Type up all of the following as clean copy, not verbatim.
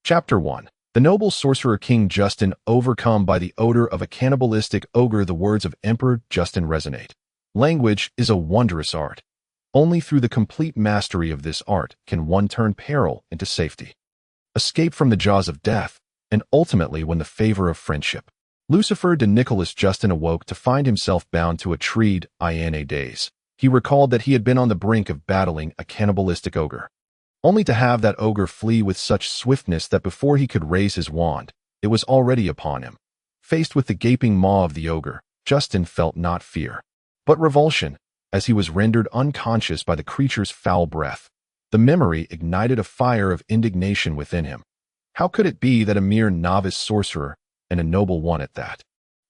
Chapter 1. The noble sorcerer King Justin overcome by the odor of a cannibalistic ogre. The words of Emperor Justin resonate. Language is a wondrous art. Only through the complete mastery of this art can one turn peril into safety, escape from the jaws of death, and ultimately win the favor of friendship. Lucifer de Nicholas Justin awoke to find himself bound to a tree. In a daze, he recalled that he had been on the brink of battling a cannibalistic ogre, only to have that ogre flee with such swiftness that before he could raise his wand, it was already upon him. Faced with the gaping maw of the ogre, Justin felt not fear, but revulsion, as he was rendered unconscious by the creature's foul breath. The memory ignited a fire of indignation within him. How could it be that a mere novice sorcerer, and a noble one at that,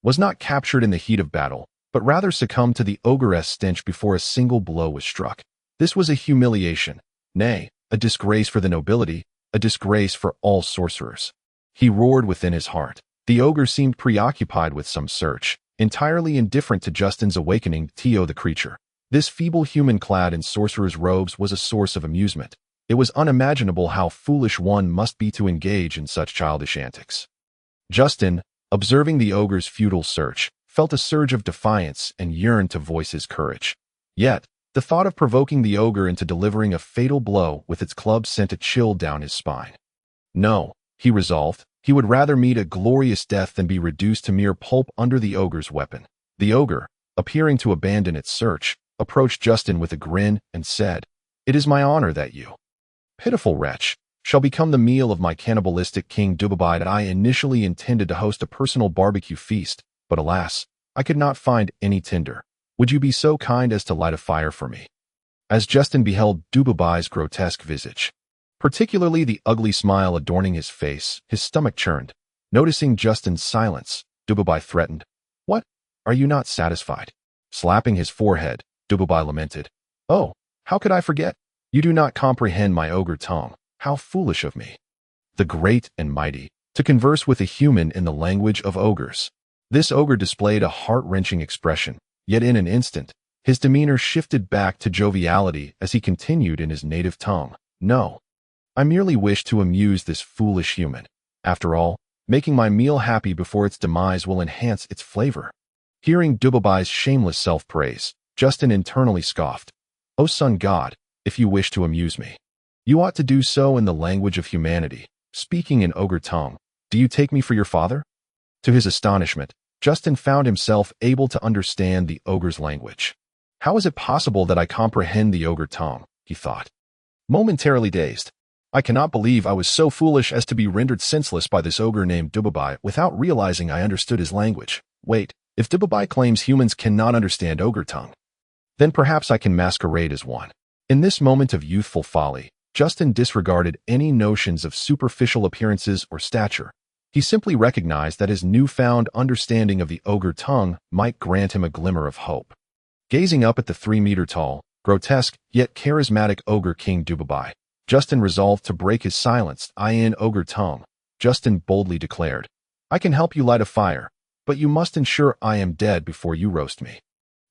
was not captured in the heat of battle, but rather succumbed to the ogre's stench before a single blow was struck? This was a humiliation, nay, a disgrace for the nobility, a disgrace for all sorcerers. He roared within his heart. The ogre seemed preoccupied with some search, entirely indifferent to Justin's awakening. The creature, this feeble human clad in sorcerer's robes, was a source of amusement. It was unimaginable how foolish one must be to engage in such childish antics. Justin, observing the ogre's futile search, felt a surge of defiance and yearned to voice his courage. Yet, the thought of provoking the ogre into delivering a fatal blow with its club sent a chill down his spine. No, he resolved, he would rather meet a glorious death than be reduced to mere pulp under the ogre's weapon. The ogre, appearing to abandon its search, approached Justin with a grin and said, "It is my honor that you, pitiful wretch, shall become the meal of my cannibalistic king Dubabide. I initially intended to host a personal barbecue feast, but alas, I could not find any tinder. Would you be so kind as to light a fire for me?" As Justin beheld Dubabide's grotesque visage, particularly the ugly smile adorning his face, his stomach churned. Noticing Justin's silence, Dubabide threatened, "What? Are you not satisfied?" Slapping his forehead, Dubabide lamented, "Oh, how could I forget? You do not comprehend my ogre tongue. How foolish of me, the great and mighty, to converse with a human in the language of ogres." This ogre displayed a heart-wrenching expression, yet in an instant, his demeanor shifted back to joviality as he continued in his native tongue. "No, I merely wish to amuse this foolish human. After all, making my meal happy before its demise will enhance its flavor." Hearing Dubabide's shameless self-praise, Justin internally scoffed. "O sun god, if you wish to amuse me, you ought to do so in the language of humanity, speaking in ogre tongue. Do you take me for your father?" To his astonishment, Justin found himself able to understand the ogre's language. "How is it possible that I comprehend the ogre tongue?" he thought, momentarily dazed. "I cannot believe I was so foolish as to be rendered senseless by this ogre named Dubabide without realizing I understood his language. Wait, if Dubabide claims humans cannot understand ogre tongue, then perhaps I can masquerade as one." In this moment of youthful folly, Justin disregarded any notions of superficial appearances or stature. He simply recognized that his newfound understanding of the ogre tongue might grant him a glimmer of hope. Gazing up at the 3-meter-tall, grotesque, yet charismatic ogre King Dubabide, Justin resolved to break his silence. In ogre tongue, Justin boldly declared, "I can help you light a fire, but you must ensure I am dead before you roast me,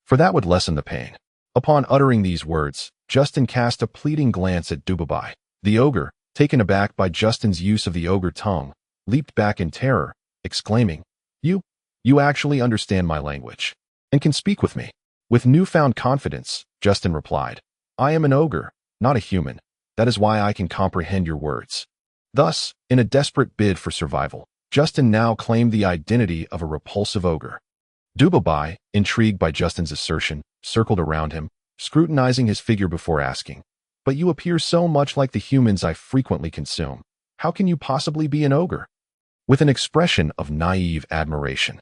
for that would lessen the pain." Upon uttering these words, Justin cast a pleading glance at Dubabide. The ogre, taken aback by Justin's use of the ogre tongue, leaped back in terror, exclaiming, You actually understand my language, and can speak with me." With newfound confidence, Justin replied, "I am an ogre, not a human. That is why I can comprehend your words." Thus, in a desperate bid for survival, Justin now claimed the identity of a repulsive ogre. Dubabide, intrigued by Justin's assertion, circled around him, scrutinizing his figure before asking, "But you appear so much like the humans I frequently consume. How can you possibly be an ogre?" With an expression of naive admiration,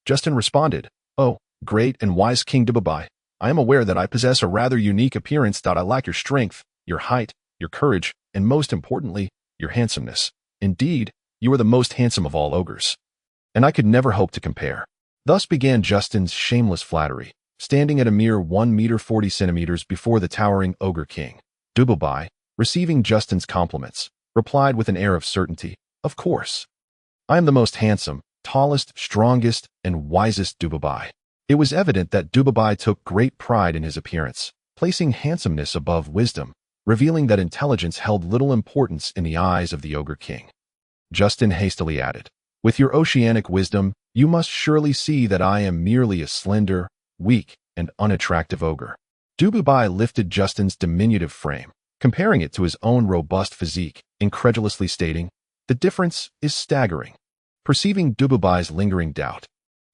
Justin responded, "Oh, great and wise King Dubabide, I am aware that I possess a rather unique appearance. I lack your strength, your height, your courage, and most importantly, your handsomeness. Indeed, you are the most handsome of all ogres, and I could never hope to compare." Thus began Justin's shameless flattery, standing at a mere 1 meter 40 centimeters before the towering ogre king. Dubabide, receiving Justin's compliments, replied with an air of certainty, "Of course. I am the most handsome, tallest, strongest, and wisest Dubabide." It was evident that Dubabide took great pride in his appearance, placing handsomeness above wisdom, revealing that intelligence held little importance in the eyes of the Ogre King. Justin hastily added. With your oceanic wisdom, you must surely see that I am merely a slender, weak, and unattractive ogre. Dububai lifted Justin's diminutive frame, comparing it to his own robust physique, incredulously stating, "The difference is staggering." Perceiving Dububai's lingering doubt,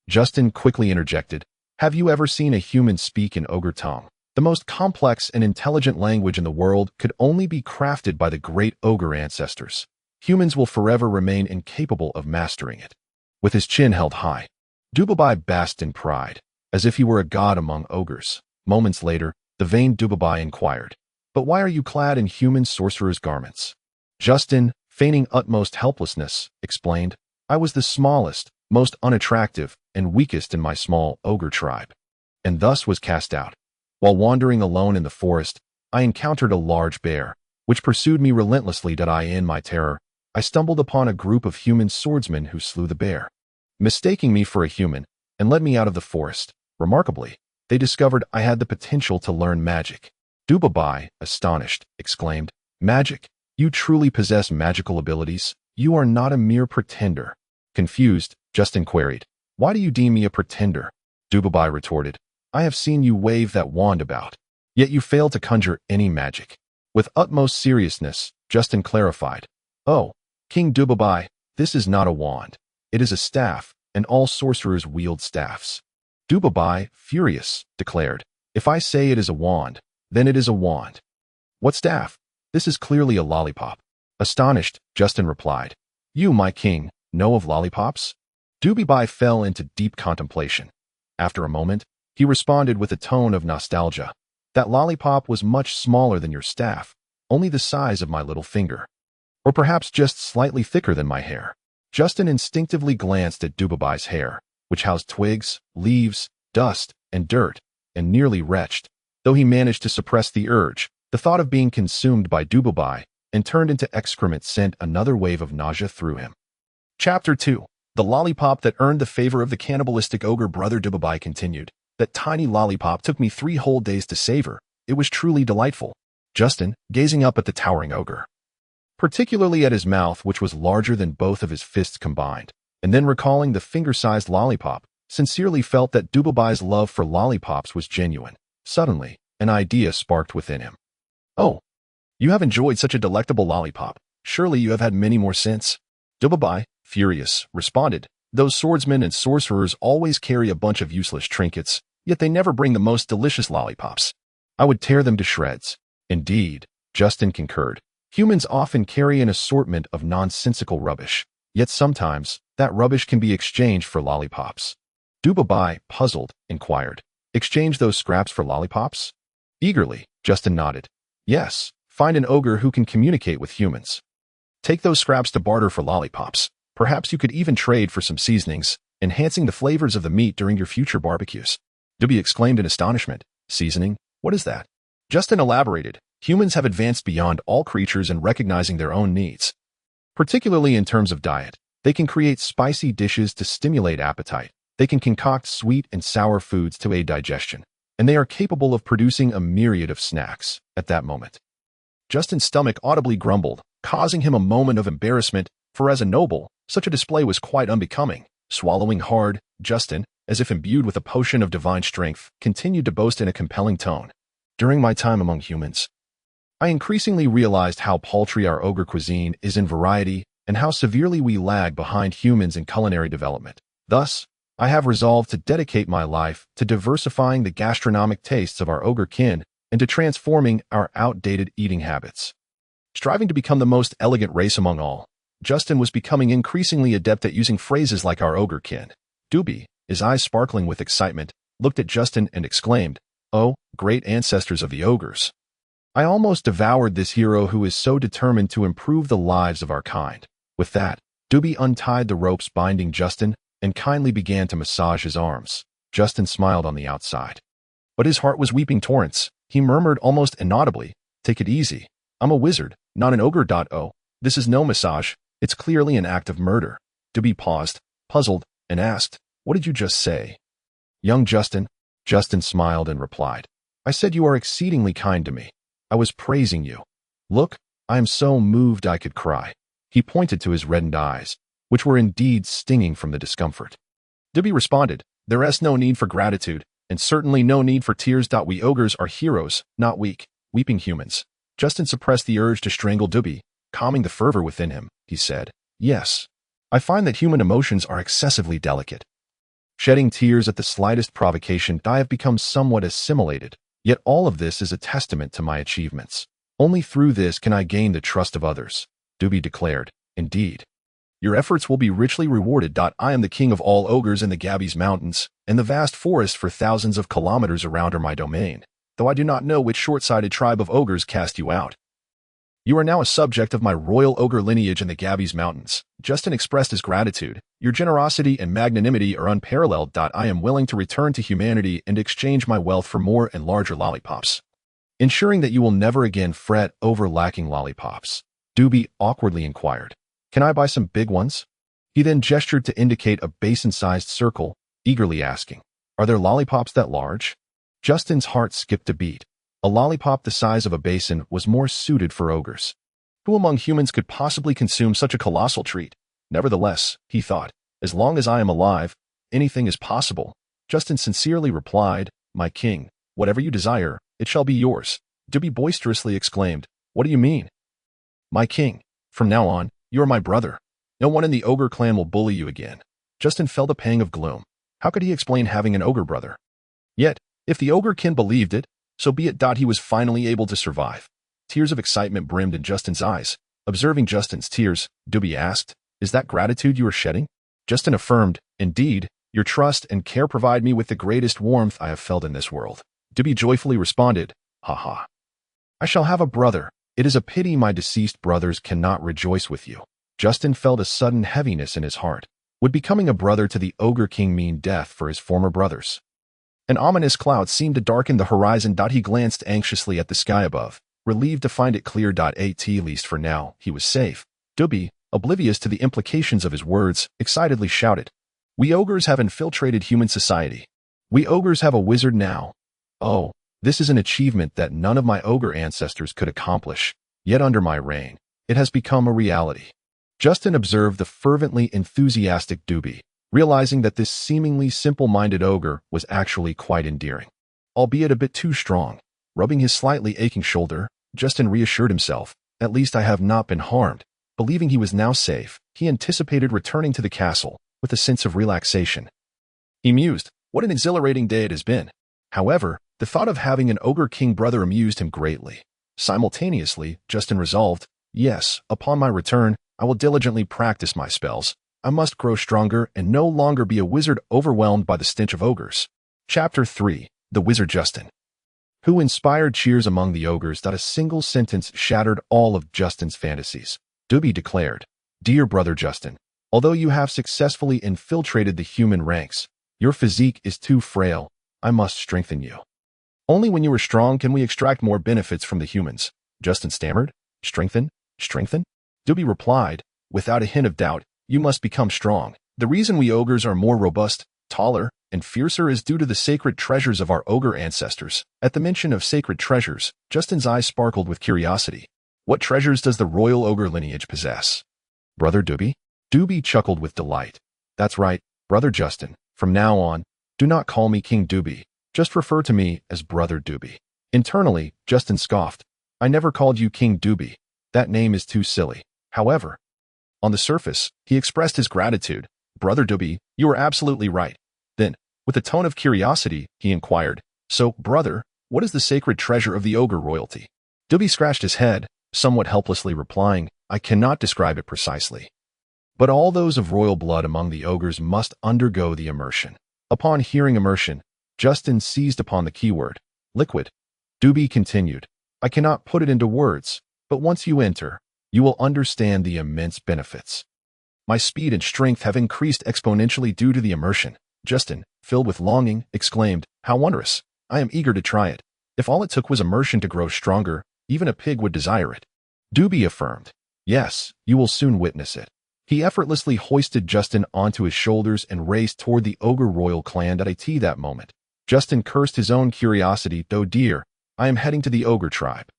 Justin quickly interjected, "Have you ever seen a human speak in ogre tongue? The most complex and intelligent language in the world could only be crafted by the great ogre ancestors. Humans will forever remain incapable of mastering it." With his chin held high, Dububai basked in pride, as if he were a god among ogres. Moments later, the vain Dububai inquired, "But why are you clad in human sorcerer's garments?" Justin, feigning utmost helplessness, explained, "I was the smallest, most unattractive, and weakest in my small ogre tribe, and thus was cast out. While wandering alone in the forest, I encountered a large bear, which pursued me relentlessly. In my terror, I stumbled upon a group of human swordsmen who slew the bear, mistaking me for a human, and led me out of the forest. Remarkably, they discovered I had the potential to learn magic." Dububai, astonished, exclaimed, "Magic? You truly possess magical abilities? You are not a mere pretender." Confused, Justin queried, "Why do you deem me a pretender?" Dububai retorted, "I have seen you wave that wand about, yet you fail to conjure any magic." With utmost seriousness, Justin clarified, "Oh, King Dububai, this is not a wand. It is a staff, and all sorcerers wield staffs." Dububai, furious, declared, "If I say it is a wand, then it is a wand. What staff? This is clearly a lollipop." Astonished, Justin replied, "You, my king, know of lollipops?" Dububai fell into deep contemplation. After a moment, he responded with a tone of nostalgia, "That lollipop was much smaller than your staff, only the size of my little finger. Or perhaps just slightly thicker than my hair." Justin instinctively glanced at Dububai's hair, which housed twigs, leaves, dust, and dirt, and nearly retched. Though he managed to suppress the urge, the thought of being consumed by Dububai and turned into excrement sent another wave of nausea through him. Chapter 2. The lollipop that earned the favor of the cannibalistic ogre brother. Dububai continued, "That tiny lollipop took me 3 whole days to savor. It was truly delightful." Justin, gazing up at the towering ogre, particularly at his mouth, which was larger than both of his fists combined, and then recalling the finger-sized lollipop, sincerely felt that Dububai's love for lollipops was genuine. Suddenly, an idea sparked within him. "Oh, you have enjoyed such a delectable lollipop. Surely you have had many more since?" Dububai, furious, responded, "Those swordsmen and sorcerers always carry a bunch of useless trinkets, yet they never bring the most delicious lollipops. I would tear them to shreds." "Indeed," Justin concurred. "Humans often carry an assortment of nonsensical rubbish, yet sometimes that rubbish can be exchanged for lollipops." Dububai, puzzled, inquired, "Exchange those scraps for lollipops?" Eagerly, Justin nodded. "Yes, find an ogre who can communicate with humans. Take those scraps to barter for lollipops. Perhaps you could even trade for some seasonings, enhancing the flavors of the meat during your future barbecues." Dububai exclaimed in astonishment, "Seasoning? What is that?" Justin elaborated, "Humans have advanced beyond all creatures in recognizing their own needs. Particularly in terms of diet, they can create spicy dishes to stimulate appetite. They can concoct sweet and sour foods to aid digestion, and they are capable of producing a myriad of snacks." At that moment, Justin's stomach audibly grumbled, causing him a moment of embarrassment, for as a noble, such a display was quite unbecoming. Swallowing hard, Justin, as if imbued with a potion of divine strength, continued to boast in a compelling tone, "During my time among humans, I increasingly realized how paltry our ogre cuisine is in variety and how severely we lag behind humans in culinary development. Thus, I have resolved to dedicate my life to diversifying the gastronomic tastes of our ogre kin and to transforming our outdated eating habits." Striving to become the most elegant race among all, Justin was becoming increasingly adept at using phrases like "our ogre kin." Dububai, his eyes sparkling with excitement, looked at Justin and exclaimed, "Oh, great ancestors of the ogres! I almost devoured this hero who is so determined to improve the lives of our kind." With that, Dububai untied the ropes binding Justin and kindly began to massage his arms. Justin smiled on the outside, but his heart was weeping torrents. He murmured almost inaudibly, "Take it easy. I'm a wizard, not an ogre. Oh, this is no massage. It's clearly an act of murder." Dububai paused, puzzled, and asked, "What did you just say?" "Young Justin." Justin smiled and replied, "I said you are exceedingly kind to me. I was praising you. Look, I am so moved I could cry." He pointed to his reddened eyes, which were indeed stinging from the discomfort. Doobie responded, "There is no need for gratitude, and certainly no need for tears. We ogres are heroes, not weak, weeping humans." Justin suppressed the urge to strangle Doobie, calming the fervor within him. He said, "Yes, I find that human emotions are excessively delicate. Shedding tears at the slightest provocation, I have become somewhat assimilated, yet all of this is a testament to my achievements. Only through this can I gain the trust of others," Doobie declared. "Indeed. Your efforts will be richly rewarded. I am the king of all ogres in the Gabise Mountains, and the vast forest for thousands of kilometers around are my domain, though I do not know which short-sighted tribe of ogres cast you out. You are now a subject of my royal ogre lineage in the Gabise Mountains." Justin expressed his gratitude. "Your generosity and magnanimity are unparalleled. I am willing to return to humanity and exchange my wealth for more and larger lollipops, ensuring that you will never again fret over lacking lollipops," Doobie awkwardly inquired. "Can I buy some big ones?" He then gestured to indicate a basin-sized circle, eagerly asking, "Are there lollipops that large?" Justin's heart skipped a beat. A lollipop the size of a basin was more suited for ogres. Who among humans could possibly consume such a colossal treat? Nevertheless, he thought, as long as I am alive, anything is possible. Justin sincerely replied, "My king, whatever you desire, it shall be yours." Doobie boisterously exclaimed, "What do you mean?" "My king, from now on, you are my brother. No one in the ogre clan will bully you again." Justin felt a pang of gloom. How could he explain having an ogre brother? Yet, if the ogre kin believed it, so be it. He was finally able to survive. Tears of excitement brimmed in Justin's eyes. Observing Justin's tears, Doobie asked, "Is that gratitude you are shedding?" Justin affirmed, "Indeed, your trust and care provide me with the greatest warmth I have felt in this world." Doobie joyfully responded, "Ha ha. I shall have a brother. It is a pity my deceased brothers cannot rejoice with you." Justin felt a sudden heaviness in his heart. Would becoming a brother to the Ogre King mean death for his former brothers? An ominous cloud seemed to darken the horizon. He glanced anxiously at the sky above, relieved to find it clear. At least for now, he was safe. Doobie, oblivious to the implications of his words, excitedly shouted, "We ogres have infiltrated human society. We ogres have a wizard now. Oh, this is an achievement that none of my ogre ancestors could accomplish. Yet under my reign, it has become a reality." Justin observed the fervently enthusiastic Doobie, realizing that this seemingly simple-minded ogre was actually quite endearing, albeit a bit too strong. Rubbing his slightly aching shoulder, Justin reassured himself, "At least I have not been harmed." Believing he was now safe, he anticipated returning to the castle with a sense of relaxation. He mused, "What an exhilarating day it has been." However, the thought of having an ogre king brother amused him greatly. Simultaneously, Justin resolved, "Yes, upon my return, I will diligently practice my spells. I must grow stronger and no longer be a wizard overwhelmed by the stench of ogres." Chapter 3. The Wizard Justin, who inspired cheers among the ogres. A single sentence shattered all of Justin's fantasies. Doobie declared, "Dear brother Justin, although you have successfully infiltrated the human ranks, your physique is too frail. I must strengthen you. Only when you are strong can we extract more benefits from the humans." Justin stammered, "Strengthen? Strengthen?" Doobie replied, without a hint of doubt, "You must become strong. The reason we ogres are more robust, taller, and fiercer is due to the sacred treasures of our ogre ancestors." At the mention of sacred treasures, Justin's eyes sparkled with curiosity. What treasures does the royal ogre lineage possess? Brother Doobie? Doobie chuckled with delight. "That's right, brother Justin. From now on, do not call me King Doobie. Just refer to me as Brother Doobie." Internally, Justin scoffed. "I never called you King Doobie. That name is too silly." However, on the surface, he expressed his gratitude. "Brother Doobie, you are absolutely right." Then, with a tone of curiosity, he inquired, "So, brother, what is the sacred treasure of the ogre royalty?" Doobie scratched his head, somewhat helplessly replying, "I cannot describe it precisely. But all those of royal blood among the ogres must undergo the immersion." Upon hearing immersion, Justin seized upon the keyword, liquid. Doobie continued, "I cannot put it into words, but once you enter, you will understand the immense benefits. My speed and strength have increased exponentially due to the immersion." Justin, filled with longing, exclaimed, "How wondrous! I am eager to try it. If all it took was immersion to grow stronger, even a pig would desire it." Doobie affirmed, "Yes, you will soon witness it." He effortlessly hoisted Justin onto his shoulders and raced toward the ogre royal clan. At that moment, Justin cursed his own curiosity. "Oh dear, I am heading to the ogre tribe.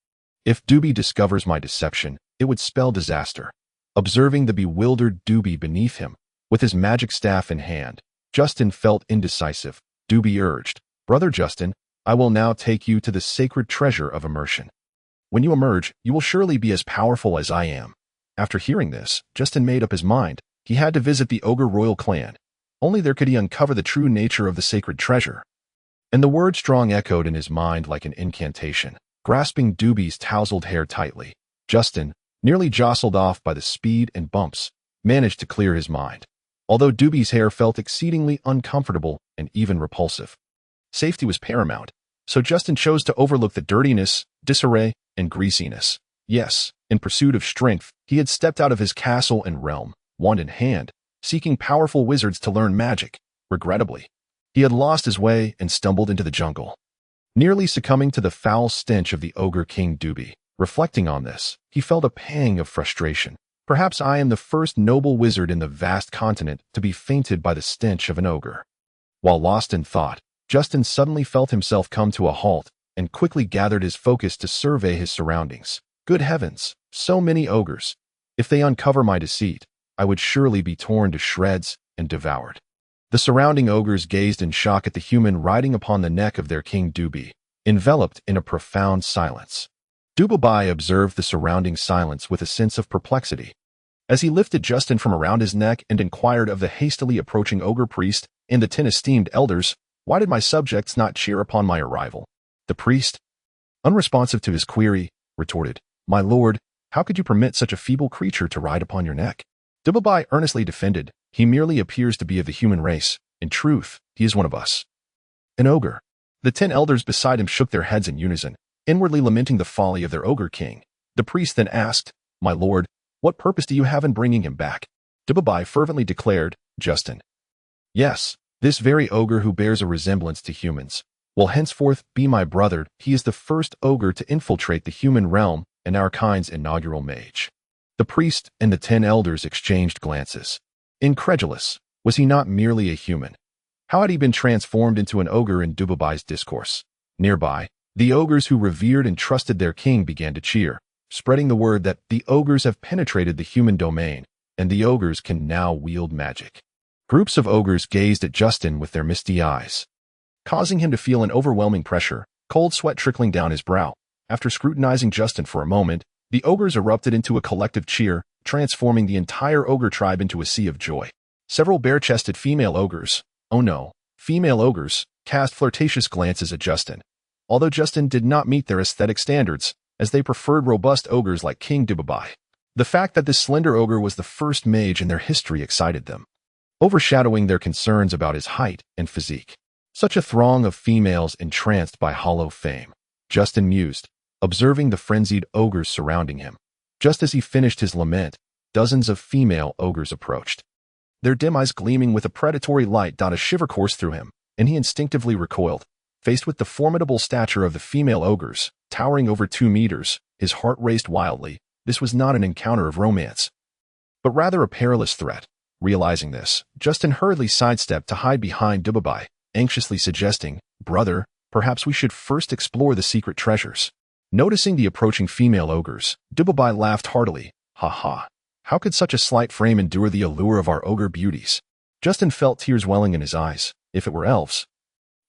If Doobie discovers my deception, it would spell disaster." Observing the bewildered Doobie beneath him, with his magic staff in hand, Justin felt indecisive. Doobie urged, "Brother Justin, I will now take you to the sacred treasure of immersion. When you emerge, you will surely be as powerful as I am." After hearing this, Justin made up his mind. He had to visit the Ogre royal clan. Only there could he uncover the true nature of the sacred treasure. And the word strong echoed in his mind like an incantation. Grasping Doobie's tousled hair tightly, Justin, nearly jostled off by the speed and bumps, managed to clear his mind. Although Doobie's hair felt exceedingly uncomfortable and even repulsive. Safety was paramount, so Justin chose to overlook the dirtiness, disarray, and greasiness. Yes, in pursuit of strength, he had stepped out of his castle and realm, wand in hand, seeking powerful wizards to learn magic. Regrettably, he had lost his way and stumbled into the jungle, nearly succumbing to the foul stench of the Ogre King Doobie. Reflecting on this, he felt a pang of frustration. Perhaps I am the first noble wizard in the vast continent to be fainted by the stench of an ogre. While lost in thought, Justin suddenly felt himself come to a halt and quickly gathered his focus to survey his surroundings. Good heavens, so many ogres. If they uncover my deceit, I would surely be torn to shreds and devoured. The surrounding ogres gazed in shock at the human riding upon the neck of their king Doobie, enveloped in a profound silence. Doobie observed the surrounding silence with a sense of perplexity. As he lifted Justin from around his neck and inquired of the hastily approaching ogre priest and the 10 esteemed elders, "Why did my subjects not cheer upon my arrival?" The priest, unresponsive to his query, retorted, "My lord, how could you permit such a feeble creature to ride upon your neck?" Doobie earnestly defended, "He merely appears to be of the human race. In truth, he is one of us. An ogre." The 10 elders beside him shook their heads in unison, inwardly lamenting the folly of their ogre king. The priest then asked, "My lord, what purpose do you have in bringing him back?" Doobie fervently declared, "Justin. Yes, this very ogre who bears a resemblance to humans will henceforth be my brother. He is the first ogre to infiltrate the human realm and our kind's inaugural mage." The priest and the 10 elders exchanged glances. Incredulous, was he not merely a human? How had he been transformed into an ogre in Doobie's discourse? Nearby, the ogres who revered and trusted their king began to cheer, spreading the word that the ogres have penetrated the human domain, and the ogres can now wield magic. Groups of ogres gazed at Justin with their misty eyes, causing him to feel an overwhelming pressure, cold sweat trickling down his brow. After scrutinizing Justin for a moment, the ogres erupted into a collective cheer, transforming the entire ogre tribe into a sea of joy. Several bare-chested female ogres, oh no, female ogres, cast flirtatious glances at Justin. Although Justin did not meet their aesthetic standards, as they preferred robust ogres like King Doobie. The fact that this slender ogre was the first mage in their history excited them, overshadowing their concerns about his height and physique. Such a throng of females entranced by hollow fame, Justin mused, observing the frenzied ogres surrounding him. Just as he finished his lament, dozens of female ogres approached, their dim eyes gleaming with a predatory light. A shiver coursed through him, and he instinctively recoiled. Faced with the formidable stature of the female ogres, towering over 2 meters, his heart raced wildly. This was not an encounter of romance, but rather a perilous threat. Realizing this, Justin hurriedly sidestepped to hide behind Doobie, anxiously suggesting, "Brother, perhaps we should first explore the secret treasures." Noticing the approaching female ogres, Doobie laughed heartily. "Ha ha. How could such a slight frame endure the allure of our ogre beauties?" Justin felt tears welling in his eyes. If it were elves,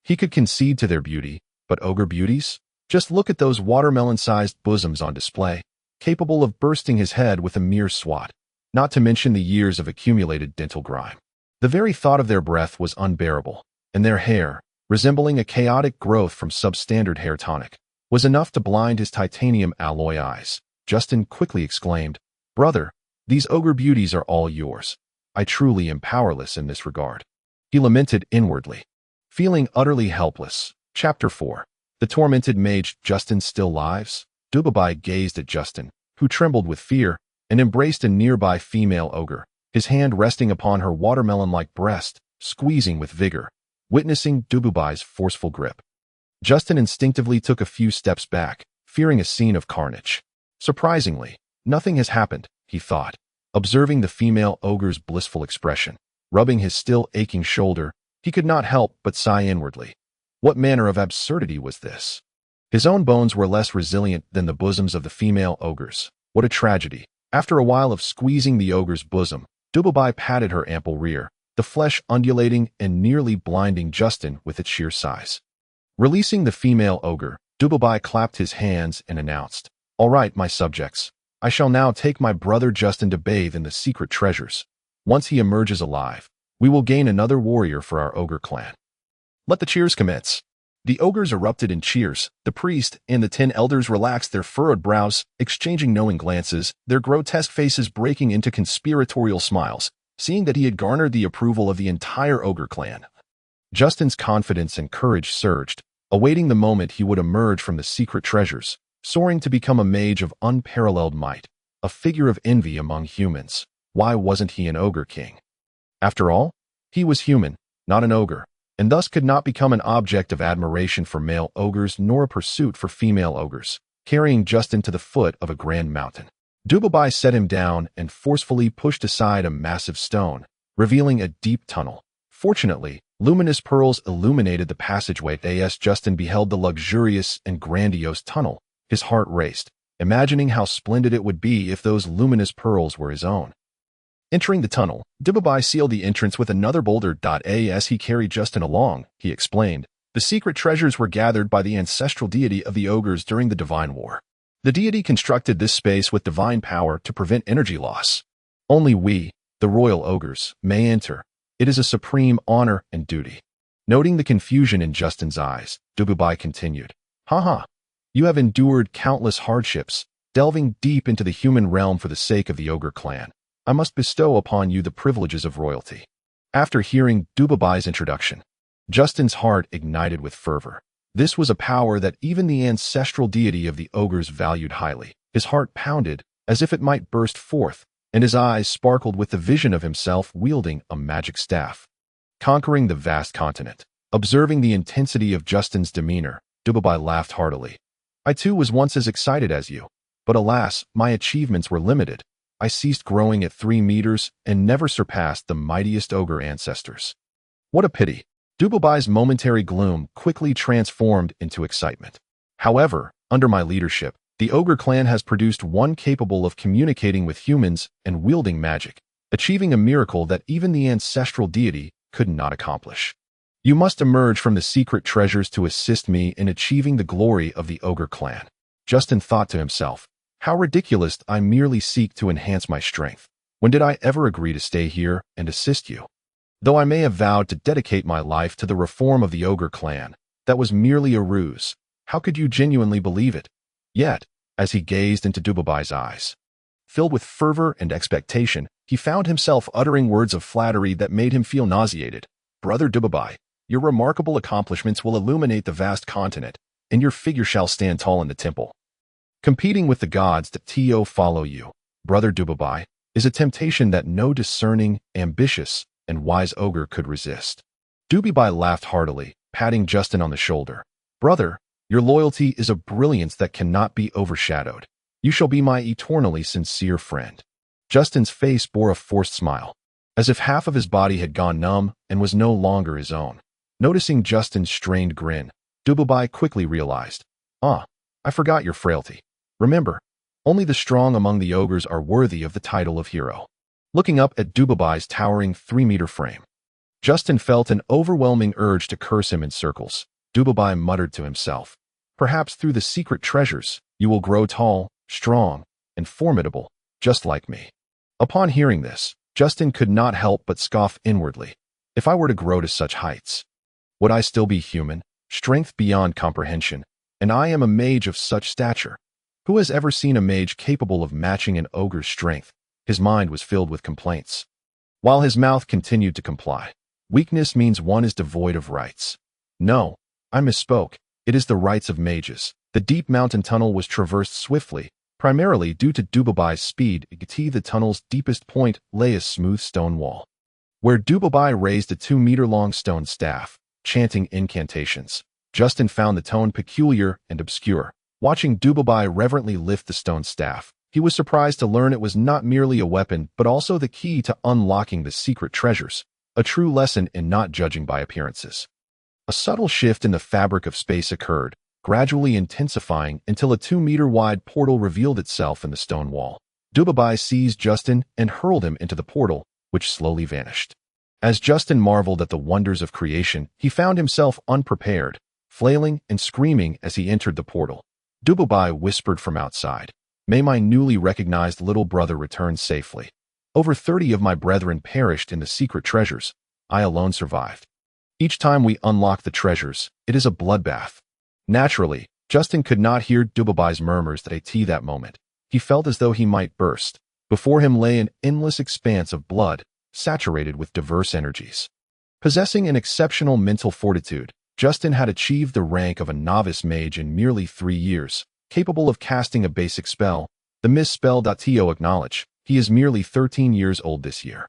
he could concede to their beauty, but ogre beauties? Just look at those watermelon-sized bosoms on display, capable of bursting his head with a mere swat, not to mention the years of accumulated dental grime. The very thought of their breath was unbearable, and their hair, resembling a chaotic growth from substandard hair tonic, was enough to blind his titanium alloy eyes. Justin quickly exclaimed, "Brother, these ogre beauties are all yours. I truly am powerless in this regard." He lamented inwardly, feeling utterly helpless. Chapter 4. The tormented mage. Justin still lives? Doobie gazed at Justin, who trembled with fear, and embraced a nearby female ogre, his hand resting upon her watermelon-like breast, squeezing with vigor. Witnessing Doobie's forceful grip, Justin instinctively took a few steps back, fearing a scene of carnage. Surprisingly, nothing has happened, he thought, observing the female ogre's blissful expression. Rubbing his still aching shoulder, he could not help but sigh inwardly. What manner of absurdity was this? His own bones were less resilient than the bosoms of the female ogres. What a tragedy. After a while of squeezing the ogre's bosom, Dubabai patted her ample rear, the flesh undulating and nearly blinding Justin with its sheer size. Releasing the female ogre, Dubabai clapped his hands and announced, "All right, my subjects. I shall now take my brother Justin to bathe in the secret treasures. Once he emerges alive, we will gain another warrior for our ogre clan. Let the cheers commence." The ogres erupted in cheers. The priest and the 10 elders relaxed their furrowed brows, exchanging knowing glances, their grotesque faces breaking into conspiratorial smiles, seeing that he had garnered the approval of the entire ogre clan. Justin's confidence and courage surged, awaiting the moment he would emerge from the secret treasures, soaring to become a mage of unparalleled might, a figure of envy among humans. Why wasn't he an ogre king? After all, he was human, not an ogre, and thus could not become an object of admiration for male ogres nor a pursuit for female ogres, carrying Justin to the foot of a grand mountain. Dubabai set him down and forcefully pushed aside a massive stone, revealing a deep tunnel. Fortunately, luminous pearls illuminated the passageway. As Justin beheld the luxurious and grandiose tunnel, his heart raced, imagining how splendid it would be if those luminous pearls were his own. Entering the tunnel, Dubabai sealed the entrance with another boulder. As he carried Justin along, he explained, the secret treasures were gathered by the ancestral deity of the ogres during the Divine War. The deity constructed this space with divine power to prevent energy loss. Only we, the royal ogres, may enter. It is a supreme honor and duty. Noting the confusion in Justin's eyes, Dubabai continued, "Haha, you have endured countless hardships, delving deep into the human realm for the sake of the ogre clan. I must bestow upon you the privileges of royalty." After hearing Dubabai's introduction, Justin's heart ignited with fervor. This was a power that even the ancestral deity of the ogres valued highly. His heart pounded as if it might burst forth, and his eyes sparkled with the vision of himself wielding a magic staff, conquering the vast continent. Observing the intensity of Justin's demeanor, Dubabai laughed heartily. "I too was once as excited as you, but alas, my achievements were limited. I ceased growing at 3 meters and never surpassed the mightiest ogre ancestors." What a pity. Dubabai's momentary gloom quickly transformed into excitement. "However, under my leadership, the ogre clan has produced one capable of communicating with humans and wielding magic, achieving a miracle that even the ancestral deity could not accomplish. You must emerge from the secret treasures to assist me in achieving the glory of the ogre clan." Justin thought to himself, "How ridiculous! I merely seek to enhance my strength. When did I ever agree to stay here and assist you? Though I may have vowed to dedicate my life to the reform of the ogre clan, that was merely a ruse. How could you genuinely believe it?" Yet, as he gazed into Dubabai's eyes, filled with fervor and expectation, he found himself uttering words of flattery that made him feel nauseated. "Brother Dubabai, your remarkable accomplishments will illuminate the vast continent, and your figure shall stand tall in the temple. Competing with the gods that follow you, Brother Dubabai, is a temptation that no discerning, ambitious, and wise ogre could resist." Dubabai laughed heartily, patting Justin on the shoulder. "Brother, your loyalty is a brilliance that cannot be overshadowed. You shall be my eternally sincere friend." Justin's face bore a forced smile, as if half of his body had gone numb and was no longer his own. Noticing Justin's strained grin, Dubabai quickly realized, I forgot your frailty. Remember, only the strong among the ogres are worthy of the title of hero." Looking up at Dubabai's towering 3-meter frame, Justin felt an overwhelming urge to curse him in circles. Dubabai muttered to himself, "Perhaps through the secret treasures, you will grow tall, strong, and formidable, just like me." Upon hearing this, Justin could not help but scoff inwardly. If I were to grow to such heights, would I still be human, strength beyond comprehension, and I am a mage of such stature? Who has ever seen a mage capable of matching an ogre's strength? His mind was filled with complaints, while his mouth continued to comply. Weakness means one is devoid of rights. No, I misspoke. It is the rights of mages. The deep mountain tunnel was traversed swiftly, primarily due to Dubabai's speed. At the tunnel's deepest point lay a smooth stone wall, where Dubabai raised a 2-meter-long stone staff, chanting incantations. Justin found the tone peculiar and obscure. Watching Dubabai reverently lift the stone staff, he was surprised to learn it was not merely a weapon but also the key to unlocking the secret treasures, a true lesson in not judging by appearances. A subtle shift in the fabric of space occurred, gradually intensifying until a 2-meter-wide portal revealed itself in the stone wall. Gabise seized Justin and hurled him into the portal, which slowly vanished. As Justin marveled at the wonders of creation, he found himself unprepared, flailing and screaming as he entered the portal. Gabise whispered from outside, "May my newly recognized little brother return safely. Over 30 of my brethren perished in the secret treasures. I alone survived. Each time we unlock the treasures, it is a bloodbath." Naturally, Justin could not hear Gabise's murmurs at that moment. He felt as though he might burst. Before him lay an endless expanse of blood, saturated with diverse energies. Possessing an exceptional mental fortitude, Justin had achieved the rank of a novice mage in merely 3 years, capable of casting a basic spell, the misspell. To acknowledge, he is merely 13 years old this year.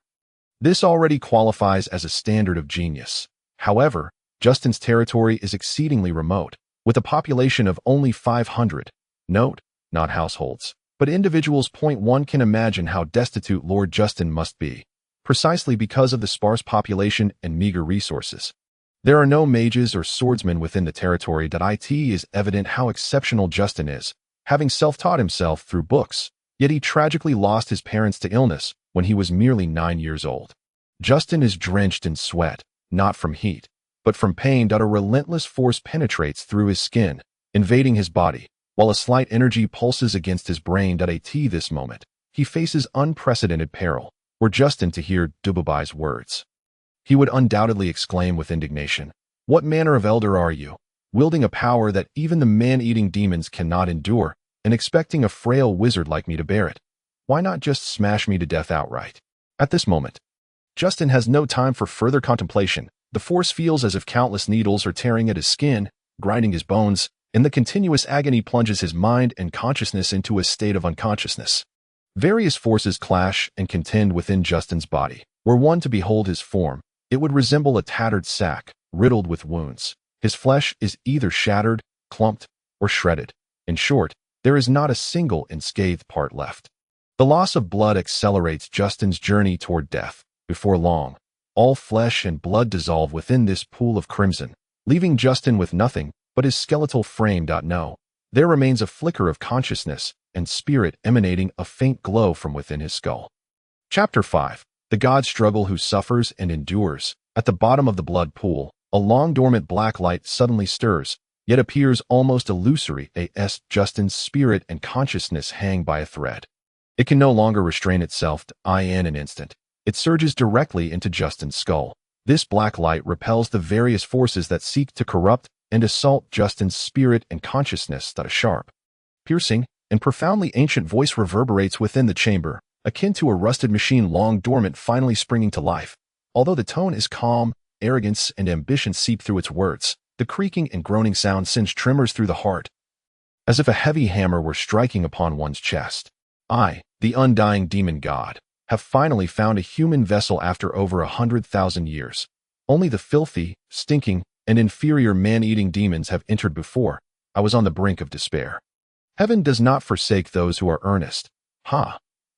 This already qualifies as a standard of genius. However, Justin's territory is exceedingly remote, with a population of only 500. Note, not households, but individuals. One can imagine how destitute Lord Justin must be, precisely because of the sparse population and meager resources. There are no mages or swordsmen within the territory. It is evident how exceptional Justin is, having self-taught himself through books, yet he tragically lost his parents to illness when he was merely 9 years old. Justin is drenched in sweat, not from heat, but from pain. A relentless force penetrates through his skin, invading his body, while a slight energy pulses against his brain. At this moment, he faces unprecedented peril. Were Justin to hear Gabise's words, he would undoubtedly exclaim with indignation, "What manner of elder are you, wielding a power that even the man-eating demons cannot endure, and expecting a frail wizard like me to bear it? Why not just smash me to death outright?" At this moment, Justin has no time for further contemplation. The force feels as if countless needles are tearing at his skin, grinding his bones, and the continuous agony plunges his mind and consciousness into a state of unconsciousness. Various forces clash and contend within Justin's body. Were one to behold his form, it would resemble a tattered sack, riddled with wounds. His flesh is either shattered, clumped, or shredded. In short, there is not a single unscathed part left. The loss of blood accelerates Justin's journey toward death. Before long, all flesh and blood dissolve within this pool of crimson, leaving Justin with nothing but his skeletal frame. No, there remains a flicker of consciousness and spirit emanating a faint glow from within his skull. Chapter 5. The God Struggle Who Suffers and Endures. At the bottom of the blood pool, a long-dormant black light suddenly stirs, yet appears almost illusory. Justin's spirit and consciousness hang by a thread. It can no longer restrain itself. In an instant, it surges directly into Justin's skull. This black light repels the various forces that seek to corrupt and assault Justin's spirit and consciousness. A sharp, piercing, and profoundly ancient voice reverberates within the chamber, akin to a rusted machine long dormant finally springing to life. Although the tone is calm, arrogance and ambition seep through its words. The creaking and groaning sound sends tremors through the heart, as if a heavy hammer were striking upon one's chest. I, the undying demon god, have finally found a human vessel after over 100,000 years. Only the filthy, stinking, and inferior man-eating demons have entered before. I was on the brink of despair. Heaven does not forsake those who are earnest.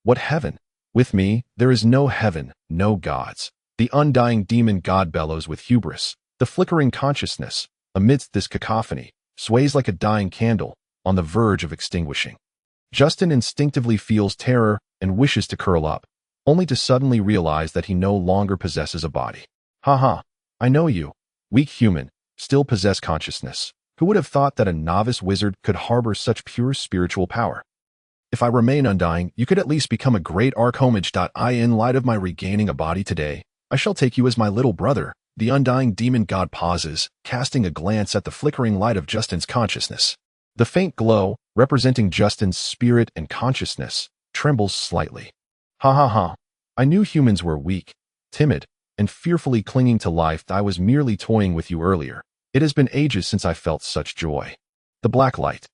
What heaven? With me, there is no heaven, no gods. The undying demon god bellows with hubris. The flickering consciousness, amidst this cacophony, sways like a dying candle, on the verge of extinguishing. Justin instinctively feels terror and wishes to curl up, only to suddenly realize that he no longer possesses a body. I know you, weak human, still possess consciousness. Who would have thought that a novice wizard could harbor such pure spiritual power? If I remain undying, you could at least become a great archmage. In light of my regaining a body today, I shall take you as my little brother. The undying demon god pauses, casting a glance at the flickering light of Justin's consciousness. The faint glow, representing Justin's spirit and consciousness, trembles slightly. I knew humans were weak, timid, and fearfully clinging to life. I was merely toying with you earlier. It has been ages since I felt such joy. The black light,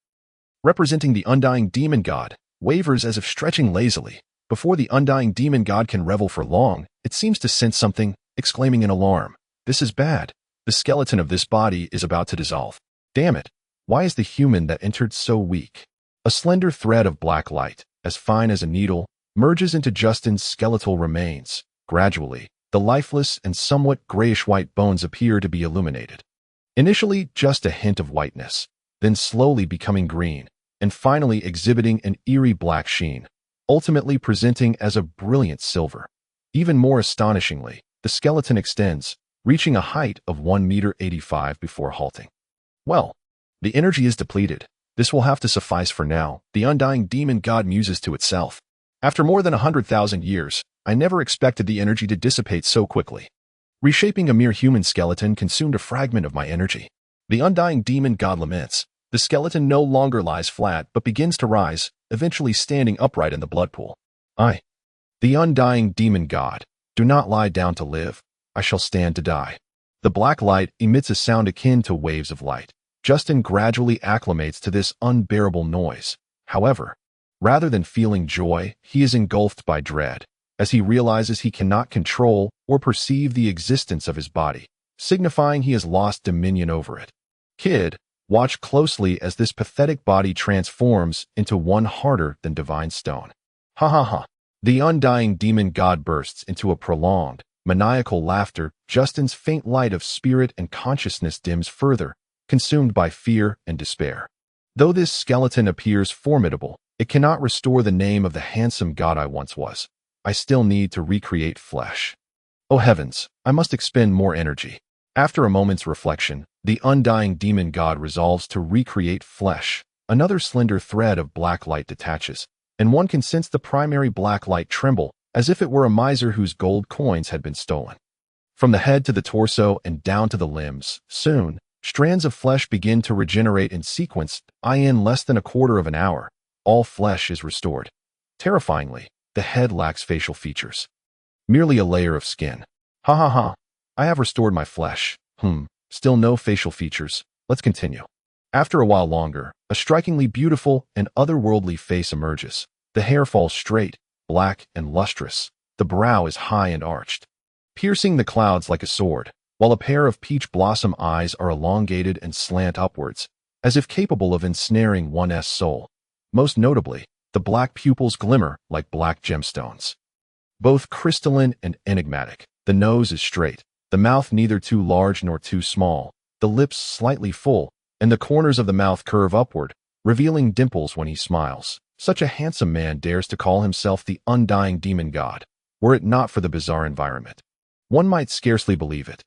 representing the undying demon god, wavers as if stretching lazily. Before the undying demon god can revel for long, it seems to sense something, exclaiming in alarm, "This is bad. The skeleton of this body is about to dissolve. Damn it. Why is the human that entered so weak?" A slender thread of black light, as fine as a needle, merges into Justin's skeletal remains. Gradually, the lifeless and somewhat grayish-white bones appear to be illuminated. Initially just a hint of whiteness, then slowly becoming green, and finally exhibiting an eerie black sheen. ultimately presenting as a brilliant silver. Even more astonishingly, the skeleton extends, reaching a height of 1.85 meters before halting. Well, the energy is depleted. This will have to suffice for now, the undying demon god muses to itself. After more than 100,000 years, I never expected the energy to dissipate so quickly. Reshaping a mere human skeleton consumed a fragment of my energy. The undying demon god laments. The skeleton no longer lies flat but begins to rise, eventually standing upright in the blood pool. The undying demon god, do not lie down to live. I shall stand to die. The black light emits a sound akin to waves of light. Justin gradually acclimates to this unbearable noise. However, rather than feeling joy, he is engulfed by dread, as he realizes he cannot control or perceive the existence of his body, signifying he has lost dominion over it. Kid, watch closely as this pathetic body transforms into one harder than divine stone. Ha ha ha. The undying demon god bursts into a prolonged, maniacal laughter. Justin's faint light of spirit and consciousness dims further, consumed by fear and despair. Though this skeleton appears formidable, it cannot restore the name of the handsome god I once was. I still need to recreate flesh. Oh heavens, I must expend more energy. After a moment's reflection, the undying demon god resolves to recreate flesh. Another slender thread of black light detaches, and one can sense the primary black light tremble, as if it were a miser whose gold coins had been stolen. From the head to the torso and down to the limbs, soon, strands of flesh begin to regenerate in sequence. In less than a quarter of an hour, all flesh is restored. Terrifyingly, the head lacks facial features. Merely a layer of skin. Ha ha ha. I have restored my flesh. Still no facial features. Let's continue. After a while longer, a strikingly beautiful and otherworldly face emerges. The hair falls straight, black and lustrous. The brow is high and arched, piercing the clouds like a sword, while a pair of peach blossom eyes are elongated and slant upwards, as if capable of ensnaring one's soul. Most notably, the black pupils glimmer like black gemstones. Both crystalline and enigmatic, the nose is straight, the mouth neither too large nor too small, the lips slightly full, and the corners of the mouth curve upward, revealing dimples when he smiles. Such a handsome man dares to call himself the undying demon god, were it not for the bizarre environment. One might scarcely believe it.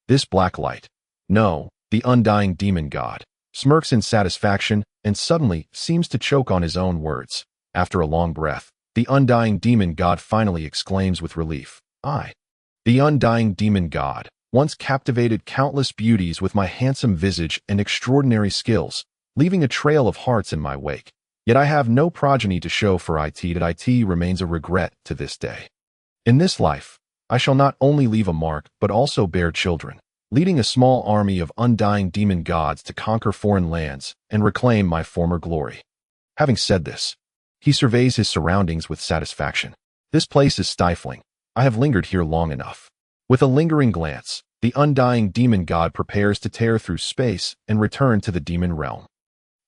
This black light, no, the undying demon god, smirks in satisfaction and suddenly seems to choke on his own words. After a long breath, the undying demon god finally exclaims with relief, The undying demon god, once captivated countless beauties with my handsome visage and extraordinary skills, leaving a trail of hearts in my wake. Yet I have no progeny to show for it. That it remains a regret to this day. In this life, I shall not only leave a mark but also bear children, leading a small army of undying demon gods to conquer foreign lands and reclaim my former glory. Having said this, he surveys his surroundings with satisfaction. This place is stifling. I have lingered here long enough. With a lingering glance, the undying demon god prepares to tear through space and return to the demon realm,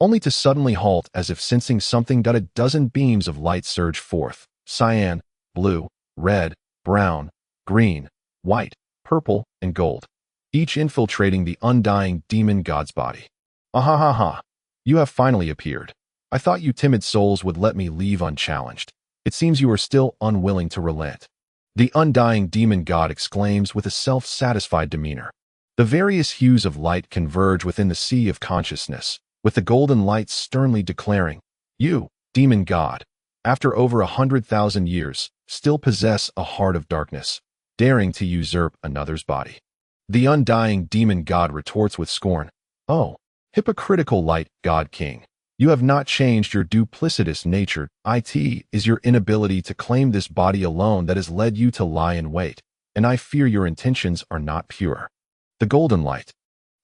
only to suddenly halt as if sensing something. A dozen beams of light surge forth, cyan, blue, red, brown, green, white, purple, and gold, each infiltrating the undying demon god's body. Ha! You have finally appeared. I thought you timid souls would let me leave unchallenged. It seems you are still unwilling to relent. The undying demon god exclaims with a self-satisfied demeanor. The various hues of light converge within the sea of consciousness, with the golden light sternly declaring, You, demon god, after over 100,000 years, still possess a heart of darkness, daring to usurp another's body. The undying demon god retorts with scorn, Oh, hypocritical light god king. You have not changed your duplicitous nature. It is your inability to claim this body alone that has led you to lie in wait, and I fear your intentions are not pure. The golden light,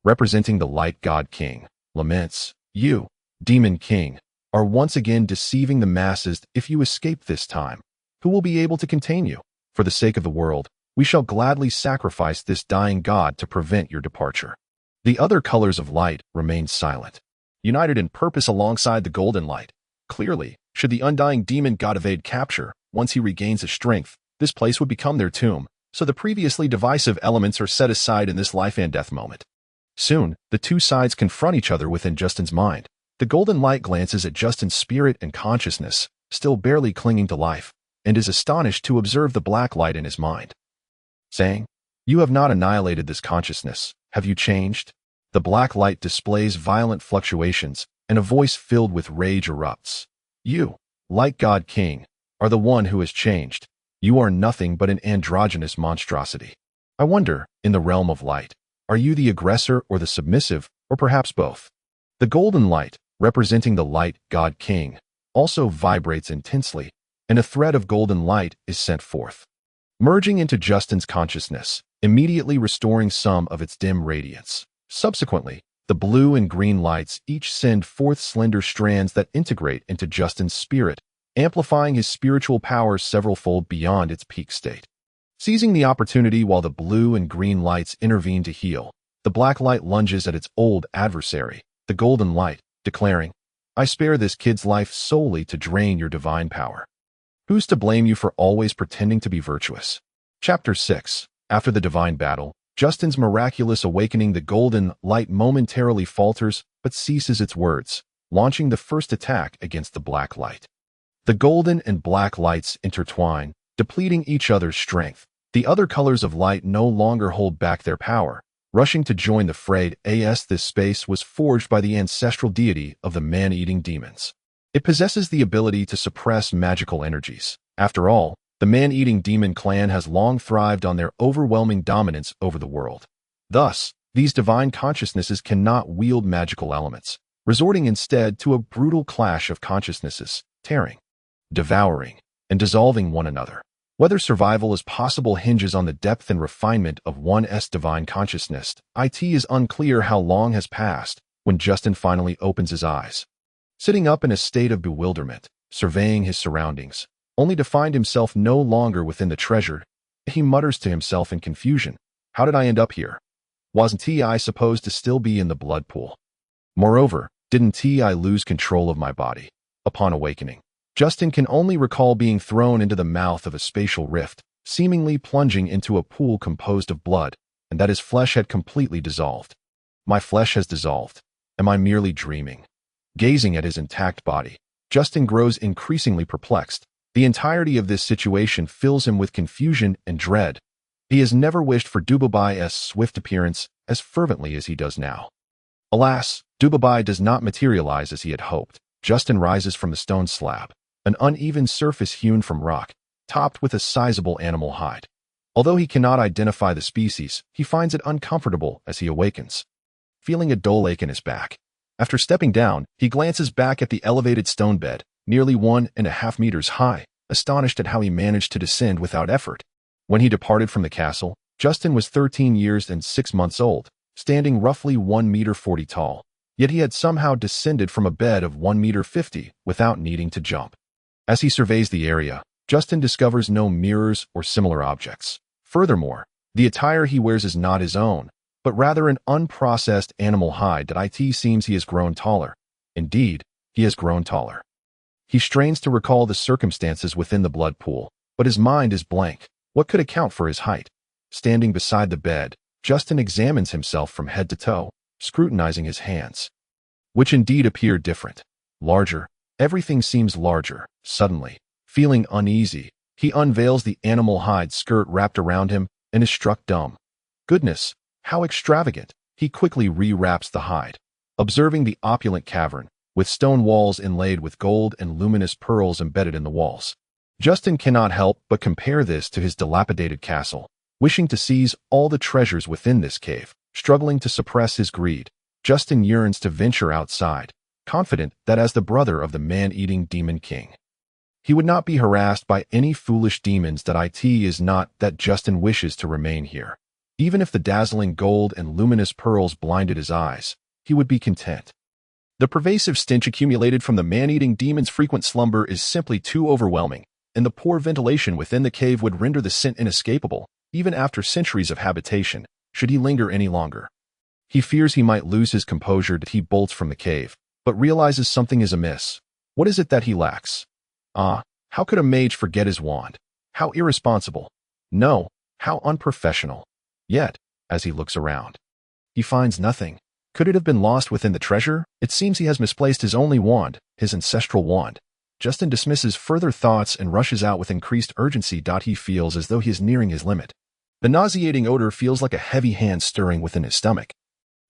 representing the light god king, laments, You, demon king, are once again deceiving the masses. If you escape this time, who will be able to contain you? For the sake of the world, we shall gladly sacrifice this dying god to prevent your departure. The other colors of light remain silent, united in purpose alongside the golden light. Clearly, should the undying demon god evade capture, once he regains his strength, this place would become their tomb, so the previously divisive elements are set aside in this life and death moment. Soon, the two sides confront each other within Justin's mind. The golden light glances at Justin's spirit and consciousness, still barely clinging to life, and is astonished to observe the black light in his mind. Saying, "You have not annihilated this consciousness. Have you changed?" The black light displays violent fluctuations, and a voice filled with rage erupts. "You, like God King, are the one who has changed. You are nothing but an androgynous monstrosity. I wonder, in the realm of light, are you the aggressor or the submissive, or perhaps both?" The golden light, representing the light God King, also vibrates intensely, and a thread of golden light is sent forth, merging into Justin's consciousness, immediately restoring some of its dim radiance. Subsequently, the blue and green lights each send forth slender strands that integrate into Justin's spirit, amplifying his spiritual powers several-fold beyond its peak state. Seizing the opportunity while the blue and green lights intervene to heal, the black light lunges at its old adversary, the golden light, declaring, "I spare this kid's life solely to drain your divine power. Who's to blame you for always pretending to be virtuous?" Chapter 6. After the divine battle, Justin's miraculous awakening, the golden light momentarily falters but ceases its words, launching the first attack against the black light. The golden and black lights intertwine, depleting each other's strength. The other colors of light no longer hold back their power, rushing to join the fray. This space was forged by the ancestral deity of the man-eating demons. It possesses the ability to suppress magical energies. After all, the man-eating demon clan has long thrived on their overwhelming dominance over the world. Thus, these divine consciousnesses cannot wield magical elements, resorting instead to a brutal clash of consciousnesses, tearing, devouring, and dissolving one another. Whether survival is possible hinges on the depth and refinement of one's divine consciousness. It is unclear how long has passed when Justin finally opens his eyes. Sitting up in a state of bewilderment, surveying his surroundings, only to find himself no longer within the treasure, he mutters to himself in confusion, "How did I end up here? Wasn't I supposed to still be in the blood pool? Moreover, didn't I lose control of my body?" Upon awakening, Justin can only recall being thrown into the mouth of a spatial rift, seemingly plunging into a pool composed of blood, and that his flesh had completely dissolved. "My flesh has dissolved. Am I merely dreaming?" Gazing at his intact body, Justin grows increasingly perplexed. The entirety of this situation fills him with confusion and dread. He has never wished for Dubabay's swift appearance as fervently as he does now. Alas, Dubabai does not materialize as he had hoped. Justin rises from the stone slab, an uneven surface hewn from rock, topped with a sizable animal hide. Although he cannot identify the species, he finds it uncomfortable as he awakens, feeling a dull ache in his back. After stepping down, he glances back at the elevated stone bed, nearly 1.5 meters high, astonished at how he managed to descend without effort. When he departed from the castle, Justin was 13 years and 6 months old, standing roughly 1.40 meters tall. Yet he had somehow descended from a bed of 1.50 meters without needing to jump. As he surveys the area, Justin discovers no mirrors or similar objects. Furthermore, the attire he wears is not his own, but rather an unprocessed animal hide. That seems he has grown taller. Indeed, he has grown taller. He strains to recall the circumstances within the blood pool, but his mind is blank. What could account for his height? Standing beside the bed, Justin examines himself from head to toe, scrutinizing his hands, which indeed appear different, larger. Everything seems larger. Suddenly, feeling uneasy, he unveils the animal hide skirt wrapped around him and is struck dumb. Goodness, how extravagant! He quickly rewraps the hide, observing the opulent cavern, with stone walls inlaid with gold and luminous pearls embedded in the walls. Justin cannot help but compare this to his dilapidated castle, wishing to seize all the treasures within this cave. Struggling to suppress his greed, Justin yearns to venture outside, confident that as the brother of the man-eating demon king, he would not be harassed by any foolish demons. That is not that Justin wishes to remain here. Even if the dazzling gold and luminous pearls blinded his eyes, he would be content. The pervasive stench accumulated from the man-eating demon's frequent slumber is simply too overwhelming, and the poor ventilation within the cave would render the scent inescapable, even after centuries of habitation, should he linger any longer. He fears he might lose his composure. He bolts from the cave, but realizes something is amiss. What is it that he lacks? How could a mage forget his wand? How irresponsible! No, how unprofessional! Yet, as he looks around, he finds nothing. Could it have been lost within the treasure? It seems he has misplaced his only wand, his ancestral wand. Justin dismisses further thoughts and rushes out with increased urgency. He feels as though he is nearing his limit. The nauseating odor feels like a heavy hand stirring within his stomach.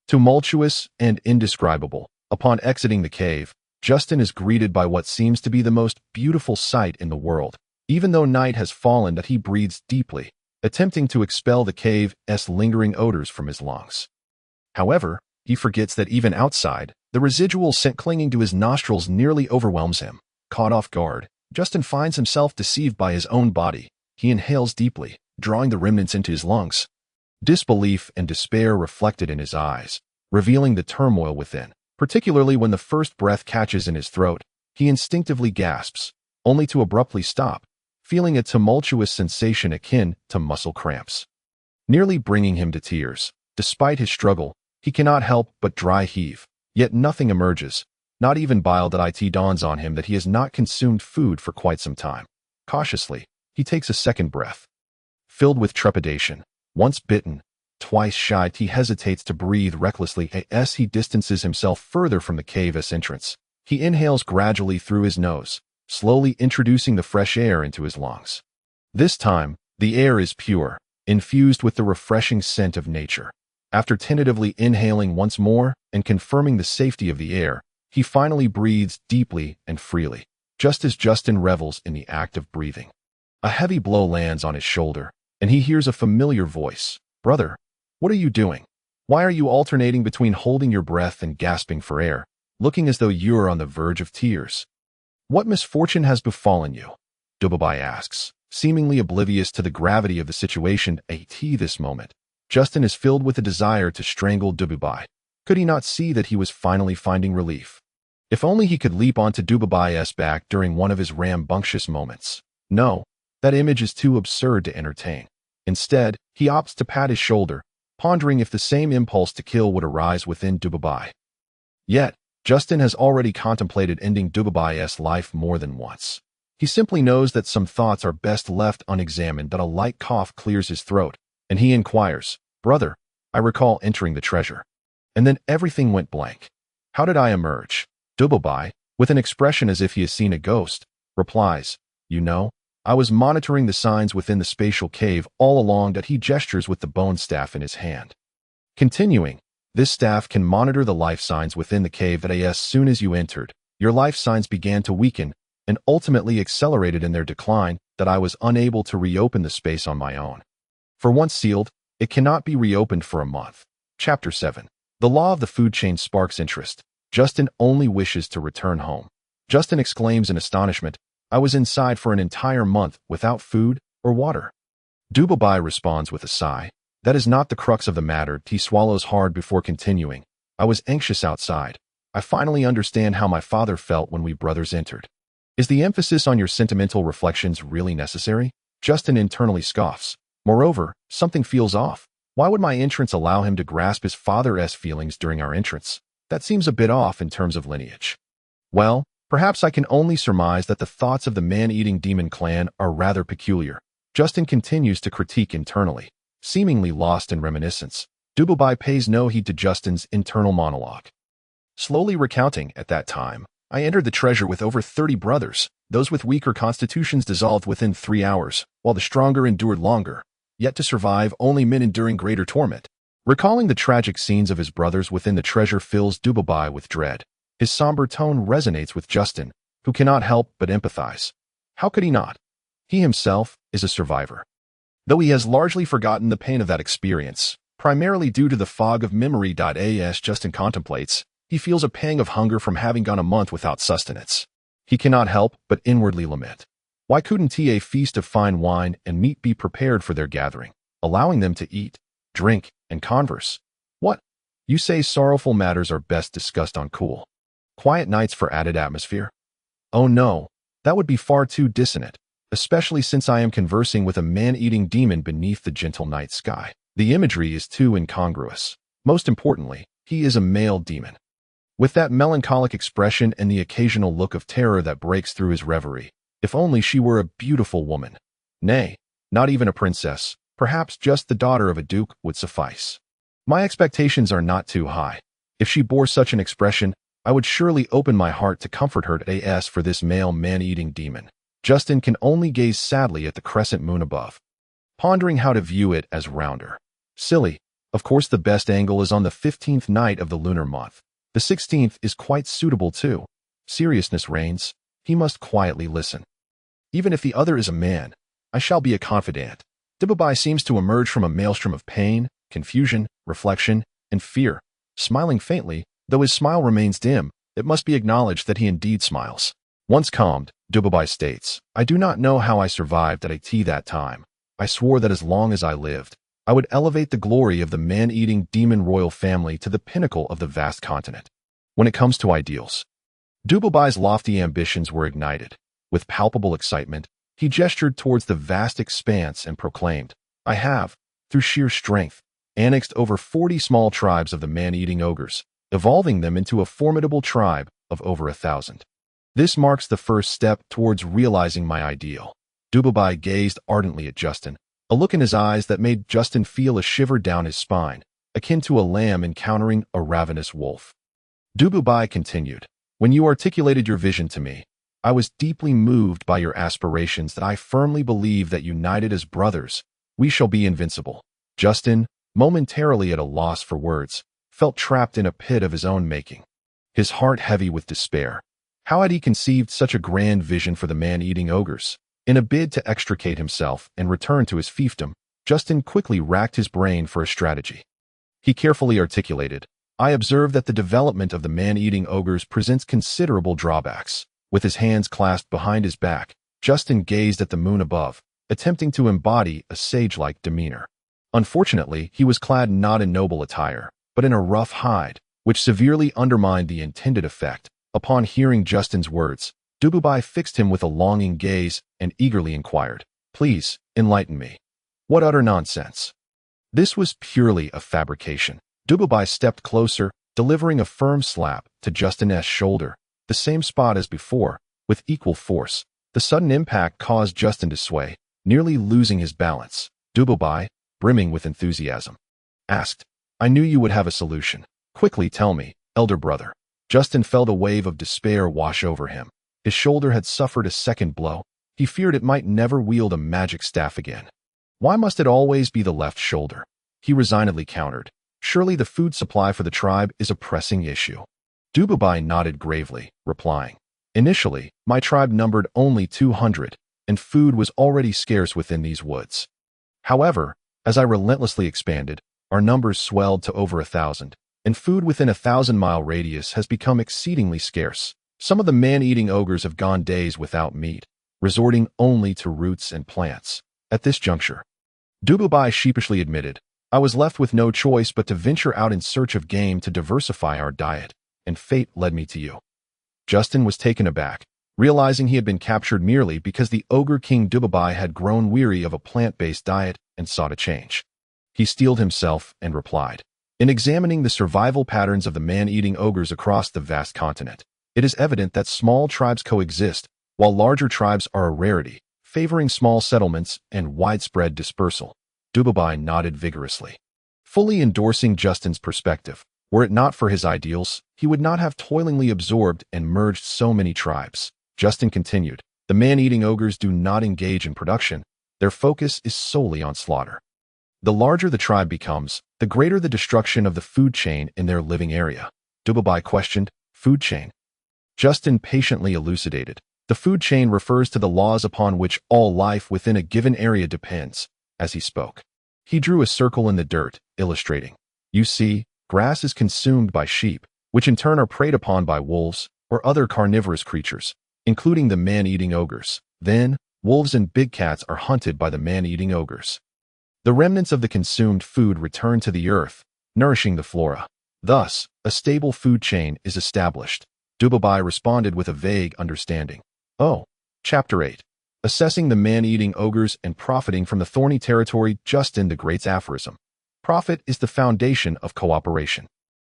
Tumultuous and indescribable. Upon exiting the cave, Justin is greeted by what seems to be the most beautiful sight in the world. Even though night has fallen, he breathes deeply, attempting to expel the cave's lingering odors from his lungs. However, he forgets that even outside, the residual scent clinging to his nostrils nearly overwhelms him. Caught off guard, Justin finds himself deceived by his own body. He inhales deeply, drawing the remnants into his lungs. Disbelief and despair reflected in his eyes, revealing the turmoil within. Particularly when the first breath catches in his throat, he instinctively gasps, only to abruptly stop, feeling a tumultuous sensation akin to muscle cramps, nearly bringing him to tears. Despite his struggle, he cannot help but dry heave, yet nothing emerges, not even bile. It dawns on him that he has not consumed food for quite some time. Cautiously, he takes a second breath. Filled with trepidation, once bitten, twice shy, he hesitates to breathe recklessly as he distances himself further from the cave's entrance. He inhales gradually through his nose, slowly introducing the fresh air into his lungs. This time, the air is pure, infused with the refreshing scent of nature. After tentatively inhaling once more and confirming the safety of the air, he finally breathes deeply and freely, just as Justin revels in the act of breathing. A heavy blow lands on his shoulder, and he hears a familiar voice. "Brother, what are you doing? Why are you alternating between holding your breath and gasping for air, looking as though you are on the verge of tears? What misfortune has befallen you?" Dubabai asks, seemingly oblivious to the gravity of the situation. This moment, Justin is filled with a desire to strangle Dubabai. Could he not see that he was finally finding relief? If only he could leap onto Dubabai's back during one of his rambunctious moments. No, that image is too absurd to entertain. Instead, he opts to pat his shoulder, pondering if the same impulse to kill would arise within Dubabai. Yet, Justin has already contemplated ending Dubabai's life more than once. He simply knows that some thoughts are best left unexamined. A light cough clears his throat, and he inquires, "Brother, I recall entering the treasure. And then everything went blank. How did I emerge?" Dubabai, with an expression as if he has seen a ghost, replies, "You know, I was monitoring the signs within the spatial cave all along." He gestures with the bone staff in his hand. Continuing, "This staff can monitor the life signs within the cave. As soon as you entered, your life signs began to weaken and ultimately accelerated in their decline. I was unable to reopen the space on my own. For once sealed, it cannot be reopened for a month." Chapter 7. The law of the food chain sparks interest. Justin only wishes to return home. Justin exclaims in astonishment, "I was inside for an entire month without food or water." Dubabai responds with a sigh. "That is not the crux of the matter." He swallows hard before continuing. "I was anxious outside. I finally understand how my father felt when we brothers entered." Is the emphasis on your sentimental reflections really necessary? Justin internally scoffs. Moreover, something feels off. Why would my entrance allow him to grasp his father's feelings during our entrance? That seems a bit off in terms of lineage. Well, perhaps I can only surmise that the thoughts of the man-eating demon clan are rather peculiar. Justin continues to critique internally, seemingly lost in reminiscence. Dubabai pays no heed to Justin's internal monologue. Slowly recounting, "At that time, I entered the treasure with over 30 brothers. Those with weaker constitutions dissolved within 3 hours, while the stronger endured longer. Yet to survive, only men enduring greater torment." Recalling the tragic scenes of his brothers within the treasure fills Dubabai with dread. His somber tone resonates with Justin, who cannot help but empathize. How could he not? He himself is a survivor. Though he has largely forgotten the pain of that experience, primarily due to the fog of memory. As Justin contemplates, he feels a pang of hunger from having gone a month without sustenance. He cannot help but inwardly lament. Why couldn't a feast of fine wine and meat be prepared for their gathering, allowing them to eat, drink, and converse? What? You say sorrowful matters are best discussed on cool, quiet nights for added atmosphere? Oh no, that would be far too dissonant, especially since I am conversing with a man-eating demon beneath the gentle night sky. The imagery is too incongruous. Most importantly, he is a male demon, with that melancholic expression and the occasional look of terror that breaks through his reverie. If only she were a beautiful woman. Nay, not even a princess. Perhaps just the daughter of a duke would suffice. My expectations are not too high. If she bore such an expression, I would surely open my heart to comfort her as for this male man-eating demon. Justin can only gaze sadly at the crescent moon above, pondering how to view it as rounder. Silly. Of course the best angle is on the 15th night of the lunar month. The 16th is quite suitable too. Seriousness reigns. He must quietly listen. Even if the other is a man, I shall be a confidant. Gabise seems to emerge from a maelstrom of pain, confusion, reflection, and fear. Smiling faintly, though his smile remains dim, it must be acknowledged that he indeed smiles. Once calmed, Gabise states, I do not know how I survived at IT that time. I swore that as long as I lived, I would elevate the glory of the man-eating demon royal family to the pinnacle of the vast continent. When it comes to ideals, Gabise's lofty ambitions were ignited. With palpable excitement, he gestured towards the vast expanse and proclaimed, I have, through sheer strength, annexed over 40 small tribes of the man-eating ogres, evolving them into a formidable tribe of over 1,000. This marks the first step towards realizing my ideal. Gabise gazed ardently at Justin, a look in his eyes that made Justin feel a shiver down his spine, akin to a lamb encountering a ravenous wolf. Gabise continued, when you articulated your vision to me, I was deeply moved by your aspirations that I firmly believe that united as brothers, we shall be invincible. Justin, momentarily at a loss for words, felt trapped in a pit of his own making, his heart heavy with despair. How had he conceived such a grand vision for the man-eating ogres? In a bid to extricate himself and return to his fiefdom, Justin quickly racked his brain for a strategy. He carefully articulated, I observe that the development of the man-eating ogres presents considerable drawbacks. With his hands clasped behind his back, Justin gazed at the moon above, attempting to embody a sage-like demeanor. Unfortunately, he was clad not in noble attire, but in a rough hide, which severely undermined the intended effect. Upon hearing Justin's words, Gabise fixed him with a longing gaze and eagerly inquired, Please, enlighten me. What utter nonsense. This was purely a fabrication. Gabise stepped closer, delivering a firm slap to Justin's shoulder, the same spot as before, with equal force. The sudden impact caused Justin to sway, nearly losing his balance. Gabise, brimming with enthusiasm, asked, I knew you would have a solution. Quickly tell me, elder brother. Justin felt a wave of despair wash over him. His shoulder had suffered a second blow. He feared it might never wield a magic staff again. Why must it always be the left shoulder? He resignedly countered. Surely the food supply for the tribe is a pressing issue. Gabise nodded gravely, replying, Initially, my tribe numbered only 200, and food was already scarce within these woods. However, as I relentlessly expanded, our numbers swelled to over 1,000, and food within a 1,000-mile radius has become exceedingly scarce. Some of the man-eating ogres have gone days without meat, resorting only to roots and plants. At this juncture, Gabise sheepishly admitted, I was left with no choice but to venture out in search of game to diversify our diet, and fate led me to you. Justin was taken aback, realizing he had been captured merely because the ogre king Gabise had grown weary of a plant-based diet and sought a change. He steeled himself and replied, In examining the survival patterns of the man-eating ogres across the vast continent, it is evident that small tribes coexist, while larger tribes are a rarity, favoring small settlements and widespread dispersal. Gabise nodded vigorously, fully endorsing Justin's perspective. Were it not for his ideals, he would not have toilingly absorbed and merged so many tribes. Justin continued, The man-eating ogres do not engage in production. Their focus is solely on slaughter. The larger the tribe becomes, the greater the destruction of the food chain in their living area. Gabise questioned, Food chain? Justin patiently elucidated. The food chain refers to the laws upon which all life within a given area depends. As he spoke, he drew a circle in the dirt, illustrating, You see, grass is consumed by sheep, which in turn are preyed upon by wolves or other carnivorous creatures, including the man-eating ogres. Then, wolves and big cats are hunted by the man-eating ogres. The remnants of the consumed food return to the earth, nourishing the flora. Thus, a stable food chain is established. Gabise responded with a vague understanding. Oh, Chapter 8. Assessing the man-eating ogres and profiting from the thorny territory. Justin the Great's aphorism. Profit is the foundation of cooperation.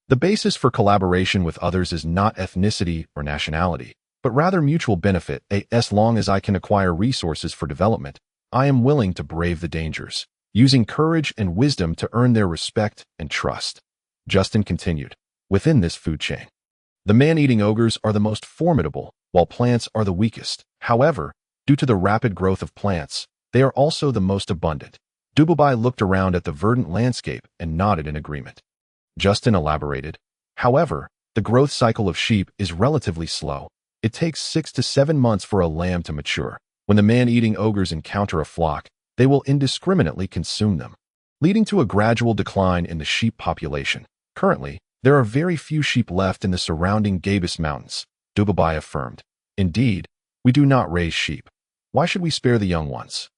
The basis for collaboration with others is not ethnicity or nationality, but rather mutual benefit. As long as I can acquire resources for development, I am willing to brave the dangers, using courage and wisdom to earn their respect and trust. Justin continued, Within this food chain, The man-eating ogres are the most formidable, while plants are the weakest. However, due to the rapid growth of plants, they are also the most abundant. Dubabai looked around at the verdant landscape and nodded in agreement. Justin elaborated. However, the growth cycle of sheep is relatively slow. It takes 6 to 7 months for a lamb to mature. When the man-eating ogres encounter a flock, they will indiscriminately consume them, leading to a gradual decline in the sheep population. Currently, there are very few sheep left in the surrounding Gabise Mountains, Dubabai affirmed. Indeed, we do not raise sheep. Why should we spare the young ones?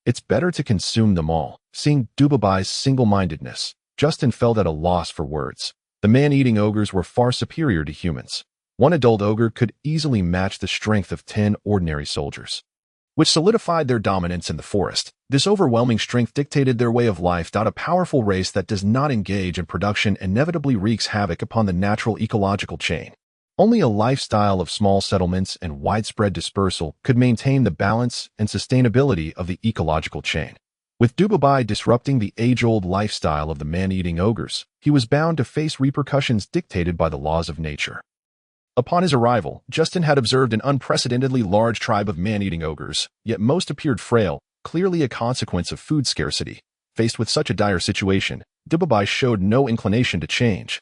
It's better to consume them all. Seeing Dubabai's single-mindedness, Justin felt at a loss for words. The man-eating ogres were far superior to humans. One adult ogre could easily match the strength of 10 ordinary soldiers, which solidified their dominance in the forest. This overwhelming strength dictated their way of life. A powerful race that does not engage in production inevitably wreaks havoc upon the natural ecological chain. Only a lifestyle of small settlements and widespread dispersal could maintain the balance and sustainability of the ecological chain. With Dubabai disrupting the age-old lifestyle of the man-eating ogres, he was bound to face repercussions dictated by the laws of nature. Upon his arrival, Justin had observed an unprecedentedly large tribe of man-eating ogres, yet most appeared frail, clearly a consequence of food scarcity. Faced with such a dire situation, Dubabai showed no inclination to change,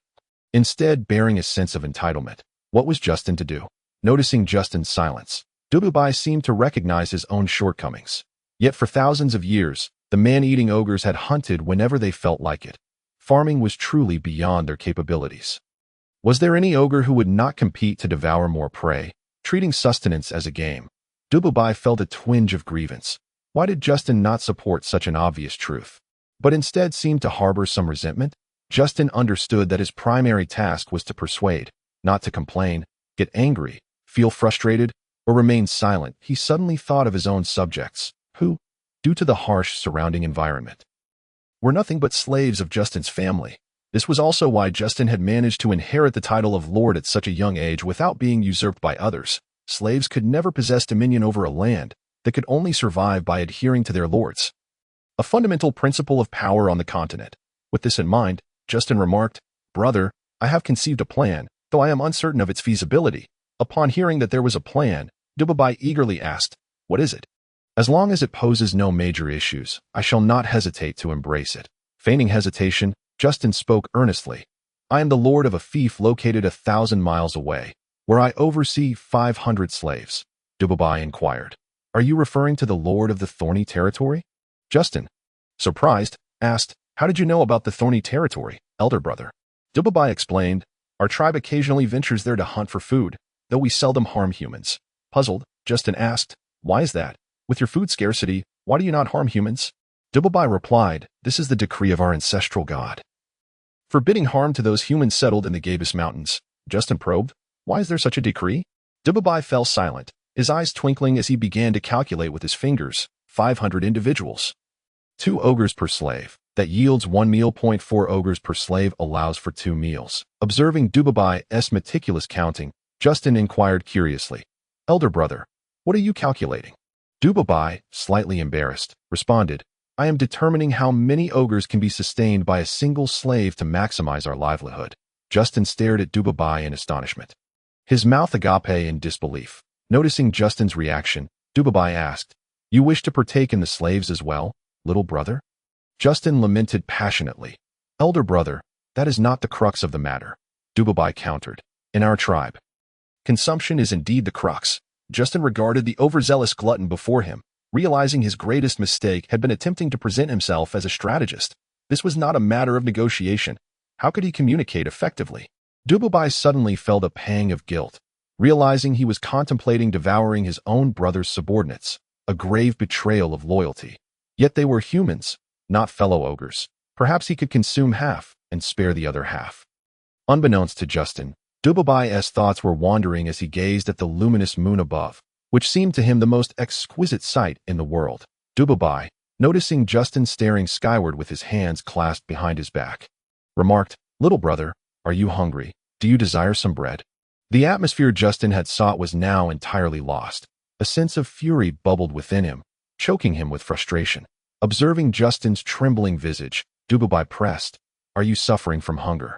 instead bearing a sense of entitlement. What was Justin to do? Noticing Justin's silence, Dubabai seemed to recognize his own shortcomings. Yet for thousands of years, the man-eating ogres had hunted whenever they felt like it. Farming was truly beyond their capabilities. Was there any ogre who would not compete to devour more prey, treating sustenance as a game? Dubabai felt a twinge of grievance. Why did Justin not support such an obvious truth, but instead seemed to harbor some resentment? Justin understood that his primary task was to persuade, not to complain, get angry, feel frustrated, or remain silent. He suddenly thought of his own subjects, who, due to the harsh surrounding environment, were nothing but slaves of Justin's family. This was also why Justin had managed to inherit the title of Lord at such a young age without being usurped by others. Slaves could never possess dominion over a land that could only survive by adhering to their lords, a fundamental principle of power on the continent. With this in mind, Justin remarked, "Brother, I have conceived a plan, though I am uncertain of its feasibility." Upon hearing that there was a plan, Dubabai eagerly asked, "What is it?" "As long as it poses no major issues, I shall not hesitate to embrace it." Feigning hesitation, Justin spoke earnestly. "I am the lord of a fief located 1,000 miles away, where I oversee 500 slaves." Dubabai inquired, "Are you referring to the lord of the Thorny Territory?" Justin, surprised, asked, "How did you know about the Thorny Territory, elder brother?" Dubabai explained, "Our tribe occasionally ventures there to hunt for food, though we seldom harm humans." Puzzled, Justin asked, "Why is that? With your food scarcity, why do you not harm humans?" Dubabai replied, "This is the decree of our ancestral god, forbidding harm to those humans settled in the Gabise Mountains." Justin probed, "Why is there such a decree?" Dubabai fell silent, his eyes twinkling as he began to calculate with his fingers. 500 individuals. 2 ogres per slave. That yields 1 meal. 4 ogres per slave allows for 2 meals. Observing Dubabai's meticulous counting, Justin inquired curiously, "Elder brother, what are you calculating?" Dubabai, slightly embarrassed, responded, "I am determining how many ogres can be sustained by a single slave to maximize our livelihood." Justin stared at Dubabai in astonishment, his mouth agape in disbelief. Noticing Justin's reaction, Dubabai asked, "You wish to partake in the slaves as well, little brother?" Justin lamented passionately, "Elder brother, that is not the crux of the matter." Dubabai countered, "In our tribe, consumption is indeed the crux." Justin regarded the overzealous glutton before him, realizing his greatest mistake had been attempting to present himself as a strategist. This was not a matter of negotiation. How could he communicate effectively? Dubabai suddenly felt a pang of guilt, realizing he was contemplating devouring his own brother's subordinates, a grave betrayal of loyalty. Yet they were humans, not fellow ogres. Perhaps he could consume half and spare the other half. Unbeknownst to Justin, Dubabai's thoughts were wandering as he gazed at the luminous moon above, which seemed to him the most exquisite sight in the world. Dubabai, noticing Justin staring skyward with his hands clasped behind his back, remarked, "Little brother, are you hungry? Do you desire some bread?" The atmosphere Justin had sought was now entirely lost. A sense of fury bubbled within him, choking him with frustration. Observing Justin's trembling visage, Dubabai pressed, "Are you suffering from hunger?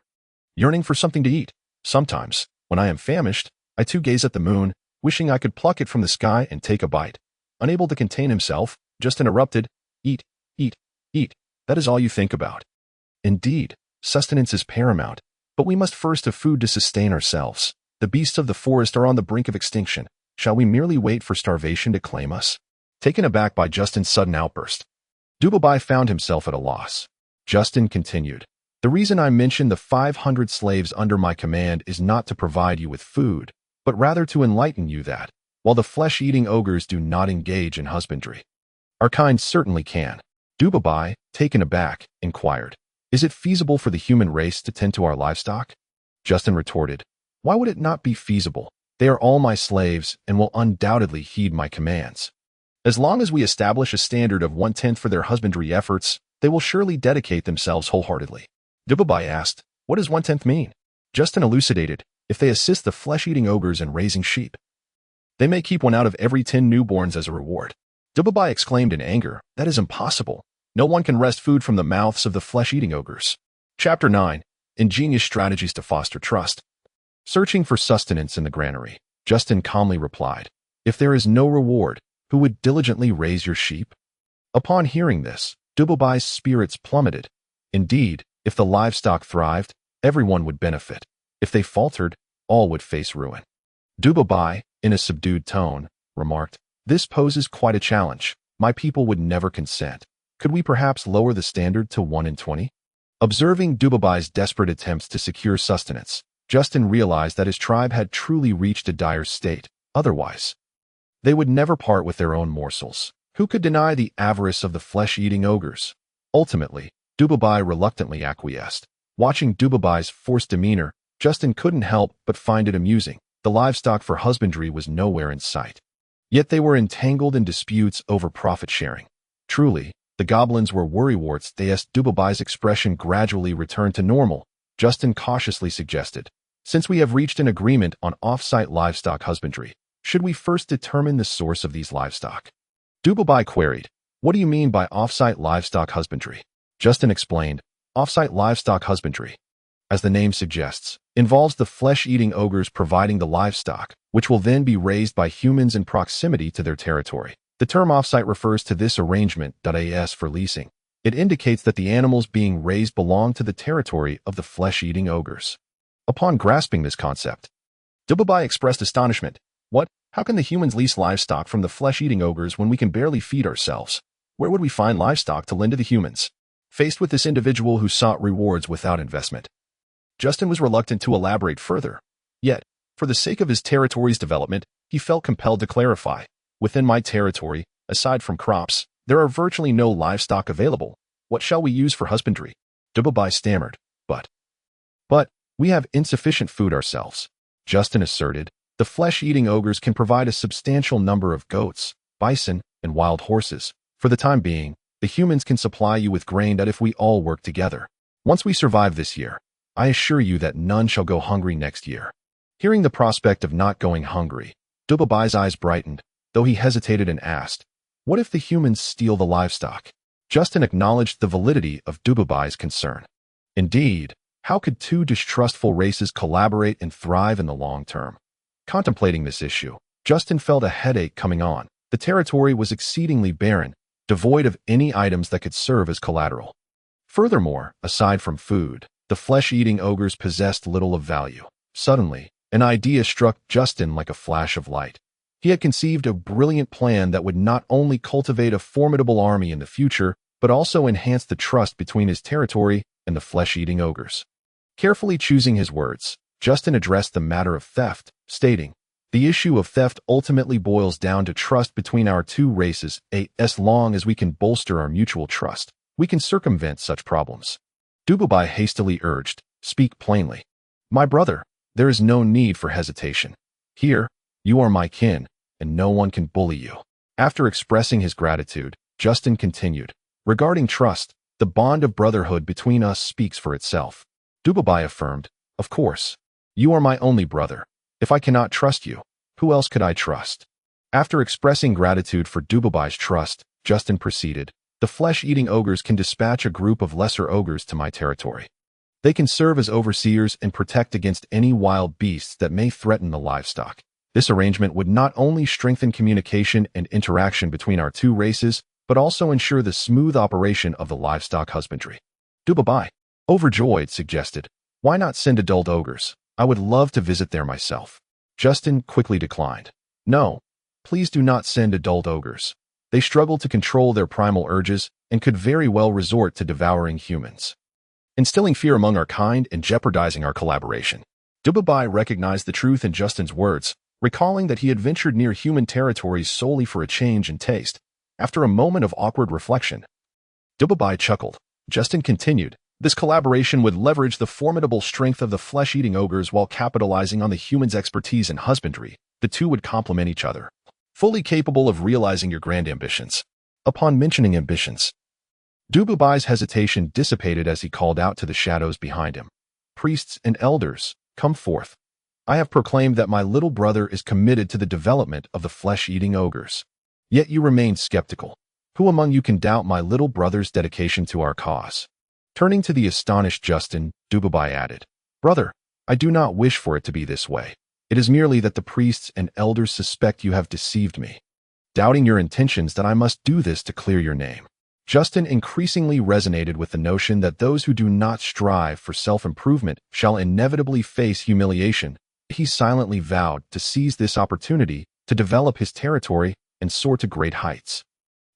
Yearning for something to eat?" "Sometimes," When I am famished, I too gaze at the moon, wishing I could pluck it from the sky and take a bite. Unable to contain himself, Justin interrupted, Eat, eat, eat. That is all you think about. Indeed, sustenance is paramount, but we must first have food to sustain ourselves. The beasts of the forest are on the brink of extinction. Shall we merely wait for starvation to claim us? Taken aback by Justin's sudden outburst, Dubabai found himself at a loss. Justin continued, The reason I mentioned the 500 slaves under my command is not to provide you with food, but rather to enlighten you that, while the flesh-eating ogres do not engage in husbandry, our kind certainly can. Dubabai, taken aback, inquired, Is it feasible for the human race to tend to our livestock? Justin retorted, Why would it not be feasible? They are all my slaves and will undoubtedly heed my commands. As long as we establish a standard of 1/10 for their husbandry efforts, they will surely dedicate themselves wholeheartedly. Dubabai asked, What does 1/10 mean? Justin elucidated, If they assist the flesh-eating ogres in raising sheep, they may keep one out of every 10 newborns as a reward. Dubabai exclaimed in anger, That is impossible. No one can wrest food from the mouths of the flesh-eating ogres. Chapter 9. Ingenious Strategies to Foster Trust. Searching for sustenance in the granary, Justin calmly replied, If there is no reward, who would diligently raise your sheep? Upon hearing this, Dubabai's spirits plummeted. Indeed, if the livestock thrived, everyone would benefit. If they faltered, all would face ruin. Dubabai, in a subdued tone, remarked, This poses quite a challenge. My people would never consent. Could we perhaps lower the standard to 1 in 20? Observing Dubabai's desperate attempts to secure sustenance, Justin realized that his tribe had truly reached a dire state. Otherwise, they would never part with their own morsels. Who could deny the avarice of the flesh-eating ogres? Ultimately, Dubabai reluctantly acquiesced. Watching Dubabai's forced demeanor, Justin couldn't help but find it amusing. The livestock for husbandry was nowhere in sight. Yet they were entangled in disputes over profit-sharing. Truly, the goblins were worrywarts. As Dubabai's expression gradually returned to normal, Justin cautiously suggested, Since we have reached an agreement on off-site livestock husbandry, should we first determine the source of these livestock? Dubabai queried, What do you mean by off-site livestock husbandry? Justin explained, Off-site livestock husbandry, as the name suggests, involves the flesh-eating ogres providing the livestock, which will then be raised by humans in proximity to their territory. The term off-site refers to this arrangement. As for leasing, it indicates that the animals being raised belong to the territory of the flesh-eating ogres. Upon grasping this concept, Dubabai expressed astonishment. What? How can the humans lease livestock from the flesh-eating ogres when we can barely feed ourselves? Where would we find livestock to lend to the humans? Faced with this individual who sought rewards without investment, Justin was reluctant to elaborate further. Yet, for the sake of his territory's development, he felt compelled to clarify. Within my territory, aside from crops, there are virtually no livestock available. What shall we use for husbandry? Dubabai stammered. But, we have insufficient food ourselves. Justin asserted, the flesh-eating ogres can provide a substantial number of goats, bison, and wild horses. For the time being, the humans can supply you with grain that if we all work together. Once we survive this year, I assure you that none shall go hungry next year. Hearing the prospect of not going hungry, Dubabai's eyes brightened, though he hesitated and asked, What if the humans steal the livestock? Justin acknowledged the validity of Dubabai's concern. Indeed, how could two distrustful races collaborate and thrive in the long term? Contemplating this issue, Justin felt a headache coming on. The territory was exceedingly barren, devoid of any items that could serve as collateral. Furthermore, aside from food, the flesh-eating ogres possessed little of value. Suddenly, an idea struck Justin like a flash of light. He had conceived a brilliant plan that would not only cultivate a formidable army in the future, but also enhance the trust between his territory and the flesh-eating ogres. Carefully choosing his words, Justin addressed the matter of theft, stating, The issue of theft ultimately boils down to trust between our two races. As long as we can bolster our mutual trust, we can circumvent such problems. Dubabai hastily urged, Speak plainly. My brother, there is no need for hesitation. Here, you are my kin, and no one can bully you. After expressing his gratitude, Justin continued, Regarding trust, the bond of brotherhood between us speaks for itself. Dubabai affirmed, Of course. You are my only brother. If I cannot trust you, who else could I trust? After expressing gratitude for Dubabai's trust, Justin proceeded, The flesh-eating ogres can dispatch a group of lesser ogres to my territory. They can serve as overseers and protect against any wild beasts that may threaten the livestock. This arrangement would not only strengthen communication and interaction between our two races, but also ensure the smooth operation of the livestock husbandry. Dubabai, overjoyed, suggested, "Why not send adult ogres? I would love to visit there myself." Justin quickly declined. "No, please do not send adult ogres. They struggle to control their primal urges and could very well resort to devouring humans, instilling fear among our kind and jeopardizing our collaboration." Dubabai recognized the truth in Justin's words, recalling that he had ventured near human territories solely for a change in taste. After a moment of awkward reflection, Dubabai chuckled. Justin continued, "This collaboration would leverage the formidable strength of the flesh-eating ogres while capitalizing on the humans' expertise in husbandry. The two would complement each other, fully capable of realizing your grand ambitions." Upon mentioning ambitions, Dubabai's hesitation dissipated as he called out to the shadows behind him. "Priests and elders, come forth. I have proclaimed that my little brother is committed to the development of the flesh-eating ogres. Yet you remain skeptical. Who among you can doubt my little brother's dedication to our cause?" Turning to the astonished Justin, Dubabai added, "Brother, I do not wish for it to be this way. It is merely that the priests and elders suspect you have deceived me, doubting your intentions that I must do this to clear your name." Justin increasingly resonated with the notion that those who do not strive for self-improvement shall inevitably face humiliation. He silently vowed to seize this opportunity to develop his territory and soar to great heights.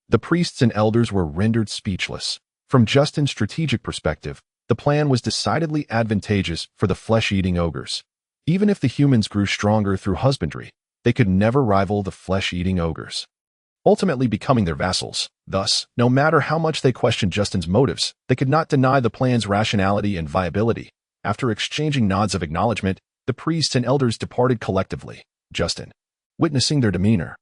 The priests and elders were rendered speechless. From Justin's strategic perspective, the plan was decidedly advantageous for the flesh-eating ogres. Even if the humans grew stronger through husbandry, they could never rival the flesh-eating ogres, ultimately becoming their vassals. Thus, no matter how much they questioned Justin's motives, they could not deny the plan's rationality and viability. After exchanging nods of acknowledgement, the priests and elders departed collectively. Justin, witnessing their demeanor,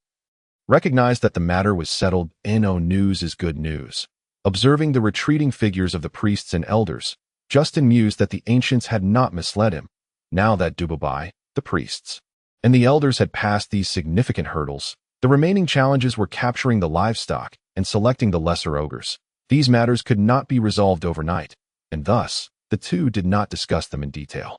recognized that the matter was settled. No news is good news. Observing the retreating figures of the priests and elders, Justin mused that the ancients had not misled him. Now that Dubabai, the priests, and the elders had passed these significant hurdles, the remaining challenges were capturing the livestock and selecting the lesser ogres. These matters could not be resolved overnight, and thus, the two did not discuss them in detail.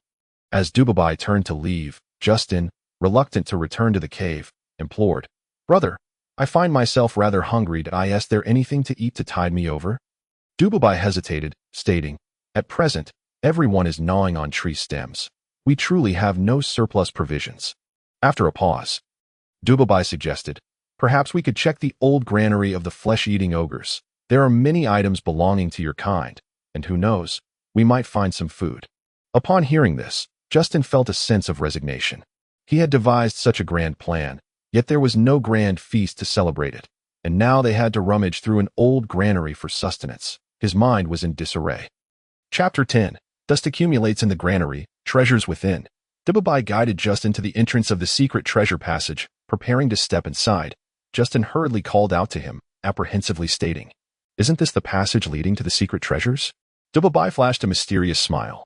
As Dubabai turned to leave, Justin, reluctant to return to the cave, implored, "Brother, I find myself rather hungry. Is there anything to eat to tide me over?" Dubabai hesitated, stating, "At present, everyone is gnawing on tree stems. We truly have no surplus provisions." After a pause, Dubabai suggested, "Perhaps we could check the old granary of the flesh-eating ogres. There are many items belonging to your kind, and who knows, we might find some food." Upon hearing this, Justin felt a sense of resignation. He had devised such a grand plan, yet there was no grand feast to celebrate it, and now they had to rummage through an old granary for sustenance. His mind was in disarray. Chapter 10. Dust accumulates in the granary, treasures within. Dubabai guided Justin to the entrance of the secret treasure passage. Preparing to step inside, Justin hurriedly called out to him, apprehensively stating, "Isn't this the passage leading to the secret treasures?" Dubabai flashed a mysterious smile,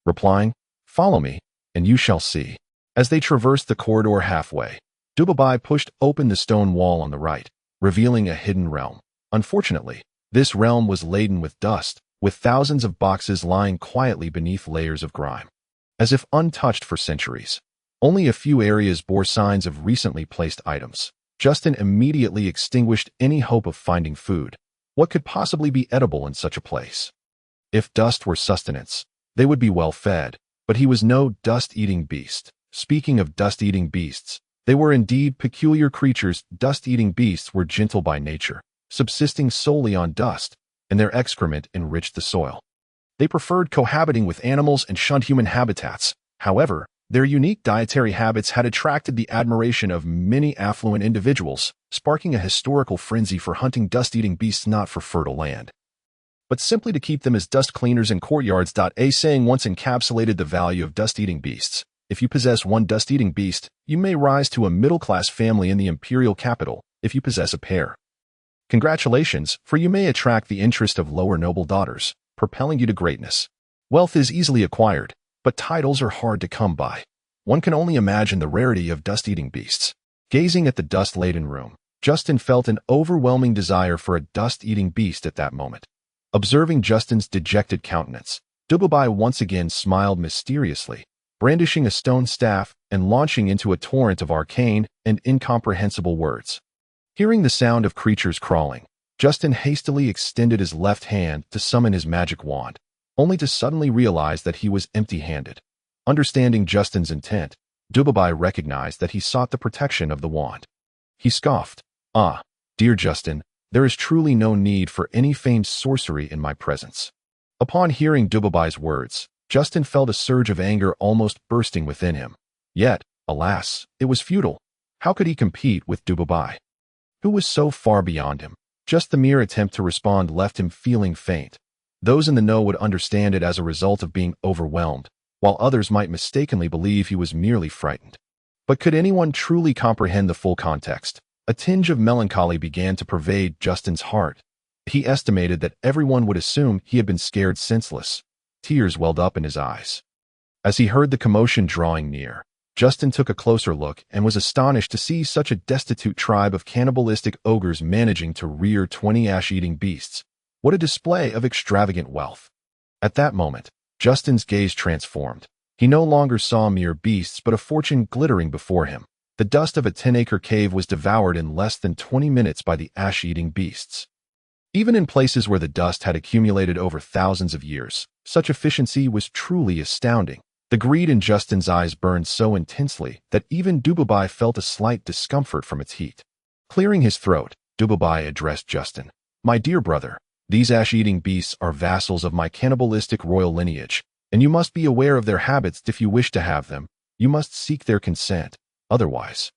replying, "Follow me, and you shall see." As they traversed the corridor halfway, Dubabai pushed open the stone wall on the right, revealing a hidden realm. Unfortunately, this realm was laden with dust, with thousands of boxes lying quietly beneath layers of grime, as if untouched for centuries. Only a few areas bore signs of recently placed items. Justin immediately extinguished any hope of finding food. What could possibly be edible in such a place? If dust were sustenance, they would be well fed, but he was no dust-eating beast. Speaking of dust-eating beasts, they were indeed peculiar creatures. Dust-eating beasts were gentle by nature, subsisting solely on dust, and their excrement enriched the soil. They preferred cohabiting with animals and shunned human habitats. However, their unique dietary habits had attracted the admiration of many affluent individuals, sparking a historical frenzy for hunting dust-eating beasts not for fertile land, but simply to keep them as dust cleaners in courtyards. A saying once encapsulated the value of dust-eating beasts: if you possess one dust-eating beast, you may rise to a middle-class family in the imperial capital. If you possess a pair, congratulations, for you may attract the interest of lower noble daughters, propelling you to greatness. Wealth is easily acquired, but titles are hard to come by. One can only imagine the rarity of dust-eating beasts. Gazing at the dust-laden room, Justin felt an overwhelming desire for a dust-eating beast at that moment. Observing Justin's dejected countenance, Dubabai once again smiled mysteriously, brandishing a stone staff and launching into a torrent of arcane and incomprehensible words. Hearing the sound of creatures crawling, Justin hastily extended his left hand to summon his magic wand, only to suddenly realize that he was empty-handed. Understanding Justin's intent, Dubabai recognized that he sought the protection of the wand. He scoffed, "Ah, dear Justin, there is truly no need for any feigned sorcery in my presence." Upon hearing Dubabai's words, Justin felt a surge of anger almost bursting within him. Yet, alas, it was futile. How could he compete with Dubabai, who was so far beyond him? Just the mere attempt to respond left him feeling faint. Those in the know would understand it as a result of being overwhelmed, while others might mistakenly believe he was merely frightened. But could anyone truly comprehend the full context? A tinge of melancholy began to pervade Justin's heart. He estimated that everyone would assume he had been scared senseless. Tears welled up in his eyes. As he heard the commotion drawing near, Justin took a closer look and was astonished to see such a destitute tribe of cannibalistic ogres managing to rear 20 ash-eating beasts. What a display of extravagant wealth! At that moment, Justin's gaze transformed. He no longer saw mere beasts but a fortune glittering before him. The dust of a 10-acre cave was devoured in less than 20 minutes by the ash-eating beasts. Even in places where the dust had accumulated over thousands of years, such efficiency was truly astounding. The greed in Justin's eyes burned so intensely that even Dubabai felt a slight discomfort from its heat. Clearing his throat, Dubabai addressed Justin. "My dear brother, these ash-eating beasts are vassals of my cannibalistic royal lineage, and you must be aware of their habits. If you wish to have them, you must seek their consent. Otherwise,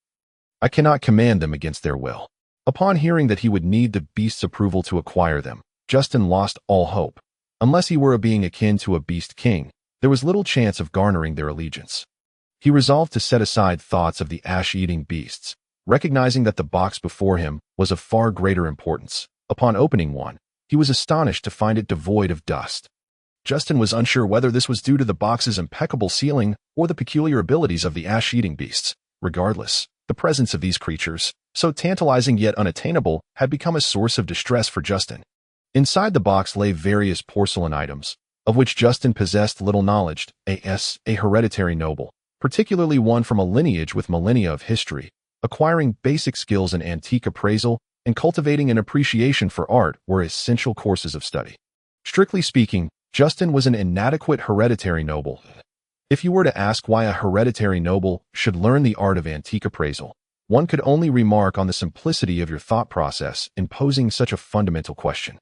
I cannot command them against their will." Upon hearing that he would need the beast's approval to acquire them, Justin lost all hope. Unless he were a being akin to a beast king, there was little chance of garnering their allegiance. He resolved to set aside thoughts of the ash-eating beasts, recognizing that the box before him was of far greater importance. Upon opening one, he was astonished to find it devoid of dust. Justin was unsure whether this was due to the box's impeccable sealing or the peculiar abilities of the ash-eating beasts. Regardless, the presence of these creatures, so tantalizing yet unattainable, had become a source of distress for Justin. Inside the box lay various porcelain items, of which Justin possessed little knowledge. A hereditary noble, particularly one from a lineage with millennia of history, acquiring basic skills in antique appraisal and cultivating an appreciation for art were essential courses of study. Strictly speaking, Justin was an inadequate hereditary noble. If you were to ask why a hereditary noble should learn the art of antique appraisal, one could only remark on the simplicity of your thought process in posing such a fundamental question.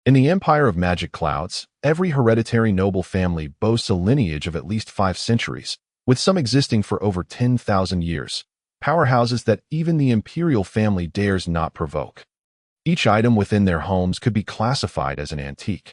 In the Empire of Magic Clouds, every hereditary noble family boasts a lineage of at least 5 centuries, with some existing for over 10,000 years, powerhouses that even the imperial family dares not provoke. Each item within their homes could be classified as an antique.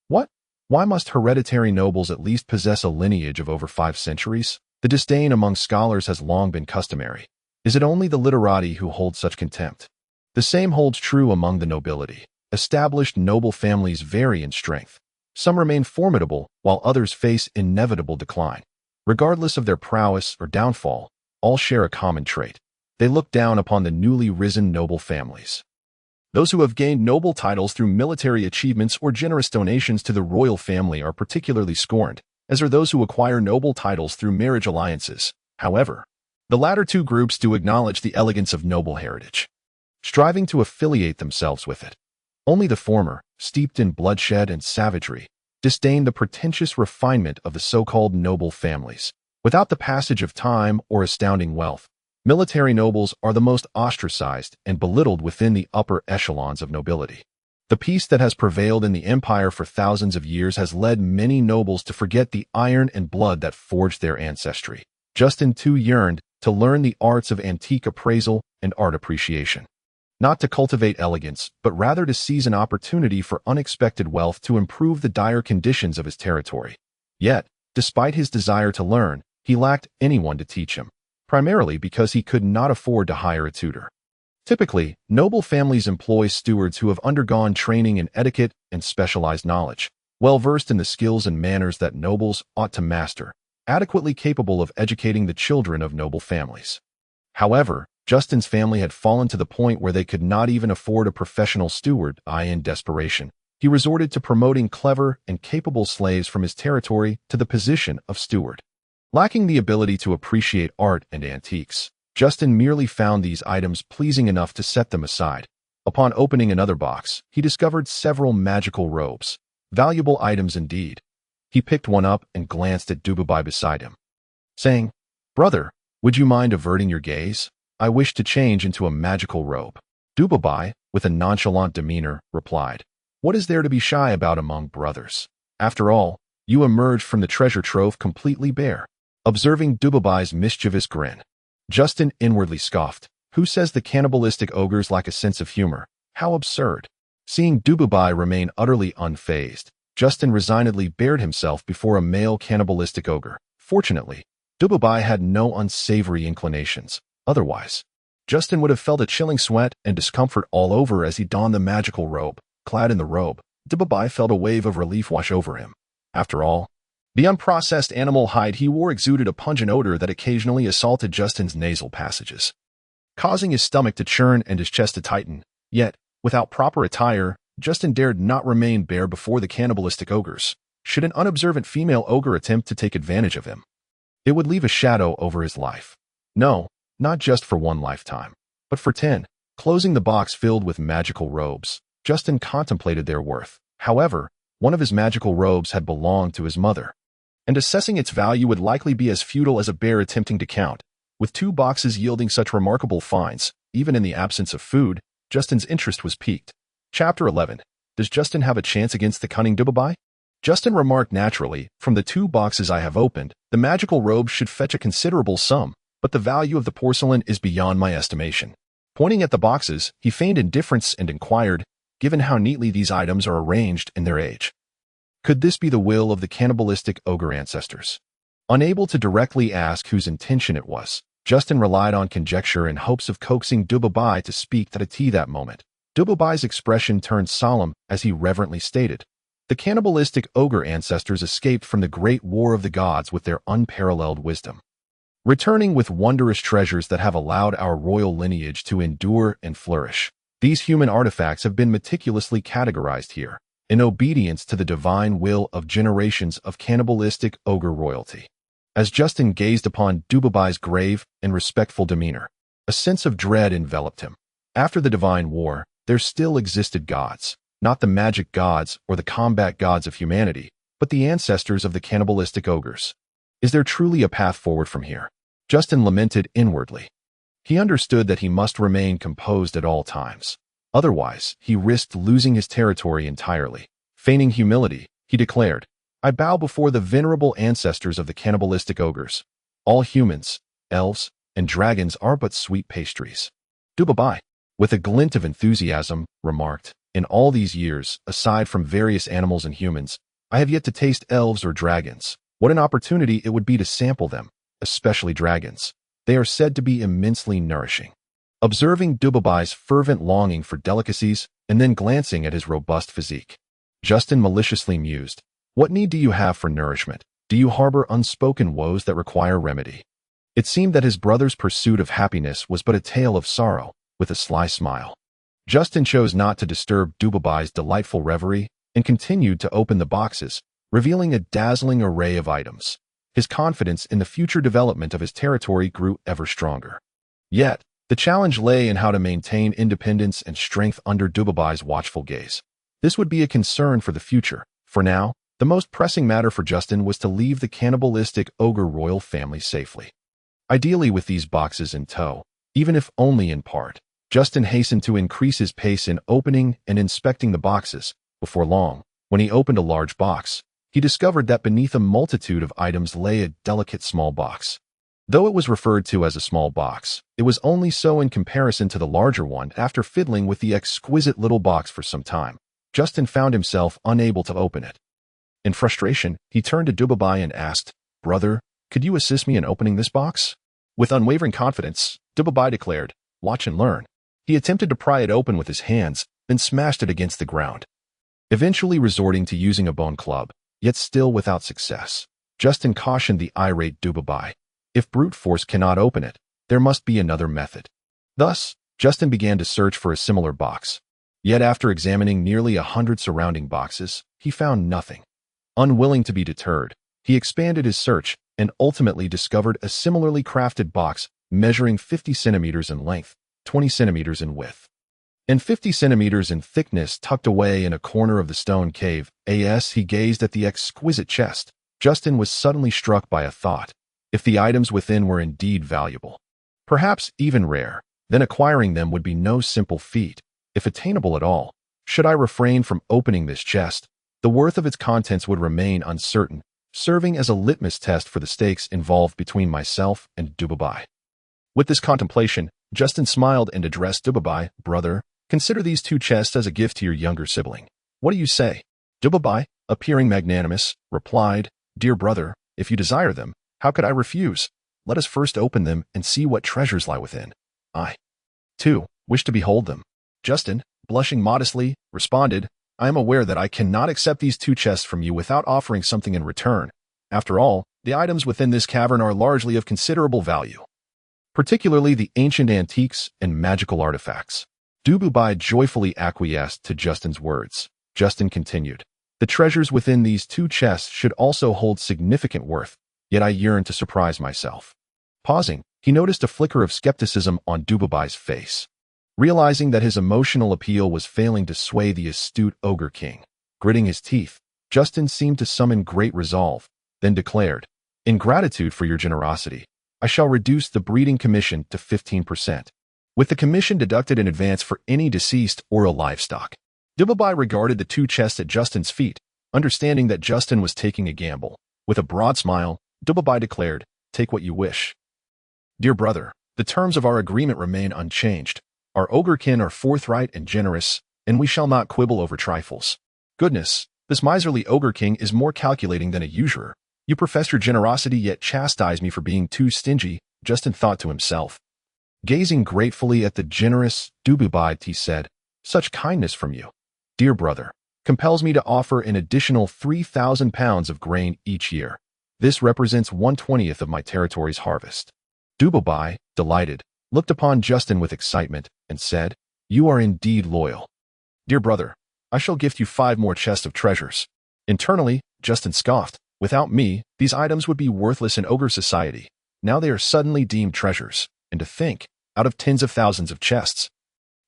What? Why must hereditary nobles at least possess a lineage of over 5 centuries? The disdain among scholars has long been customary. Is it only the literati who hold such contempt? The same holds true among the nobility. Established noble families vary in strength. Some remain formidable, while others face inevitable decline. Regardless of their prowess or downfall, all share a common trait. They look down upon the newly risen noble families. Those who have gained noble titles through military achievements or generous donations to the royal family are particularly scorned, as are those who acquire noble titles through marriage alliances. However, the latter two groups do acknowledge the elegance of noble heritage, striving to affiliate themselves with it. Only the former, steeped in bloodshed and savagery, disdain the pretentious refinement of the so-called noble families. Without the passage of time or astounding wealth, military nobles are the most ostracized and belittled within the upper echelons of nobility. The peace that has prevailed in the empire for thousands of years has led many nobles to forget the iron and blood that forged their ancestry. Justin too yearned to learn the arts of antique appraisal and art appreciation. Not to cultivate elegance, but rather to seize an opportunity for unexpected wealth to improve the dire conditions of his territory. Yet, despite his desire to learn, he lacked anyone to teach him, primarily because he could not afford to hire a tutor. Typically, noble families employ stewards who have undergone training in etiquette and specialized knowledge, well-versed in the skills and manners that nobles ought to master, adequately capable of educating the children of noble families. However, Justin's family had fallen to the point where they could not even afford a professional steward. In desperation, he resorted to promoting clever and capable slaves from his territory to the position of steward. Lacking the ability to appreciate art and antiques, Justin merely found these items pleasing enough to set them aside. Upon opening another box, he discovered several magical robes. Valuable items indeed. He picked one up and glanced at Dubabai beside him, saying, "Brother, would you mind averting your gaze? I wish to change into a magical robe." Dubabai, with a nonchalant demeanor, replied, "What is there to be shy about among brothers? After all, you emerged from the treasure trove completely bare." Observing Dubabai's mischievous grin, Justin inwardly scoffed. Who says the cannibalistic ogres lack a sense of humor? How absurd. Seeing Dubabai remain utterly unfazed, Justin resignedly bared himself before a male cannibalistic ogre. Fortunately, Dubabai had no unsavory inclinations. Otherwise, Justin would have felt a chilling sweat and discomfort all over as he donned the magical robe. Clad in the robe, Dubabai felt a wave of relief wash over him. After all, the unprocessed animal hide he wore exuded a pungent odor that occasionally assaulted Justin's nasal passages, causing his stomach to churn and his chest to tighten. Yet, without proper attire, Justin dared not remain bare before the cannibalistic ogres. Should an unobservant female ogre attempt to take advantage of him, it would leave a shadow over his life. No, not just for one lifetime, but for 10. Closing the box filled with magical robes, Justin contemplated their worth. However, one of his magical robes had belonged to his mother, and assessing its value would likely be as futile as a bear attempting to count. With 2 boxes yielding such remarkable finds, even in the absence of food, Justin's interest was piqued. Chapter 11. Does Justin have a chance against the cunning Dubabai? Justin remarked naturally, "From the 2 boxes I have opened, the magical robe should fetch a considerable sum, but the value of the porcelain is beyond my estimation." Pointing at the boxes, he feigned indifference and inquired, "Given how neatly these items are arranged in their age, could this be the will of the cannibalistic ogre ancestors?" Unable to directly ask whose intention it was, Justin relied on conjecture in hopes of coaxing Dubabai to speak that moment. Dubabai's expression turned solemn as he reverently stated, "The cannibalistic ogre ancestors escaped from the great war of the gods with their unparalleled wisdom, returning with wondrous treasures that have allowed our royal lineage to endure and flourish. These human artifacts have been meticulously categorized here, in obedience to the divine will of generations of cannibalistic ogre royalty." As Justin gazed upon Dubabai's grave and respectful demeanor, a sense of dread enveloped him. After the divine war, there still existed gods, not the magic gods or the combat gods of humanity, but the ancestors of the cannibalistic ogres. Is there truly a path forward from here? Justin lamented inwardly. He understood that he must remain composed at all times. Otherwise, he risked losing his territory entirely. Feigning humility, he declared, "I bow before the venerable ancestors of the cannibalistic ogres. All humans, elves, and dragons are but sweet pastries." Dubabai, with a glint of enthusiasm, remarked, "In all these years, aside from various animals and humans, I have yet to taste elves or dragons. What an opportunity it would be to sample them, especially dragons. They are said to be immensely nourishing." Observing Dubabai's fervent longing for delicacies and then glancing at his robust physique, Justin maliciously mused, "What need do you have for nourishment? Do you harbor unspoken woes that require remedy?" It seemed that his brother's pursuit of happiness was but a tale of sorrow. With a sly smile, Justin chose not to disturb Dubabai's delightful reverie and continued to open the boxes, revealing a dazzling array of items. His confidence in the future development of his territory grew ever stronger. Yet, the challenge lay in how to maintain independence and strength under Dubabai's watchful gaze. This would be a concern for the future. For now, the most pressing matter for Justin was to leave the cannibalistic ogre royal family safely. Ideally with these boxes in tow, even if only in part, Justin hastened to increase his pace in opening and inspecting the boxes. Before long, when he opened a large box, he discovered that beneath a multitude of items lay a delicate small box. Though it was referred to as a small box, it was only so in comparison to the larger one. After fiddling with the exquisite little box for some time, Justin found himself unable to open it. In frustration, he turned to Dubabai and asked, "Brother, could you assist me in opening this box?" With unwavering confidence, Dubabai declared, "Watch and learn." He attempted to pry it open with his hands, then smashed it against the ground, eventually resorting to using a bone club, yet still without success. Justin cautioned the irate Dubabai, "If brute force cannot open it, there must be another method." Thus, Justin began to search for a similar box. Yet after examining nearly 100 surrounding boxes, he found nothing. Unwilling to be deterred, he expanded his search and ultimately discovered a similarly crafted box measuring 50 centimeters in length, 20 centimeters in width, and 50 centimeters in thickness tucked away in a corner of the stone cave. As he gazed at the exquisite chest, Justin was suddenly struck by a thought. If the items within were indeed valuable, perhaps even rare, then acquiring them would be no simple feat. If attainable at all, should I refrain from opening this chest, the worth of its contents would remain uncertain, serving as a litmus test for the stakes involved between myself and Dubabai. With this contemplation, Justin smiled and addressed Dubabai. Brother, consider these 2 chests as a gift to your younger sibling. What do you say? Dubabai, appearing magnanimous, replied, Dear brother, if you desire them, how could I refuse? Let us first open them and see what treasures lie within. I, too, wish to behold them. Justin, blushing modestly, responded, I am aware that I cannot accept these 2 chests from you without offering something in return. After all, the items within this cavern are largely of considerable value, particularly the ancient antiques and magical artifacts. Dubabai joyfully acquiesced to Justin's words. Justin continued, The treasures within these 2 chests should also hold significant worth, yet I yearn to surprise myself. Pausing, he noticed a flicker of skepticism on Dubabai's face. Realizing that his emotional appeal was failing to sway the astute Ogre King, gritting his teeth, Justin seemed to summon great resolve, then declared, In gratitude for your generosity, I shall reduce the breeding commission to 15%, with the commission deducted in advance for any deceased or livestock. Dubabai regarded the 2 chests at Justin's feet, understanding that Justin was taking a gamble. With a broad smile, Dubabai declared, Take what you wish. Dear brother, the terms of our agreement remain unchanged. Our ogrekin are forthright and generous, and we shall not quibble over trifles. Goodness, this miserly Ogre King is more calculating than a usurer. You profess your generosity yet chastise me for being too stingy, Justin thought to himself. Gazing gratefully at the generous Dubabai, he said, Such kindness from you, dear brother, compels me to offer an additional 3,000 pounds of grain each year. This represents 1/20th of my territory's harvest. Dubabai, delighted, looked upon Justin with excitement and said, You are indeed loyal. Dear brother, I shall gift you 5 more chests of treasures. Internally, Justin scoffed. Without me, these items would be worthless in ogre society. Now they are suddenly deemed treasures. And to think, out of tens of thousands of chests,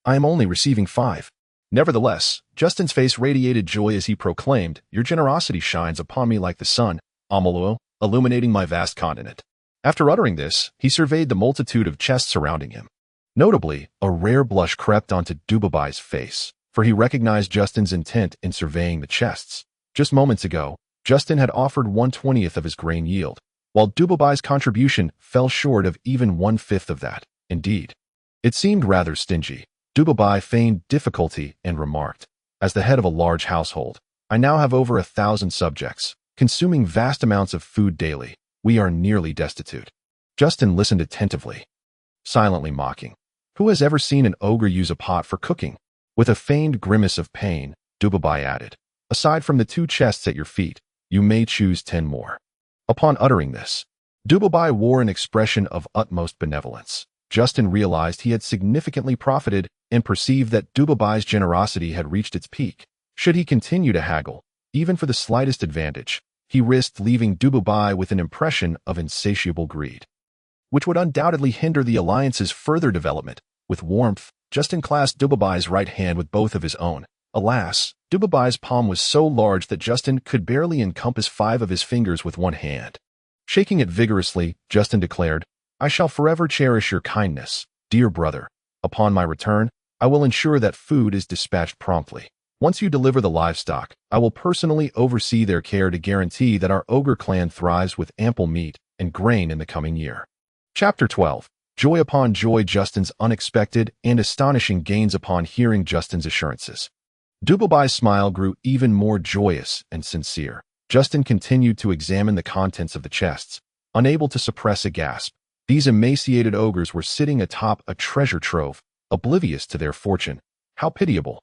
I am only receiving 5. Nevertheless, Justin's face radiated joy as he proclaimed, Your generosity shines upon me like the sun, Amaluo, illuminating my vast continent. After uttering this, he surveyed the multitude of chests surrounding him. Notably, a rare blush crept onto Dubabai's face, for he recognized Justin's intent in surveying the chests. Just moments ago, Justin had offered 1/20th of his grain yield, while Dubabai's contribution fell short of even 1/5 of that. Indeed, it seemed rather stingy. Dubabai feigned difficulty and remarked, As the head of a large household, I now have over 1,000 subjects, consuming vast amounts of food daily. We are nearly destitute. Justin listened attentively, silently mocking. Who has ever seen an ogre use a pot for cooking? With a feigned grimace of pain, Dubabai added, Aside from the 2 chests at your feet, you may choose 10 more. Upon uttering this, Dubabai wore an expression of utmost benevolence. Justin realized he had significantly profited and perceived that Dubabai's generosity had reached its peak. Should he continue to haggle, even for the slightest advantage, he risked leaving Dubabai with an impression of insatiable greed, which would undoubtedly hinder the alliance's further development. With warmth, Justin clasped Dubabai's right hand with both of his own. Alas, Dubabai's palm was so large that Justin could barely encompass 5 of his fingers with one hand. Shaking it vigorously, Justin declared, I shall forever cherish your kindness, dear brother. Upon my return, I will ensure that food is dispatched promptly. Once you deliver the livestock, I will personally oversee their care to guarantee that our ogre clan thrives with ample meat and grain in the coming year. Chapter 12. Joy upon joy. Justin's unexpected and astonishing gains upon hearing Justin's assurances. Dubabai's smile grew even more joyous and sincere. Justin continued to examine the contents of the chests, unable to suppress a gasp. These emaciated ogres were sitting atop a treasure trove, oblivious to their fortune. How pitiable.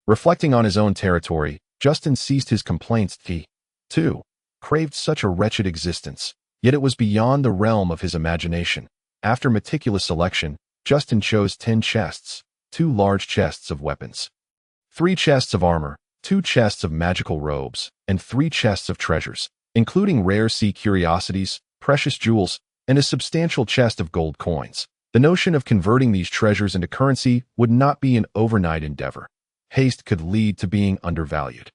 Reflecting on his own territory, Justin ceased his complaints. He, too, craved such a wretched existence, yet it was beyond the realm of his imagination. After meticulous selection, Justin chose 10 chests, 2 large chests of weapons, 3 chests of armor, 2 chests of magical robes, and 3 chests of treasures, including rare sea curiosities, precious jewels, and a substantial chest of gold coins. The notion of converting these treasures into currency would not be an overnight endeavor. Haste could lead to being undervalued.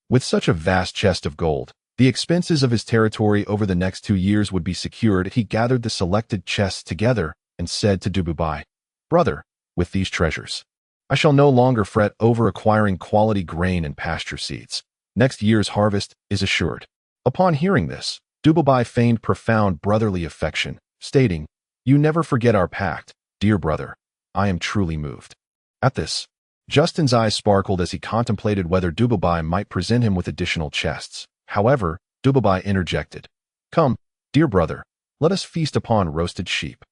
With such a vast chest of gold, the expenses of his territory over the next 2 years would be secured. He gathered the selected chests together and said to Dububai, "Brother, with these treasures, I shall no longer fret over acquiring quality grain and pasture seeds. Next year's harvest is assured." Upon hearing this, Dububai feigned profound brotherly affection, stating, "You never forget our pact, dear brother. I am truly moved." At this, Justin's eyes sparkled as he contemplated whether Dububai might present him with additional chests. However, Dububai interjected, "Come, dear brother, let us feast upon roasted sheep."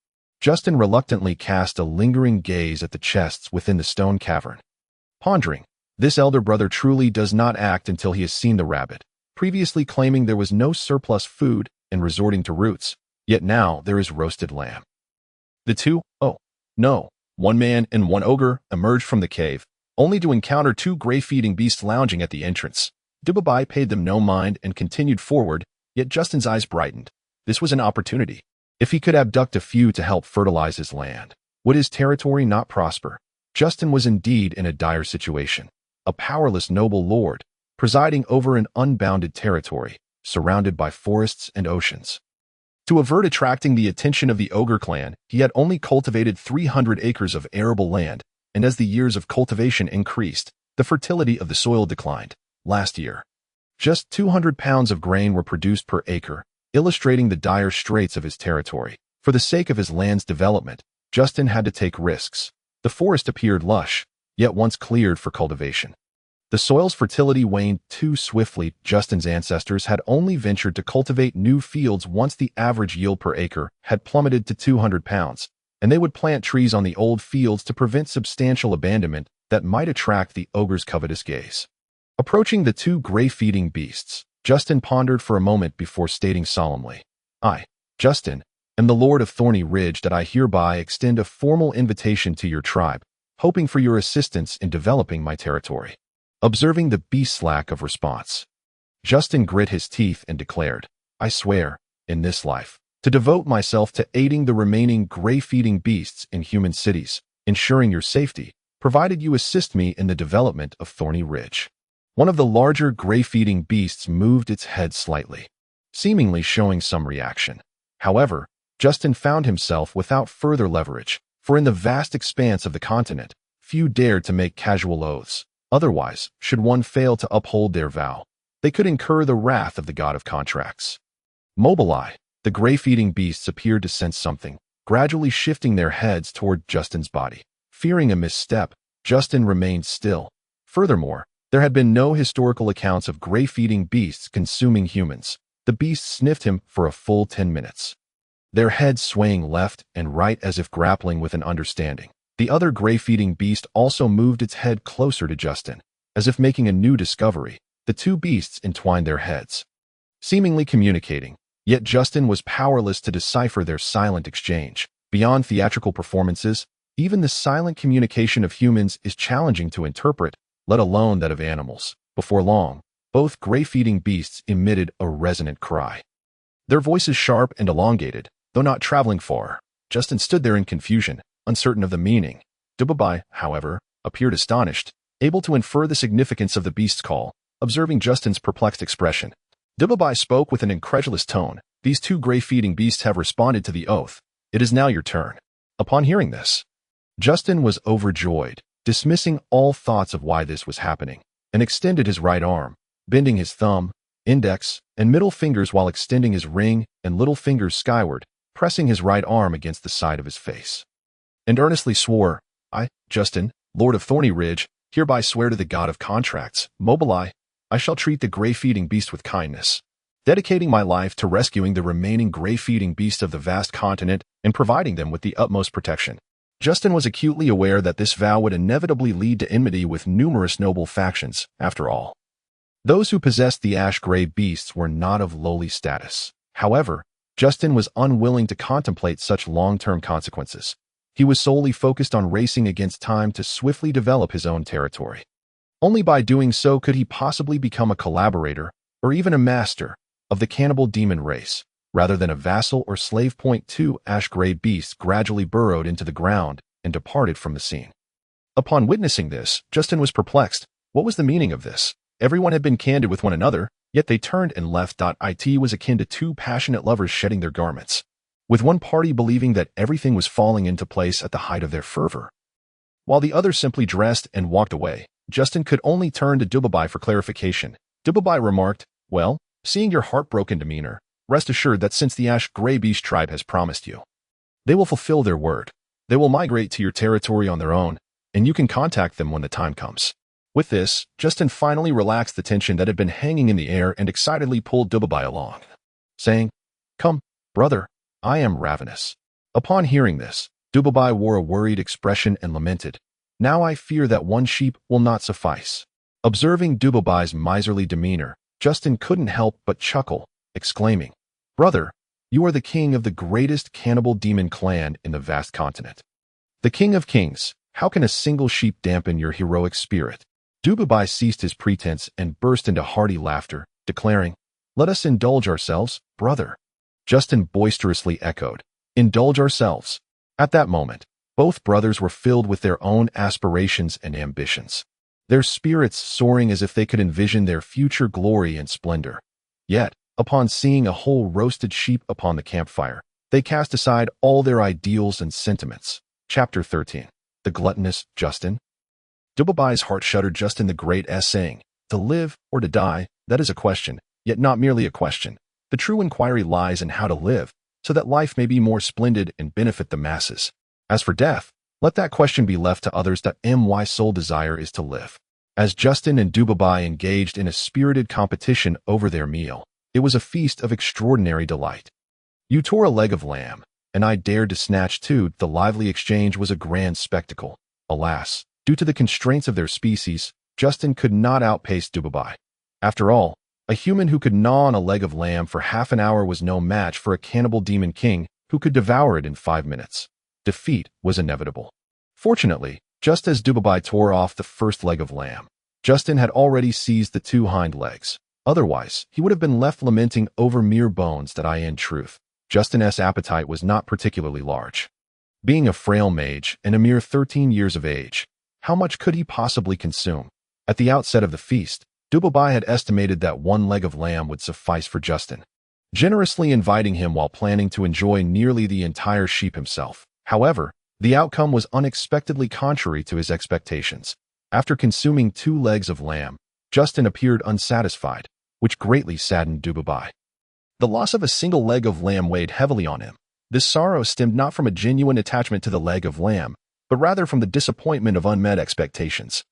Justin reluctantly cast a lingering gaze at the chests within the stone cavern. Pondering, this elder brother truly does not act until he has seen the rabbit, previously claiming there was no surplus food and resorting to roots, yet now there is roasted lamb. The two, oh, no, one man and one ogre emerged from the cave, only to encounter 2 gray-feeding beasts lounging at the entrance. Dububai paid them no mind and continued forward, yet Justin's eyes brightened. This was an opportunity. If he could abduct a few to help fertilize his land, would his territory not prosper? Justin was indeed in a dire situation. A powerless noble lord, presiding over an unbounded territory, surrounded by forests and oceans. To avert attracting the attention of the ogre clan, he had only cultivated 300 acres of arable land, and as the years of cultivation increased, the fertility of the soil declined. Last year, just 200 pounds of grain were produced per acre, illustrating the dire straits of his territory. For the sake of his land's development, Justin had to take risks. The forest appeared lush, yet once cleared for cultivation. The soil's fertility waned too swiftly. Justin's ancestors had only ventured to cultivate new fields once the average yield per acre had plummeted to 200 pounds, and they would plant trees on the old fields to prevent substantial abandonment that might attract the ogre's covetous gaze. Approaching the 2 gray-feeding beasts, Justin pondered for a moment before stating solemnly, "I, Justin, am the Lord of Thorny Ridge, that I hereby extend a formal invitation to your tribe, hoping for your assistance in developing my territory." Observing the beast's lack of response, Justin grit his teeth and declared, "I swear, in this life, to devote myself to aiding the remaining gray-feeding beasts in human cities, ensuring your safety, provided you assist me in the development of Thorny Ridge." One of the larger gray-feeding beasts moved its head slightly, seemingly showing some reaction. However, Justin found himself without further leverage, for in the vast expanse of the continent, few dared to make casual oaths. Otherwise, should one fail to uphold their vow, they could incur the wrath of the god of contracts. Mobileye, the gray-feeding beasts appeared to sense something, gradually shifting their heads toward Justin's body. Fearing a misstep, Justin remained still. Furthermore, there had been no historical accounts of gray-feeding beasts consuming humans. The beasts sniffed him for a full 10 minutes, their heads swaying left and right as if grappling with an understanding. The other gray-feeding beast also moved its head closer to Justin, as if making a new discovery. The 2 beasts entwined their heads, seemingly communicating, yet Justin was powerless to decipher their silent exchange. Beyond theatrical performances, even the silent communication of humans is challenging to interpret, let alone that of animals. Before long, both gray-feeding beasts emitted a resonant cry. Their voices sharp and elongated, though not traveling far. Justin stood there in confusion, uncertain of the meaning. Dububai, however, appeared astonished, able to infer the significance of the beast's call. Observing Justin's perplexed expression, Dububai spoke with an incredulous tone. "These 2 gray-feeding beasts have responded to the oath. It is now your turn." Upon hearing this, Justin was overjoyed, dismissing all thoughts of why this was happening, and extended his right arm, bending his thumb, index, and middle fingers while extending his ring and little fingers skyward, pressing his right arm against the side of his face, and earnestly swore, "I, Justin, Lord of Thorny Ridge, hereby swear to the god of contracts, Mobileye, I shall treat the gray-feeding beast with kindness, dedicating my life to rescuing the remaining gray-feeding beasts of the vast continent and providing them with the utmost protection." Justin was acutely aware that this vow would inevitably lead to enmity with numerous noble factions. After all, those who possessed the ash-gray beasts were not of lowly status. However, Justin was unwilling to contemplate such long-term consequences. He was solely focused on racing against time to swiftly develop his own territory. Only by doing so could he possibly become a collaborator, or even a master, of the cannibal demon race, rather than a vassal or slave. Point 2. Ash-gray beasts gradually burrowed into the ground and departed from the scene. Upon witnessing this, Justin was perplexed. What was the meaning of this? Everyone had been candid with one another, yet they turned and left. It was akin to two passionate lovers shedding their garments, with one party believing that everything was falling into place at the height of their fervor, while the other simply dressed and walked away. Justin could only turn to Dubabai for clarification. Dubabai remarked, "Well, seeing your heartbroken demeanor, rest assured that since the Gabise Jungle tribe has promised you, they will fulfill their word. They will migrate to your territory on their own, and you can contact them when the time comes." With this, Justin finally relaxed the tension that had been hanging in the air and excitedly pulled Dubabai along, saying, "Come, brother, I am ravenous." Upon hearing this, Dubabai wore a worried expression and lamented, "Now I fear that one sheep will not suffice." Observing Dubabai's miserly demeanor, Justin couldn't help but chuckle, exclaiming, "Brother, you are the king of the greatest cannibal demon clan in the vast continent. The king of kings, how can a single sheep dampen your heroic spirit?" Dubabai ceased his pretense and burst into hearty laughter, declaring, "Let us indulge ourselves, brother." Justin boisterously echoed, "Indulge ourselves." At that moment, both brothers were filled with their own aspirations and ambitions, their spirits soaring as if they could envision their future glory and splendor. Yet, upon seeing a whole roasted sheep upon the campfire, they cast aside all their ideals and sentiments. Chapter 13. The Gluttonous Justin. Dubabai's heart shuddered. Justin the Great saying, "To live or to die, that is a question, yet not merely a question. The true inquiry lies in how to live, so that life may be more splendid and benefit the masses. As for death, let that question be left to others. My sole desire is to live." As Justin and Dubabai engaged in a spirited competition over their meal, it was a feast of extraordinary delight. You tore a leg of lamb, and I dared to snatch two. The lively exchange was a grand spectacle. Alas, due to the constraints of their species, Justin could not outpace Dubabai. After all, a human who could gnaw on a leg of lamb for half an hour was no match for a cannibal demon king who could devour it in 5 minutes. Defeat was inevitable. Fortunately, just as Dubabai tore off the first leg of lamb, Justin had already seized the 2 hind legs. Otherwise, he would have been left lamenting over mere bones. In truth, Justin's appetite was not particularly large. Being a frail mage and a mere 13 years of age, how much could he possibly consume? At the outset of the feast, Dubabai had estimated that 1 leg of lamb would suffice for Justin, generously inviting him while planning to enjoy nearly the entire sheep himself. However, the outcome was unexpectedly contrary to his expectations. After consuming 2 legs of lamb, Justin appeared unsatisfied, which greatly saddened Dubabai. The loss of a single leg of lamb weighed heavily on him. This sorrow stemmed not from a genuine attachment to the leg of lamb, but rather from the disappointment of unmet expectations.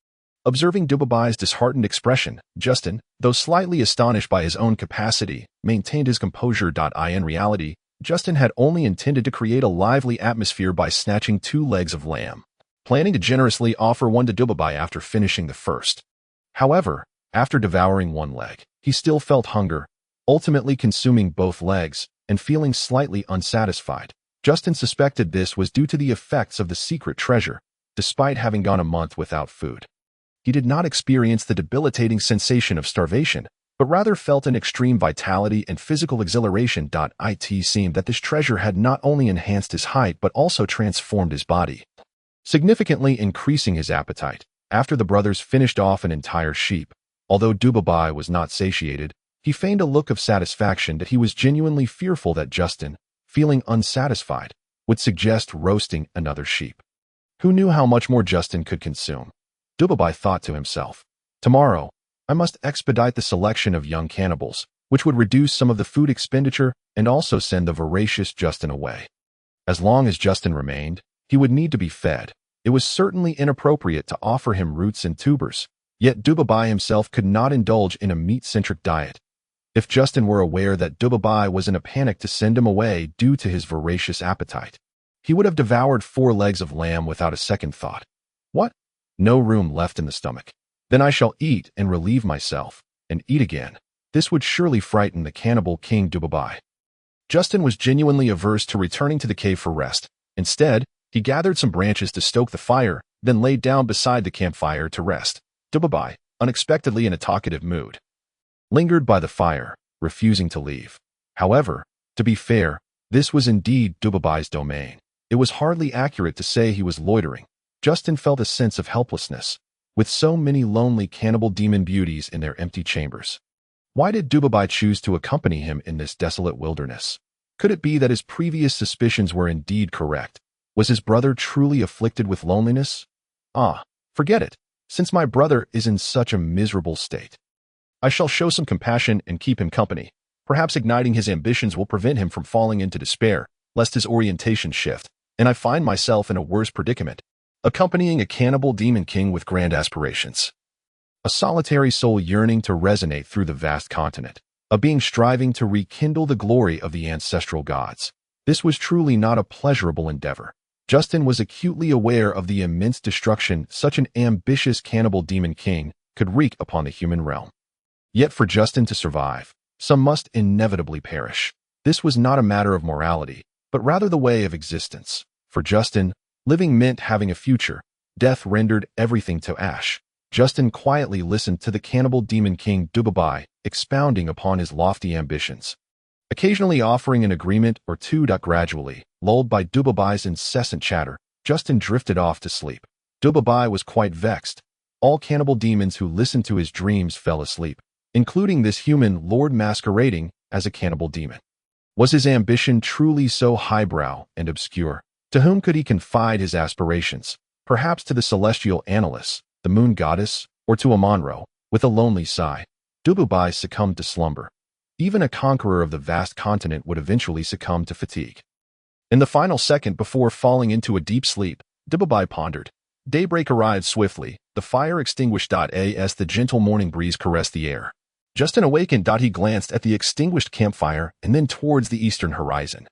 Observing Dubabai's disheartened expression, Justin, though slightly astonished by his own capacity, maintained his composure. In reality, Justin had only intended to create a lively atmosphere by snatching 2 legs of lamb, planning to generously offer one to Dubabai after finishing the first. However, after devouring 1 leg, he still felt hunger, ultimately consuming both legs and feeling slightly unsatisfied. Justin suspected this was due to the effects of the secret treasure, despite having gone a month without food. He did not experience the debilitating sensation of starvation, but rather felt an extreme vitality and physical exhilaration. It seemed that this treasure had not only enhanced his height but also transformed his body, significantly increasing his appetite. After the brothers finished off an entire sheep, although Dubabai was not satiated, he feigned a look of satisfaction that he was genuinely fearful that Justin, feeling unsatisfied, would suggest roasting another sheep. Who knew how much more Justin could consume? Dubabai thought to himself, "Tomorrow, I must expedite the selection of young cannibals, which would reduce some of the food expenditure and also send the voracious Justin away." As long as Justin remained, he would need to be fed. It was certainly inappropriate to offer him roots and tubers, yet Dubabai himself could not indulge in a meat-centric diet. If Justin were aware that Dubabai was in a panic to send him away due to his voracious appetite, he would have devoured 4 legs of lamb without a second thought. What? No room left in the stomach. Then I shall eat and relieve myself, and eat again. This would surely frighten the cannibal king Dubabai. Justin was genuinely averse to returning to the cave for rest. Instead, he gathered some branches to stoke the fire, then laid down beside the campfire to rest. Dubabai, unexpectedly in a talkative mood. Lingered by the fire, refusing to leave. However, to be fair, this was indeed Gabise's domain. It was hardly accurate to say he was loitering. Justin felt a sense of helplessness, with so many lonely cannibal demon beauties in their empty chambers. Why did Gabise choose to accompany him in this desolate wilderness? Could it be that his previous suspicions were indeed correct? Was his brother truly afflicted with loneliness? Ah, forget it, since my brother is in such a miserable state. I shall show some compassion and keep him company. Perhaps igniting his ambitions will prevent him from falling into despair, lest his orientation shift, and I find myself in a worse predicament, accompanying a cannibal demon king with grand aspirations. A solitary soul yearning to resonate through the vast continent, a being striving to rekindle the glory of the ancestral gods. This was truly not a pleasurable endeavor. Justin was acutely aware of the immense destruction such an ambitious cannibal demon king could wreak upon the human realm. Yet for Justin to survive, some must inevitably perish. This was not a matter of morality, but rather the way of existence. For Justin, living meant having a future. Death rendered everything to ash. Justin quietly listened to the cannibal demon king Gabise expounding upon his lofty ambitions, occasionally offering an agreement or two. Gradually, lulled by Gabise's incessant chatter, Justin drifted off to sleep. Gabise was quite vexed. All cannibal demons who listened to his dreams fell asleep, including this human lord masquerading as a cannibal demon. Was his ambition truly so highbrow and obscure? To whom could he confide his aspirations? Perhaps to the celestial Annalise, the moon goddess, or to Amonro? With a lonely sigh, Gabise succumbed to slumber. Even a conqueror of the vast continent would eventually succumb to fatigue. In the final second before falling into a deep sleep, Gabise pondered. Daybreak arrived swiftly, the fire extinguished. As the gentle morning breeze caressed the air, Justin awakened. He glanced at the extinguished campfire and then towards the eastern horizon,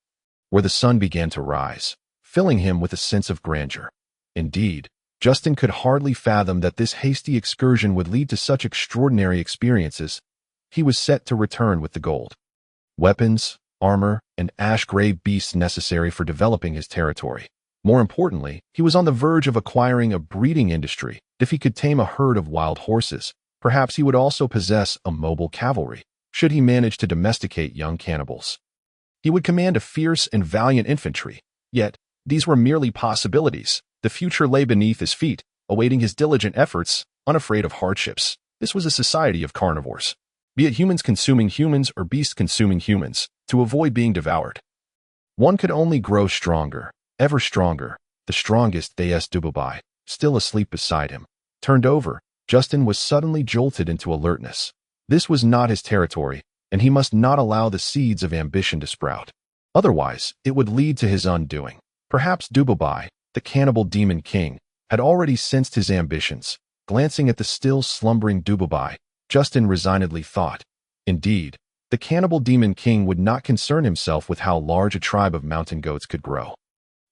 where the sun began to rise, filling him with a sense of grandeur. Indeed, Justin could hardly fathom that this hasty excursion would lead to such extraordinary experiences. He was set to return with the gold, weapons, armor, and ash-gray beasts necessary for developing his territory. More importantly, he was on the verge of acquiring a breeding industry. If he could tame a herd of wild horses, perhaps he would also possess a mobile cavalry, should he manage to domesticate young cannibals. He would command a fierce and valiant infantry. Yet, these were merely possibilities. The future lay beneath his feet, awaiting his diligent efforts, unafraid of hardships. This was a society of carnivores, be it humans consuming humans or beasts consuming humans, to avoid being devoured. One could only grow stronger, ever stronger. The strongest, Gabise, still asleep beside him, turned over. Justin was suddenly jolted into alertness. This was not his territory, and he must not allow the seeds of ambition to sprout. Otherwise, it would lead to his undoing. Perhaps Gabise, the cannibal demon king, had already sensed his ambitions. Glancing at the still slumbering Gabise, Justin resignedly thought. Indeed, the cannibal demon king would not concern himself with how large a tribe of mountain goats could grow.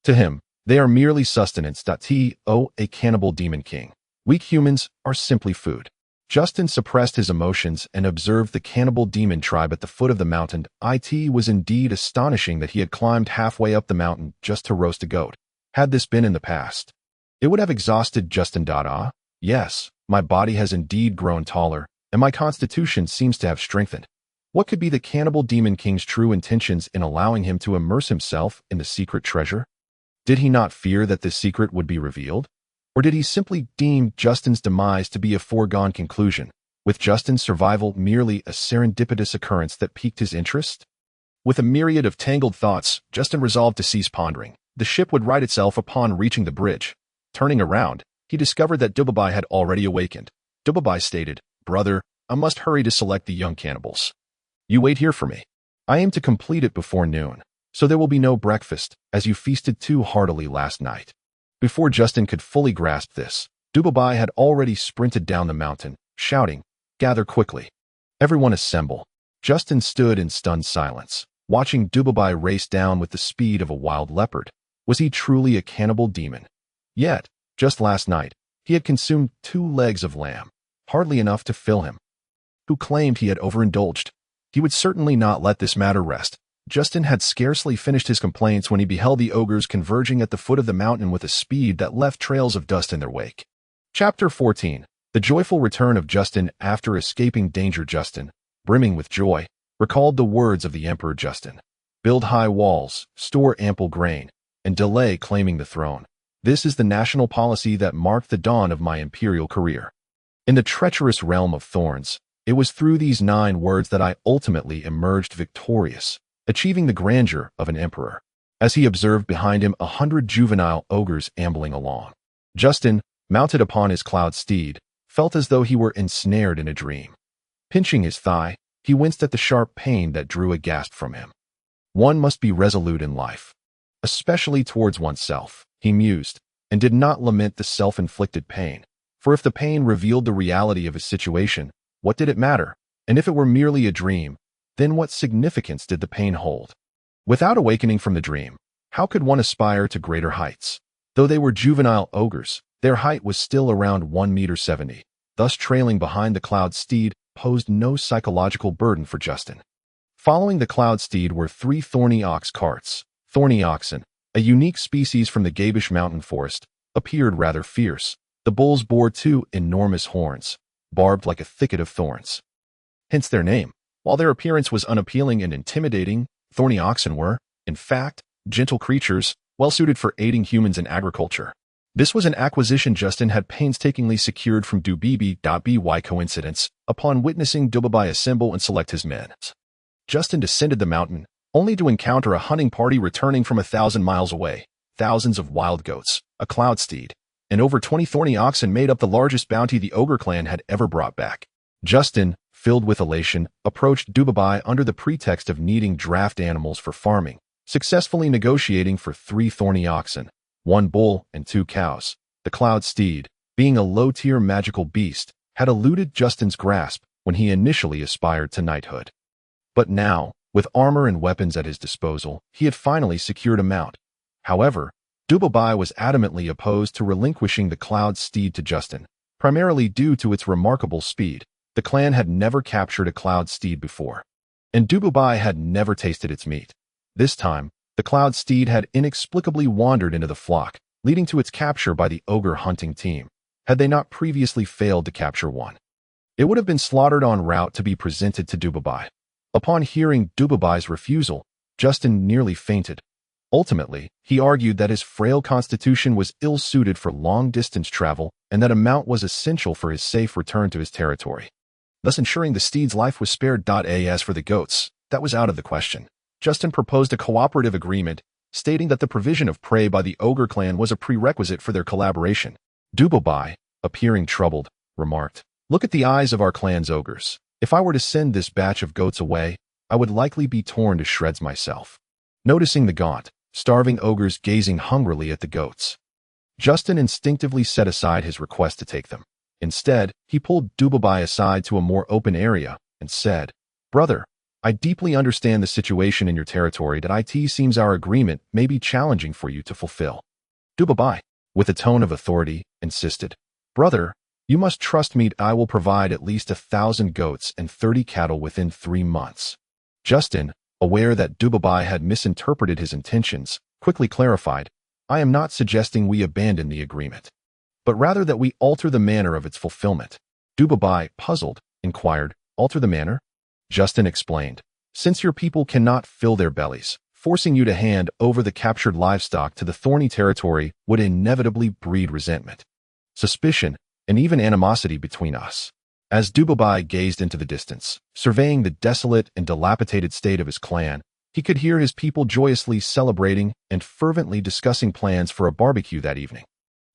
To him, they are merely sustenance. A cannibal demon king. Weak humans are simply food. Justin suppressed his emotions and observed the cannibal demon tribe at the foot of the mountain. It was indeed astonishing that he had climbed halfway up the mountain just to roast a goat. Had this been in the past, it would have exhausted Justin. Yes, my body has indeed grown taller, and my constitution seems to have strengthened. What could be the cannibal demon king's true intentions in allowing him to immerse himself in the secret treasure? Did he not fear that this secret would be revealed? Or did he simply deem Justin's demise to be a foregone conclusion, with Justin's survival merely a serendipitous occurrence that piqued his interest? With a myriad of tangled thoughts, Justin resolved to cease pondering. The ship would right itself upon reaching the bridge. Turning around, he discovered that Gabise had already awakened. Gabise stated, "Brother, I must hurry to select the young cannibals. You wait here for me. I aim to complete it before noon, so there will be no breakfast, as you feasted too heartily last night." Before Justin could fully grasp this, Gabise had already sprinted down the mountain, shouting, "Gather quickly. Everyone assemble." Justin stood in stunned silence, watching Gabise race down with the speed of a wild leopard. Was he truly a cannibal demon? Yet, just last night, he had consumed 2 legs of lamb, hardly enough to fill him. Who claimed he had overindulged? He would certainly not let this matter rest. Justin had scarcely finished his complaints when he beheld the ogres converging at the foot of the mountain with a speed that left trails of dust in their wake. Chapter 14. The joyful return of Justin after escaping danger. Justin, brimming with joy, recalled the words of the Emperor. Justin, build high walls, store ample grain, and delay claiming the throne. This is the national policy that marked the dawn of my imperial career. In the treacherous realm of thorns, it was through these 9 words that I ultimately emerged victorious, achieving the grandeur of an emperor. As he observed behind him 100 juvenile ogres ambling along, Justin, mounted upon his cloud steed, felt as though he were ensnared in a dream. Pinching his thigh, he winced at the sharp pain that drew a gasp from him. One must be resolute in life, especially towards oneself, he mused, and did not lament the self-inflicted pain. For if the pain revealed the reality of his situation, what did it matter? And if it were merely a dream, then what significance did the pain hold? Without awakening from the dream, how could one aspire to greater heights? Though they were juvenile ogres, their height was still around 1.70 meters. Thus trailing behind the cloud steed posed no psychological burden for Justin. Following the cloud steed were 3 thorny ox carts. Thorny oxen, a unique species from the Gabise mountain forest, appeared rather fierce. The bulls bore 2 enormous horns, barbed like a thicket of thorns. Hence their name. While their appearance was unappealing and intimidating, thorny oxen were, in fact, gentle creatures, well-suited for aiding humans in agriculture. This was an acquisition Justin had painstakingly secured from Dubibi.by coincidence upon witnessing Dubibi assemble and select his men. Justin descended the mountain, only to encounter a hunting party returning from 1,000 miles away. Thousands of wild goats, a cloud steed, and over 20 thorny oxen made up the largest bounty the Ogre clan had ever brought back. Justin, filled with elation, approached Dubibi under the pretext of needing draft animals for farming, successfully negotiating for 3 thorny oxen, 1 bull and 2 cows. The cloud steed, being a low-tier magical beast, had eluded Justin's grasp when he initially aspired to knighthood. But now, with armor and weapons at his disposal, he had finally secured a mount. However, Dubibi was adamantly opposed to relinquishing the cloud steed to Justin, primarily due to its remarkable speed. The clan had never captured a cloud steed before, and Dubibi had never tasted its meat. This time, the cloud steed had inexplicably wandered into the flock, leading to its capture by the ogre hunting team, had they not previously failed to capture one. It would have been slaughtered en route to be presented to Dubibi. Upon hearing Dubibi's refusal, Justin nearly fainted. Ultimately, he argued that his frail constitution was ill-suited for long-distance travel and that a mount was essential for his safe return to his territory, thus ensuring the steed's life was spared. As for the goats, that was out of the question. Justin proposed a cooperative agreement, stating that the provision of prey by the Ogre clan was a prerequisite for their collaboration. Dubibi, appearing troubled, remarked, "Look at the eyes of our clan's ogres. If I were to send this batch of goats away, I would likely be torn to shreds myself." Noticing the gaunt, starving ogres gazing hungrily at the goats, Justin instinctively set aside his request to take them. Instead, he pulled Dubibi aside to a more open area and said, "Brother, I deeply understand the situation in your territory. That it seems our agreement may be challenging for you to fulfill." Dubibi, with a tone of authority, insisted, "Brother, you must trust me. I will provide at least 1,000 goats and 30 cattle within 3 months. Justin, aware that Dubibi had misinterpreted his intentions, quickly clarified, "I am not suggesting we abandon the agreement, but rather that we alter the manner of its fulfillment." Dubibi, puzzled, inquired, "Alter the manner?" Justin explained, "Since your people cannot fill their bellies, forcing you to hand over the captured livestock to the thorny territory would inevitably breed resentment, suspicion, and even animosity between us." As Dubibi gazed into the distance, surveying the desolate and dilapidated state of his clan, he could hear his people joyously celebrating and fervently discussing plans for a barbecue that evening.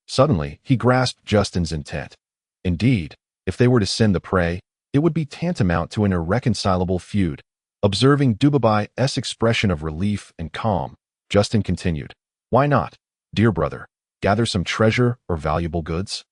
Suddenly, he grasped Justin's intent. Indeed, if they were to send the prey, it would be tantamount to an irreconcilable feud. Observing Dubibi's expression of relief and calm, Justin continued, "Why not, dear brother, gather some treasure or valuable goods?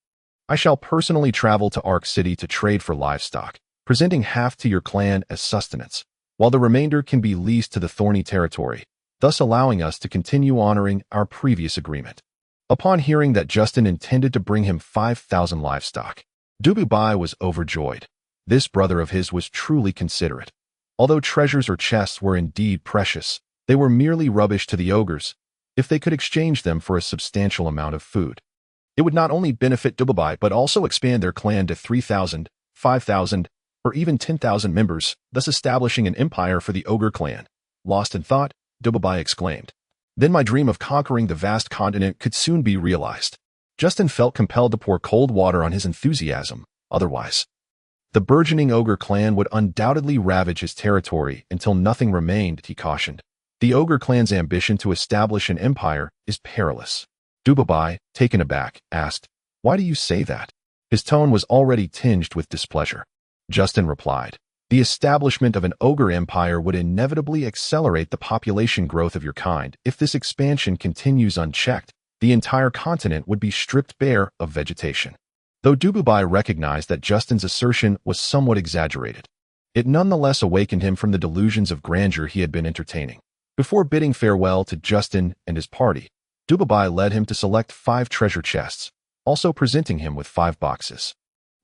I shall personally travel to Ark City to trade for livestock, presenting half to your clan as sustenance, while the remainder can be leased to the thorny territory, thus allowing us to continue honoring our previous agreement." Upon hearing that Justin intended to bring him 5,000 livestock, Dubibi was overjoyed. This brother of his was truly considerate. Although treasures or chests were indeed precious, they were merely rubbish to the ogres, if they could exchange them for a substantial amount of food. It would not only benefit Dubabai but also expand their clan to 3,000, 5,000, or even 10,000 members, thus establishing an empire for the Ogre clan. Lost in thought, Dubabai exclaimed. Then my dream of conquering the vast continent could soon be realized. Justin felt compelled to pour cold water on his enthusiasm. Otherwise, the burgeoning Ogre clan would undoubtedly ravage his territory until nothing remained, he cautioned. The Ogre clan's ambition to establish an empire is perilous. Dubabai, taken aback, asked, "Why do you say that?" His tone was already tinged with displeasure. Justin replied, "The establishment of an Ogre empire would inevitably accelerate the population growth of your kind. If this expansion continues unchecked, the entire continent would be stripped bare of vegetation." Though Dubabai recognized that Justin's assertion was somewhat exaggerated, it nonetheless awakened him from the delusions of grandeur he had been entertaining. Before bidding farewell to Justin and his party, Dubabai led him to select 5 treasure chests, also presenting him with 5 boxes.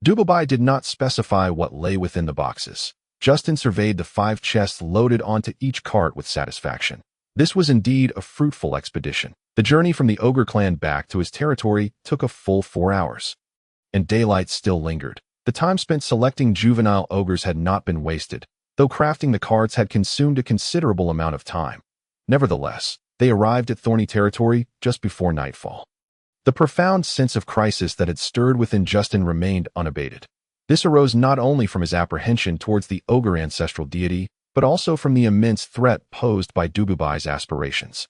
Dubabai did not specify what lay within the boxes. Justin surveyed the 5 chests loaded onto each cart with satisfaction. This was indeed a fruitful expedition. The journey from the Ogre clan back to his territory took a full 4 hours. And daylight still lingered. The time spent selecting juvenile ogres had not been wasted, though crafting the carts had consumed a considerable amount of time. Nevertheless, they arrived at Thorny territory just before nightfall. The profound sense of crisis that had stirred within Justin remained unabated. This arose not only from his apprehension towards the Ogre ancestral deity, but also from the immense threat posed by Dububai's aspirations.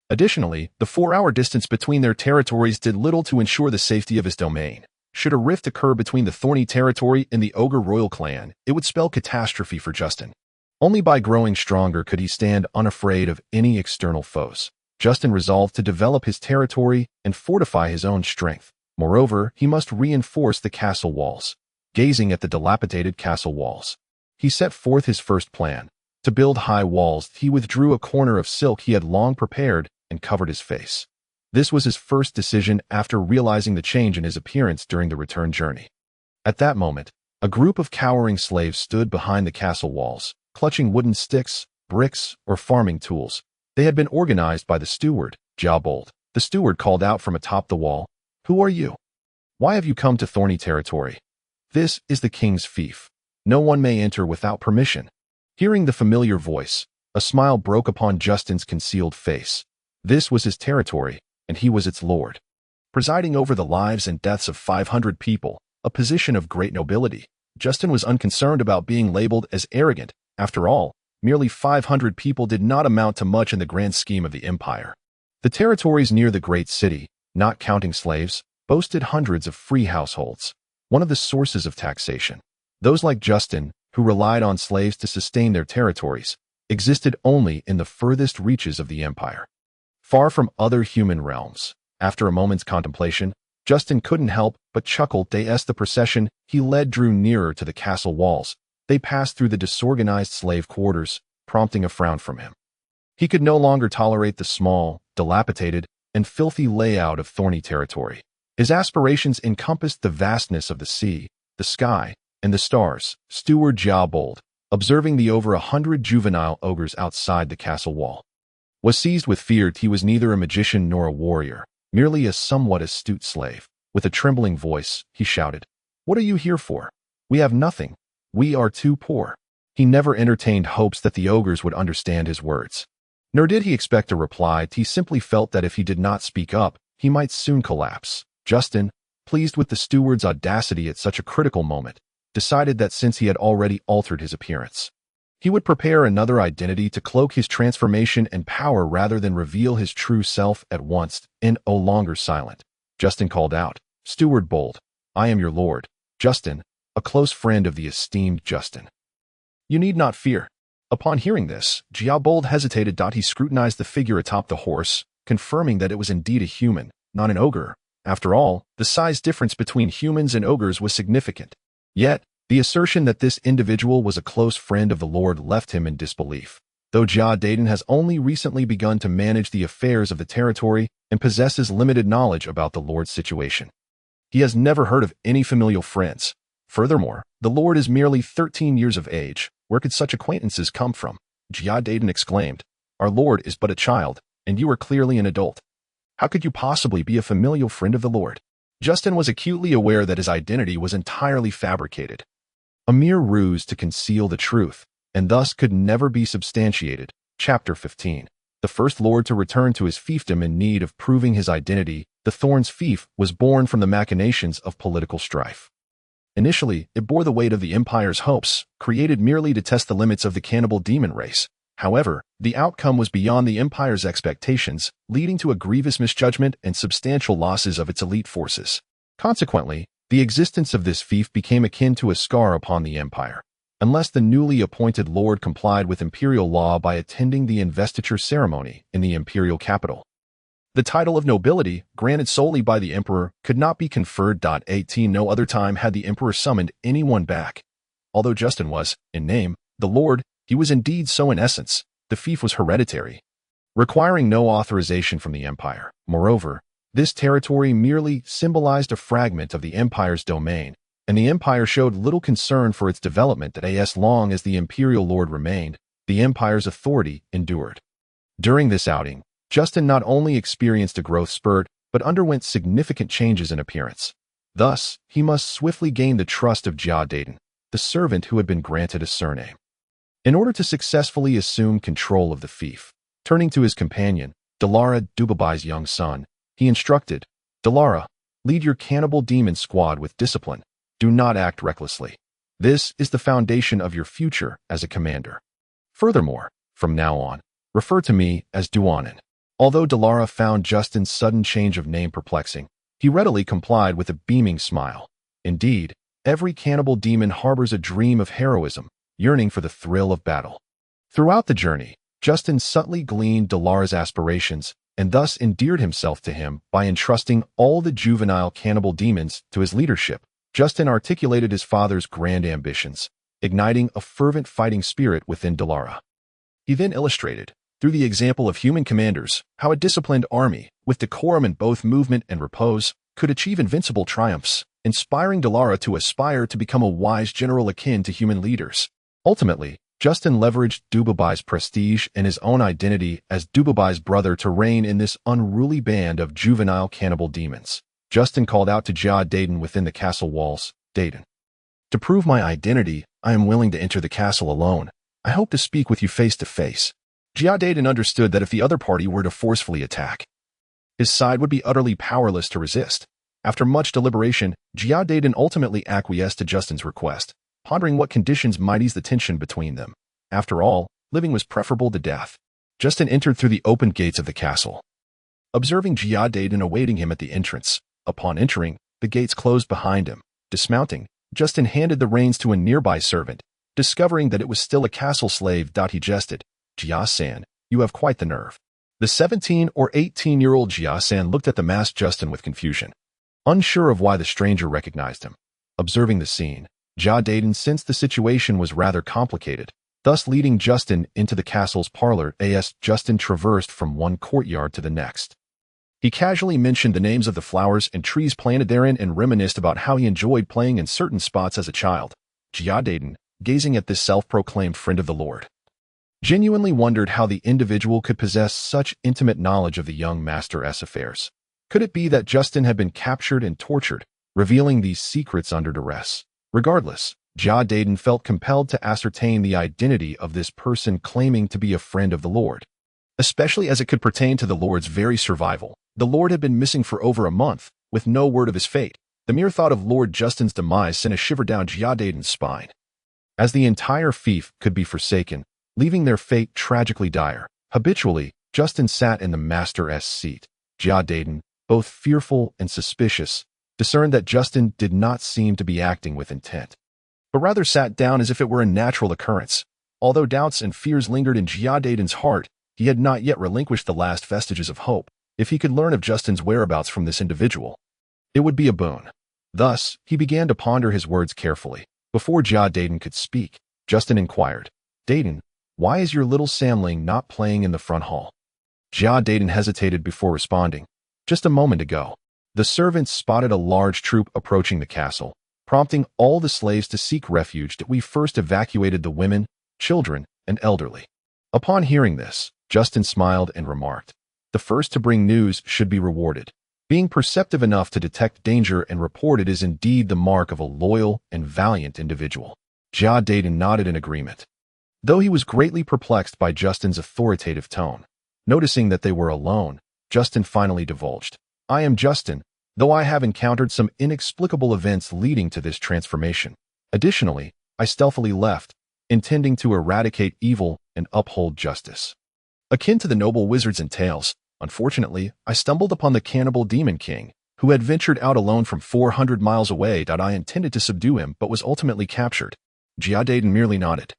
Additionally, the 4-hour distance between their territories did little to ensure the safety of his domain. Should a rift occur between the Thorny territory and the Ogre royal clan, it would spell catastrophe for Justin. Only by growing stronger could he stand unafraid of any external foes. Justin resolved to develop his territory and fortify his own strength. Moreover, he must reinforce the castle walls. Gazing at the dilapidated castle walls, he set forth his first plan. To build high walls, he withdrew a corner of silk he had long prepared and covered his face. This was his first decision after realizing the change in his appearance during the return journey. At that moment, a group of cowering slaves stood behind the castle walls, clutching wooden sticks, bricks, or farming tools. They had been organized by the steward, Jabold. The steward called out from atop the wall, "Who are you? Why have you come to Thorny territory? This is the king's fief. No one may enter without permission." Hearing the familiar voice, a smile broke upon Justin's concealed face. This was his territory, and he was its lord. Presiding over the lives and deaths of 500 people, a position of great nobility, Justin was unconcerned about being labeled as arrogant. After all, merely 500 people did not amount to much in the grand scheme of the empire. The territories near the great city, not counting slaves, boasted hundreds of free households, one of the sources of taxation. Those like Justin, who relied on slaves to sustain their territories, existed only in the furthest reaches of the empire. Far from other human realms. After a moment's contemplation, Justin couldn't help but chuckle as the procession he led drew nearer to the castle walls. They passed through the disorganized slave quarters, prompting a frown from him. He could no longer tolerate the small, dilapidated, and filthy layout of Thorny territory. His aspirations encompassed the vastness of the sea, the sky, and the stars. Steward Jabold, observing the over 100 juvenile ogres outside the castle wall, was seized with fear. He was neither a magician nor a warrior, merely a somewhat astute slave. With a trembling voice, he shouted, "What are you here for? We have nothing. We are too poor." He never entertained hopes that the ogres would understand his words. Nor did he expect a reply. He simply felt that if he did not speak up, he might soon collapse. Justin, pleased with the steward's audacity at such a critical moment, decided that since he had already altered his appearance, he would prepare another identity to cloak his transformation and power rather than reveal his true self at once. And no longer silent, Justin called out, "Steward Bold, I am your lord, Justin, a close friend of the esteemed Justin. You need not fear." Upon hearing this, Jabold hesitated. He scrutinized the figure atop the horse, confirming that it was indeed a human, not an ogre. After all, the size difference between humans and ogres was significant. Yet, the assertion that this individual was a close friend of the Lord left him in disbelief. Though Jabold has only recently begun to manage the affairs of the territory and possesses limited knowledge about the Lord's situation, he has never heard of any familial friends. Furthermore, the Lord is merely 13 years of age. Where could such acquaintances come from? Jabold exclaimed, "Our Lord is but a child, and you are clearly an adult. How could you possibly be a familial friend of the Lord?" Justin was acutely aware that his identity was entirely fabricated, a mere ruse to conceal the truth, and thus could never be substantiated. Chapter 15. The first lord to return to his fiefdom in need of proving his identity, the Thorn's fief, was born from the machinations of political strife. Initially, it bore the weight of the Empire's hopes, created merely to test the limits of the cannibal demon race. However, the outcome was beyond the Empire's expectations, leading to a grievous misjudgment and substantial losses of its elite forces. Consequently, the existence of this fief became akin to a scar upon the Empire. Unless the newly appointed lord complied with imperial law by attending the investiture ceremony in the imperial capital. The title of nobility, granted solely by the emperor, could not be conferred. 18 No other time had the emperor summoned anyone back. Although Justin was, in name, the lord, he was indeed so in essence. The fief was hereditary, requiring no authorization from the empire. Moreover, this territory merely symbolized a fragment of the empire's domain, and the empire showed little concern for its development. As long as the imperial lord remained, the empire's authority endured. During this outing, Justin not only experienced a growth spurt, but underwent significant changes in appearance. Thus, he must swiftly gain the trust of Jia-Daden, the servant who had been granted a surname. In order to successfully assume control of the fief, turning to his companion, Dalara, Dubabi's young son, he instructed, Dalara, lead your cannibal demon squad with discipline. Do not act recklessly. This is the foundation of your future as a commander. Furthermore, from now on, refer to me as Duanan. Although Dalara found Justin's sudden change of name perplexing, he readily complied with a beaming smile. Indeed, every cannibal demon harbors a dream of heroism, yearning for the thrill of battle. Throughout the journey, Justin subtly gleaned Dalara's aspirations and thus endeared himself to him by entrusting all the juvenile cannibal demons to his leadership. Justin articulated his father's grand ambitions, igniting a fervent fighting spirit within Dalara. He then illustrated, through the example of human commanders, how a disciplined army, with decorum in both movement and repose, could achieve invincible triumphs, inspiring Dalara to aspire to become a wise general akin to human leaders. Ultimately, Justin leveraged Dubabi's prestige and his own identity as Dubabi's brother to reign in this unruly band of juvenile cannibal demons. Justin called out to Jia-Daden within the castle walls, Daden. To prove my identity, I am willing to enter the castle alone. I hope to speak with you face to face. Jia-Daden understood that if the other party were to forcefully attack, his side would be utterly powerless to resist. After much deliberation, Jia-Daden ultimately acquiesced to Justin's request, pondering what conditions might ease the tension between them. After all, living was preferable to death. Justin entered through the open gates of the castle, observing Jia-Daden awaiting him at the entrance. Upon entering, the gates closed behind him. Dismounting, Justin handed the reins to a nearby servant, discovering that it was still a castle slave. He jested, Jia-san, you have quite the nerve. The 17 or 18-year-old Jia-san looked at the masked Justin with confusion, unsure of why the stranger recognized him. Observing the scene, Jia-Daden sensed the situation was rather complicated, thus leading Justin into the castle's parlor. Justin traversed from one courtyard to the next. He casually mentioned the names of the flowers and trees planted therein and reminisced about how he enjoyed playing in certain spots as a child. Jia-Daden, gazing at this self-proclaimed friend of the Lord, genuinely wondered how the individual could possess such intimate knowledge of the young master's affairs. Could it be that Justin had been captured and tortured, revealing these secrets under duress? Regardless, Jia-Daden felt compelled to ascertain the identity of this person claiming to be a friend of the Lord, especially as it could pertain to the Lord's very survival. The Lord had been missing for over a month, with no word of his fate. The mere thought of Lord Justin's demise sent a shiver down Jia-Daden's spine. As the entire fief could be forsaken, leaving their fate tragically dire, habitually, Justin sat in the master's seat. Jia-Daden, both fearful and suspicious, discerned that Justin did not seem to be acting with intent, but rather sat down as if it were a natural occurrence. Although doubts and fears lingered in Jia-Daden's heart, he had not yet relinquished the last vestiges of hope. If he could learn of Justin's whereabouts from this individual, it would be a boon. Thus, he began to ponder his words carefully. Before Jia-Daden could speak, Justin inquired, Daden, why is your little Samling not playing in the front hall? Jia-Daden hesitated before responding. Just a moment ago, the servants spotted a large troop approaching the castle, prompting all the slaves to seek refuge. We first evacuated the women, children, and elderly. Upon hearing this, Justin smiled and remarked, the first to bring news should be rewarded. Being perceptive enough to detect danger and report it is indeed the mark of a loyal and valiant individual. Jia Daden nodded in agreement. Though he was greatly perplexed by Justin's authoritative tone, noticing that they were alone, Justin finally divulged, "I am Justin, though I have encountered some inexplicable events leading to this transformation. Additionally, I stealthily left, intending to eradicate evil and uphold justice." Akin to the noble wizards and tales, unfortunately, I stumbled upon the cannibal demon king, who had ventured out alone from 400 miles away. I intended to subdue him, but was ultimately captured. Jia Daden merely nodded,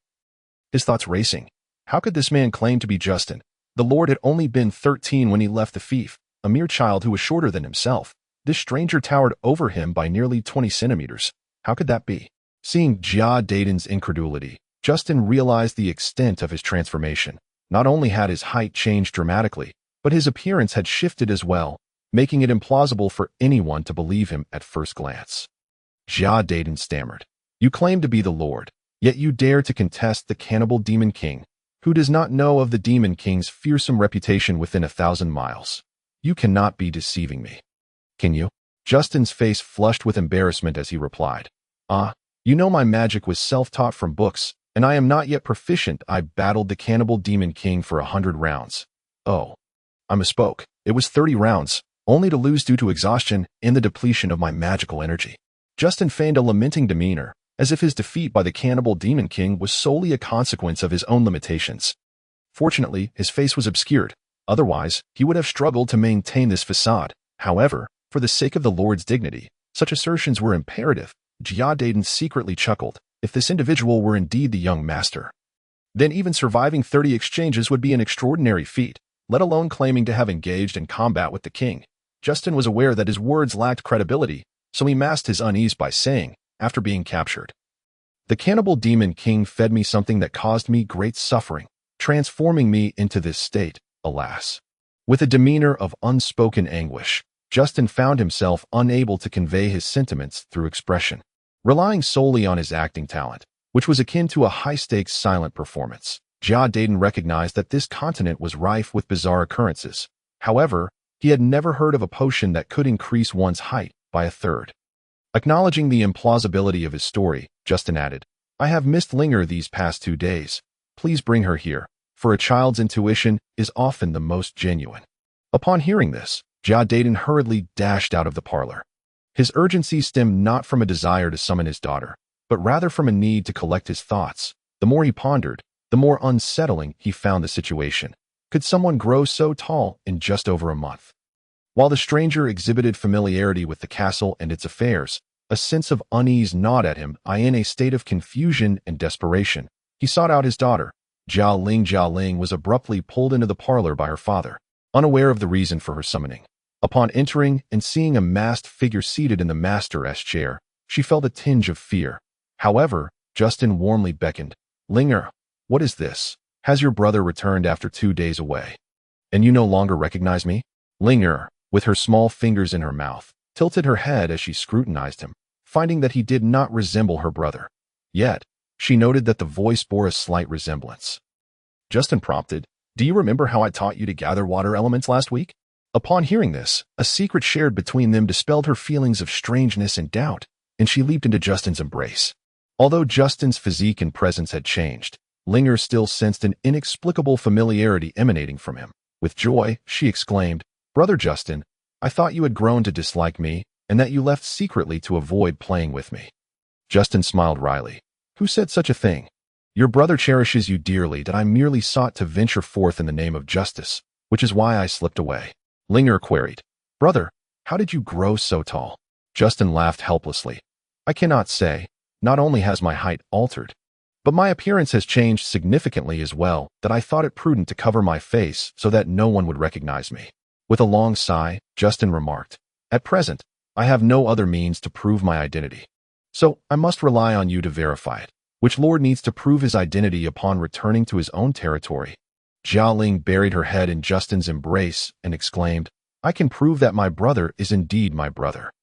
his thoughts racing. How could this man claim to be Justin? The Lord had only been 13 when he left the fief, a mere child who was shorter than himself. This stranger towered over him by nearly 20 centimeters. How could that be? Seeing Jia Daden's incredulity, Justin realized the extent of his transformation. Not only had his height changed dramatically, but his appearance had shifted as well, making it implausible for anyone to believe him at first glance. Jia Daden stammered, "You claim to be the Lord, yet you dare to contest the cannibal demon king, who does not know of the demon king's fearsome reputation within 1,000 miles. You cannot be deceiving me. Can you?" Justin's face flushed with embarrassment as he replied, "You know my magic was self-taught from books, and I am not yet proficient. I battled the cannibal demon king for 100 rounds. Oh, I misspoke. It was 30 rounds, only to lose due to exhaustion and the depletion of my magical energy." Justin feigned a lamenting demeanor, as if his defeat by the cannibal demon king was solely a consequence of his own limitations. Fortunately, his face was obscured. Otherwise, he would have struggled to maintain this facade. However, for the sake of the Lord's dignity, such assertions were imperative. Jia Daden secretly chuckled. If this individual were indeed the young master, then even surviving 30 exchanges would be an extraordinary feat, let alone claiming to have engaged in combat with the king. Justin was aware that his words lacked credibility, so he masked his unease by saying, after being captured, "The cannibal demon king fed me something that caused me great suffering, transforming me into this state, alas." With a demeanor of unspoken anguish, Justin found himself unable to convey his sentiments through expression, relying solely on his acting talent, which was akin to a high-stakes silent performance. Jia Daden recognized that this continent was rife with bizarre occurrences. However, he had never heard of a potion that could increase one's height by a third. Acknowledging the implausibility of his story, Justin added, "I have missed Linger these past 2 days. Please bring her here, for a child's intuition is often the most genuine." Upon hearing this, Jia Daden hurriedly dashed out of the parlor. His urgency stemmed not from a desire to summon his daughter, but rather from a need to collect his thoughts. The more he pondered, the more unsettling he found the situation. Could someone grow so tall in just over a month? While the stranger exhibited familiarity with the castle and its affairs, a sense of unease gnawed at him. In a state of confusion and desperation, he sought out his daughter. Jiao Ling was abruptly pulled into the parlor by her father, unaware of the reason for her summoning. Upon entering and seeing a masked figure seated in the master's chair, she felt a tinge of fear. However, Justin warmly beckoned, "Linger, what is this? Has your brother returned after 2 days away? And you no longer recognize me?" Linger, with her small fingers in her mouth, tilted her head as she scrutinized him, finding that he did not resemble her brother. Yet, she noted that the voice bore a slight resemblance. Justin prompted, "Do you remember how I taught you to gather water elements last week?" Upon hearing this, a secret shared between them dispelled her feelings of strangeness and doubt, and she leaped into Justin's embrace. Although Justin's physique and presence had changed, Linger still sensed an inexplicable familiarity emanating from him. With joy, she exclaimed, "Brother Justin, I thought you had grown to dislike me, and that you left secretly to avoid playing with me." Justin smiled wryly. "Who said such a thing? Your brother cherishes you dearly. That I merely sought to venture forth in the name of justice, which is why I slipped away." Linger queried, "Brother, how did you grow so tall?" Justin laughed helplessly. "I cannot say. Not only has my height altered, but my appearance has changed significantly as well, that I thought it prudent to cover my face so that no one would recognize me." With a long sigh, Justin remarked, "At present, I have no other means to prove my identity. So I must rely on you to verify it. Which lord needs to prove his identity upon returning to his own territory?" Jia Ling buried her head in Justin's embrace and exclaimed, "I can prove that my brother is indeed my brother.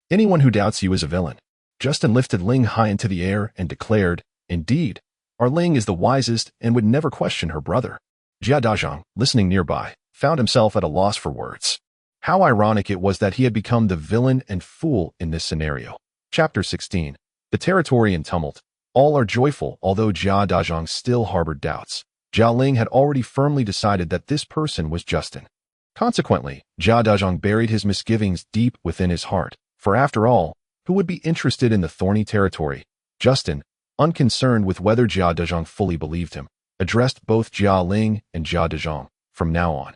Anyone who doubts you is a villain." Justin lifted Ling high into the air and declared, "Indeed, our Ling is the wisest and would never question her brother." Jia Dazhang, listening nearby, found himself at a loss for words. How ironic it was that he had become the villain and fool in this scenario. Chapter 16. The Territory in Tumult. All are joyful, although Jia Dazhang still harbored doubts. Jia Ling had already firmly decided that this person was Justin. Consequently, Jia Dazhang buried his misgivings deep within his heart, for after all, who would be interested in the thorny territory? Justin, unconcerned with whether Jia Dazhang fully believed him, addressed both Jia Ling and Jia Dazhang from now on.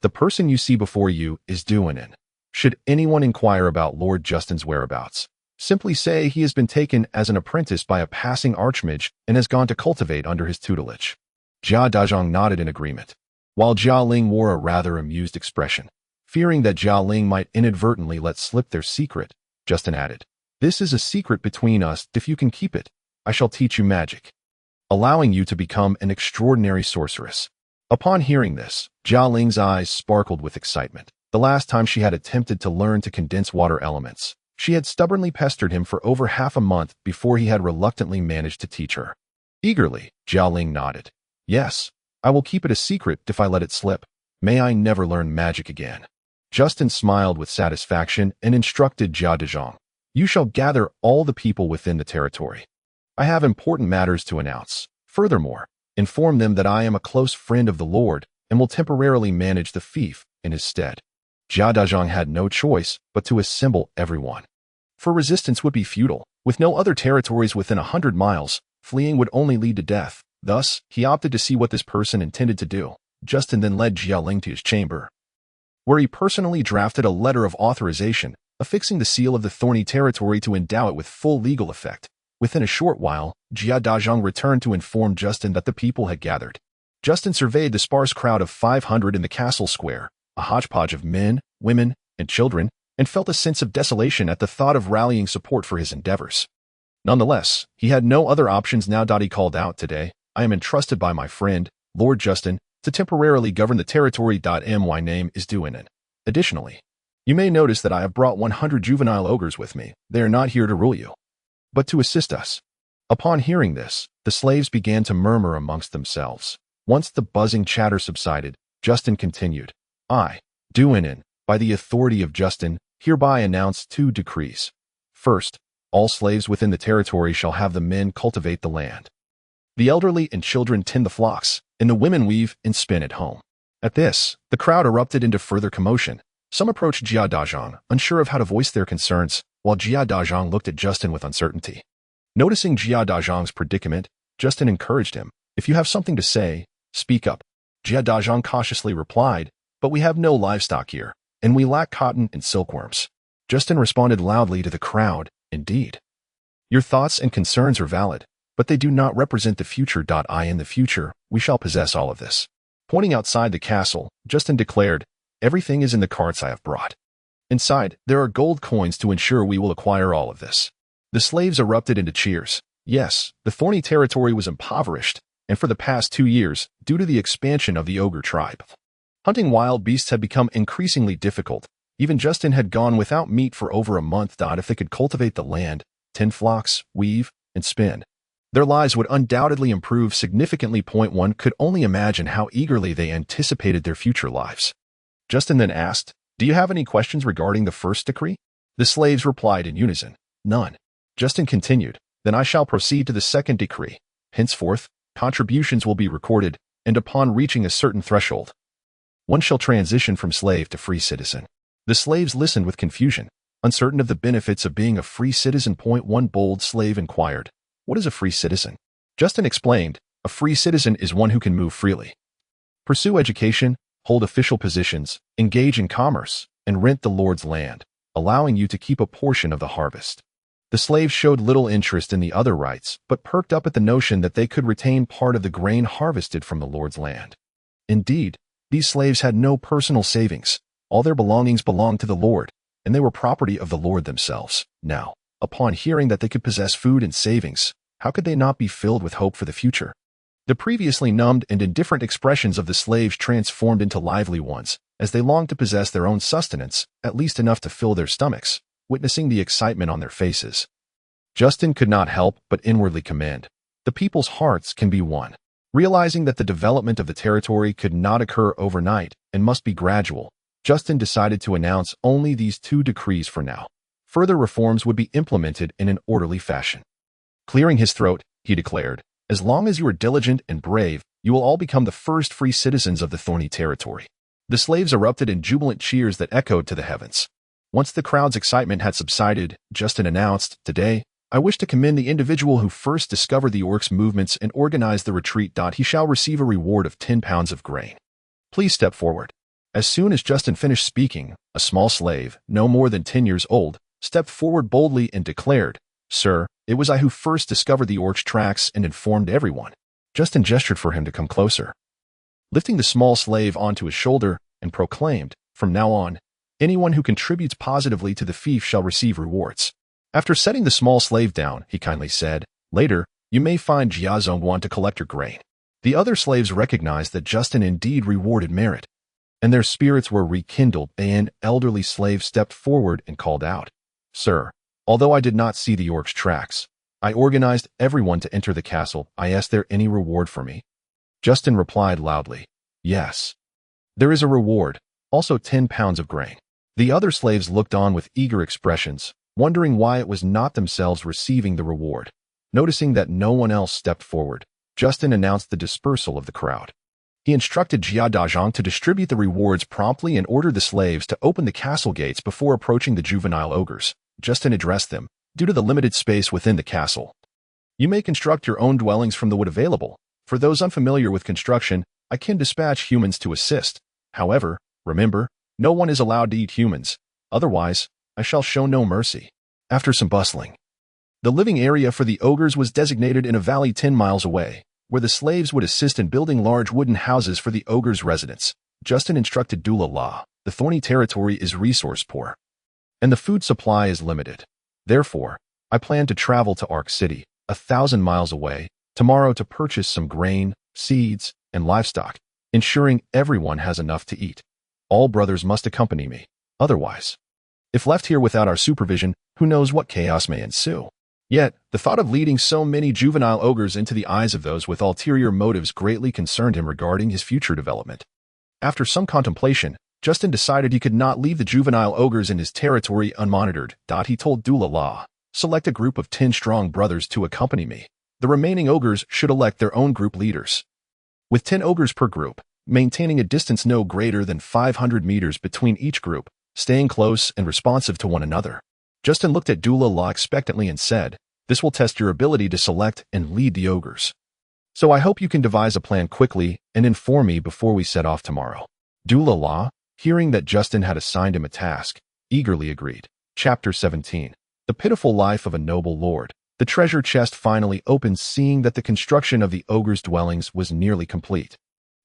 The person you see before you is Duanin. Should anyone inquire about Lord Justin's whereabouts, simply say he has been taken as an apprentice by a passing archmage and has gone to cultivate under his tutelage. Jia Dazhang nodded in agreement, while Jia Ling wore a rather amused expression. Fearing that Jia Ling might inadvertently let slip their secret, Justin added, "This is a secret between us. If you can keep it, I shall teach you magic, allowing you to become an extraordinary sorceress." Upon hearing this, Jia Ling's eyes sparkled with excitement. The last time she had attempted to learn to condense water elements, she had stubbornly pestered him for over half a month before he had reluctantly managed to teach her. Eagerly, Jia Ling nodded. "Yes, I will keep it a secret if I let it slip. May I never learn magic again." Justin smiled with satisfaction and instructed Jia Dazhang, "You shall gather all the people within the territory. I have important matters to announce. Furthermore, inform them that I am a close friend of the Lord and will temporarily manage the fief in his stead." Jia Dazhang had no choice but to assemble everyone. For resistance would be futile. With no other territories within 100 miles, fleeing would only lead to death. Thus, he opted to see what this person intended to do. Justin then led Jia Ling to his chamber, where he personally drafted a letter of authorization, affixing the seal of the thorny territory to endow it with full legal effect. Within a short while, Jia Dazhang returned to inform Justin that the people had gathered. Justin surveyed the sparse crowd of 500 in the castle square, a hodgepodge of men, women, and children, and felt a sense of desolation at the thought of rallying support for his endeavors. Nonetheless, he had no other options now. He called out, "Today, I am entrusted by my friend, Lord Justin, to temporarily govern the territory. My name is Duanin. Additionally, you may notice that I have brought 100 juvenile ogres with me. They are not here to rule you, but to assist us." Upon hearing this, the slaves began to murmur amongst themselves. Once the buzzing chatter subsided, Justin continued, "I, Duanin, by the authority of Justin, hereby announce 2 decrees. First, all slaves within the territory shall have the men cultivate the land. The elderly and children tend the flocks, and the women weave and spin at home." At this, the crowd erupted into further commotion. Some approached Jia Dazhang, unsure of how to voice their concerns, while Jia Dazhang looked at Justin with uncertainty. Noticing Jia Dazhang's predicament, Justin encouraged him, "If you have something to say, speak up." Jia Dazhang cautiously replied, "But we have no livestock here, and we lack cotton and silkworms." Justin responded loudly to the crowd, "Indeed. Your thoughts and concerns are valid, but they do not represent the future. In the future, we shall possess all of this." Pointing outside the castle, Justin declared, "Everything is in the carts I have brought. Inside, there are gold coins to ensure we will acquire all of this." The slaves erupted into cheers. Yes, the thorny territory was impoverished, and for the past 2 years, due to the expansion of the Ogre Tribe, hunting wild beasts had become increasingly difficult. Even Justin had gone without meat for over a month. If they could cultivate the land, tend flocks, weave, and spin, their lives would undoubtedly improve significantly. One could only imagine how eagerly they anticipated their future lives. Justin then asked, "Do you have any questions regarding the first decree?" The slaves replied in unison, "None." Justin continued, "Then I shall proceed to the second decree. Henceforth, contributions will be recorded, and upon reaching a certain threshold, one shall transition from slave to free citizen." The slaves listened with confusion, uncertain of the benefits of being a free citizen. One bold slave inquired, "What is a free citizen?" Justin explained, "A free citizen is one who can move freely, pursue education, hold official positions, engage in commerce, and rent the Lord's land, allowing you to keep a portion of the harvest." The slaves showed little interest in the other rights, but perked up at the notion that they could retain part of the grain harvested from the Lord's land. Indeed, these slaves had no personal savings. All their belongings belonged to the Lord, and they were property of the Lord themselves. Now, upon hearing that they could possess food and savings, how could they not be filled with hope for the future? The previously numbed and indifferent expressions of the slaves transformed into lively ones, as they longed to possess their own sustenance, at least enough to fill their stomachs, witnessing the excitement on their faces. Justin could not help but inwardly commend. The people's hearts can be won. Realizing that the development of the territory could not occur overnight and must be gradual, Justin decided to announce only these 2 decrees for now. Further reforms would be implemented in an orderly fashion. Clearing his throat, he declared, "As long as you are diligent and brave, you will all become the first free citizens of the Thorny Territory." The slaves erupted in jubilant cheers that echoed to the heavens. Once the crowd's excitement had subsided, Justin announced, "Today, I wish to commend the individual who first discovered the orcs' movements and organized the retreat. He shall receive a reward of 10 pounds of grain. Please step forward." As soon as Justin finished speaking, a small slave, no more than 10 years old, stepped forward boldly and declared, "Sir, it was I who first discovered the orcs' tracks and informed everyone." Justin gestured for him to come closer, lifting the small slave onto his shoulder, and proclaimed, "From now on, anyone who contributes positively to the fief shall receive rewards." After setting the small slave down, he kindly said, "Later, you may find Jiazong want to collect your grain." The other slaves recognized that Justin indeed rewarded merit, and their spirits were rekindled. An elderly slave stepped forward and called out, "Sir, although I did not see the orcs' tracks, I organized everyone to enter the castle. I asked there any reward for me?" Justin replied loudly, "Yes. There is a reward, also 10 pounds of grain." The other slaves looked on with eager expressions, wondering why it was not themselves receiving the reward. Noticing that no one else stepped forward, Justin announced the dispersal of the crowd. He instructed Jia Dazhang to distribute the rewards promptly and ordered the slaves to open the castle gates before approaching the juvenile ogres. Justin addressed them, "Due to the limited space within the castle, you may construct your own dwellings from the wood available. For those unfamiliar with construction, I can dispatch humans to assist. However, remember, no one is allowed to eat humans. Otherwise, I shall show no mercy." After some bustling, the living area for the ogres was designated in a valley 10 miles away, where the slaves would assist in building large wooden houses for the ogres' residents. Justin instructed Dula La, "The Thorny Territory is resource poor, and the food supply is limited. Therefore, I plan to travel to Ark City, 1,000 miles away, tomorrow to purchase some grain, seeds, and livestock, ensuring everyone has enough to eat. All brothers must accompany me. Otherwise, if left here without our supervision, who knows what chaos may ensue." Yet, the thought of leading so many juvenile ogres into the eyes of those with ulterior motives greatly concerned him regarding his future development. After some contemplation, Justin decided he could not leave the juvenile ogres in his territory unmonitored. He told Dula La, "Select a group of 10 strong brothers to accompany me. The remaining ogres should elect their own group leaders, with 10 ogres per group, maintaining a distance no greater than 500 meters between each group, staying close and responsive to one another." Justin looked at Dula La expectantly and said, "This will test your ability to select and lead the ogres. So I hope you can devise a plan quickly and inform me before we set off tomorrow." Dula La, hearing that Justin had assigned him a task, eagerly agreed. Chapter 17. The Pitiful Life of a Noble Lord. The treasure chest finally opened, seeing that the construction of the ogres' dwellings was nearly complete.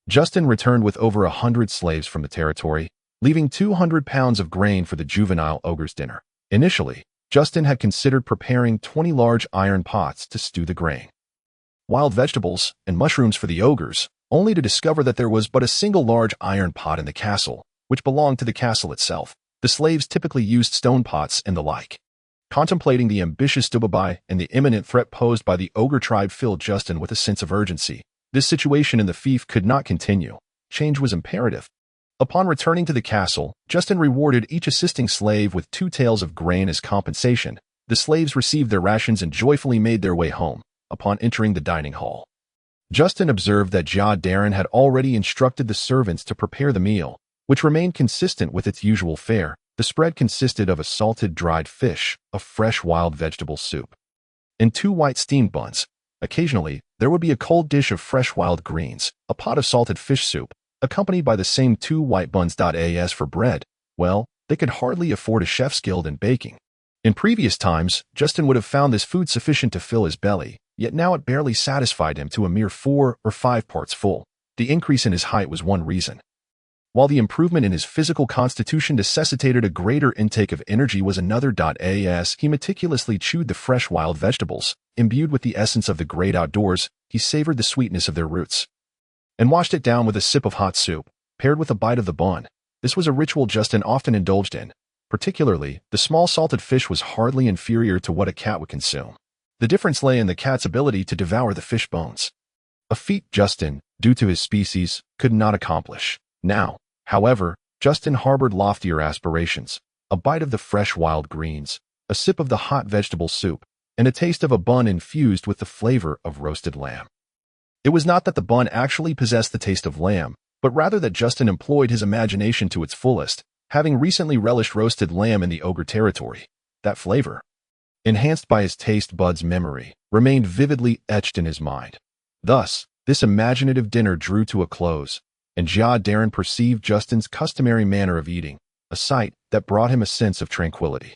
Justin returned with over 100 slaves from the territory, leaving 200 pounds of grain for the juvenile ogres' dinner. Initially, Justin had considered preparing 20 large iron pots to stew the grain, wild vegetables, and mushrooms for the ogres, only to discover that there was but a single large iron pot in the castle, which belonged to the castle itself. The slaves typically used stone pots and the like. Contemplating the ambitious Dubabai and the imminent threat posed by the Ogre Tribe filled Justin with a sense of urgency. This situation in the fief could not continue. Change was imperative. Upon returning to the castle, Justin rewarded each assisting slave with 2 taels of grain as compensation. The slaves received their rations and joyfully made their way home. Upon entering the dining hall, Justin observed that Jia Darren had already instructed the servants to prepare the meal, which remained consistent with its usual fare. The spread consisted of a salted dried fish, a fresh wild vegetable soup, and 2 white steamed buns. Occasionally, there would be a cold dish of fresh wild greens, a pot of salted fish soup, accompanied by the same 2 white buns. As for bread, well, they could hardly afford a chef skilled in baking. In previous times, Justin would have found this food sufficient to fill his belly, yet now it barely satisfied him to a mere 4 or 5 parts full. The increase in his height was one reason, while the improvement in his physical constitution necessitated a greater intake of energy was another. As he meticulously chewed the fresh wild vegetables, imbued with the essence of the great outdoors, he savored the sweetness of their roots, and washed it down with a sip of hot soup, paired with a bite of the bun. This was a ritual Justin often indulged in. Particularly, the small salted fish was hardly inferior to what a cat would consume. The difference lay in the cat's ability to devour the fish bones, a feat Justin, due to his species, could not accomplish. Now, however, Justin harbored loftier aspirations, a bite of the fresh wild greens, a sip of the hot vegetable soup, and a taste of a bun infused with the flavor of roasted lamb. It was not that the bun actually possessed the taste of lamb, but rather that Justin employed his imagination to its fullest, having recently relished roasted lamb in the Ogre territory. That flavor, enhanced by his taste buds' memory, remained vividly etched in his mind. Thus, this imaginative dinner drew to a close, and Darren perceived Justin's customary manner of eating, a sight that brought him a sense of tranquility.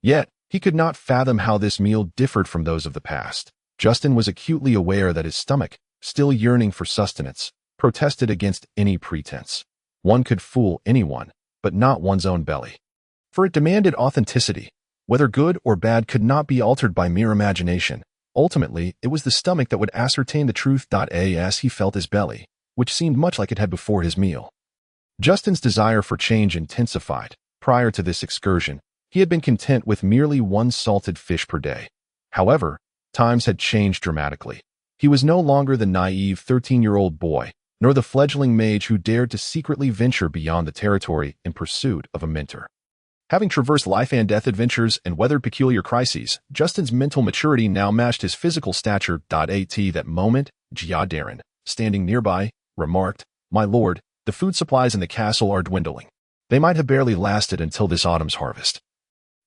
Yet, he could not fathom how this meal differed from those of the past. Justin was acutely aware that his stomach, still yearning for sustenance, protested against any pretense. One could fool anyone, but not one's own belly. For it demanded authenticity. Whether good or bad could not be altered by mere imagination. Ultimately, it was the stomach that would ascertain the truth. As he felt his belly, which seemed much like it had before his meal. Justin's desire for change intensified. Prior to this excursion, he had been content with merely one salted fish per day. However, times had changed dramatically. He was no longer the naive 13-year-old boy, nor the fledgling mage who dared to secretly venture beyond the territory in pursuit of a mentor. Having traversed life and death adventures and weathered peculiar crises, Justin's mental maturity now matched his physical stature. At that moment, Darren, standing nearby, remarked, "My lord, the food supplies in the castle are dwindling. They might have barely lasted until this autumn's harvest.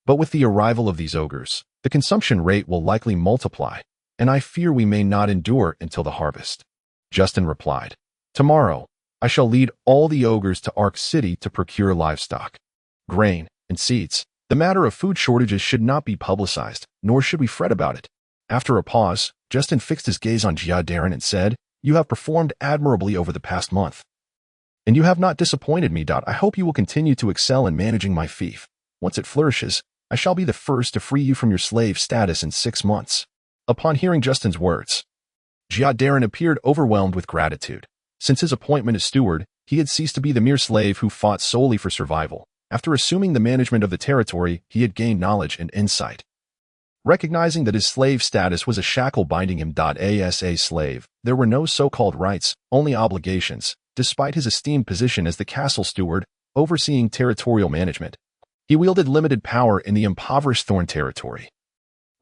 But with the arrival of these ogres, the consumption rate will likely multiply, and I fear we may not endure until the harvest." Justin replied, "Tomorrow, I shall lead all the ogres to Ark City to procure livestock, grain, and seeds. The matter of food shortages should not be publicized, nor should we fret about it." After a pause, Justin fixed his gaze on Darren and said, "You have performed admirably over the past month, and you have not disappointed me. I hope you will continue to excel in managing my fief. Once it flourishes, I shall be the first to free you from your slave status in 6 months." Upon hearing Justin's words, Darren appeared overwhelmed with gratitude. Since his appointment as steward, he had ceased to be the mere slave who fought solely for survival. After assuming the management of the territory, he had gained knowledge and insight. Recognizing that his slave status was a shackle binding him. As a slave, there were no so-called rights, only obligations. Despite his esteemed position as the castle steward, overseeing territorial management, he wielded limited power in the impoverished Thorn territory,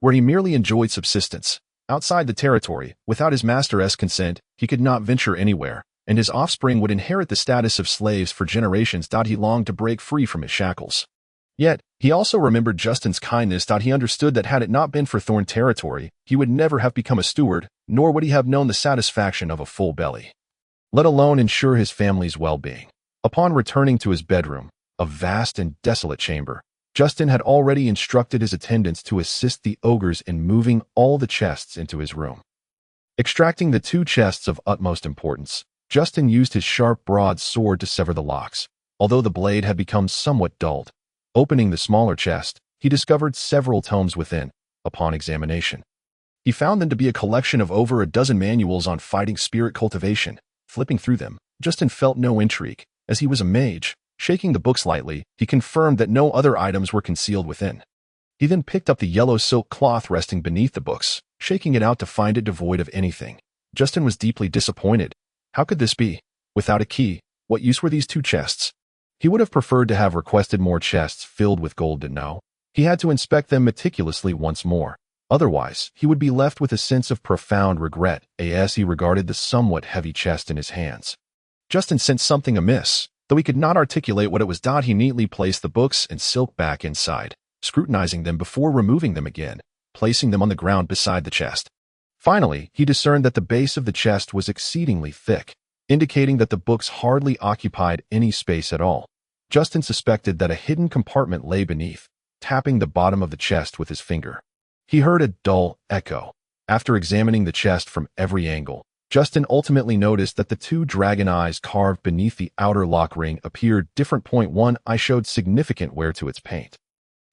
where he merely enjoyed subsistence. Outside the territory, without his master's consent, he could not venture anywhere, and his offspring would inherit the status of slaves for generations. He longed to break free from his shackles. Yet, he also remembered Justin's kindness. He understood that had it not been for Thorn territory, he would never have become a steward, nor would he have known the satisfaction of a full belly, let alone ensure his family's well-being. Upon returning to his bedroom, a vast and desolate chamber, Justin had already instructed his attendants to assist the ogres in moving all the chests into his room. Extracting the 2 chests of utmost importance, Justin used his sharp broadsword to sever the locks, although the blade had become somewhat dulled. Opening the smaller chest, he discovered several tomes within. Upon examination, he found them to be a collection of over a dozen manuals on fighting spirit cultivation. Flipping through them, Justin felt no intrigue, as he was a mage. Shaking the books lightly, he confirmed that no other items were concealed within. He then picked up the yellow silk cloth resting beneath the books, shaking it out to find it devoid of anything. Justin was deeply disappointed. How could this be? Without a key, what use were these 2 chests? He would have preferred to have requested more chests filled with gold. He had to inspect them meticulously once more. Otherwise, he would be left with a sense of profound regret as he regarded the somewhat heavy chest in his hands. Justin sensed something amiss. Though he could not articulate what it was. He neatly placed the books and silk back inside, scrutinizing them before removing them again, placing them on the ground beside the chest. Finally, he discerned that the base of the chest was exceedingly thick, indicating that the books hardly occupied any space at all. Justin suspected that a hidden compartment lay beneath, tapping the bottom of the chest with his finger. He heard a dull echo. After examining the chest from every angle, Justin ultimately noticed that the 2 dragon eyes carved beneath the outer lock ring appeared different. One eye showed significant wear to its paint,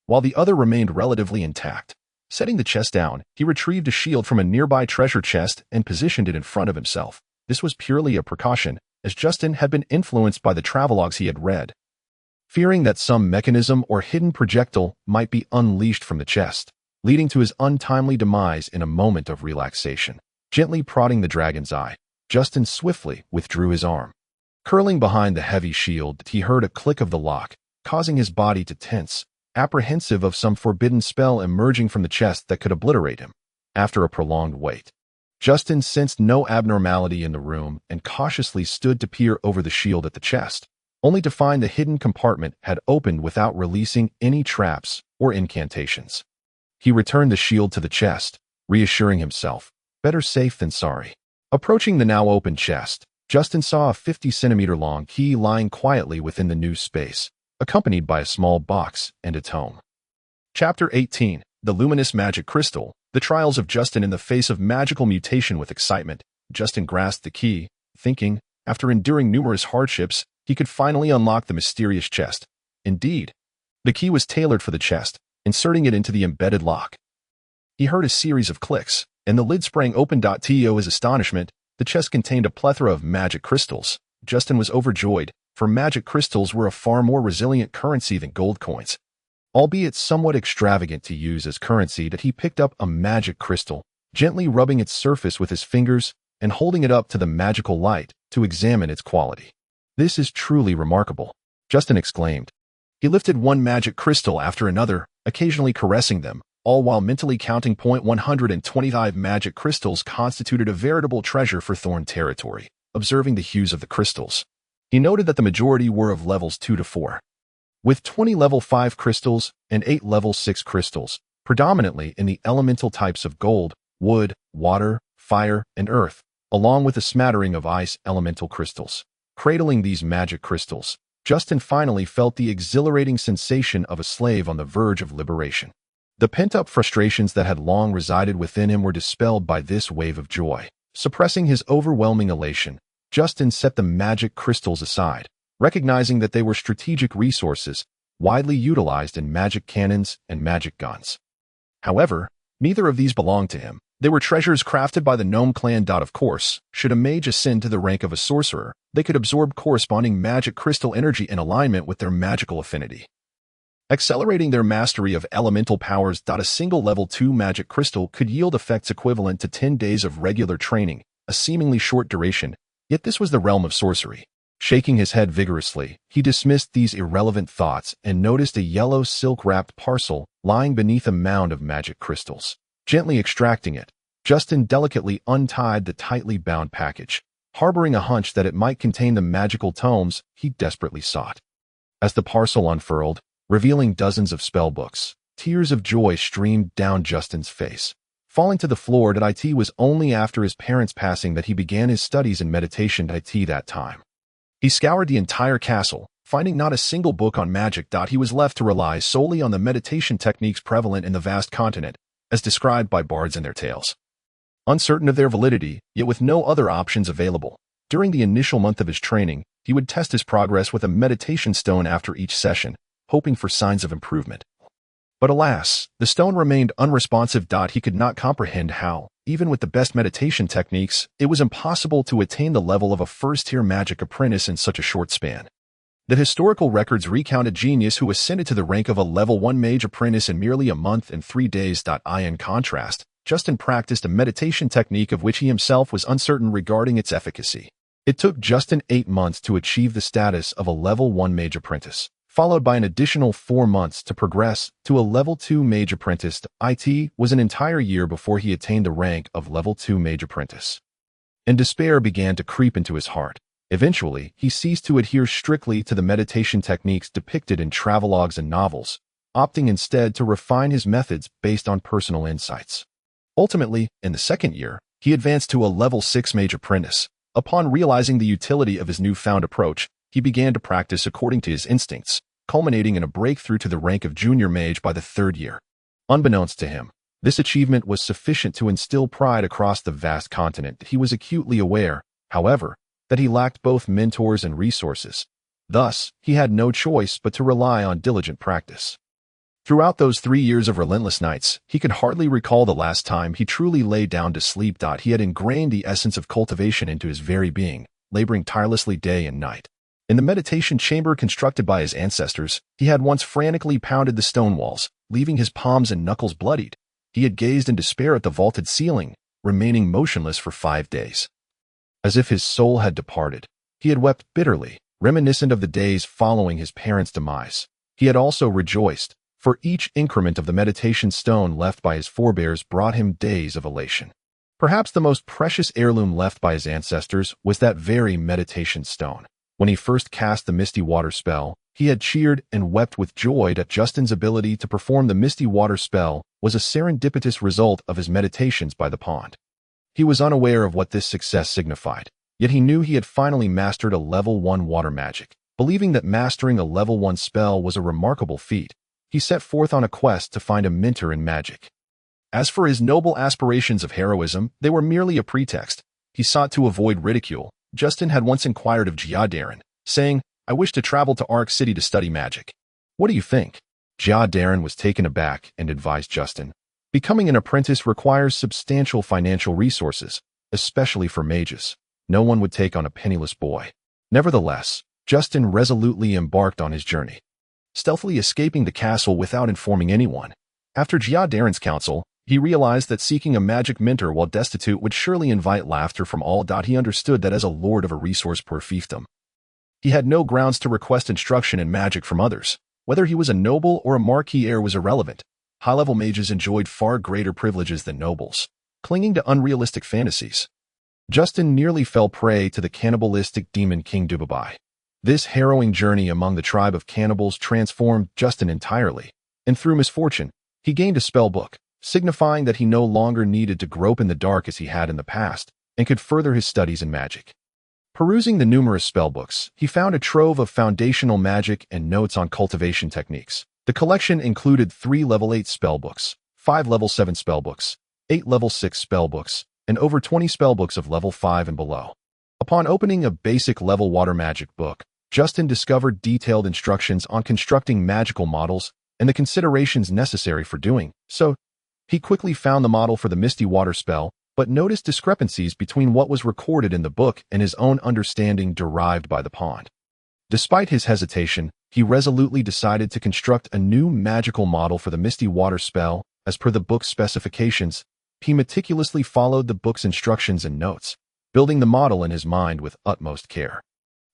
while the other remained relatively intact. Setting the chest down, he retrieved a shield from a nearby treasure chest and positioned it in front of himself. This was purely a precaution, as Justin had been influenced by the travelogues he had read, fearing that some mechanism or hidden projectile might be unleashed from the chest, leading to his untimely demise in a moment of relaxation. Gently prodding the dragon's eye, Justin swiftly withdrew his arm. Curling behind the heavy shield, he heard a click of the lock, causing his body to tense, apprehensive of some forbidden spell emerging from the chest that could obliterate him. After a prolonged wait, Justin sensed no abnormality in the room and cautiously stood to peer over the shield at the chest, only to find the hidden compartment had opened without releasing any traps or incantations. He returned the shield to the chest, reassuring himself, better safe than sorry. Approaching the now open chest, Justin saw a 50-centimeter-long key lying quietly within the new space, accompanied by a small box and a tome. Chapter 18, The Luminous Magic Crystal. The trials of Justin in the face of magical mutation. With excitement, Justin grasped the key, thinking, after enduring numerous hardships, he could finally unlock the mysterious chest. Indeed, the key was tailored for the chest, inserting it into the embedded lock. He heard a series of clicks, and the lid sprang open. To his astonishment, the chest contained a plethora of magic crystals. Justin was overjoyed, for magic crystals were a far more resilient currency than gold coins. Albeit somewhat extravagant to use as currency, that he picked up a magic crystal, gently rubbing its surface with his fingers and holding it up to the magical light to examine its quality. "This is truly remarkable," Justin exclaimed. He lifted one magic crystal after another, occasionally caressing them, all while mentally counting. 125 magic crystals constituted a veritable treasure for Thorn territory. Observing the hues of the crystals, he noted that the majority were of levels 2 to 4. With 20 level 5 crystals and 8 level 6 crystals, predominantly in the elemental types of gold, wood, water, fire, and earth, along with a smattering of ice elemental crystals. Cradling these magic crystals, Justin finally felt the exhilarating sensation of a slave on the verge of liberation. The pent-up frustrations that had long resided within him were dispelled by this wave of joy. Suppressing his overwhelming elation, Justin set the magic crystals aside, recognizing that they were strategic resources, widely utilized in magic cannons and magic guns. However, neither of these belonged to him. They were treasures crafted by the Gnome clan. Of course, should a mage ascend to the rank of a sorcerer, they could absorb corresponding magic crystal energy in alignment with their magical affinity, accelerating their mastery of elemental powers. A single level 2 magic crystal could yield effects equivalent to 10 days of regular training, a seemingly short duration, yet this was the realm of sorcery. Shaking his head vigorously, he dismissed these irrelevant thoughts and noticed a yellow silk-wrapped parcel lying beneath a mound of magic crystals. Gently extracting it, Justin delicately untied the tightly bound package, harboring a hunch that it might contain the magical tomes he desperately sought. As the parcel unfurled, revealing dozens of spellbooks, tears of joy streamed down Justin's face. Falling to the floor. It was only after his parents' passing that he began his studies in meditation. That time, he scoured the entire castle, finding not a single book on magic. He was left to rely solely on the meditation techniques prevalent in the vast continent, as described by bards in their tales. Uncertain of their validity, yet with no other options available, during the initial month of his training, he would test his progress with a meditation stone after each session, hoping for signs of improvement. But alas, the stone remained unresponsive. He could not comprehend how, even with the best meditation techniques, it was impossible to attain the level of a first-tier magic apprentice in such a short span. The historical records recount a genius who ascended to the rank of a level 1 mage apprentice in merely a month and 3 days. In contrast, Justin practiced a meditation technique of which he himself was uncertain regarding its efficacy. It took Justin 8 months to achieve the status of a level 1 mage apprentice, followed by an additional 4 months to progress to a level 2 mage apprentice. It was an entire year before he attained the rank of level 2 mage apprentice. And despair began to creep into his heart. Eventually, he ceased to adhere strictly to the meditation techniques depicted in travelogues and novels, opting instead to refine his methods based on personal insights. Ultimately, in the second year, he advanced to a level 6 mage apprentice. Upon realizing the utility of his newfound approach, he began to practice according to his instincts, culminating in a breakthrough to the rank of junior mage by the 3rd year. Unbeknownst to him, this achievement was sufficient to instill pride across the vast continent. He was acutely aware, however, that he lacked both mentors and resources. Thus, he had no choice but to rely on diligent practice. Throughout those 3 years of relentless nights, he could hardly recall the last time he truly lay down to sleep. He had ingrained the essence of cultivation into his very being, laboring tirelessly day and night. In the meditation chamber constructed by his ancestors, he had once frantically pounded the stone walls, leaving his palms and knuckles bloodied. He had gazed in despair at the vaulted ceiling, remaining motionless for 5 days. As if his soul had departed, He had wept bitterly, reminiscent of the days following his parents' demise. He had also rejoiced, for each increment of the meditation stone left by his forebears brought him days of elation. Perhaps the most precious heirloom left by his ancestors was that very meditation stone. When he first cast the Misty Water spell, he had cheered and wept with joy that Justin's ability to perform the Misty Water spell was a serendipitous result of his meditations by the pond. He was unaware of what this success signified, yet he knew he had finally mastered a level 1 water magic. Believing that mastering a level 1 spell was a remarkable feat, he set forth on a quest to find a mentor in magic. As for his noble aspirations of heroism, they were merely a pretext. He sought to avoid ridicule. Justin had once inquired of Darren, saying, "I wish to travel to Ark City to study magic. What do you think?" Darren was taken aback and advised Justin, "Becoming an apprentice requires substantial financial resources, especially for mages. No one would take on a penniless boy." Nevertheless, Justin resolutely embarked on his journey, stealthily escaping the castle without informing anyone. After Darren's counsel, he realized that seeking a magic mentor while destitute would surely invite laughter from all. He understood that as a lord of a resource-poor fiefdom, he had no grounds to request instruction in magic from others. Whether he was a noble or a marquis heir was irrelevant. High-level mages enjoyed far greater privileges than nobles, clinging to unrealistic fantasies. Justin nearly fell prey to the cannibalistic demon King Dubabai. This harrowing journey among the tribe of cannibals transformed Justin entirely, and through misfortune, he gained a spell book, signifying that he no longer needed to grope in the dark as he had in the past, and could further his studies in magic. Perusing the numerous spellbooks, he found a trove of foundational magic and notes on cultivation techniques. The collection included 3 level 8 spellbooks, 5 level 7 spellbooks, 8 level 6 spellbooks, and over 20 spellbooks of level 5 and below. Upon opening a basic level water magic book, Justin discovered detailed instructions on constructing magical models and the considerations necessary for doing so. He quickly found the model for the Misty Water spell, but noticed discrepancies between what was recorded in the book and his own understanding derived by the pond. Despite his hesitation, he resolutely decided to construct a new magical model for the Misty Water spell. As per the book's specifications, he meticulously followed the book's instructions and notes, building the model in his mind with utmost care,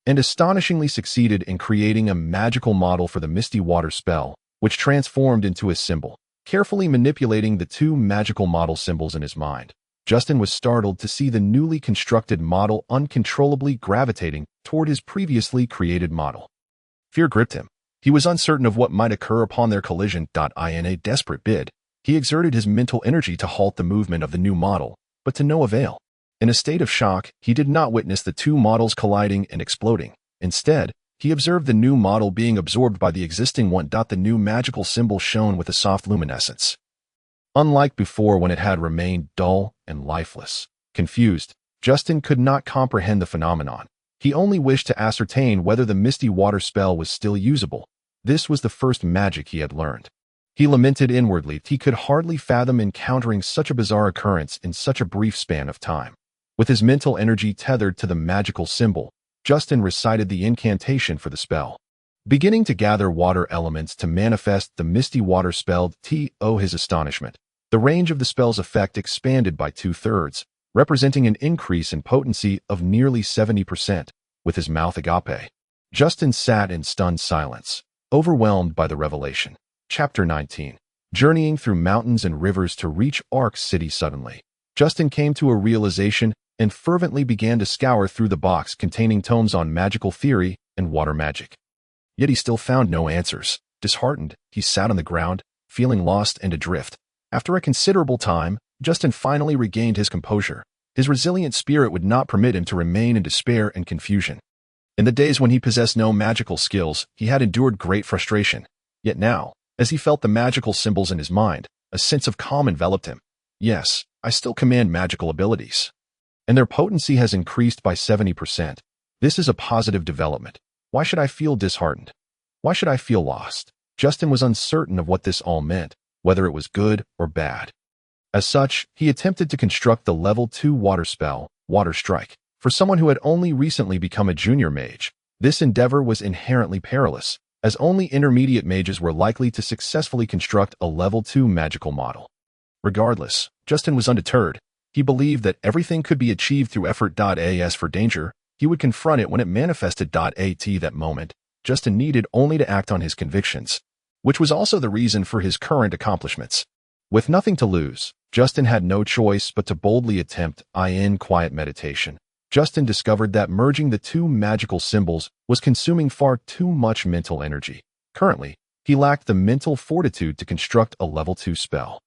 and astonishingly succeeded in creating a magical model for the Misty Water spell, which transformed into a symbol. Carefully manipulating the 2 magical model symbols in his mind, Justin was startled to see the newly constructed model uncontrollably gravitating toward his previously created model. Fear gripped him. He was uncertain of what might occur upon their collision. In a desperate bid, he exerted his mental energy to halt the movement of the new model, but to no avail. In a state of shock, he did not witness the 2 models colliding and exploding. Instead, he observed the new model being absorbed by the existing one. The new magical symbol shone with a soft luminescence, unlike before when it had remained dull and lifeless. Confused, Justin could not comprehend the phenomenon. He only wished to ascertain whether the Misty Water spell was still usable. This was the first magic he had learned. He lamented inwardly. He could hardly fathom encountering such a bizarre occurrence in such a brief span of time. With his mental energy tethered to the magical symbol, Justin recited the incantation for the spell, beginning to gather water elements to manifest the Misty Water spell. To his astonishment, the range of the spell's effect expanded by 2/3, representing an increase in potency of nearly 70%. With his mouth agape, Justin sat in stunned silence, overwhelmed by the revelation. Chapter 19. Journeying through mountains and rivers to reach Ark City. Suddenly, Justin came to a realization and fervently began to scour through the box containing tomes on magical theory and water magic. Yet he still found no answers. Disheartened, he sat on the ground, feeling lost and adrift. After a considerable time, Justin finally regained his composure. His resilient spirit would not permit him to remain in despair and confusion. In the days when he possessed no magical skills, he had endured great frustration. Yet now, as he felt the magical symbols in his mind, a sense of calm enveloped him. Yes, I still command magical abilities, and their potency has increased by 70%. This is a positive development. Why should I feel disheartened? Why should I feel lost? Justin was uncertain of what this all meant, whether it was good or bad. As such, he attempted to construct the level 2 water spell, Water Strike. For someone who had only recently become a junior mage, this endeavor was inherently perilous, as only intermediate mages were likely to successfully construct a level 2 magical model. Regardless, Justin was undeterred. He believed that everything could be achieved through effort. As for danger, he would confront it when it manifested. At that moment, Justin needed only to act on his convictions, which was also the reason for his current accomplishments. With nothing to lose, Justin had no choice but to boldly attempt quiet meditation. Justin discovered that merging the two magical symbols was consuming far too much mental energy. Currently, he lacked the mental fortitude to construct a level 2 spell.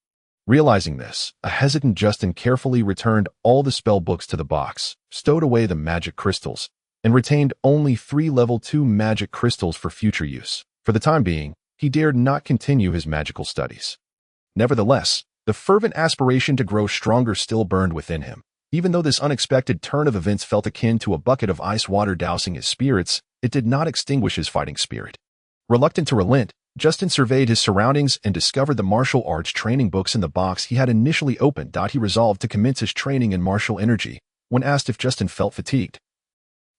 Realizing this, a hesitant Justin carefully returned all the spell books to the box, stowed away the magic crystals, and retained only 3 level 2 magic crystals for future use. For the time being, he dared not continue his magical studies. Nevertheless, the fervent aspiration to grow stronger still burned within him. Even though this unexpected turn of events felt akin to a bucket of ice water dousing his spirits, it did not extinguish his fighting spirit. Reluctant to relent, Justin surveyed his surroundings and discovered the martial arts training books in the box he had initially opened. He resolved to commence his training in martial energy. When asked if Justin felt fatigued,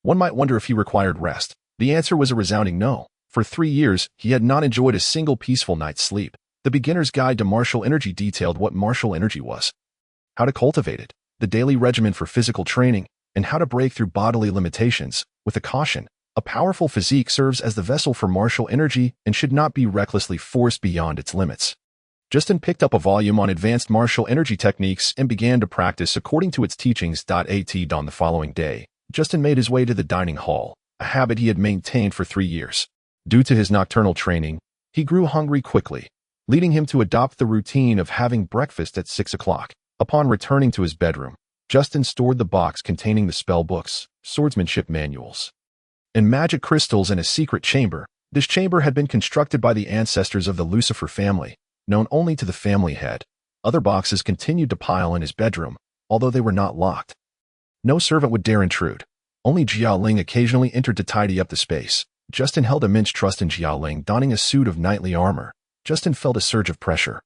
one might wonder if he required rest. The answer was a resounding no. For 3 years, he had not enjoyed a single peaceful night's sleep. The Beginner's Guide to Martial Energy detailed what martial energy was, how to cultivate it, the daily regimen for physical training, and how to break through bodily limitations. With a caution, a powerful physique serves as the vessel for martial energy and should not be recklessly forced beyond its limits. Justin picked up a volume on advanced martial energy techniques and began to practice according to its teachings. On the following day, Justin made his way to the dining hall, a habit he had maintained for 3 years. Due to his nocturnal training, he grew hungry quickly, leading him to adopt the routine of having breakfast at 6 o'clock. Upon returning to his bedroom, Justin stored the box containing the spell books, swordsmanship manuals, and magic crystals in a secret chamber. This chamber had been constructed by the ancestors of the Lucifer family, known only to the family head. Other boxes continued to pile in his bedroom, although they were not locked. No servant would dare intrude. Only Jiao Ling occasionally entered to tidy up the space. Justin held immense trust in Jiao Ling. Donning a suit of knightly armor, Justin felt a surge of pressure.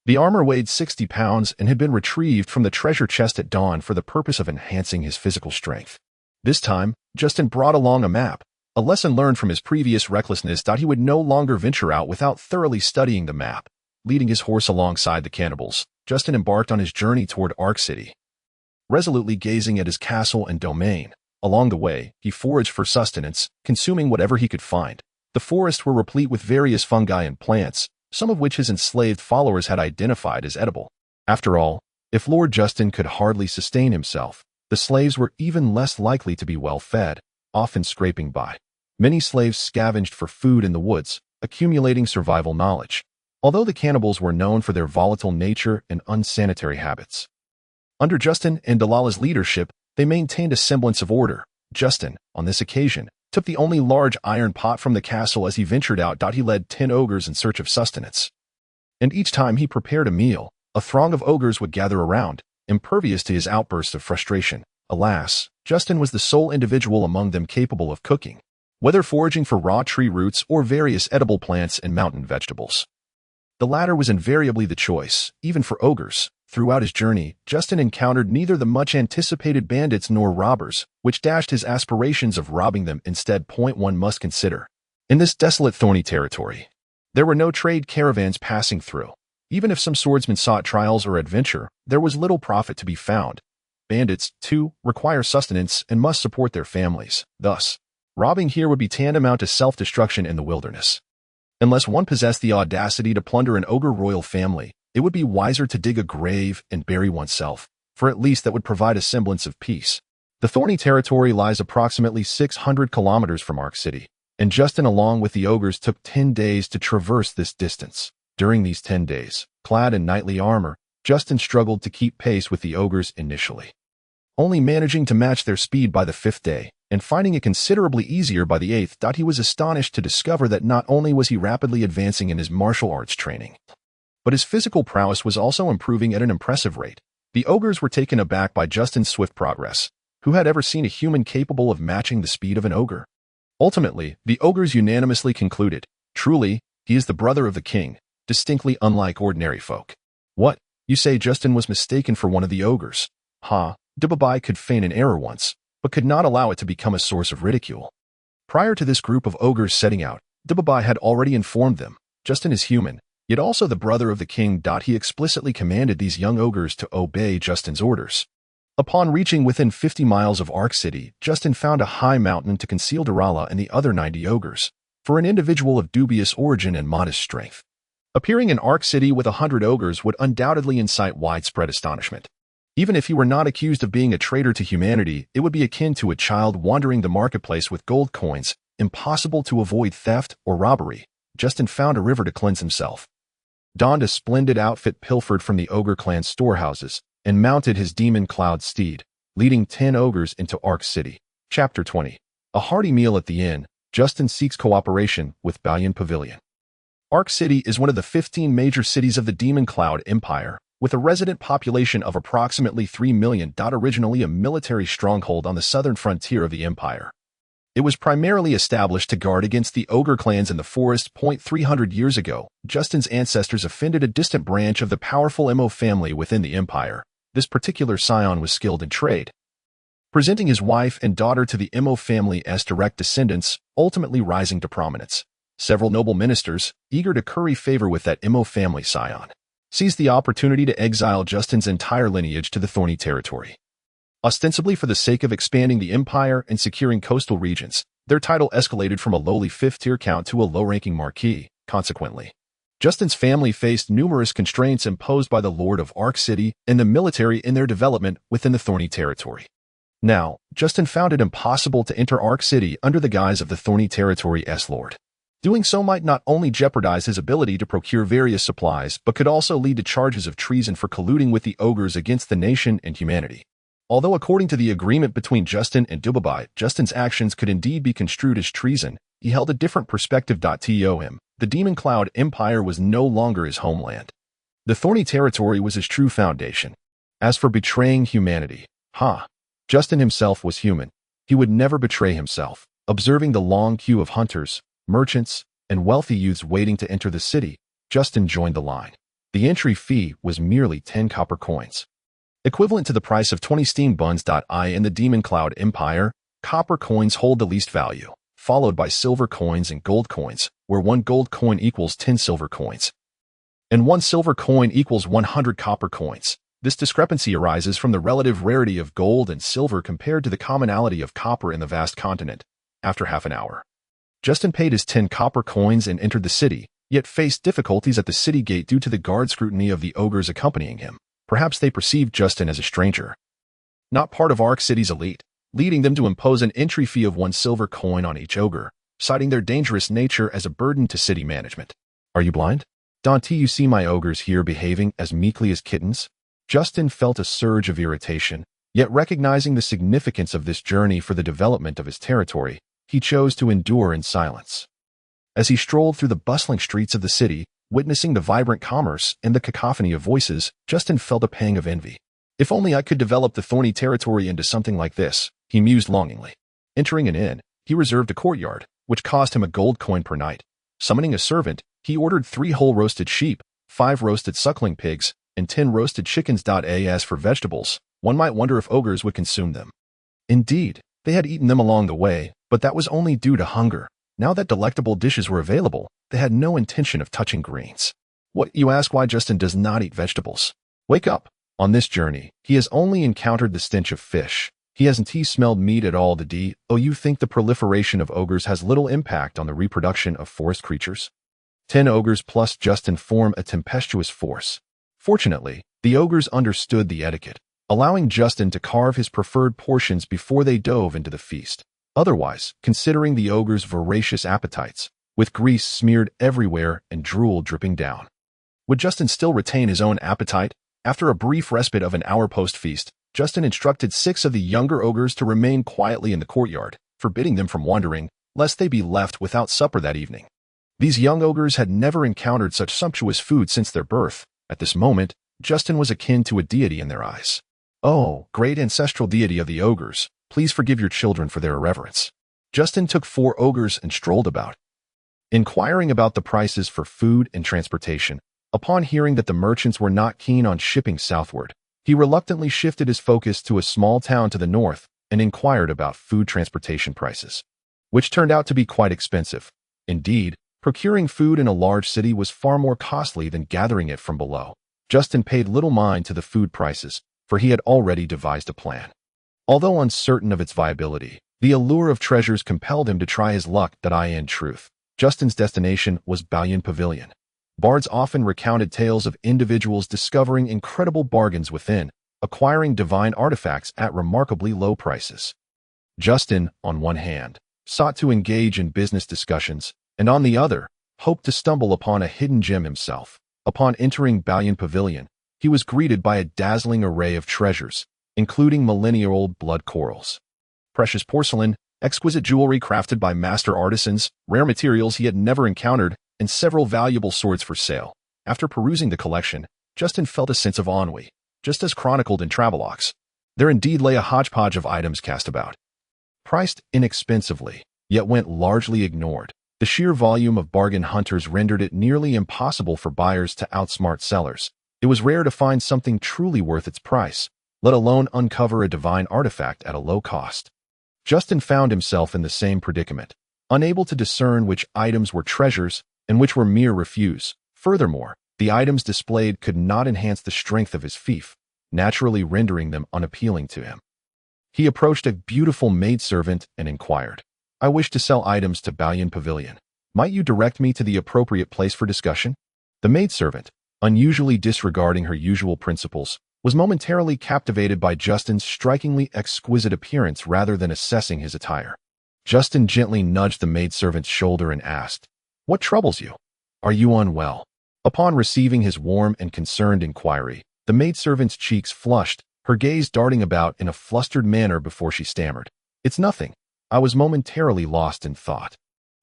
The armor weighed 60 pounds and had been retrieved from the treasure chest at dawn for the purpose of enhancing his physical strength. This time, Justin brought along a map, a lesson learned from his previous recklessness. He would no longer venture out without thoroughly studying the map. Leading his horse alongside the cannibals, Justin embarked on his journey toward Ark City, resolutely gazing at his castle and domain. Along the way, he foraged for sustenance, consuming whatever he could find. The forests were replete with various fungi and plants, some of which his enslaved followers had identified as edible. After all, if Lord Justin could hardly sustain himself, the slaves were even less likely to be well fed, often scraping by. Many slaves scavenged for food in the woods, accumulating survival knowledge, although the cannibals were known for their volatile nature and unsanitary habits. Under Justin and Delala's leadership, they maintained a semblance of order. Justin, on this occasion, took the only large iron pot from the castle as he ventured out. He led 10 ogres in search of sustenance. And each time he prepared a meal, a throng of ogres would gather around, impervious to his outbursts of frustration. Alas, Justin was the sole individual among them capable of cooking, whether foraging for raw tree roots or various edible plants and mountain vegetables. The latter was invariably the choice, even for ogres. Throughout his journey, Justin encountered neither the much-anticipated bandits nor robbers, which dashed his aspirations of robbing them. Instead, one must consider. In this desolate thorny territory, there were no trade caravans passing through. Even if some swordsmen sought trials or adventure, there was little profit to be found. Bandits, too, require sustenance and must support their families. Thus, robbing here would be tantamount to self-destruction in the wilderness. Unless one possessed the audacity to plunder an ogre royal family, it would be wiser to dig a grave and bury oneself, for at least that would provide a semblance of peace. The thorny territory lies approximately 600 kilometers from Ark City, and Justin along with the ogres took 10 days to traverse this distance. During these 10 days, clad in knightly armor, Justin struggled to keep pace with the ogres initially, only managing to match their speed by the 5th day, and finding it considerably easier by the 8th. He was astonished to discover that not only was he rapidly advancing in his martial arts training, but his physical prowess was also improving at an impressive rate. The ogres were taken aback by Justin's swift progress. Who had ever seen a human capable of matching the speed of an ogre? Ultimately, the ogres unanimously concluded, truly, he is the brother of the king, distinctly unlike ordinary folk. What? You say Justin was mistaken for one of the ogres? Gabise could feign an error once, but could not allow it to become a source of ridicule. Prior to this group of ogres setting out, Gabise had already informed them, Justin is human, yet also the brother of the king. He explicitly commanded these young ogres to obey Justin's orders. Upon reaching within 50 miles of Ark City, Justin found a high mountain to conceal Durala and the other 90 ogres, for an individual of dubious origin and modest strength. Appearing in Ark City with 100 ogres would undoubtedly incite widespread astonishment. Even if he were not accused of being a traitor to humanity, it would be akin to a child wandering the marketplace with gold coins, impossible to avoid theft or robbery. Justin found a river to cleanse himself, donned a splendid outfit pilfered from the ogre clan's storehouses, and mounted his demon cloud steed, leading 10 ogres into Ark City. Chapter 20. A hearty meal at the inn, Justin seeks cooperation with Balian Pavilion. Ark City is one of the 15 major cities of the Demon Cloud Empire, with a resident population of approximately 3 million. Originally a military stronghold on the southern frontier of the empire. It was primarily established to guard against the ogre clans in the forest. 300 years ago, Justin's ancestors offended a distant branch of the powerful Mo family within the empire. This particular scion was skilled in trade, presenting his wife and daughter to the Mo family as direct descendants, ultimately rising to prominence. Several noble ministers, eager to curry favor with that Mo family scion, seized the opportunity to exile Justin's entire lineage to the Thorny territory. Ostensibly for the sake of expanding the empire and securing coastal regions, their title escalated from a lowly 5th-tier count to a low-ranking marquis. Consequently, Justin's family faced numerous constraints imposed by the Lord of Ark City and the military in their development within the Thorny territory. Now, Justin found it impossible to enter Ark City under the guise of the Thorny territory's lord. Doing so might not only jeopardize his ability to procure various supplies, but could also lead to charges of treason for colluding with the ogres against the nation and humanity. Although according to the agreement between Justin and Dubabai, Justin's actions could indeed be construed as treason, he held a different perspective. To him, the Demon Cloud Empire was no longer his homeland. The Thorny territory was his true foundation. As for betraying humanity, Justin himself was human. He would never betray himself. Observing the long queue of hunters, merchants, and wealthy youths waiting to enter the city, Justin joined the line. The entry fee was merely 10 copper coins, equivalent to the price of 20 steam buns. In the Demon Cloud Empire, copper coins hold the least value, followed by silver coins and gold coins, where 1 gold coin equals 10 silver coins, and 1 silver coin equals 100 copper coins. This discrepancy arises from the relative rarity of gold and silver compared to the commonality of copper in the vast continent. After half an hour, Justin paid his 10 copper coins and entered the city, yet faced difficulties at the city gate due to the guard scrutiny of the ogres accompanying him. Perhaps they perceived Justin as a stranger, not part of Ark City's elite, leading them to impose an entry fee of 1 silver coin on each ogre, citing their dangerous nature as a burden to city management. Are you blind? Don't you see my ogres here behaving as meekly as kittens? Justin felt a surge of irritation, yet recognizing the significance of this journey for the development of his territory, he chose to endure in silence. As he strolled through the bustling streets of the city, witnessing the vibrant commerce and the cacophony of voices, Justin felt a pang of envy. If only I could develop the Thorny territory into something like this, he mused longingly. Entering an inn, he reserved a courtyard, which cost him a gold coin per night. Summoning a servant, he ordered 3 whole roasted sheep, 5 roasted suckling pigs, and 10 roasted chickens. As for vegetables, one might wonder if ogres would consume them. Indeed, they had eaten them along the way, but that was only due to hunger. Now that delectable dishes were available, they had no intention of touching greens. What, you ask why Justin does not eat vegetables? Wake up. On this journey, he has only encountered the stench of fish. He hasn't smelled meat at all. You think the proliferation of ogres has little impact on the reproduction of forest creatures? 10 ogres plus Justin form a tempestuous force. Fortunately, the ogres understood the etiquette, allowing Justin to carve his preferred portions before they dove into the feast. Otherwise, considering the ogres' voracious appetites, with grease smeared everywhere and drool dripping down, would Justin still retain his own appetite? After a brief respite of an hour post-feast, Justin instructed 6 of the younger ogres to remain quietly in the courtyard, forbidding them from wandering, lest they be left without supper that evening. These young ogres had never encountered such sumptuous food since their birth. At this moment, Justin was akin to a deity in their eyes. Oh, great ancestral deity of the ogres, please forgive your children for their irreverence. Justin took 4 ogres and strolled about, inquiring about the prices for food and transportation. Upon hearing that the merchants were not keen on shipping southward, he reluctantly shifted his focus to a small town to the north and inquired about food transportation prices, which turned out to be quite expensive. Indeed, procuring food in a large city was far more costly than gathering it from below. Justin paid little mind to the food prices, for he had already devised a plan. Although uncertain of its viability, the allure of treasures compelled him to try his luck. In truth, Justin's destination was Balian Pavilion. Bards often recounted tales of individuals discovering incredible bargains within, acquiring divine artifacts at remarkably low prices. Justin, on one hand, sought to engage in business discussions, and on the other, hoped to stumble upon a hidden gem himself. Upon entering Balian Pavilion, he was greeted by a dazzling array of treasures, including millennia-old blood corals, precious porcelain, exquisite jewelry crafted by master artisans, rare materials he had never encountered, and several valuable swords for sale. After perusing the collection, Justin felt a sense of ennui, just as chronicled in travelogues. There indeed lay a hodgepodge of items cast about, priced inexpensively, yet went largely ignored. The sheer volume of bargain hunters rendered it nearly impossible for buyers to outsmart sellers. It was rare to find something truly worth its price, let alone uncover a divine artifact at a low cost. Justin found himself in the same predicament, unable to discern which items were treasures and which were mere refuse. Furthermore, the items displayed could not enhance the strength of his fief, naturally rendering them unappealing to him. He approached a beautiful maidservant and inquired, "I wish to sell items to Balian Pavilion. Might you direct me to the appropriate place for discussion?" The maidservant, unusually disregarding her usual principles, was momentarily captivated by Justin's strikingly exquisite appearance rather than assessing his attire. Justin gently nudged the maidservant's shoulder and asked, "What troubles you? Are you unwell?" Upon receiving his warm and concerned inquiry, the maidservant's cheeks flushed, her gaze darting about in a flustered manner before she stammered, "It's nothing. I was momentarily lost in thought.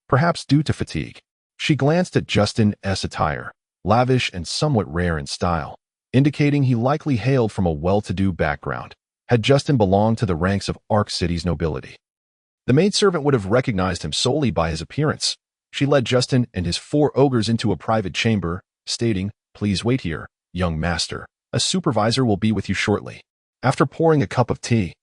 Perhaps due to fatigue." She glanced at Justin's attire, lavish and somewhat rare in style, indicating he likely hailed from a well-to-do background. Had Justin belonged to the ranks of Ark City's nobility, the maidservant would have recognized him solely by his appearance. She led Justin and his 4 ogres into a private chamber, stating, "Please wait here, young master. A supervisor will be with you shortly." After pouring a cup of tea,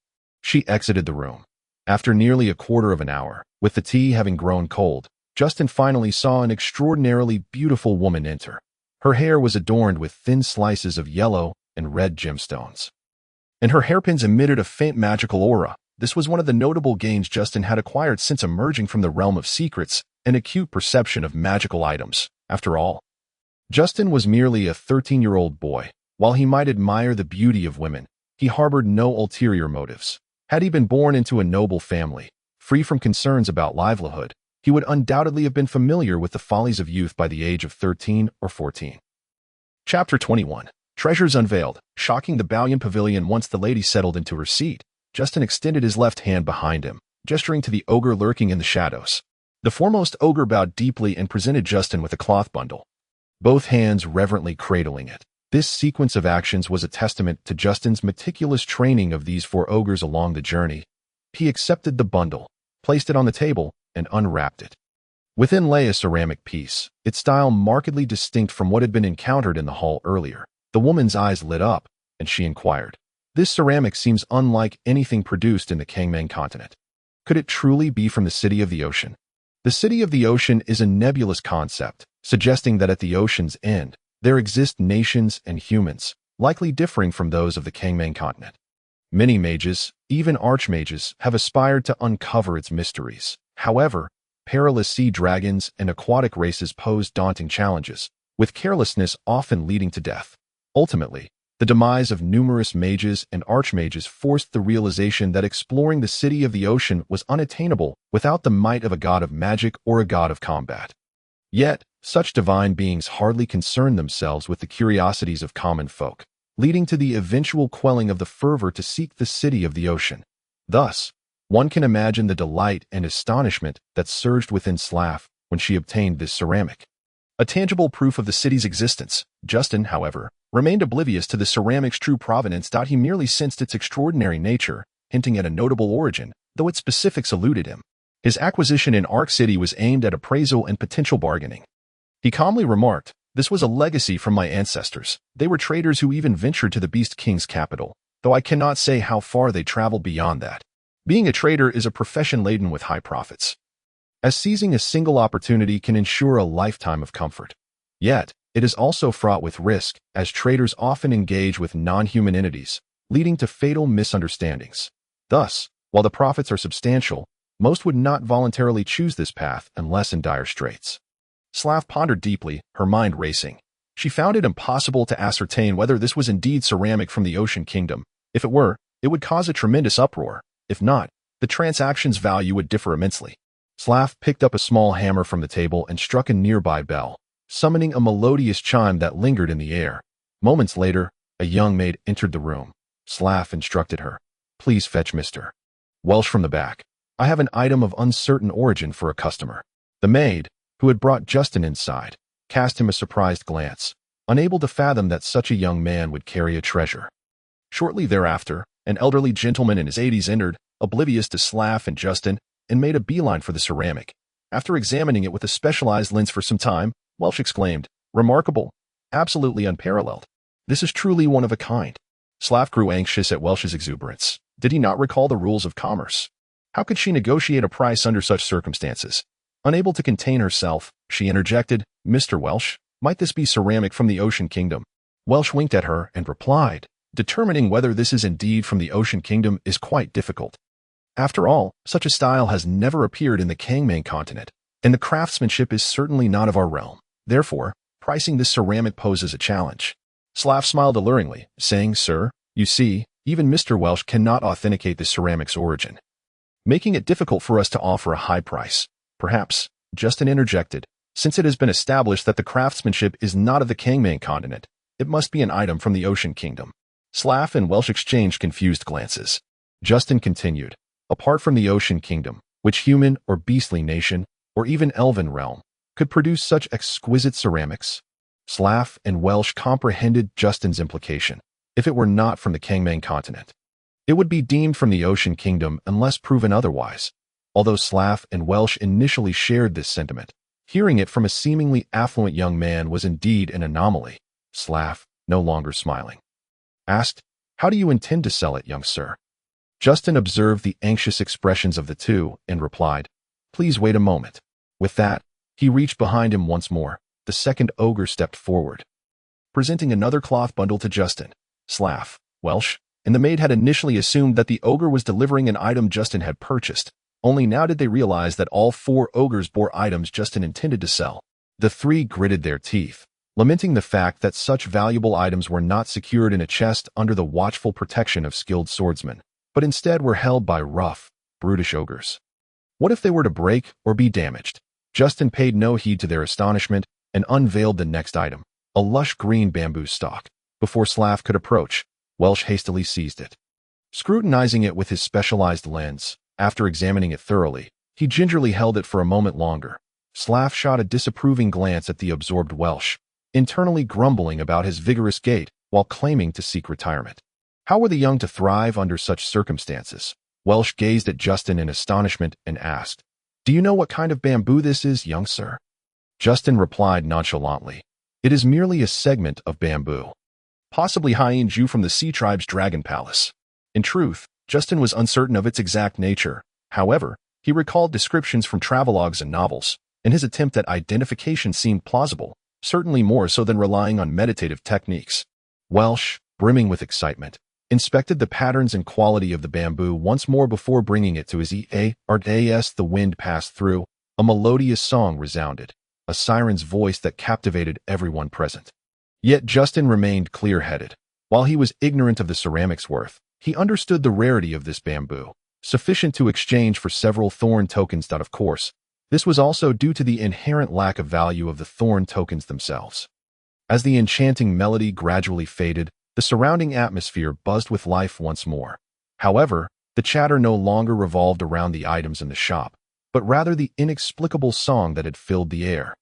she exited the room. After nearly a quarter of an hour, with the tea having grown cold, Justin finally saw an extraordinarily beautiful woman enter. Her hair was adorned with thin slices of yellow and red gemstones, and her hairpins emitted a faint magical aura. This was one of the notable gains Justin had acquired since emerging from the realm of secrets, an acute perception of magical items. After all, Justin was merely a 13-year-old boy. While he might admire the beauty of women, he harbored no ulterior motives. Had he been born into a noble family, free from concerns about livelihood, he would undoubtedly have been familiar with the follies of youth by the age of 13 or 14. Chapter 21. Treasures Unveiled. Shocking the Balian Pavilion. Once the lady settled into her seat, Justin extended his left hand behind him, gesturing to the ogre lurking in the shadows. The foremost ogre bowed deeply and presented Justin with a cloth bundle, both hands reverently cradling it. This sequence of actions was a testament to Justin's meticulous training of these 4 ogres along the journey. He accepted the bundle, placed it on the table, and unwrapped it. Within lay a ceramic piece, its style markedly distinct from what had been encountered in the hall earlier. The woman's eyes lit up, and she inquired, "This ceramic seems unlike anything produced in the Cangmang Continent. Could it truly be from the City of the Ocean?" The City of the Ocean is a nebulous concept, suggesting that at the ocean's end, there exist nations and humans, likely differing from those of the Cangmang Continent. Many mages, even archmages, have aspired to uncover its mysteries. However, perilous sea dragons and aquatic races pose daunting challenges, with carelessness often leading to death. Ultimately, the demise of numerous mages and archmages forced the realization that exploring the City of the Ocean was unattainable without the might of a god of magic or a god of combat. Yet, such divine beings hardly concern themselves with the curiosities of common folk, leading to the eventual quelling of the fervor to seek the City of the Ocean. Thus, one can imagine the delight and astonishment that surged within Slav when she obtained this ceramic. A tangible proof of the city's existence, Justin, however, remained oblivious to the ceramic's true provenance. He merely sensed its extraordinary nature, hinting at a notable origin, though its specifics eluded him. His acquisition in Ark City was aimed at appraisal and potential bargaining. He calmly remarked, "This was a legacy from my ancestors. They were traders who even ventured to the Beast King's capital, though I cannot say how far they traveled beyond that. Being a trader is a profession laden with high profits, as seizing a single opportunity can ensure a lifetime of comfort. Yet, it is also fraught with risk, as traders often engage with non-human entities, leading to fatal misunderstandings. Thus, while the profits are substantial, most would not voluntarily choose this path unless in dire straits. Slav pondered deeply, her mind racing. She found it impossible to ascertain whether this was indeed ceramic from the Ocean Kingdom. If it were, it would cause a tremendous uproar. If not, the transaction's value would differ immensely. Slav picked up a small hammer from the table and struck a nearby bell, summoning a melodious chime that lingered in the air. Moments later, a young maid entered the room. Slav instructed her, "Please fetch Mr. Welsh from the back. I have an item of uncertain origin for a customer." The maid, who had brought Justin inside, cast him a surprised glance, unable to fathom that such a young man would carry a treasure. Shortly thereafter, an elderly gentleman in his 80s entered, oblivious to Slav and Justin, and made a beeline for the ceramic. After examining it with a specialized lens for some time, Welsh exclaimed, "Remarkable, absolutely unparalleled. This is truly one of a kind." Slav grew anxious at Welsh's exuberance. Did he not recall the rules of commerce? How could she negotiate a price under such circumstances? Unable to contain herself, she interjected, "Mr. Welsh, might this be ceramic from the Ocean Kingdom?" Welsh winked at her and replied, "Determining whether this is indeed from the Ocean Kingdom is quite difficult. After all, such a style has never appeared in the Cangmang Continent, and the craftsmanship is certainly not of our realm. Therefore, pricing this ceramic poses a challenge." Slav smiled alluringly, saying, "Sir, you see, even Mr. Welsh cannot authenticate this ceramic's origin, making it difficult for us to offer a high price." "Perhaps," Justin interjected, "since it has been established that the craftsmanship is not of the Cangmang Continent, it must be an item from the Ocean Kingdom." Slav and Welsh exchanged confused glances. Justin continued, "Apart from the Ocean Kingdom, which human or beastly nation, or even elven realm, could produce such exquisite ceramics?" Slav and Welsh comprehended Justin's implication. If it were not from the Cangmang Continent, it would be deemed from the Ocean Kingdom unless proven otherwise. Although Slav and Welsh initially shared this sentiment, hearing it from a seemingly affluent young man was indeed an anomaly. Slav, no longer smiling, asked, "How do you intend to sell it, young sir?" Justin observed the anxious expressions of the two and replied, "Please wait a moment." With that, he reached behind him once more. The second ogre stepped forward, presenting another cloth bundle to Justin. Slav, Welsh, and the maid had initially assumed that the ogre was delivering an item Justin had purchased. Only now did they realize that all four ogres bore items Justin intended to sell. The three gritted their teeth, lamenting the fact that such valuable items were not secured in a chest under the watchful protection of skilled swordsmen, but instead were held by rough, brutish ogres. What if they were to break or be damaged? Justin paid no heed to their astonishment and unveiled the next item, a lush green bamboo stalk. Before Slav could approach, Welsh hastily seized it. Scrutinizing it with his specialized lens, after examining it thoroughly, he gingerly held it for a moment longer. Slav shot a disapproving glance at the absorbed Welsh, internally grumbling about his vigorous gait while claiming to seek retirement. How were the young to thrive under such circumstances? Welsh gazed at Justin in astonishment and asked, "Do you know what kind of bamboo this is, young sir?" Justin replied nonchalantly, "It is merely a segment of bamboo, possibly Hyein-ju from the Sea Tribe's Dragon Palace." In truth, Justin was uncertain of its exact nature. However, he recalled descriptions from travelogues and novels, and his attempt at identification seemed plausible, certainly more so than relying on meditative techniques. Welsh, brimming with excitement, inspected the patterns and quality of the bamboo once more before bringing it to his ear. As the wind passed through, a melodious song resounded, a siren's voice that captivated everyone present. Yet Justin remained clear-headed. While he was ignorant of the ceramic's worth, he understood the rarity of this bamboo, sufficient to exchange for several thorn tokens. Of course, this was also due to the inherent lack of value of the thorn tokens themselves. As the enchanting melody gradually faded, the surrounding atmosphere buzzed with life once more. However, the chatter no longer revolved around the items in the shop, but rather the inexplicable song that had filled the air.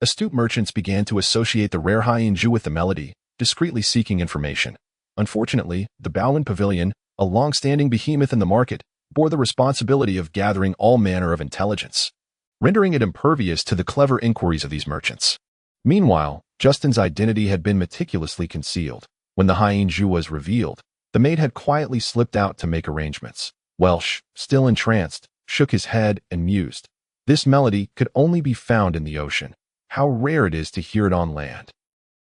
Astute merchants began to associate the rare Hyein-ju with the melody, discreetly seeking information. Unfortunately, the Bowen Pavilion, a long-standing behemoth in the market, bore the responsibility of gathering all manner of intelligence, rendering it impervious to the clever inquiries of these merchants. Meanwhile, Justin's identity had been meticulously concealed. When the Hyein-ju was revealed, the maid had quietly slipped out to make arrangements. Welsh, still entranced, shook his head and mused. This melody could only be found in the ocean. How rare it is to hear it on land.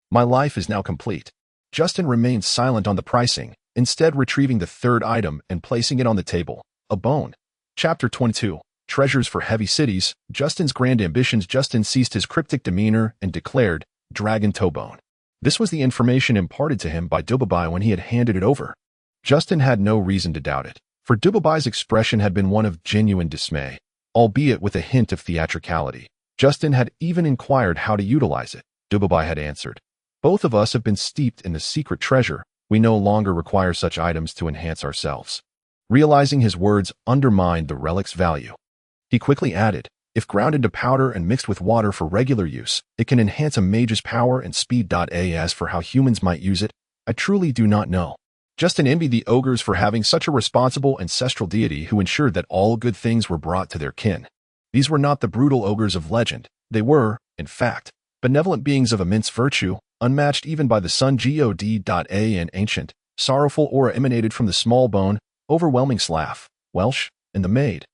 My life is now complete. Justin remained silent on the pricing, instead retrieving the third item and placing it on the table, a bone. Chapter 22. Treasures for Heavy Cities. Justin's grand ambitions. Justin ceased his cryptic demeanor and declared, "Dragon toe bone." This was the information imparted to him by Dubabai when he had handed it over. Justin had no reason to doubt it, for Dubabai's expression had been one of genuine dismay, albeit with a hint of theatricality. Justin had even inquired how to utilize it. Dubabai had answered, "Both of us have been steeped in the secret treasure. We no longer require such items to enhance ourselves." Realizing his words undermined the relic's value, he quickly added, "If ground into powder and mixed with water for regular use, it can enhance a mage's power and speed. As for how humans might use it, I truly do not know." Justin envied the ogres for having such a responsible ancestral deity who ensured that all good things were brought to their kin. These were not the brutal ogres of legend. They were, in fact, benevolent beings of immense virtue, unmatched even by the sun. An ancient, sorrowful aura emanated from the small bone, overwhelming Slav, Welsh, and the maid,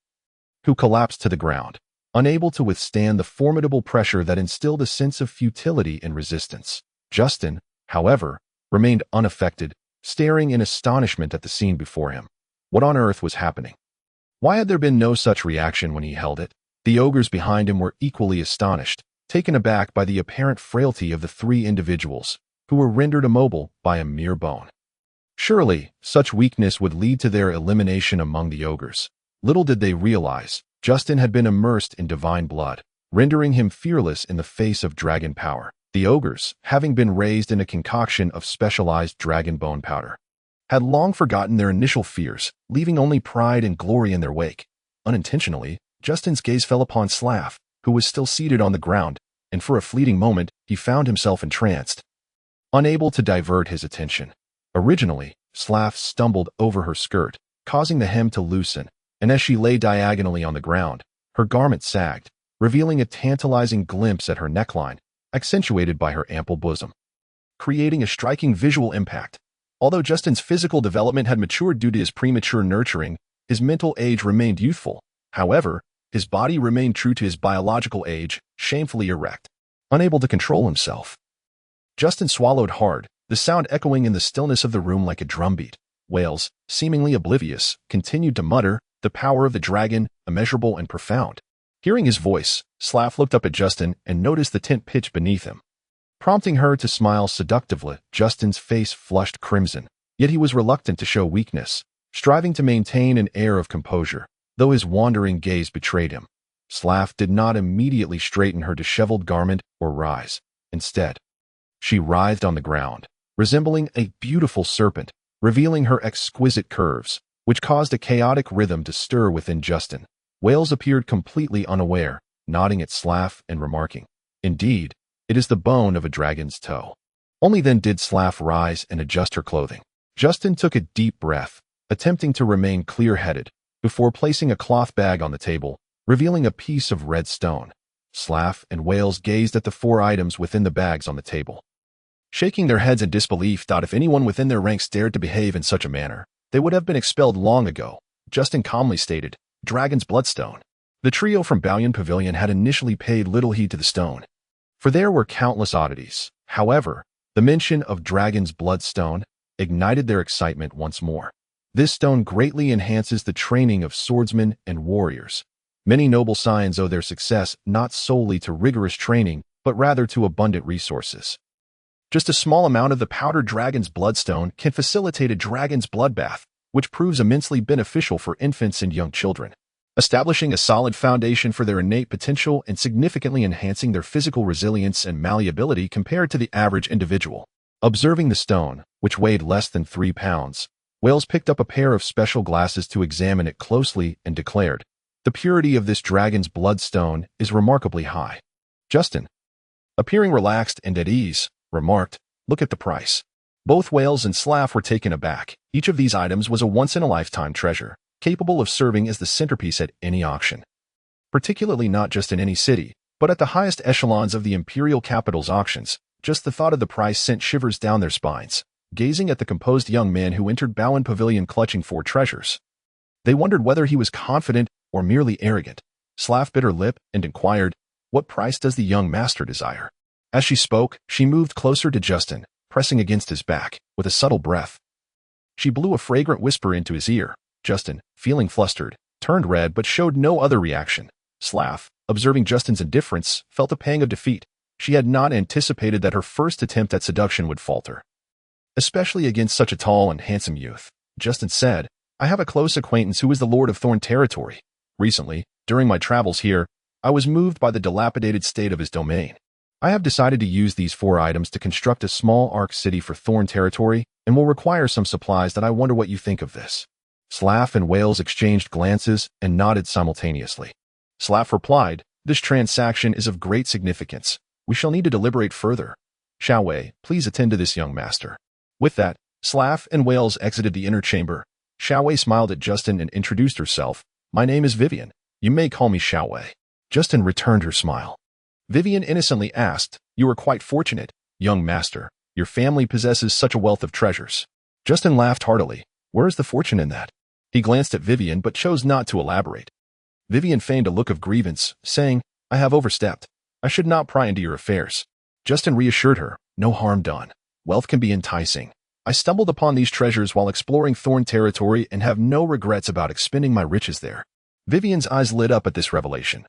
who collapsed to the ground, unable to withstand the formidable pressure that instilled a sense of futility and resistance. Justin, however, remained unaffected, staring in astonishment at the scene before him. What on earth was happening? Why had there been no such reaction when he held it? The ogres behind him were equally astonished, taken aback by the apparent frailty of the three individuals, who were rendered immobile by a mere bone. Surely, such weakness would lead to their elimination among the ogres. Little did they realize, Justin had been immersed in divine blood, rendering him fearless in the face of dragon power. The ogres, having been raised in a concoction of specialized dragon bone powder, had long forgotten their initial fears, leaving only pride and glory in their wake. Unintentionally, Justin's gaze fell upon Slav, who was still seated on the ground, and for a fleeting moment, he found himself entranced, unable to divert his attention. Originally, Slav stumbled over her skirt, causing the hem to loosen, and as she lay diagonally on the ground, her garment sagged, revealing a tantalizing glimpse at her neckline, accentuated by her ample bosom, creating a striking visual impact. Although Justin's physical development had matured due to his premature nurturing, his mental age remained youthful. However, his body remained true to his biological age, shamefully erect, unable to control himself. Justin swallowed hard, the sound echoing in the stillness of the room like a drumbeat. Wales, seemingly oblivious, continued to mutter, "The power of the dragon, immeasurable and profound." Hearing his voice, Slav looked up at Justin and noticed the tent pitch beneath him, prompting her to smile seductively. Justin's face flushed crimson, yet he was reluctant to show weakness, striving to maintain an air of composure, though his wandering gaze betrayed him. Slav did not immediately straighten her disheveled garment or rise. Instead, she writhed on the ground, resembling a beautiful serpent, revealing her exquisite curves, which caused a chaotic rhythm to stir within Justin. Wales appeared completely unaware, nodding at Slav and remarking, "Indeed, it is the bone of a dragon's toe." Only then did Slav rise and adjust her clothing. Justin took a deep breath, attempting to remain clear-headed, before placing a cloth bag on the table, revealing a piece of red stone. Slav and Wales gazed at the four items within the bags on the table, shaking their heads in disbelief. If anyone within their ranks dared to behave in such a manner, they would have been expelled long ago. Justin calmly stated, "Dragon's bloodstone." The trio from Balian Pavilion had initially paid little heed to the stone, for there were countless oddities. However, the mention of Dragon's bloodstone ignited their excitement once more. This stone greatly enhances the training of swordsmen and warriors. Many noble scions owe their success not solely to rigorous training, but rather to abundant resources. Just a small amount of the powdered dragon's bloodstone can facilitate a dragon's bloodbath, which proves immensely beneficial for infants and young children, establishing a solid foundation for their innate potential and significantly enhancing their physical resilience and malleability compared to the average individual. Observing the stone, which weighed less than 3 pounds, Wales picked up a pair of special glasses to examine it closely and declared, "The purity of this dragon's bloodstone is remarkably high." Justin, appearing relaxed and at ease, remarked, "Look at the price." Both Wales and Slav were taken aback. Each of these items was a once-in-a-lifetime treasure, capable of serving as the centerpiece at any auction. Particularly not just in any city, but at the highest echelons of the imperial capital's auctions. Just the thought of the price sent shivers down their spines. Gazing at the composed young man who entered Balian Pavilion clutching 4 treasures, they wondered whether he was confident or merely arrogant. Slav bit her lip and inquired, "What price does the young master desire?" As she spoke, she moved closer to Justin, pressing against his back, with a subtle breath. She blew a fragrant whisper into his ear. Justin, feeling flustered, turned red but showed no other reaction. Slav, observing Justin's indifference, felt a pang of defeat. She had not anticipated that her first attempt at seduction would falter, especially against such a tall and handsome youth. Justin said, I have a close acquaintance who is the Lord of Thorn Territory. Recently, during my travels here, I was moved by the dilapidated state of his domain. I have decided to use these 4 items to construct a small ark city for Thorn Territory and will require some supplies that I wonder what you think of this. Slav and Wales exchanged glances and nodded simultaneously. Slav replied, This transaction is of great significance. We shall need to deliberate further. Xiaowei, please attend to this young master. With that, Slav and Wales exited the inner chamber. Xiaowei smiled at Justin and introduced herself. My name is Vivian. You may call me Xiaowei. Justin returned her smile. Vivian innocently asked, You are quite fortunate, young master. Your family possesses such a wealth of treasures. Justin laughed heartily. Where is the fortune in that? He glanced at Vivian but chose not to elaborate. Vivian feigned a look of grievance, saying, I have overstepped. I should not pry into your affairs. Justin reassured her, No harm done. Wealth can be enticing. I stumbled upon these treasures while exploring Thorn Territory and have no regrets about expending my riches there. Vivian's eyes lit up at this revelation.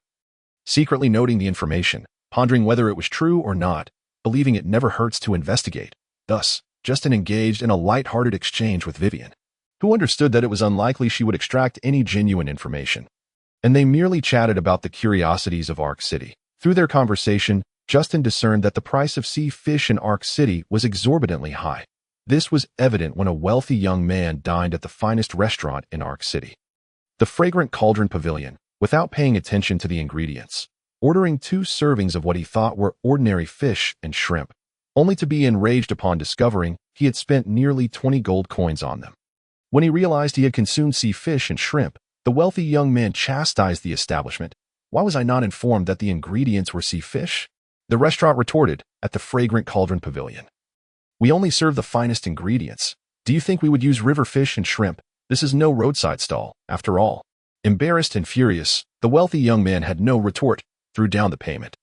Secretly noting the information, pondering whether it was true or not, believing it never hurts to investigate. Thus, Justin engaged in a light-hearted exchange with Vivian, who understood that it was unlikely she would extract any genuine information. And they merely chatted about the curiosities of Ark City. Through their conversation, Justin discerned that the price of sea fish in Ark City was exorbitantly high. This was evident when a wealthy young man dined at the finest restaurant in Ark City, the fragrant Cauldron Pavilion, without paying attention to the ingredients, ordering 2 servings of what he thought were ordinary fish and shrimp, only to be enraged upon discovering he had spent nearly 20 gold coins on them. When he realized he had consumed sea fish and shrimp, the wealthy young man chastised the establishment. Why was I not informed that the ingredients were sea fish? The restaurant retorted, at the fragrant Cauldron Pavilion. We only serve the finest ingredients. Do you think we would use river fish and shrimp? This is no roadside stall, after all. Embarrassed and furious, the wealthy young man had no retort, threw down the payment,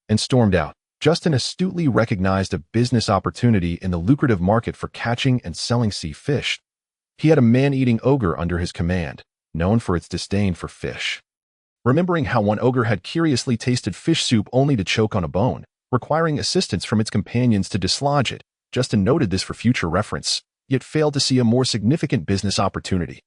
and stormed out. Justin astutely recognized a business opportunity in the lucrative market for catching and selling sea fish. He had a man-eating ogre under his command, known for its disdain for fish. Remembering how one ogre had curiously tasted fish soup only to choke on a bone, requiring assistance from its companions to dislodge it, Justin noted this for future reference, yet failed to see a more significant business opportunity.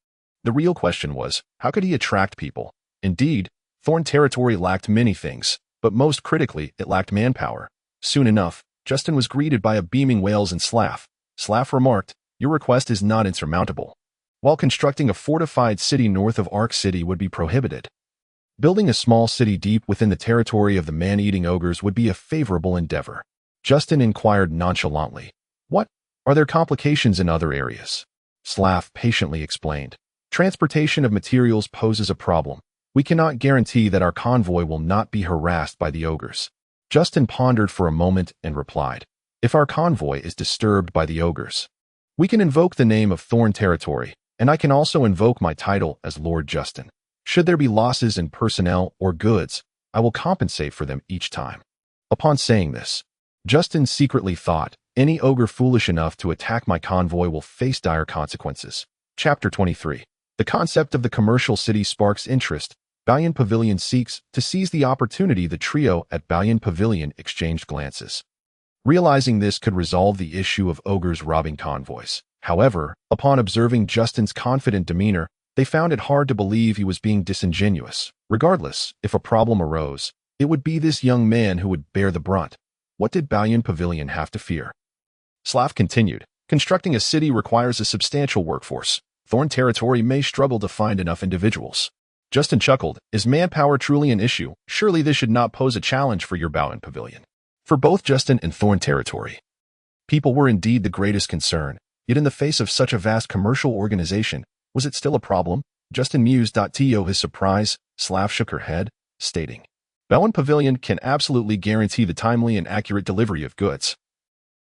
The real question was, how could he attract people? Indeed, Thorn Territory lacked many things, but most critically, it lacked manpower. Soon enough, Justin was greeted by a beaming Wales and Slav. Slav remarked, Your request is not insurmountable. While constructing a fortified city north of Ark City would be prohibited, building a small city deep within the territory of the man-eating ogres would be a favorable endeavor. Justin inquired nonchalantly, What? Are there complications in other areas? Slav patiently explained, Transportation of materials poses a problem. We cannot guarantee that our convoy will not be harassed by the ogres. Justin pondered for a moment and replied, If our convoy is disturbed by the ogres, we can invoke the name of Thorn Territory, and I can also invoke my title as Lord Justin. Should there be losses in personnel or goods, I will compensate for them each time. Upon saying this, Justin secretly thought, Any ogre foolish enough to attack my convoy will face dire consequences. Chapter 23. The concept of the commercial city sparks interest. Balian Pavilion seeks to seize the opportunity. The trio at Balian Pavilion exchanged glances, realizing this could resolve the issue of ogres robbing convoys. However, upon observing Justin's confident demeanor, they found it hard to believe he was being disingenuous. Regardless, if a problem arose, it would be this young man who would bear the brunt. What did Balian Pavilion have to fear? Slav continued, Constructing a city requires a substantial workforce. Thorn Territory may struggle to find enough individuals. Justin chuckled, Is manpower truly an issue? Surely this should not pose a challenge for your Balian Pavilion. For both Justin and Thorn Territory, people were indeed the greatest concern, yet in the face of such a vast commercial organization, was it still a problem? Justin mused. To his surprise, Slav shook her head, stating, Balian Pavilion can absolutely guarantee the timely and accurate delivery of goods.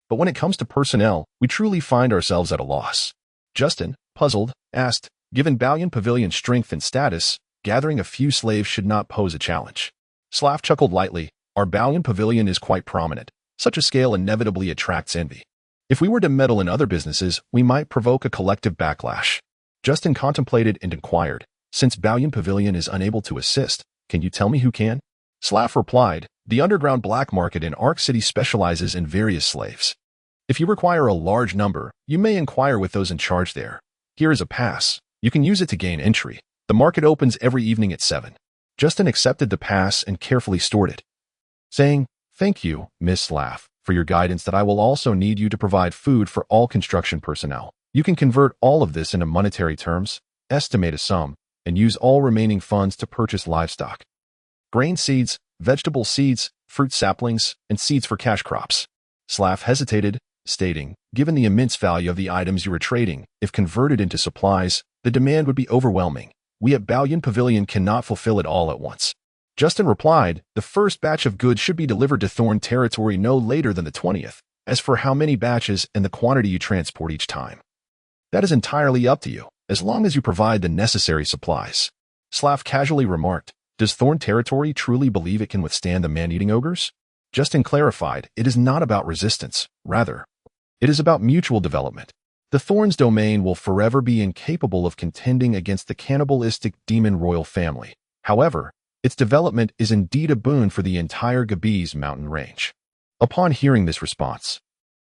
But when it comes to personnel, we truly find ourselves at a loss. Justin, puzzled, asked, Given Balian Pavilion's strength and status, gathering a few slaves should not pose a challenge. Slav chuckled lightly, Our Balian Pavilion is quite prominent. Such a scale inevitably attracts envy. If we were to meddle in other businesses, we might provoke a collective backlash. Justin contemplated and inquired, since Balian Pavilion is unable to assist, can you tell me who can? Slav replied, the underground black market in Ark City specializes in various slaves. If you require a large number, you may inquire with those in charge there. Here is a pass. You can use it to gain entry. The market opens every evening at 7. Justin accepted the pass and carefully stored it, saying, thank you, Miss Slav, for your guidance that I will also need you to provide food for all construction personnel. You can convert all of this into monetary terms, estimate a sum, and use all remaining funds to purchase livestock, grain seeds, vegetable seeds, fruit saplings, and seeds for cash crops. Slav hesitated, stating, given the immense value of the items you are trading, if converted into supplies, the demand would be overwhelming. We at Balian Pavilion cannot fulfill it all at once. Justin replied, the first batch of goods should be delivered to Thorn territory no later than the 20th. As for how many batches and the quantity you transport each time, that is entirely up to you, as long as you provide the necessary supplies. Slav casually remarked, does Thorn territory truly believe it can withstand the man-eating ogres? Justin clarified, it is not about resistance. Rather, it is about mutual development. The Thorn's domain will forever be incapable of contending against the cannibalistic demon royal family. However, its development is indeed a boon for the entire Gabise mountain range. Upon hearing this response,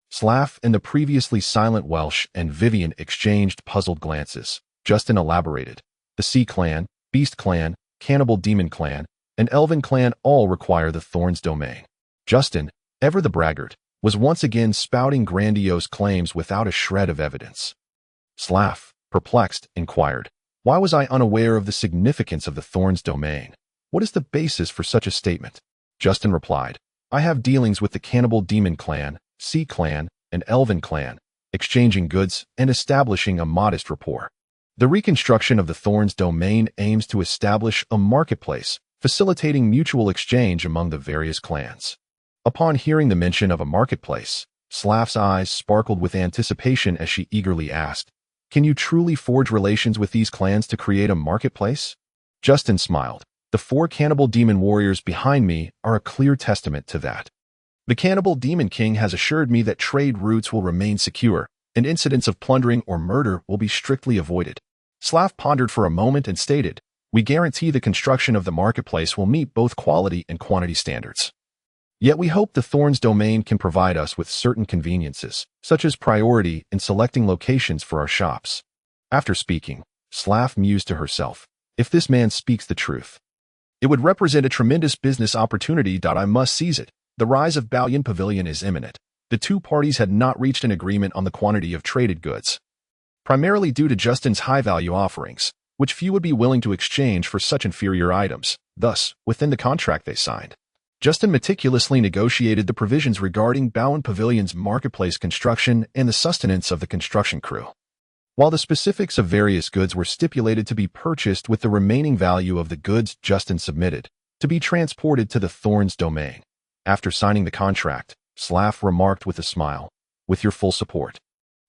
Slav and the previously silent Welsh and Vivian exchanged puzzled glances. Justin elaborated. The Sea Clan, Beast Clan, Cannibal Demon Clan, and Elven Clan all require the Thorn's domain. Justin, ever the braggart, was once again spouting grandiose claims without a shred of evidence. Slav, perplexed, inquired, why was I unaware of the significance of the Thorn's domain? What is the basis for such a statement? Justin replied, I have dealings with the Cannibal Demon Clan, Sea Clan, and Elven Clan, exchanging goods and establishing a modest rapport. The reconstruction of the Thorn's domain aims to establish a marketplace, facilitating mutual exchange among the various clans. Upon hearing the mention of a marketplace, Slav's eyes sparkled with anticipation as she eagerly asked, can you truly forge relations with these clans to create a marketplace? Justin smiled. The 4 cannibal demon warriors behind me are a clear testament to that. The Cannibal Demon King has assured me that trade routes will remain secure, and incidents of plundering or murder will be strictly avoided. Slav pondered for a moment and stated, we guarantee the construction of the marketplace will meet both quality and quantity standards. Yet we hope the Thorn's domain can provide us with certain conveniences, such as priority in selecting locations for our shops. After speaking, Slav mused to herself, if this man speaks the truth, it would represent a tremendous business opportunity. I must seize it. The rise of Balian Pavilion is imminent. The two parties had not reached an agreement on the quantity of traded goods, primarily due to Justin's high-value offerings, which few would be willing to exchange for such inferior items. Thus, within the contract they signed, Justin meticulously negotiated the provisions regarding Balian Pavilion's marketplace construction and the sustenance of the construction crew. While the specifics of various goods were stipulated to be purchased with the remaining value of the goods Justin submitted, to be transported to the Thorn's domain. After signing the contract, Slav remarked with a smile, with your full support,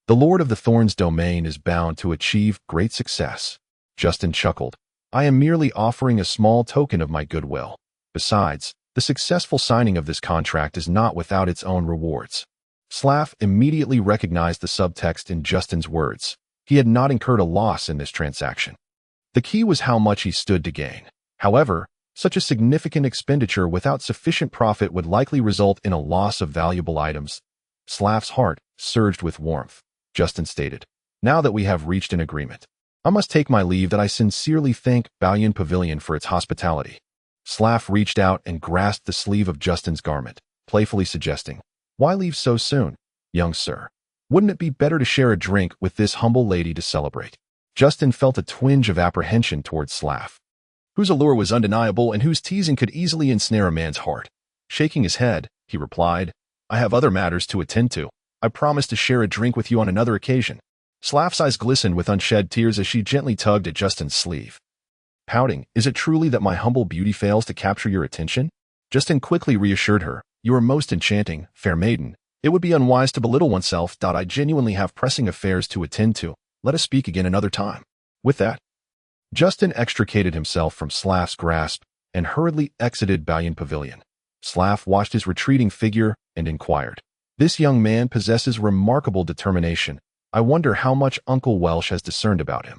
the Lord of the Thorn's domain is bound to achieve great success. Justin chuckled, I am merely offering a small token of my goodwill. Besides, the successful signing of this contract is not without its own rewards. Slav immediately recognized the subtext in Justin's words. He had not incurred a loss in this transaction. The key was how much he stood to gain. However, such a significant expenditure without sufficient profit would likely result in a loss of valuable items. Slav's heart surged with warmth. Justin stated, now that we have reached an agreement, I must take my leave. That I sincerely thank Balian Pavilion for its hospitality. Slav reached out and grasped the sleeve of Justin's garment, playfully suggesting, why leave so soon, young sir? Wouldn't it be better to share a drink with this humble lady to celebrate? Justin felt a twinge of apprehension towards Slav, whose allure was undeniable and whose teasing could easily ensnare a man's heart. Shaking his head, he replied, I have other matters to attend to. I promise to share a drink with you on another occasion. Slav's eyes glistened with unshed tears as she gently tugged at Justin's sleeve. Pouting, is it truly that my humble beauty fails to capture your attention? Justin quickly reassured her, you are most enchanting, fair maiden. It would be unwise to belittle oneself. I genuinely have pressing affairs to attend to. Let us speak again another time. With that, Justin extricated himself from Slav's grasp and hurriedly exited Balian Pavilion. Slav watched his retreating figure and inquired, This young man possesses remarkable determination. I wonder how much Uncle Welsh has discerned about him.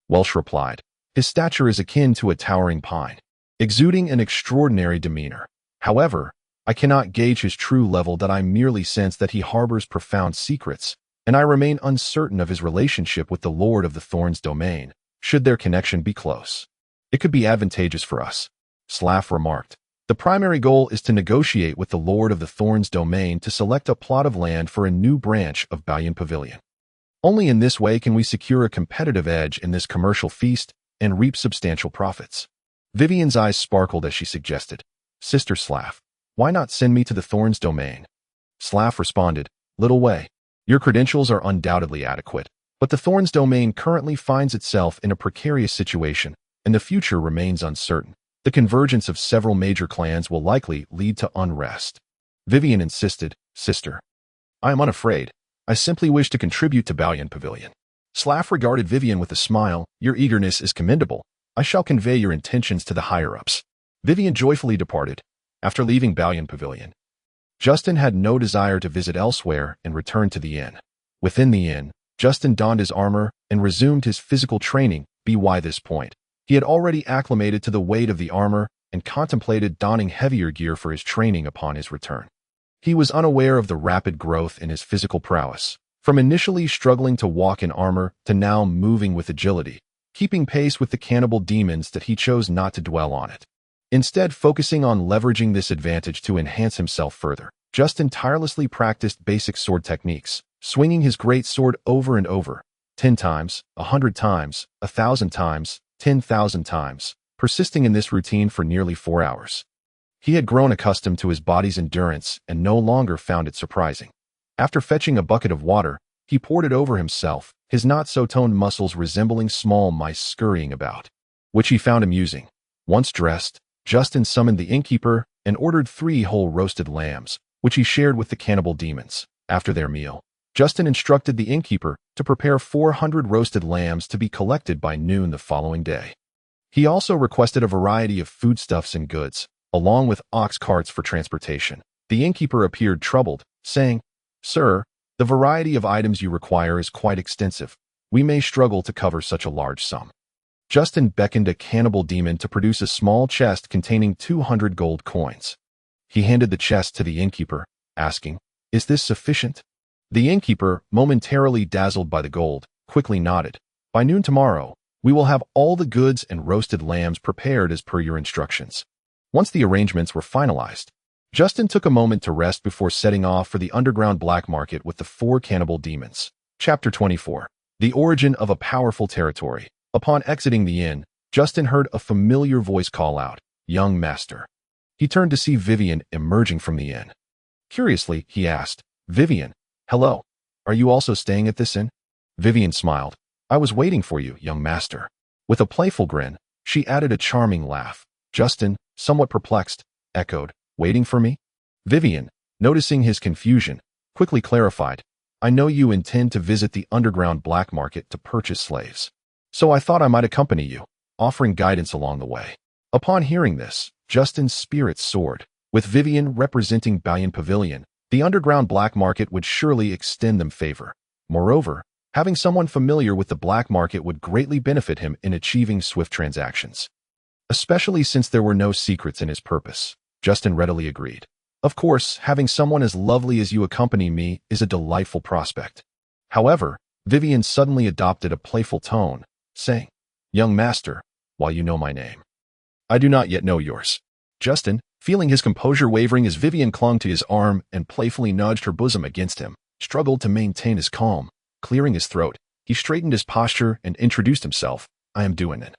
Welsh replied, his stature is akin to a towering pine, exuding an extraordinary demeanor. However, I cannot gauge his true level, that I merely sense that he harbors profound secrets, and I remain uncertain of his relationship with the Lord of the Thorns domain, should their connection be close. It could be advantageous for us, Slav remarked. The primary goal is to negotiate with the Lord of the Thorns domain to select a plot of land for a new branch of Balian Pavilion. Only in this way can we secure a competitive edge in this commercial feast and reap substantial profits. Vivian's eyes sparkled as she suggested, Sister Slav, why not send me to the Thorns domain? Slav responded, little way. Your credentials are undoubtedly adequate, but the Thorns domain currently finds itself in a precarious situation, and the future remains uncertain. The convergence of several major clans will likely lead to unrest. Vivian insisted, Sister, I am unafraid. I simply wish to contribute to Balian Pavilion. Slav regarded Vivian with a smile. Your eagerness is commendable. I shall convey your intentions to the higher-ups. Vivian joyfully departed. After leaving Balian Pavilion, Justin had no desire to visit elsewhere and returned to the inn. Within the inn, Justin donned his armor and resumed his physical training. By this point, he had already acclimated to the weight of the armor and contemplated donning heavier gear for his training upon his return. He was unaware of the rapid growth in his physical prowess, from initially struggling to walk in armor to now moving with agility, keeping pace with the cannibal demons that he chose not to dwell on it. Instead, focusing on leveraging this advantage to enhance himself further, Justin tirelessly practiced basic sword techniques, swinging his great sword over and over, 10 times, 100 times, 1,000 times, 10,000 times, persisting in this routine for nearly 4 hours. He had grown accustomed to his body's endurance and no longer found it surprising. After fetching a bucket of water, he poured it over himself, his not-so-toned muscles resembling small mice scurrying about, which he found amusing. Once dressed, Justin summoned the innkeeper and ordered 3 whole roasted lambs, which he shared with the cannibal demons. After their meal, Justin instructed the innkeeper to prepare 400 roasted lambs to be collected by noon the following day. He also requested a variety of foodstuffs and goods, along with ox carts for transportation. The innkeeper appeared troubled, saying, Sir, the variety of items you require is quite extensive. We may struggle to cover such a large sum. Justin beckoned a cannibal demon to produce a small chest containing 200 gold coins. He handed the chest to the innkeeper, asking, Is this sufficient? The innkeeper, momentarily dazzled by the gold, quickly nodded. By noon tomorrow, we will have all the goods and roasted lambs prepared as per your instructions. Once the arrangements were finalized, Justin took a moment to rest before setting off for the underground black market with the 4 cannibal demons. Chapter 24. The Origin of a Powerful Territory. Upon exiting the inn, Justin heard a familiar voice call out, Young Master. He turned to see Vivian emerging from the inn. Curiously, he asked, Vivian, hello. Are you also staying at this inn? Vivian smiled. I was waiting for you, young master. With a playful grin, she added a charming laugh. Justin, somewhat perplexed, echoed, waiting for me? Vivian, noticing his confusion, quickly clarified, I know you intend to visit the underground black market to purchase slaves. So I thought I might accompany you, offering guidance along the way. Upon hearing this, Justin's spirits soared. With Vivian representing Balian Pavilion, the underground black market would surely extend them favor. Moreover, having someone familiar with the black market would greatly benefit him in achieving swift transactions. Especially since there were no secrets in his purpose, Justin readily agreed. Of course, having someone as lovely as you accompany me is a delightful prospect. However, Vivian suddenly adopted a playful tone, saying, Young master, while you know my name, I do not yet know yours. Justin, feeling his composure wavering as Vivian clung to his arm and playfully nudged her bosom against him, struggled to maintain his calm. Clearing his throat, he straightened his posture and introduced himself. I am Duanan,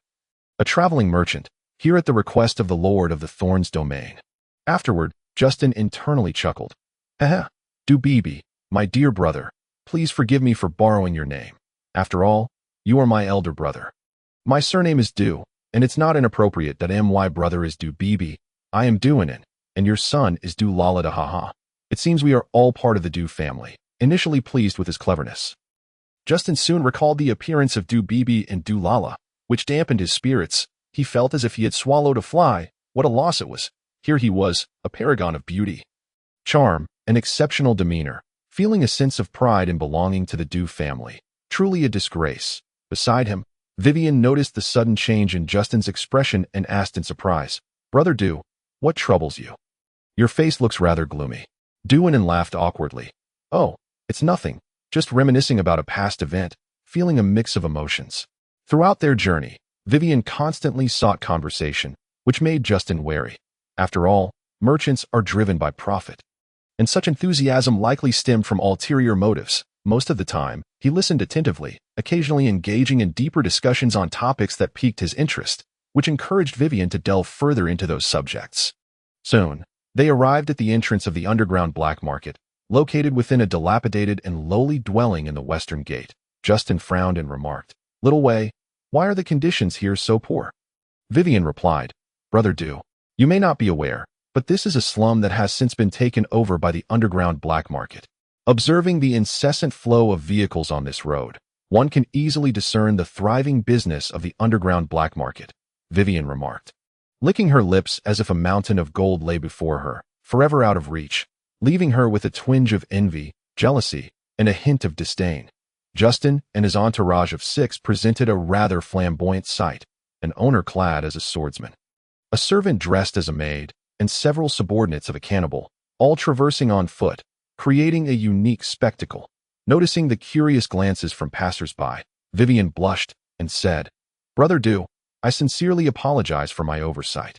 a traveling merchant, here at the request of the Lord of the Thorns domain. Afterward, Justin internally chuckled. Haha, Dubibi, my dear brother, please forgive me for borrowing your name. After all, you are my elder brother. My surname is Du, and it's not inappropriate that my brother is Dubibi. I am Duanan, and your son is Dulalada haha. It seems we are all part of the Du family. Initially pleased with his cleverness, Justin soon recalled the appearance of Dubibi and Dulala, which dampened his spirits. He felt as if he had swallowed a fly. What a loss it was. Here he was, a paragon of beauty. charm, and exceptional demeanor, feeling a sense of pride in belonging to the Dew family. Truly a disgrace. Beside him, Vivian noticed the sudden change in Justin's expression and asked in surprise, "Brother Dew, what troubles you? Your face looks rather gloomy." Dewin laughed awkwardly. "Oh, it's nothing, just reminiscing about a past event, feeling a mix of emotions." Throughout their journey, Vivian constantly sought conversation, which made Justin wary. After all, merchants are driven by profit, and such enthusiasm likely stemmed from ulterior motives. Most of the time, he listened attentively, occasionally engaging in deeper discussions on topics that piqued his interest, which encouraged Vivian to delve further into those subjects. Soon, they arrived at the entrance of the underground black market, located within a dilapidated and lowly dwelling in the western gate. Justin frowned and remarked, "Little way, why are the conditions here so poor?" Vivian replied, "Brother Dew, you may not be aware, but this is a slum that has since been taken over by the underground black market. Observing the incessant flow of vehicles on this road, one can easily discern the thriving business of the underground black market," Vivian remarked, licking her lips as if a mountain of gold lay before her, forever out of reach, leaving her with a twinge of envy, jealousy, and a hint of disdain. Justin and his entourage of 6 presented a rather flamboyant sight, an owner clad as a swordsman, a servant dressed as a maid, and several subordinates of a cannibal, all traversing on foot, creating a unique spectacle. Noticing the curious glances from passers-by, Vivian blushed and said, "Brother Dew, I sincerely apologize for my oversight.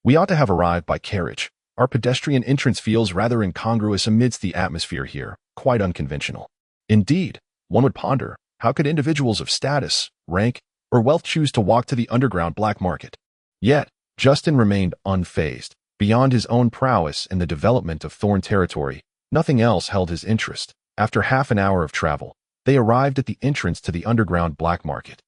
We ought to have arrived by carriage. Our pedestrian entrance feels rather incongruous amidst the atmosphere here, quite unconventional. Indeed, one would ponder, how could individuals of status, rank, or wealth choose to walk to the underground black market?" Yet, Justin remained unfazed. Beyond his own prowess in the development of Thorn territory, nothing else held his interest. After half an hour of travel, they arrived at the entrance to the underground black market.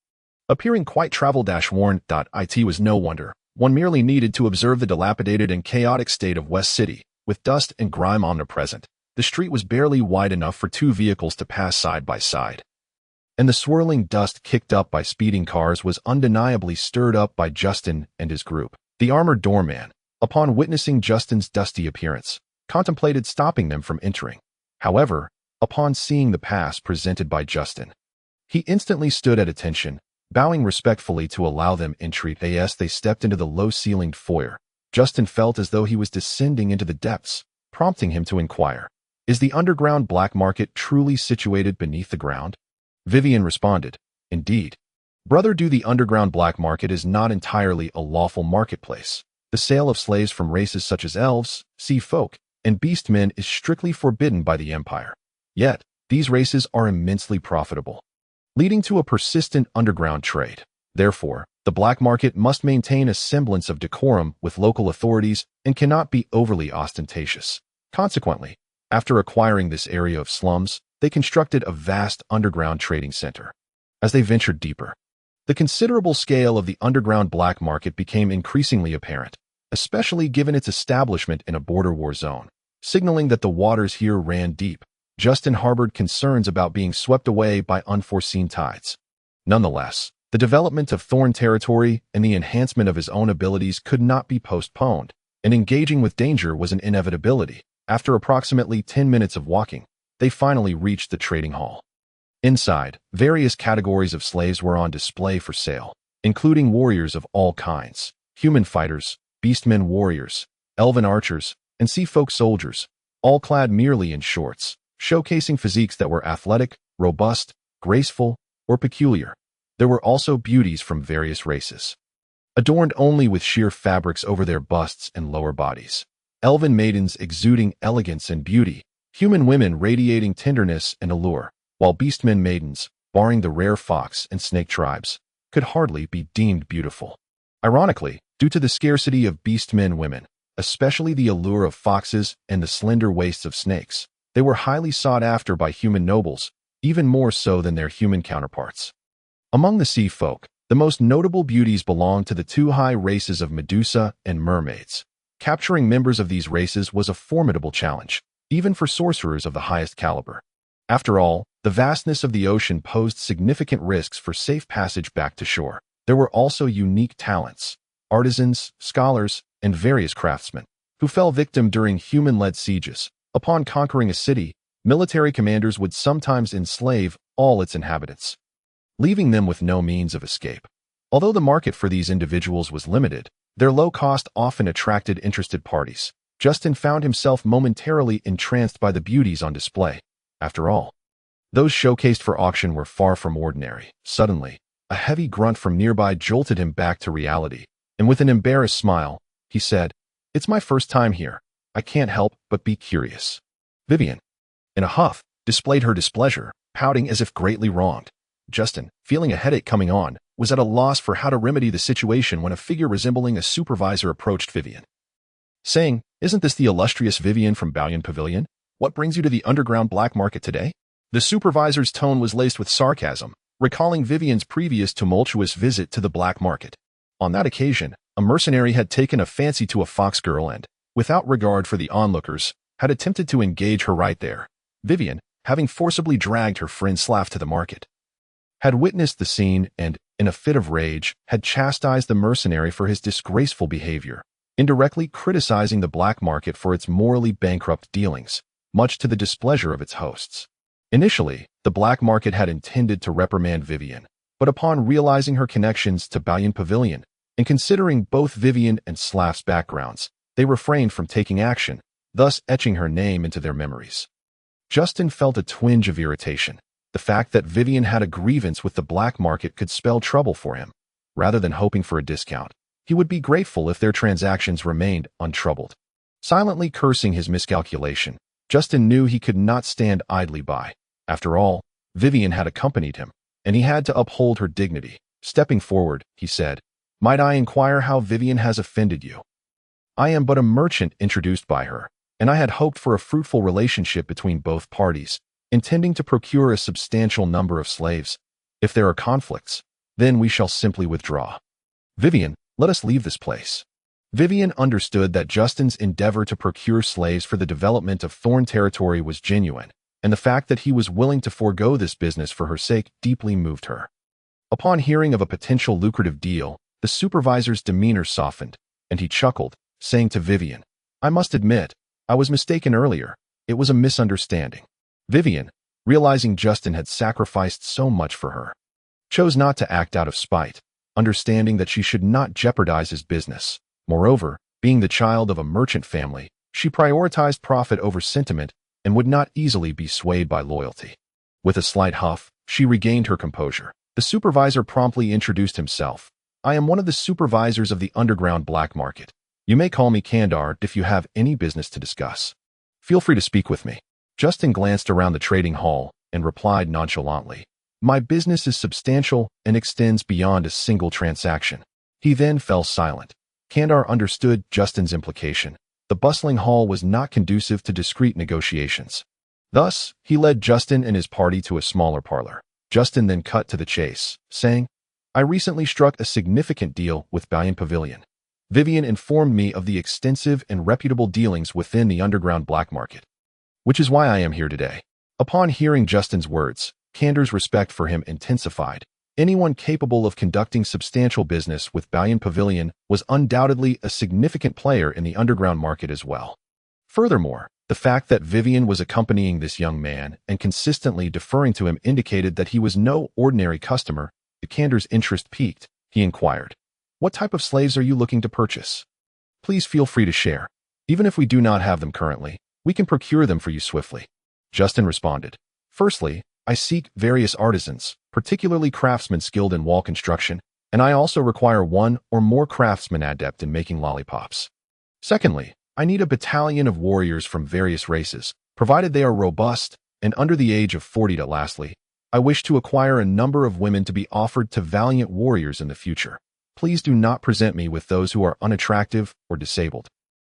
Appearing quite travel-worn, it was no wonder. One merely needed to observe the dilapidated and chaotic state of West City, with dust and grime omnipresent. The street was barely wide enough for 2 vehicles to pass side by side, and the swirling dust kicked up by speeding cars was undeniably stirred up by Justin and his group. The armored doorman, upon witnessing Justin's dusty appearance, contemplated stopping them from entering. However, upon seeing the pass presented by Justin, he instantly stood at attention, bowing respectfully to allow them entry. As they stepped into the low-ceilinged foyer, Justin felt as though he was descending into the depths, prompting him to inquire, "Is the underground black market truly situated beneath the ground?" Vivian responded, "Indeed. Brother Dew, the underground black market is not entirely a lawful marketplace. The sale of slaves from races such as elves, sea folk, and beastmen is strictly forbidden by the Empire. Yet, these races are immensely profitable, leading to a persistent underground trade. Therefore, the black market must maintain a semblance of decorum with local authorities and cannot be overly ostentatious. Consequently, after acquiring this area of slums, they constructed a vast underground trading center." As they ventured deeper, the considerable scale of the underground black market became increasingly apparent, especially given its establishment in a border war zone, signaling that the waters here ran deep. Justin harbored concerns about being swept away by unforeseen tides. Nonetheless, the development of Thorn territory and the enhancement of his own abilities could not be postponed, and engaging with danger was an inevitability. After approximately 10 minutes of walking, they finally reached the trading hall. Inside, various categories of slaves were on display for sale, including warriors of all kinds, human fighters, beastmen warriors, elven archers, and sea folk soldiers, all clad merely in shorts, showcasing physiques that were athletic, robust, graceful, or peculiar. There were also beauties from various races, adorned only with sheer fabrics over their busts and lower bodies. Elven maidens exuding elegance and beauty, human women radiating tenderness and allure, while beastmen maidens, barring the rare fox and snake tribes, could hardly be deemed beautiful. Ironically, due to the scarcity of beastmen women, especially the allure of foxes and the slender waists of snakes, they were highly sought after by human nobles, even more so than their human counterparts. Among the sea folk, the most notable beauties belonged to the 2 high races of Medusa and mermaids. Capturing members of these races was a formidable challenge, even for sorcerers of the highest caliber. After all, the vastness of the ocean posed significant risks for safe passage back to shore. There were also unique talents, artisans, scholars, and various craftsmen, who fell victim during human-led sieges. Upon conquering a city, military commanders would sometimes enslave all its inhabitants, leaving them with no means of escape. Although the market for these individuals was limited, their low cost often attracted interested parties. Justin found himself momentarily entranced by the beauties on display. After all, those showcased for auction were far from ordinary. Suddenly, a heavy grunt from nearby jolted him back to reality, and with an embarrassed smile, he said, "It's my first time here. I can't help but be curious." Vivian, in a huff, displayed her displeasure, pouting as if greatly wronged. Justin, feeling a headache coming on, was at a loss for how to remedy the situation when a figure resembling a supervisor approached Vivian, saying, "Isn't this the illustrious Vivian from Balian Pavilion? What brings you to the underground black market today?" The supervisor's tone was laced with sarcasm, recalling Vivian's previous tumultuous visit to the black market. On that occasion, a mercenary had taken a fancy to a fox girl and, without regard for the onlookers, had attempted to engage her right there. Vivian, having forcibly dragged her friend Slav to the market, had witnessed the scene and, in a fit of rage, had chastised the mercenary for his disgraceful behavior, indirectly criticizing the black market for its morally bankrupt dealings, much to the displeasure of its hosts. Initially, the black market had intended to reprimand Vivian, but upon realizing her connections to Balian Pavilion, and considering both Vivian and Slav's backgrounds, they refrained from taking action, thus etching her name into their memories. Justin felt a twinge of irritation. The fact that Vivian had a grievance with the black market could spell trouble for him. Rather than hoping for a discount, he would be grateful if their transactions remained untroubled. Silently cursing his miscalculation, Justin knew he could not stand idly by. After all, Vivian had accompanied him, and he had to uphold her dignity. Stepping forward, he said, "Might I inquire how Vivian has offended you? I am but a merchant introduced by her, and I had hoped for a fruitful relationship between both parties, intending to procure a substantial number of slaves. If there are conflicts, then we shall simply withdraw. Vivian, let us leave this place." Vivian understood that Justin's endeavor to procure slaves for the development of Thorn territory was genuine, and the fact that he was willing to forego this business for her sake deeply moved her. Upon hearing of a potential lucrative deal, the supervisor's demeanor softened, and he chuckled, saying to Vivian, "I must admit, I was mistaken earlier. It was a misunderstanding." Vivian, realizing Justin had sacrificed so much for her, chose not to act out of spite, understanding that she should not jeopardize his business. Moreover, being the child of a merchant family, she prioritized profit over sentiment and would not easily be swayed by loyalty. With a slight huff, she regained her composure. The supervisor promptly introduced himself. "I am one of the supervisors of the underground black market. You may call me Kandar if you have any business to discuss. Feel free to speak with me." Justin glanced around the trading hall and replied nonchalantly, "My business is substantial and extends beyond a single transaction." He then fell silent. Kandar understood Justin's implication. The bustling hall was not conducive to discreet negotiations. Thus, he led Justin and his party to a smaller parlor. Justin then cut to the chase, saying, "I recently struck a significant deal with Balian Pavilion. Vivian informed me of the extensive and reputable dealings within the underground black market, which is why I am here today." Upon hearing Justin's words, Kandar's respect for him intensified. Anyone capable of conducting substantial business with Balian Pavilion was undoubtedly a significant player in the underground market as well. Furthermore, the fact that Vivian was accompanying this young man and consistently deferring to him indicated that he was no ordinary customer. The Kandar's interest piqued. He inquired, "What type of slaves are you looking to purchase? Please feel free to share. Even if we do not have them currently, we can procure them for you swiftly." Justin responded, "Firstly, I seek various artisans, particularly craftsmen skilled in wall construction, and I also require one or more craftsmen adept in making lollipops. Secondly, I need a battalion of warriors from various races, provided they are robust and under the age of 40. Lastly, I wish to acquire a number of women to be offered to valiant warriors in the future. Please do not present me with those who are unattractive or disabled.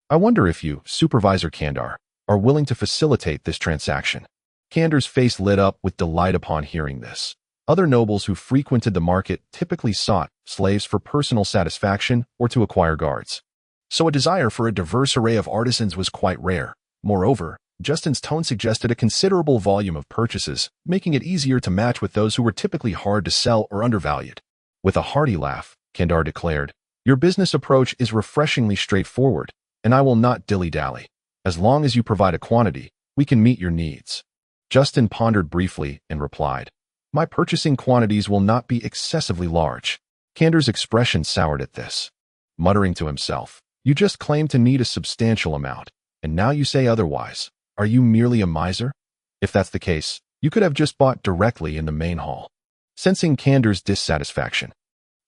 I wonder if you, Supervisor Kandar, are willing to facilitate this transaction." Kandar's face lit up with delight upon hearing this. Other nobles who frequented the market typically sought slaves for personal satisfaction or to acquire guards, so a desire for a diverse array of artisans was quite rare. Moreover, Justin's tone suggested a considerable volume of purchases, making it easier to match with those who were typically hard to sell or undervalued. With a hearty laugh, Kandar declared, "Your business approach is refreshingly straightforward, and I will not dilly-dally. As long as you provide a quantity, we can meet your needs. Justin pondered briefly and replied, my purchasing quantities will not be excessively large. Kandar's expression soured at this. Muttering to himself, you just claimed to need a substantial amount, and now you say otherwise. Are you merely a miser? If that's the case, you could have just bought directly in the main hall. Sensing Kandar's dissatisfaction,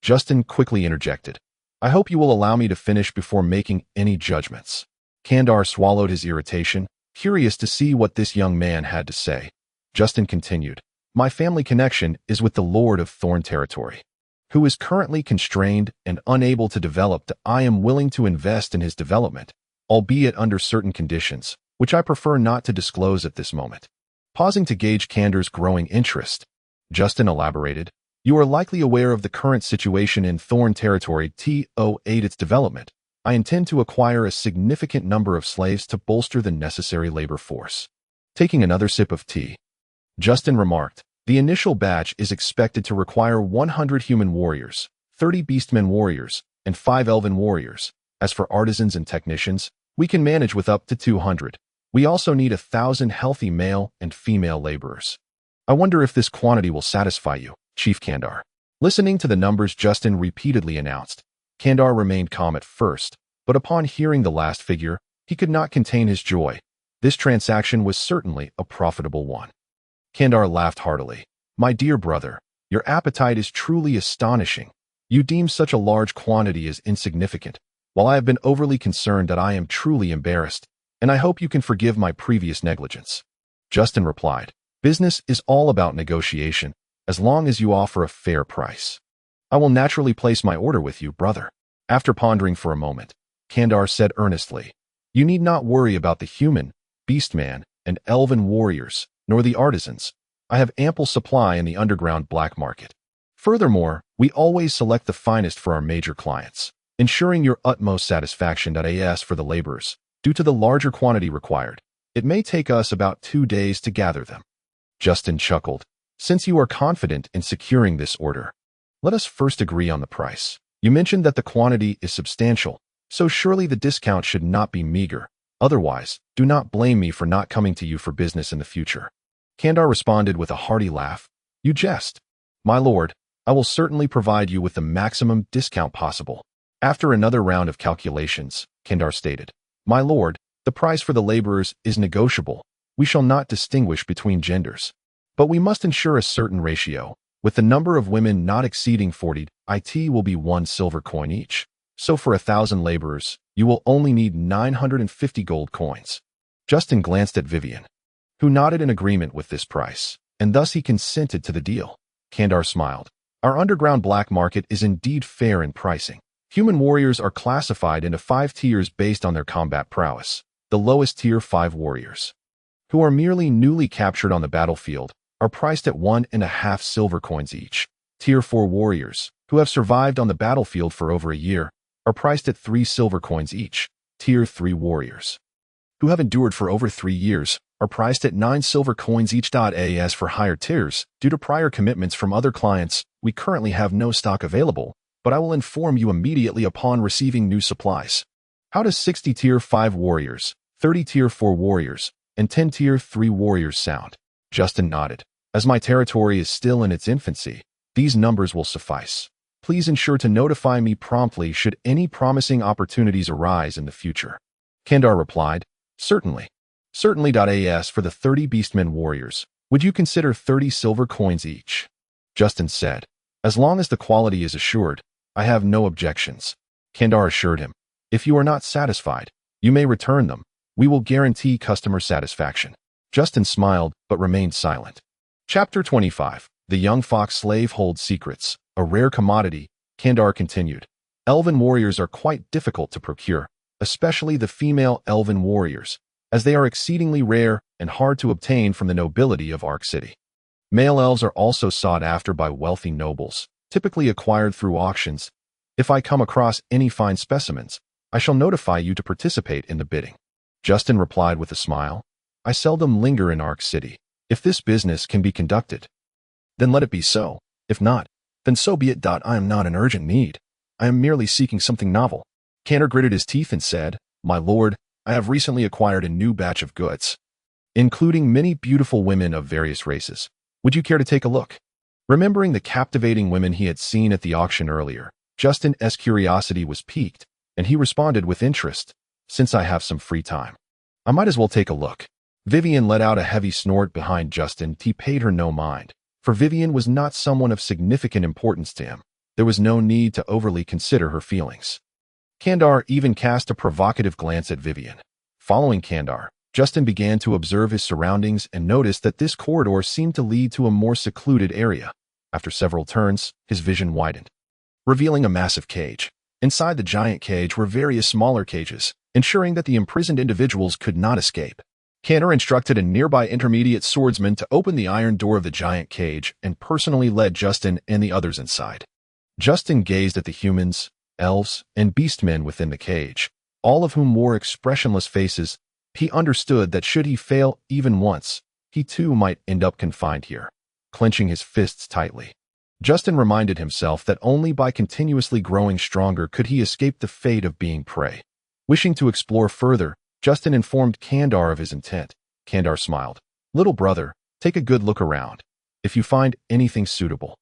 Justin quickly interjected, I hope you will allow me to finish before making any judgments. Kandar swallowed his irritation, curious to see what this young man had to say. Justin continued, my family connection is with the Lord of Thorn Territory, who is currently constrained and unable to develop. I am willing to invest in his development, albeit under certain conditions, which I prefer not to disclose at this moment. Pausing to gauge Kandar's growing interest, Justin elaborated, you are likely aware of the current situation in Thorn Territory to aid its development. I intend to acquire a significant number of slaves to bolster the necessary labor force. Taking another sip of tea, Justin remarked, the initial batch is expected to require 100 human warriors, 30 beastmen warriors, and 5 elven warriors. As for artisans and technicians, we can manage with up to 200. We also need 1,000 healthy male and female laborers. I wonder if this quantity will satisfy you, Chief Kandar. Listening to the numbers Justin repeatedly announced, Kandar remained calm at first, but upon hearing the last figure, he could not contain his joy. This transaction was certainly a profitable one. Kandar laughed heartily. My dear brother, your appetite is truly astonishing. You deem such a large quantity as insignificant, while I have been overly concerned that I am truly embarrassed, and I hope you can forgive my previous negligence. Justin replied, business is all about negotiation, as long as you offer a fair price. I will naturally place my order with you, brother. After pondering for a moment, Kandar said earnestly, you need not worry about the human, beastman, and elven warriors, nor the artisans. I have ample supply in the underground black market. Furthermore, we always select the finest for our major clients, ensuring your utmost satisfaction. As for the laborers, due to the larger quantity required, it may take us about 2 days to gather them. Justin chuckled. Since you are confident in securing this order, let us first agree on the price. You mentioned that the quantity is substantial, so surely the discount should not be meager. Otherwise, do not blame me for not coming to you for business in the future. Kandar responded with a hearty laugh. You jest. My lord, I will certainly provide you with the maximum discount possible. After another round of calculations, Kandar stated, my lord, the price for the laborers is negotiable. We shall not distinguish between genders. But we must ensure a certain ratio. With the number of women not exceeding 40, it will be 1 silver coin each. So for 1,000 laborers, you will only need 950 gold coins. Justin glanced at Vivian, who nodded in agreement with this price, and thus he consented to the deal. Kandar smiled. Our underground black market is indeed fair in pricing. Human warriors are classified into 5 tiers based on their combat prowess. The lowest tier 5 warriors, who are merely newly captured on the battlefield, are priced at 1.5 silver coins each. Tier 4 warriors, who have survived on the battlefield for over a year, are priced at 3 silver coins each. Tier 3 warriors, who have endured for over 3 years, are priced at 9 silver coins each. As for higher tiers, due to prior commitments from other clients, we currently have no stock available, but I will inform you immediately upon receiving new supplies. How does 60 tier 5 warriors, 30 tier 4 warriors, and 10 tier 3 warriors sound? Justin nodded. As my territory is still in its infancy, these numbers will suffice. Please ensure to notify me promptly should any promising opportunities arise in the future. Kandar replied, certainly. Certainly. As for the 30 beastmen warriors, would you consider 30 silver coins each? Justin said, as long as the quality is assured, I have no objections. Kandar assured him, if you are not satisfied, you may return them. We will guarantee customer satisfaction. Justin smiled but remained silent. Chapter 25. The young fox slave holds secrets, a rare commodity. Kandar continued. Elven warriors are quite difficult to procure, especially the female elven warriors, as they are exceedingly rare and hard to obtain from the nobility of Ark City. Male elves are also sought after by wealthy nobles, typically acquired through auctions. If I come across any fine specimens, I shall notify you to participate in the bidding. Justin replied with a smile. I seldom linger in Ark City. If this business can be conducted, then let it be so. If not, then so be it. I am not in urgent need. I am merely seeking something novel. Kandar gritted his teeth and said, My lord, I have recently acquired a new batch of goods, including many beautiful women of various races. Would you care to take a look? Remembering the captivating women he had seen at the auction earlier, Justin's curiosity was piqued, and he responded with interest. Since I have some free time, I might as well take a look. Vivian let out a heavy snort behind Justin. He paid her no mind, for Vivian was not someone of significant importance to him. There was no need to overly consider her feelings. Kandar even cast a provocative glance at Vivian. Following Kandar, Justin began to observe his surroundings and noticed that this corridor seemed to lead to a more secluded area. After several turns, his vision widened, revealing a massive cage. Inside the giant cage were various smaller cages, ensuring that the imprisoned individuals could not escape. Kandar instructed a nearby intermediate swordsman to open the iron door of the giant cage and personally led Justin and the others inside. Justin gazed at the humans, elves, and beastmen within the cage, all of whom wore expressionless faces. He understood that should he fail even once, he too might end up confined here. Clenching his fists tightly, Justin reminded himself that only by continuously growing stronger could he escape the fate of being prey. Wishing to explore further, Justin informed Kandar of his intent. Kandar smiled. Little brother, take a good look around. If you find anything suitable,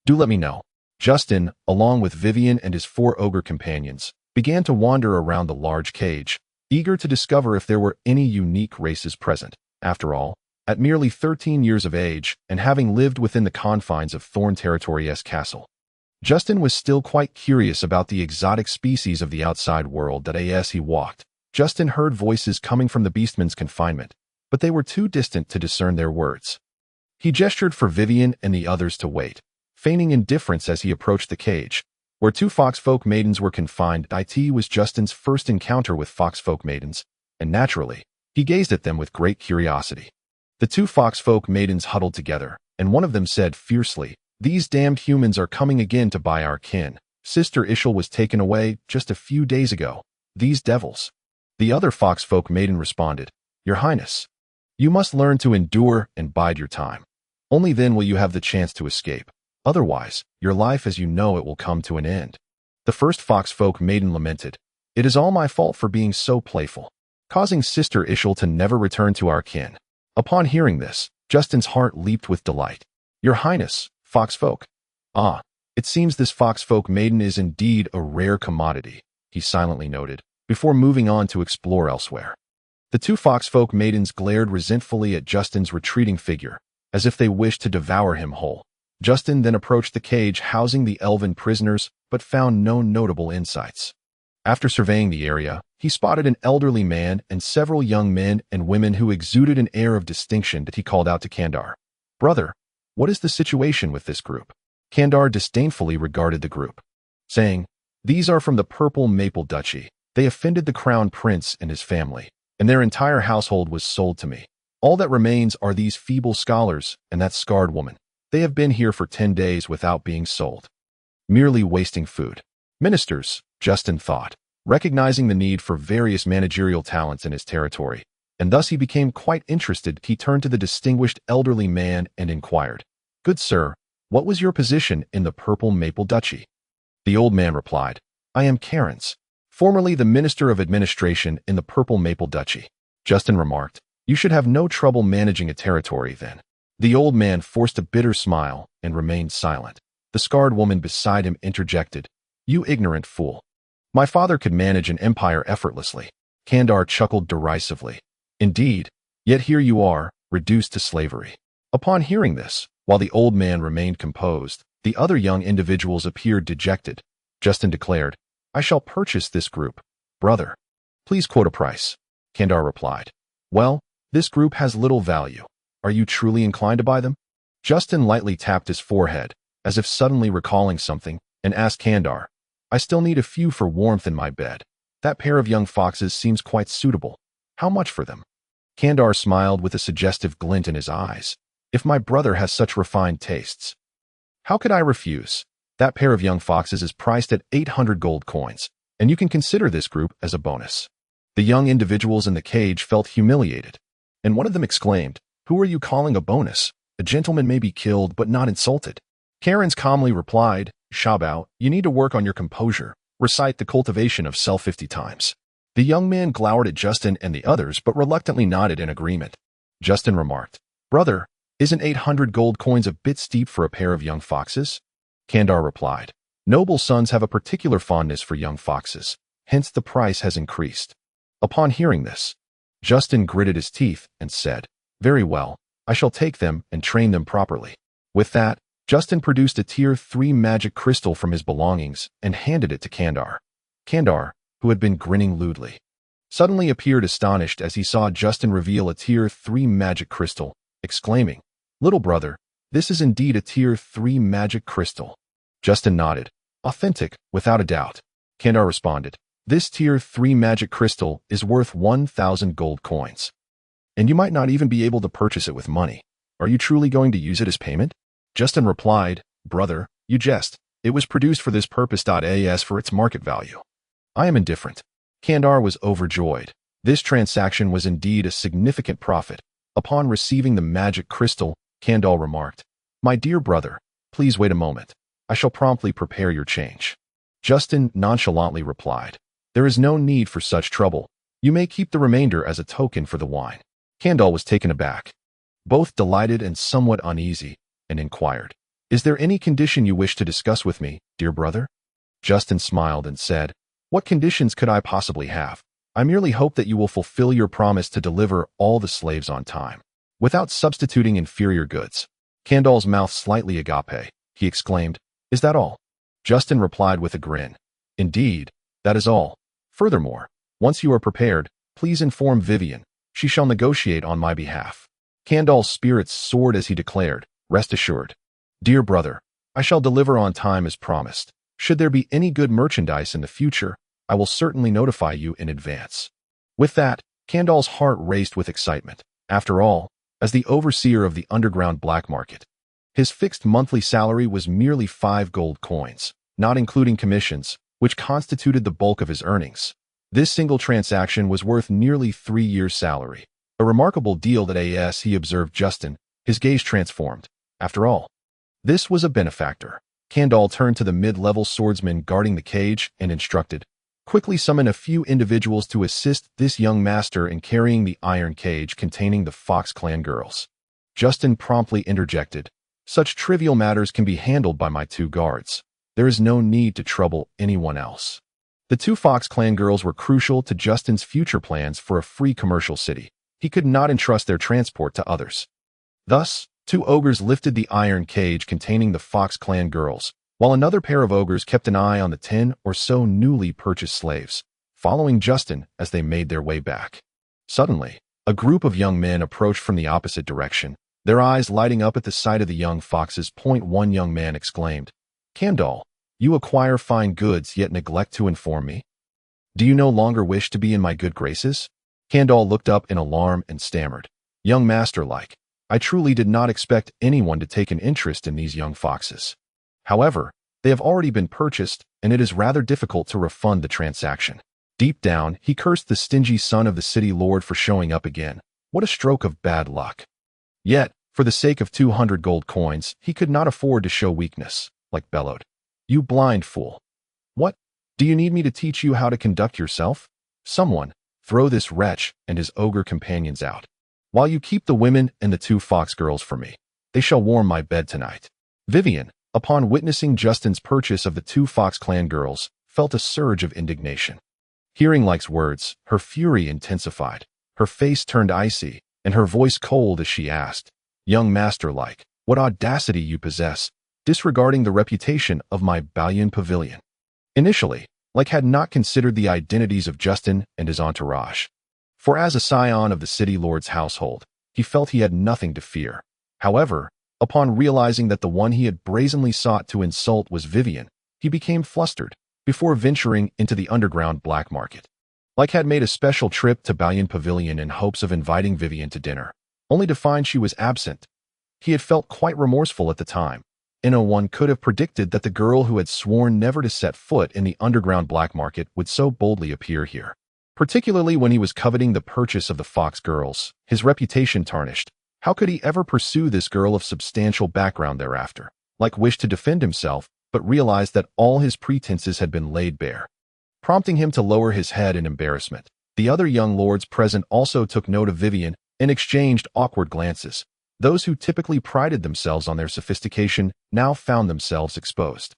do let me know. Justin, along with Vivian and his 4 ogre companions, began to wander around the large cage, eager to discover if there were any unique races present. After all, at merely 13 years of age and having lived within the confines of Thorn Territory's castle, Justin was still quite curious about the exotic species of the outside world that as he walked. Justin heard voices coming from the beastmen's confinement, but they were too distant to discern their words. He gestured for Vivian and the others to wait, feigning indifference as he approached the cage, where 2 foxfolk maidens were confined. It was Justin's first encounter with foxfolk maidens, and naturally, he gazed at them with great curiosity. The 2 foxfolk maidens huddled together, and one of them said fiercely, "These damned humans are coming again to buy our kin. Sister Ishel was taken away just a few days ago. These devils." The other foxfolk maiden responded, "Your Highness, you must learn to endure and bide your time. Only then will you have the chance to escape. Otherwise, your life as you know it will come to an end." The first foxfolk maiden lamented, "It is all my fault for being so playful, causing Sister Ishel to never return to our kin." Upon hearing this, Justin's heart leaped with delight. "Your Highness, foxfolk. Ah, it seems this foxfolk maiden is indeed a rare commodity," he silently noted, before moving on to explore elsewhere. The 2 foxfolk maidens glared resentfully at Justin's retreating figure, as if they wished to devour him whole. Justin then approached the cage housing the elven prisoners, but found no notable insights. After surveying the area, he spotted an elderly man and several young men and women who exuded an air of distinction that he called out to Kandar. "Brother, what is the situation with this group?" Kandar disdainfully regarded the group, saying, "These are from the Purple Maple Duchy. They offended the crown prince and his family, and their entire household was sold to me. All that remains are these feeble scholars and that scarred woman. They have been here for 10 days without being sold. Merely wasting food." Ministers, Justin thought, recognizing the need for various managerial talents in his territory, and thus he became quite interested. He turned to the distinguished elderly man and inquired, "Good sir, what was your position in the Purple Maple Duchy?" The old man replied, "I am Karens, formerly the Minister of Administration in the Purple Maple Duchy." Justin remarked, "You should have no trouble managing a territory then." The old man forced a bitter smile and remained silent. The scarred woman beside him interjected, "You ignorant fool. My father could manage an empire effortlessly." Kandar chuckled derisively. "Indeed, yet here you are, reduced to slavery." Upon hearing this, while the old man remained composed, the other young individuals appeared dejected. Justin declared, "I shall purchase this group, brother." "Please quote a price." Kandar replied, "Well, this group has little value. Are you truly inclined to buy them?" Justin lightly tapped his forehead, as if suddenly recalling something, and asked Kandar, "I still need a few for warmth in my bed. That pair of young foxes seems quite suitable. How much for them?" Kandar smiled with a suggestive glint in his eyes. "If my brother has such refined tastes, how could I refuse? That pair of young foxes is priced at 800 gold coins, and you can consider this group as a bonus." The young individuals in the cage felt humiliated, and one of them exclaimed, "Who are you calling a bonus? A gentleman may be killed but not insulted." Karens calmly replied, "Shabao, you need to work on your composure. Recite the cultivation of self 50 times." The young man glowered at Justin and the others but reluctantly nodded in agreement. Justin remarked, "Brother, isn't 800 gold coins a bit steep for a pair of young foxes?" Kandar replied, "Noble sons have a particular fondness for young foxes, hence the price has increased." Upon hearing this, Justin gritted his teeth and said, "Very well, I shall take them and train them properly." With that, Justin produced a Tier 3 magic crystal from his belongings and handed it to Kandar. Kandar, who had been grinning lewdly, suddenly appeared astonished as he saw Justin reveal a Tier 3 magic crystal, exclaiming, "Little brother, this is indeed a Tier 3 magic crystal." Justin nodded. "Authentic, without a doubt." Kandar responded, "This Tier 3 magic crystal is worth 1,000 gold coins. And you might not even be able to purchase it with money. Are you truly going to use it as payment?" Justin replied, "Brother, you jest. It was produced for this purpose. As for its market value, I am indifferent." Kandar was overjoyed. This transaction was indeed a significant profit. Upon receiving the magic crystal, Kandar remarked, "My dear brother, please wait a moment. I shall promptly prepare your change." Justin nonchalantly replied, "There is no need for such trouble. You may keep the remainder as a token for the wine." Kandar was taken aback, both delighted and somewhat uneasy, and inquired, "Is there any condition you wish to discuss with me, dear brother?" Justin smiled and said, "What conditions could I possibly have? I merely hope that you will fulfill your promise to deliver all the slaves on time, without substituting inferior goods." Kandar's mouth slightly agape. He exclaimed, "Is that all?" Justin replied with a grin, "Indeed, that is all. Furthermore, once you are prepared, please inform Vivian. She shall negotiate on my behalf." Kandar's spirits soared as he declared, "Rest assured, dear brother, I shall deliver on time as promised. Should there be any good merchandise in the future, I will certainly notify you in advance." With that, Kandar's heart raced with excitement. After all, as the overseer of the underground black market, his fixed monthly salary was merely 5 gold coins, not including commissions, which constituted the bulk of his earnings. This single transaction was worth nearly 3 years' salary. A remarkable deal that as he observed Justin, his gaze transformed. After all, this was a benefactor. Kandar turned to the mid-level swordsman guarding the cage and instructed, "Quickly summon a few individuals to assist this young master in carrying the iron cage containing the Fox Clan girls." Justin promptly interjected, "Such trivial matters can be handled by my 2 guards. There is no need to trouble anyone else." The 2 Fox Clan girls were crucial to Justin's future plans for a free commercial city. He could not entrust their transport to others. Thus, 2 ogres lifted the iron cage containing the Fox Clan girls, while another pair of ogres kept an eye on the 10 or so newly purchased slaves, following Justin as they made their way back. Suddenly, a group of young men approached from the opposite direction, their eyes lighting up at the sight of the young foxes. One young man exclaimed, "Kandar, you acquire fine goods yet neglect to inform me? Do you no longer wish to be in my good graces?" Kandar looked up in alarm and stammered, "Young master-like, I truly did not expect anyone to take an interest in these young foxes. However, they have already been purchased, and it is rather difficult to refund the transaction." Deep down, he cursed the stingy son of the city lord for showing up again. What a stroke of bad luck. Yet, for the sake of 200 gold coins, he could not afford to show weakness, like bellowed, "You blind fool! What? Do you need me to teach you how to conduct yourself? Someone, throw this wretch and his ogre companions out, while you keep the women and the 2 fox girls for me. They shall warm my bed tonight." Vivian, upon witnessing Justin's purchase of the 2 Fox Clan girls, felt a surge of indignation. Hearing Like's words, her fury intensified. Her face turned icy, and her voice cold as she asked, "Young master Like, what audacity you possess, disregarding the reputation of my Balian pavilion." Initially, Like had not considered the identities of Justin and his entourage. For as a scion of the city lord's household, he felt he had nothing to fear. However, upon realizing that the one he had brazenly sought to insult was Vivian, he became flustered before venturing into the underground black market. Like had made a special trip to Balian Pavilion in hopes of inviting Vivian to dinner, only to find she was absent. He had felt quite remorseful at the time, and no one could have predicted that the girl who had sworn never to set foot in the underground black market would so boldly appear here. Particularly when he was coveting the purchase of the Fox girls, his reputation tarnished. How could he ever pursue this girl of substantial background thereafter? Like wished to defend himself, but realized that all his pretenses had been laid bare. prompting him to lower his head in embarrassment. The other young lords present also took note of Vivian and exchanged awkward glances. Those who typically prided themselves on their sophistication now found themselves exposed.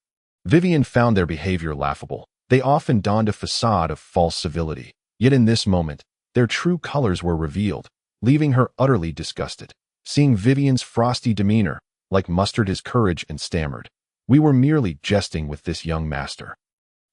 Vivian found their behavior laughable. They often donned a facade of false civility. Yet in this moment, their true colors were revealed, leaving her utterly disgusted. Seeing Vivian's frosty demeanor, like mustered his courage and stammered, "We were merely jesting with this young master."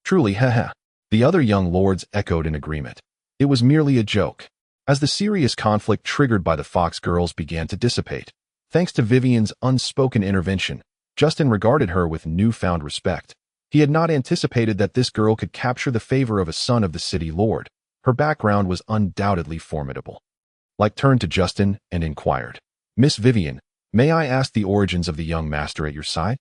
"Truly, haha." The other young lords echoed in agreement. It was merely a joke. As the serious conflict triggered by the fox girls began to dissipate, thanks to Vivian's unspoken intervention, Justin regarded her with newfound respect. He had not anticipated that this girl could capture the favor of a son of the city lord. Her background was undoubtedly formidable. Like turned to Justin and inquired, "Miss Vivian, may I ask the origins of the young master at your side?"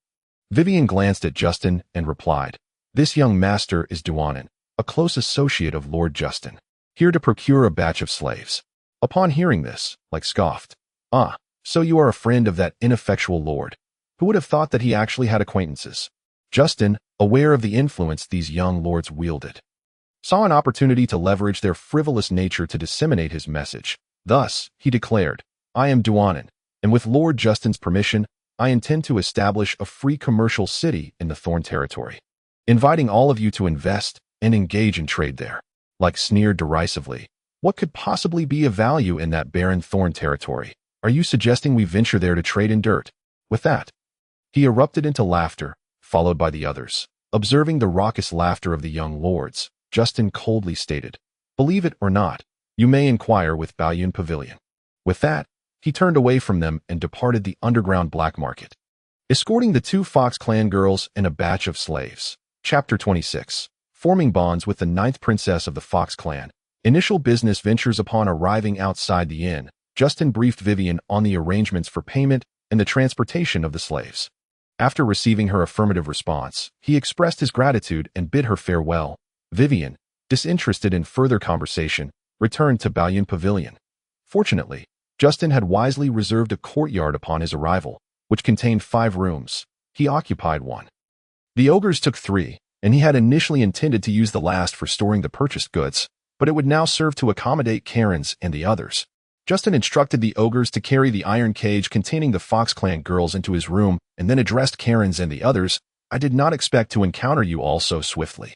Vivian glanced at Justin and replied, "This young master is Duanan, a close associate of Lord Justin, here to procure a batch of slaves." Upon hearing this, like scoffed, "Ah, so you are a friend of that ineffectual lord. Who would have thought that he actually had acquaintances?" Justin, aware of the influence these young lords wielded, saw an opportunity to leverage their frivolous nature to disseminate his message. Thus, he declared, "I am Duanan, and with Lord Justin's permission, I intend to establish a free commercial city in the Thorn territory, inviting all of you to invest and engage in trade there." Like sneered derisively, "What could possibly be of value in that barren Thorn territory? Are you suggesting we venture there to trade in dirt?" With that, he erupted into laughter, followed by the others. Observing the raucous laughter of the young lords, Justin coldly stated, "Believe it or not, you may inquire with Baoyun Pavilion." With that, he turned away from them and departed the underground black market, escorting the two Fox clan girls and a batch of slaves. Chapter 26. Forming bonds with the 9th princess of the Fox clan. Initial business ventures. Upon arriving outside the inn, Justin briefed Vivian on the arrangements for payment and the transportation of the slaves. After receiving her affirmative response, he expressed his gratitude and bid her farewell. Vivian, disinterested in further conversation, returned to Baoyun Pavilion. Fortunately, Justin had wisely reserved a courtyard upon his arrival, which contained 5 rooms. He occupied one. The ogres took 3, and he had initially intended to use the last for storing the purchased goods, but it would now serve to accommodate Karen's and the others. Justin instructed the ogres to carry the iron cage containing the Fox clan girls into his room and then addressed Karen's and the others, "I did not expect to encounter you all so swiftly.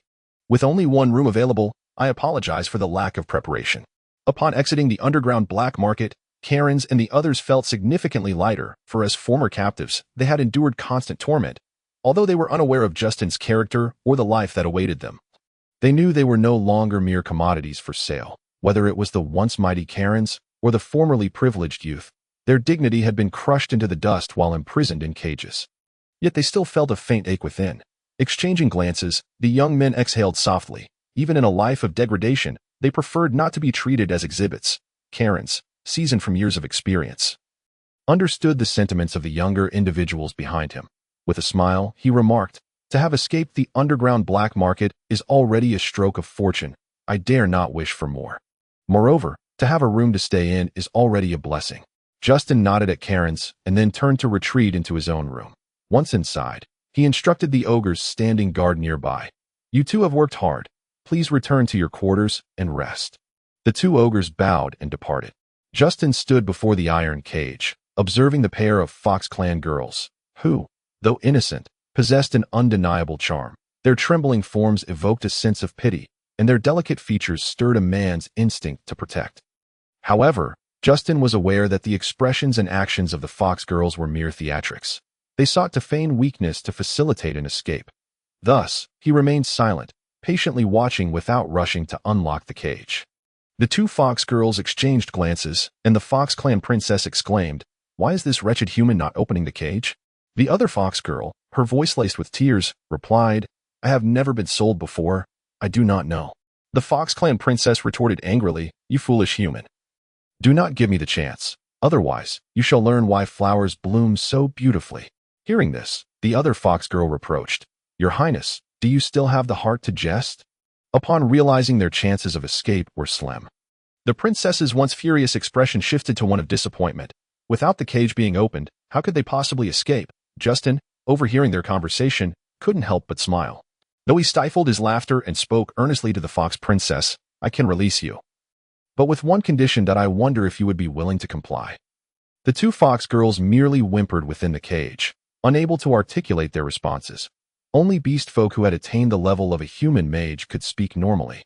With only one room available, I apologize for the lack of preparation." Upon exiting the underground black market, Karen's and the others felt significantly lighter, for as former captives, they had endured constant torment, although they were unaware of Justin's character or the life that awaited them. They knew they were no longer mere commodities for sale. Whether it was the once mighty Karen's or the formerly privileged youth, their dignity had been crushed into the dust while imprisoned in cages. Yet they still felt a faint ache within. Exchanging glances, the young men exhaled softly. Even in a life of degradation, they preferred not to be treated as exhibits. Karen's, seasoned from years of experience, understood the sentiments of the younger individuals behind him. With a smile, he remarked, "To have escaped the underground black market is already a stroke of fortune. I dare not wish for more. Moreover, to have a room to stay in is already a blessing." Justin nodded at Karen's and then turned to retreat into his own room. Once inside, he instructed the ogres standing guard nearby, "You two have worked hard. Please return to your quarters and rest." The 2 ogres bowed and departed. Justin stood before the iron cage, observing the pair of Fox clan girls, who, though innocent, possessed an undeniable charm. Their trembling forms evoked a sense of pity, and their delicate features stirred a man's instinct to protect. However, Justin was aware that the expressions and actions of the Fox girls were mere theatrics. They sought to feign weakness to facilitate an escape. Thus, he remained silent, patiently watching without rushing to unlock the cage. The 2 Fox girls exchanged glances, and the Fox clan princess exclaimed, "Why is this wretched human not opening the cage?" The other Fox girl, her voice laced with tears, replied, "I have never been sold before. I do not know." The Fox clan princess retorted angrily, "You foolish human. Do not give me the chance. Otherwise, you shall learn why flowers bloom so beautifully." Hearing this, the other Fox girl reproached, "Your Highness, do you still have the heart to jest?" Upon realizing their chances of escape were slim, the princess's once furious expression shifted to one of disappointment. Without the cage being opened, how could they possibly escape? Justin, overhearing their conversation, couldn't help but smile. Though he stifled his laughter and spoke earnestly to the fox princess, I can release you. But with one condition that I wonder if you would be willing to comply. The two fox girls merely whimpered within the cage, unable to articulate their responses. Only beast folk who had attained the level of a human mage could speak normally.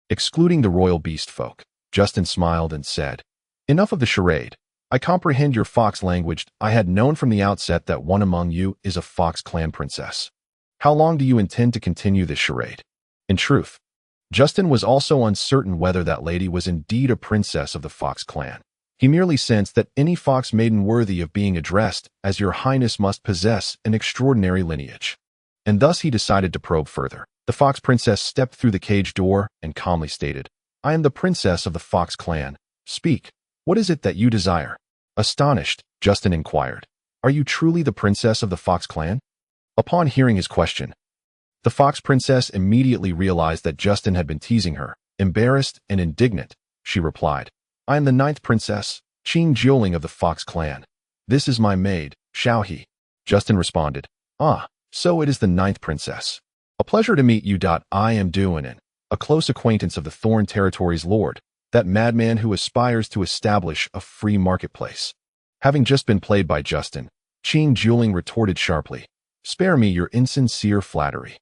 Excluding the royal beast folk, Justin smiled and said, "Enough of the charade. I comprehend your fox language. I had known from the outset that one among you is a fox clan princess. How long do you intend to continue this charade?" In truth, Justin was also uncertain whether that lady was indeed a princess of the fox clan. He merely sensed that any fox maiden worthy of being addressed as Your Highness must possess an extraordinary lineage. And thus he decided to probe further. The fox princess stepped through the cage door and calmly stated, "I am the princess of the fox clan. Speak. What is it that you desire?" Astonished, Justin inquired, "Are you truly the princess of the fox clan?" Upon hearing his question, the fox princess immediately realized that Justin had been teasing her. Embarrassed and indignant, she replied, "I am the 9th princess, Cangmang of the fox clan. This is my maid, Xiaohe." Justin responded, "Ah, so it is the 9th princess. A pleasure to meet you. I am Duanin, a close acquaintance of the Thorn Territory's lord, that madman who aspires to establish a free marketplace." Having just been played by Justin, Cangmang retorted sharply, "Spare me your insincere flattery.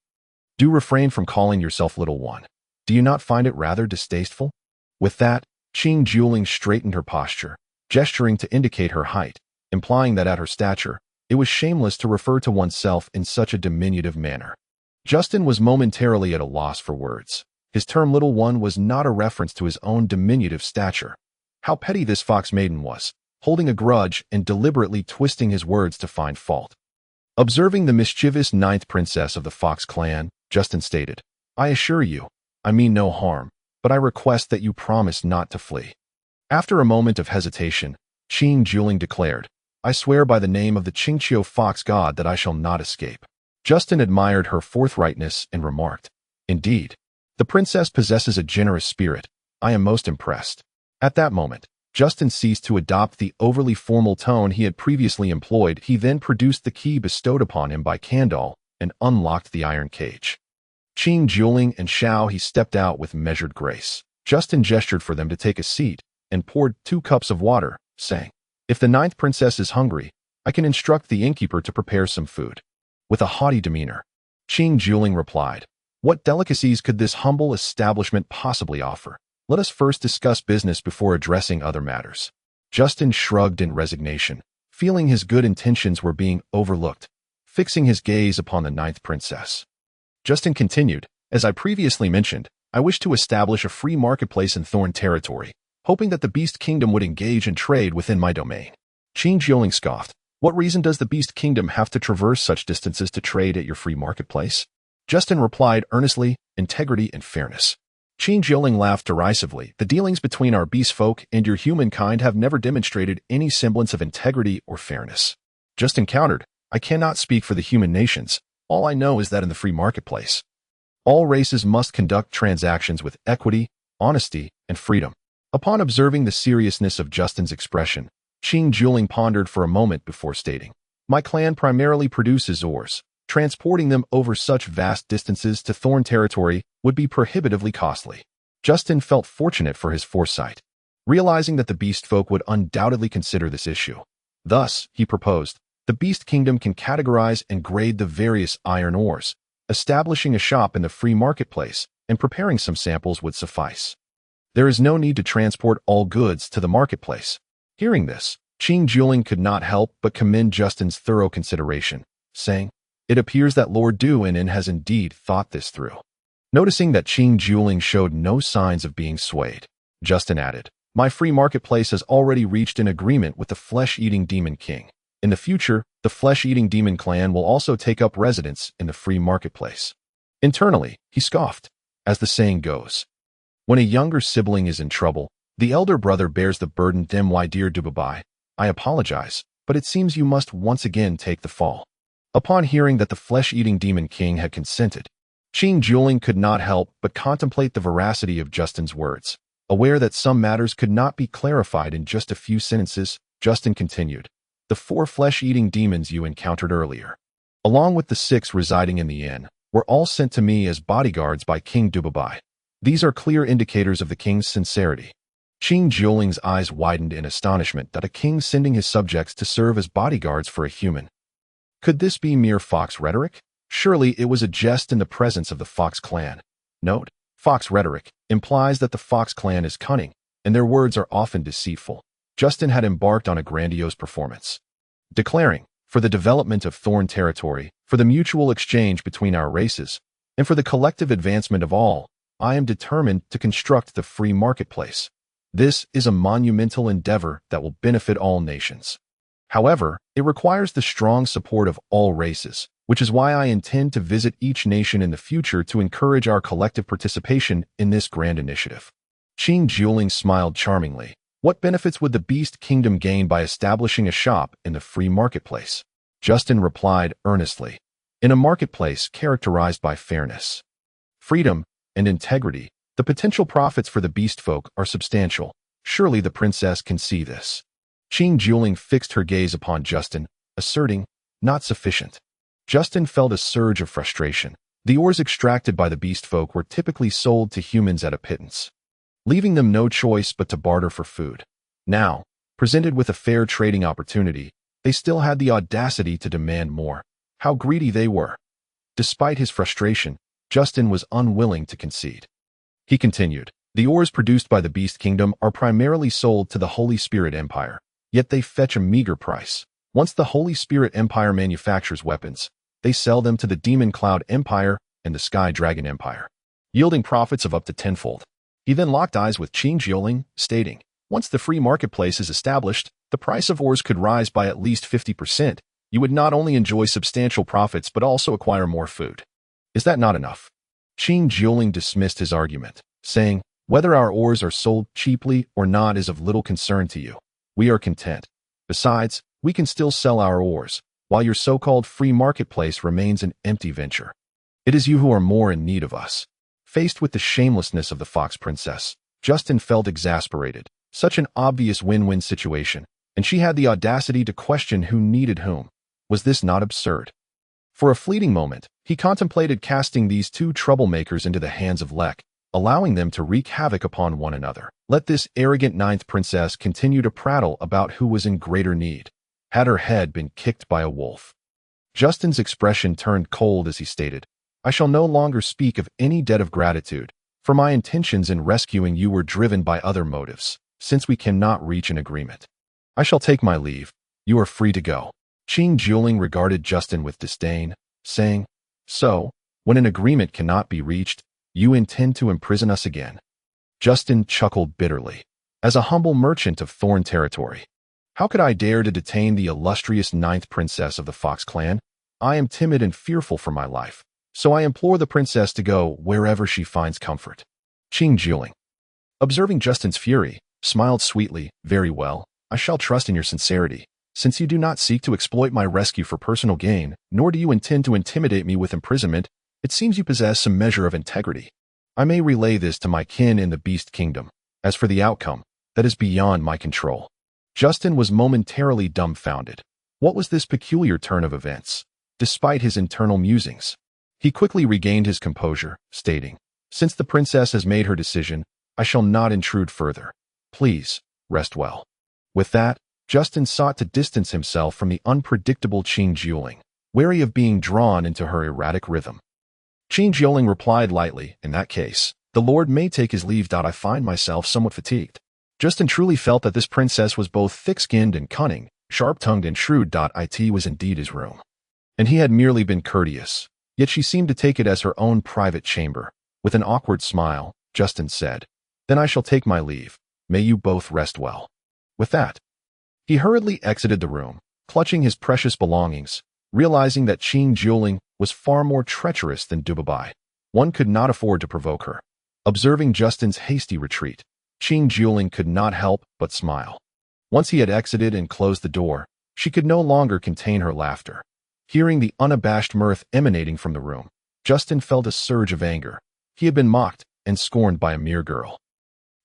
Do refrain from calling yourself little one. Do you not find it rather distasteful?" With that, Cangmang straightened her posture, gesturing to indicate her height, implying that at her stature, it was shameless to refer to oneself in such a diminutive manner. Justin was momentarily at a loss for words. His term little one was not a reference to his own diminutive stature. How petty this fox maiden was, holding a grudge and deliberately twisting his words to find fault. Observing the mischievous 9th princess of the fox clan, Justin stated, "I assure you, I mean no harm, but I request that you promise not to flee." After a moment of hesitation, Cangmang declared, "I swear by the name of the Qingqiu fox god that I shall not escape." Justin admired her forthrightness and remarked, "Indeed, the princess possesses a generous spirit. I am most impressed." At that moment, Justin ceased to adopt the overly formal tone he had previously employed. He then produced the key bestowed upon him by Kandal and unlocked the iron cage. Cangmang and Xiaohe stepped out with measured grace. Justin gestured for them to take a seat and poured 2 cups of water, saying, "If the 9th princess is hungry, I can instruct the innkeeper to prepare some food." With a haughty demeanor, Cangmang replied, "What delicacies could this humble establishment possibly offer? Let us first discuss business before addressing other matters." Justin shrugged in resignation, feeling his good intentions were being overlooked, fixing his gaze upon the 9th princess. Justin continued, "As I previously mentioned, I wish to establish a free marketplace in Thorn Territory, hoping that the Beast Kingdom would engage in trade within my domain." Cangmang scoffed, "What reason does the Beast Kingdom have to traverse such distances to trade at your free marketplace?" Justin replied earnestly, "Integrity and fairness." Cangmang laughed derisively, "The dealings between our beast folk and your humankind have never demonstrated any semblance of integrity or fairness." Justin countered, "I cannot speak for the human nations. All I know is that in the free marketplace, all races must conduct transactions with equity, honesty, and freedom." Upon observing the seriousness of Justin's expression, Cangmang pondered for a moment before stating, "My clan primarily produces ores. Transporting them over such vast distances to Thorn Territory would be prohibitively costly." Justin felt fortunate for his foresight, realizing that the beast folk would undoubtedly consider this issue. Thus, he proposed, the Beast Kingdom can categorize and grade the various iron ores. Establishing a shop in the free marketplace and preparing some samples would suffice. There is no need to transport all goods to the marketplace. Hearing this, Cangmang could not help but commend Justin's thorough consideration, saying, "It appears that Lord Duanin has indeed thought this through." Noticing that Cangmang showed no signs of being swayed, Justin added, "My free marketplace has already reached an agreement with the flesh-eating demon king. In the future, the flesh-eating demon clan will also take up residence in the free marketplace." Internally, he scoffed. As the saying goes, when a younger sibling is in trouble, the elder brother bears the burden. My dear Dubabai, I apologize, but it seems you must once again take the fall. Upon hearing that the flesh-eating demon king had consented, Cangmang could not help but contemplate the veracity of Justin's words. Aware that some matters could not be clarified in just a few sentences, Justin continued, "The 4 flesh-eating demons you encountered earlier, along with the 6 residing in the inn, were all sent to me as bodyguards by King Dubabai. These are clear indicators of the king's sincerity. Qing Jiuling's eyes widened in astonishment that a king sending his subjects to serve as bodyguards for a human. Could this be mere fox rhetoric? Surely it was a jest in the presence of the Fox clan. Note: fox rhetoric implies that the Fox clan is cunning, and their words are often deceitful. Justin had embarked on a grandiose performance, declaring, "For the development of Thorn territory, for the mutual exchange between our races, and for the collective advancement of all, I am determined to construct the free marketplace. This is a monumental endeavor that will benefit all nations. However, it requires the strong support of all races, which is why I intend to visit each nation in the future to encourage our collective participation in this grand initiative." Qing Jiuling smiled charmingly. What benefits would the Beast Kingdom gain by establishing a shop in the free marketplace? Justin replied earnestly. In a marketplace characterized by fairness, freedom, and integrity, the potential profits for the beast folk are substantial. Surely the princess can see this. Qing Jiuling fixed her gaze upon Justin, asserting, "Not sufficient." Justin felt a surge of frustration. The ores extracted by the beast folk were typically sold to humans at a pittance, leaving them no choice but to barter for food. Now, presented with a fair trading opportunity, they still had the audacity to demand more. How greedy they were! Despite his frustration, Justin was unwilling to concede. He continued, "The ores produced by the Beast Kingdom are primarily sold to the Holy Spirit Empire, yet they fetch a meager price. Once the Holy Spirit Empire manufactures weapons, they sell them to the Demon Cloud Empire and the Sky Dragon Empire, yielding profits of up to tenfold." He then locked eyes with Qing Jiuling, stating, "Once the free marketplace is established, the price of ores could rise by at least 50%. You would not only enjoy substantial profits but also acquire more food. Is that not enough?" Qing Jiuling dismissed his argument, saying, "Whether our ores are sold cheaply or not is of little concern to you. We are content. Besides, we can still sell our ores, while your so-called free marketplace remains an empty venture. It is you who are more in need of us." Faced with the shamelessness of the Fox Princess, Justin felt exasperated. Such an obvious win-win situation, and she had the audacity to question who needed whom. Was this not absurd? For a fleeting moment, he contemplated casting these two troublemakers into the hands of Lek, allowing them to wreak havoc upon one another. Let this arrogant ninth princess continue to prattle about who was in greater need. Had her head been kicked by a wolf? Justin's expression turned cold as he stated, "I shall no longer speak of any debt of gratitude, for my intentions in rescuing you were driven by other motives, since we cannot reach an agreement. I shall take my leave. You are free to go." Qing Jiuling regarded Justin with disdain, saying, "So, when an agreement cannot be reached, you intend to imprison us again?" Justin chuckled bitterly. "As a humble merchant of Thorn territory, how could I dare to detain the illustrious ninth princess of the Fox clan? I am timid and fearful for my life, so I implore the princess to go wherever she finds comfort." Qing Jiuling, observing Justin's fury, smiled sweetly. "Very well, I shall trust in your sincerity. Since you do not seek to exploit my rescue for personal gain, nor do you intend to intimidate me with imprisonment, it seems you possess some measure of integrity. I may relay this to my kin in the Beast Kingdom. As for the outcome, that is beyond my control." Justin was momentarily dumbfounded. What was this peculiar turn of events? Despite his internal musings, he quickly regained his composure, stating, "Since the princess has made her decision, I shall not intrude further. Please, rest well." With that, Justin sought to distance himself from the unpredictable Qing Jiuling, wary of being drawn into her erratic rhythm. Qing Jiuling replied lightly, "In that case, the Lord may take his leave. I find myself somewhat fatigued." Justin truly felt that this princess was both thick-skinned and cunning, sharp-tongued and shrewd. It was indeed his room, and he had merely been courteous, yet she seemed to take it as her own private chamber. With an awkward smile, Justin said, "Then I shall take my leave. May you both rest well." With that, he hurriedly exited the room, clutching his precious belongings, realizing that Qing Jiuling was far more treacherous than Dubabai. One could not afford to provoke her. Observing Justin's hasty retreat, Qing Jiuling could not help but smile. Once he had exited and closed the door, she could no longer contain her laughter. Hearing the unabashed mirth emanating from the room, Justin felt a surge of anger. He had been mocked and scorned by a mere girl.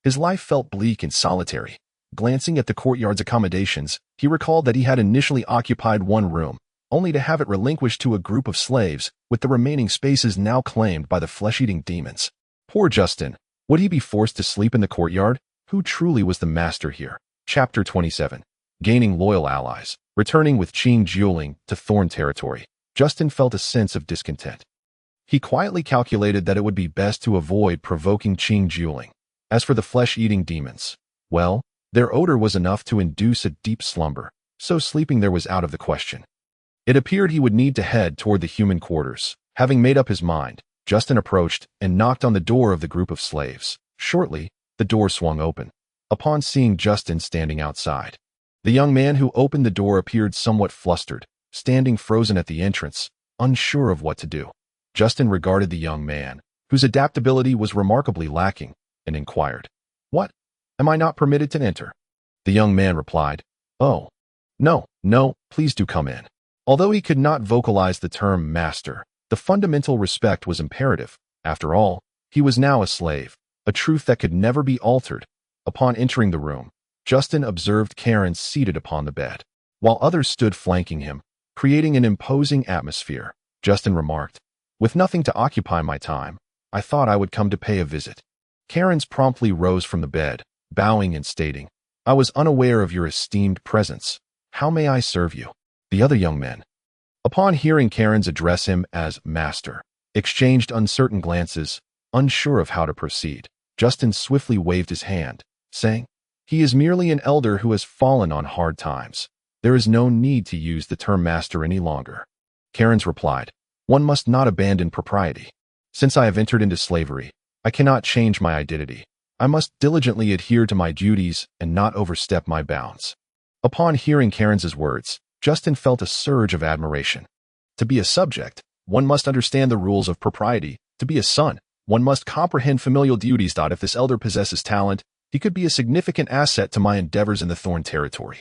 His life felt bleak and solitary. Glancing at the courtyard's accommodations, he recalled that he had initially occupied one room, only to have it relinquished to a group of slaves, with the remaining spaces now claimed by the flesh-eating demons. Poor Justin. Would he be forced to sleep in the courtyard? Who truly was the master here? Chapter 27. Gaining loyal allies. Returning with Cangmang to Thorn territory, Justin felt a sense of discontent. He quietly calculated that it would be best to avoid provoking Cangmang. As for the flesh-eating demons, well, their odor was enough to induce a deep slumber, so sleeping there was out of the question. It appeared he would need to head toward the human quarters. Having made up his mind, Justin approached and knocked on the door of the group of slaves. Shortly, the door swung open. Upon seeing Justin standing outside, the young man who opened the door appeared somewhat flustered, standing frozen at the entrance, unsure of what to do. Justin regarded the young man, whose adaptability was remarkably lacking, and inquired, "What? Am I not permitted to enter?" The young man replied, "Oh, no, please do come in." Although he could not vocalize the term master, the fundamental respect was imperative. After all, he was now a slave, a truth that could never be altered. Upon entering the room, Justin observed Karen seated upon the bed, while others stood flanking him, creating an imposing atmosphere. Justin remarked, "With nothing to occupy my time, I thought I would come to pay a visit." Karen's promptly rose from the bed, bowing and stating, "I was unaware of your esteemed presence. How may I serve you?" The other young men, upon hearing Karen's address him as master, exchanged uncertain glances, unsure of how to proceed. Justin swiftly waved his hand, saying, "He is merely an elder who has fallen on hard times. There is no need to use the term master any longer." Karen's replied, "One must not abandon propriety. Since I have entered into slavery, I cannot change my identity. I must diligently adhere to my duties and not overstep my bounds." Upon hearing Karen's words, Justin felt a surge of admiration. To be a subject, one must understand the rules of propriety. To be a son, one must comprehend familial duties. If this elder possesses talent, he could be a significant asset to my endeavors in the Thorn territory.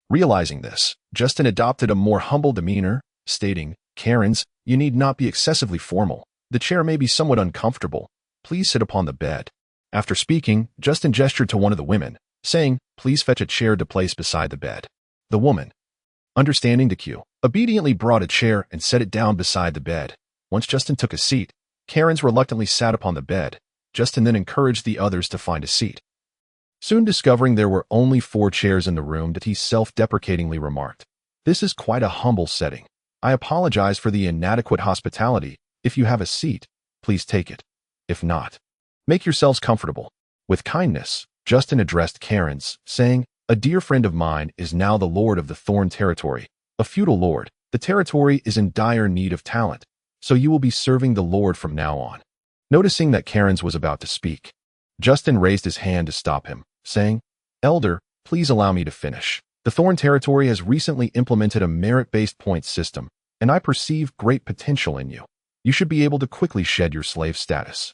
Realizing this, Justin adopted a more humble demeanor, stating, "Karen's, you need not be excessively formal. The chair may be somewhat uncomfortable. Please sit upon the bed." After speaking, Justin gestured to one of the women, saying, "Please fetch a chair to place beside the bed." The woman, understanding the cue, obediently brought a chair and set it down beside the bed. Once Justin took a seat, Karen's reluctantly sat upon the bed. Justin then encouraged the others to find a seat. Soon discovering there were only 4 chairs in the room, that he self-deprecatingly remarked, "This is quite a humble setting. I apologize for the inadequate hospitality. If you have a seat, please take it. If not, make yourselves comfortable." With kindness, Justin addressed Karen's, saying, "A dear friend of mine is now the lord of the Thorn territory, a feudal lord. The territory is in dire need of talent, so you will be serving the lord from now on." Noticing that Karen's was about to speak, Justin raised his hand to stop him, saying, "Elder, please allow me to finish. The Thorn territory has recently implemented a merit-based point system, and I perceive great potential in you. You should be able to quickly shed your slave status.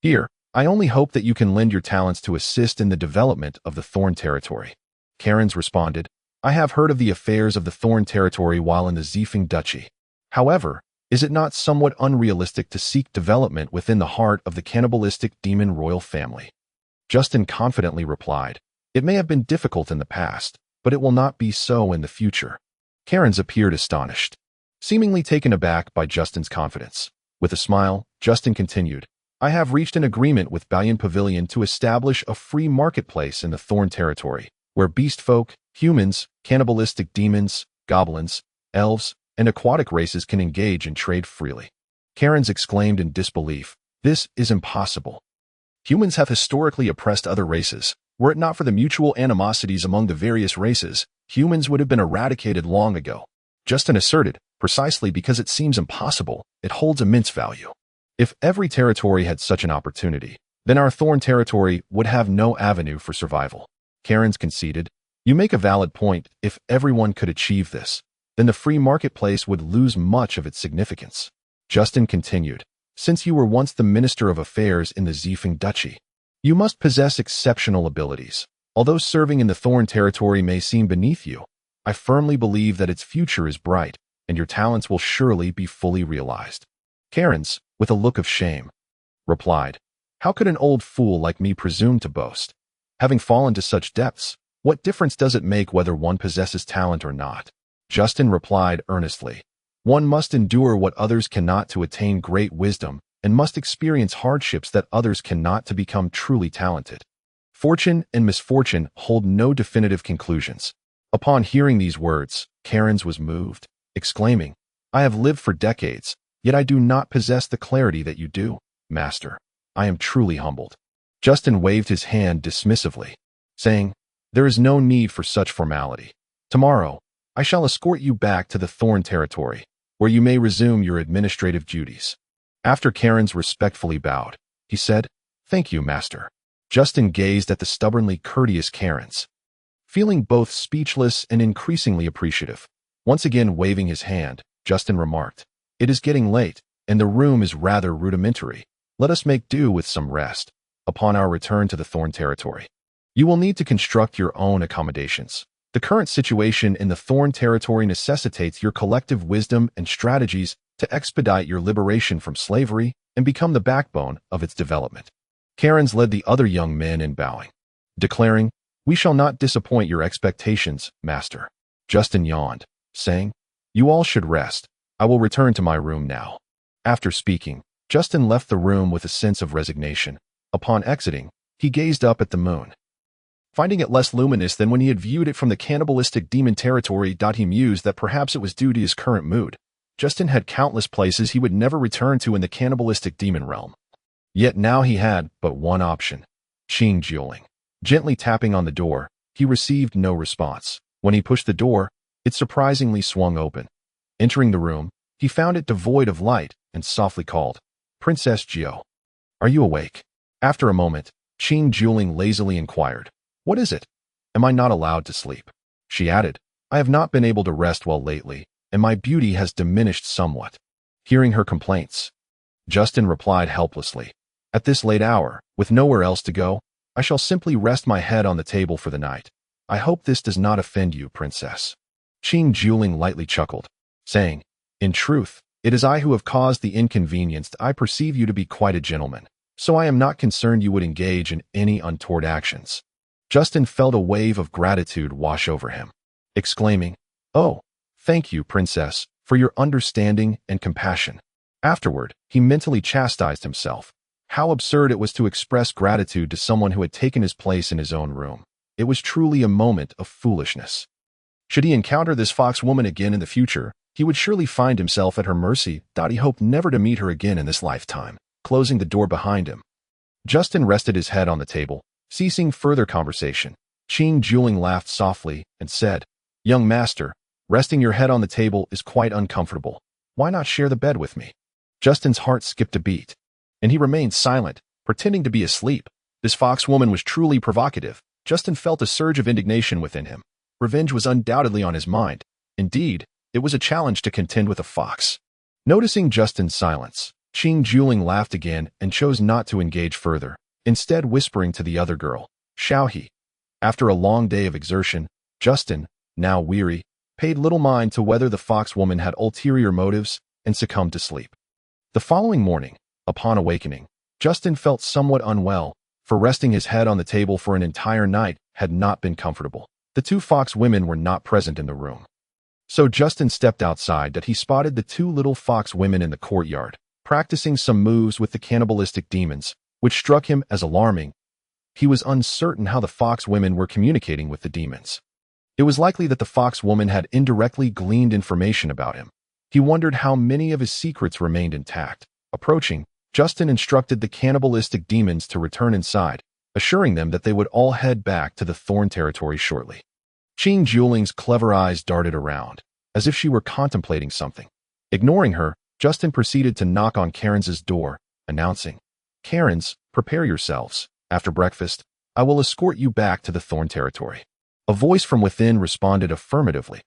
Here, I only hope that you can lend your talents to assist in the development of the Thorn territory." Karen's responded, "I have heard of the affairs of the Thorn territory while in the Zifeng Duchy. However, is it not somewhat unrealistic to seek development within the heart of the cannibalistic demon royal family?" Justin confidently replied, "It may have been difficult in the past, but it will not be so in the future." Karen's appeared astonished, seemingly taken aback by Justin's confidence. With a smile, Justin continued, "I have reached an agreement with Balian Pavilion to establish a free marketplace in the Thorn territory, where beast folk, humans, cannibalistic demons, goblins, elves, and aquatic races can engage and trade freely." Karen's exclaimed in disbelief, "This is impossible. Humans have historically oppressed other races. Were it not for the mutual animosities among the various races, humans would have been eradicated long ago." Justin asserted, "Precisely because it seems impossible, it holds immense value. If every territory had such an opportunity, then our Thorn territory would have no avenue for survival." Karen's conceded, "You make a valid point. If everyone could achieve this, then the free marketplace would lose much of its significance." Justin continued, "Since you were once the Minister of Affairs in the Zifeng Duchy, you must possess exceptional abilities. Although serving in the Thorn territory may seem beneath you, I firmly believe that its future is bright, and your talents will surely be fully realized." Karen's, with a look of shame, replied, "How could an old fool like me presume to boast? Having fallen to such depths, what difference does it make whether one possesses talent or not?" Justin replied earnestly, One must endure what others cannot to attain great wisdom, and must experience hardships that others cannot to become truly talented. Fortune and misfortune hold no definitive conclusions. Upon hearing these words, Karen's was moved, exclaiming, I have lived for decades, yet I do not possess the clarity that you do, Master. I am truly humbled. Justin waved his hand dismissively, saying, There is no need for such formality. Tomorrow, I shall escort you back to the Thorn territory, where you may resume your administrative duties. After Karen's respectfully bowed, he said, Thank you, Master. Justin gazed at the stubbornly courteous Karen's, feeling both speechless and increasingly appreciative. Once again waving his hand, Justin remarked, It is getting late, and the room is rather rudimentary. Let us make do with some rest. Upon our return to the Thorn territory, you will need to construct your own accommodations. The current situation in the Thorn territory necessitates your collective wisdom and strategies to expedite your liberation from slavery and become the backbone of its development. Karen's led the other young men in bowing, declaring, We shall not disappoint your expectations, Master. Justin yawned, saying, You all should rest. I will return to my room now. After speaking, Justin left the room with a sense of resignation. Upon exiting, he gazed up at the moon, finding it less luminous than when he had viewed it from the cannibalistic demon territory. He mused that perhaps it was due to his current mood. Justin had countless places he would never return to in the cannibalistic demon realm. Yet now he had but one option, Cangmang. Gently tapping on the door, he received no response. When he pushed the door, it surprisingly swung open. Entering the room, he found it devoid of light and softly called, Princess Gio. Are you awake? After a moment, Cangmang lazily inquired, What is it? Am I not allowed to sleep? She added, I have not been able to rest well lately, and my beauty has diminished somewhat. Hearing her complaints, Justin replied helplessly, At this late hour, with nowhere else to go, I shall simply rest my head on the table for the night. I hope this does not offend you, Princess. Cangmang lightly chuckled, saying, In truth, it is I who have caused the inconvenience. I perceive you to be quite a gentleman, so I am not concerned you would engage in any untoward actions. Justin felt a wave of gratitude wash over him, exclaiming, Oh, thank you, Princess, for your understanding and compassion. Afterward, he mentally chastised himself. How absurd it was to express gratitude to someone who had taken his place in his own room. It was truly a moment of foolishness. Should he encounter this fox woman again in the future, he would surely find himself at her mercy. He hoped never to meet her again in this lifetime. Closing the door behind him, Justin rested his head on the table, ceasing further conversation. Cangmang laughed softly and said, Young master, resting your head on the table is quite uncomfortable. Why not share the bed with me? Justin's heart skipped a beat, and he remained silent, pretending to be asleep. This fox woman was truly provocative. Justin felt a surge of indignation within him. Revenge was undoubtedly on his mind. Indeed, it was a challenge to contend with a fox. Noticing Justin's silence, Cangmang laughed again and chose not to engage further, instead whispering to the other girl, Shall he? After a long day of exertion, Justin, now weary, paid little mind to whether the fox woman had ulterior motives and succumbed to sleep. The following morning, upon awakening, Justin felt somewhat unwell, for resting his head on the table for an entire night had not been comfortable. The two fox women were not present in the room. So Justin stepped outside. He spotted the two little fox women in the courtyard, practicing some moves with the cannibalistic demons, which struck him as alarming. He was uncertain how the fox women were communicating with the demons. It was likely that the fox woman had indirectly gleaned information about him. He wondered how many of his secrets remained intact. Approaching, Justin instructed the cannibalistic demons to return inside, assuring them that they would all head back to the Thorn territory shortly. Cangmang's clever eyes darted around, as if she were contemplating something. Ignoring her, Justin proceeded to knock on Karen's door, announcing, Karen's, prepare yourselves. After breakfast, I will escort you back to the Thorn territory. A voice from within responded affirmatively.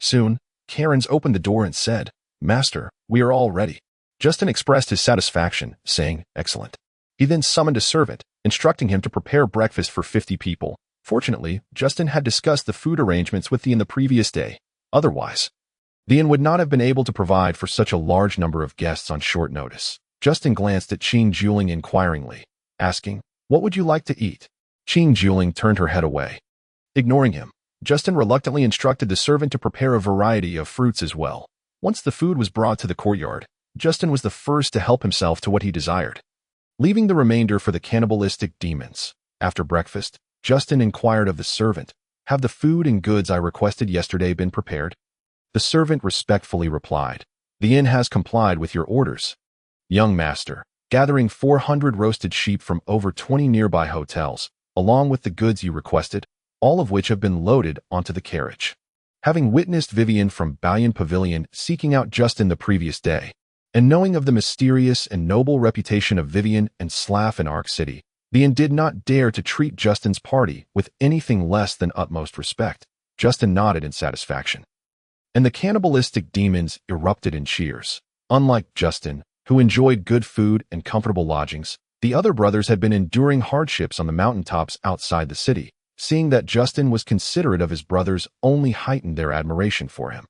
Soon, Karen's opened the door and said, Master, we are all ready. Justin expressed his satisfaction, saying, Excellent. He then summoned a servant, instructing him to prepare breakfast for 50 people. Fortunately, Justin had discussed the food arrangements with the inn the previous day. Otherwise, the inn would not have been able to provide for such a large number of guests on short notice. Justin glanced at Cangmang inquiringly, asking, What would you like to eat? Cangmang turned her head away. Ignoring him, Justin reluctantly instructed the servant to prepare a variety of fruits as well. Once the food was brought to the courtyard, Justin was the first to help himself to what he desired, leaving the remainder for the cannibalistic demons. After breakfast, Justin inquired of the servant, "Have the food and goods I requested yesterday been prepared?" The servant respectfully replied, "The inn has complied with your orders, young master," gathering 400 roasted sheep from over 20 nearby hotels, along with the goods you requested, all of which have been loaded onto the carriage. Having witnessed Vivian from Balian Pavilion seeking out Justin the previous day, and knowing of the mysterious and noble reputation of Vivian and Slav in Ark City, the inn did not dare to treat Justin's party with anything less than utmost respect. Justin nodded in satisfaction, and the cannibalistic demons erupted in cheers. Unlike Justin, who enjoyed good food and comfortable lodgings, the other brothers had been enduring hardships on the mountaintops outside the city. Seeing that Justin was considerate of his brothers only heightened their admiration for him.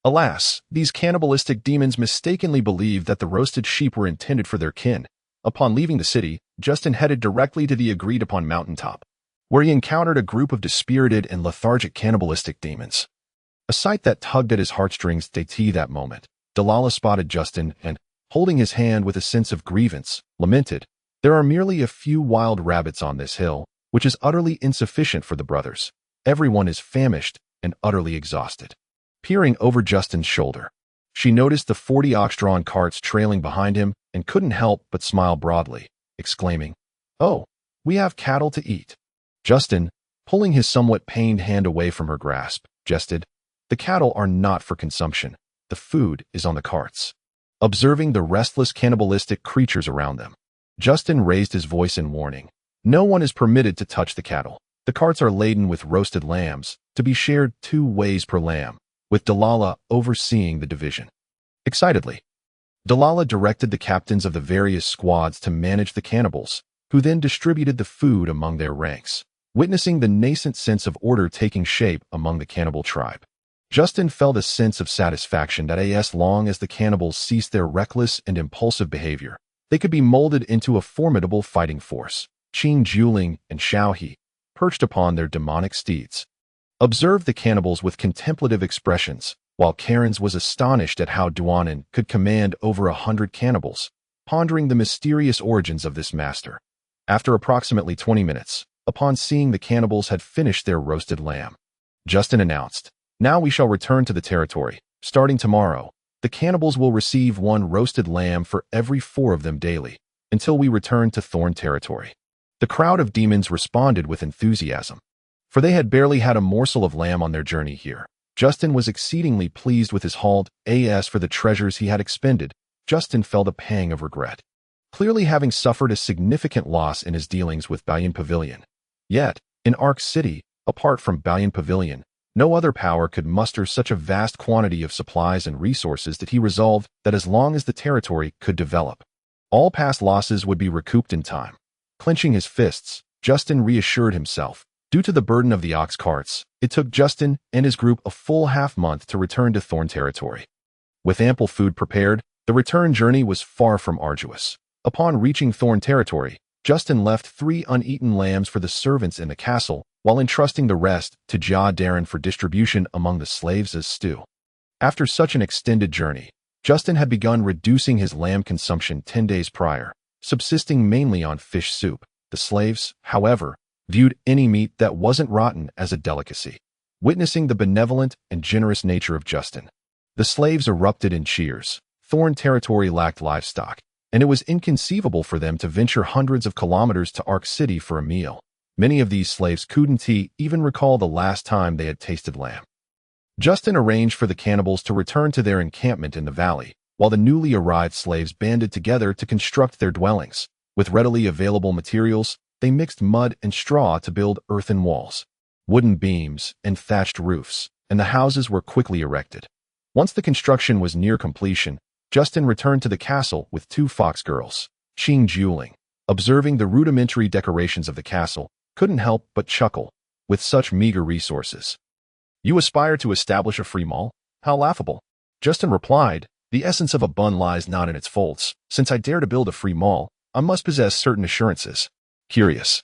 Alas, these cannibalistic demons mistakenly believed that the roasted sheep were intended for their kin. Upon leaving the city, Justin headed directly to the agreed-upon mountaintop, where he encountered a group of dispirited and lethargic cannibalistic demons. A sight that tugged at his heartstrings. That moment, Delilah spotted Justin and, holding his hand with a sense of grievance, lamented, "There are merely a few wild rabbits on this hill, which is utterly insufficient for the brothers. Everyone is famished and utterly exhausted." Peering over Justin's shoulder, she noticed the 40 ox-drawn carts trailing behind him and couldn't help but smile broadly, exclaiming, "Oh, we have cattle to eat." Justin, pulling his somewhat pained hand away from her grasp, jested, "The cattle are not for consumption. The food is on the carts." Observing the restless cannibalistic creatures around them, Justin raised his voice in warning. "No one is permitted to touch the cattle. The carts are laden with roasted lambs, to be shared 2 ways per lamb," with Delilah overseeing the division. Excitedly, Delilah directed the captains of the various squads to manage the cannibals, who then distributed the food among their ranks. Witnessing the nascent sense of order taking shape among the cannibal tribe, Justin felt a sense of satisfaction that as long as the cannibals ceased their reckless and impulsive behavior, they could be molded into a formidable fighting force. Qing Juling and Xiao He, perched upon their demonic steeds, observed the cannibals with contemplative expressions, while Karen's was astonished at how Duanan could command over 100 cannibals, pondering the mysterious origins of this master. After approximately 20 minutes, upon seeing the cannibals had finished their roasted lamb, Justin announced, "Now we shall return to the territory. Starting tomorrow, the cannibals will receive 1 roasted lamb for every 4 of them daily, until we return to Thorn territory." The crowd of demons responded with enthusiasm, for they had barely had a morsel of lamb on their journey here. Justin was exceedingly pleased with his haul. As for the treasures he had expended, Justin felt a pang of regret, clearly having suffered a significant loss in his dealings with Balian Pavilion. Yet, in Ark City, apart from Balian Pavilion, no other power could muster such a vast quantity of supplies and resources that he resolved that as long as the territory could develop, all past losses would be recouped in time. Clenching his fists, Justin reassured himself. Due to the burden of the ox carts, it took Justin and his group a full half-month to return to Thorn territory. With ample food prepared, the return journey was far from arduous. Upon reaching Thorn territory, Justin left 3 uneaten lambs for the servants in the castle, while entrusting the rest to Jia Darren for distribution among the slaves as stew. After such an extended journey, Justin had begun reducing his lamb consumption 10 days prior, subsisting mainly on fish soup. The slaves, however, viewed any meat that wasn't rotten as a delicacy. Witnessing the benevolent and generous nature of Justin, the slaves erupted in cheers. Thorn territory lacked livestock, and it was inconceivable for them to venture hundreds of kilometers to Ark City for a meal. Many of these slaves couldn't even recall the last time they had tasted lamb. Justin arranged for the cannibals to return to their encampment in the valley, while the newly arrived slaves banded together to construct their dwellings. With readily available materials, they mixed mud and straw to build earthen walls, wooden beams, and thatched roofs, and the houses were quickly erected. Once the construction was near completion, Justin returned to the castle with 2 fox girls. Qing Juling, observing the rudimentary decorations of the castle, couldn't help but chuckle. With such meager resources, "You aspire to establish a free mall? How laughable." Justin replied, "The essence of a bun lies not in its folds. Since I dare to build a free mall, I must possess certain assurances." Curious,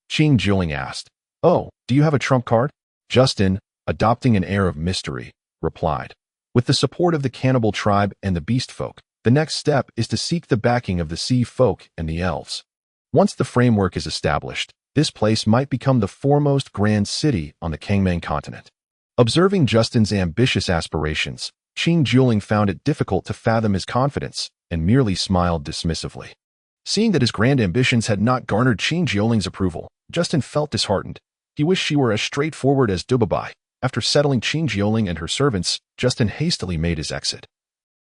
Qing Juling asked, "Oh, do you have a trump card?" Justin, adopting an air of mystery, replied, With the support of the cannibal tribe and the beast folk, the next step is to seek the backing of the sea folk and the elves. Once the framework is established, this place might become the foremost grand city on the Cangmang Continent. Observing Justin's ambitious aspirations, Qing Juling found it difficult to fathom his confidence and merely smiled dismissively. Seeing that his grand ambitions had not garnered Qing Jiuling's approval, Justin felt disheartened. He wished she were as straightforward as Dubabai. After settling Qing Jiuling and her servants, Justin hastily made his exit.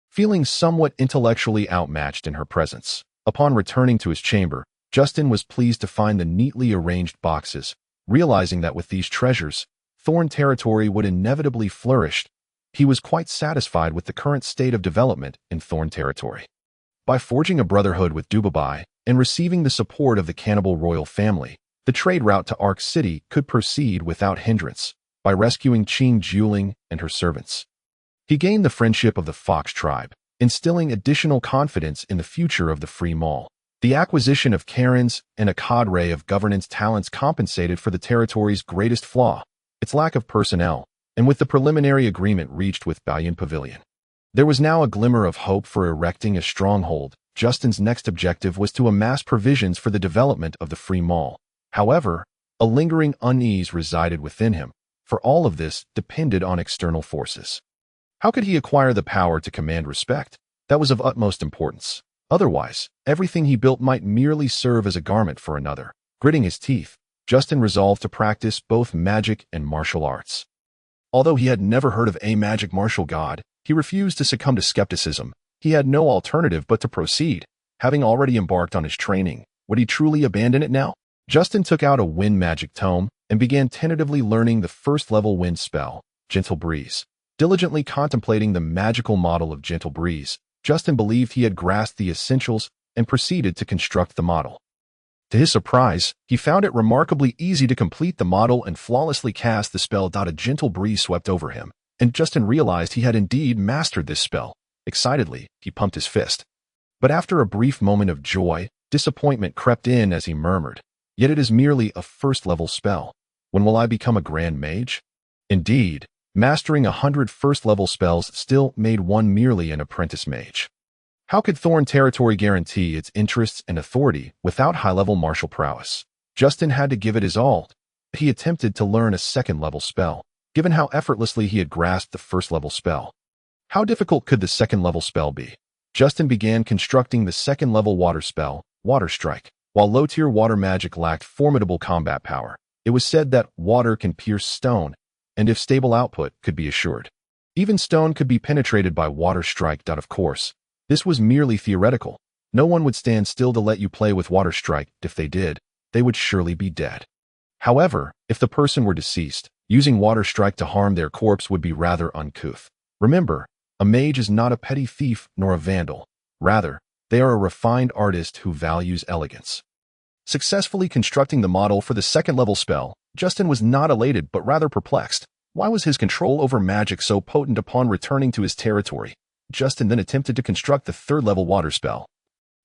Feeling somewhat intellectually outmatched in her presence, upon returning to his chamber, Justin was pleased to find the neatly arranged boxes, realizing that with these treasures, Thorn territory would inevitably flourish. He was quite satisfied with the current state of development in Thorn territory. By forging a brotherhood with Dubabai and receiving the support of the cannibal royal family, the trade route to Ark City could proceed without hindrance. By rescuing Qing Juling and her servants, he gained the friendship of the Fox tribe, instilling additional confidence in the future of the Free Mall. The acquisition of Karens and a cadre of governance talents compensated for the territory's greatest flaw, its lack of personnel, and with the preliminary agreement reached with Balian Pavilion, there was now a glimmer of hope for erecting a stronghold. Justin's next objective was to amass provisions for the development of the Free Mall. However, a lingering unease resided within him, for all of this depended on external forces. How could he acquire the power to command respect? That was of utmost importance. Otherwise, everything he built might merely serve as a garment for another. Gritting his teeth, Justin resolved to practice both magic and martial arts. Although he had never heard of a magic martial god, he refused to succumb to skepticism. He had no alternative but to proceed. Having already embarked on his training, would he truly abandon it now? Justin took out a wind magic tome and began tentatively learning the first-level wind spell, Gentle Breeze. Diligently contemplating the magical model of Gentle Breeze, Justin believed he had grasped the essentials and proceeded to construct the model. To his surprise, he found it remarkably easy to complete the model and flawlessly cast the spell. A gentle breeze swept over him, and Justin realized he had indeed mastered this spell. Excitedly, he pumped his fist. But after a brief moment of joy, disappointment crept in as he murmured, "Yet it is merely a first-level spell. When will I become a grand mage?" Indeed, mastering 100 first-level spells still made one merely an apprentice mage. How could Thorn territory guarantee its interests and authority without high-level martial prowess? Justin had to give it his all. He attempted to learn a second-level spell, given how effortlessly he had grasped the first-level spell. How difficult could the second-level spell be? Justin began constructing the second-level water spell, Water Strike. While low-tier water magic lacked formidable combat power, it was said that water can pierce stone, and if stable output could be assured, even stone could be penetrated by Water Strike. Of course, this was merely theoretical. No one would stand still to let you play with Water Strike. If they did, they would surely be dead. However, if the person were deceased, using Water Strike to harm their corpse would be rather uncouth. Remember, a mage is not a petty thief nor a vandal. Rather, they are a refined artist who values elegance. Successfully constructing the model for the second-level spell, Justin was not elated but rather perplexed. Why was his control over magic so potent? Upon returning to his territory, Justin then attempted to construct the third-level water spell,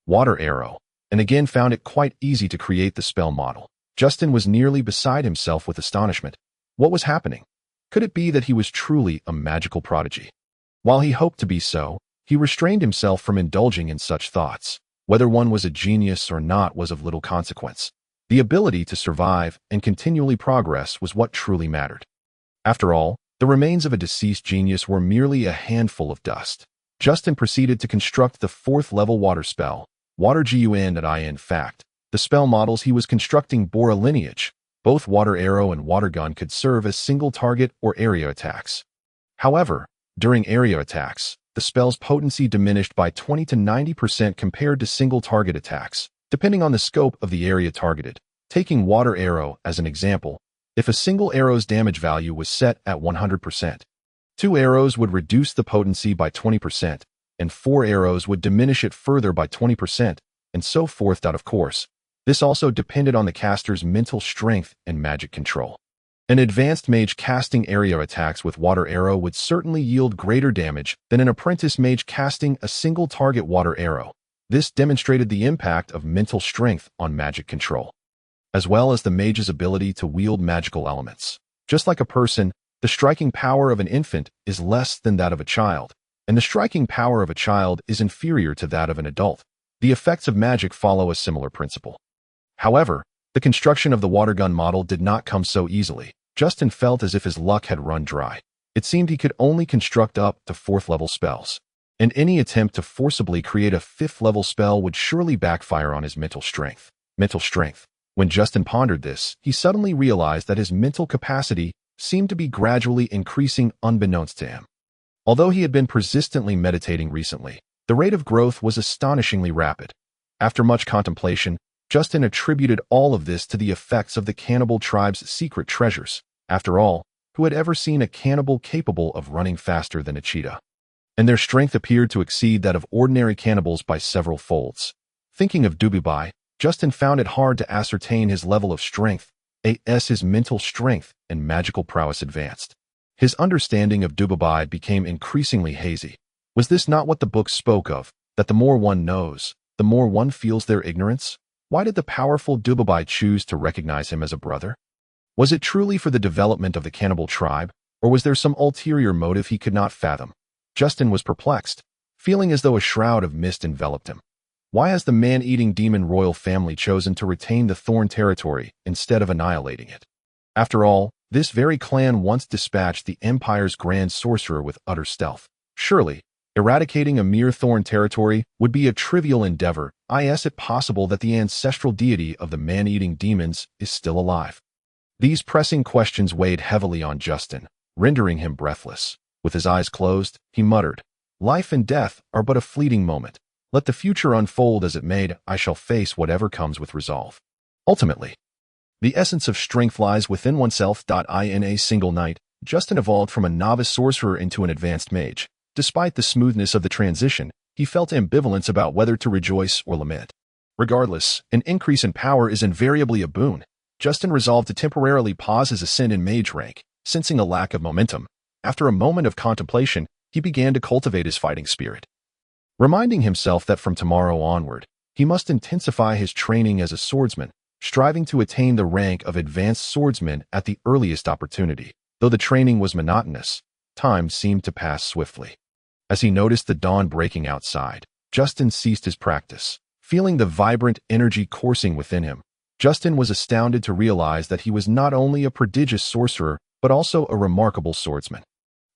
Water Arrow, and again found it quite easy to create the spell model. Justin was nearly beside himself with astonishment. What was happening? Could it be that he was truly a magical prodigy? While he hoped to be so, he restrained himself from indulging in such thoughts. Whether one was a genius or not was of little consequence. The ability to survive and continually progress was what truly mattered. After all, the remains of a deceased genius were merely a handful of dust. Justin proceeded to construct the fourth-level water spell, Water Gun. In fact, the spell models he was constructing bore a lineage. Both Water Arrow and Water Gun could serve as single-target or area attacks. However, during area attacks, the spell's potency diminished by 20 to 90% compared to single-target attacks, depending on the scope of the area targeted. Taking Water Arrow as an example, if a single arrow's damage value was set at 100%, 2 arrows would reduce the potency by 20%, and 4 arrows would diminish it further by 20%, and so forth. Of course, this also depended on the caster's mental strength and magic control. An advanced mage casting area attacks with Water Arrow would certainly yield greater damage than an apprentice mage casting a single-target Water Arrow. This demonstrated the impact of mental strength on magic control, as well as the mage's ability to wield magical elements. Just like a person, The striking power of an infant is less than that of a child, and the striking power of a child is inferior to that of an adult. The effects of magic follow a similar principle. However, the construction of the water gun model did not come so easily. Justin felt as if his luck had run dry. It seemed he could only construct up to 4th-level spells, and any attempt to forcibly create a 5th-level spell would surely backfire on his mental strength. When Justin pondered this, he suddenly realized that his mental capacity seemed to be gradually increasing unbeknownst to him. Although he had been persistently meditating recently, the rate of growth was astonishingly rapid. After much contemplation, Justin attributed all of this to the effects of the cannibal tribe's secret treasures. After all, who had ever seen a cannibal capable of running faster than a cheetah? And their strength appeared to exceed that of ordinary cannibals by several folds. Thinking of Dububai, Justin found it hard to ascertain his level of strength, as his mental strength and magical prowess advanced. His understanding of Dububai became increasingly hazy. Was this not what the book spoke of, that the more one knows, the more one feels their ignorance? Why did the powerful Dububai choose to recognize him as a brother? Was it truly for the development of the cannibal tribe, or was there some ulterior motive he could not fathom? Justin was perplexed, feeling as though a shroud of mist enveloped him. Why has the man-eating demon royal family chosen to retain the Thorn territory instead of annihilating it? After all, this very clan once dispatched the Empire's grand sorcerer with utter stealth. Surely, eradicating a mere Thorn territory would be a trivial endeavor. Is it possible that the ancestral deity of the man-eating demons is still alive? These pressing questions weighed heavily on Justin, rendering him breathless. With his eyes closed, he muttered, "Life and death are but a fleeting moment. Let the future unfold as it may. I shall face whatever comes with resolve." Ultimately, the essence of strength lies within oneself. In a single night, Justin evolved from a novice sorcerer into an advanced mage. Despite the smoothness of the transition, he felt ambivalence about whether to rejoice or lament. Regardless, an increase in power is invariably a boon. Justin resolved to temporarily pause his ascent in mage rank, sensing a lack of momentum. After a moment of contemplation, he began to cultivate his fighting spirit. Reminding himself that from tomorrow onward, he must intensify his training as a swordsman, striving to attain the rank of advanced swordsman at the earliest opportunity. Though the training was monotonous, time seemed to pass swiftly. As he noticed the dawn breaking outside, Justin ceased his practice. Feeling the vibrant energy coursing within him, Justin was astounded to realize that he was not only a prodigious sorcerer, but also a remarkable swordsman.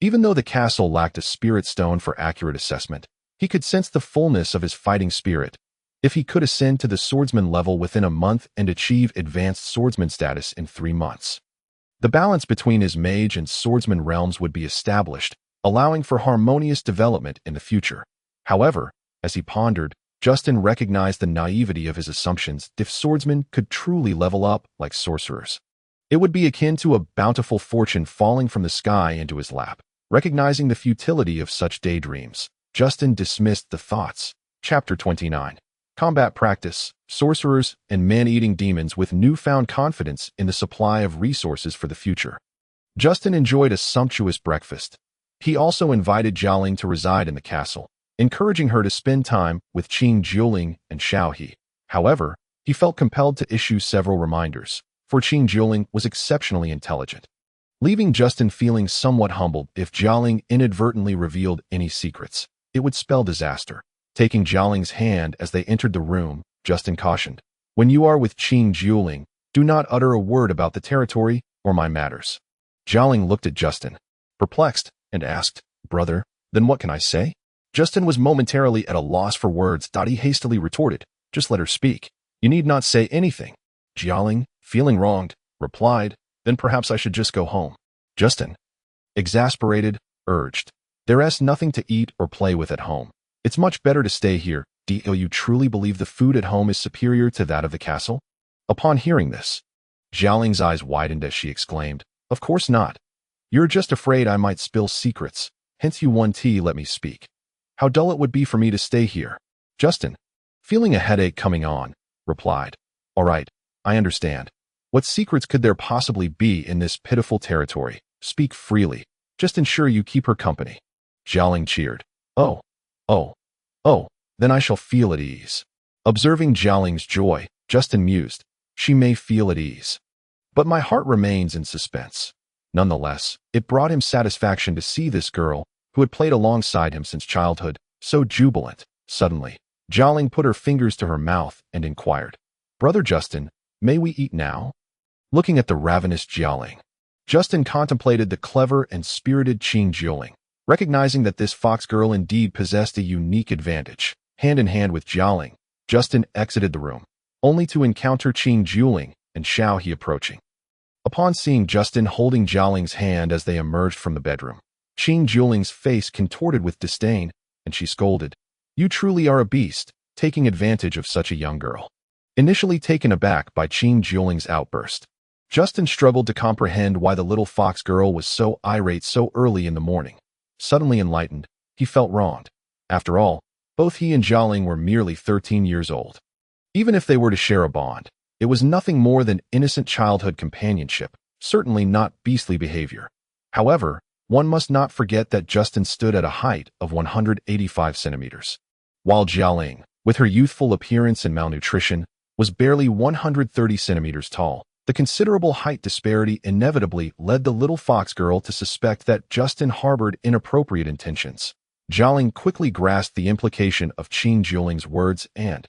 Even though the castle lacked a spirit stone for accurate assessment, he could sense the fullness of his fighting spirit. If he could ascend to the swordsman level within a month and achieve advanced swordsman status in 3 months, the balance between his mage and swordsman realms would be established, allowing for harmonious development in the future. However, as he pondered, Justin recognized the naivety of his assumptions. If swordsmen could truly level up like sorcerers, it would be akin to a bountiful fortune falling from the sky into his lap. Recognizing the futility of such daydreams, Justin dismissed the thoughts. Chapter 29. Combat Practice. Sorcerers and man-eating demons with newfound confidence in the supply of resources for the future. Justin enjoyed a sumptuous breakfast. He also invited Jialing to reside in the castle, encouraging her to spend time with Qing Jiuling and Xiao He. However, he felt compelled to issue several reminders, for Qing Jiuling was exceptionally intelligent, leaving Justin feeling somewhat humbled. If Jialing inadvertently revealed any secrets, it would spell disaster. Taking Jialing's hand as they entered the room, Justin cautioned, "When you are with Qing Jiuling, do not utter a word about the territory or my matters." Jialing looked at Justin, perplexed, and asked, "Brother, then what can I say?" Justin was momentarily at a loss for words. He hastily retorted, "Just let her speak. You need not say anything." Jialing, feeling wronged, replied, "Then perhaps I should just go home." Justin, exasperated, urged, "There's nothing to eat or play with at home. It's much better to stay here. Do you truly believe the food at home is superior to that of the castle?" Upon hearing this, Jialing's eyes widened as she exclaimed, "Of course not. You're just afraid I might spill secrets, hence you want tea. Let me speak. How dull it would be for me to stay here." Justin, feeling a headache coming on, replied, "All right, I understand. What secrets could there possibly be in this pitiful territory? Speak freely. Just ensure you keep her company." Jialing cheered. Oh, then I shall feel at ease." Observing Jialing's joy, Justin mused, "She may feel at ease, but my heart remains in suspense. Nonetheless, it brought him satisfaction to see this girl, who had played alongside him since childhood, so jubilant. Suddenly, Jialing put her fingers to her mouth and inquired, "Brother Justin, may we eat now?" Looking at the ravenous Jialing, Justin contemplated the clever and spirited Qing Jialing, recognizing that this fox girl indeed possessed a unique advantage. Hand in hand with Jialing, Justin exited the room, only to encounter Qing Jialing and Xiao He approaching. Upon seeing Justin holding Jialing's hand as they emerged from the bedroom, Qing Jialing's face contorted with disdain, and she scolded, "You truly are a beast, taking advantage of such a young girl." Initially taken aback by Qing Jialing's outburst, Justin struggled to comprehend why the little fox girl was so irate so early in the morning. Suddenly enlightened, he felt wronged. After all, both he and Jialing were merely 13 years old. Even if they were to share a bond, it was nothing more than innocent childhood companionship, certainly not beastly behavior. However, one must not forget that Justin stood at a height of 185 centimeters, while Jialing, with her youthful appearance and malnutrition, was barely 130 centimeters tall. The considerable height disparity inevitably led the little fox girl to suspect that Justin harbored inappropriate intentions. Jialing quickly grasped the implication of Qing Jialing's words and,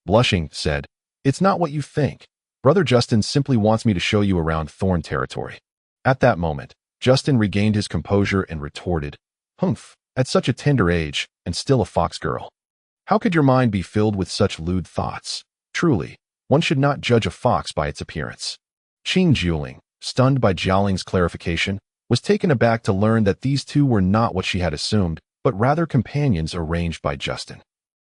blushing, said, "It's not what you think. Brother Justin simply wants me to show you around Thorn territory." At that moment, Justin regained his composure and retorted, "Humph, at such a tender age, and still a fox girl. How could your mind be filled with such lewd thoughts? Truly, one should not judge a fox by its appearance." Qing Jialing, stunned by Jialing's clarification, was taken aback to learn that these two were not what she had assumed, but rather companions arranged by Justin.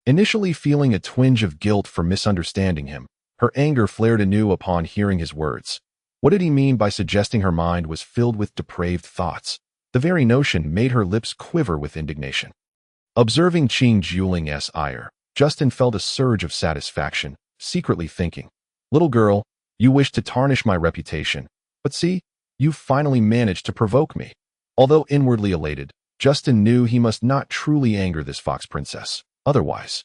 Initially feeling a twinge of guilt for misunderstanding him, her anger flared anew upon hearing his words. What did he mean by suggesting her mind was filled with depraved thoughts? The very notion made her lips quiver with indignation. Observing Qing Jialing's ire, Justin felt a surge of satisfaction, secretly thinking, "Little girl, you wish to tarnish my reputation, but see, you've finally managed to provoke me." Although inwardly elated, Justin knew he must not truly anger this fox princess. Otherwise,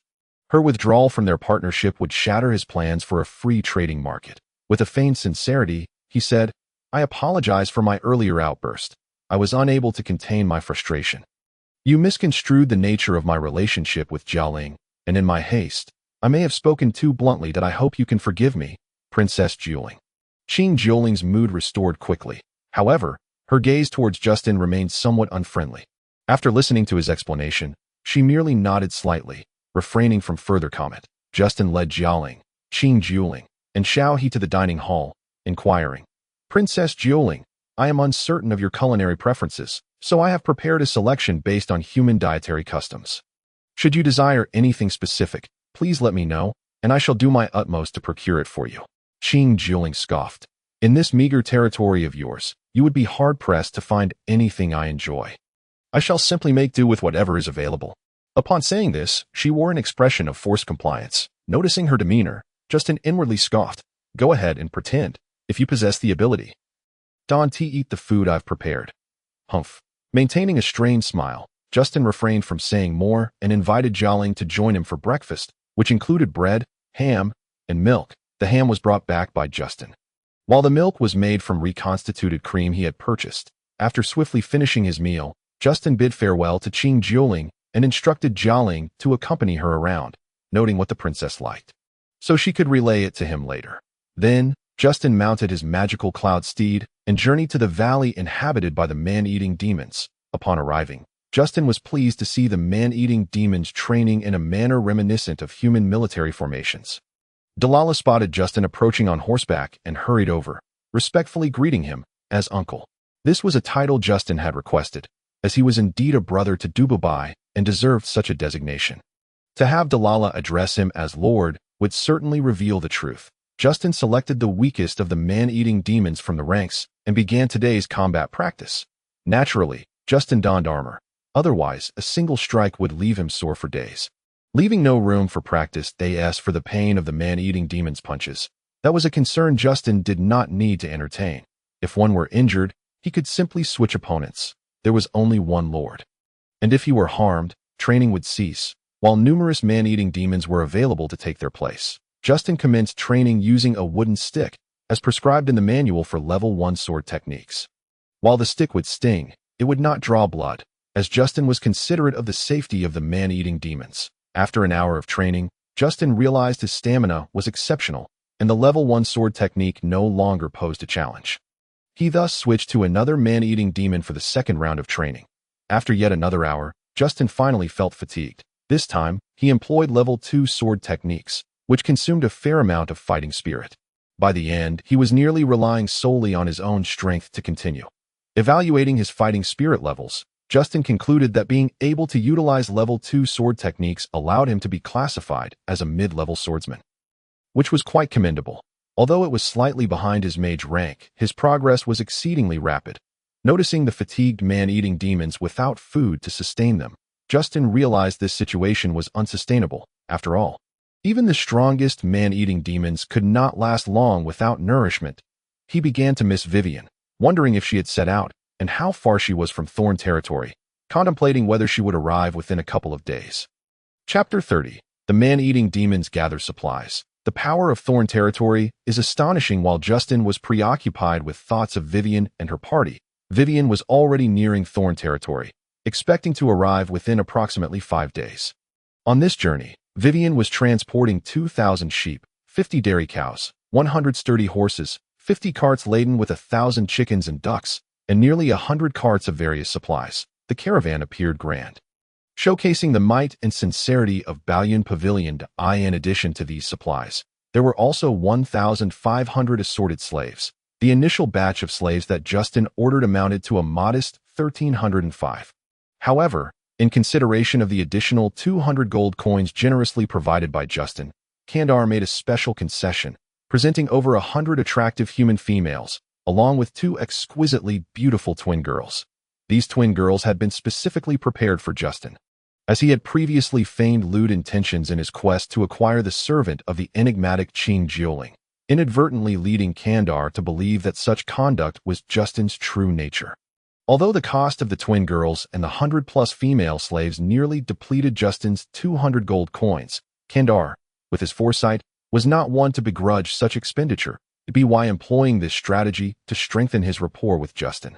her withdrawal from their partnership would shatter his plans for a free trading market. With a feigned sincerity, he said, "I apologize for my earlier outburst. I was unable to contain my frustration. You misconstrued the nature of my relationship with Jialing, and in my haste, I may have spoken too bluntly that I hope you can forgive me, Princess Jialing." Qing Jialing's mood restored quickly. However, her gaze towards Justin remained somewhat unfriendly. After listening to his explanation, she merely nodded slightly, refraining from further comment. Justin led Jialing, Qing Jialing, and Xiao He to the dining hall, inquiring, "Princess Jialing, I am uncertain of your culinary preferences, so I have prepared a selection based on human dietary customs. Should you desire anything specific, please let me know, and I shall do my utmost to procure it for you." Qing Jialing scoffed, "In this meager territory of yours, you would be hard-pressed to find anything I enjoy. I shall simply make do with whatever is available." Upon saying this, she wore an expression of forced compliance. Noticing her demeanor, Justin inwardly scoffed, "Go ahead and pretend, if you possess the ability. Don't eat the food I've prepared." Humph. Maintaining a strained smile, Justin refrained from saying more and invited Jialing to join him for breakfast, which included bread, ham, and milk. The ham was brought back by Justin, while the milk was made from reconstituted cream he had purchased. After swiftly finishing his meal, Justin bid farewell to Qing Jialing and instructed Jialing to accompany her around, noting what the princess liked, so she could relay it to him later. Then, Justin mounted his magical cloud steed and journeyed to the valley inhabited by the man-eating demons. Upon arriving, Justin was pleased to see the man-eating demons training in a manner reminiscent of human military formations. Delilah spotted Justin approaching on horseback and hurried over, respectfully greeting him as uncle. This was a title Justin had requested, as he was indeed a brother to Dubabai and deserved such a designation. To have Delilah address him as Lord would certainly reveal the truth. Justin selected the weakest of the man-eating demons from the ranks and began today's combat practice. Naturally, Justin donned armor. Otherwise, a single strike would leave him sore for days. Leaving no room for practice, they asked for the pain of the man-eating demon's punches. That was a concern Justin did not need to entertain. If one were injured, he could simply switch opponents. There was only one lord. And if he were harmed, training would cease, while numerous man-eating demons were available to take their place. Justin commenced training using a wooden stick, as prescribed in the manual for level 1 sword techniques. While the stick would sting, it would not draw blood, as Justin was considerate of the safety of the man-eating demons. After an hour of training, Justin realized his stamina was exceptional, and the level 1 sword technique no longer posed a challenge. He thus switched to another man-eating demon for the second round of training. After yet another hour, Justin finally felt fatigued. This time, he employed level 2 sword techniques, which consumed a fair amount of fighting spirit. By the end, he was nearly relying solely on his own strength to continue. Evaluating his fighting spirit levels, Justin concluded that being able to utilize level 2 sword techniques allowed him to be classified as a mid-level swordsman, which was quite commendable. Although it was slightly behind his mage rank, his progress was exceedingly rapid. Noticing the fatigued man-eating demons without food to sustain them, Justin realized this situation was unsustainable. After all, even the strongest man-eating demons could not last long without nourishment. He began to miss Vivian, wondering if she had set out and how far she was from Thorn territory, contemplating whether she would arrive within a couple of days. Chapter 30. The man-eating demons gather supplies. The power of Thorn territory is astonishing. While Justin was preoccupied with thoughts of Vivian and her party, Vivian was already nearing Thorn territory, expecting to arrive within approximately 5 days. On this journey, Vivian was transporting 2,000 sheep, 50 dairy cows, 100 sturdy horses, 50 carts laden with 1,000 chickens and ducks, and nearly 100 carts of various supplies. The caravan appeared grand, showcasing the might and sincerity of Baoyun Pavilion. In addition to these supplies, there were also 1,500 assorted slaves. The initial batch of slaves that Justin ordered amounted to a modest 1,305. However, in consideration of the additional 200 gold coins generously provided by Justin, Kandar made a special concession, presenting over 100 attractive human females, along with 2 exquisitely beautiful twin girls. These twin girls had been specifically prepared for Justin, as he had previously feigned lewd intentions in his quest to acquire the servant of the enigmatic Qing Jioling, inadvertently leading Kandar to believe that such conduct was Justin's true nature. Although the cost of the twin girls and the 100-plus female slaves nearly depleted Justin's 200 gold coins, Kandar, with his foresight, was not one to begrudge such expenditure, by employing this strategy to strengthen his rapport with Justin.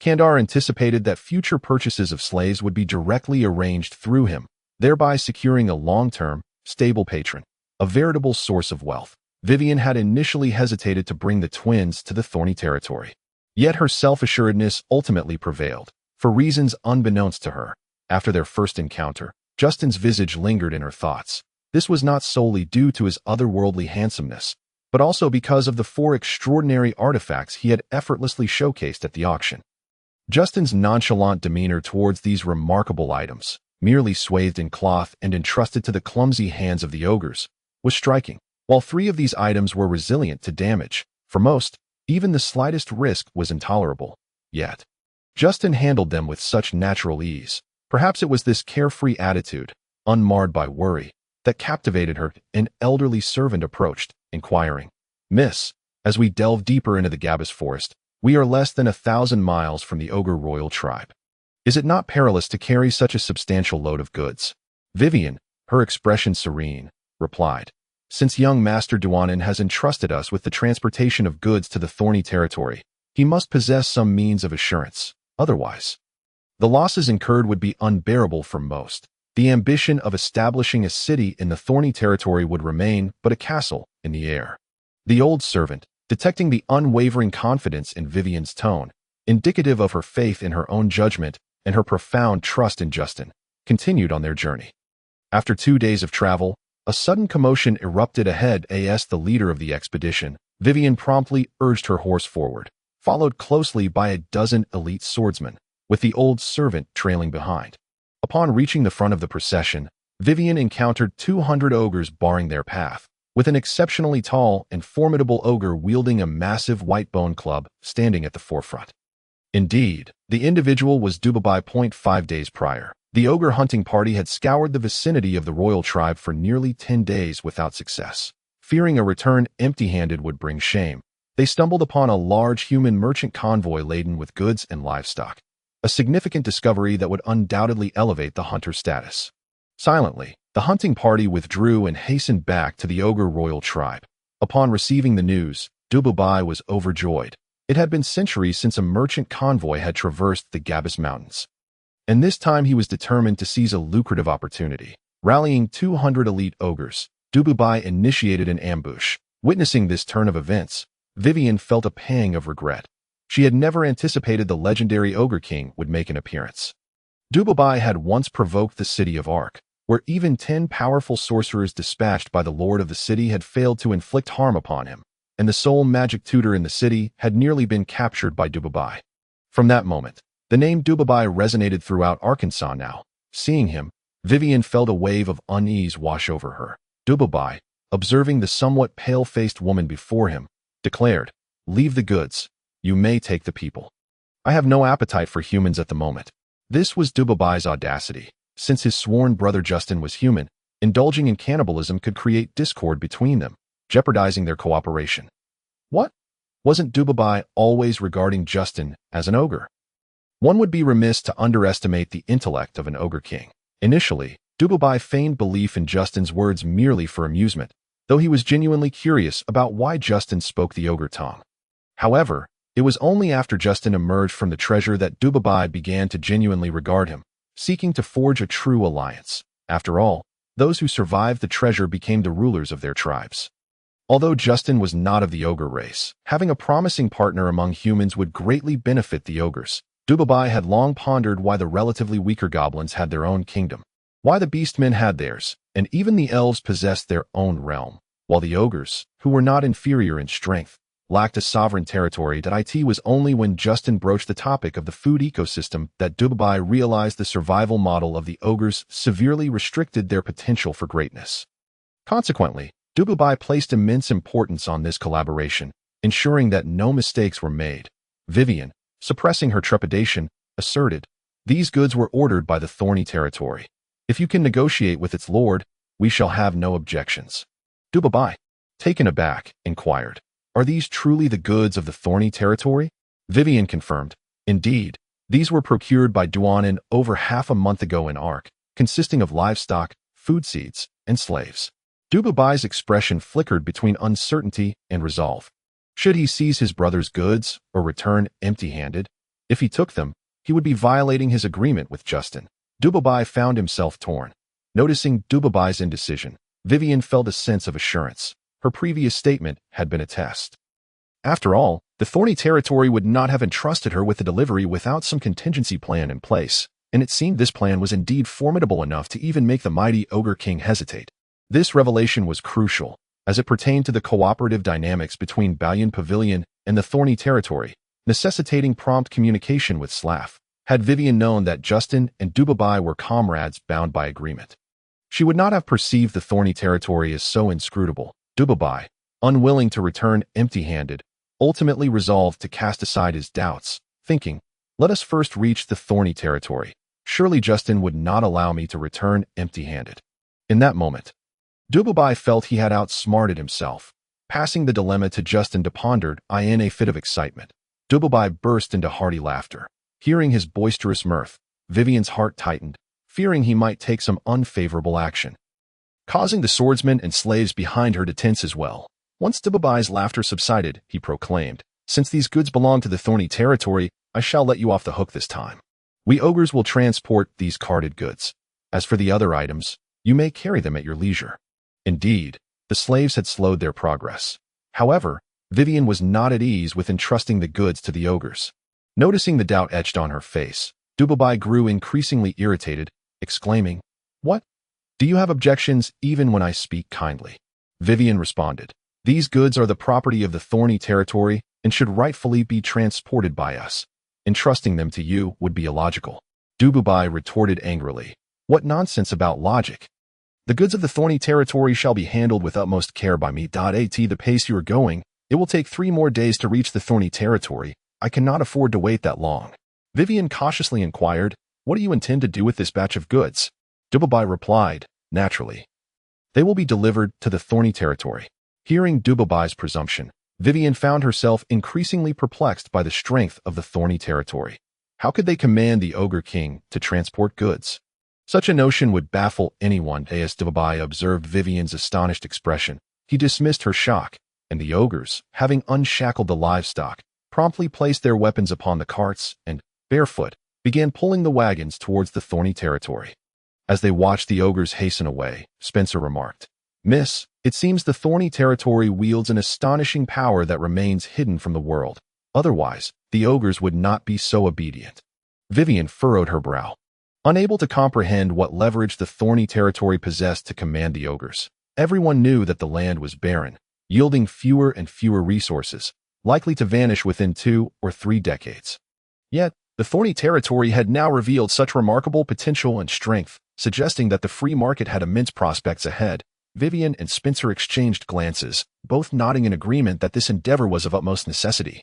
Kandar anticipated that future purchases of slaves would be directly arranged through him, thereby securing a long-term, stable patron, a veritable source of wealth. Vivian had initially hesitated to bring the twins to the thorny territory. Yet her self-assuredness ultimately prevailed, for reasons unbeknownst to her. After their first encounter, Justin's visage lingered in her thoughts. This was not solely due to his otherworldly handsomeness, but also because of the 4 extraordinary artifacts he had effortlessly showcased at the auction. Justin's nonchalant demeanor towards these remarkable items, merely swathed in cloth and entrusted to the clumsy hands of the ogres, was striking. While 3 of these items were resilient to damage, for most, even the slightest risk was intolerable. Yet, Justin handled them with such natural ease. Perhaps it was this carefree attitude, unmarred by worry, that captivated her. An elderly servant approached, inquiring, "Miss, as we delve deeper into the Gabise forest, we are less than 1,000 miles from the Ogre Royal Tribe. Is it not perilous to carry such a substantial load of goods?" Vivian, her expression serene, replied, "Since young Master Duanan has entrusted us with the transportation of goods to the thorny territory, he must possess some means of assurance. Otherwise, the losses incurred would be unbearable for most. The ambition of establishing a city in the thorny territory would remain but a castle in the air." The old servant, detecting the unwavering confidence in Vivian's tone, indicative of her faith in her own judgment and her profound trust in Justin, continued on their journey. After 2 days of travel, a sudden commotion erupted ahead. As the leader of the expedition, Vivian promptly urged her horse forward, followed closely by a dozen elite swordsmen, with the old servant trailing behind. Upon reaching the front of the procession, Vivian encountered 200 ogres barring their path, with an exceptionally tall and formidable ogre wielding a massive white bone club standing at the forefront. Indeed, the individual was Dubai. 5 days prior, the ogre hunting party had scoured the vicinity of the royal tribe for nearly 10 days without success. Fearing a return empty-handed would bring shame, they stumbled upon a large human merchant convoy laden with goods and livestock, a significant discovery that would undoubtedly elevate the hunter's status. Silently, the hunting party withdrew and hastened back to the Ogre Royal Tribe. Upon receiving the news, Dubai was overjoyed. It had been centuries since a merchant convoy had traversed the Gabise Mountains. And this time he was determined to seize a lucrative opportunity. Rallying 200 elite ogres, Dububai initiated an ambush. Witnessing this turn of events, Vivian felt a pang of regret. She had never anticipated the legendary Ogre King would make an appearance. Dububai had once provoked the city of Ark, where even 10 powerful sorcerers dispatched by the lord of the city had failed to inflict harm upon him, and the sole magic tutor in the city had nearly been captured by Dububai. From that moment, the name Dububai resonated throughout Arkansas now. Seeing him, Vivian felt a wave of unease wash over her. Dububai, observing the somewhat pale-faced woman before him, declared, "Leave the goods. You may take the people. I have no appetite for humans at the moment." This was Dububai's audacity. Since his sworn brother Justin was human, indulging in cannibalism could create discord between them, jeopardizing their cooperation. What? Wasn't Dububai always regarding Justin as an ogre? One would be remiss to underestimate the intellect of an ogre king. Initially, Dububai feigned belief in Justin's words merely for amusement, though he was genuinely curious about why Justin spoke the ogre tongue. However, it was only after Justin emerged from the treasure that Dububai began to genuinely regard him, seeking to forge a true alliance. After all, those who survived the treasure became the rulers of their tribes. Although Justin was not of the ogre race, having a promising partner among humans would greatly benefit the ogres. Dububai had long pondered why the relatively weaker goblins had their own kingdom, why the beastmen had theirs, and even the elves possessed their own realm, while the ogres, who were not inferior in strength, lacked a sovereign territory. It was only when Justin broached the topic of the food ecosystem that Dububai realized the survival model of the ogres severely restricted their potential for greatness. Consequently, Dububai placed immense importance on this collaboration, ensuring that no mistakes were made. Vivian, suppressing her trepidation, asserted, "These goods were ordered by the Thorny Territory. If you can negotiate with its lord, we shall have no objections." Dububai, taken aback, inquired, "Are these truly the goods of the Thorny Territory?" Vivian confirmed, "Indeed, these were procured by Duanan over half a month ago in Ark, consisting of livestock, food seeds, and slaves." Dububai's expression flickered between uncertainty and resolve. Should he seize his brother's goods or return empty-handed? If he took them, he would be violating his agreement with Justin. Dububai found himself torn. Noticing Dububai's indecision, Vivian felt a sense of assurance. Her previous statement had been a test. After all, the Thorny Territory would not have entrusted her with the delivery without some contingency plan in place, and it seemed this plan was indeed formidable enough to even make the mighty Ogre King hesitate. This revelation was crucial, as it pertained to the cooperative dynamics between Ballion Pavilion and the Thorny Territory, necessitating prompt communication with Slav. Had Vivian known that Justin and Dububai were comrades bound by agreement, she would not have perceived the Thorny Territory as so inscrutable. Dububai, unwilling to return empty-handed, ultimately resolved to cast aside his doubts, thinking, "Let us first reach the Thorny Territory. Surely Justin would not allow me to return empty-handed." In that moment, Dububai felt he had outsmarted himself. Passing the dilemma to Justin to ponder, in a fit of excitement, Dububai burst into hearty laughter. Hearing his boisterous mirth, Vivian's heart tightened, fearing he might take some unfavorable action, causing the swordsmen and slaves behind her to tense as well. Once Dububai's laughter subsided, he proclaimed, "Since these goods belong to the Thorny Territory, I shall let you off the hook this time. We ogres will transport these carted goods. As for the other items, you may carry them at your leisure." Indeed, the slaves had slowed their progress. However, Vivian was not at ease with entrusting the goods to the ogres. Noticing the doubt etched on her face, Dububai grew increasingly irritated, exclaiming, "What? Do you have objections even when I speak kindly?" Vivian responded, "These goods are the property of the Thorny Territory and should rightfully be transported by us. Entrusting them to you would be illogical." Dububai retorted angrily, "What nonsense about logic? The goods of the Thorny Territory shall be handled with utmost care by me. At the pace you are going, it will take 3 more days to reach the Thorny Territory. I cannot afford to wait that long." Vivian cautiously inquired, "What do you intend to do with this batch of goods?" Dububai replied, "Naturally, they will be delivered to the Thorny Territory." Hearing Dububai's presumption, Vivian found herself increasingly perplexed by the strength of the Thorny Territory. How could they command the Ogre King to transport goods? Such a notion would baffle anyone. As Dububai observed Vivian's astonished expression, he dismissed her shock, and the ogres, having unshackled the livestock, promptly placed their weapons upon the carts and, barefoot, began pulling the wagons towards the thorny territory. As they watched the ogres hasten away, Spencer remarked, "Miss, it seems the thorny territory wields an astonishing power that remains hidden from the world. Otherwise, the ogres would not be so obedient." Vivian furrowed her brow, unable to comprehend what leverage the thorny territory possessed to command the ogres. Everyone knew that the land was barren, yielding fewer and fewer resources, likely to vanish within 2 or 3 decades. Yet, the thorny territory had now revealed such remarkable potential and strength, suggesting that the free market had immense prospects ahead. Vivian and Spencer exchanged glances, both nodding in agreement that this endeavor was of utmost necessity,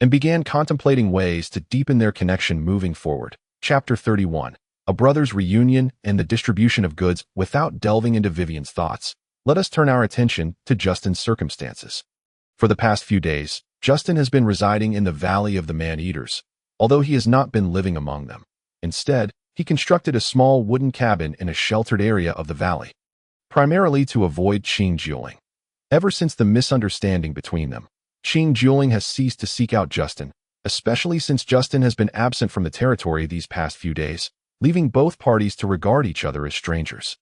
and began contemplating ways to deepen their connection moving forward. Chapter 31. A brother's reunion and the distribution of goods. Without delving into Vivian's thoughts, let us turn our attention to Justin's circumstances. For the past few days, Justin has been residing in the Valley of the Man-Eaters, although he has not been living among them. Instead, he constructed a small wooden cabin in a sheltered area of the valley, primarily to avoid Cangmang. Ever since the misunderstanding between them, Cangmang has ceased to seek out Justin, especially since Justin has been absent from the territory these past few days, leaving both parties to regard each other as strangers.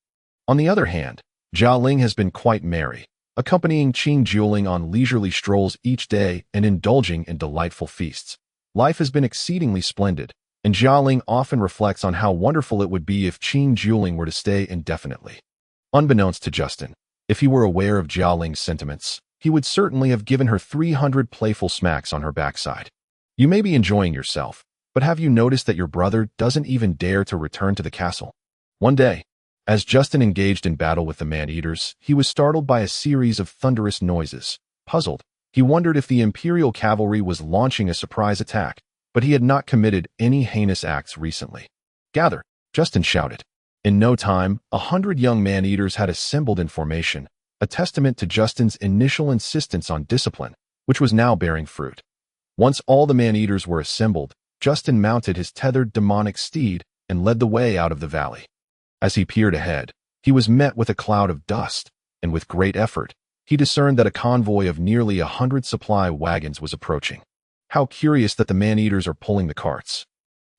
On the other hand, Jialing has been quite merry, accompanying Cangmang on leisurely strolls each day and indulging in delightful feasts. Life has been exceedingly splendid, and Jialing often reflects on how wonderful it would be if Cangmang were to stay indefinitely. Unbeknownst to Justin, if he were aware of Jialing's sentiments, he would certainly have given her 300 playful smacks on her backside. You may be enjoying yourself, but have you noticed that your brother doesn't even dare to return to the castle? One day, as Justin engaged in battle with the man-eaters, he was startled by a series of thunderous noises. Puzzled, he wondered if the Imperial cavalry was launching a surprise attack, but he had not committed any heinous acts recently. "Gather!" Justin shouted. In no time, 100 young man-eaters had assembled in formation, a testament to Justin's initial insistence on discipline, which was now bearing fruit. Once all the man-eaters were assembled, Justin mounted his tethered demonic steed and led the way out of the valley. As he peered ahead, he was met with a cloud of dust, and with great effort, he discerned that a convoy of nearly 100 supply wagons was approaching. How curious that the man-eaters are pulling the carts.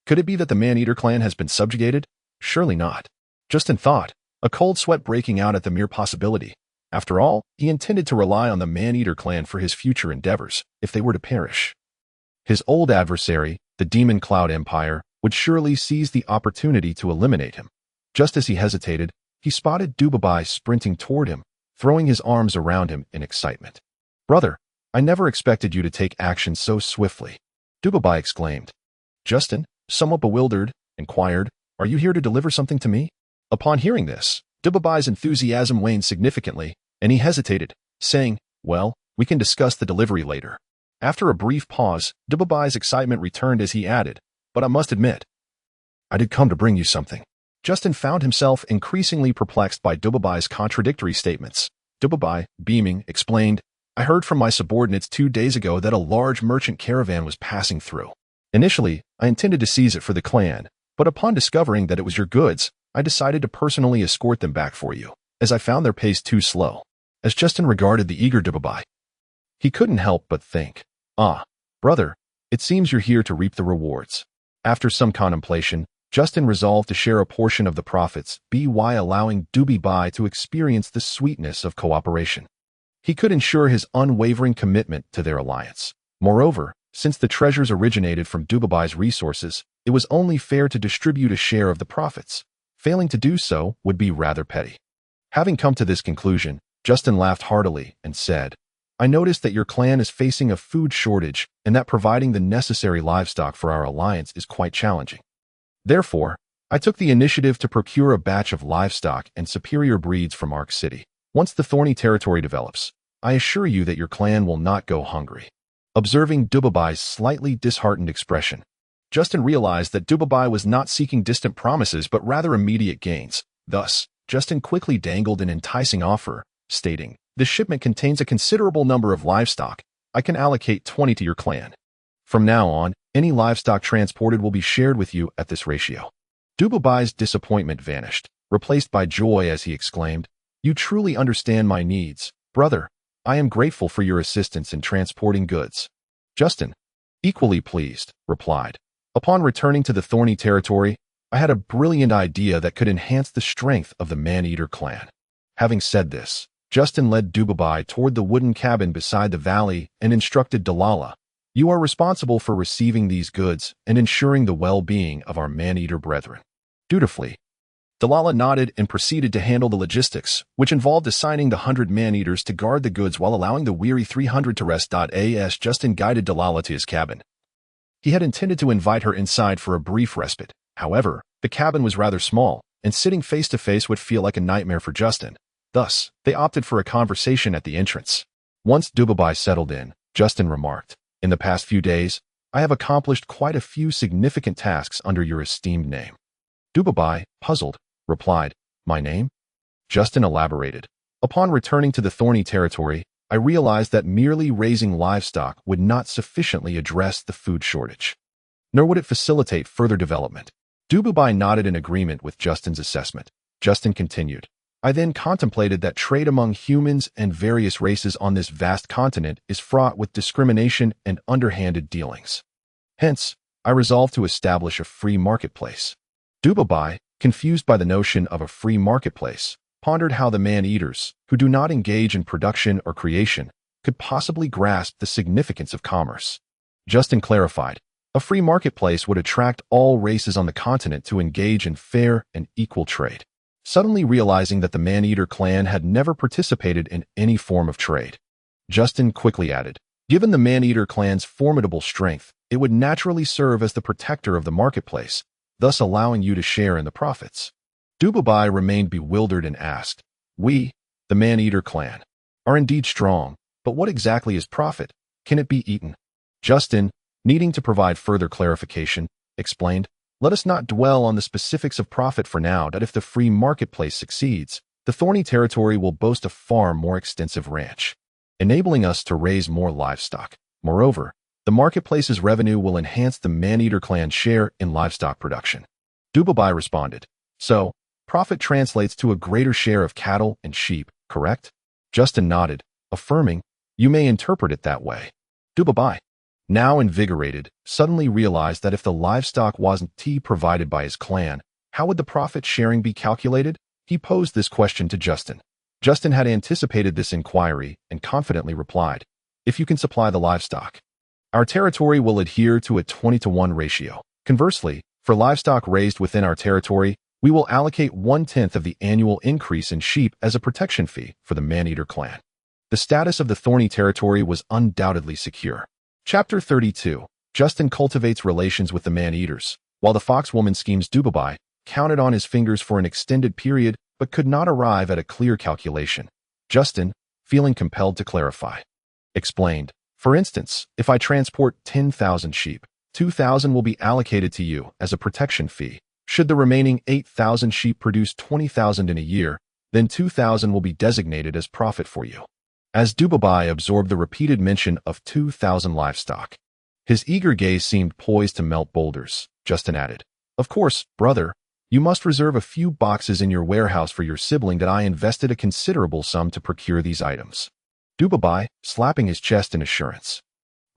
Could it be that the man-eater clan has been subjugated? Surely not. Justin thought, a cold sweat breaking out at the mere possibility. After all, he intended to rely on the man-eater clan for his future endeavors, if they were to perish. His old adversary, the Demon Cloud Empire, would surely seize the opportunity to eliminate him. Just as he hesitated, he spotted Dubabai sprinting toward him, throwing his arms around him in excitement. "Brother, I never expected you to take action so swiftly," Dubabai exclaimed. Justin, somewhat bewildered, inquired, "Are you here to deliver something to me?" Upon hearing this, Dubabai's enthusiasm waned significantly, and he hesitated, saying, "Well, we can discuss the delivery later." After a brief pause, Dubabai's excitement returned as he added, "But I must admit, I did come to bring you something." Justin found himself increasingly perplexed by Dubabai's contradictory statements. Dubabai, beaming, explained, "I heard from my subordinates 2 days ago that a large merchant caravan was passing through. Initially, I intended to seize it for the clan, but upon discovering that it was your goods, I decided to personally escort them back for you, as I found their pace too slow." As Justin regarded the eager Dubabai, he couldn't help but think, "Ah, brother, it seems you're here to reap the rewards." After some contemplation, Justin resolved to share a portion of the profits by allowing Dubabai to experience the sweetness of cooperation. He could ensure his unwavering commitment to their alliance. Moreover, since the treasures originated from Dubabai's resources, it was only fair to distribute a share of the profits. Failing to do so would be rather petty. Having come to this conclusion, Justin laughed heartily and said, "I noticed that your clan is facing a food shortage and that providing the necessary livestock for our alliance is quite challenging. Therefore, I took the initiative to procure a batch of livestock and superior breeds from Ark City. Once the thorny territory develops, I assure you that your clan will not go hungry." Observing Dubabai's slightly disheartened expression, Justin realized that Dubabai was not seeking distant promises but rather immediate gains. Thus, Justin quickly dangled an enticing offer, stating, "The shipment contains a considerable number of livestock. I can allocate 20 to your clan. From now on, any livestock transported will be shared with you at this ratio." Dubabai's disappointment vanished, replaced by joy as he exclaimed, "You truly understand my needs, brother. I am grateful for your assistance in transporting goods." Justin, Equally pleased, replied. Upon returning to the thorny territory, I had a brilliant idea that could enhance the strength of the Man-Eater clan. Having said this, Justin led Dubabai toward the wooden cabin beside the valley and instructed Delilah, "You are responsible for receiving these goods and ensuring the well-being of our Man-Eater brethren." Dutifully, Delilah nodded and proceeded to handle the logistics, which involved assigning the 100 man-eaters to guard the goods while allowing the weary 300 to rest. As Justin guided Delilah to his cabin, he had intended to invite her inside for a brief respite. However, the cabin was rather small, and sitting face-to-face would feel like a nightmare for Justin. Thus, they opted for a conversation at the entrance. Once Dubabai settled in, Justin remarked, "In the past few days, I have accomplished quite a few significant tasks under your esteemed name." Dubabai, puzzled, replied, "My name?" Justin elaborated. "Upon returning to the thorny territory, I realized that merely raising livestock would not sufficiently address the food shortage, nor would it facilitate further development." Dubabai nodded in agreement with Justin's assessment. Justin continued, "I then contemplated that trade among humans and various races on this vast continent is fraught with discrimination and underhanded dealings. Hence, I resolved to establish a free marketplace." Dubabai, confused by the notion of a free marketplace, pondered how the man-eaters, who do not engage in production or creation, could possibly grasp the significance of commerce. Justin clarified, "A free marketplace would attract all races on the continent to engage in fair and equal trade." Suddenly realizing that the man-eater clan had never participated in any form of trade, Justin quickly added, "Given the man-eater clan's formidable strength, it would naturally serve as the protector of the marketplace, thus allowing you to share in the profits." Dubabai remained bewildered and asked, "We, the man-eater clan, are indeed strong, but what exactly is profit? Can it be eaten?" Justin, needing to provide further clarification, explained, "Let us not dwell on the specifics of profit for now. That if the free marketplace succeeds, the thorny territory will boast a far more extensive ranch, enabling us to raise more livestock. Moreover, the marketplace's revenue will enhance the man-eater clan's share in livestock production." Dubabai responded, "So, profit translates to a greater share of cattle and sheep, correct?" Justin nodded, affirming, "You may interpret it that way." Dubabai, now invigorated, suddenly realized that if the livestock wasn't provided by his clan, how would the profit sharing be calculated? He posed this question to Justin. Justin had anticipated this inquiry and confidently replied, "If you can supply the livestock, our territory will adhere to a 20-to-1 ratio. Conversely, for livestock raised within our territory, we will allocate 1/10 of the annual increase in sheep as a protection fee for the man-eater clan." The status of the thorny territory was undoubtedly secure. Chapter 32. Justin cultivates relations with the man-eaters, while the foxwoman schemes. Dubabai counted on his fingers for an extended period but could not arrive at a clear calculation. Justin, feeling compelled to clarify, explained, "For instance, if I transport 10,000 sheep, 2,000 will be allocated to you as a protection fee. Should the remaining 8,000 sheep produce 20,000 in a year, then 2,000 will be designated as profit for you." As Dubabai absorbed the repeated mention of 2,000 livestock, his eager gaze seemed poised to melt boulders. Justin added, "Of course, brother, you must reserve a few boxes in your warehouse for your sibling that I invested a considerable sum to procure these items." Dubabai, slapping his chest in assurance,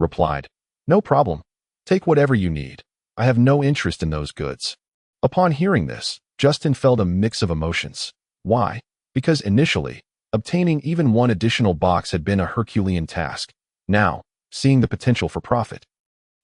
replied, "No problem. Take whatever you need. I have no interest in those goods." Upon hearing this, Justin felt a mix of emotions. Why? Because initially, obtaining even one additional box had been a Herculean task. Now, seeing the potential for profit,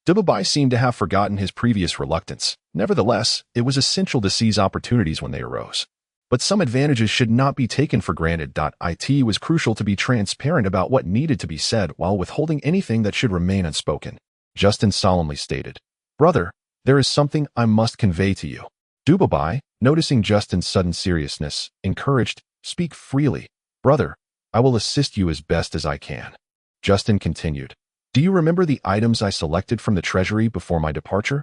Dubabai seemed to have forgotten his previous reluctance. Nevertheless, it was essential to seize opportunities when they arose. But some advantages should not be taken for granted. It was crucial to be transparent about what needed to be said while withholding anything that should remain unspoken. Justin solemnly stated, "Brother, there is something I must convey to you." Dubabai, noticing Justin's sudden seriousness, encouraged, "Speak freely. Brother, I will assist you as best as I can." Justin continued, "Do you remember the items I selected from the treasury before my departure?"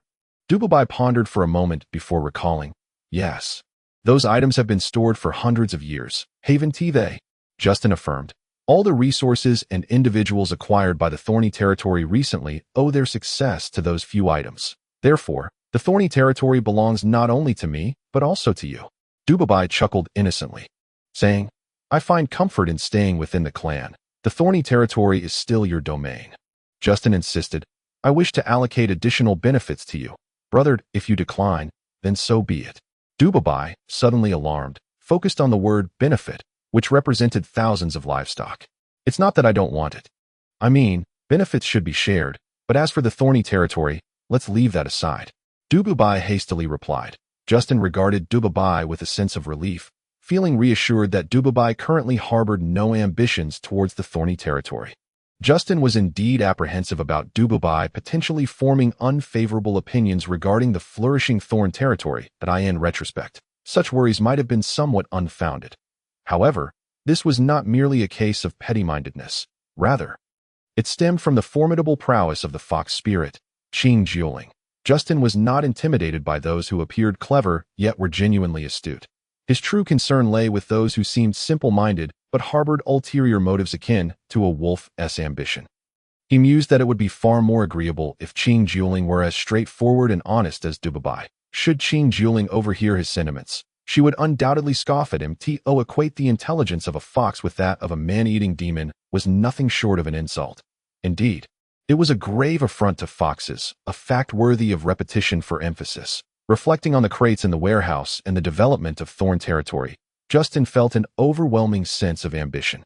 Dubabai pondered for a moment before recalling, "Yes. Those items have been stored for hundreds of years. Haven't they?" Justin affirmed, "All the resources and individuals acquired by the Thorny Territory recently owe their success to those few items. Therefore, the Thorny Territory belongs not only to me, but also to you." Dubabai chuckled innocently, saying, "I find comfort in staying within the clan. The Thorny Territory is still your domain." Justin insisted, I wish to allocate additional benefits to you. Brother, if you decline, then so be it. Dubabai, suddenly alarmed, focused on the word benefit, which represented thousands of livestock. It's not that I don't want it. I mean, benefits should be shared, but as for the thorny territory, let's leave that aside. Dubabai hastily replied. Justin regarded Dubabai with a sense of relief, feeling reassured that Dubabai currently harbored no ambitions towards the thorny territory. Justin was indeed apprehensive about Dubabai potentially forming unfavorable opinions regarding the flourishing thorn territory that in retrospect, such worries might have been somewhat unfounded. However, this was not merely a case of petty-mindedness. Rather, it stemmed from the formidable prowess of the fox spirit, Cangmang. Justin was not intimidated by those who appeared clever yet were genuinely astute. His true concern lay with those who seemed simple-minded but harbored ulterior motives akin to a wolf's ambition. He mused that it would be far more agreeable if Cangmang were as straightforward and honest as Dubabai. Should Cangmang overhear his sentiments, she would undoubtedly scoff at him. To equate the intelligence of a fox with that of a man-eating demon was nothing short of an insult. Indeed, it was a grave affront to foxes, a fact worthy of repetition for emphasis. Reflecting on the crates in the warehouse and the development of thorn territory, Justin felt an overwhelming sense of ambition.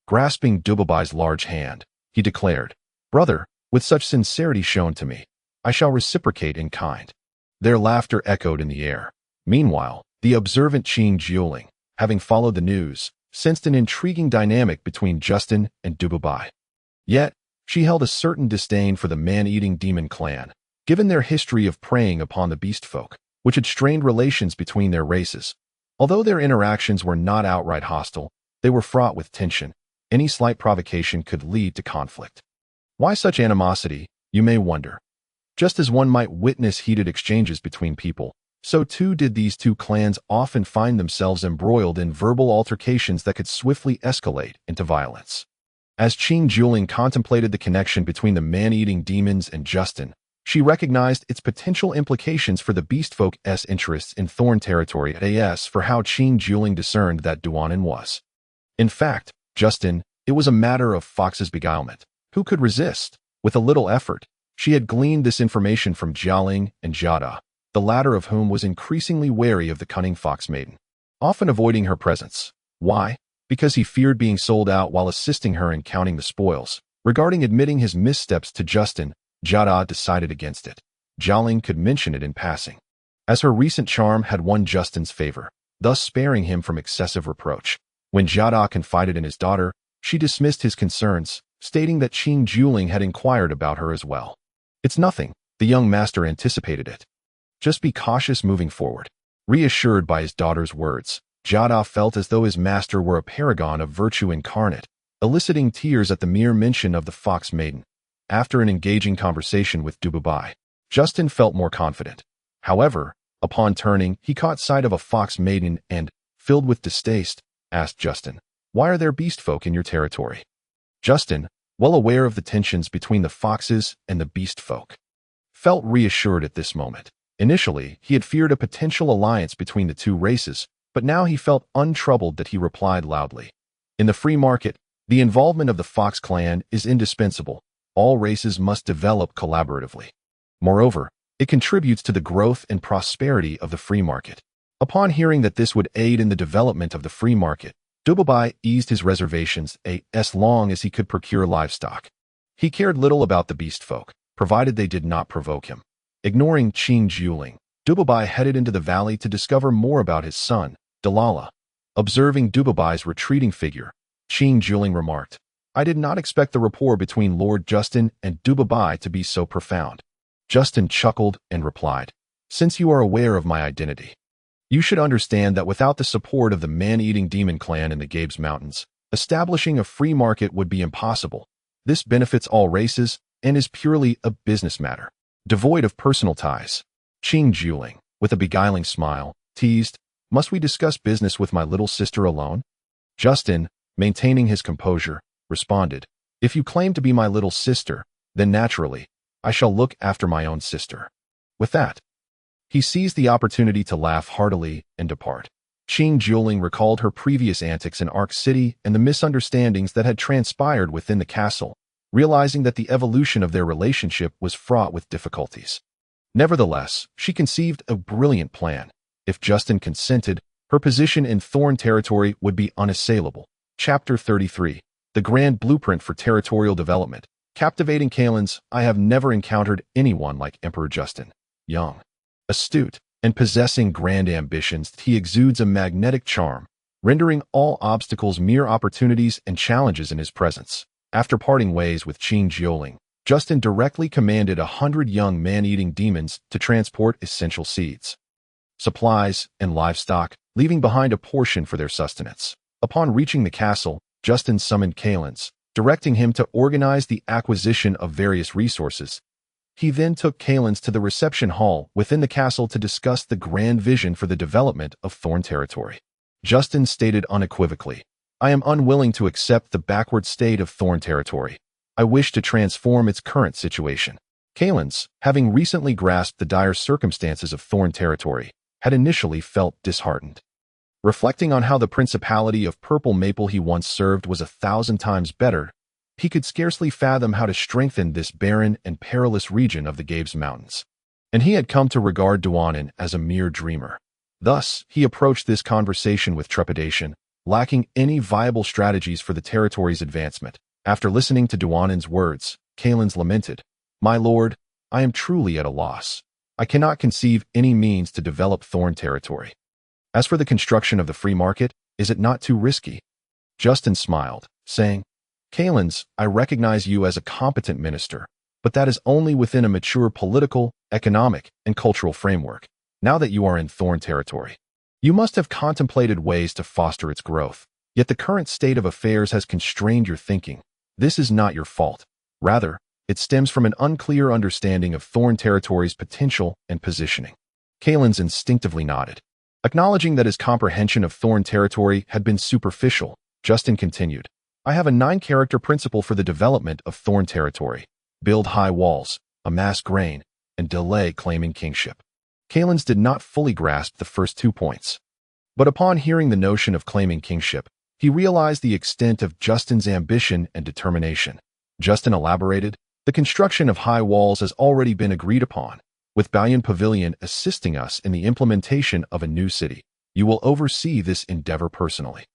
Grasping Dubabai's large hand, he declared, "Brother, with such sincerity shown to me, I shall reciprocate in kind." Their laughter echoed in the air. Meanwhile, the observant Cangmang, having followed the news, sensed an intriguing dynamic between Justin and Dubabai. Yet, she held a certain disdain for the man-eating demon clan, given their history of preying upon the beast folk, which had strained relations between their races. Although their interactions were not outright hostile, they were fraught with tension. Any slight provocation could lead to conflict. Why such animosity, you may wonder. Just as one might witness heated exchanges between people, so too did these two clans often find themselves embroiled in verbal altercations that could swiftly escalate into violence. As Cangmang contemplated the connection between the man-eating demons and Justin, she recognized its potential implications for the beastfolk's interests in thorn territory as for how Cangmang discerned that Duanan was. In fact, Justin, it was a matter of fox's beguilement. Who could resist? With a little effort, she had gleaned this information from Jialing and Jiada, the latter of whom was increasingly wary of the cunning fox maiden, often avoiding her presence. Why? Because he feared being sold out while assisting her in counting the spoils. Regarding admitting his missteps to Justin, Jiada decided against it. Jialing could mention it in passing, as her recent charm had won Justin's favor, thus sparing him from excessive reproach. When Jiada confided in his daughter, she dismissed his concerns, stating that Cangmang had inquired about her as well. "It's nothing," the young master anticipated it. "Just be cautious moving forward." Reassured by his daughter's words, Jiada felt as though his master were a paragon of virtue incarnate, eliciting tears at the mere mention of the fox maiden. After an engaging conversation with Dubabai, Justin felt more confident. However, upon turning, he caught sight of a fox maiden and, filled with distaste, asked Justin, "Why are there beast folk in your territory?" Justin, well aware of the tensions between the foxes and the beast folk, felt reassured at this moment. Initially, he had feared a potential alliance between the two races, but now he felt untroubled that he replied loudly. "In the free market, the involvement of the fox clan is indispensable. All races must develop collaboratively. Moreover, it contributes to the growth and prosperity of the free market." Upon hearing that this would aid in the development of the free market, Dubabai eased his reservations as long as he could procure livestock. He cared little about the beast folk, provided they did not provoke him. Ignoring Cangmang, Dubabai headed into the valley to discover more about his son, Dalala. Observing Dubabai's retreating figure, Cangmang remarked, "I did not expect the rapport between Lord Justin and Dubabai to be so profound." Justin chuckled and replied, "Since you are aware of my identity, you should understand that without the support of the man-eating demon clan in the Gabise Mountains, establishing a free market would be impossible. This benefits all races and is purely a business matter, devoid of personal ties." Cangmang, with a beguiling smile, teased, "Must we discuss business with my little sister alone?" Justin, maintaining his composure, responded, "If you claim to be my little sister, then naturally, I shall look after my own sister." With that, he seized the opportunity to laugh heartily and depart. Cangmang recalled her previous antics in Ark City and the misunderstandings that had transpired within the castle, realizing that the evolution of their relationship was fraught with difficulties. Nevertheless, she conceived a brilliant plan. If Justin consented, her position in Thorn territory would be unassailable. Chapter 33. The Grand Blueprint for Territorial Development. Captivating Kalins, I have never encountered anyone like Emperor Justin. Young, astute, and possessing grand ambitions, he exudes a magnetic charm, rendering all obstacles mere opportunities and challenges in his presence. After parting ways with Qing Jioling, Justin directly commanded 100 young man-eating demons to transport essential seeds, supplies, and livestock, leaving behind a portion for their sustenance. Upon reaching the castle, Justin summoned Kalins, directing him to organize the acquisition of various resources. He then took Kalins to the reception hall within the castle to discuss the grand vision for the development of Thorn territory. Justin stated unequivocally, I am unwilling to accept the backward state of Thorn territory. I wish to transform its current situation. Kalins, having recently grasped the dire circumstances of Thorn territory, had initially felt disheartened. Reflecting on how the principality of Purple Maple he once served was 1,000 times better, he could scarcely fathom how to strengthen this barren and perilous region of the Gabise Mountains. And he had come to regard Duanan as a mere dreamer. Thus, he approached this conversation with trepidation, lacking any viable strategies for the territory's advancement. After listening to Duanan's words, Kalins lamented, My lord, I am truly at a loss. I cannot conceive any means to develop Thorn territory. As for the construction of the free market, is it not too risky? Justin smiled, saying, Kalins, I recognize you as a competent minister, but that is only within a mature political, economic, and cultural framework. Now that you are in Thorn territory, you must have contemplated ways to foster its growth. Yet the current state of affairs has constrained your thinking. This is not your fault. Rather, it stems from an unclear understanding of Thorn territory's potential and positioning. Kalins instinctively nodded. Acknowledging that his comprehension of Thorn territory had been superficial, Justin continued, I have a 9-character principle for the development of Thorn territory. Build high walls, amass grain, and delay claiming kingship. Kalins did not fully grasp the first 2 points. But upon hearing the notion of claiming kingship, he realized the extent of Justin's ambition and determination. Justin elaborated, the construction of high walls has already been agreed upon, with Balian Pavilion assisting us in the implementation of a new city. You will oversee this endeavor personally.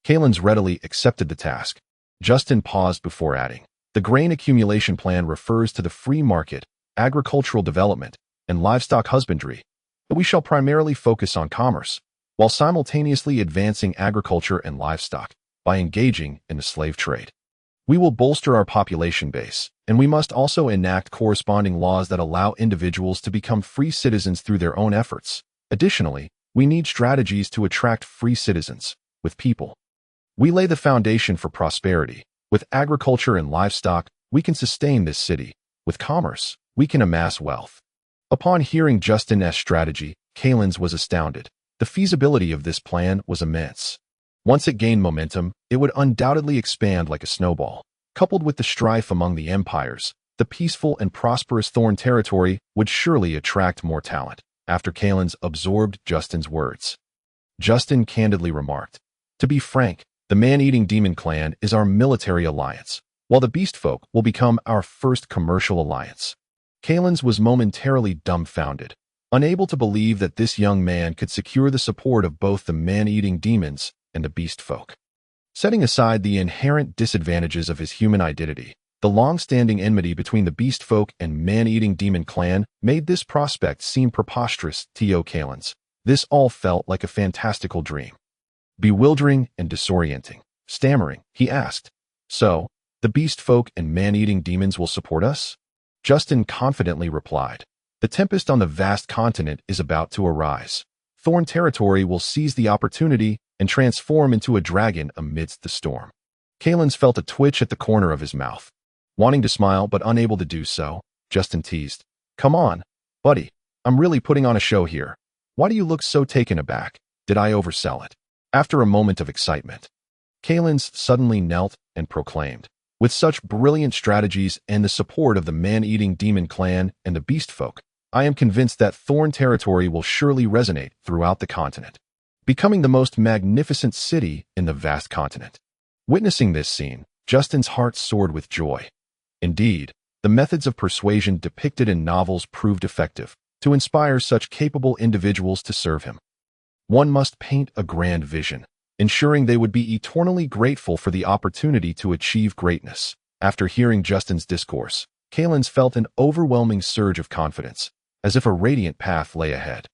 Kalins readily accepted the task. Justin paused before adding, the grain accumulation plan refers to the free market, agricultural development, and livestock husbandry, but we shall primarily focus on commerce, while simultaneously advancing agriculture and livestock by engaging in the slave trade. We will bolster our population base, and we must also enact corresponding laws that allow individuals to become free citizens through their own efforts. Additionally, we need strategies to attract free citizens, with people. We lay the foundation for prosperity. With agriculture and livestock, we can sustain this city. With commerce, we can amass wealth. Upon hearing Justin's strategy, Kalins was astounded. The feasibility of this plan was immense. Once it gained momentum, it would undoubtedly expand like a snowball. Coupled with the strife among the empires, the peaceful and prosperous Thorn territory would surely attract more talent. After Kalins absorbed Justin's words, Justin candidly remarked, to be frank, the man-eating demon clan is our military alliance, while the beast folk will become our first commercial alliance. Kalins was momentarily dumbfounded, unable to believe that this young man could secure the support of both the man-eating demons and the beast folk. Setting aside the inherent disadvantages of his human identity, the long-standing enmity between the beast folk and man-eating demon clan made this prospect seem preposterous to Kalins. This all felt like a fantastical dream. Bewildering and disorienting. Stammering, he asked, so, the beast folk and man-eating demons will support us? Justin confidently replied, the tempest on the vast continent is about to arise. Thorn territory will seize the opportunity and transform into a dragon amidst the storm. Kalins felt a twitch at the corner of his mouth. Wanting to smile but unable to do so, Justin teased, come on, buddy, I'm really putting on a show here. Why do you look so taken aback? Did I oversell it? After a moment of excitement, Kalins suddenly knelt and proclaimed, with such brilliant strategies and the support of the man-eating demon clan and the beast folk, I am convinced that Thorn territory will surely resonate throughout the continent, becoming the most magnificent city in the vast continent. Witnessing this scene, Justin's heart soared with joy. Indeed, the methods of persuasion depicted in novels proved effective to inspire such capable individuals to serve him. One must paint a grand vision, ensuring they would be eternally grateful for the opportunity to achieve greatness. After hearing Justin's discourse, Kalins felt an overwhelming surge of confidence, as if a radiant path lay ahead.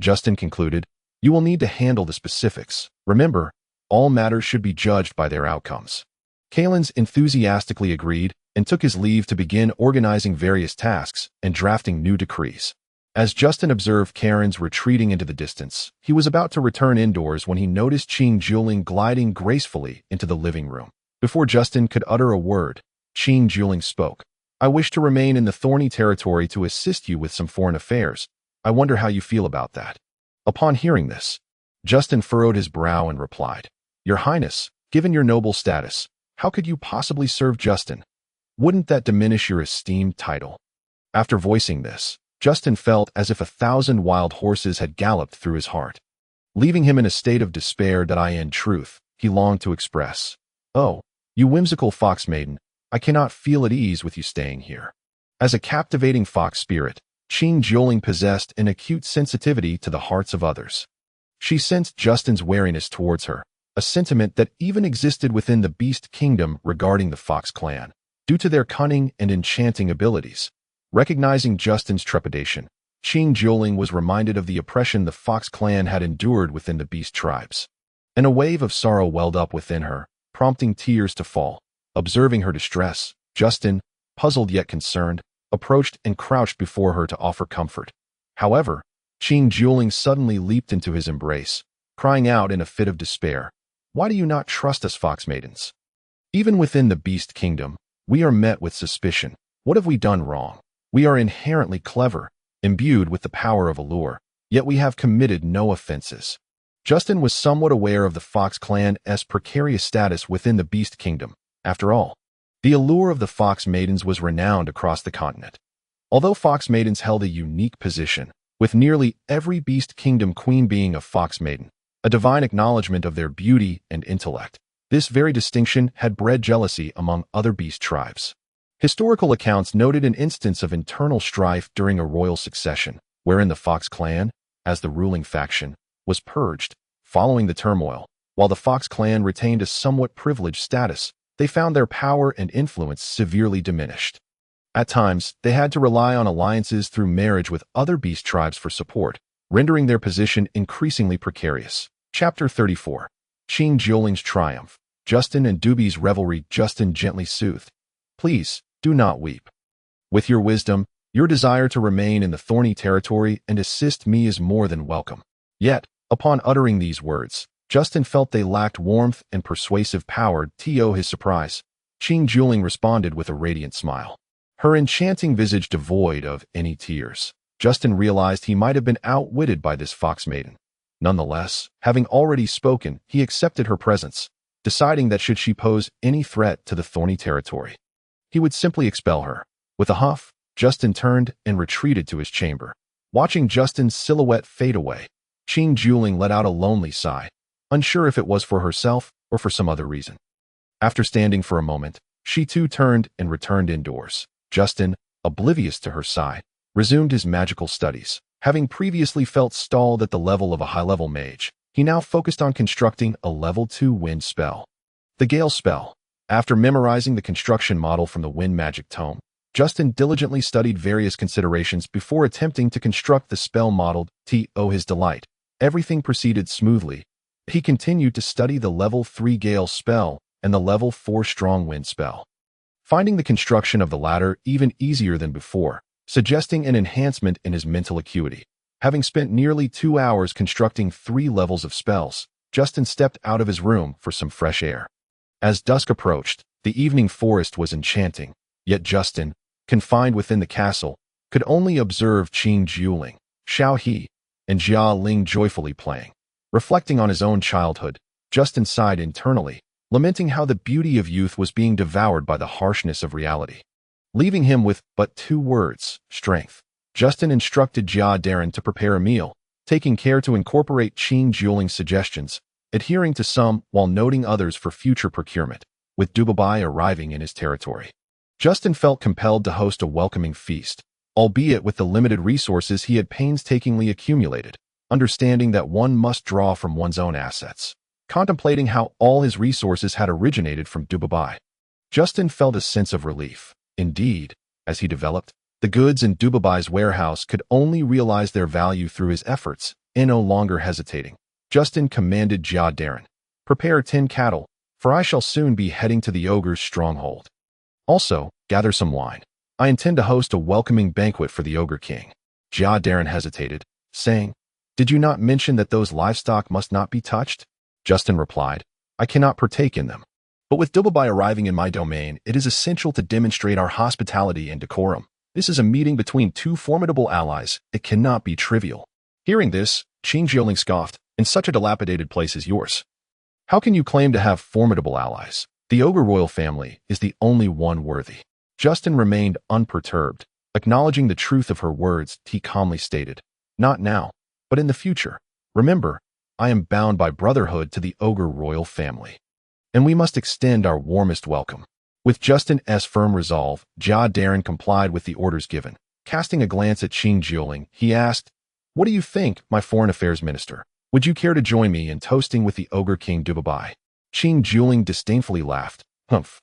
Justin concluded, "You will need to handle the specifics. Remember, all matters should be judged by their outcomes." Kalins enthusiastically agreed and took his leave to begin organizing various tasks and drafting new decrees. As Justin observed Karen's retreating into the distance, he was about to return indoors when he noticed Qing Juling gliding gracefully into the living room. Before Justin could utter a word, Qing Juling spoke. "I wish to remain in the thorny territory to assist you with some foreign affairs. I wonder how you feel about that." Upon hearing this, Justin furrowed his brow and replied, "Your Highness, given your noble status, how could you possibly serve Justin? Wouldn't that diminish your esteemed title?" After voicing this, Justin felt as if 1,000 wild horses had galloped through his heart, leaving him in a state of despair that in truth, he longed to express. "Oh, you whimsical fox maiden, I cannot feel at ease with you staying here." As a captivating fox spirit, Qing Juling possessed an acute sensitivity to the hearts of others. She sensed Justin's wariness towards her, a sentiment that even existed within the Beast Kingdom regarding the Fox clan, due to their cunning and enchanting abilities. Recognizing Justin's trepidation, Qing Juling was reminded of the oppression the Fox clan had endured within the Beast tribes. And a wave of sorrow welled up within her, prompting tears to fall. Observing her distress, Justin, puzzled yet concerned, approached and crouched before her to offer comfort. However, Qing Juling suddenly leaped into his embrace, crying out in a fit of despair, "Why do you not trust us, fox maidens? Even within the Beast Kingdom, we are met with suspicion. What have we done wrong? We are inherently clever, imbued with the power of allure, yet we have committed no offenses." Justin was somewhat aware of the Fox clan's precarious status within the Beast Kingdom. After all, the allure of the Fox Maidens was renowned across the continent. Although Fox Maidens held a unique position, with nearly every Beast Kingdom queen being a Fox Maiden, a divine acknowledgement of their beauty and intellect, this very distinction had bred jealousy among other beast tribes. Historical accounts noted an instance of internal strife during a royal succession, wherein the Fox clan, as the ruling faction, was purged. Following the turmoil, while the Fox clan retained a somewhat privileged status, they found their power and influence severely diminished. At times, they had to rely on alliances through marriage with other beast tribes for support, rendering their position increasingly precarious. Chapter 34. Qing Juling's Triumph. Justin and Duby's Revelry. Justin gently soothed. "Please, do not weep. With your wisdom, your desire to remain in the thorny territory and assist me is more than welcome." Yet, upon uttering these words, Justin felt they lacked warmth and persuasive power. To his surprise, Qing Juling responded with a radiant smile, her enchanting visage devoid of any tears. Justin realized he might have been outwitted by this fox maiden. Nonetheless, having already spoken, he accepted her presence, deciding that should she pose any threat to the thorny territory, he would simply expel her. With a huff, Justin turned and retreated to his chamber. Watching Justin's silhouette fade away, Qing Juling let out a lonely sigh, unsure if it was for herself or for some other reason. After standing for a moment, she too turned and returned indoors. Justin, oblivious to her sigh, resumed his magical studies. Having previously felt stalled at the level of a high-level mage, he now focused on constructing a level 2 wind spell. The Gale spell. After memorizing the construction model from the Wind Magic Tome, Justin diligently studied various considerations before attempting to construct the spell modeled. To his delight, everything proceeded smoothly. He continued to study the level 3 Gale spell and the level 4 Strong Wind spell, finding the construction of the latter even easier than before, suggesting an enhancement in his mental acuity. Having spent nearly 2 hours constructing 3 levels of spells, Justin stepped out of his room for some fresh air. As dusk approached, the evening forest was enchanting, yet Justin, confined within the castle, could only observe Qing Juling, Xiao He, and Jia Ling joyfully playing. Reflecting on his own childhood, Justin sighed internally, lamenting how the beauty of youth was being devoured by the harshness of reality. Leaving him with but 2 words, strength, Justin instructed Jia Darren to prepare a meal, taking care to incorporate Qing Juling's suggestions, adhering to some while noting others for future procurement, with Dubabai arriving in his territory. Justin felt compelled to host a welcoming feast, albeit with the limited resources he had painstakingly accumulated, understanding that one must draw from one's own assets. Contemplating how all his resources had originated from Dubabai, Justin felt a sense of relief. Indeed, as he developed, the goods in Dubabai's warehouse could only realize their value through his efforts, and no longer hesitating. Justin commanded Jia Darren, "Prepare 10 cattle, for I shall soon be heading to the ogre's stronghold. Also, gather some wine. I intend to host a welcoming banquet for the ogre king." Jia Darren hesitated, saying, "Did you not mention that those livestock must not be touched?" Justin replied, "I cannot partake in them. But with Dubabai arriving in my domain, it is essential to demonstrate our hospitality and decorum. This is a meeting between two formidable allies. It cannot be trivial." Hearing this, Qing Jiuling scoffed, "In such a dilapidated place as yours, how can you claim to have formidable allies? The ogre royal family is the only one worthy." Justin remained unperturbed. Acknowledging the truth of her words, he calmly stated, "Not now, but in the future. Remember, I am bound by brotherhood to the ogre royal family, and we must extend our warmest welcome." With Justin's firm resolve, Jia Darren complied with the orders given. Casting a glance at Qing Jiuling, he asked, "What do you think, my foreign affairs minister? Would you care to join me in toasting with the ogre king Dubabai?" Qing Jiuling disdainfully laughed. "Humph.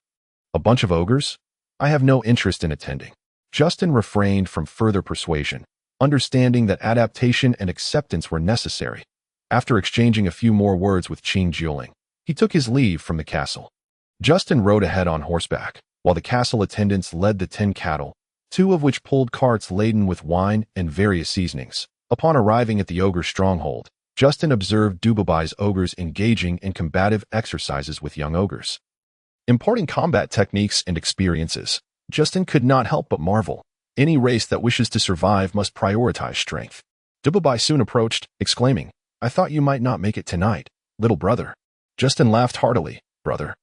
A bunch of ogres? I have no interest in attending." Justin refrained from further persuasion, understanding that adaptation and acceptance were necessary. After exchanging a few more words with Qing Jiuling, he took his leave from the castle. Justin rode ahead on horseback, while the castle attendants led the 10 cattle, 2 of which pulled carts laden with wine and various seasonings. Upon arriving at the ogre's stronghold, Justin observed Dubabai's ogres engaging in combative exercises with young ogres, imparting combat techniques and experiences. Justin could not help but marvel. Any race that wishes to survive must prioritize strength. Dubabai soon approached, exclaiming, "I thought you might not make it tonight, little brother." Justin laughed heartily. "Brother?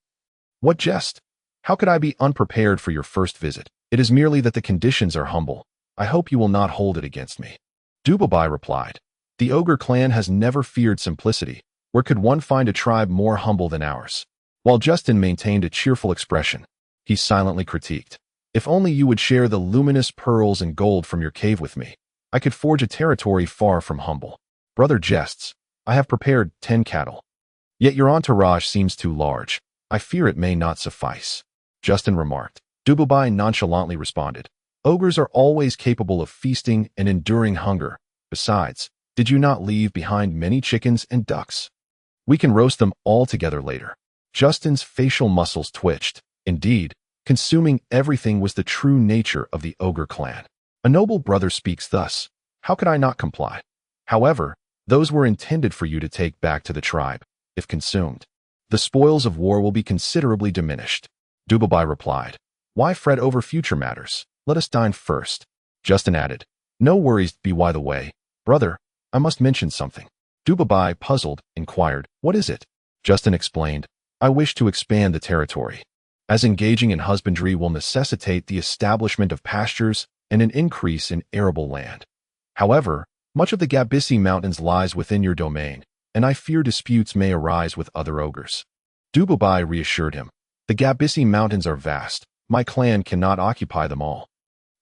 What jest? How could I be unprepared for your first visit? It is merely that the conditions are humble. I hope you will not hold it against me." Dubabai replied, "The ogre clan has never feared simplicity. Where could one find a tribe more humble than ours?" While Justin maintained a cheerful expression, he silently critiqued, "If only you would share the luminous pearls and gold from your cave with me, I could forge a territory far from humble." "Brother jests. I have prepared 10 cattle. Yet your entourage seems too large. I fear it may not suffice," Justin remarked. Dubabai nonchalantly responded, "Ogres are always capable of feasting and enduring hunger. Besides, did you not leave behind many chickens and ducks? We can roast them all together later." Justin's facial muscles twitched. Indeed, consuming everything was the true nature of the ogre clan. A noble brother speaks thus. How could I not comply? However, those were intended for you to take back to the tribe. If consumed, the spoils of war will be considerably diminished." Dubabai replied, "Why fret over future matters? Let us dine first." Justin added, "No worries be by the way. Brother, I must mention something." Dubabai, puzzled, inquired, "What is it?" Justin explained, "I wish to expand the territory, as engaging in husbandry will necessitate the establishment of pastures and an increase in arable land. However, much of the Gabise Mountains lies within your domain, and I fear disputes may arise with other ogres." Dubabai reassured him, "The Gabise Mountains are vast. My clan cannot occupy them all.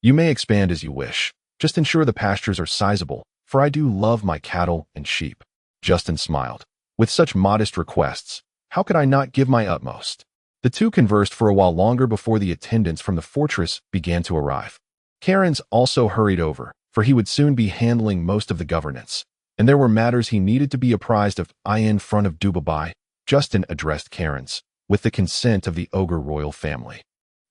You may expand as you wish. Just ensure the pastures are sizable, for I do love my cattle and sheep." Justin smiled. With such modest requests, how could I not give my utmost? The two conversed for a while longer before the attendants from the fortress began to arrive. Karen's also hurried over, for he would soon be handling most of the governance, and there were matters he needed to be apprised of. In front of Dubabai, Justin addressed Karen's, with the consent of the ogre royal family.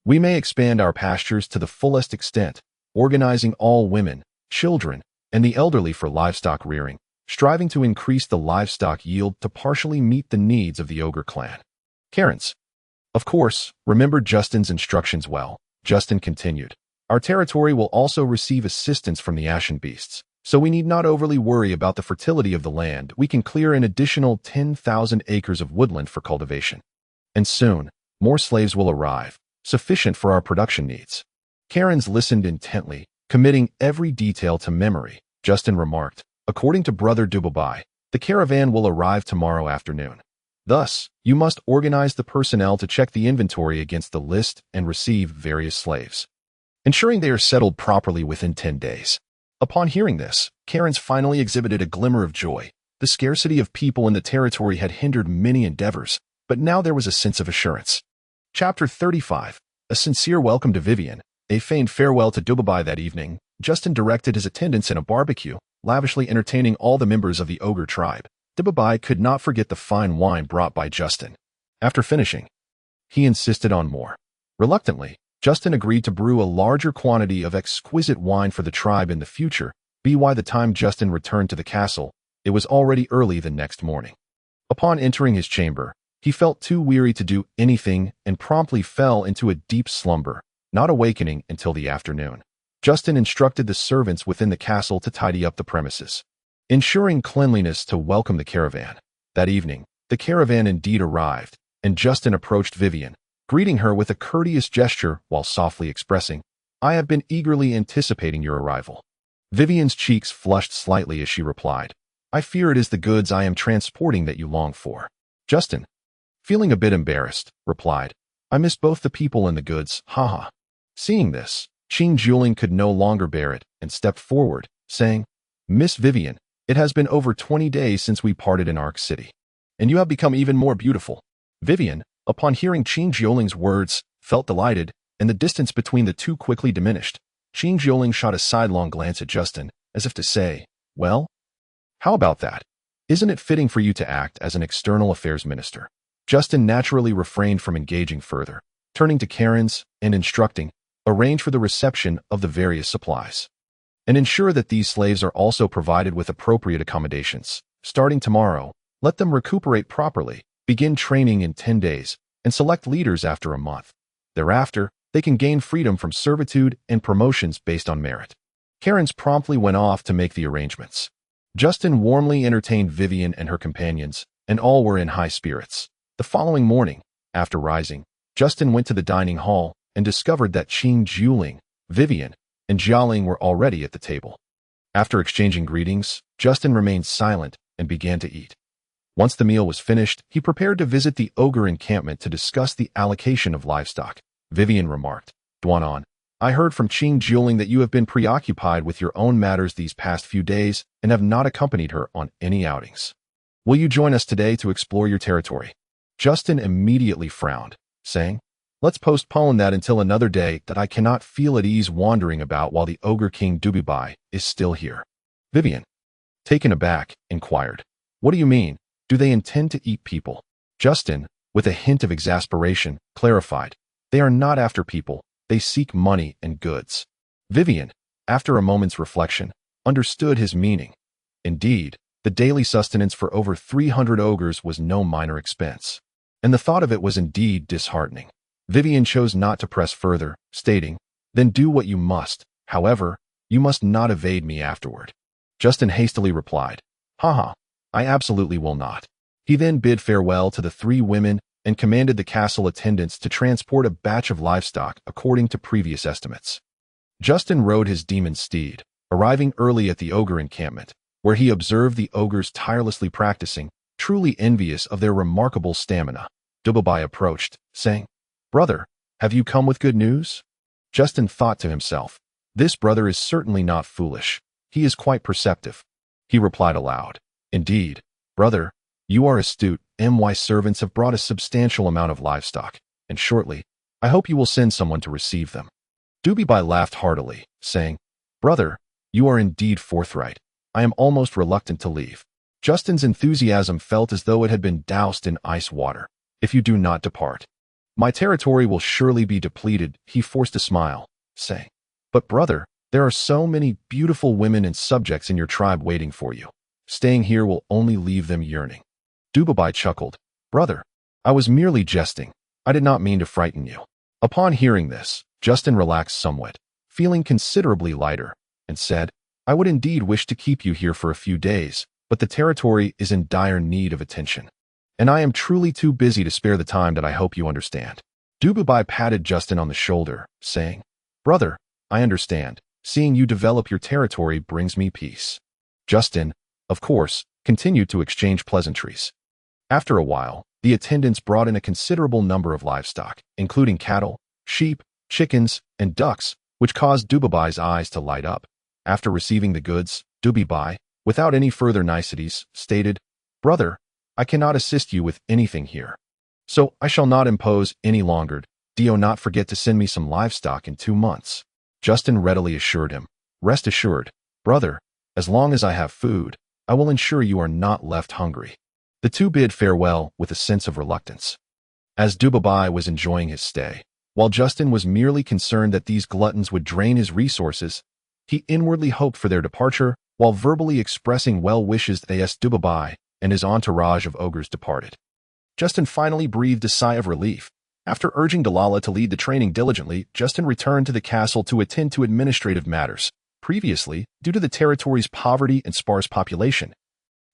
"We may expand our pastures to the fullest extent, organizing all women, children, and the elderly for livestock rearing, striving to increase the livestock yield to partially meet the needs of the ogre clan." Karen's, of course, remembered Justin's instructions well. Justin continued, "Our territory will also receive assistance from the Ashen Beasts, so we need not overly worry about the fertility of the land. We can clear an additional 10,000 acres of woodland for cultivation. And soon, more slaves will arrive, sufficient for our production needs." Karen's listened intently, committing every detail to memory. Justin remarked, "According to Brother Dubabai, the caravan will arrive tomorrow afternoon. Thus, you must organize the personnel to check the inventory against the list and receive various slaves, ensuring they are settled properly within 10 days. Upon hearing this, Karens finally exhibited a glimmer of joy. The scarcity of people in the territory had hindered many endeavors, but now there was a sense of assurance. Chapter 35. A sincere welcome to Vivian. A feigned farewell to Dubabai that evening. Justin directed his attendants in a barbecue, lavishly entertaining all the members of the Ogre Tribe. Dubabai could not forget the fine wine brought by Justin. After finishing, he insisted on more. Reluctantly, Justin agreed to brew a larger quantity of exquisite wine for the tribe in the future. By the time Justin returned to the castle, it was already early the next morning. Upon entering his chamber, he felt too weary to do anything and promptly fell into a deep slumber, not awakening until the afternoon. Justin instructed the servants within the castle to tidy up the premises, ensuring cleanliness to welcome the caravan. That evening, the caravan indeed arrived, and Justin approached Vivian, greeting her with a courteous gesture while softly expressing, "I have been eagerly anticipating your arrival." Vivian's cheeks flushed slightly as she replied, "I fear it is the goods I am transporting that you long for." Justin, feeling a bit embarrassed, replied, "I miss both the people and the goods, haha." Seeing this, Cangmang could no longer bear it and stepped forward, saying, "Miss Vivian, it has been over 20 days since we parted in Ark City, and you have become even more beautiful." Vivian, upon hearing Cangmang's words, felt delighted, and the distance between the two quickly diminished. Cangmang shot a sidelong glance at Justin, as if to say, "Well, how about that? Isn't it fitting for you to act as an external affairs minister?" Justin naturally refrained from engaging further, turning to Karens and instructing, "Arrange for the reception of the various supplies, and ensure that these slaves are also provided with appropriate accommodations. Starting tomorrow, let them recuperate properly, begin training in 10 days, and select leaders after a month. Thereafter, they can gain freedom from servitude and promotions based on merit." Karens promptly went off to make the arrangements. Justin warmly entertained Vivian and her companions, and all were in high spirits. The following morning, after rising, Justin went to the dining hall and discovered that Cangmang, Vivian, and Jialing were already at the table. After exchanging greetings, Justin remained silent and began to eat. Once the meal was finished, he prepared to visit the ogre encampment to discuss the allocation of livestock. Vivian remarked, "Duanan, I heard from Cangmang that you have been preoccupied with your own matters these past few days and have not accompanied her on any outings. Will you join us today to explore your territory?" Justin immediately frowned, saying, "Let's postpone that until another day, that I cannot feel at ease wandering about while the Ogre King Dubabai is still here." Vivian, taken aback, inquired, "What do you mean? Do they intend to eat people?" Justin, with a hint of exasperation, clarified, "They are not after people, they seek money and goods." Vivian, after a moment's reflection, understood his meaning. Indeed, the daily sustenance for over 300 ogres was no minor expense, and the thought of it was indeed disheartening. Vivian chose not to press further, stating, "Then do what you must. However, you must not evade me afterward." Justin hastily replied, "Haha, I absolutely will not." He then bid farewell to the 3 women and commanded the castle attendants to transport a batch of livestock according to previous estimates. Justin rode his demon steed, arriving early at the ogre encampment, where he observed the ogres tirelessly practicing, truly envious of their remarkable stamina. Dubabai approached, saying, "Brother, have you come with good news?" Justin thought to himself, "This brother is certainly not foolish. He is quite perceptive." He replied aloud, "Indeed, brother, you are astute. My servants have brought a substantial amount of livestock, and shortly, I hope you will send someone to receive them." Dubabai laughed heartily, saying, "Brother, you are indeed forthright. I am almost reluctant to leave." Justin's enthusiasm felt as though it had been doused in ice water. "If you do not depart, my territory will surely be depleted." He forced a smile, saying, "But brother, there are so many beautiful women and subjects in your tribe waiting for you. Staying here will only leave them yearning." Dubabai chuckled, "Brother, I was merely jesting. I did not mean to frighten you." Upon hearing this, Justin relaxed somewhat, feeling considerably lighter, and said, "I would indeed wish to keep you here for a few days, but the territory is in dire need of attention, and I am truly too busy to spare the time that I hope you understand." Dubabai patted Justin on the shoulder, saying, "Brother, I understand. Seeing you develop your territory brings me peace." Justin, of course, continued to exchange pleasantries. After a while, The attendants brought in a considerable number of livestock, including cattle, sheep, chickens, and ducks, which caused Dubabai's eyes to light up. After receiving the goods, Dubabai, without any further niceties, stated, "Brother, I cannot assist you with anything here. So I shall not impose any longer. Do not forget to send me some livestock in 2 months." Justin readily assured him, "Rest assured, brother, as long as I have food, I will ensure you are not left hungry." The two bid farewell with a sense of reluctance. As Dubabai was enjoying his stay, while Justin was merely concerned that these gluttons would drain his resources, he inwardly hoped for their departure while verbally expressing well wishes as Dubabai and his entourage of ogres departed. Justin finally breathed a sigh of relief. After urging Delilah to lead the training diligently, Justin returned to the castle to attend to administrative matters. Previously, due to the territory's poverty and sparse population,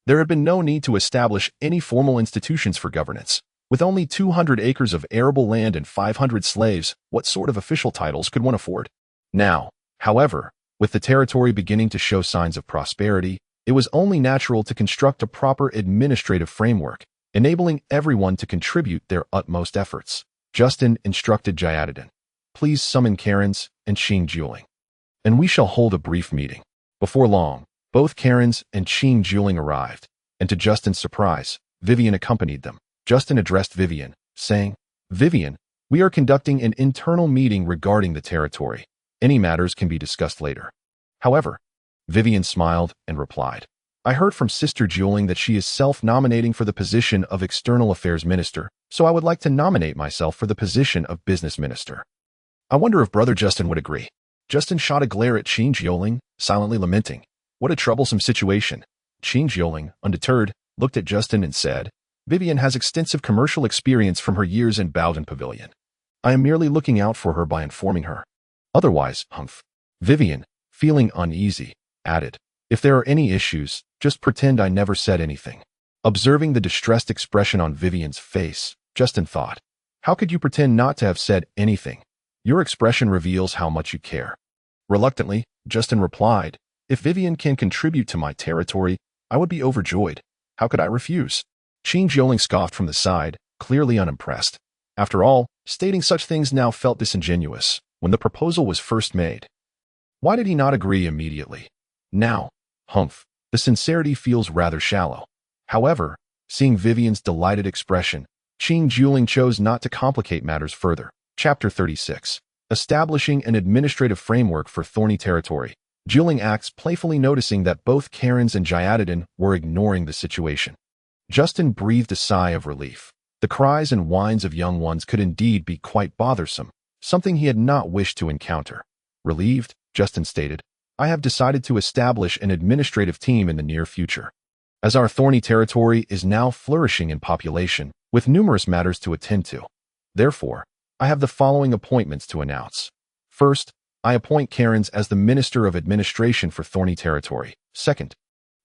there had been no need to establish any formal institutions for governance. With only 200 acres of arable land and 500 slaves, what sort of official titles could one afford? Now, however, with the territory beginning to show signs of prosperity, it was only natural to construct a proper administrative framework, enabling everyone to contribute their utmost efforts. Justin instructed Jayadadin, "Please summon Karens and Ching Juling, and we shall hold a brief meeting." Before long, both Karens and Ching Juling arrived, and to Justin's surprise, Vivian accompanied them. Justin addressed Vivian, saying, "Vivian, we are conducting an internal meeting regarding the territory. Any matters can be discussed later." However, Vivian smiled and replied, "I heard from Sister Juling that she is self-nominating for the position of External Affairs Minister, so I would like to nominate myself for the position of Business Minister. I wonder if Brother Justin would agree." Justin shot a glare at Ching Juling, silently lamenting, "What a troublesome situation." Ching Juling, undeterred, looked at Justin and said, "Vivian has extensive commercial experience from her years in Bowden Pavilion. I am merely looking out for her by informing her. Otherwise, humph." Vivian, feeling uneasy, added, "If there are any issues, just pretend I never said anything." Observing the distressed expression on Vivian's face, Justin thought, "How could you pretend not to have said anything? Your expression reveals how much you care." Reluctantly, Justin replied, "If Vivian can contribute to my territory, I would be overjoyed. How could I refuse?" Ching Jioling scoffed from the side, clearly unimpressed. After all, stating such things now felt disingenuous when the proposal was first made. Why did he not agree immediately? Now, humph, the sincerity feels rather shallow. However, seeing Vivian's delighted expression, Ching Juling chose not to complicate matters further. Chapter 36. Establishing an administrative framework for thorny territory. Juling acts playfully noticing that both Karens and Jayadadin were ignoring the situation. Justin breathed a sigh of relief. The cries and whines of young ones could indeed be quite bothersome, something he had not wished to encounter. Relieved, Justin stated, "I have decided to establish an administrative team in the near future. As our thorny territory is now flourishing in population, with numerous matters to attend to. Therefore, I have the following appointments to announce. First, I appoint Karens as the Minister of Administration for Thorny Territory. Second,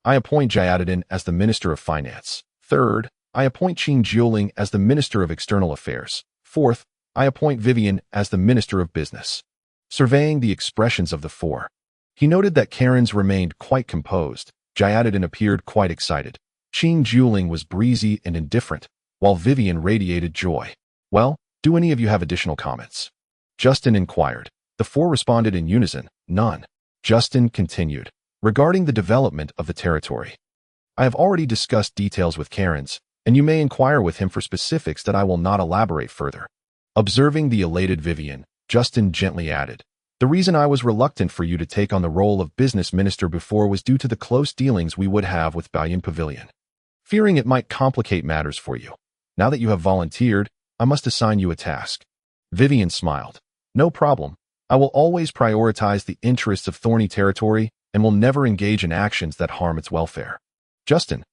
I appoint Jayadadin as the Minister of Finance. Third, I appoint Ching Juling as the Minister of External Affairs. Fourth, I appoint Vivian as the Minister of Business." Surveying the expressions of the four, he noted that Karens remained quite composed. Jayadadin appeared quite excited. Ching Juling was breezy and indifferent, while Vivian radiated joy. "Well, do any of you have additional comments?" Justin inquired. The four responded in unison, "None." Justin continued, "Regarding the development of the territory, I have already discussed details with Karens, and you may inquire with him for specifics that I will not elaborate further." Observing the elated Vivian, Justin gently added, "The reason I was reluctant for you to take on the role of business minister before was due to the close dealings we would have with Bowden Pavilion, fearing it might complicate matters for you. Now that you have volunteered, I must assign you a task." Vivian smiled. "No problem. I will always prioritize the interests of thorny territory and will never engage in actions that harm its welfare." Justin,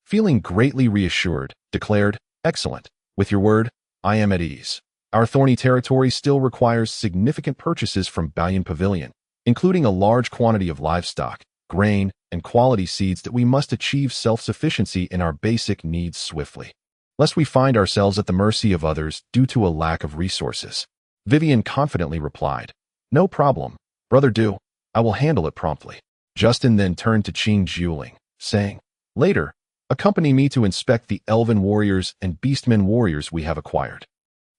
feeling greatly reassured, declared, "Excellent. With your word, I am at ease. Our thorny territory still requires significant purchases from Bowden Pavilion, including a large quantity of livestock, grain, and quality seeds that we must achieve self-sufficiency in our basic needs swiftly, lest we find ourselves at the mercy of others due to a lack of resources." Vivian confidently replied, "No problem, Brother Du. I will handle it promptly." Justin then turned to Ching Juling, saying, "Later, Accompany me to inspect the Elven warriors and Beastmen warriors we have acquired.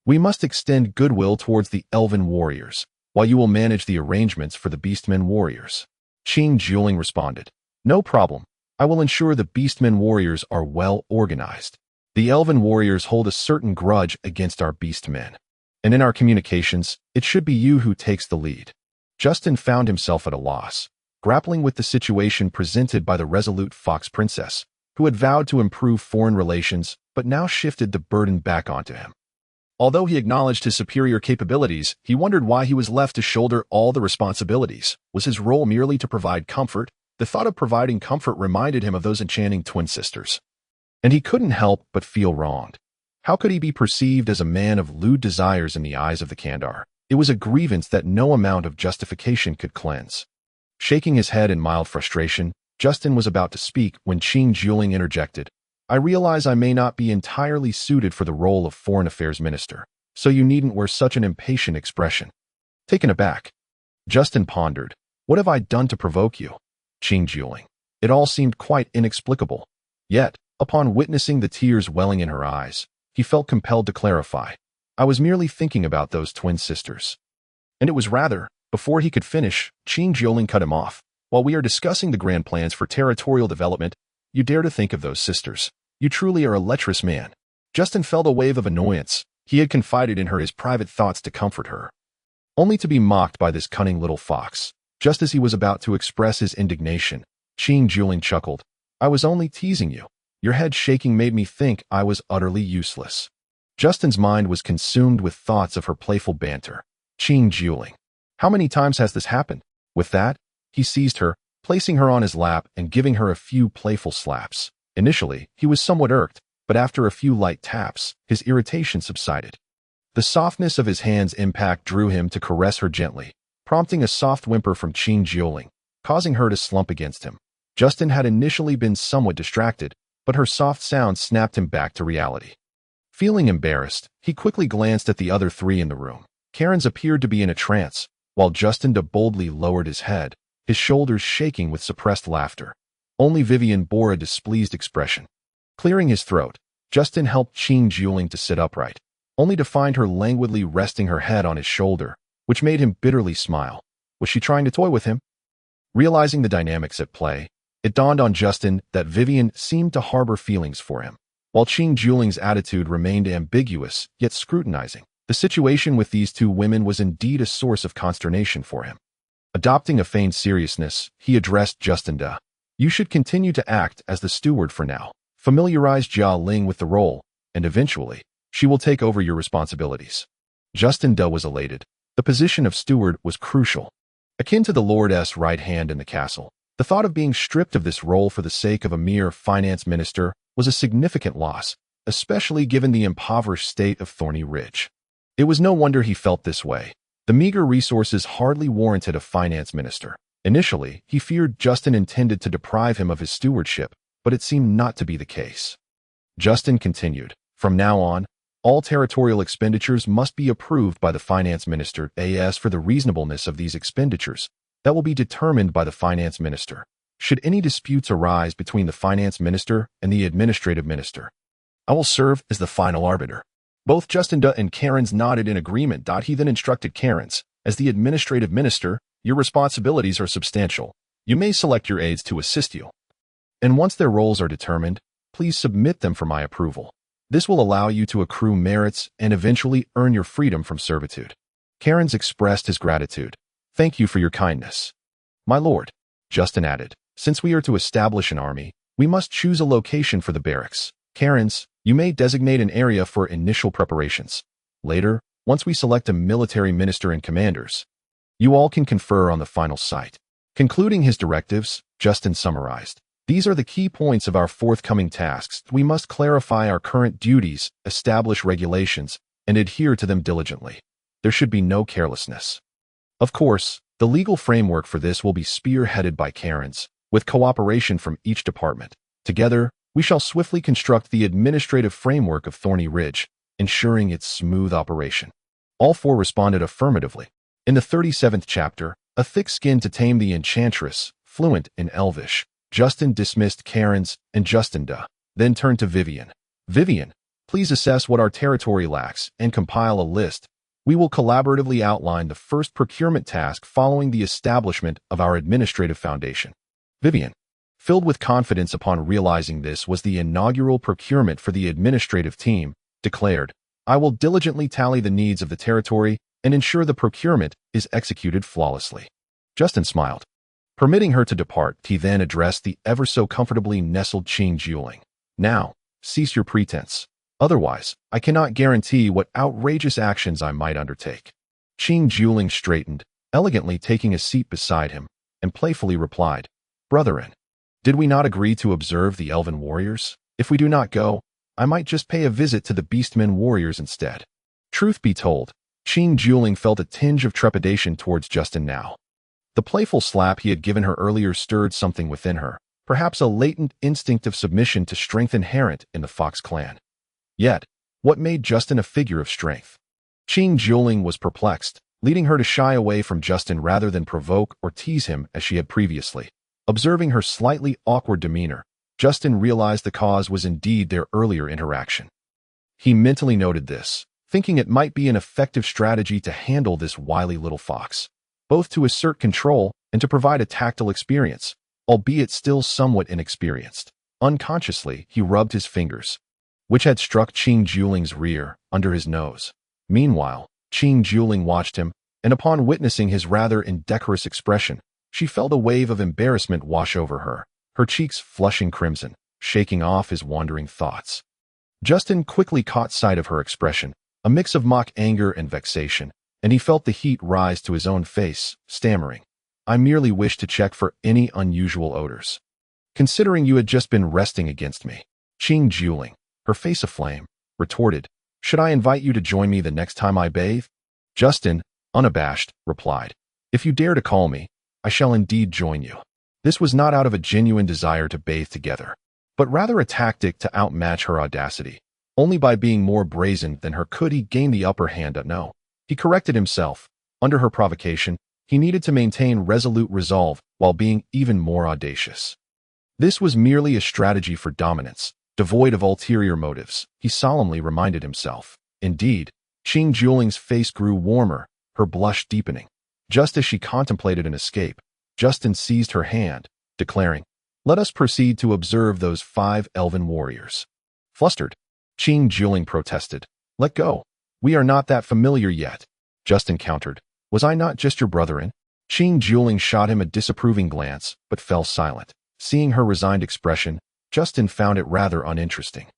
We must extend goodwill towards the Elven warriors, while you will manage the arrangements for the Beastmen warriors. Qing Juling responded. No problem. I will ensure the Beastmen warriors are well organized. The Elven warriors hold a certain grudge against our Beastmen, and in our communications, it should be you who takes the lead. Justin found himself at a loss, grappling with the situation presented by the resolute Fox Princess, who had vowed to improve foreign relations but now shifted the burden back onto him. Although he acknowledged his superior capabilities, he wondered why he was left to shoulder all the responsibilities. Was his role merely to provide comfort? The thought of providing comfort reminded him of those enchanting twin sisters. And he couldn't help but feel wronged. How could he be perceived as a man of lewd desires in the eyes of the Kandar? It was a grievance that no amount of justification could cleanse. Shaking his head in mild frustration, Justin was about to speak when Qing Juling interjected. I realize I may not be entirely suited for the role of Foreign Affairs Minister, so you needn't wear such an impatient expression. Taken aback, Justin pondered. What have I done to provoke you? Qing Juling. It all seemed quite inexplicable. Yet, upon witnessing the tears welling in her eyes, he felt compelled to clarify. I was merely thinking about those twin sisters. And it was rather, before he could finish, Qing Juling cut him off. While we are discussing the grand plans for territorial development, you dare to think of those sisters. You truly are a lecherous man. Justin felt a wave of annoyance. He had confided in her his private thoughts to comfort her, only to be mocked by this cunning little fox. Just as he was about to express his indignation, Qing Juling chuckled. I was only teasing you. Your head shaking made me think I was utterly useless. Justin's mind was consumed with thoughts of her playful banter. Qing Juling. How many times has this happened? With that, he seized her, placing her on his lap and giving her a few playful slaps. Initially, he was somewhat irked, but after a few light taps, his irritation subsided. The softness of his hand's impact drew him to caress her gently, prompting a soft whimper from Qing Juling, causing her to slump against him. Justin had initially been somewhat distracted, but her soft sound snapped him back to reality. Feeling embarrassed, he quickly glanced at the other three in the room. Karen's appeared to be in a trance, while Justin boldly lowered his head, his shoulders shaking with suppressed laughter. Only Vivian bore a displeased expression. Clearing his throat, Justin helped Qing Juling to sit upright, only to find her languidly resting her head on his shoulder, which made him bitterly smile. Was she trying to toy with him? Realizing the dynamics at play, it dawned on Justin that Vivian seemed to harbor feelings for him. While Qing Juling's attitude remained ambiguous, yet scrutinizing, the situation with these two women was indeed a source of consternation for him. Adopting a feigned seriousness, he addressed Justin. You should continue to act as the steward for now. Familiarize Jia Ling with the role, and eventually, she will take over your responsibilities. Justin was elated. The position of steward was crucial. Akin to the Lord's right hand in the castle, the thought of being stripped of this role for the sake of a mere finance minister was a significant loss, especially given the impoverished state of Thorny Ridge. It was no wonder he felt this way. The meager resources hardly warranted a finance minister. Initially, he feared Justin intended to deprive him of his stewardship, but it seemed not to be the case. Justin continued, from now on, all territorial expenditures must be approved by the finance minister. As for the reasonableness of these expenditures, that will be determined by the finance minister. Should any disputes arise between the finance minister and the administrative minister, I will serve as the final arbiter. Both Justin and Karen's nodded in agreement. He then instructed Karen's, as the administrative minister, your responsibilities are substantial. You may select your aides to assist you. And once their roles are determined, please submit them for my approval. This will allow you to accrue merits and eventually earn your freedom from servitude. Karen's expressed his gratitude. Thank you for your kindness. My lord, Justin added, since we are to establish an army, we must choose a location for the barracks. Karen's, you may designate an area for initial preparations. Later, once we select a military minister and commanders, you all can confer on the final site. Concluding his directives, Justin summarized. These are the key points of our forthcoming tasks. We must clarify our current duties, establish regulations, and adhere to them diligently. There should be no carelessness. Of course, the legal framework for this will be spearheaded by Karen's, with cooperation from each department. Together, we shall swiftly construct the administrative framework of Thorny Ridge, ensuring its smooth operation. All four responded affirmatively. In the 37th chapter, A Thick Skin to Tame the Enchantress, fluent in Elvish, Justin dismissed Karen's and Justin then turned to Vivian. Vivian, please assess what our territory lacks and compile a list. We will collaboratively outline the first procurement task following the establishment of our administrative foundation. Vivian, filled with confidence upon realizing this was the inaugural procurement for the administrative team, declared, I will diligently tally the needs of the territory and ensure the procurement is executed flawlessly. Justin smiled. Permitting her to depart, he then addressed the ever-so-comfortably nestled Cangmang. Now, cease your pretense. Otherwise, I cannot guarantee what outrageous actions I might undertake. Cangmang straightened, elegantly taking a seat beside him, and playfully replied, Brethren, did we not agree to observe the elven warriors? If we do not go, I might just pay a visit to the beastmen warriors instead. Truth be told, Cangmang felt a tinge of trepidation towards Justin now. The playful slap he had given her earlier stirred something within her, perhaps a latent instinct of submission to strength inherent in the Fox clan. Yet, what made Justin a figure of strength? Cangmang was perplexed, leading her to shy away from Justin rather than provoke or tease him as she had previously. Observing her slightly awkward demeanor, Justin realized the cause was indeed their earlier interaction. He mentally noted this, thinking it might be an effective strategy to handle this wily little fox, both to assert control and to provide a tactile experience, albeit still somewhat inexperienced. Unconsciously, he rubbed his fingers, which had struck Cangmang's rear, under his nose. Meanwhile, Cangmang watched him, and upon witnessing his rather indecorous expression, she felt a wave of embarrassment wash over her, her cheeks flushing crimson, shaking off his wandering thoughts. Justin quickly caught sight of her expression, a mix of mock anger and vexation, and he felt the heat rise to his own face, stammering, I merely wish to check for any unusual odors. Considering you had just been resting against me. Cangmang, her face aflame, retorted, should I invite you to join me the next time I bathe? Justin, unabashed, replied, if you dare to call me, I shall indeed join you. This was not out of a genuine desire to bathe together, but rather a tactic to outmatch her audacity. Only by being more brazen than her could he gain the upper hand. No. He corrected himself. Under her provocation, he needed to maintain resolute resolve while being even more audacious. This was merely a strategy for dominance, devoid of ulterior motives, he solemnly reminded himself. Indeed, Cangmang's face grew warmer, her blush deepening. Just as she contemplated an escape, Justin seized her hand, declaring, let us proceed to observe those 5 elven warriors. Flustered, Cangmang protested, let go. We are not that familiar yet. Justin countered, was I not just your brother-in? Cangmang shot him a disapproving glance, but fell silent. Seeing her resigned expression, Justin found it rather uninteresting.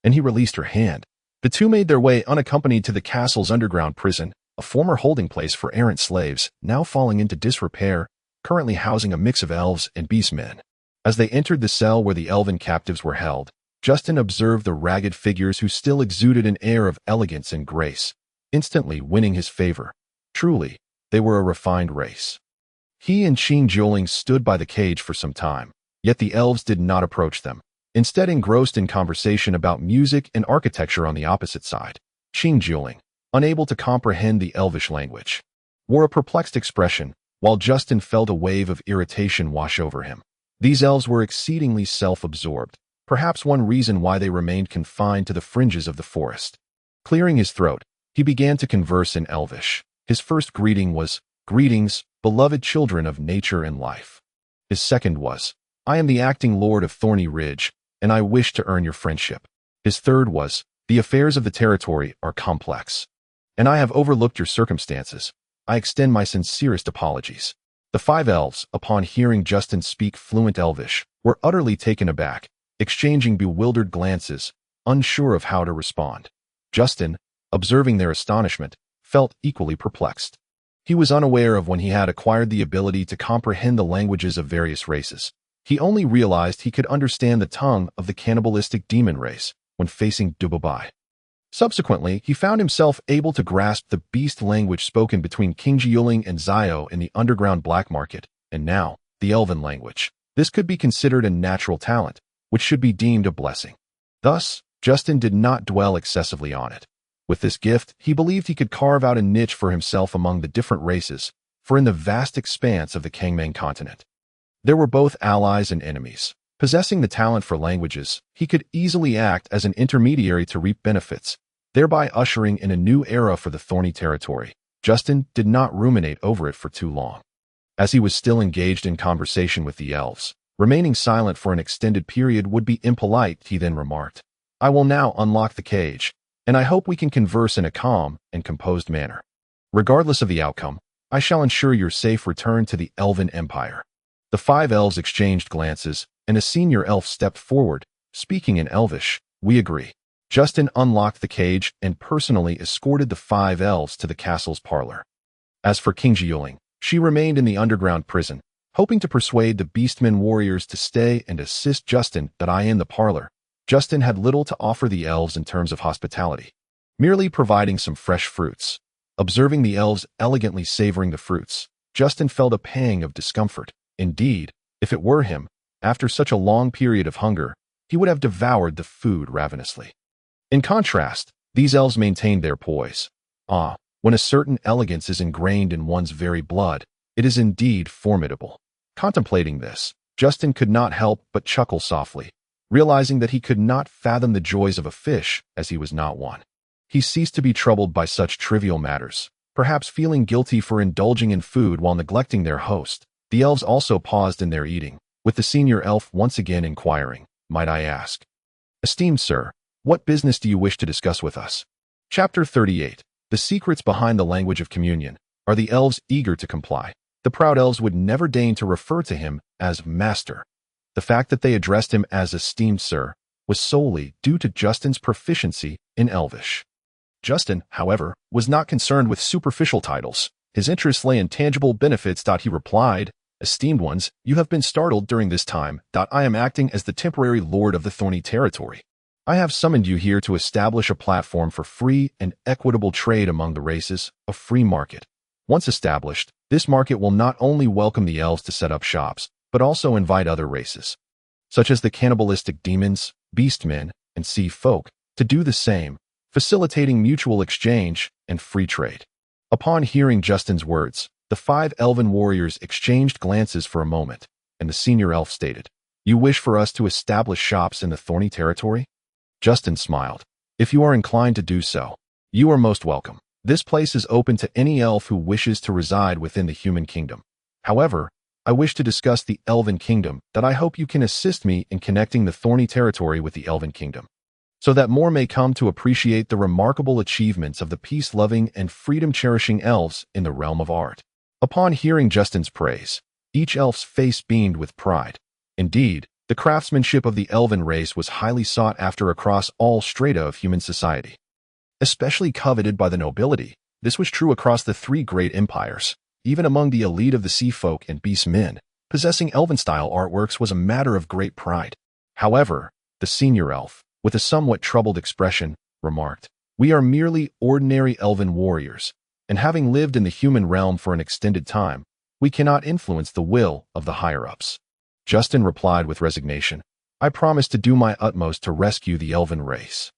And he released her hand. The two made their way unaccompanied to the castle's underground prison, a former holding place for errant slaves, now falling into disrepair, currently housing a mix of elves and beastmen. As they entered the cell where the elven captives were held, Justin observed the ragged figures who still exuded an air of elegance and grace, instantly winning his favor. Truly, they were a refined race. He and Cangmang stood by the cage for some time, yet the elves did not approach them, instead engrossed in conversation about music and architecture on the opposite side. Cangmang, unable to comprehend the elvish language, wore a perplexed expression, while Justin felt a wave of irritation wash over him. These elves were exceedingly self-absorbed, perhaps one reason why they remained confined to the fringes of the forest. Clearing his throat, he began to converse in Elvish. His first greeting was, Greetings, beloved children of nature and life. His second was, I am the acting lord of Thorny Ridge, and I wish to earn your friendship. His third was, The affairs of the territory are complex, and I have overlooked your circumstances. I extend my sincerest apologies. The 5 elves, upon hearing Justin speak fluent Elvish, were utterly taken aback, exchanging bewildered glances, unsure of how to respond. Justin, observing their astonishment, felt equally perplexed. He was unaware of when he had acquired the ability to comprehend the languages of various races. He only realized he could understand the tongue of the cannibalistic demon race when facing Dubabai. Subsequently, he found himself able to grasp the beast language spoken between Cangmang and Zio in the underground black market, and now, the Elven language. This could be considered a natural talent, which should be deemed a blessing. Thus, Justin did not dwell excessively on it. With this gift, he believed he could carve out a niche for himself among the different races, for in the vast expanse of the Cangmang Continent, there were both allies and enemies, Possessing the talent for languages, he could easily act as an intermediary to reap benefits, thereby ushering in a new era for the thorny territory. Justin did not ruminate over it for too long. As he was still engaged in conversation with the elves, remaining silent for an extended period would be impolite, he then remarked. I will now unlock the cage, and I hope we can converse in a calm and composed manner. Regardless of the outcome, I shall ensure your safe return to the Elven Empire. The 5 elves exchanged glances, and a senior elf stepped forward, speaking in Elvish. We agree. Justin unlocked the cage and personally escorted the 5 elves to the castle's parlor. As for Cangmang, she remained in the underground prison, hoping to persuade the Beastmen warriors to stay and assist Justin in the parlor. Justin had little to offer the elves in terms of hospitality, merely providing some fresh fruits. Observing the elves elegantly savoring the fruits, Justin felt a pang of discomfort. Indeed, if it were him, after such a long period of hunger, he would have devoured the food ravenously. In contrast, these elves maintained their poise. When a certain elegance is ingrained in one's very blood, it is indeed formidable. Contemplating this, Justin could not help but chuckle softly, realizing that he could not fathom the joys of a fish, as he was not one. He ceased to be troubled by such trivial matters, perhaps feeling guilty for indulging in food while neglecting their host. The elves also paused in their eating, with the senior elf once again inquiring, Might I ask? Esteemed sir, what business do you wish to discuss with us? Chapter 38. The secrets behind the language of communion. Are the elves eager to comply? The proud elves would never deign to refer to him as master. The fact that they addressed him as esteemed sir was solely due to Justin's proficiency in Elvish. Justin, however, was not concerned with superficial titles. His interest lay in tangible benefits. He replied, Esteemed ones, you have been startled during this time. I am acting as the temporary lord of the thorny territory. I have summoned you here to establish a platform for free and equitable trade among the races, a free market. Once established, this market will not only welcome the elves to set up shops, but also invite other races, such as the cannibalistic demons, beastmen, and sea folk, to do the same, facilitating mutual exchange and free trade. Upon hearing Justin's words, the 5 elven warriors exchanged glances for a moment, and the senior elf stated, You wish for us to establish shops in the thorny territory? Justin smiled. If you are inclined to do so, you are most welcome. This place is open to any elf who wishes to reside within the human kingdom. However, I wish to discuss the Elven Kingdom. I hope you can assist me in connecting the thorny territory with the Elven Kingdom, so that more may come to appreciate the remarkable achievements of the peace-loving and freedom-cherishing elves in the realm of art. Upon hearing Justin's praise, each elf's face beamed with pride. Indeed, the craftsmanship of the elven race was highly sought after across all strata of human society, especially coveted by the nobility. This was true across the 3 great empires. Even among the elite of the sea folk and beast men, possessing elven-style artworks was a matter of great pride. However, the senior elf, with a somewhat troubled expression, remarked, We are merely ordinary elven warriors, and having lived in the human realm for an extended time, we cannot influence the will of the higher-ups. Justin replied with resignation, I promise to do my utmost to rescue the elven race.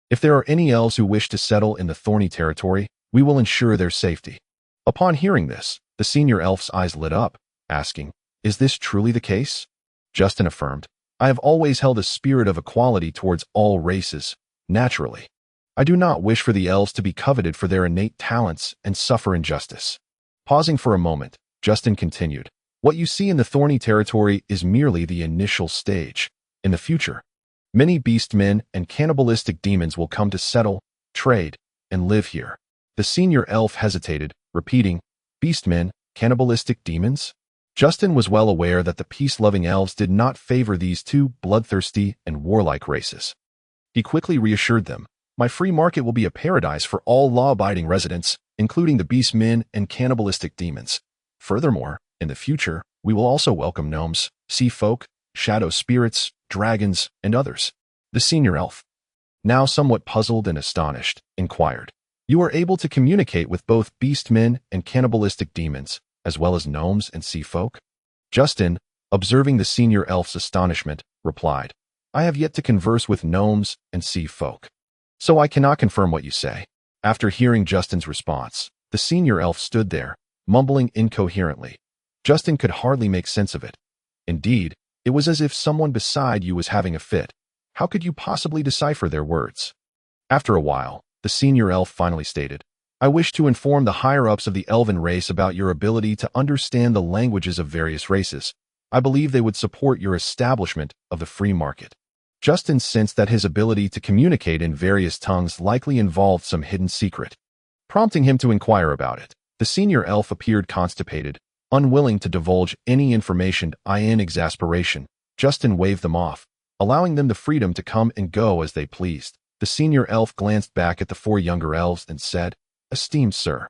If there are any elves who wish to settle in the thorny territory, we will ensure their safety. Upon hearing this, the senior elf's eyes lit up, asking, Is this truly the case? Justin affirmed, I have always held a spirit of equality towards all races, naturally. I do not wish for the elves to be coveted for their innate talents and suffer injustice. Pausing for a moment, Justin continued, What you see in the thorny territory is merely the initial stage. In the future, many beastmen and cannibalistic demons will come to settle, trade, and live here. The senior elf hesitated, repeating, Beastmen, cannibalistic demons? Justin was well aware that the peace-loving elves did not favor these 2 bloodthirsty and warlike races. He quickly reassured them, My free market will be a paradise for all law-abiding residents, including the beastmen and cannibalistic demons. Furthermore, in the future, we will also welcome gnomes, sea folk, shadow spirits, dragons, and others. The senior elf, now somewhat puzzled and astonished, inquired, You are able to communicate with both beastmen and cannibalistic demons, as well as gnomes and sea folk? Justin, observing the senior elf's astonishment, replied, I have yet to converse with gnomes and sea folk, so I cannot confirm what you say. After hearing Justin's response, the senior elf stood there, mumbling incoherently. Justin could hardly make sense of it. Indeed, It was as if someone beside you was having a fit. How could you possibly decipher their words? After a while, the senior elf finally stated, I wish to inform the higher-ups of the elven race about your ability to understand the languages of various races. I believe they would support your establishment of the free market. Justin sensed that his ability to communicate in various tongues likely involved some hidden secret, prompting him to inquire about it. The senior elf appeared constipated, unwilling to divulge any information. In exasperation, Justin waved them off, allowing them the freedom to come and go as they pleased. The senior elf glanced back at the 4 younger elves and said, Esteemed sir,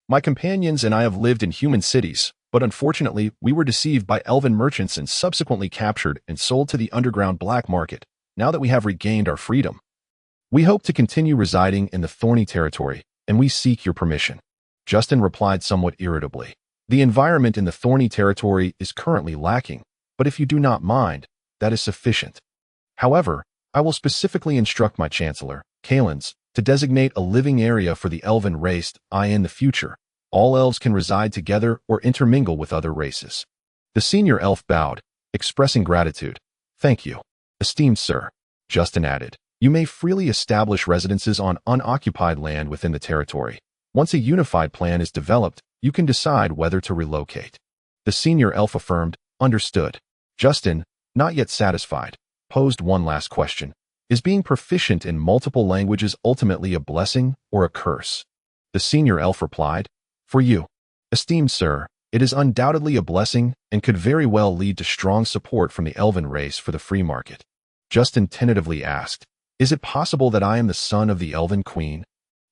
my companions and I have lived in human cities, but unfortunately we were deceived by elven merchants and subsequently captured and sold to the underground black market. Now that we have regained our freedom, we hope to continue residing in the thorny territory, and we seek your permission. Justin replied somewhat irritably. The environment in the thorny territory is currently lacking, but if you do not mind, that is sufficient. However, I will specifically instruct my chancellor, Kalens, to designate a living area for the elven race. In the future, all elves can reside together or intermingle with other races. The senior elf bowed, expressing gratitude. Thank you, esteemed sir. Justin added, you may freely establish residences on unoccupied land within the territory. Once a unified plan is developed, you can decide whether to relocate. The senior elf affirmed, understood. Justin, not yet satisfied, posed one last question. Is being proficient in multiple languages ultimately a blessing or a curse? The senior elf replied, for you, esteemed sir, it is undoubtedly a blessing and could very well lead to strong support from the elven race for the free market. Justin tentatively asked, is it possible that I am the son of the elven queen?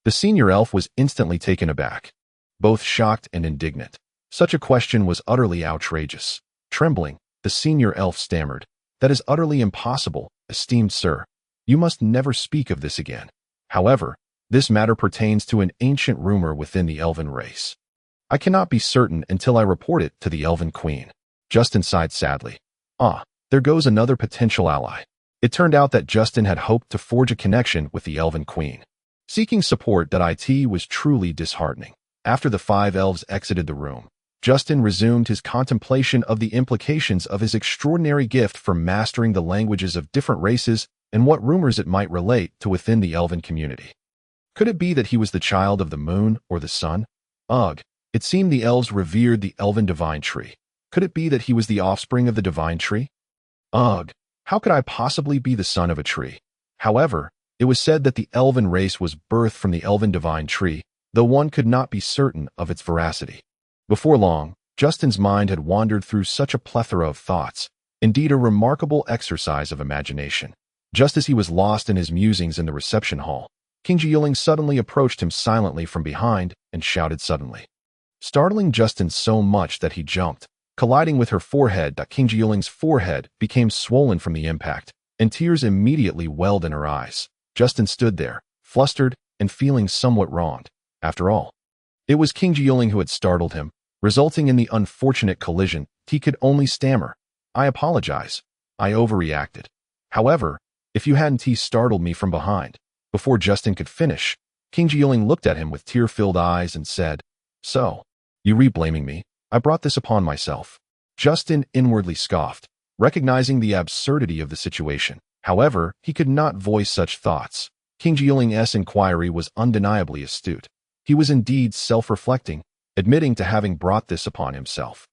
The senior elf was instantly taken aback, both shocked and indignant. Such a question was utterly outrageous. Trembling, the senior elf stammered, that is utterly impossible, esteemed sir. You must never speak of this again. However, this matter pertains to an ancient rumor within the elven race. I cannot be certain until I report it to the elven queen. Justin sighed sadly. There goes another potential ally. It turned out that Justin had hoped to forge a connection with the elven queen. Seeking support was truly disheartening. After the 5 elves exited the room, Justin resumed his contemplation of the implications of his extraordinary gift for mastering the languages of different races and what rumors it might relate to within the elven community. Could it be that he was the child of the moon or the sun? Ugh, it seemed the elves revered the elven divine tree. Could it be that he was the offspring of the divine tree? Ugh, how could I possibly be the son of a tree? However, it was said that the elven race was birthed from the elven divine tree, though one could not be certain of its veracity. Before long, Justin's mind had wandered through such a plethora of thoughts, indeed a remarkable exercise of imagination. Just as he was lost in his musings in the reception hall, King Jieling suddenly approached him silently from behind and shouted suddenly, startling Justin so much that he jumped, colliding with her forehead. King Jieling's forehead became swollen from the impact, and tears immediately welled in her eyes. Justin stood there, flustered and feeling somewhat wronged. After all, it was King Jieling who had startled him, resulting in the unfortunate collision. He could only stammer, I apologize. I overreacted. However, if you hadn't startled me from behind. Before Justin could finish, King Jieling looked at him with tear-filled eyes and said, so, you re-blaming me? I brought this upon myself. Justin inwardly scoffed, recognizing the absurdity of the situation. However, he could not voice such thoughts. King Jieling's inquiry was undeniably astute. He was indeed self-reflecting, admitting to having brought this upon himself.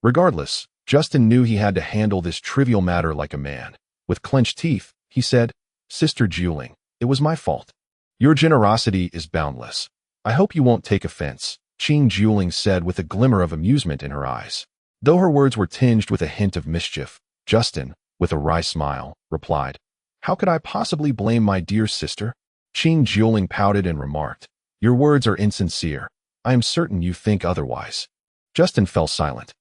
Regardless, Justin knew he had to handle this trivial matter like a man. With clenched teeth, he said, Sister Jieling, it was my fault. Your generosity is boundless. I hope you won't take offense, King Jieling said with a glimmer of amusement in her eyes. Though her words were tinged with a hint of mischief, Justin, with a wry smile, replied, how could I possibly blame my dear sister? King Jieling pouted and remarked, your words are insincere. I am certain you think otherwise. Justin fell silent,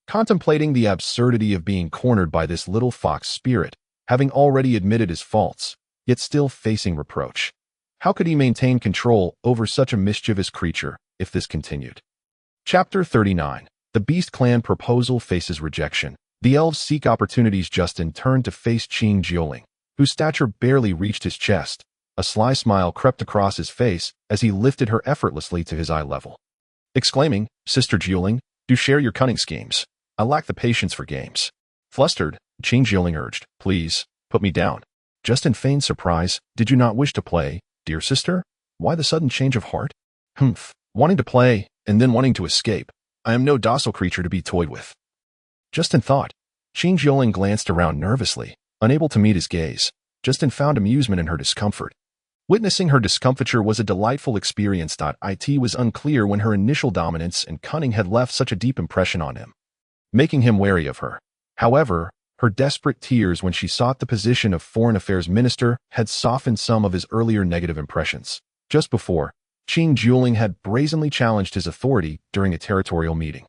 contemplating the absurdity of being cornered by this little fox spirit, having already admitted his faults, yet still facing reproach. How could he maintain control over such a mischievous creature if this continued? Chapter 39. The Beast Clan Proposal Faces Rejection. The elves seek opportunities. Justin turned to face King Jieling, whose stature barely reached his chest. A sly smile crept across his face as he lifted her effortlessly to his eye level, exclaiming, Sister Jieling, do share your cunning schemes. I lack the patience for games. Flustered, Qing urged. Please, put me down. Justin feigned surprise. Did you not wish to play, dear sister? Why the sudden change of heart? Humph. Wanting to play, and then wanting to escape. I am no docile creature to be toyed with. Justin thought. Qing glanced around nervously, unable to meet his gaze. Justin found amusement in her discomfort. Witnessing her discomfiture was a delightful experience. It was unclear when her initial dominance and cunning had left such a deep impression on him, making him wary of her. However, her desperate tears when she sought the position of Foreign Affairs Minister had softened some of his earlier negative impressions. Just before, Qing had brazenly challenged his authority during a territorial meeting.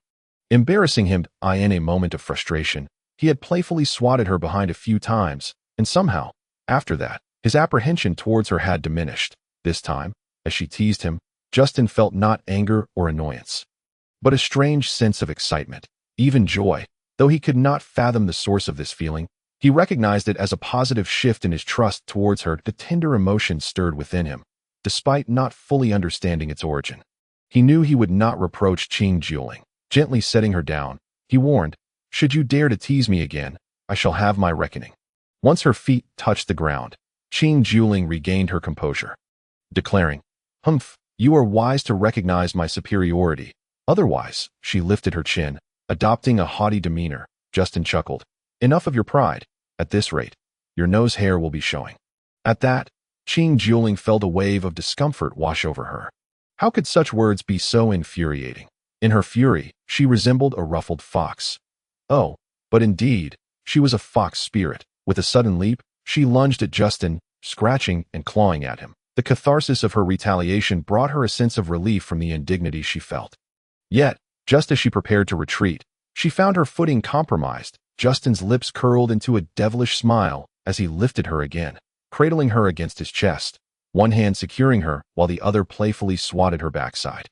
Embarrassing him in a moment of frustration, he had playfully swatted her behind a few times, and somehow, after that, his apprehension towards her had diminished. This time, as she teased him, Justin felt not anger or annoyance, but a strange sense of excitement, even joy. Though he could not fathom the source of this feeling, he recognized it as a positive shift in his trust towards her. The tender emotion stirred within him, despite not fully understanding its origin. He knew he would not reproach Qing. Gently setting her down, he warned, should you dare to tease me again, I shall have my reckoning. Once her feet touched the ground, Qing regained her composure, declaring, Humph, you are wise to recognize my superiority. Otherwise, she lifted her chin, adopting a haughty demeanor. Justin chuckled. Enough of your pride. At this rate, your nose hair will be showing. At that, Qing felt a wave of discomfort wash over her. How could such words be so infuriating? In her fury, she resembled a ruffled fox. Oh, but indeed, she was a fox spirit. With a sudden leap, she lunged at Justin, scratching and clawing at him. The catharsis of her retaliation brought her a sense of relief from the indignity she felt. Yet, just as she prepared to retreat, she found her footing compromised. Justin's lips curled into a devilish smile as he lifted her again, cradling her against his chest, one hand securing her while the other playfully swatted her backside.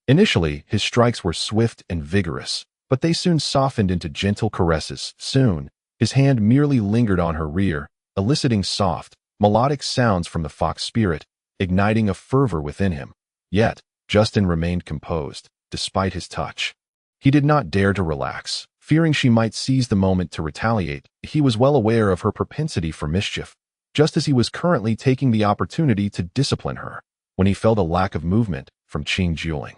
Initially, his strikes were swift and vigorous, but they soon softened into gentle caresses. Soon, his hand merely lingered on her rear, eliciting soft, melodic sounds from the fox spirit, igniting a fervor within him. Yet, Justin remained composed, despite his touch. He did not dare to relax, fearing she might seize the moment to retaliate. He was well aware of her propensity for mischief, just as he was currently taking the opportunity to discipline her, when he felt a lack of movement from Qing.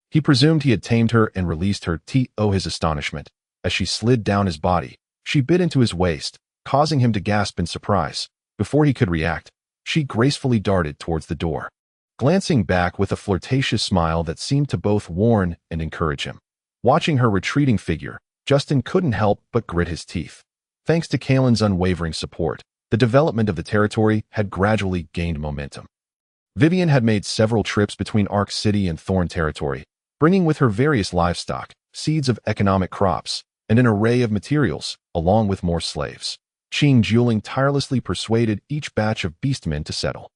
He presumed he had tamed her and released her. His astonishment, as she slid down his body, she bit into his waist, causing him to gasp in surprise. Before he could react, she gracefully darted towards the door, glancing back with a flirtatious smile that seemed to both warn and encourage him. Watching her retreating figure, Justin couldn't help but grit his teeth. Thanks to Kalen's unwavering support, the development of the territory had gradually gained momentum. Vivian had made several trips between Ark City and Thorn Territory, bringing with her various livestock, seeds of economic crops, and an array of materials, along with more slaves. Qing tirelessly persuaded each batch of beastmen to settle,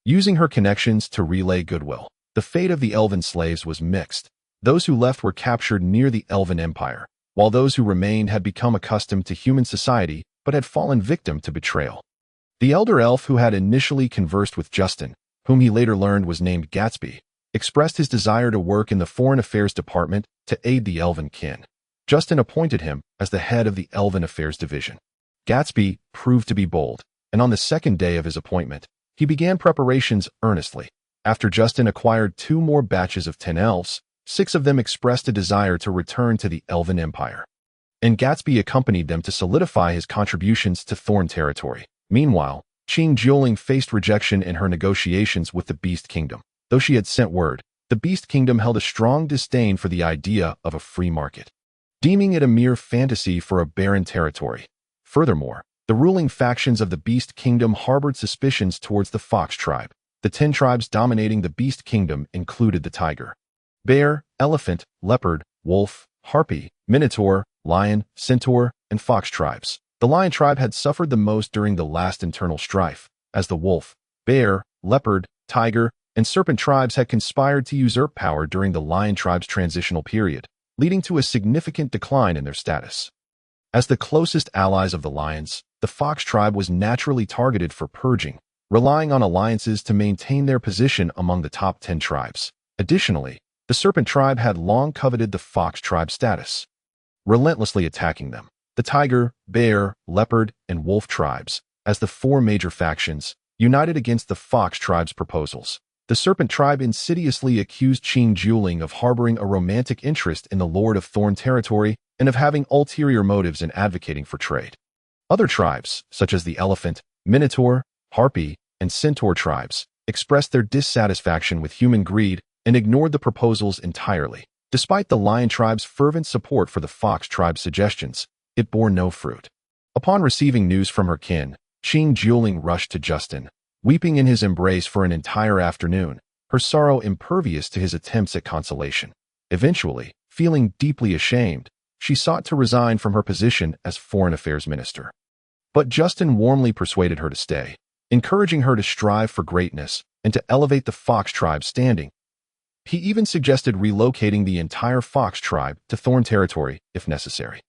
using her connections to relay goodwill. The fate of the elven slaves was mixed. Those who left were captured near the Elven Empire, while those who remained had become accustomed to human society but had fallen victim to betrayal. The elder elf who had initially conversed with Justin, whom he later learned was named Gatsby, expressed his desire to work in the Foreign Affairs Department to aid the elven kin. Justin appointed him as the head of the Elven Affairs Division. Gatsby proved to be bold, and on the second day of his appointment, he began preparations earnestly. After Justin acquired 2 more batches of 10 elves, 6 of them expressed a desire to return to the Elven Empire, and Gatsby accompanied them to solidify his contributions to Thorn Territory. Meanwhile, Qing faced rejection in her negotiations with the Beast Kingdom. Though she had sent word, the Beast Kingdom held a strong disdain for the idea of a free market, deeming it a mere fantasy for a barren territory. Furthermore, the ruling factions of the Beast Kingdom harbored suspicions towards the Fox Tribe. The 10 tribes dominating the Beast Kingdom included the tiger, bear, elephant, leopard, wolf, harpy, minotaur, lion, centaur, and fox tribes. The lion tribe had suffered the most during the last internal strife, as the wolf, bear, leopard, tiger, and serpent tribes had conspired to usurp power during the lion tribe's transitional period, leading to a significant decline in their status. As the closest allies of the lions, the fox tribe was naturally targeted for purging, relying on alliances to maintain their position among the top 10 tribes. Additionally, the serpent tribe had long coveted the fox tribe status, relentlessly attacking them. the tiger, bear, leopard, and wolf tribes, as the four major factions, united against the fox tribe's proposals. The serpent tribe insidiously accused Qing Juling of harboring a romantic interest in the Lord of Thorn territory and of having ulterior motives in advocating for trade. Other tribes, such as the elephant, minotaur, harpy, and centaur tribes, expressed their dissatisfaction with human greed and ignored the proposals entirely. Despite the lion tribe's fervent support for the fox tribe's suggestions, it bore no fruit. Upon receiving news from her kin, Qing Juling rushed to Justin, weeping in his embrace for an entire afternoon, her sorrow impervious to his attempts at consolation. Eventually, feeling deeply ashamed, she sought to resign from her position as Foreign Affairs Minister. But Justin warmly persuaded her to stay, encouraging her to strive for greatness and to elevate the fox tribe's standing. He even suggested relocating the entire fox tribe to Thorn territory if necessary.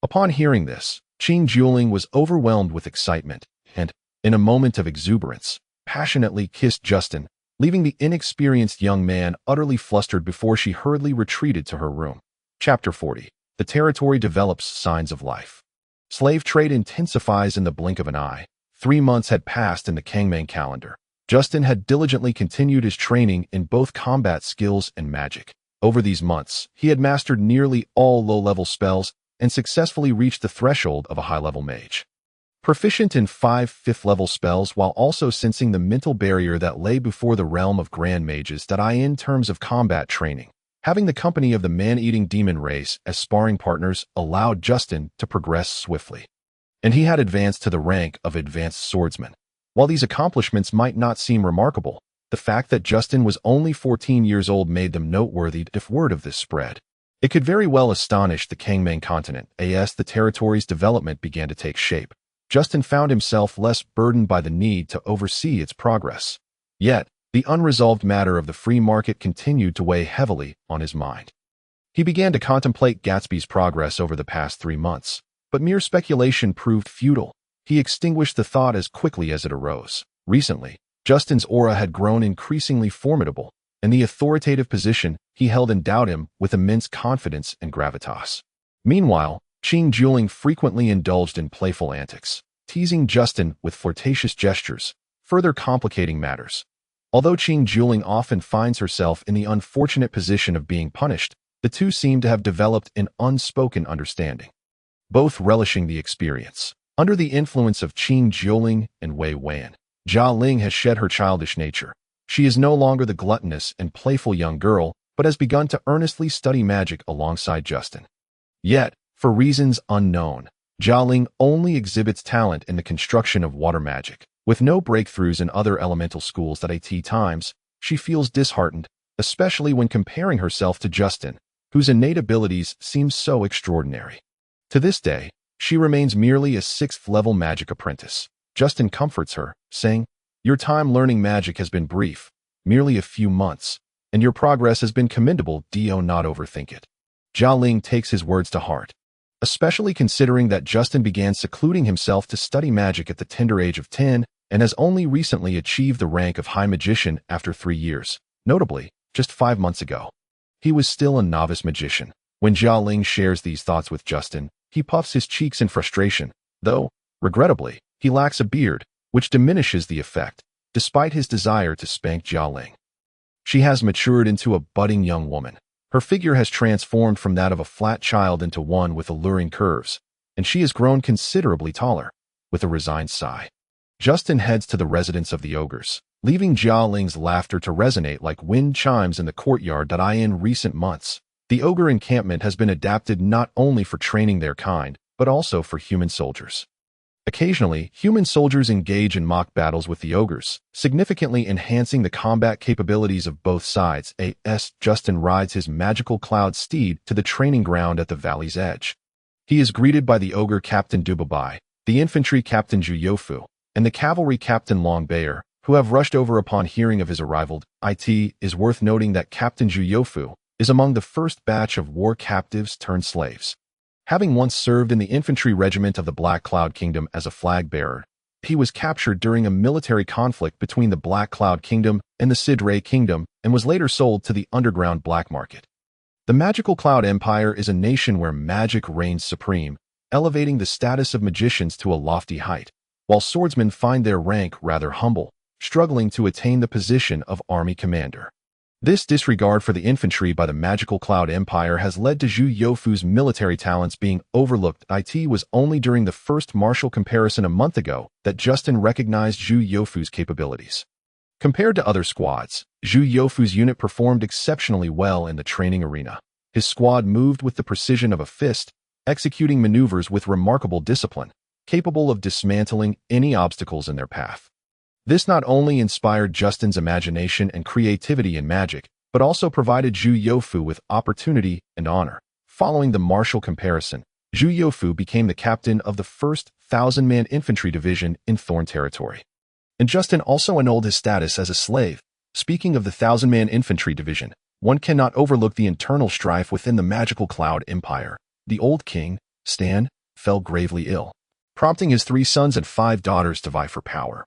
Upon hearing this, Qing Juling was overwhelmed with excitement and, in a moment of exuberance, passionately kissed Justin, leaving the inexperienced young man utterly flustered before she hurriedly retreated to her room. Chapter 40. The territory develops signs of life. Slave trade intensifies in the blink of an eye. 3 months had passed in the Cangmang calendar. Justin had diligently continued his training in both combat skills and magic. Over these months, he had mastered nearly all low-level spells and successfully reached the threshold of a high-level mage. Proficient in 5 fifth-level spells while also sensing the mental barrier that lay before the realm of grand mages that in terms of combat training. Having the company of the man-eating demon race as sparring partners allowed Justin to progress swiftly. And he had advanced to the rank of advanced swordsman. While these accomplishments might not seem remarkable, the fact that Justin was only 14 years old made them noteworthy if word of this spread. It could very well astonish the Cangmang Continent as the territory's development began to take shape. Justin found himself less burdened by the need to oversee its progress. Yet, the unresolved matter of the free market continued to weigh heavily on his mind. He began to contemplate Gatsby's progress over the past 3 months, but mere speculation proved futile. He extinguished the thought as quickly as it arose. Recently, Justin's aura had grown increasingly formidable, and the authoritative position he held endowed him with immense confidence and gravitas. Meanwhile, Qing Juling frequently indulged in playful antics, teasing Justin with flirtatious gestures, further complicating matters. Although Qing Juling often finds herself in the unfortunate position of being punished, the two seem to have developed an unspoken understanding, both relishing the experience. Under the influence of Qing Juling and Wei Wan, Jia Ling has shed her childish nature. She is no longer the gluttonous and playful young girl, but has begun to earnestly study magic alongside Justin. Yet, for reasons unknown, Jia Ling only exhibits talent in the construction of water magic. With no breakthroughs in other elemental schools at times, she feels disheartened, especially when comparing herself to Justin, whose innate abilities seem so extraordinary. To this day, she remains merely a 6th-level magic apprentice. Justin comforts her, saying, "Your time learning magic has been brief, merely a few months, and your progress has been commendable. Do not overthink it." Jia Ling takes his words to heart, especially considering that Justin began secluding himself to study magic at the tender age of 10 and has only recently achieved the rank of High Magician after 3 years. Notably, just 5 months ago, he was still a novice magician. When Jia Ling shares these thoughts with Justin, he puffs his cheeks in frustration, though, regrettably, he lacks a beard, which diminishes the effect, despite his desire to spank Jia Ling. She has matured into a budding young woman. Her figure has transformed from that of a flat child into one with alluring curves, and she has grown considerably taller. With a resigned sigh, Justin heads to the residence of the ogres, leaving Jia Ling's laughter to resonate like wind chimes in the courtyard that in recent months. The ogre encampment has been adapted not only for training their kind, but also for human soldiers. Occasionally, human soldiers engage in mock battles with the ogres, significantly enhancing the combat capabilities of both sides. Justin rides his magical cloud steed to the training ground at the valley's edge. He is greeted by the ogre Captain Dubabai, the infantry Captain Juyofu, and the cavalry Captain Longbear, who have rushed over upon hearing of his arrival. It is worth noting that Captain Juyofu is among the first batch of war captives turned slaves. Having once served in the infantry regiment of the Black Cloud Kingdom as a flag bearer, he was captured during a military conflict between the Black Cloud Kingdom and the Sidray Kingdom and was later sold to the underground black market. The Magical Cloud Empire is a nation where magic reigns supreme, elevating the status of magicians to a lofty height, while swordsmen find their rank rather humble, struggling to attain the position of army commander. This disregard for the infantry by the magical Cloud Empire has led to Zhu Youfu's military talents being overlooked. It was only during the first martial comparison a month ago that Justin recognized Zhu Youfu's capabilities. Compared to other squads, Zhu Youfu's unit performed exceptionally well in the training arena. His squad moved with the precision of a fist, executing maneuvers with remarkable discipline, capable of dismantling any obstacles in their path. This not only inspired Justin's imagination and creativity in magic, but also provided Zhu Youfu with opportunity and honor. Following the martial comparison, Zhu Youfu became the captain of the 1st 1,000-man infantry division in Thorn territory. And Justin also annulled his status as a slave. Speaking of the 1,000-man infantry division, one cannot overlook the internal strife within the magical Cloud Empire. The old king, Stan, fell gravely ill, prompting his 3 sons and 5 daughters to vie for power.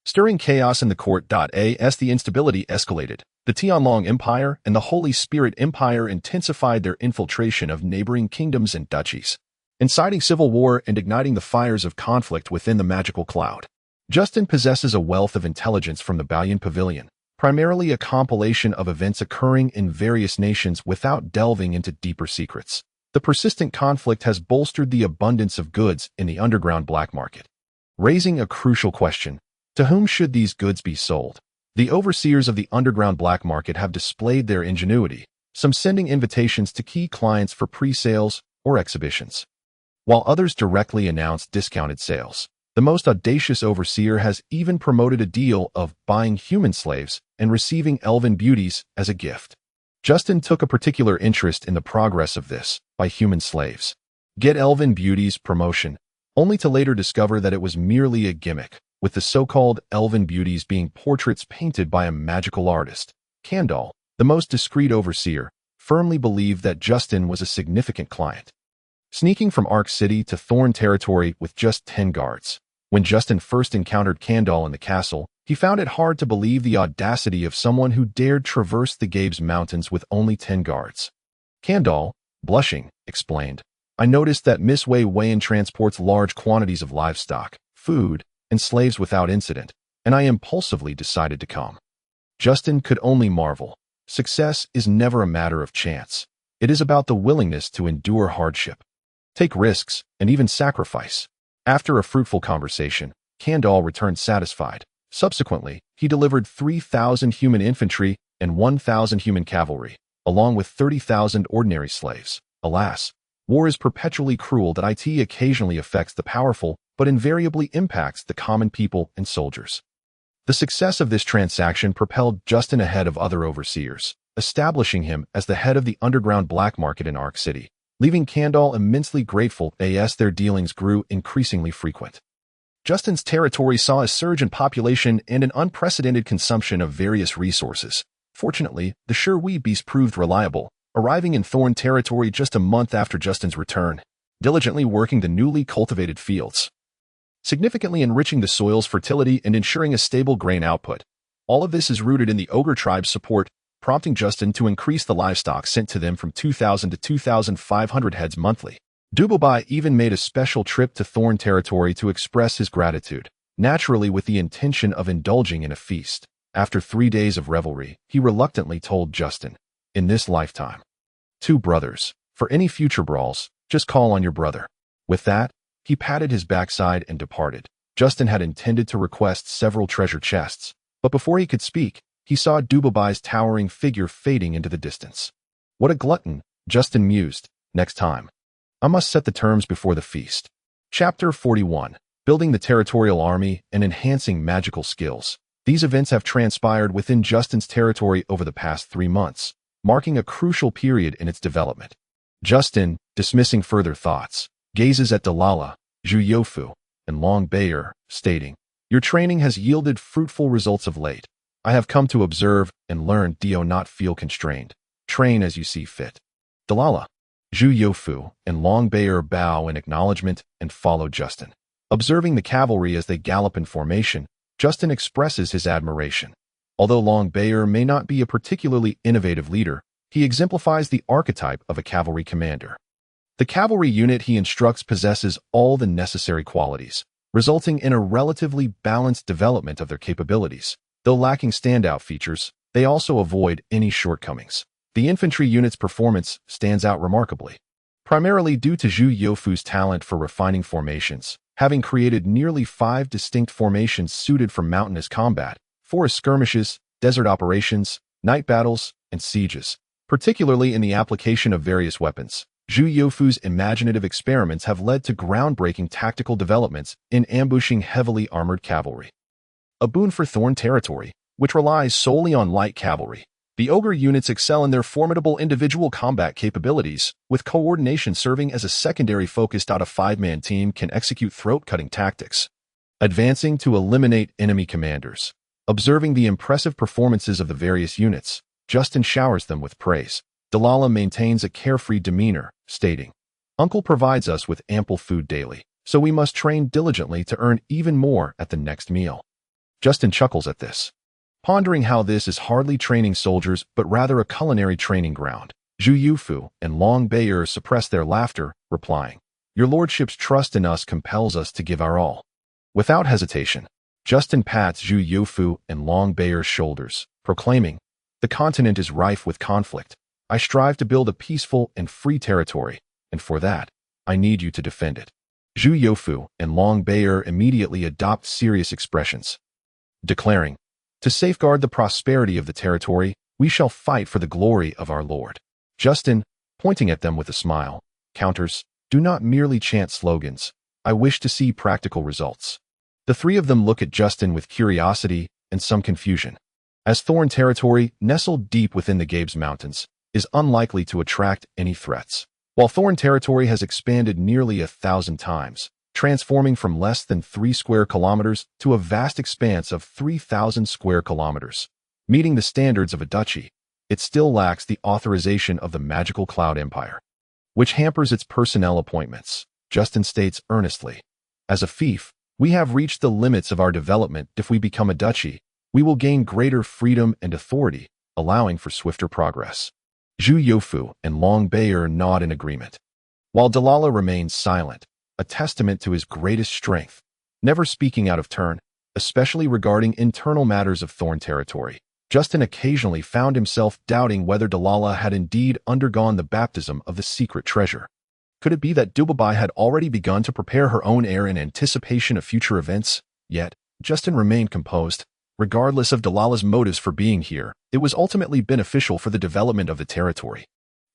Stirring chaos in the court. As the instability escalated, the Tianlong Empire and the Holy Spirit Empire intensified their infiltration of neighboring kingdoms and duchies, inciting civil war and igniting the fires of conflict within the magical cloud. Justin possesses a wealth of intelligence from the Balian Pavilion, primarily a compilation of events occurring in various nations without delving into deeper secrets. The persistent conflict has bolstered the abundance of goods in the underground black market, raising a crucial question. To whom should these goods be sold? The overseers of the underground black market have displayed their ingenuity, some sending invitations to key clients for pre-sales or exhibitions, while others directly announced discounted sales. The most audacious overseer has even promoted a deal of buying human slaves and receiving elven beauties as a gift. Justin took a particular interest in the progress of this by human slaves. Get elven beauties promotion, only to later discover that it was merely a gimmick, with the so-called elven beauties being portraits painted by a magical artist. Kandal, the most discreet overseer, firmly believed that Justin was a significant client, sneaking from Ark City to Thorn territory with just 10 guards. When Justin first encountered Kandal in the castle, he found it hard to believe the audacity of someone who dared traverse the Gabise Mountains with only 10 guards. Kandal, blushing, explained, "I noticed that Miss Wei Wayan transports large quantities of livestock, food, and slaves without incident, and I impulsively decided to come." Justin could only marvel. Success is never a matter of chance. It is about the willingness to endure hardship, take risks, and even sacrifice. After a fruitful conversation, Kandal returned satisfied. Subsequently, he delivered 3,000 human infantry and 1,000 human cavalry, along with 30,000 ordinary slaves. Alas, war is perpetually cruel that it occasionally affects the powerful, but invariably impacts the common people and soldiers. The success of this transaction propelled Justin ahead of other overseers, establishing him as the head of the underground black market in Ark City, leaving Kandal immensely grateful as their dealings grew increasingly frequent. Justin's territory saw a surge in population and an unprecedented consumption of various resources. Fortunately, the Sherwee beast proved reliable, arriving in Thorn territory just a month after Justin's return, diligently working the newly cultivated fields, significantly enriching the soil's fertility and ensuring a stable grain output. All of this is rooted in the Ogre Tribe's support, prompting Justin to increase the livestock sent to them from 2,000 to 2,500 heads monthly. Dubobai even made a special trip to Thorn territory to express his gratitude, naturally with the intention of indulging in a feast. After 3 days of revelry, he reluctantly told Justin, "In this lifetime, 2 brothers. For any future brawls, just call on your brother." With that, he patted his backside and departed. Justin had intended to request several treasure chests, but before he could speak, he saw Dubobai's towering figure fading into the distance. What a glutton, Justin mused. Next time, I must set the terms before the feast. Chapter 41. Building the Territorial Army and Enhancing Magical Skills. These events have transpired within Justin's territory over the past 3 months, marking a crucial period in its development. Justin, dismissing further thoughts, gazes at Delilah, Zhu Youfu, and Long Bayer, stating, "Your training has yielded fruitful results of late. I have come to observe and learn. Do not feel constrained. Train as you see fit." Delilah, Zhu Youfu, and Long Bayer bow in acknowledgement and follow Justin. Observing the cavalry as they gallop in formation, Justin expresses his admiration. Although Long Bayer may not be a particularly innovative leader, he exemplifies the archetype of a cavalry commander. The cavalry unit he instructs possesses all the necessary qualities, resulting in a relatively balanced development of their capabilities. Though lacking standout features, they also avoid any shortcomings. The infantry unit's performance stands out remarkably, primarily due to Zhu Youfu's talent for refining formations, having created nearly 5 distinct formations suited for mountainous combat, forest skirmishes, desert operations, night battles, and sieges, particularly in the application of various weapons. Zhu Youfu's imaginative experiments have led to groundbreaking tactical developments in ambushing heavily armored cavalry. A boon for Thorn territory, which relies solely on light cavalry. The Ogre units excel in their formidable individual combat capabilities, with coordination serving as a secondary focus. A 5-man team can execute throat-cutting tactics, advancing to eliminate enemy commanders. Observing the impressive performances of the various units, Justin showers them with praise. Delilah maintains a carefree demeanor, stating, "Uncle provides us with ample food daily, so we must train diligently to earn even more at the next meal." Justin chuckles at this, pondering how this is hardly training soldiers but rather a culinary training ground. Zhu Yufu and Long Bayer suppress their laughter, replying, "Your lordship's trust in us compels us to give our all." Without hesitation, Justin pats Zhu Yufu and Long Bayer's shoulders, proclaiming, "The continent is rife with conflict. I strive to build a peaceful and free territory, and for that, I need you to defend it." Zhu Youfu and Long Bayer immediately adopt serious expressions, declaring, "To safeguard the prosperity of the territory, we shall fight for the glory of our Lord." Justin, pointing at them with a smile, counters, "Do not merely chant slogans. I wish to see practical results." The three of them look at Justin with curiosity and some confusion, as Thorn territory, nestled deep within the Gabise Mountains, is unlikely to attract any threats. While Thorn territory has expanded nearly 1,000 times, transforming from less than 3 square kilometers to a vast expanse of 3,000 square kilometers, meeting the standards of a duchy, it still lacks the authorization of the magical Cloud Empire, which hampers its personnel appointments. Justin states earnestly, "As a fief, we have reached the limits of our development. If we become a duchy, we will gain greater freedom and authority, allowing for swifter progress." Zhu Youfu and Long Bayer nod in agreement, while Delilah remains silent, a testament to his greatest strength, never speaking out of turn, especially regarding internal matters of Thorn territory. Justin occasionally found himself doubting whether Delilah had indeed undergone the baptism of the secret treasure. Could it be that Dubabai had already begun to prepare her own heir in anticipation of future events? Yet, Justin remained composed. Regardless of Delilah's motives for being here, it was ultimately beneficial for the development of the territory.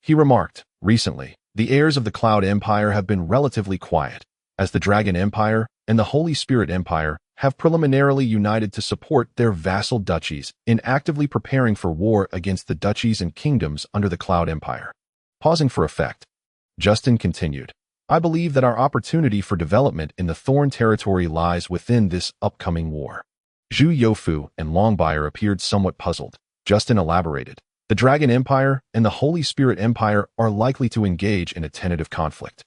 He remarked, "Recently, the heirs of the Cloud Empire have been relatively quiet, as the Dragon Empire and the Holy Spirit Empire have preliminarily united to support their vassal duchies in actively preparing for war against the duchies and kingdoms under the Cloud Empire." Pausing for effect, Justin continued, "I believe that our opportunity for development in the Thorn territory lies within this upcoming war." Zhu Youfu and Long Bayer appeared somewhat puzzled. Justin elaborated, "The Dragon Empire and the Holy Spirit Empire are likely to engage in a tentative conflict,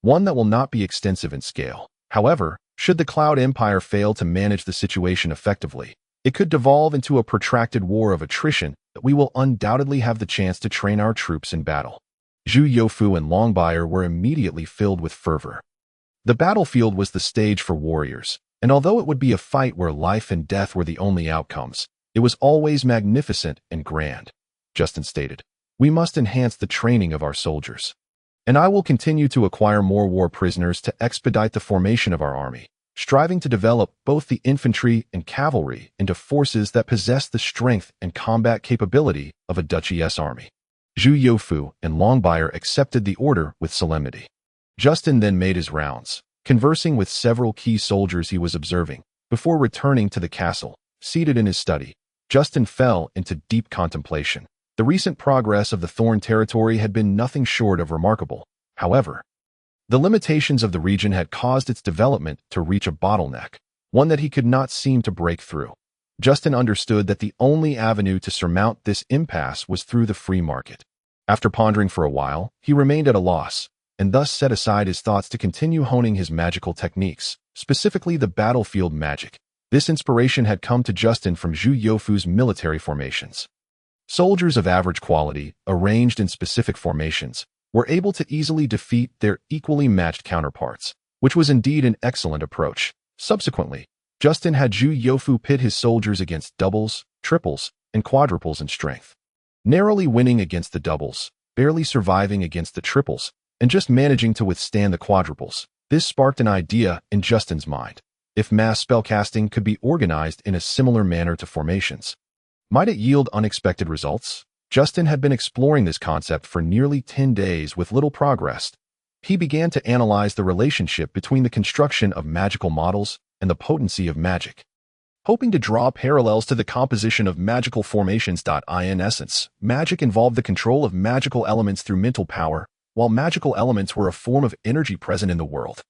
one that will not be extensive in scale. However, should the Cloud Empire fail to manage the situation effectively, it could devolve into a protracted war of attrition that we will undoubtedly have the chance to train our troops in battle." Zhu Youfu and Long Bayer were immediately filled with fervor. The battlefield was the stage for warriors, and although it would be a fight where life and death were the only outcomes, it was always magnificent and grand. Justin stated, "We must enhance the training of our soldiers, and I will continue to acquire more war prisoners to expedite the formation of our army, striving to develop both the infantry and cavalry into forces that possess the strength and combat capability of a duchy's army." Zhu Youfu and Long Bayer accepted the order with solemnity. Justin then made his rounds, conversing with several key soldiers he was observing. Before returning to the castle, seated in his study, Justin fell into deep contemplation. The recent progress of the Thorn territory had been nothing short of remarkable. However, the limitations of the region had caused its development to reach a bottleneck, one that he could not seem to break through. Justin understood that the only avenue to surmount this impasse was through the free market. After pondering for a while, he remained at a loss, and thus set aside his thoughts to continue honing his magical techniques, specifically the battlefield magic. This inspiration had come to Justin from Zhu Youfu's military formations. Soldiers of average quality, arranged in specific formations, were able to easily defeat their equally matched counterparts, which was indeed an excellent approach. Subsequently, Justin had Zhu Yofu pit his soldiers against doubles, triples, and quadruples in strength, narrowly winning against the doubles, barely surviving against the triples, and just managing to withstand the quadruples. This sparked an idea in Justin's mind. If mass spellcasting could be organized in a similar manner to formations, might it yield unexpected results? Justin had been exploring this concept for nearly 10 days with little progress. He began to analyze the relationship between the construction of magical models and the potency of magic, hoping to draw parallels to the composition of magical formations. In essence, magic involved the control of magical elements through mental power, while magical elements were a form of energy present in the world,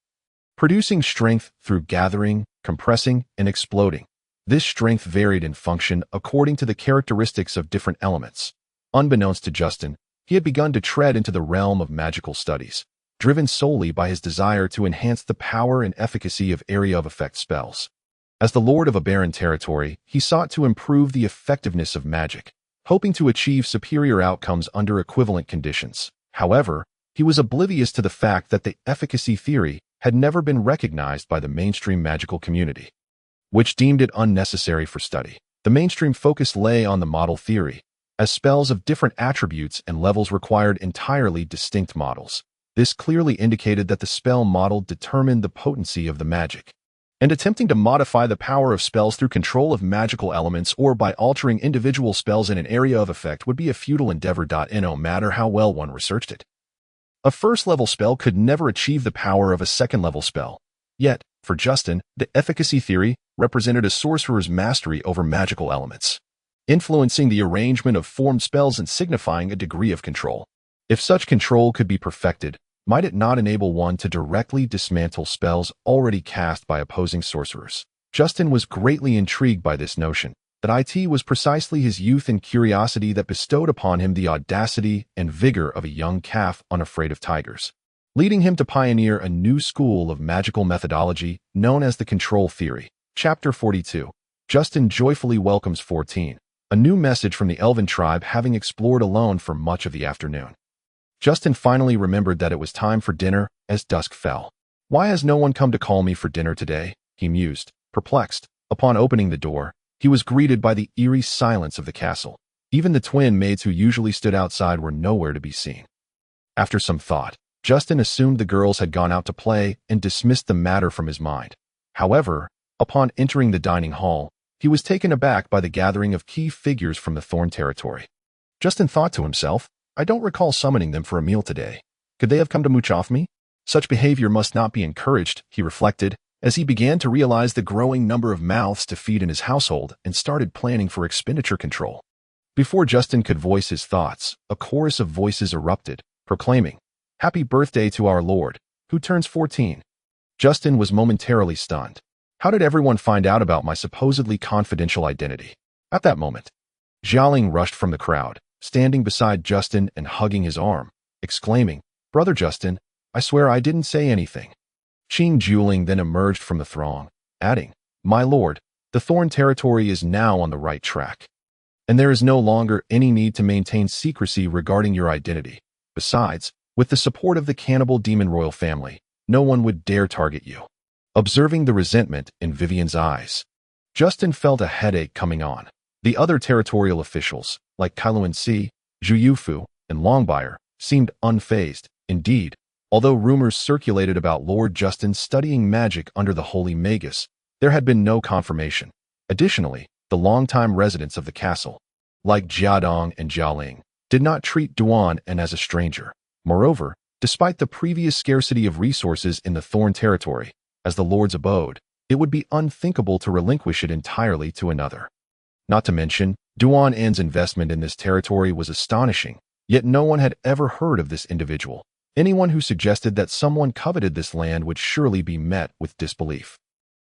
producing strength through gathering, compressing, and exploding. This strength varied in function according to the characteristics of different elements. Unbeknownst to Justin, he had begun to tread into the realm of magical studies, driven solely by his desire to enhance the power and efficacy of area of effect spells. As the lord of a barren territory, he sought to improve the effectiveness of magic, hoping to achieve superior outcomes under equivalent conditions. However, he was oblivious to the fact that the efficacy theory had never been recognized by the mainstream magical community, which deemed it unnecessary for study. The mainstream focus lay on the model theory, as spells of different attributes and levels required entirely distinct models. This clearly indicated that the spell model determined the potency of the magic, and attempting to modify the power of spells through control of magical elements or by altering individual spells in an area of effect would be a futile endeavor. No matter how well one researched it, a first-level spell could never achieve the power of a second-level spell. Yet, for Justin, the efficacy theory represented a sorcerer's mastery over magical elements, influencing the arrangement of formed spells and signifying a degree of control. If such control could be perfected, might it not enable one to directly dismantle spells already cast by opposing sorcerers? Justin was greatly intrigued by this notion, that it was precisely his youth and curiosity that bestowed upon him the audacity and vigor of a young calf unafraid of tigers, leading him to pioneer a new school of magical methodology known as the control theory. Chapter 42. Justin joyfully welcomes 14. A new message from the Elven Tribe. Having explored alone for much of the afternoon, Justin finally remembered that it was time for dinner as dusk fell. Why has no one come to call me for dinner today? He mused, perplexed. Upon opening the door, he was greeted by the eerie silence of the castle. Even the twin maids who usually stood outside were nowhere to be seen. After some thought, Justin assumed the girls had gone out to play and dismissed the matter from his mind. However, upon entering the dining hall, he was taken aback by the gathering of key figures from the Thorn territory. Justin thought to himself, I don't recall summoning them for a meal today. Could they have come to mooch off me? Such behavior must not be encouraged, he reflected, as he began to realize the growing number of mouths to feed in his household and started planning for expenditure control. Before Justin could voice his thoughts, a chorus of voices erupted, proclaiming, Happy birthday to our Lord, who turns 14. Justin was momentarily stunned. How did everyone find out about my supposedly confidential identity? At that moment, Xiaoling rushed from the crowd, standing beside Justin and hugging his arm, exclaiming, Brother Justin, I swear I didn't say anything. Qing Juling then emerged from the throng, adding, My lord, the Thorn territory is now on the right track, and there is no longer any need to maintain secrecy regarding your identity. Besides, with the support of the cannibal demon royal family, no one would dare target you. Observing the resentment in Vivian's eyes, Justin felt a headache coming on. The other territorial officials, like Kailuan Si, Zhu Yufu, and Longbyre, seemed unfazed. Indeed, although rumors circulated about Lord Justin studying magic under the Holy Magus, there had been no confirmation. Additionally, the longtime residents of the castle, like Jiadong and Jialing, did not treat Duan as a stranger. Moreover, despite the previous scarcity of resources in the Thorn territory, as the Lord's abode, it would be unthinkable to relinquish it entirely to another. Not to mention, Duan's investment in this territory was astonishing, yet no one had ever heard of this individual. Anyone who suggested that someone coveted this land would surely be met with disbelief.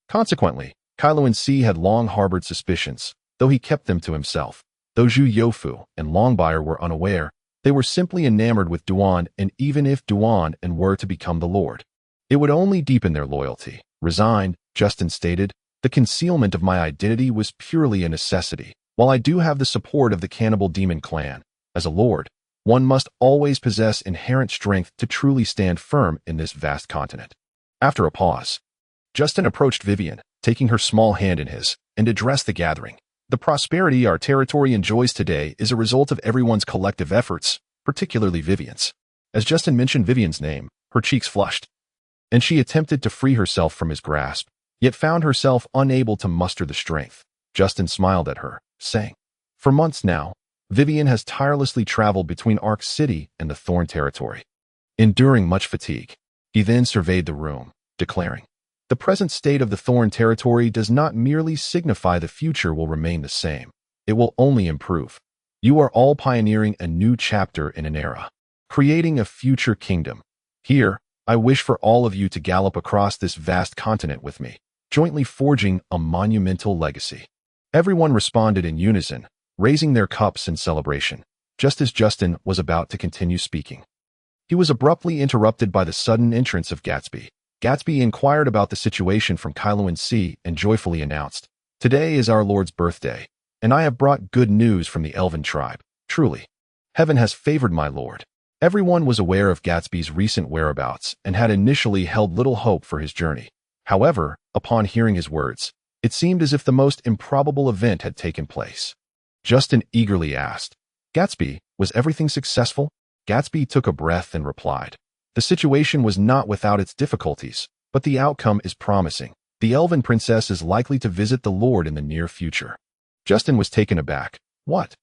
Consequently, Kailuan Si had long harbored suspicions, though he kept them to himself. Though Zhu Yofu and Longbyre were unaware, they were simply enamored with Duan, and even if Duan were to become the Lord, it would only deepen their loyalty. Resigned, Justin stated, the concealment of my identity was purely a necessity. While I do have the support of the cannibal demon clan, as a lord, One must always possess inherent strength to truly stand firm in this vast continent. After a pause, Justin approached Vivian, taking her small hand in his, and addressed the gathering. The prosperity our territory enjoys today is a result of everyone's collective efforts, particularly Vivian's. As Justin mentioned Vivian's name, her cheeks flushed, and she attempted to free herself from his grasp, yet found herself unable to muster the strength. Justin smiled at her, saying, "For months now, Vivian has tirelessly traveled between Ark City and the Thorn Territory, enduring much fatigue." He then surveyed the room, declaring, "The present state of the Thorn Territory does not merely signify the future will remain the same. It will only improve. You are all pioneering a new chapter in an era, creating a future kingdom. Here, I wish for all of you to gallop across this vast continent with me, jointly forging a monumental legacy." Everyone responded in unison, raising their cups in celebration, just as Justin was about to continue speaking. He was abruptly interrupted by the sudden entrance of Gatsby. Gatsby inquired about the situation from Kylo Sea and joyfully announced, "Today is our Lord's birthday, and I have brought good news from the Elven Tribe. Truly, heaven has favored my lord." Everyone was aware of Gatsby's recent whereabouts and had initially held little hope for his journey. However, upon hearing his words, it seemed as if the most improbable event had taken place. Justin eagerly asked, "Gatsby, was everything successful?" Gatsby took a breath and replied, "The situation was not without its difficulties, but the outcome is promising. The Elven Princess is likely to visit the Lord in the near future." Justin was taken aback. What?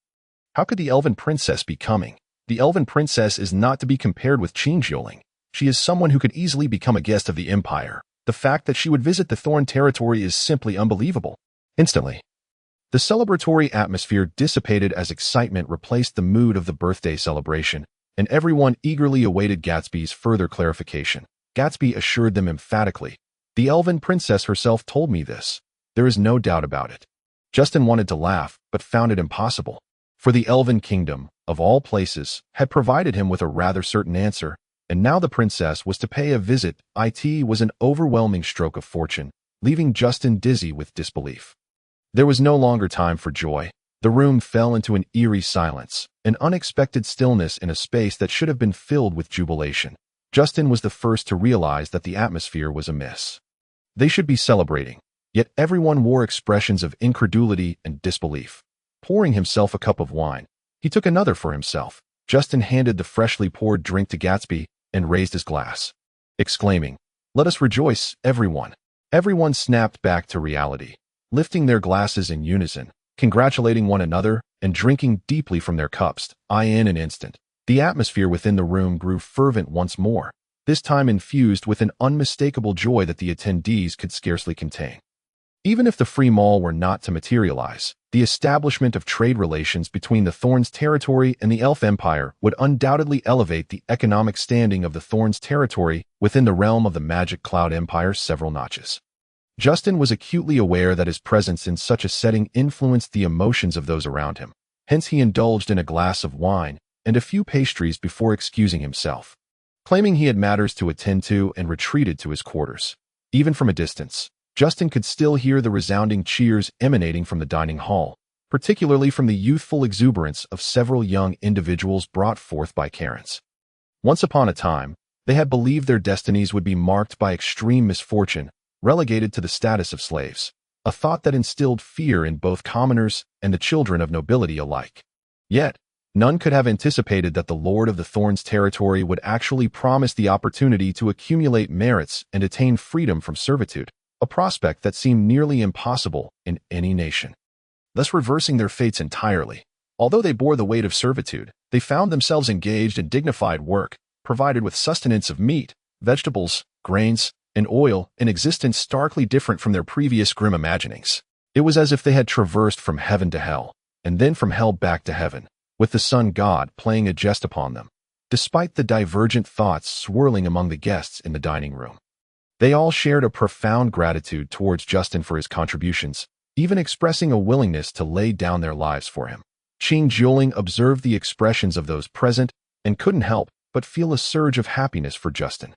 How could the Elven Princess be coming? The Elven Princess is not to be compared with Qingjuling. She is someone who could easily become a guest of the Empire. The fact that she would visit the Thorn Territory is simply unbelievable. Instantly, the celebratory atmosphere dissipated as excitement replaced the mood of the birthday celebration, and everyone eagerly awaited Gatsby's further clarification. Gatsby assured them emphatically, "The Elven Princess herself told me this. There is no doubt about it." Justin wanted to laugh, but found it impossible. For the Elven Kingdom, of all places, had provided him with a rather certain answer, and now the princess was to pay a visit. It was an overwhelming stroke of fortune, leaving Justin dizzy with disbelief. There was no longer time for joy. The room fell into an eerie silence, an unexpected stillness in a space that should have been filled with jubilation. Justin was the first to realize that the atmosphere was amiss. They should be celebrating, yet everyone wore expressions of incredulity and disbelief. Pouring himself a cup of wine, he took another for himself. Justin handed the freshly poured drink to Gatsby and raised his glass, exclaiming, "Let us rejoice, everyone." Everyone snapped back to reality, lifting their glasses in unison, congratulating one another, and drinking deeply from their cups. In an instant, the atmosphere within the room grew fervent once more, this time infused with an unmistakable joy that the attendees could scarcely contain. Even if the free mall were not to materialize, the establishment of trade relations between the Thorns Territory and the Elf Empire would undoubtedly elevate the economic standing of the Thorns Territory within the realm of the Magic Cloud Empire several notches. Justin was acutely aware that his presence in such a setting influenced the emotions of those around him. Hence he indulged in a glass of wine and a few pastries before excusing himself, claiming he had matters to attend to, and retreated to his quarters. Even from a distance, Justin could still hear the resounding cheers emanating from the dining hall, particularly from the youthful exuberance of several young individuals brought forth by Karens. Once upon a time, they had believed their destinies would be marked by extreme misfortune, relegated to the status of slaves, a thought that instilled fear in both commoners and the children of nobility alike. Yet, none could have anticipated that the Lord of the Thorns Territory would actually promise the opportunity to accumulate merits and attain freedom from servitude, a prospect that seemed nearly impossible in any nation. Thus reversing their fates entirely. Although they bore the weight of servitude, they found themselves engaged in dignified work, provided with sustenance of meat, vegetables, grains, and oil, an existence starkly different from their previous grim imaginings. It was as if they had traversed from heaven to hell, and then from hell back to heaven, with the sun god playing a jest upon them. Despite the divergent thoughts swirling among the guests in the dining room, they all shared a profound gratitude towards Justin for his contributions, even expressing a willingness to lay down their lives for him. Qingjuling observed the expressions of those present and couldn't help but feel a surge of happiness for Justin.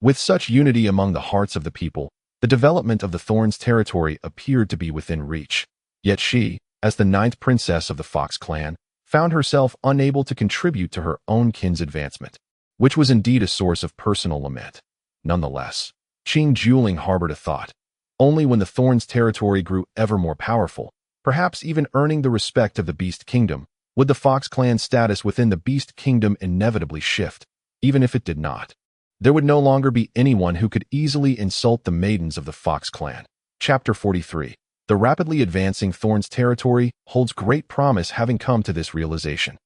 With such unity among the hearts of the people, the development of the Thorns Territory appeared to be within reach. Yet she, as the ninth princess of the Fox clan, found herself unable to contribute to her own kin's advancement, which was indeed a source of personal lament. Nonetheless, Cangmang harbored a thought. Only when the Thorns territory grew ever more powerful, perhaps even earning the respect of the Beast Kingdom, would the Fox clan's status within the Beast Kingdom inevitably shift. Even if it did not, there would no longer be anyone who could easily insult the maidens of the Fox clan. Chapter 43. The rapidly advancing Thorns territory holds great promise. Having come to this realization,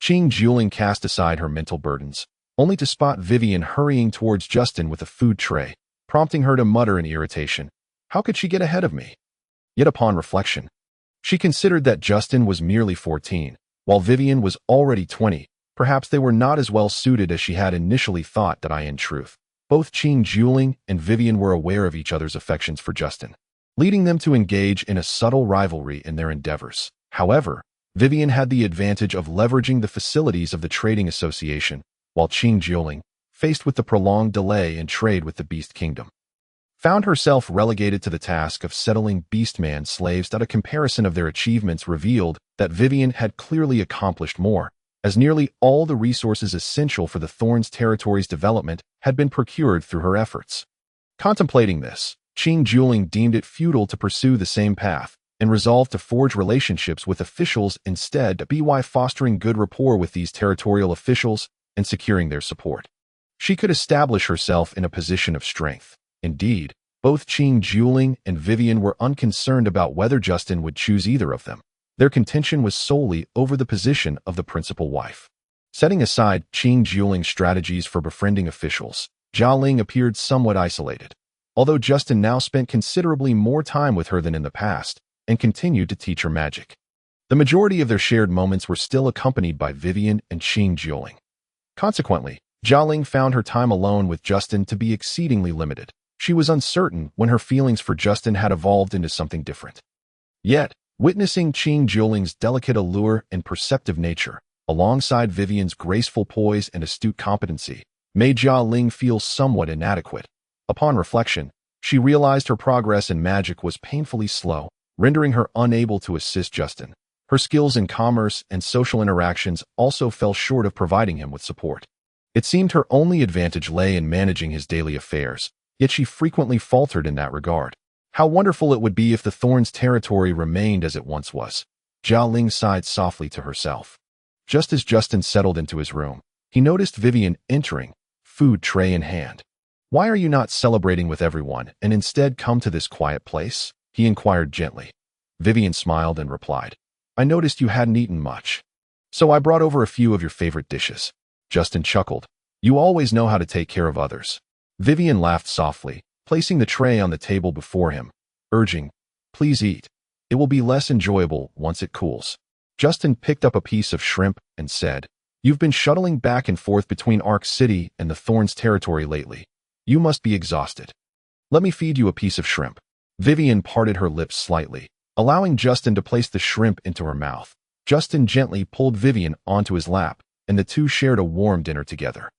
Cangmang cast aside her mental burdens, only to spot Vivian hurrying towards Justin with a food tray, prompting her to mutter in irritation, "How could she get ahead of me?" Yet upon reflection, she considered that Justin was merely 14, while Vivian was already 20. Perhaps they were not as well suited as she had initially thought. In truth, both Cangmang and Vivian were aware of each other's affections for Justin, leading them to engage in a subtle rivalry in their endeavors. However, Vivian had the advantage of leveraging the facilities of the trading association, while Cangmang, faced with the prolonged delay in trade with the Beast Kingdom, found herself relegated to the task of settling Beastman slaves. A comparison of their achievements revealed that Vivian had clearly accomplished more, as nearly all the resources essential for the Thorns territory's development had been procured through her efforts. Contemplating this, Cangmang deemed it futile to pursue the same path, and resolved to forge relationships with officials instead. By fostering good rapport with these territorial officials and securing their support, she could establish herself in a position of strength. Indeed, both Cangmang and Vivian were unconcerned about whether Justin would choose either of them. Their contention was solely over the position of the principal wife. Setting aside Cangmang's strategies for befriending officials, Jialing appeared somewhat isolated, although Justin now spent considerably more time with her than in the past and continued to teach her magic. The majority of their shared moments were still accompanied by Vivian and Cangmang. Consequently, Jialing found her time alone with Justin to be exceedingly limited. She was uncertain when her feelings for Justin had evolved into something different. Yet, witnessing Cangmang's delicate allure and perceptive nature, alongside Vivian's graceful poise and astute competency, made Jialing feel somewhat inadequate. Upon reflection, she realized her progress in magic was painfully slow, rendering her unable to assist Justin. Her skills in commerce and social interactions also fell short of providing him with support. It seemed her only advantage lay in managing his daily affairs, yet she frequently faltered in that regard. How wonderful it would be if the Thorns territory remained as it once was. Jialing sighed softly to herself. Just as Justin settled into his room, he noticed Vivian entering, food tray in hand. "Why are you not celebrating with everyone and instead come to this quiet place?" he inquired gently. Vivian smiled and replied, "I noticed you hadn't eaten much, so I brought over a few of your favorite dishes." Justin chuckled. "You always know how to take care of others." Vivian laughed softly, placing the tray on the table before him, urging, "Please eat. It will be less enjoyable once it cools." Justin picked up a piece of shrimp and said, "You've been shuttling back and forth between Ark City and the Thorns territory lately. You must be exhausted. Let me feed you a piece of shrimp." Vivian parted her lips slightly, allowing Justin to place the shrimp into her mouth. Justin gently pulled Vivian onto his lap, and the two shared a warm dinner together.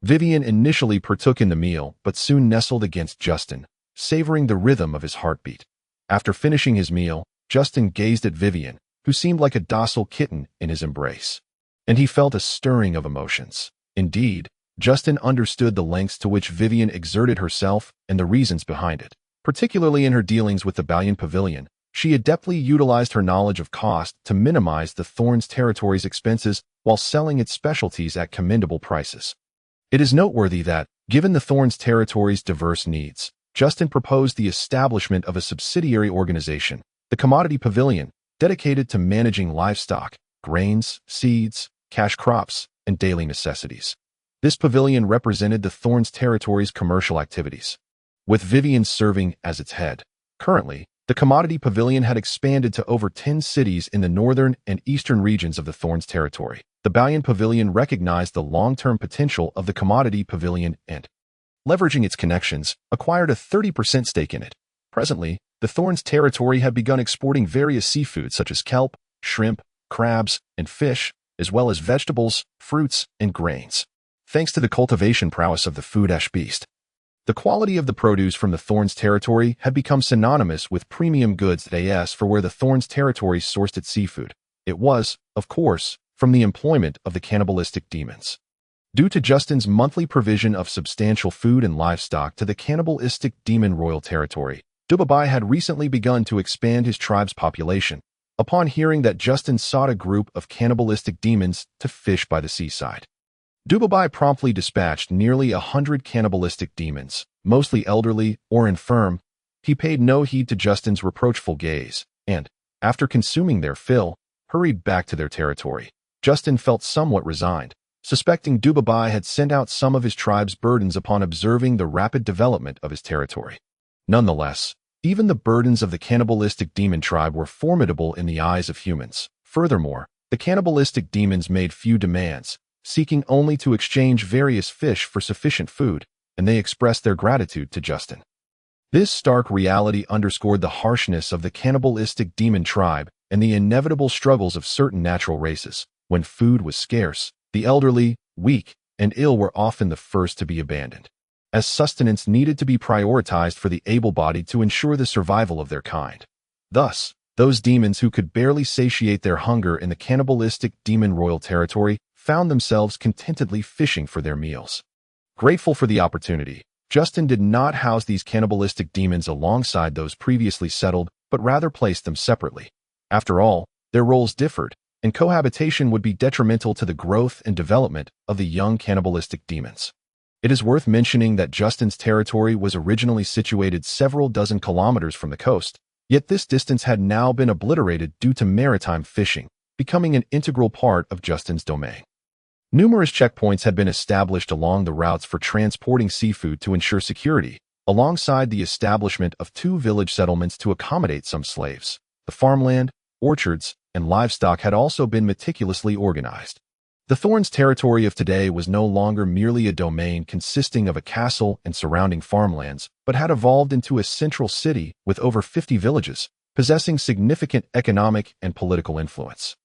Vivian initially partook in the meal, but soon nestled against Justin, savoring the rhythm of his heartbeat. After finishing his meal, Justin gazed at Vivian, who seemed like a docile kitten in his embrace, and he felt a stirring of emotions. Indeed, Justin understood the lengths to which Vivian exerted herself and the reasons behind it. Particularly in her dealings with the Balian Pavilion, she adeptly utilized her knowledge of cost to minimize the Thorns territory's expenses while selling its specialties at commendable prices. It is noteworthy that, given the Thorns territory's diverse needs, Justin proposed the establishment of a subsidiary organization, the Commodity Pavilion, dedicated to managing livestock, grains, seeds, cash crops, and daily necessities. This pavilion represented the Thorns territory's commercial activities, with Vivian serving as its head. Currently, the Commodity Pavilion had expanded to over 10 cities in the northern and eastern regions of the Thorns territory. The Balian Pavilion recognized the long-term potential of the Commodity Pavilion and, leveraging its connections, acquired a 30% stake in it. Presently, the Thorns territory had begun exporting various seafoods such as kelp, shrimp, crabs, and fish, as well as vegetables, fruits, and grains. Thanks to the cultivation prowess of the food-ash beast, the quality of the produce from the Thorns territory had become synonymous with premium goods AS for where the Thorns territory sourced its seafood. It was, of course, from the employment of the cannibalistic demons. Due to Justin's monthly provision of substantial food and livestock to the cannibalistic demon royal territory, Dubabai had recently begun to expand his tribe's population. Upon hearing that Justin sought a group of cannibalistic demons to fish by the seaside, Dubabai promptly dispatched nearly 100 cannibalistic demons, mostly elderly or infirm. He paid no heed to Justin's reproachful gaze, and, after consuming their fill, hurried back to their territory. Justin felt somewhat resigned, suspecting Dubabai had sent out some of his tribe's burdens upon observing the rapid development of his territory. Nonetheless, even the burdens of the cannibalistic demon tribe were formidable in the eyes of humans. Furthermore, the cannibalistic demons made few demands, seeking only to exchange various fish for sufficient food, and they expressed their gratitude to Justin. This stark reality underscored the harshness of the cannibalistic demon tribe and the inevitable struggles of certain natural races. When food was scarce, the elderly, weak, and ill were often the first to be abandoned, as sustenance needed to be prioritized for the able-bodied to ensure the survival of their kind. Thus, those demons who could barely satiate their hunger in the cannibalistic demon royal territory found themselves contentedly fishing for their meals. Grateful for the opportunity, Justin did not house these cannibalistic demons alongside those previously settled, but rather placed them separately. After all, their roles differed, and cohabitation would be detrimental to the growth and development of the young cannibalistic demons. It is worth mentioning that Justin's territory was originally situated several dozen kilometers from the coast, yet this distance had now been obliterated due to maritime fishing, becoming an integral part of Justin's domain. Numerous checkpoints had been established along the routes for transporting seafood to ensure security, alongside the establishment of 2 village settlements to accommodate some slaves. The farmland, orchards, and livestock had also been meticulously organized. The Thorns territory of today was no longer merely a domain consisting of a castle and surrounding farmlands, but had evolved into a central city with over 50 villages, possessing significant economic and political influence.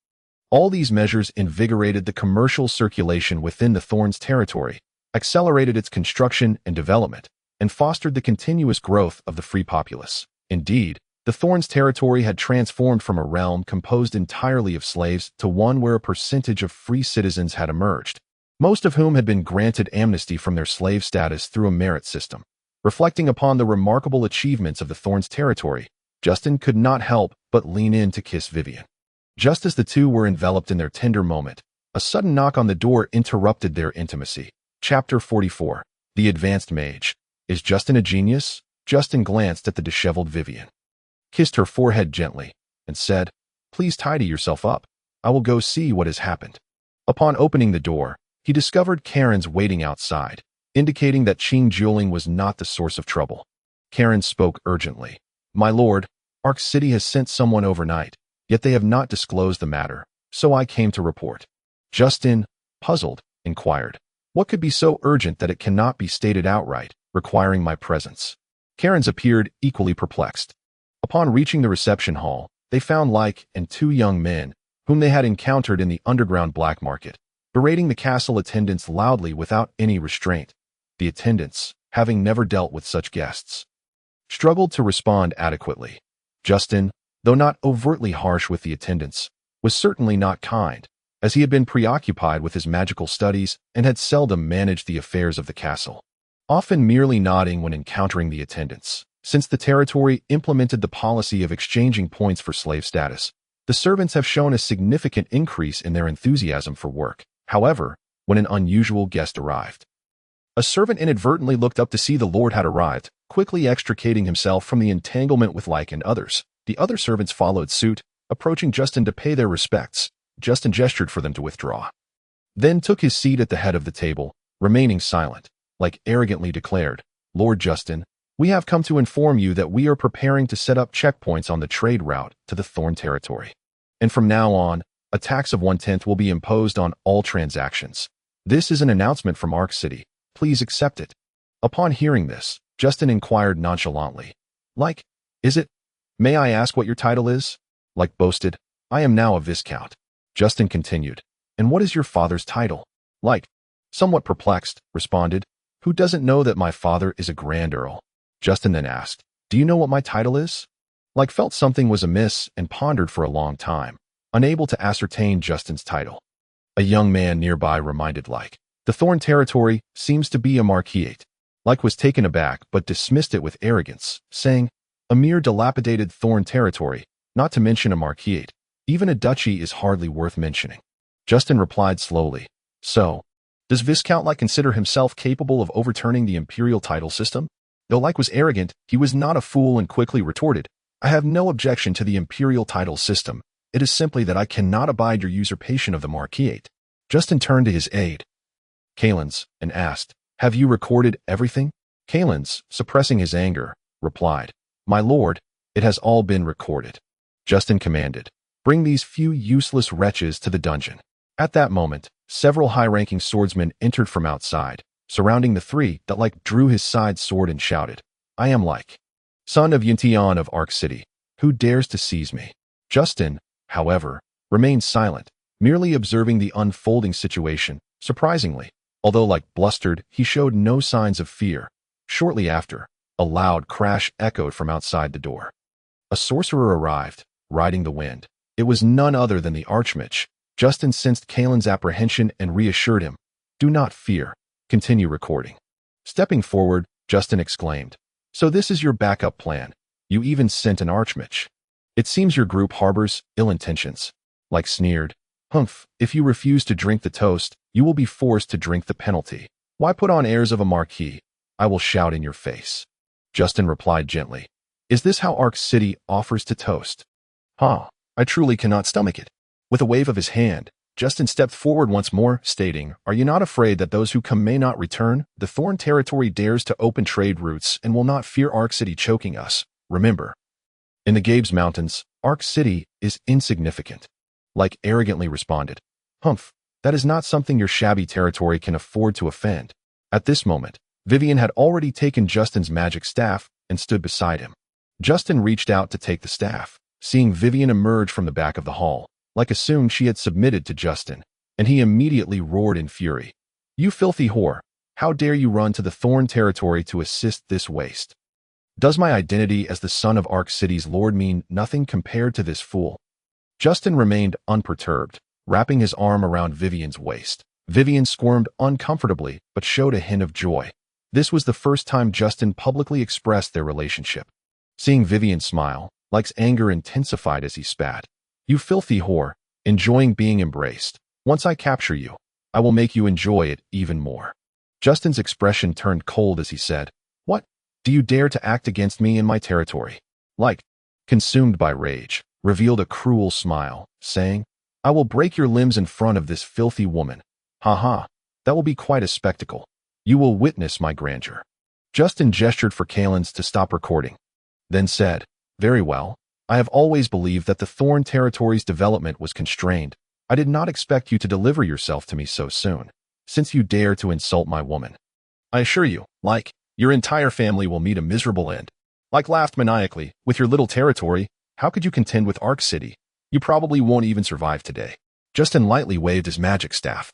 All these measures invigorated the commercial circulation within the Thorns territory, accelerated its construction and development, and fostered the continuous growth of the free populace. Indeed, the Thorns territory had transformed from a realm composed entirely of slaves to one where a percentage of free citizens had emerged, most of whom had been granted amnesty from their slave status through a merit system. Reflecting upon the remarkable achievements of the Thorns territory, Justin could not help but lean in to kiss Vivian. Just as the two were enveloped in their tender moment, a sudden knock on the door interrupted their intimacy. Chapter 44. The Advanced Mage. Is Justin a genius? Justin glanced at the disheveled Vivian, kissed her forehead gently, and said, "Please tidy yourself up. I will go see what has happened." Upon opening the door, he discovered Karen's waiting outside, indicating that Qing Juling was not the source of trouble. Karen spoke urgently. "My lord, Ark City has sent someone overnight, yet they have not disclosed the matter, so I came to report." Justin, puzzled, inquired, "What could be so urgent that it cannot be stated outright, requiring my presence?" Karen's appeared equally perplexed. Upon reaching the reception hall, they found Like and 2 young men, whom they had encountered in the underground black market, berating the castle attendants loudly without any restraint. The attendants, having never dealt with such guests, struggled to respond adequately. Justin, though not overtly harsh with the attendants, was certainly not kind, as he had been preoccupied with his magical studies and had seldom managed the affairs of the castle, often merely nodding when encountering the attendants. Since the territory implemented the policy of exchanging points for slave status, the servants have shown a significant increase in their enthusiasm for work. However, when an unusual guest arrived, a servant inadvertently looked up to see the lord had arrived, quickly extricating himself from the entanglement with Like and others. The other servants followed suit, approaching Justin to pay their respects. Justin gestured for them to withdraw, then took his seat at the head of the table, remaining silent. Like arrogantly declared, "Lord Justin, we have come to inform you that we are preparing to set up checkpoints on the trade route to the Thorn territory. And from now on, a tax of 1/10 will be imposed on all transactions. This is an announcement from Ark City. Please accept it." Upon hearing this, Justin inquired nonchalantly, "Like, is it? May I ask what your title is?" Like boasted, "I am now a viscount." Justin continued, "And what is your father's title?" Like, somewhat perplexed, responded, "Who doesn't know that my father is a Grand Earl?" Justin then asked, "Do you know what my title is?" Like felt something was amiss and pondered for a long time. unable to ascertain Justin's title. A young man nearby reminded Like, "The Thorn territory seems to be a marquisate." Like was taken aback but dismissed it with arrogance, saying, "A mere dilapidated Thorn territory, not to mention a marquisate. Even a duchy is hardly worth mentioning." Justin replied slowly, "So, does Viscount Like consider himself capable of overturning the imperial title system?" Though Like was arrogant, he was not a fool and quickly retorted, "I have no objection to the imperial title system. It is simply that I cannot abide your usurpation of the marquisate." Justin turned to his aide, Kalens, and asked, "Have you recorded everything?" Kalens, suppressing his anger, replied, "My lord, it has all been recorded." Justin commanded, "Bring these few useless wretches to the dungeon." At that moment, several high-ranking swordsmen entered from outside, surrounding the three that Like drew his side sword and shouted, "I am Like, son of Yuntion of Ark City. Who dares to seize me?" Justin, however, remained silent, merely observing the unfolding situation. Surprisingly, although Like blustered, he showed no signs of fear. Shortly after, a loud crash echoed from outside the door. A sorcerer arrived, riding the wind. It was none other than the Archmage. Justin sensed Kalen's apprehension and reassured him, "Do not fear. Continue recording." Stepping forward, Justin exclaimed, "So this is your backup plan. You even sent an Archmage. It seems your group harbors ill intentions." Like sneered, "Humph, if you refuse to drink the toast, you will be forced to drink the penalty. Why put on airs of a marquis? I will shout in your face." Justin replied gently, "Is this how Ark City offers to toast? I truly cannot stomach it." With a wave of his hand, Justin stepped forward once more, stating, "Are you not afraid that those who come may not return? The Thorn territory dares to open trade routes and will not fear Ark City choking us. Remember, in the Gabes Mountains, Ark City is insignificant." Like arrogantly responded, "Humph, that is not something your shabby territory can afford to offend." At this moment, Vivian had already taken Justin's magic staff and stood beside him. Justin reached out to take the staff. Seeing Vivian emerge from the back of the hall, Like assumed she had submitted to Justin, and he immediately roared in fury, "You filthy whore! How dare you run to the Thorn territory to assist this waste? Does my identity as the son of Ark City's lord mean nothing compared to this fool?" Justin remained unperturbed, wrapping his arm around Vivian's waist. Vivian squirmed uncomfortably but showed a hint of joy. This was the first time Justin publicly expressed their relationship. Seeing Vivian smile, Like's anger intensified as he spat, "You filthy whore, enjoying being embraced. Once I capture you, I will make you enjoy it even more." Justin's expression turned cold as he said, "What? Do you dare to act against me in my territory?" Like, consumed by rage, revealed a cruel smile, saying, "I will break your limbs in front of this filthy woman. Ha, that will be quite a spectacle. You will witness my grandeur." Justin gestured for Kalens to stop recording, then said, "Very well. I have always believed that the Thorn territory's development was constrained. I did not expect you to deliver yourself to me so soon, since you dare to insult my woman. I assure you, Like, your entire family will meet a miserable end." Like laughed maniacally, "With your little territory, how could you contend with Ark City? You probably won't even survive today." Justin lightly waved his magic staff,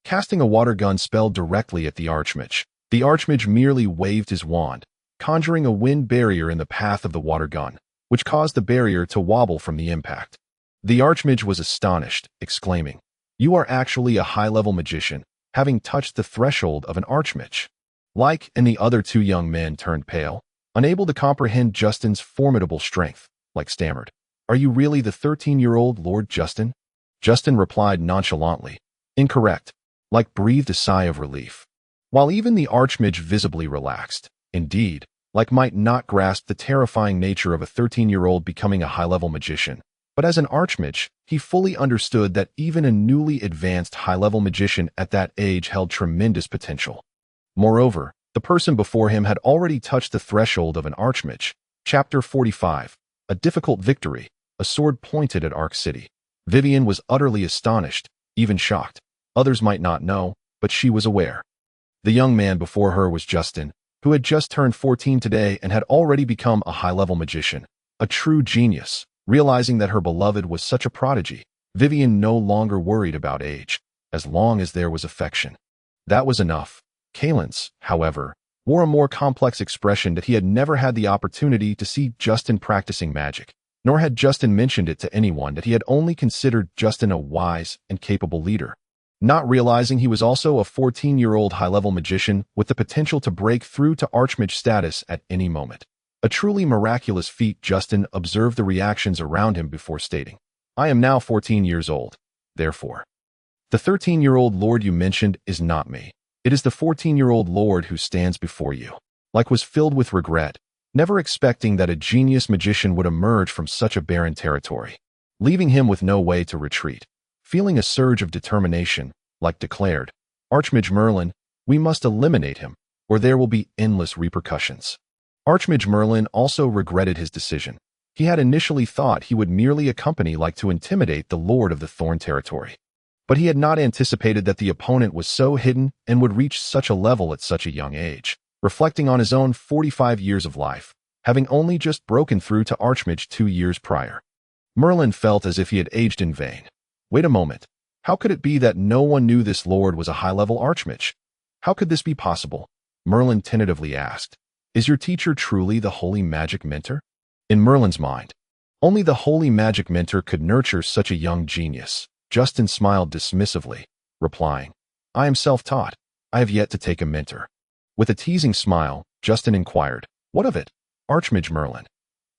casting a water gun spell directly at the Archmage. The Archmage merely waved his wand, conjuring a wind barrier in the path of the water gun, which caused the barrier to wobble from the impact. The Archmage was astonished, exclaiming, "You are actually a high-level magician, having touched the threshold of an Archmage." Like and the other two young men turned pale, unable to comprehend Justin's formidable strength. Like stammered, "Are you really the 13-year-old Lord Justin?" Justin replied nonchalantly, "Incorrect." Like breathed a sigh of relief, while even the Archmage visibly relaxed. Indeed, Like might not grasp the terrifying nature of a 13-year-old becoming a high-level magician, but as an Archmage, he fully understood that even a newly advanced high-level magician at that age held tremendous potential. Moreover, the person before him had already touched the threshold of an Archmage. Chapter 45. A difficult victory, a sword pointed at Ark City. Vivian was utterly astonished, even shocked. Others might not know, but she was aware. The young man before her was Justin, who had just turned 14 today and had already become a high-level magician, a true genius. Realizing that her beloved was such a prodigy, Vivian no longer worried about age, as long as there was affection. That was enough. Kalens, however, wore a more complex expression that he had never had the opportunity to see Justin practicing magic. Nor had Justin mentioned it to anyone that he had only considered Justin a wise and capable leader, not realizing he was also a 14-year-old high-level magician with the potential to break through to Archmage status at any moment. A truly miraculous feat. Justin observed the reactions around him before stating, "I am now 14 years old, therefore. The 13-year-old lord you mentioned is not me. It is the 14-year-old lord who stands before you." Like was filled with regret, never expecting that a genius magician would emerge from such a barren territory, leaving him with no way to retreat. Feeling a surge of determination, Like declared, "Archmage Merlin, we must eliminate him, or there will be endless repercussions." Archmage Merlin also regretted his decision. He had initially thought he would merely accompany Like to intimidate the Lord of the Thorn territory. But he had not anticipated that the opponent was so hidden and would reach such a level at such a young age. Reflecting on his own 45 years of life, having only just broken through to Archmage 2 years prior, Merlin felt as if he had aged in vain. Wait a moment. How could it be that no one knew this lord was a high-level Archmage? How could this be possible? Merlin tentatively asked. Is your teacher truly the Holy Magic Mentor? In Merlin's mind, only the Holy Magic Mentor could nurture such a young genius. Justin smiled dismissively, replying, I am self-taught. I have yet to take a mentor. With a teasing smile, Justin inquired, What of it, Archmage Merlin?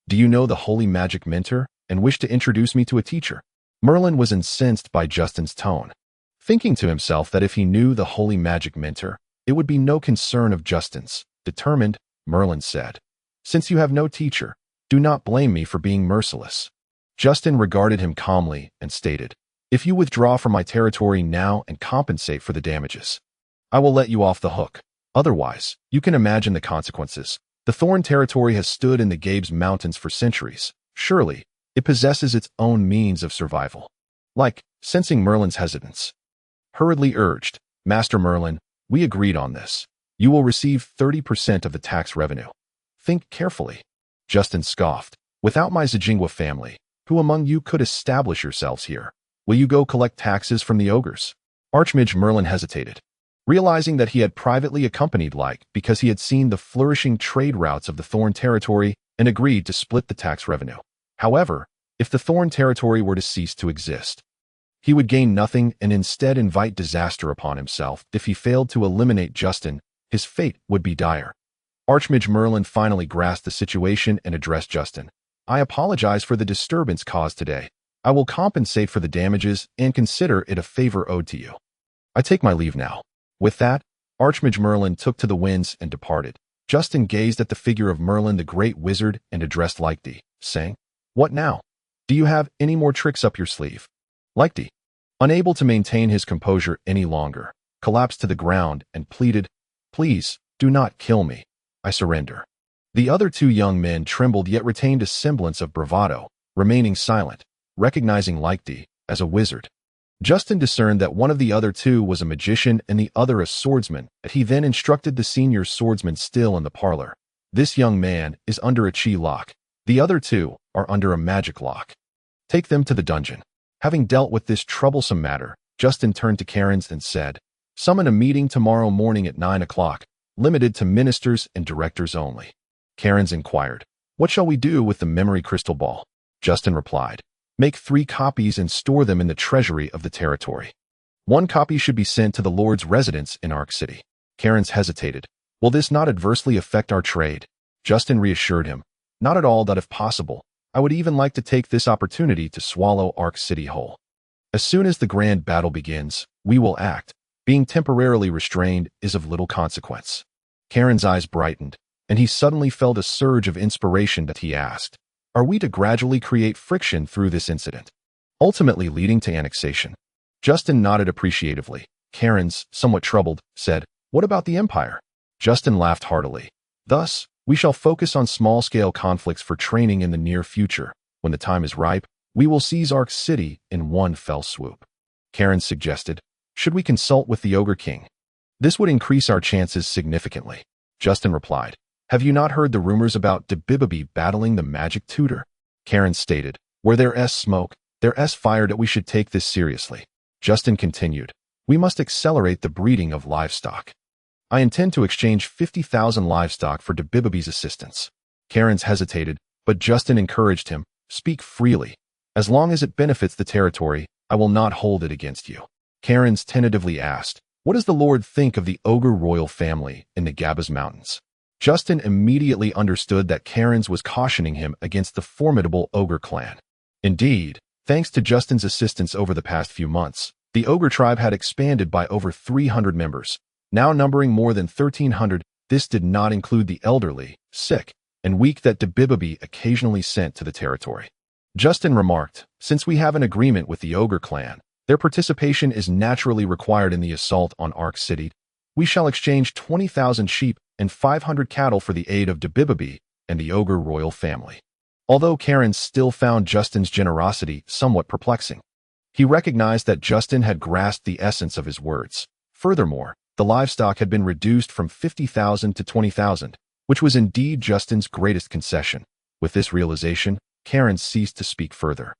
Do you know the Holy Magic Mentor and wish to introduce me to a teacher? Merlin was incensed by Justin's tone, thinking to himself that if he knew the Holy Magic Mentor, it would be no concern of Justin's. Determined, Merlin said, Since you have no teacher, do not blame me for being merciless. Justin regarded him calmly and stated, If you withdraw from my territory now and compensate for the damages, I will let you off the hook. Otherwise, you can imagine the consequences. The Thorn territory has stood in the Gabise Mountains for centuries. Surely, it possesses its own means of survival. Like, sensing Merlin's hesitance, hurriedly urged, Master Merlin, we agreed on this. You will receive 30% of the tax revenue. Think carefully. Justin scoffed. Without my Zajingwa family, who among you could establish yourselves here? Will you go collect taxes from the ogres? Archmage Merlin hesitated, realizing that he had privately accompanied Like because he had seen the flourishing trade routes of the Thorn territory and agreed to split the tax revenue. However, if the Thorn territory were to cease to exist, he would gain nothing and instead invite disaster upon himself. If he failed to eliminate Justin, his fate would be dire. Archmage Merlin finally grasped the situation and addressed Justin. I apologize for the disturbance caused today. I will compensate for the damages and consider it a favor owed to you. I take my leave now. With that, Archmage Merlin took to the winds and departed. Justin gazed at the figure of Merlin the great wizard and addressed Likedy, saying, What now? Do you have any more tricks up your sleeve? Likedy, unable to maintain his composure any longer, collapsed to the ground and pleaded, Please, do not kill me. I surrender. The other two young men trembled yet retained a semblance of bravado, remaining silent, recognizing Likedy as a wizard. Justin discerned that one of the other two was a magician and the other a swordsman, and he then instructed the senior swordsman still in the parlor. This young man is under a chi lock. The other two are under a magic lock. Take them to the dungeon. Having dealt with this troublesome matter, Justin turned to Karens and said, Summon a meeting tomorrow morning at 9 o'clock, limited to ministers and directors only. Karens inquired, What shall we do with the memory crystal ball? Justin replied, Make 3 copies and store them in the treasury of the territory. 1 copy should be sent to the Lord's residence in Ark City. Karens hesitated. Will this not adversely affect our trade? Justin reassured him, Not at all, that if possible, I would even like to take this opportunity to swallow Ark City whole. As soon as the grand battle begins, we will act. Being temporarily restrained is of little consequence. Karen's eyes brightened, and he suddenly felt a surge of inspiration that he asked, Are we to gradually create friction through this incident, ultimately leading to annexation? Justin nodded appreciatively. Karen's, somewhat troubled, said, What about the Empire? Justin laughed heartily. Thus, we shall focus on small-scale conflicts for training in the near future. When the time is ripe, we will seize Ark City in one fell swoop. Karen suggested, Should we consult with the Ogre King? This would increase our chances significantly. Justin replied, Have you not heard the rumors about Dabibabi battling the magic tutor? Karen stated, Where there's smoke, there's fire, that we should take this seriously. Justin continued, We must accelerate the breeding of livestock. I intend to exchange 50,000 livestock for Dabibabi's assistance. Karen's hesitated, but Justin encouraged him, Speak freely. As long as it benefits the territory, I will not hold it against you. Karens tentatively asked, what does the Lord think of the Ogre royal family in the Gabise Mountains? Justin immediately understood that Karens was cautioning him against the formidable Ogre clan. Indeed, thanks to Justin's assistance over the past few months, the Ogre Tribe had expanded by over 300 members, now numbering more than 1,300. This did not include the elderly, sick, and weak that Gabise occasionally sent to the territory. Justin remarked, since we have an agreement with the Ogre clan, their participation is naturally required in the assault on Ark City. We shall exchange 20,000 sheep and 500 cattle for the aid of Gabise and the Ogre royal family. Although Karen still found Justin's generosity somewhat perplexing, he recognized that Justin had grasped the essence of his words. Furthermore, the livestock had been reduced from 50,000 to 20,000, which was indeed Justin's greatest concession. With this realization, Karen ceased to speak further,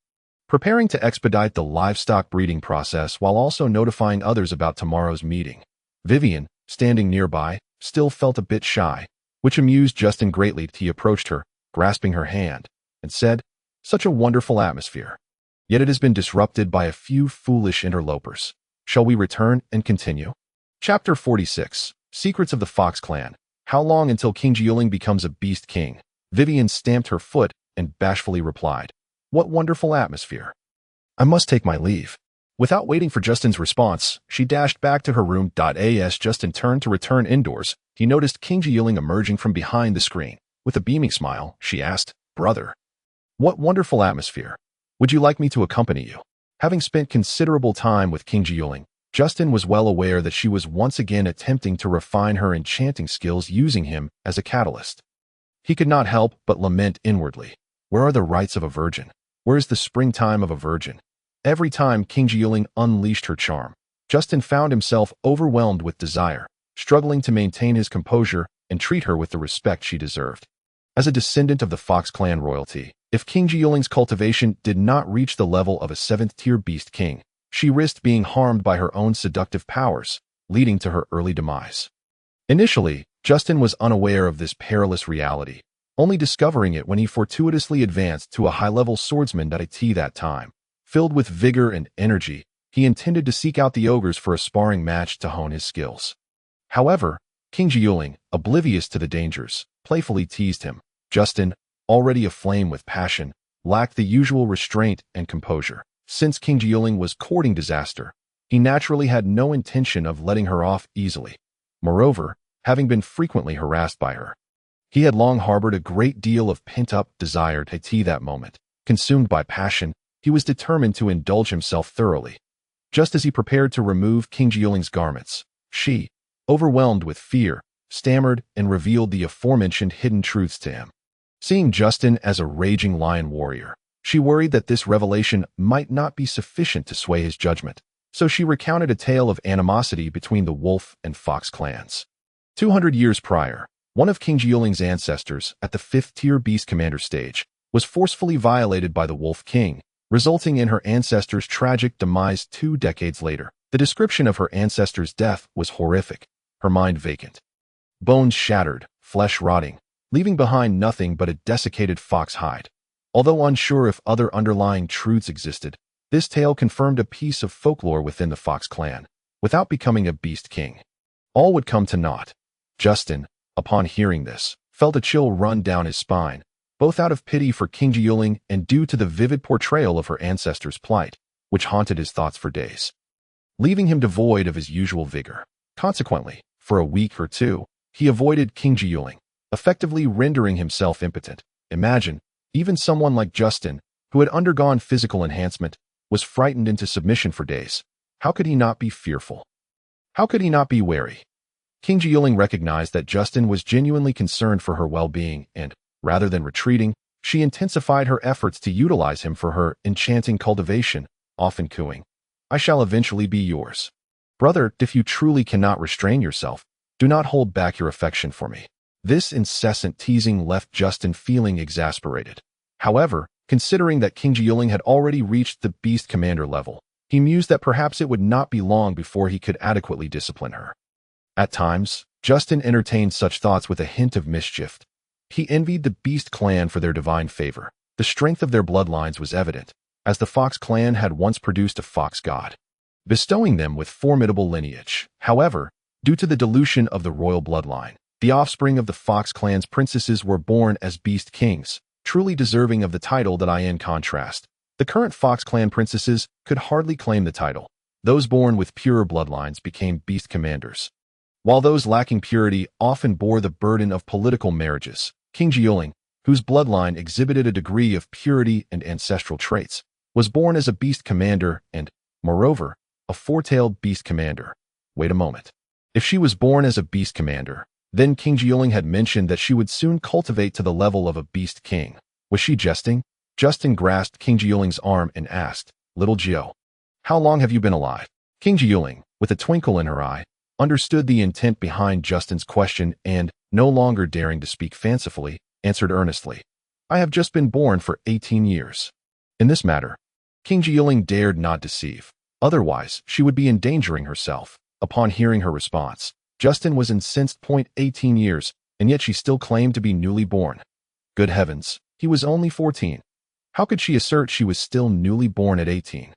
preparing to expedite the livestock breeding process while also notifying others about tomorrow's meeting. Vivian, standing nearby, still felt a bit shy, which amused Justin greatly. He approached her, grasping her hand, and said, such a wonderful atmosphere. Yet it has been disrupted by a few foolish interlopers. Shall we return and continue? Chapter 46. Secrets of the Fox Clan. How long until King Jieling becomes a beast king? Vivian stamped her foot and bashfully replied, what wonderful atmosphere. I must take my leave. Without waiting for Justin's response, she dashed back to her room. As Justin turned to return indoors, he noticed King Jieling emerging from behind the screen. With a beaming smile, she asked, brother, what wonderful atmosphere. Would you like me to accompany you? Having spent considerable time with King Jieling, Justin was well aware that she was once again attempting to refine her enchanting skills using him as a catalyst. He could not help but lament inwardly. Where are the rights of a virgin? Where is the springtime of a virgin? Every time King Jieling unleashed her charm, Justin found himself overwhelmed with desire, struggling to maintain his composure and treat her with the respect she deserved. As a descendant of the Fox clan royalty, if King Jieling's cultivation did not reach the level of a 7th-tier beast king, she risked being harmed by her own seductive powers, leading to her early demise. Initially, Justin was unaware of this perilous reality, only discovering it when he fortuitously advanced to a high-level swordsman. That time, filled with vigor and energy, he intended to seek out the ogres for a sparring match to hone his skills. However, King Jieling, oblivious to the dangers, playfully teased him. Justin, already aflame with passion, lacked the usual restraint and composure. Since King Jieling was courting disaster, he naturally had no intention of letting her off easily. Moreover, having been frequently harassed by her, he had long harbored a great deal of pent-up desire. That moment, consumed by passion, he was determined to indulge himself thoroughly. Just as he prepared to remove King Jieling's garments, she, overwhelmed with fear, stammered and revealed the aforementioned hidden truths to him. Seeing Justin as a raging lion warrior, she worried that this revelation might not be sufficient to sway his judgment, so she recounted a tale of animosity between the Wolf and Fox clans. 200 years prior, one of King Jieling's ancestors at the 5th-tier beast commander stage was forcefully violated by the Wolf King, resulting in her ancestor's tragic demise 2 decades later. The description of her ancestor's death was horrific, her mind vacant. Bones shattered, flesh rotting, leaving behind nothing but a desiccated fox hide. Although unsure if other underlying truths existed, this tale confirmed a piece of folklore within the Fox clan. Without becoming a beast king, all would come to naught. Justin, upon hearing this, felt a chill run down his spine, both out of pity for King Jieling and due to the vivid portrayal of her ancestor's plight, which haunted his thoughts for days, leaving him devoid of his usual vigor. Consequently, for a week or two, he avoided King Jieling, effectively rendering himself impotent. Imagine, even someone like Justin, who had undergone physical enhancement, was frightened into submission for days. How could he not be fearful? How could he not be wary? King Jieling recognized that Justin was genuinely concerned for her well-being and, rather than retreating, she intensified her efforts to utilize him for her enchanting cultivation, often cooing, I shall eventually be yours. Brother, if you truly cannot restrain yourself, do not hold back your affection for me. This incessant teasing left Justin feeling exasperated. However, considering that King Jieling had already reached the beast commander level, he mused that perhaps it would not be long before he could adequately discipline her. At times, Justin entertained such thoughts with a hint of mischief. He envied the beast clan for their divine favor, The strength of their bloodlines was evident, as the Fox clan had once produced a fox god, bestowing them with formidable lineage. However, due to the dilution of the royal bloodline, the offspring of the Fox clan's princesses were born as beast kings, truly deserving of the title that in contrast. The current Fox clan princesses could hardly claim the title. Those born with purer bloodlines became beast commanders, while those lacking purity often bore the burden of political marriages. King Jiuling, whose bloodline exhibited a degree of purity and ancestral traits, was born as a beast commander and, moreover, a four-tailed beast commander. Wait a moment. If she was born as a beast commander, then King Jiuling had mentioned that she would soon cultivate to the level of a beast king. Was she jesting? Justin grasped King Jiuling's arm and asked, "Little Jiu, how long have you been alive?" King Jiuling, with a twinkle in her eye, understood the intent behind Justin's question and, no longer daring to speak fancifully, answered earnestly, "I have just been born for 18 years. In this matter, King Jiuling dared not deceive. Otherwise, she would be endangering herself. Upon hearing her response, Justin was incensed. 18 years, and yet she still claimed to be newly born. Good heavens, he was only 14. How could she assert she was still newly born at 18?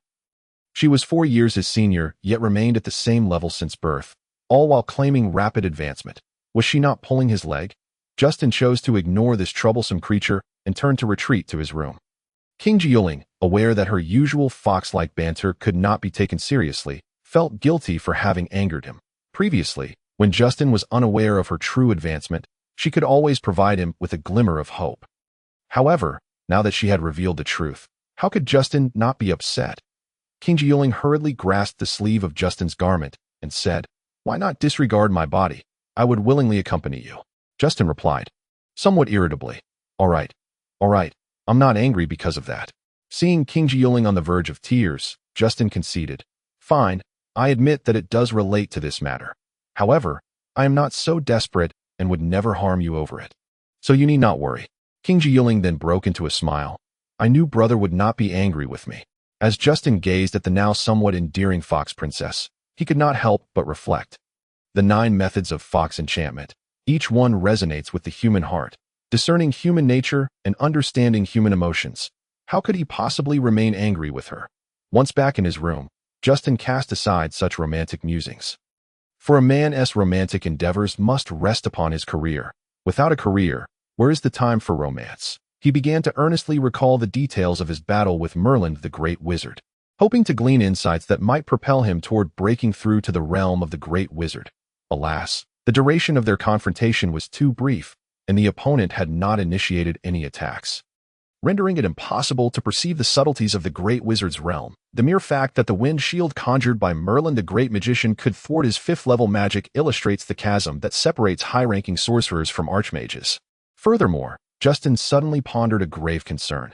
She was 4 years his senior, yet remained at the same level since birth, all while claiming rapid advancement. Was she not pulling his leg? Justin chose to ignore this troublesome creature and turned to retreat to his room. King Jiuling, aware that her usual fox-like banter could not be taken seriously, felt guilty for having angered him. Previously, when Justin was unaware of her true advancement, she could always provide him with a glimmer of hope. However, now that she had revealed the truth, how could Justin not be upset? King Jiuling hurriedly grasped the sleeve of Justin's garment and said, "Why not disregard my body? I would willingly accompany you." Justin replied, somewhat irritably, All right, I'm not angry because of that." Seeing King Jiuling on the verge of tears, Justin conceded, "Fine, I admit that it does relate to this matter. However, I am not so desperate and would never harm you over it. So you need not worry." King Jiuling then broke into a smile. "I knew brother would not be angry with me." As Justin gazed at the now somewhat endearing fox princess, he could not help but reflect. The 9 methods of fox enchantment. Each one resonates with the human heart, discerning human nature and understanding human emotions. How could he possibly remain angry with her? Once back in his room, Justin cast aside such romantic musings. For a man's romantic endeavors must rest upon his career. Without a career, where is the time for romance? He began to earnestly recall the details of his battle with Merlin the Great Wizard, hoping to glean insights that might propel him toward breaking through to the realm of the Great Wizard. Alas, the duration of their confrontation was too brief, and the opponent had not initiated any attacks, rendering it impossible to perceive the subtleties of the Great Wizard's realm. The mere fact that the wind shield conjured by Merlin the Great Magician could thwart his 5th-level magic illustrates the chasm that separates high-ranking sorcerers from archmages. Furthermore, Justin suddenly pondered a grave concern.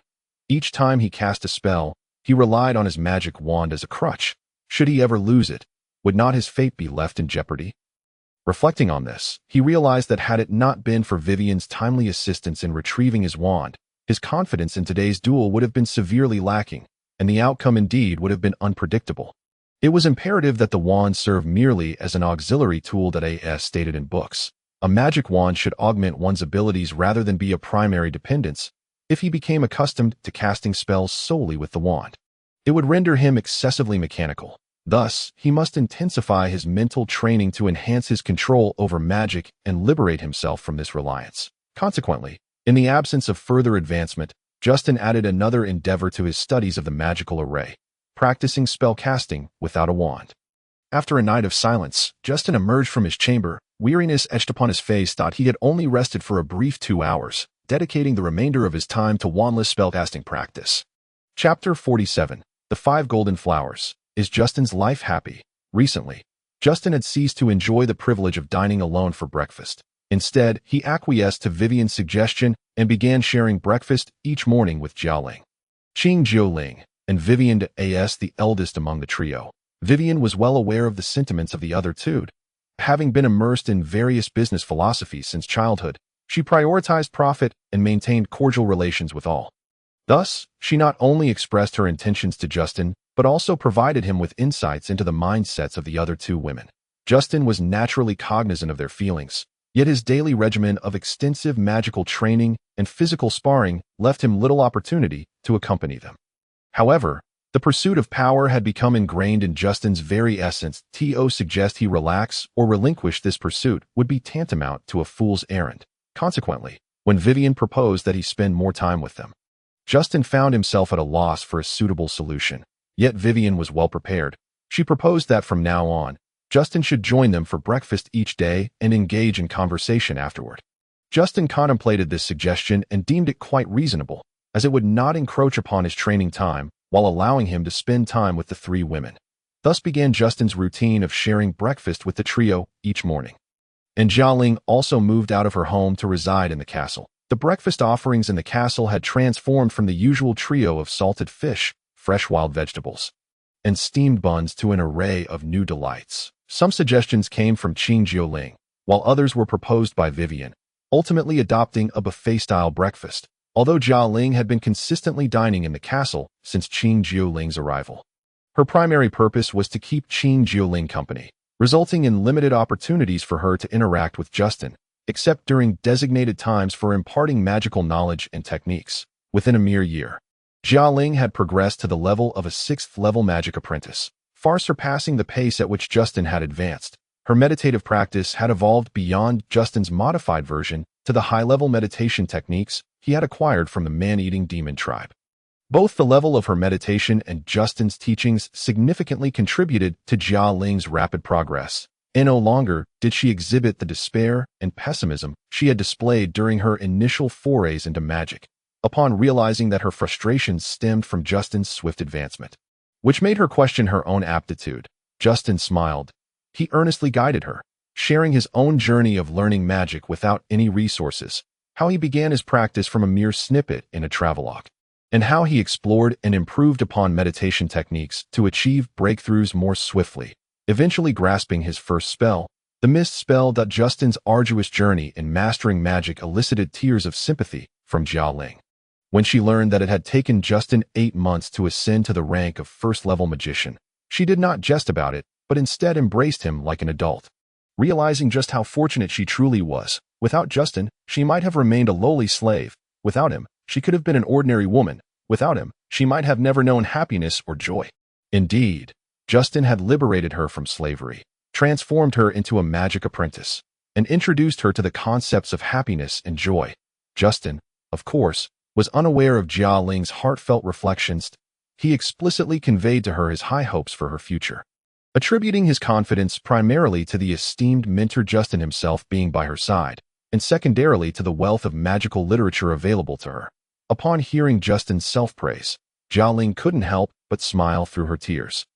Each time he cast a spell, he relied on his magic wand as a crutch. Should he ever lose it, would not his fate be left in jeopardy? Reflecting on this, he realized that had it not been for Vivian's timely assistance in retrieving his wand, his confidence in today's duel would have been severely lacking, and the outcome indeed would have been unpredictable. It was imperative that the wand serve merely as an auxiliary tool that as stated in books. A magic wand should augment one's abilities rather than be a primary dependence. If he became accustomed to casting spells solely with the wand, it would render him excessively mechanical. Thus, he must intensify his mental training to enhance his control over magic and liberate himself from this reliance. Consequently, in the absence of further advancement, Justin added another endeavor to his studies of the magical array, practicing spell casting without a wand. After a night of silence, Justin emerged from his chamber, weariness etched upon his face. He had only rested for a brief 2 hours, dedicating the remainder of his time to wandless spellcasting practice. Chapter 47. The 5 Golden Flowers. Is Justin's life happy? Recently, Justin had ceased to enjoy the privilege of dining alone for breakfast. Instead, he acquiesced to Vivian's suggestion and began sharing breakfast each morning with Jiaoling. Qing Jiuling and Vivian as the eldest among the trio. Vivian was well aware of the sentiments of the other two. Having been immersed in various business philosophies since childhood, she prioritized profit and maintained cordial relations with all. Thus, she not only expressed her intentions to Justin, but also provided him with insights into the mindsets of the other 2 women. Justin was naturally cognizant of their feelings, Yet his daily regimen of extensive magical training and physical sparring left him little opportunity to accompany them. However, the pursuit of power had become ingrained in Justin's very essence. To suggest he relax or relinquish this pursuit would be tantamount to a fool's errand. Consequently, when Vivian proposed that he spend more time with them, Justin found himself at a loss for a suitable solution. Yet Vivian was well prepared. She proposed that from now on, Justin should join them for breakfast each day and engage in conversation afterward. Justin contemplated this suggestion and deemed it quite reasonable, as it would not encroach upon his training time while allowing him to spend time with the three women. Thus began Justin's routine of sharing breakfast with the trio each morning. And Jialing also moved out of her home to reside in the castle. The breakfast offerings in the castle had transformed from the usual trio of salted fish, fresh wild vegetables, and steamed buns to an array of new delights. Some suggestions came from Jialing, while others were proposed by Vivian, ultimately adopting a buffet-style breakfast, although Jialing had been consistently dining in the castle since Jialing's arrival. Her primary purpose was to keep Jialing company, resulting in limited opportunities for her to interact with Justin, except during designated times for imparting magical knowledge and techniques. Within a mere year, Jialing had progressed to the level of a 6th-level magic apprentice, far surpassing the pace at which Justin had advanced. Her meditative practice had evolved beyond Justin's modified version to the high-level meditation techniques he had acquired from the man-eating demon tribe. Both the level of her meditation and Justin's teachings significantly contributed to Jialing's rapid progress, and no longer did she exhibit the despair and pessimism she had displayed during her initial forays into magic, upon realizing that her frustrations stemmed from Justin's swift advancement, which made her question her own aptitude. Justin smiled. He earnestly guided her, sharing his own journey of learning magic without any resources, how he began his practice from a mere snippet in a travelogue, and how he explored and improved upon meditation techniques to achieve breakthroughs more swiftly, eventually grasping his first spell, the mist spell. Justin's arduous journey in mastering magic elicited tears of sympathy from Jialing. When she learned that it had taken Justin 8 months to ascend to the rank of first-level magician, she did not jest about it, but instead embraced him like an adult. Realizing just how fortunate she truly was, without Justin, she might have remained a lowly slave. Without him, she could have been an ordinary woman. Without him, she might have never known happiness or joy. Indeed, Justin had liberated her from slavery, transformed her into a magic apprentice, and introduced her to the concepts of happiness and joy. Justin, of course, was unaware of Jialing's heartfelt reflections. He explicitly conveyed to her his high hopes for her future, attributing his confidence primarily to the esteemed mentor Justin himself being by her side, and secondarily to the wealth of magical literature available to her. Upon hearing Justin's self-praise, Jialing couldn't help but smile through her tears,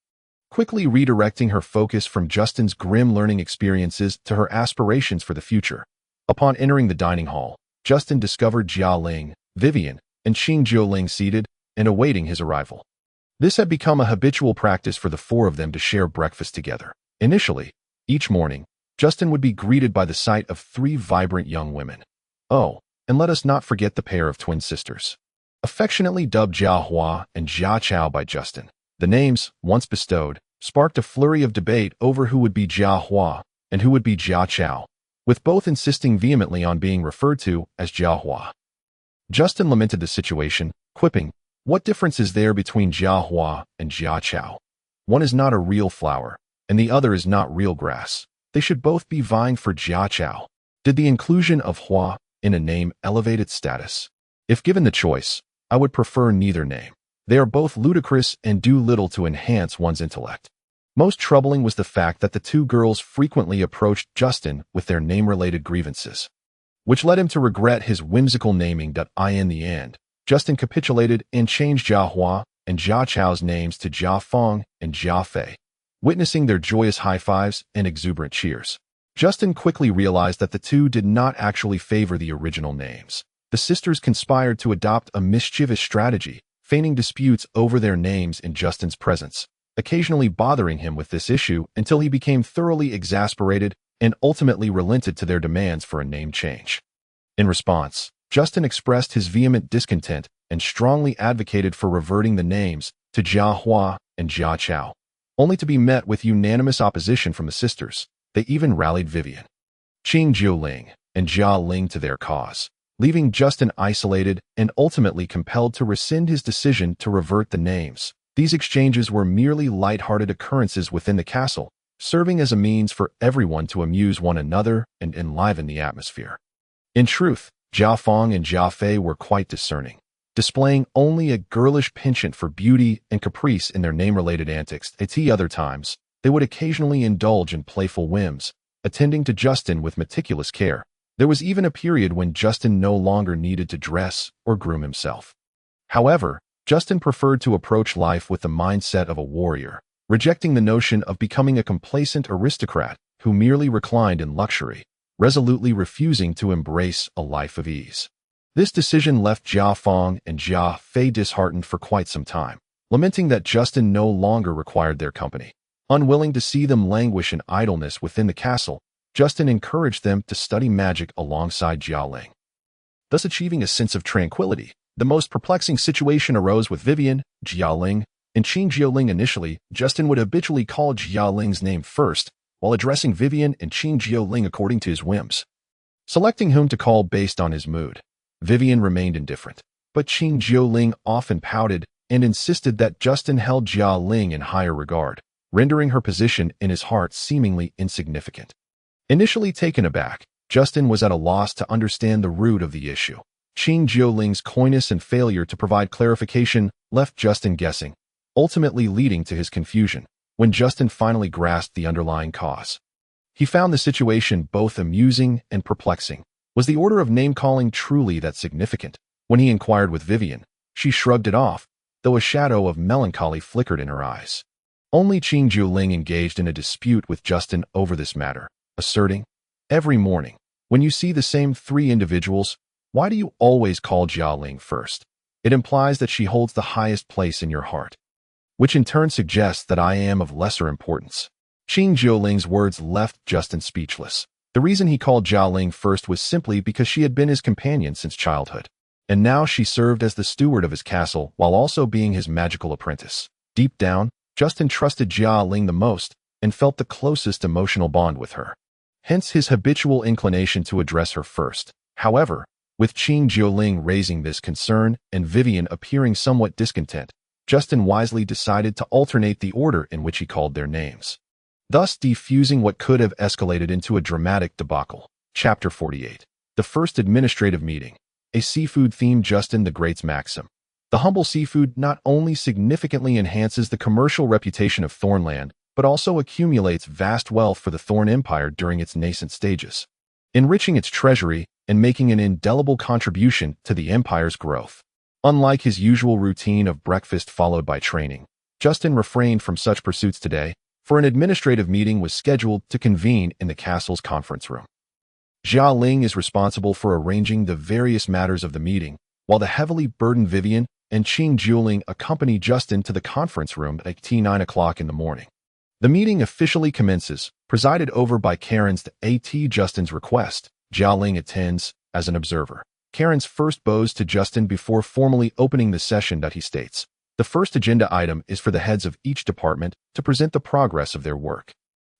quickly redirecting her focus from Justin's grim learning experiences to her aspirations for the future. Upon entering the dining hall, Justin discovered Jialing, Vivian, and Jialing seated and awaiting his arrival. This had become a habitual practice for the four of them to share breakfast together. Initially, each morning, Justin would be greeted by the sight of 3 vibrant young women. Oh, and let us not forget the pair of twin sisters, affectionately dubbed Jia Hua and Jia Chao by Justin. The names, once bestowed, sparked a flurry of debate over who would be Jia Hua and who would be Jia Chao, with both insisting vehemently on being referred to as Jia Hua. Justin lamented the situation, quipping, "What difference is there between Jia Hua and Jia Chao? One is not a real flower, and the other is not real grass. They should both be vying for Jia Chao." Did the inclusion of Hua in a name elevate its status? If given the choice, I would prefer neither name. They are both ludicrous and do little to enhance one's intellect. Most troubling was the fact that the two girls frequently approached Justin with their name-related grievances, which led him to regret his whimsical naming. In the end, Justin capitulated and changed Jia Hua and Jia Chao's names to Jia Feng and Jia Fei, witnessing their joyous high-fives and exuberant cheers. Justin quickly realized that the two did not actually favor the original names. The sisters conspired to adopt a mischievous strategy, feigning disputes over their names in Justin's presence, occasionally bothering him with this issue until he became thoroughly exasperated and ultimately relented to their demands for a name change. In response, Justin expressed his vehement discontent and strongly advocated for reverting the names to Jia Hua and Jia Chao, only to be met with unanimous opposition from the sisters. They even rallied Vivian, Qing Jiuling and Jia Ling to their cause, leaving Justin isolated and ultimately compelled to rescind his decision to revert the names. These exchanges were merely light-hearted occurrences within the castle, serving as a means for everyone to amuse one another and enliven the atmosphere. In truth, Jia Fong and Jia Fei were quite discerning, displaying only a girlish penchant for beauty and caprice in their name-related antics. At other times, they would occasionally indulge in playful whims, attending to Justin with meticulous care. There was even a period when Justin no longer needed to dress or groom himself. However, Justin preferred to approach life with the mindset of a warrior, rejecting the notion of becoming a complacent aristocrat who merely reclined in luxury, resolutely refusing to embrace a life of ease. This decision left Jia Fong and Jia Fei disheartened for quite some time, lamenting that Justin no longer required their company. Unwilling to see them languish in idleness within the castle, Justin encouraged them to study magic alongside Jia Ling, thus achieving a sense of tranquility. The most perplexing situation arose with Vivian, Jia Ling, and Qing Jiuling. Initially, Justin would habitually call Jia Ling's name first, while addressing Vivian and Qing Jiuling according to his whims, selecting whom to call based on his mood. Vivian remained indifferent, but Qing Jiuling often pouted and insisted that Justin held Jia Ling in higher regard, rendering her position in his heart seemingly insignificant. Initially taken aback, Justin was at a loss to understand the root of the issue. Qing Jiuling's coyness and failure to provide clarification left Justin guessing, ultimately leading to his confusion. When Justin finally grasped the underlying cause, he found the situation both amusing and perplexing. Was the order of name-calling truly that significant? When he inquired with Vivian, she shrugged it off, though a shadow of melancholy flickered in her eyes. Only Qing Jiuling engaged in a dispute with Justin over this matter, asserting, "Every morning, when you see the same three individuals, why do you always call Jia Ling first? It implies that she holds the highest place in your heart, which in turn suggests that I am of lesser importance." Qing Jiuling's words left Justin speechless. The reason he called Jia Ling first was simply because she had been his companion since childhood, and now she served as the steward of his castle while also being his magical apprentice. Deep down, Justin trusted Jia Ling the most and felt the closest emotional bond with her, hence his habitual inclination to address her first. However, with Qing Jiuling raising this concern and Vivian appearing somewhat discontent, Justin wisely decided to alternate the order in which he called their names, thus defusing what could have escalated into a dramatic debacle. Chapter 48. The First Administrative Meeting. A seafood-themed Justin the Great's maxim. The humble seafood not only significantly enhances the commercial reputation of Thornland, but also accumulates vast wealth for the Thorn Empire during its nascent stages, enriching its treasury and making an indelible contribution to the empire's growth. Unlike his usual routine of breakfast followed by training, Justin refrained from such pursuits today, for an administrative meeting was scheduled to convene in the castle's conference room. Jia Ling is responsible for arranging the various matters of the meeting, while the heavily burdened Vivian and Qing Jiuling accompany Justin to the conference room at 9 o'clock in the morning. The meeting officially commences, presided over by Karen's at Justin's request. Jia Ling attends as an observer. Karen's first bows to Justin before formally opening the session that he states, "The first agenda item is for the heads of each department to present the progress of their work.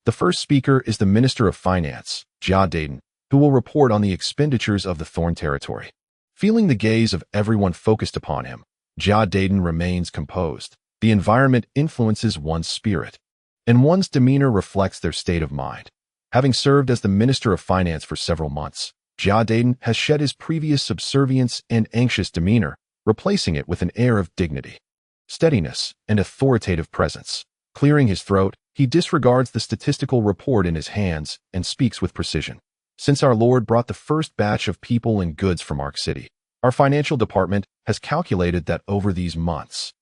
The first speaker is the Minister of Finance, Jia Dayton, who will report on the expenditures of the Thorn territory." Feeling the gaze of everyone focused upon him, Jia Dayton remains composed. The environment influences one's spirit, and one's demeanor reflects their state of mind. Having served as the Minister of Finance for several months, Jia Dayton has shed his previous subservience and anxious demeanor, replacing it with an air of dignity, steadiness, and authoritative presence. Clearing his throat, he disregards the statistical report in his hands and speaks with precision. "Since our Lord brought the first batch of people and goods from Ark City, our financial department has calculated that over these months,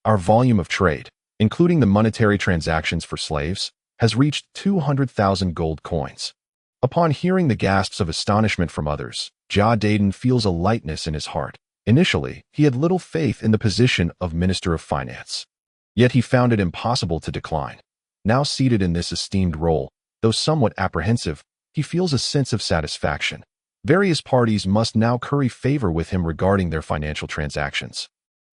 our volume of trade, including the monetary transactions for slaves, has reached 200,000 gold coins." Upon hearing the gasps of astonishment from others, Jia Dayton feels a lightness in his heart. Initially, he had little faith in the position of Minister of Finance, yet he found it impossible to decline. Now seated in this esteemed role, though somewhat apprehensive, he feels a sense of satisfaction. Various parties must now curry favor with him regarding their financial transactions,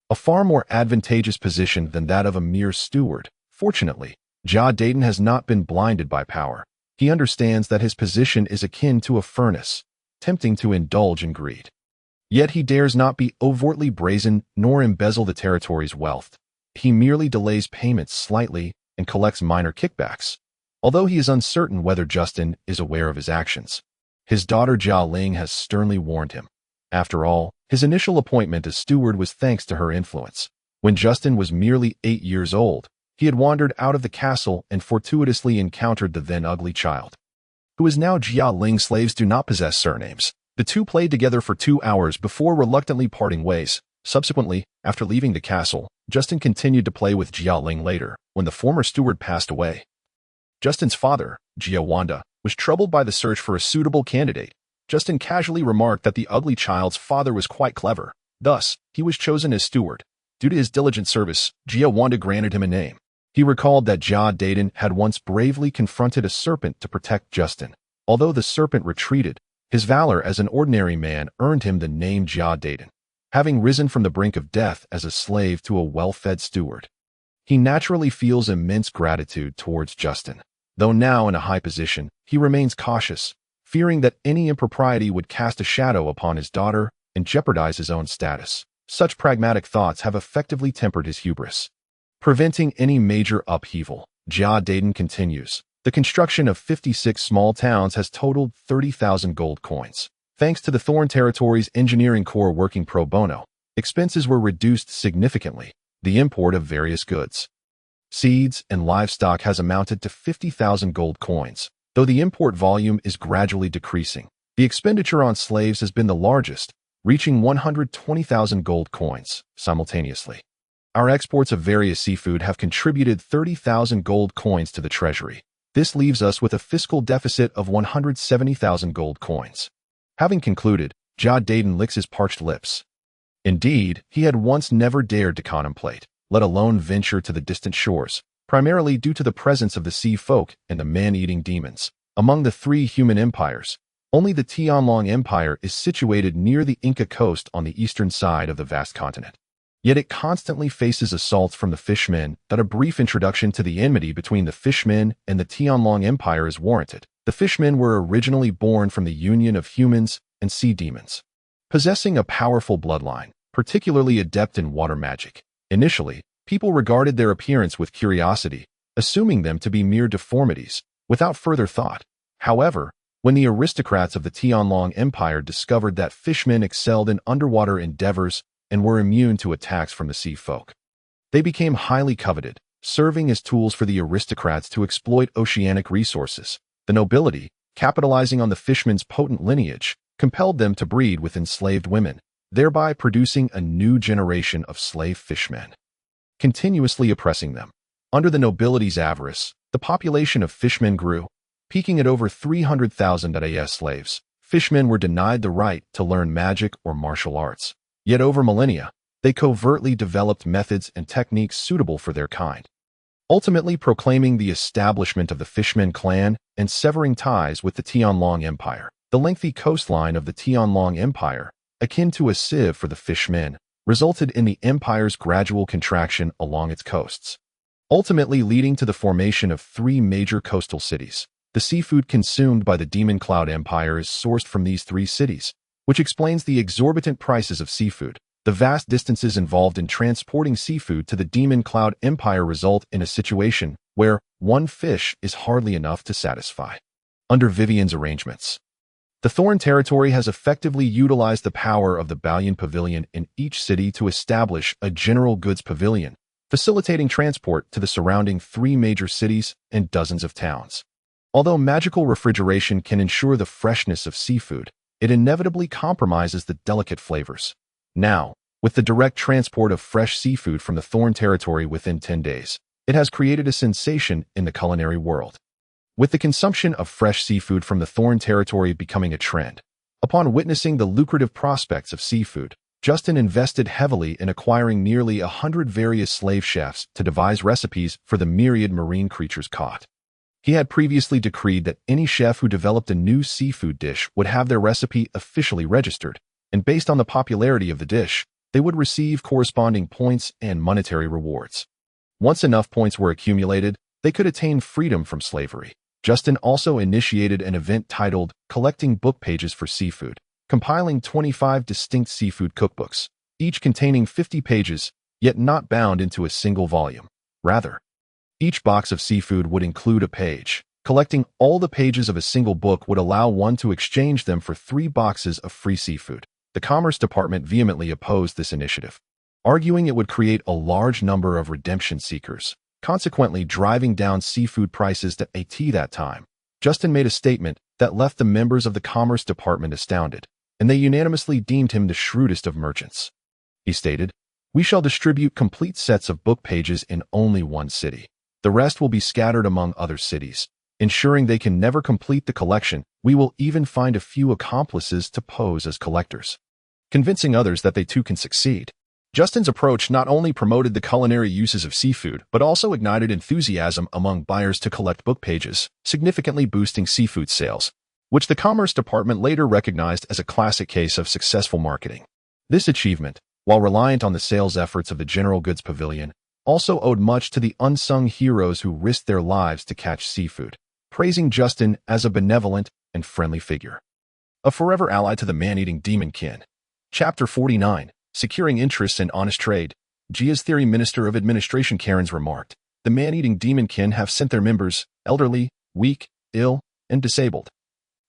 a far more advantageous position than that of a mere steward. Fortunately, Jia Dayton has not been blinded by power. He understands that his position is akin to a furnace, tempting to indulge in greed. Yet he dares not be overtly brazen nor embezzle the territory's wealth. He merely delays payments slightly and collects minor kickbacks, although he is uncertain whether Justin is aware of his actions. His daughter Jia Ling has sternly warned him. After all, his initial appointment as steward was thanks to her influence. When Justin was merely 8 years old, he had wandered out of the castle and fortuitously encountered the then ugly child, who is now Jia Ling. Slaves do not possess surnames. The two played together for 2 hours before reluctantly parting ways. Subsequently, after leaving the castle, Justin continued to play with Jia Ling later, when the former steward passed away. Justin's father, Jia Wanda, was troubled by the search for a suitable candidate. Justin casually remarked that the ugly child's father was quite clever. Thus, he was chosen as steward. Due to his diligent service, Jia Wanda granted him a name. He recalled that Jia Daden had once bravely confronted a serpent to protect Justin. Although the serpent retreated, his valor as an ordinary man earned him the name Jia Daden. Having risen from the brink of death as a slave to a well-fed steward, he naturally feels immense gratitude towards Justin. Though now in a high position, he remains cautious, fearing that any impropriety would cast a shadow upon his daughter and jeopardize his own status. Such pragmatic thoughts have effectively tempered his hubris, preventing any major upheaval. Jia Daden continues. The construction of 56 small towns has totaled 30,000 gold coins. Thanks to the Thorn Territory's engineering corps working pro bono, expenses were reduced significantly. The import of various goods, seeds, and livestock has amounted to 50,000 gold coins. Though the import volume is gradually decreasing, the expenditure on slaves has been the largest, reaching 120,000 gold coins simultaneously. Our exports of various seafood have contributed 30,000 gold coins to the treasury. This leaves us with a fiscal deficit of 170,000 gold coins. Having concluded, Jia Daden licks his parched lips. Indeed, he had once never dared to contemplate, let alone venture to the distant shores, primarily due to the presence of the sea folk and the man-eating demons. Among the 3 human empires, only the Cangmang Empire is situated near the Inca Coast on the eastern side of the vast continent. Yet it constantly faces assaults from the Fishmen that a brief introduction to the enmity between the Fishmen and the Cangmang Empire is warranted. The Fishmen were originally born from the union of humans and sea demons, possessing a powerful bloodline, particularly adept in water magic. Initially, people regarded their appearance with curiosity, assuming them to be mere deformities, without further thought. However, when the aristocrats of the Cangmang Empire discovered that Fishmen excelled in underwater endeavors and were immune to attacks from the sea folk, they became highly coveted, serving as tools for the aristocrats to exploit oceanic resources. The nobility, capitalizing on the Fishmen's potent lineage, compelled them to breed with enslaved women, thereby producing a new generation of slave fishmen, continuously oppressing them. Under the nobility's avarice, the population of fishmen grew, peaking at over 300,000 as slaves. Fishmen were denied the right to learn magic or martial arts. Yet over millennia, they covertly developed methods and techniques suitable for their kind, ultimately proclaiming the establishment of the Fishmen clan and severing ties with the Cangmang Empire. The lengthy coastline of the Cangmang Empire, akin to a sieve for the Fishmen, resulted in the empire's gradual contraction along its coasts, ultimately leading to the formation of 3 major coastal cities. The seafood consumed by the Demon Cloud Empire is sourced from these 3 cities, which explains the exorbitant prices of seafood. The vast distances involved in transporting seafood to the Demon Cloud Empire result in a situation where one fish is hardly enough to satisfy. Under Vivian's arrangements, the Thorn Territory has effectively utilized the power of the Balian Pavilion in each city to establish a general goods pavilion, facilitating transport to the surrounding 3 major cities and dozens of towns. Although magical refrigeration can ensure the freshness of seafood, it inevitably compromises the delicate flavors. Now, with the direct transport of fresh seafood from the Thorn Territory within 10 days, it has created a sensation in the culinary world, with the consumption of fresh seafood from the Thorn Territory becoming a trend. Upon witnessing the lucrative prospects of seafood, Justin invested heavily in acquiring nearly 100 various slave chefs to devise recipes for the myriad marine creatures caught. He had previously decreed that any chef who developed a new seafood dish would have their recipe officially registered, and based on the popularity of the dish, they would receive corresponding points and monetary rewards. Once enough points were accumulated, they could attain freedom from slavery. Justin also initiated an event titled Collecting Book Pages for Seafood, compiling 25 distinct seafood cookbooks, each containing 50 pages, yet not bound into a single volume. Rather, each box of seafood would include a page. Collecting all the pages of a single book would allow one to exchange them for 3 boxes of free seafood. The Commerce Department vehemently opposed this initiative, arguing it would create a large number of redemption seekers, consequently driving down seafood prices at that time. Justin made a statement that left the members of the Commerce Department astounded, and they unanimously deemed him the shrewdest of merchants. He stated, "We shall distribute complete sets of book pages in only one city. The rest will be scattered among other cities, ensuring they can never complete the collection. We will even find a few accomplices to pose as collectors, convincing others that they too can succeed." Justin's approach not only promoted the culinary uses of seafood, but also ignited enthusiasm among buyers to collect book pages, significantly boosting seafood sales, which the Commerce Department later recognized as a classic case of successful marketing. This achievement, while reliant on the sales efforts of the General Goods Pavilion, also owed much to the unsung heroes who risked their lives to catch seafood, praising Justin as a benevolent and friendly figure. A forever ally to the man-eating demon kin. Chapter 49. Securing Interests in Honest Trade. Geotheory Minister of Administration Karens remarked, "The man-eating demon kin have sent their members, elderly, weak, ill, and disabled,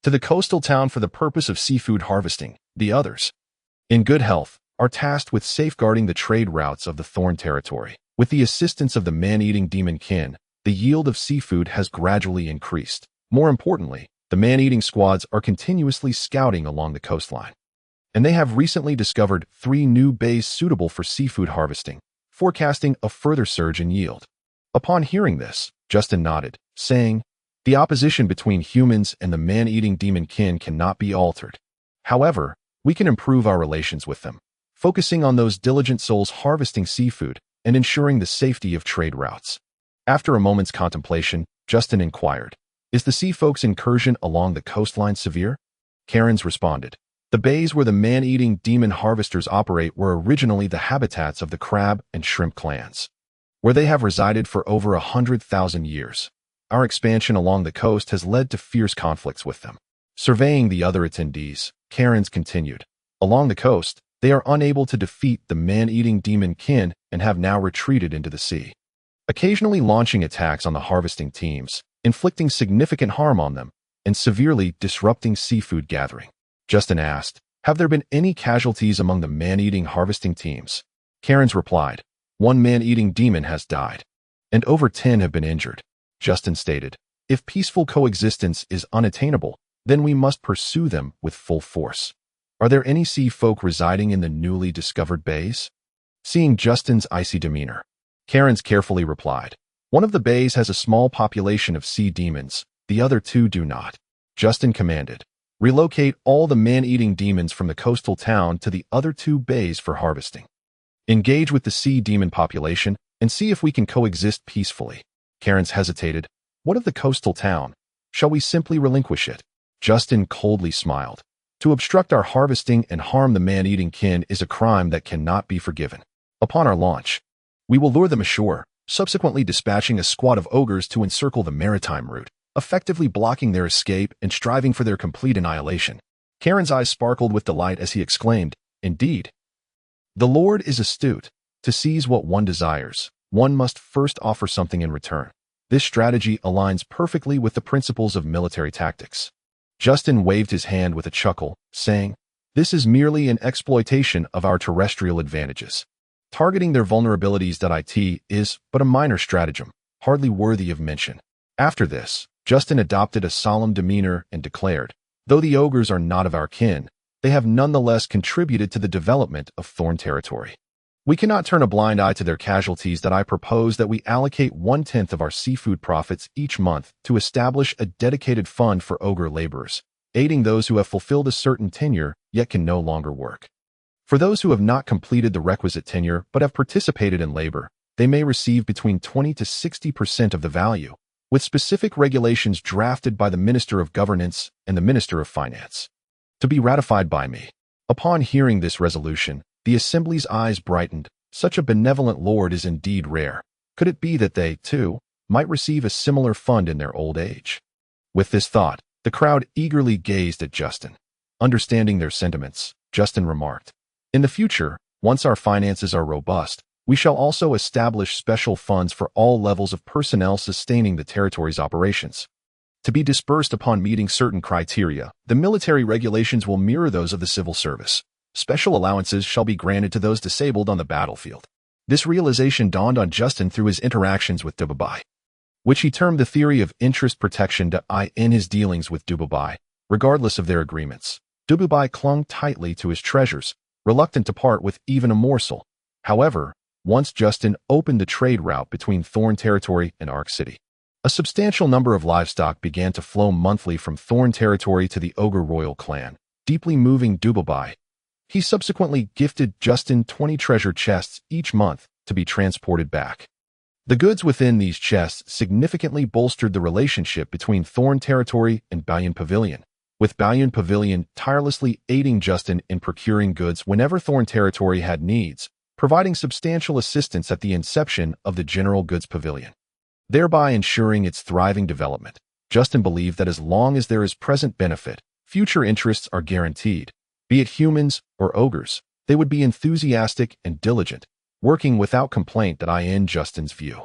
to the coastal town for the purpose of seafood harvesting. The others, in good health, are tasked with safeguarding the trade routes of the Thorn territory. With the assistance of the man-eating demon kin, the yield of seafood has gradually increased. More importantly, the man-eating squads are continuously scouting along the coastline, and they have recently discovered 3 new bays suitable for seafood harvesting, forecasting a further surge in yield." Upon hearing this, Justin nodded, saying, "The opposition between humans and the man-eating demon kin cannot be altered. However, we can improve our relations with them, focusing on those diligent souls harvesting seafood and ensuring the safety of trade routes." After a moment's contemplation, Justin inquired, "Is the sea folks' incursion along the coastline severe?" Karens responded, "The bays where the man-eating demon harvesters operate were originally the habitats of the crab and shrimp clans, where they have resided for over 100,000 years. Our expansion along the coast has led to fierce conflicts with them." Surveying the other attendees, Karens continued, "Along the coast, they are unable to defeat the man-eating demon kin and have now retreated into the sea, occasionally launching attacks on the harvesting teams, inflicting significant harm on them, and severely disrupting seafood gathering." Justin asked, "Have there been any casualties among the man-eating harvesting teams?" Karens replied, "1 man-eating demon has died, and over 10 have been injured." Justin stated, "If peaceful coexistence is unattainable, then we must pursue them with full force. Are there any sea folk residing in the newly discovered bays?" Seeing Justin's icy demeanor, Karens carefully replied, "One of the bays has a small population of sea demons, the other 2 do not." Justin commanded, "Relocate all the man-eating demons from the coastal town to the other 2 bays for harvesting. Engage with the sea demon population and see if we can coexist peacefully." Karens hesitated. "What of the coastal town? Shall we simply relinquish it?" Justin coldly smiled. "To obstruct our harvesting and harm the man-eating kin is a crime that cannot be forgiven. Upon our launch, we will lure them ashore, subsequently dispatching a squad of ogres to encircle the maritime route, effectively blocking their escape and striving for their complete annihilation." Karen's eyes sparkled with delight as he exclaimed, "Indeed, the Lord is astute. To seize what one desires, one must first offer something in return. This strategy aligns perfectly with the principles of military tactics." Justin waved his hand with a chuckle, saying, "This is merely an exploitation of our terrestrial advantages. Targeting their vulnerabilities is but a minor stratagem, hardly worthy of mention." After this, Justin adopted a solemn demeanor and declared, "Though the ogres are not of our kin, they have nonetheless contributed to the development of Thorn territory. We cannot turn a blind eye to their casualties. I propose that we allocate 1/10 of our seafood profits each month to establish a dedicated fund for ogre laborers, aiding those who have fulfilled a certain tenure yet can no longer work. For those who have not completed the requisite tenure but have participated in labor, they may receive between 20 to 60% of the value, with specific regulations drafted by the Minister of Governance and the Minister of Finance, to be ratified by me." Upon hearing this resolution, the assembly's eyes brightened. Such a benevolent lord is indeed rare. Could it be that they, too, might receive a similar fund in their old age? With this thought, the crowd eagerly gazed at Justin. Understanding their sentiments, Justin remarked, "In the future, once our finances are robust, we shall also establish special funds for all levels of personnel sustaining the territory's operations. To be dispersed upon meeting certain criteria, the military regulations will mirror those of the civil service. Special allowances shall be granted to those disabled on the battlefield." This realization dawned on Justin through his interactions with Dubabai, which he termed the theory of interest protection in his dealings with Dubabai. Regardless of their agreements, Dubabai clung tightly to his treasures, reluctant to part with even a morsel. However, once Justin opened the trade route between Thorn Territory and Ark City, a substantial number of livestock began to flow monthly from Thorn Territory to the Ogre royal clan, deeply moving Dubabai. He subsequently gifted Justin 20 treasure chests each month to be transported back. The goods within these chests significantly bolstered the relationship between Thorn Territory and Balian Pavilion, with Balian Pavilion tirelessly aiding Justin in procuring goods whenever Thorn Territory had needs, providing substantial assistance at the inception of the General Goods Pavilion, thereby ensuring its thriving development. Justin believed that as long as there is present benefit, future interests are guaranteed. Be it humans or ogres, they would be enthusiastic and diligent, working without complaint. In Justin's view,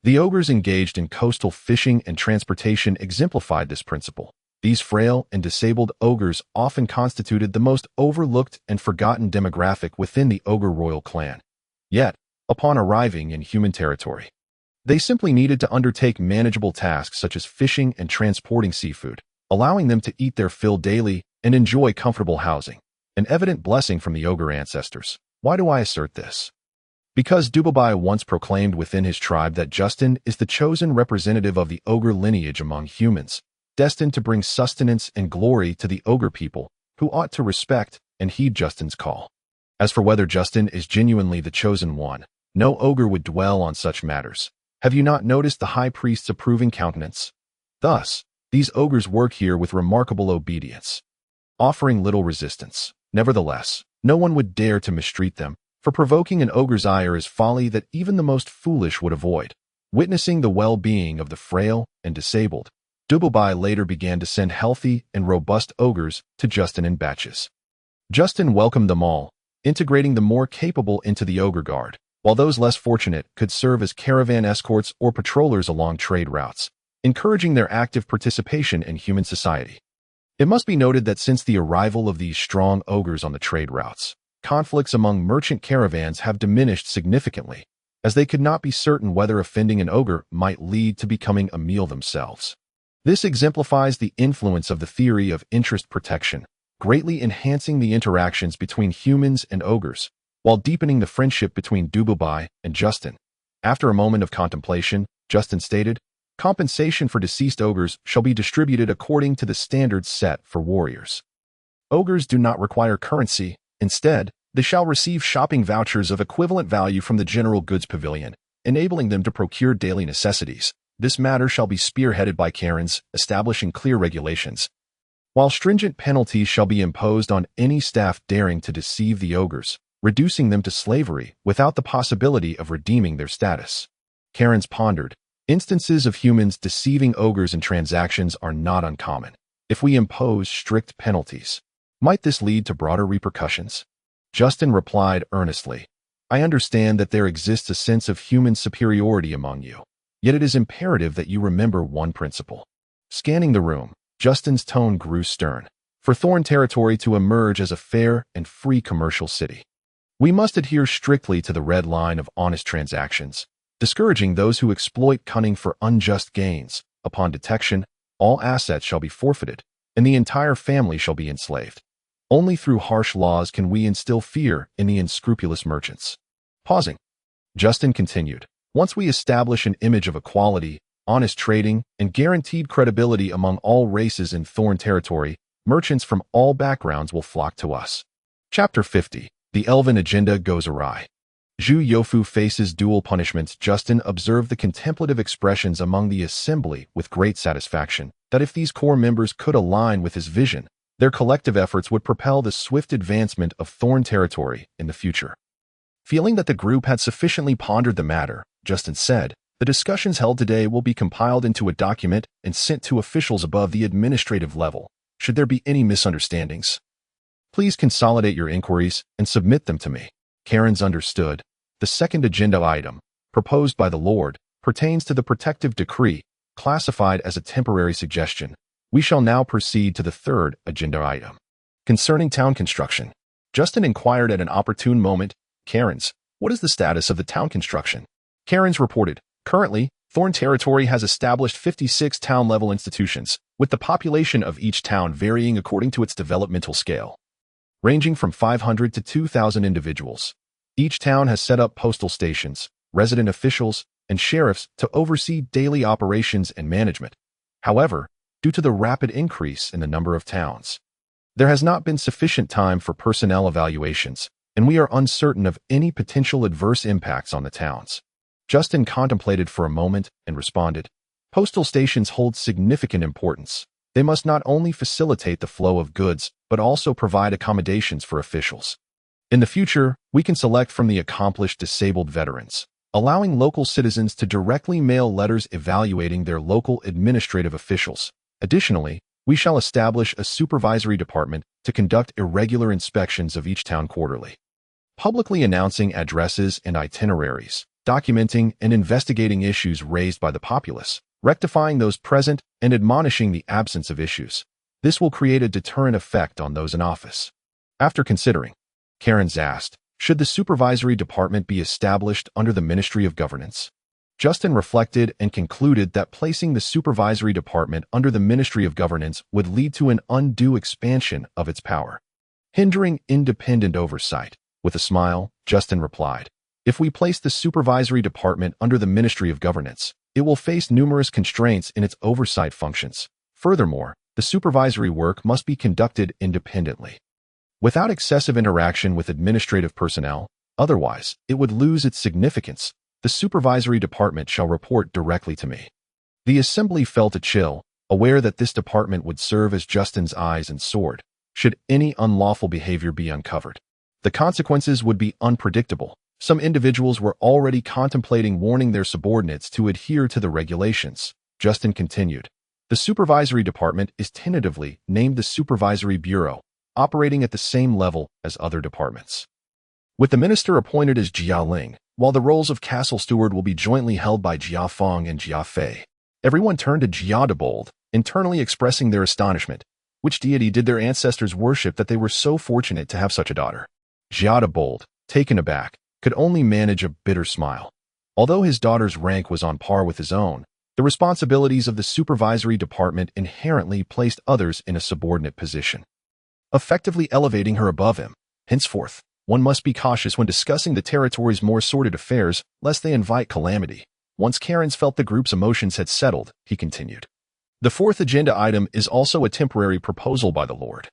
the ogres engaged in coastal fishing and transportation exemplified this principle. These frail and disabled ogres often constituted the most overlooked and forgotten demographic within the Ogre royal clan. Yet, upon arriving in human territory, they simply needed to undertake manageable tasks such as fishing and transporting seafood, allowing them to eat their fill daily and enjoy comfortable housing, an evident blessing from the ogre ancestors. Why do I assert this? Because Dubabai once proclaimed within his tribe that Justin is the chosen representative of the ogre lineage among humans, destined to bring sustenance and glory to the ogre people, who ought to respect and heed Justin's call. As for whether Justin is genuinely the chosen one, no ogre would dwell on such matters. Have you not noticed the high priest's approving countenance? Thus, these ogres work here with remarkable obedience, offering little resistance. Nevertheless, no one would dare to mistreat them, for provoking an ogre's ire is folly that even the most foolish would avoid. Witnessing the well-being of the frail and disabled, Dubabai later began to send healthy and robust ogres to Justin in batches. Justin welcomed them all, integrating the more capable into the ogre guard, while those less fortunate could serve as caravan escorts or patrollers along trade routes, encouraging their active participation in human society. It must be noted that since the arrival of these strong ogres on the trade routes, conflicts among merchant caravans have diminished significantly, as they could not be certain whether offending an ogre might lead to becoming a meal themselves. This exemplifies the influence of the theory of interest protection, greatly enhancing the interactions between humans and ogres, while deepening the friendship between Dubabai and Justin. After a moment of contemplation, Justin stated, "Compensation for deceased ogres shall be distributed according to the standards set for warriors. Ogres do not require currency. Instead, they shall receive shopping vouchers of equivalent value from the General Goods Pavilion, enabling them to procure daily necessities. This matter shall be spearheaded by Karens, establishing clear regulations, while stringent penalties shall be imposed on any staff daring to deceive the ogres, reducing them to slavery without the possibility of redeeming their status." Karens pondered. Instances of humans deceiving ogres in transactions are not uncommon. If we impose strict penalties, might this lead to broader repercussions? Justin replied earnestly, "I understand that there exists a sense of human superiority among you, yet it is imperative that you remember one principle." Scanning the room, Justin's tone grew stern. For Thorn Territory to emerge as a fair and free commercial city, we must adhere strictly to the red line of honest transactions, discouraging those who exploit cunning for unjust gains. Upon detection, all assets shall be forfeited, and the entire family shall be enslaved. Only through harsh laws can we instill fear in the unscrupulous merchants. Pausing, Justin continued, "Once we establish an image of equality, honest trading, and guaranteed credibility among all races in Thorn Territory, merchants from all backgrounds will flock to us." Chapter 50. The Elven Agenda Goes Awry. Zhu Yofu faces dual punishments. Justin observed the contemplative expressions among the assembly with great satisfaction, that if these core members could align with his vision, their collective efforts would propel the swift advancement of Thorn Territory in the future. Feeling that the group had sufficiently pondered the matter, Justin said, The discussions held today will be compiled into a document and sent to officials above the administrative level. Should there be any misunderstandings, please consolidate your inquiries and submit them to me. Karens understood. The second agenda item, proposed by the Lord, pertains to the protective decree, classified as a temporary suggestion. We shall now proceed to the third agenda item. Concerning town construction, Justin inquired at an opportune moment, Karens, what is the status of the town construction? Karens reported, currently, Thorn Territory has established 56 town-level institutions, with the population of each town varying according to its developmental scale, ranging from 500 to 2,000 individuals. Each town has set up postal stations, resident officials, and sheriffs to oversee daily operations and management. However, due to the rapid increase in the number of towns, there has not been sufficient time for personnel evaluations, and we are uncertain of any potential adverse impacts on the towns. Justin contemplated for a moment and responded, postal stations hold significant importance. They must not only facilitate the flow of goods, but also provide accommodations for officials. In the future, we can select from the accomplished disabled veterans, allowing local citizens to directly mail letters evaluating their local administrative officials. Additionally, we shall establish a supervisory department to conduct irregular inspections of each town quarterly, publicly announcing addresses and itineraries, documenting and investigating issues raised by the populace, rectifying those present, and admonishing the absence of issues. This will create a deterrent effect on those in office. After considering, Karens asked, should the supervisory department be established under the Ministry of Governance? Justin reflected and concluded that placing the supervisory department under the Ministry of Governance would lead to an undue expansion of its power, hindering independent oversight. With a smile, Justin replied, if we place the supervisory department under the Ministry of Governance, it will face numerous constraints in its oversight functions. Furthermore, the supervisory work must be conducted independently, without excessive interaction with administrative personnel. Otherwise, it would lose its significance. The supervisory department shall report directly to me. The assembly felt a chill, aware that this department would serve as Justin's eyes and sword, should any unlawful behavior be uncovered. The consequences would be unpredictable. Some individuals were already contemplating warning their subordinates to adhere to the regulations. Justin continued, the supervisory department is tentatively named the Supervisory Bureau, operating at the same level as other departments, with the minister appointed as Jia Ling, while the roles of castle steward will be jointly held by Jia Feng and Jia Fei. Everyone turned to Jia de Bold, internally expressing their astonishment. Which deity did their ancestors worship that they were so fortunate to have such a daughter? Jia de Bold, taken aback, could only manage a bitter smile. Although his daughter's rank was on par with his own, the responsibilities of the supervisory department inherently placed others in a subordinate position, effectively elevating her above him. Henceforth, one must be cautious when discussing the territory's more sordid affairs, lest they invite calamity. Once Karens felt the group's emotions had settled, he continued, the fourth agenda item is also a temporary proposal by the Lord,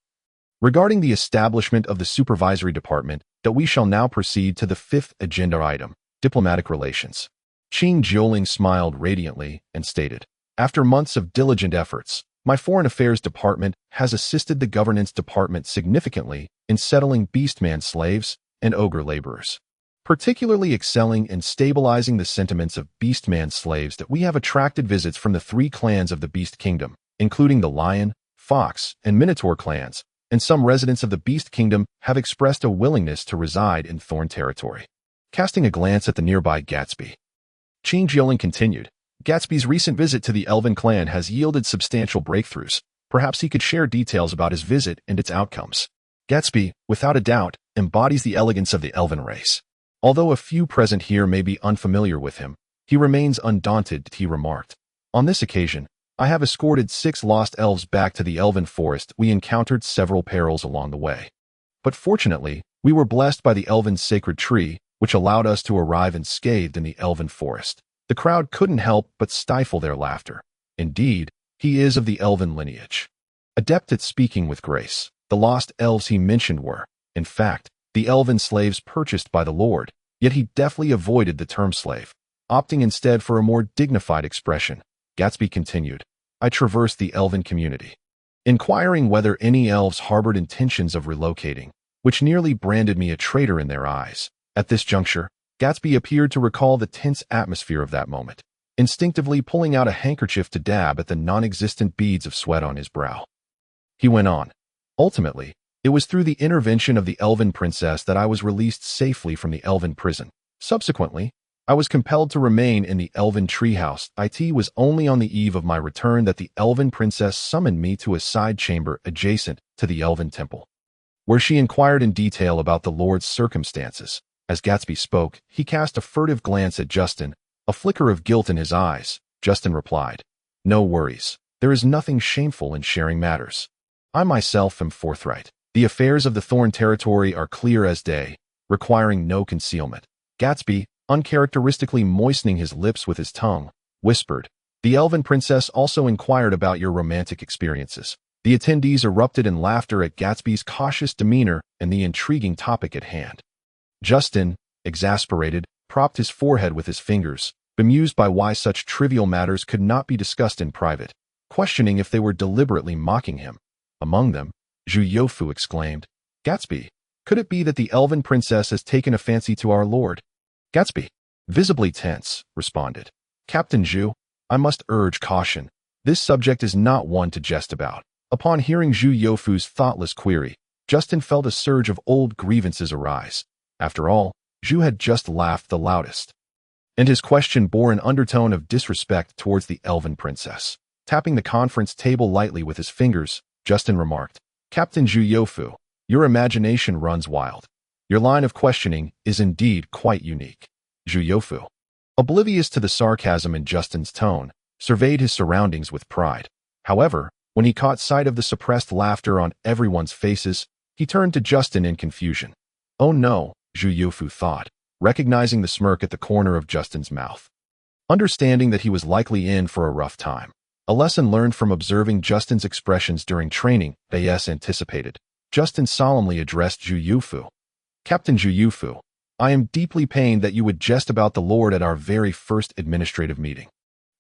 regarding the establishment of the supervisory department, that we shall now proceed to the fifth agenda item, diplomatic relations. Qing Jiuling smiled radiantly and stated, after months of diligent efforts, my Foreign Affairs Department has assisted the Governance Department significantly in settling beastman slaves and ogre laborers, particularly excelling in stabilizing the sentiments of beastman slaves that we have attracted visits from the 3 clans of the Beast Kingdom, including the Lion, Fox, and Minotaur clans, and some residents of the Beast Kingdom have expressed a willingness to reside in Thorn Territory. Casting a glance at the nearby Gatsby, Qing Jiuling continued, Gatsby's recent visit to the Elven clan has yielded substantial breakthroughs. Perhaps he could share details about his visit and its outcomes. Gatsby, without a doubt, embodies the elegance of the Elven race. Although a few present here may be unfamiliar with him, he remains undaunted, he remarked. On this occasion, I have escorted 6 lost elves back to the Elven forest. We encountered several perils along the way, but fortunately, we were blessed by the Elven sacred tree, which allowed us to arrive unscathed in the Elven forest. The crowd couldn't help but stifle their laughter. Indeed, he is of the Elven lineage, adept at speaking with grace. The lost elves he mentioned were, in fact, the Elven slaves purchased by the Lord, yet he deftly avoided the term slave, opting instead for a more dignified expression. Gatsby continued, I traversed the Elven community, inquiring whether any elves harbored intentions of relocating, which nearly branded me a traitor in their eyes. At this juncture, Gatsby appeared to recall the tense atmosphere of that moment. instinctively pulling out a handkerchief to dab at the non-existent beads of sweat on his brow. He went on. Ultimately, it was through the intervention of the Elven Princess that I was released safely from the Elven prison. Subsequently, I was compelled to remain in the Elven treehouse. It was only on the eve of my return that the Elven Princess summoned me to a side chamber adjacent to the Elven Temple, where she inquired in detail about the Lord's circumstances. As Gatsby spoke, he cast a furtive glance at Justin, a flicker of guilt in his eyes. Justin replied, "No worries. There is nothing shameful in sharing matters. I myself am forthright. The affairs of the Thorn territory are clear as day, requiring no concealment." Gatsby, uncharacteristically moistening his lips with his tongue, whispered, "The Elven Princess also inquired about your romantic experiences." The attendees erupted in laughter at Gatsby's cautious demeanor and the intriguing topic at hand. Justin, exasperated, propped his forehead with his fingers, bemused by why such trivial matters could not be discussed in private, questioning if they were deliberately mocking him. Among them, Zhu Yofu exclaimed, "Gatsby, could it be that the Elven Princess has taken a fancy to our lord?" Gatsby, visibly tense, responded, "Captain Zhu, I must urge caution. This subject is not one to jest about." Upon hearing Zhu Yofu's thoughtless query, Justin felt a surge of old grievances arise. After all, Zhu had just laughed the loudest, and his question bore an undertone of disrespect towards the Elven Princess. Tapping the conference table lightly with his fingers, Justin remarked, "Captain Zhu Yofu, your imagination runs wild. Your line of questioning is indeed quite unique." Zhu Yofu, oblivious to the sarcasm in Justin's tone, surveyed his surroundings with pride. However, when he caught sight of the suppressed laughter on everyone's faces, he turned to Justin in confusion. "Oh no," Zhu Yofu thought, recognizing the smirk at the corner of Justin's mouth. Understanding that he was likely in for a rough time, a lesson learned from observing Justin's expressions during training, as anticipated, Justin solemnly addressed Zhu Yofu. "Captain Zhu Yofu, I am deeply pained that you would jest about the Lord at our very first administrative meeting,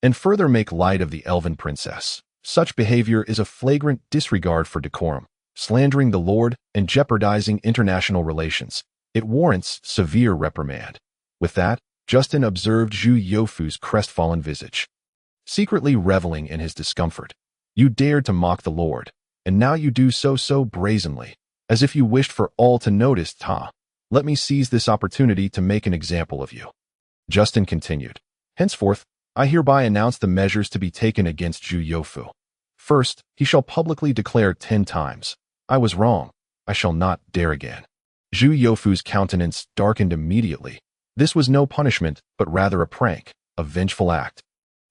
and further make light of the Elven Princess. Such behavior is a flagrant disregard for decorum, slandering the Lord and jeopardizing international relations. It warrants severe reprimand." With that, Justin observed Zhu Yofu's crestfallen visage, secretly reveling in his discomfort. "You dared to mock the Lord, and now you do so brazenly, as if you wished for all to notice. Let me seize this opportunity to make an example of you." Justin continued, "Henceforth, I hereby announce the measures to be taken against Zhu Yofu. First, he shall publicly declare 10 times, 'I was wrong. I shall not dare again.'" Zhu Yofu's countenance darkened immediately. This was no punishment, but rather a prank, a vengeful act.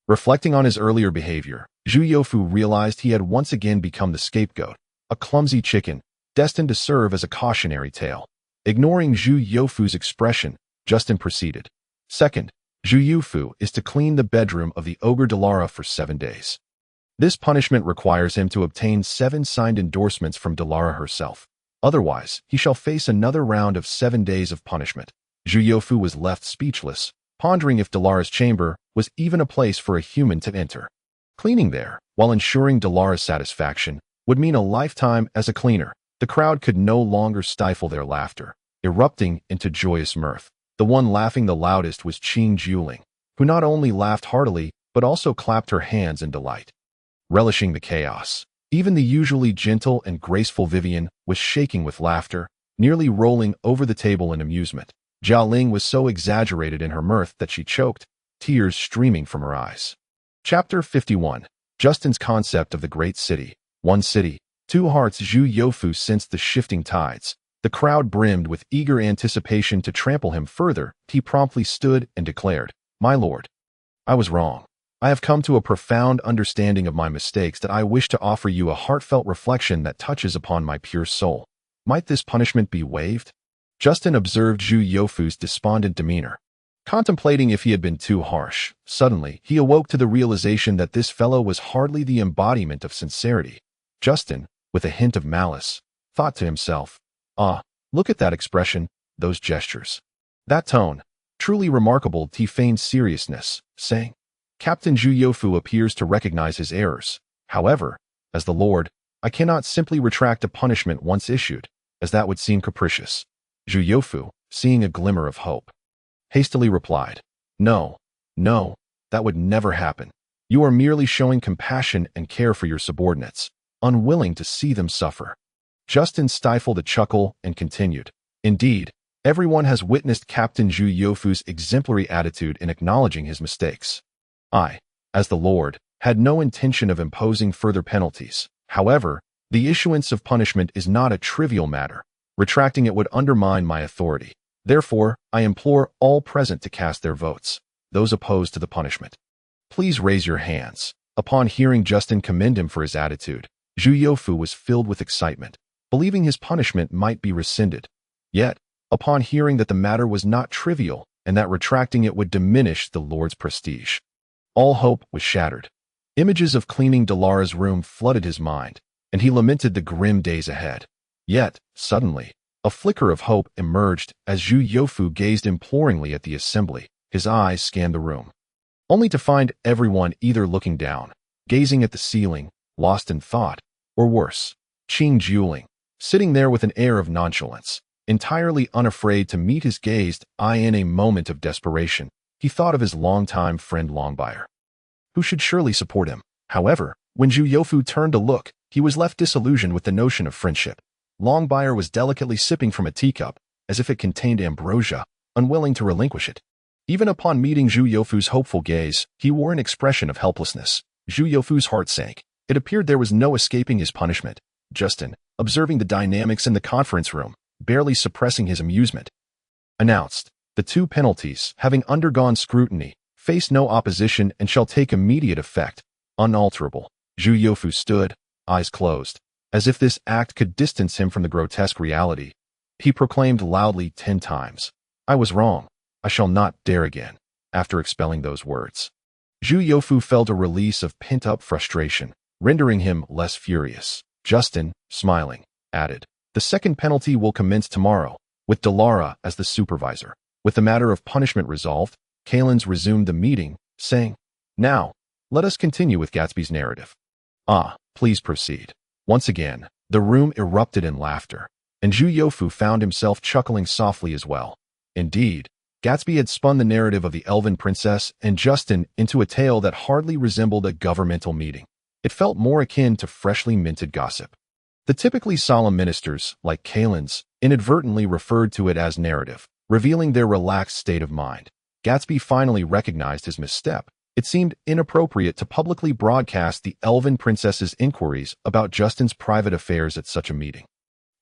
Reflecting on his earlier behavior, Zhu Yofu realized he had once again become the scapegoat, a clumsy chicken, destined to serve as a cautionary tale. Ignoring Zhu Yofu's expression, Justin proceeded. "Second, Zhu Yofu is to clean the bedroom of the Ogre Dalara for 7 days. This punishment requires him to obtain 7 signed endorsements from Dalara herself. Otherwise, he shall face another round of 7 days of punishment." Zhu Yofu was left speechless, pondering if Dalara's chamber was even a place for a human to enter. Cleaning there, while ensuring Dalara's satisfaction, would mean a lifetime as a cleaner. The crowd could no longer stifle their laughter, erupting into joyous mirth. The one laughing the loudest was Qing Juling, who not only laughed heartily, but also clapped her hands in delight, relishing the chaos. Even the usually gentle and graceful Vivian was shaking with laughter, nearly rolling over the table in amusement. Jia Ling was so exaggerated in her mirth that she choked, tears streaming from her eyes. Chapter 51. Justin's Concept of the Great City. One city, two hearts. Zhu Yofu sensed the shifting tides. The crowd brimmed with eager anticipation to trample him further. He promptly stood and declared, "My lord, I was wrong. I have come to a profound understanding of my mistakes that I wish to offer you a heartfelt reflection that touches upon my pure soul. Might this punishment be waived?" Justin observed Zhu Yofu's despondent demeanor, contemplating if he had been too harsh. Suddenly, he awoke to the realization that this fellow was hardly the embodiment of sincerity. Justin, with a hint of malice, thought to himself, "Ah, look at that expression, those gestures. That tone, truly remarkable." He feigned seriousness, saying, "Captain Zhu Yofu appears to recognize his errors. However, as the Lord, I cannot simply retract a punishment once issued, as that would seem capricious." Zhu Yofu, seeing a glimmer of hope, hastily replied, No, that would never happen. You are merely showing compassion and care for your subordinates, unwilling to see them suffer. Justin stifled a chuckle and continued. Indeed, everyone has witnessed Captain Zhu Yofu's exemplary attitude in acknowledging his mistakes. I, as the Lord, had no intention of imposing further penalties. However, the issuance of punishment is not a trivial matter. Retracting it would undermine my authority. Therefore, I implore all present to cast their votes. Those opposed to the punishment, please raise your hands. Upon hearing Justin commend him for his attitude, Zhu Yofu was filled with excitement, believing his punishment might be rescinded. Yet, upon hearing that the matter was not trivial and that retracting it would diminish the Lord's prestige, all hope was shattered. Images of cleaning Dalara's room flooded his mind, and he lamented the grim days ahead. Yet, suddenly, a flicker of hope emerged as Zhu Yofu gazed imploringly at the assembly. His eyes scanned the room, only to find everyone either looking down, gazing at the ceiling, lost in thought, or worse, Qing Juling, sitting there with an air of nonchalance, entirely unafraid to meet his gazed eye. In a moment of desperation, he thought of his longtime friend Longbyre, who should surely support him. However, when Zhu Yofu turned to look, he was left disillusioned with the notion of friendship. Longbyre was delicately sipping from a teacup, as if it contained ambrosia, unwilling to relinquish it. Even upon meeting Zhu Yofu's hopeful gaze, he wore an expression of helplessness. Zhu Yofu's heart sank. It appeared there was no escaping his punishment. Justin, observing the dynamics in the conference room, barely suppressing his amusement, announced, "The two penalties, having undergone scrutiny, face no opposition and shall take immediate effect, unalterable." Zhu Yofu stood, eyes closed, as if this act could distance him from the grotesque reality. He proclaimed loudly 10 times, "I was wrong. I shall not dare again." After expelling those words, Zhu Yofu felt a release of pent-up frustration, rendering him less furious. Justin, smiling, added, "The second penalty will commence tomorrow, with Dalara as the supervisor." With the matter of punishment resolved, Kalins resumed the meeting, saying, "Now, let us continue with Gatsby's narrative." "Ah, please proceed." Once again, the room erupted in laughter, and Zhu Yofu found himself chuckling softly as well. Indeed, Gatsby had spun the narrative of the Elven Princess and Justin into a tale that hardly resembled a governmental meeting. It felt more akin to freshly minted gossip. The typically solemn ministers, like Kalins, inadvertently referred to it as narrative, revealing their relaxed state of mind. Gatsby finally recognized his misstep. It seemed inappropriate to publicly broadcast the Elven Princess's inquiries about Justin's private affairs at such a meeting.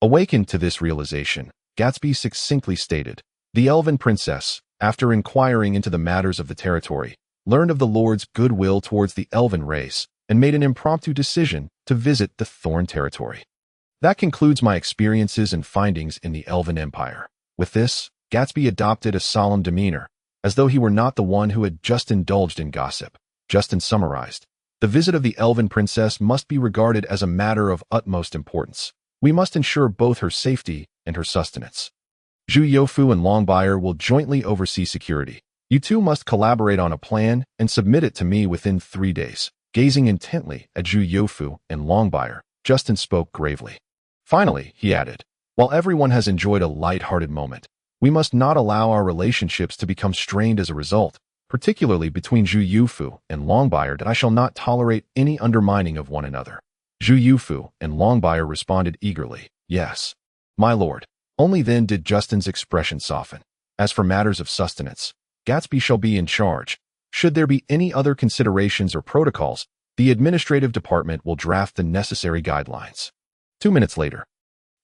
Awakened to this realization, Gatsby succinctly stated, "The Elven Princess, after inquiring into the matters of the territory, learned of the Lord's goodwill towards the Elven race and made an impromptu decision to visit the Thorn territory. That concludes my experiences and findings in the Elven Empire." With this, Gatsby adopted a solemn demeanor, as though he were not the one who had just indulged in gossip. Justin summarized, "The visit of the Elven Princess must be regarded as a matter of utmost importance. We must ensure both her safety and her sustenance. Zhu Yofu and Longbyre will jointly oversee security. You two must collaborate on a plan and submit it to me within 3 days." Gazing intently at Zhu Yofu and Longbyre, Justin spoke gravely. Finally, he added, "While everyone has enjoyed a light-hearted moment, we must not allow our relationships to become strained as a result, particularly between Zhu Yofu and Longbyre, that I shall not tolerate any undermining of one another." Zhu Yofu and Longbyre responded eagerly, "Yes, my lord." Only then did Justin's expression soften. As for matters of sustenance, Gatsby shall be in charge. Should there be any other considerations or protocols, the administrative department will draft the necessary guidelines. 2 minutes later,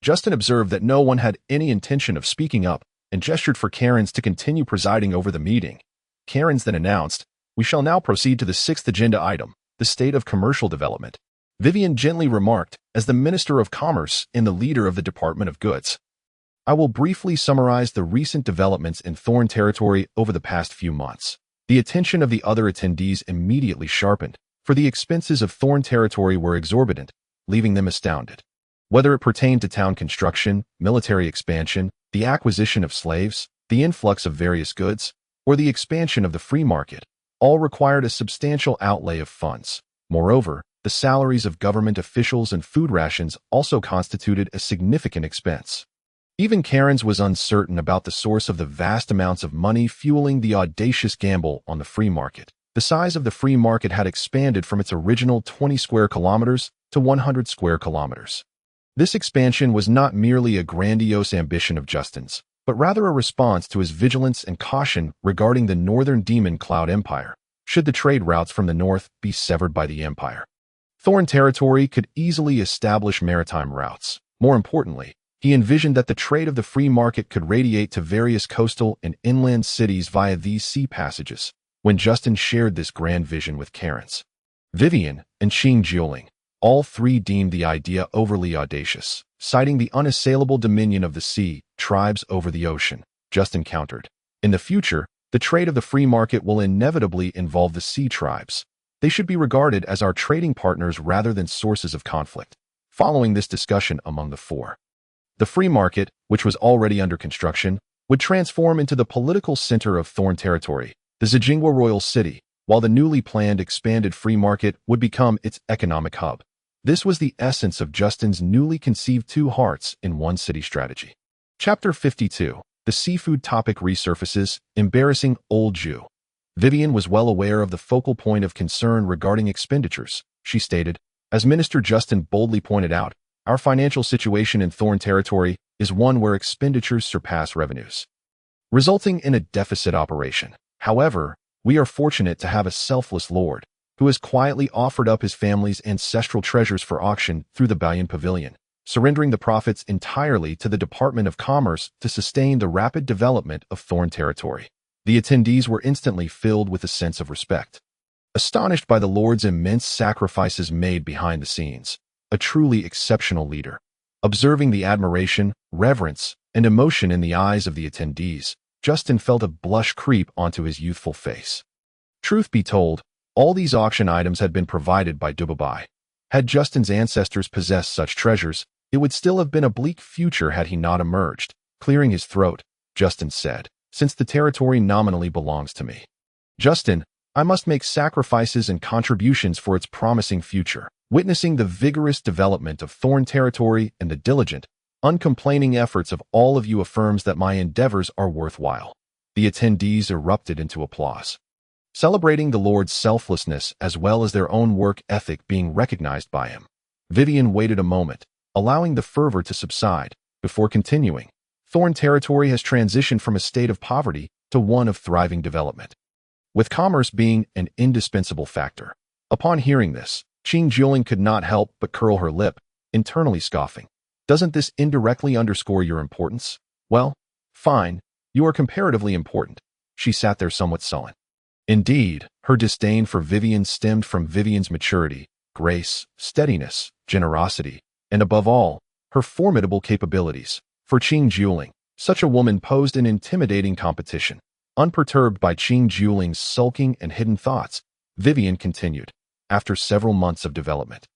Justin observed that no one had any intention of speaking up and gestured for Karens to continue presiding over the meeting. Karens then announced, "We shall now proceed to the 6th agenda item, the state of commercial development." Vivian gently remarked, as the Minister of Commerce and the leader of the Department of Goods, "I will briefly summarize the recent developments in Thorn territory over the past few months." The attention of the other attendees immediately sharpened, for the expenses of Thorn territory were exorbitant, leaving them astounded. Whether it pertained to town construction, military expansion, the acquisition of slaves, the influx of various goods, or the expansion of the free market, all required a substantial outlay of funds. Moreover, the salaries of government officials and food rations also constituted a significant expense. Even Karens was uncertain about the source of the vast amounts of money fueling the audacious gamble on the free market. The size of the free market had expanded from its original 20 square kilometers to 100 square kilometers. This expansion was not merely a grandiose ambition of Justin's, but rather a response to his vigilance and caution regarding the northern demon Cloud Empire, should the trade routes from the north be severed by the Empire. Thorn territory could easily establish maritime routes. More importantly, he envisioned that the trade of the free market could radiate to various coastal and inland cities via these sea passages. When Justin shared this grand vision with Karens, Vivian, and Qing Juling, all three deemed the idea overly audacious, citing the unassailable dominion of the sea tribes over the ocean. Justin countered, "In the future, the trade of the free market will inevitably involve the sea tribes. They should be regarded as our trading partners rather than sources of conflict." Following this discussion among the four, the free market, which was already under construction, would transform into the political center of Thorn territory, the Zijingwa royal city, while the newly planned expanded free market would become its economic hub. This was the essence of Justin's newly conceived two hearts in one city strategy. Chapter 52. The seafood topic resurfaces, embarrassing old Jew. Vivian was well aware of the focal point of concern regarding expenditures. She stated, "As Minister Justin boldly pointed out, our financial situation in Thorn territory is one where expenditures surpass revenues, resulting in a deficit operation. However, we are fortunate to have a selfless lord who has quietly offered up his family's ancestral treasures for auction through the Balian Pavilion, surrendering the profits entirely to the Department of Commerce to sustain the rapid development of Thorn territory." The attendees were instantly filled with a sense of respect, astonished by the Lord's immense sacrifices made behind the scenes. A truly exceptional leader. Observing the admiration, reverence, and emotion in the eyes of the attendees, Justin felt a blush creep onto his youthful face. Truth be told, all these auction items had been provided by Dubabai. Had Justin's ancestors possessed such treasures, it would still have been a bleak future had he not emerged. Clearing his throat, Justin said, "Since the territory nominally belongs to me, Justin, I must make sacrifices and contributions for its promising future." Witnessing the vigorous development of Thorn territory and the diligent, uncomplaining efforts of all of you affirms that my endeavors are worthwhile. The attendees erupted into applause, celebrating the Lord's selflessness as well as their own work ethic being recognized by him. Vivian waited a moment, allowing the fervor to subside, before continuing. Thorn territory has transitioned from a state of poverty to one of thriving development, with commerce being an indispensable factor. Upon hearing this, Qing Juling could not help but curl her lip, internally scoffing. "Doesn't this indirectly underscore your importance?" "Well, fine, you are comparatively important." She sat there somewhat sullen. Indeed, her disdain for Vivian stemmed from Vivian's maturity, grace, steadiness, generosity, and above all, her formidable capabilities. For Qing Juling, such a woman posed an intimidating competition. Unperturbed by Qing Juling's sulking and hidden thoughts, Vivian continued, "After several months of development,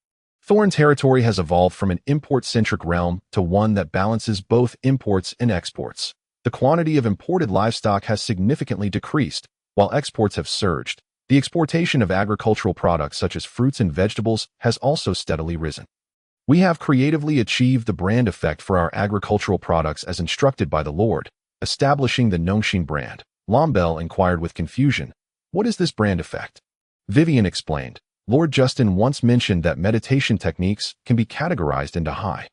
Thorn territory has evolved from an import-centric realm to one that balances both imports and exports. The quantity of imported livestock has significantly decreased, while exports have surged. The exportation of agricultural products such as fruits and vegetables has also steadily risen. We have creatively achieved the brand effect for our agricultural products as instructed by the Lord, establishing the Nongshin brand." Lombel inquired with confusion, "What is this brand effect?" Vivian explained, "Lord Justin once mentioned that meditation techniques can be categorized into high,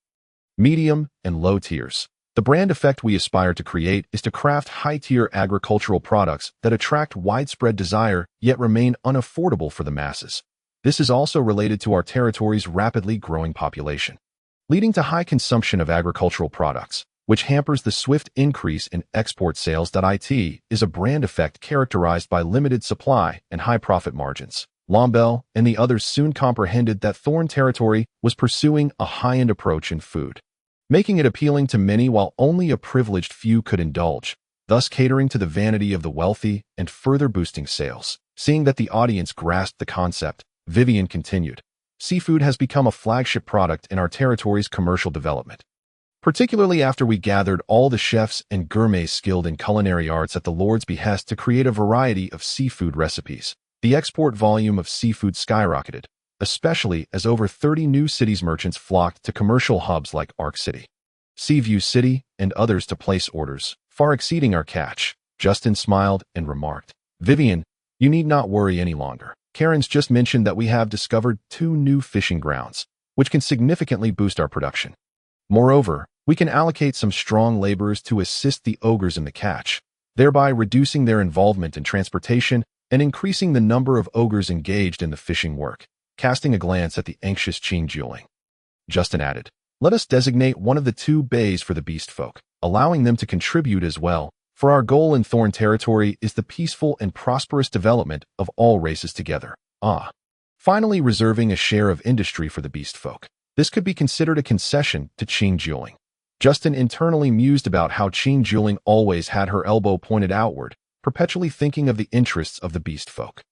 medium, and low tiers. The brand effect we aspire to create is to craft high-tier agricultural products that attract widespread desire yet remain unaffordable for the masses. This is also related to our territory's rapidly growing population, leading to high consumption of agricultural products, which hampers the swift increase in export sales. It is a brand effect characterized by limited supply and high profit margins." Lombel and the others soon comprehended that Thorn territory was pursuing a high-end approach in food, making it appealing to many while only a privileged few could indulge, thus catering to the vanity of the wealthy and further boosting sales. Seeing that the audience grasped the concept, Vivian continued, "Seafood has become a flagship product in our territory's commercial development, particularly after we gathered all the chefs and gourmets skilled in culinary arts at the Lord's behest to create a variety of seafood recipes. The export volume of seafood skyrocketed, especially as over 30 new cities merchants flocked to commercial hubs like Arc City, Seaview City, and others to place orders, far exceeding our catch." Justin smiled and remarked, "Vivian, You need not worry any longer. Karen's just mentioned that we have discovered 2 new fishing grounds, which can significantly boost our production. Moreover, we can allocate some strong laborers to assist the ogres in the catch, thereby reducing their involvement in transportation and increasing the number of ogres engaged in the fishing work. Casting a glance at the anxious Cangmang, Justin added, "Let us designate one of the 2 bays for the beast folk, allowing them to contribute as well, for our goal in Thorn territory is the peaceful and prosperous development of all races together." Finally, reserving a share of industry for the beast folk. This could be considered a concession to Cangmang. Justin internally mused about how Cangmang always had her elbow pointed outward, perpetually thinking of the interests of the beast folk.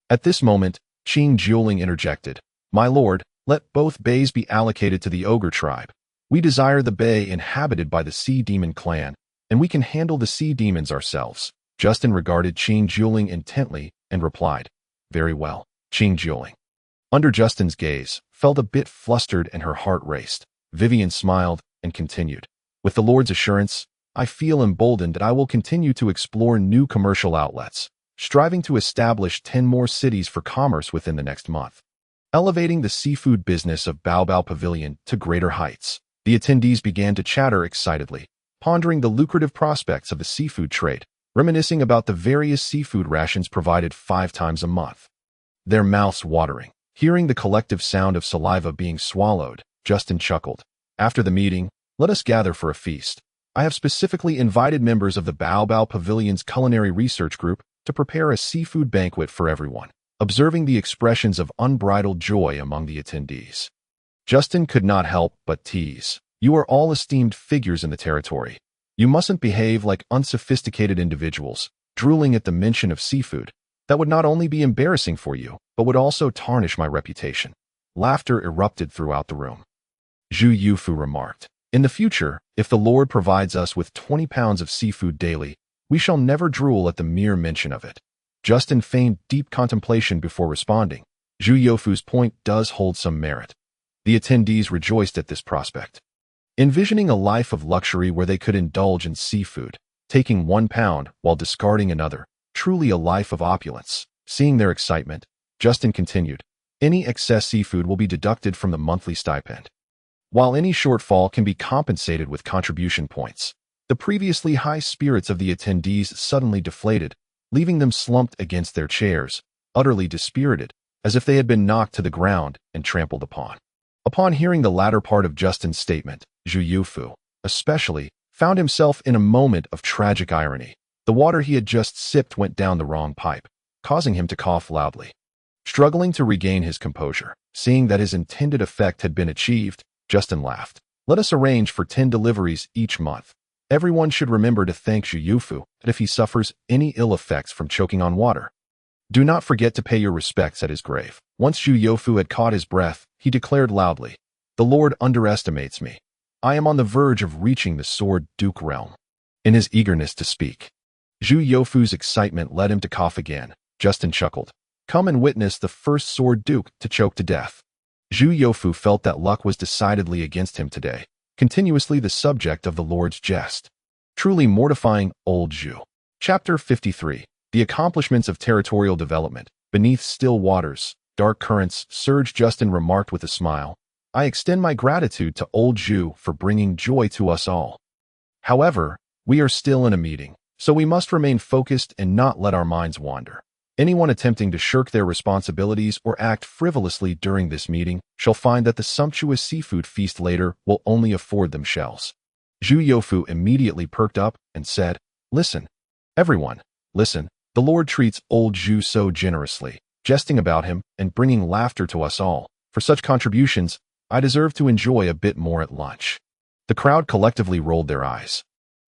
At this moment, Cangmang interjected, "My lord, let both bays be allocated to the Ogre Tribe. We desire the bay inhabited by the Sea Demon clan, and we can handle the sea demons ourselves." Justin regarded Cangmang intently and replied, "Very well." Cangmang, under Justin's gaze, felt a bit flustered and her heart raced. Vivian smiled and continued, "With the Lord's assurance, I feel emboldened that I will continue to explore new commercial outlets, striving to establish 10 more cities for commerce within the next month, elevating the seafood business of Bao Pavilion to greater heights." The attendees began to chatter excitedly, pondering the lucrative prospects of the seafood trade, reminiscing about the various seafood rations provided 5 times a month. Their mouths watering. Hearing the collective sound of saliva being swallowed, Justin chuckled. "After the meeting, let us gather for a feast. I have specifically invited members of the Bao Pavilion's culinary research group to prepare a seafood banquet for everyone." Observing the expressions of unbridled joy among the attendees, Justin could not help but tease, "You are all esteemed figures in the territory. You mustn't behave like unsophisticated individuals, drooling at the mention of seafood. That would not only be embarrassing for you, but would also tarnish my reputation." Laughter erupted throughout the room. Zhu Yufu remarked, "In the future, if the Lord provides us with 20 pounds of seafood daily, we shall never drool at the mere mention of it." Justin feigned deep contemplation before responding, "Zhu Yufu's point does hold some merit." The attendees rejoiced at this prospect. Envisioning a life of luxury where they could indulge in seafood, taking 1 pound while discarding another, truly a life of opulence. Seeing their excitement, Justin continued, "Any excess seafood will be deducted from the monthly stipend, while any shortfall can be compensated with contribution points." The previously high spirits of the attendees suddenly deflated, leaving them slumped against their chairs, utterly dispirited, as if they had been knocked to the ground and trampled upon. Upon hearing the latter part of Justin's statement, Zhu Yufu, especially, found himself in a moment of tragic irony. The water he had just sipped went down the wrong pipe, causing him to cough loudly. Struggling to regain his composure, seeing that his intended effect had been achieved, Justin laughed. "Let us arrange for 10 deliveries each month. Everyone should remember to thank Zhu Yufu that if he suffers any ill effects from choking on water. Do not forget to pay your respects at his grave." Once Zhu Yufu had caught his breath, he declared loudly, "The Lord underestimates me. I am on the verge of reaching the Sword Duke realm." In his eagerness to speak, Zhu Yufu's excitement led him to cough again. Justin chuckled. "Come and witness the first Sword Duke to choke to death." Zhu Yufu felt that luck was decidedly against him today, continuously the subject of the Lord's jest. Truly mortifying old Zhu. Chapter 53. The Accomplishments of Territorial Development. Beneath still waters, dark currents surge. Justin remarked with a smile, "I extend my gratitude to old Zhu for bringing joy to us all. However, we are still in a meeting, so we must remain focused and not let our minds wander. Anyone attempting to shirk their responsibilities or act frivolously during this meeting shall find that the sumptuous seafood feast later will only afford them shells." Zhu Yufu immediately perked up and said, "Listen, everyone, listen. The Lord treats old Zhu so generously, jesting about him and bringing laughter to us all. For such contributions, I deserve to enjoy a bit more at lunch." The crowd collectively rolled their eyes,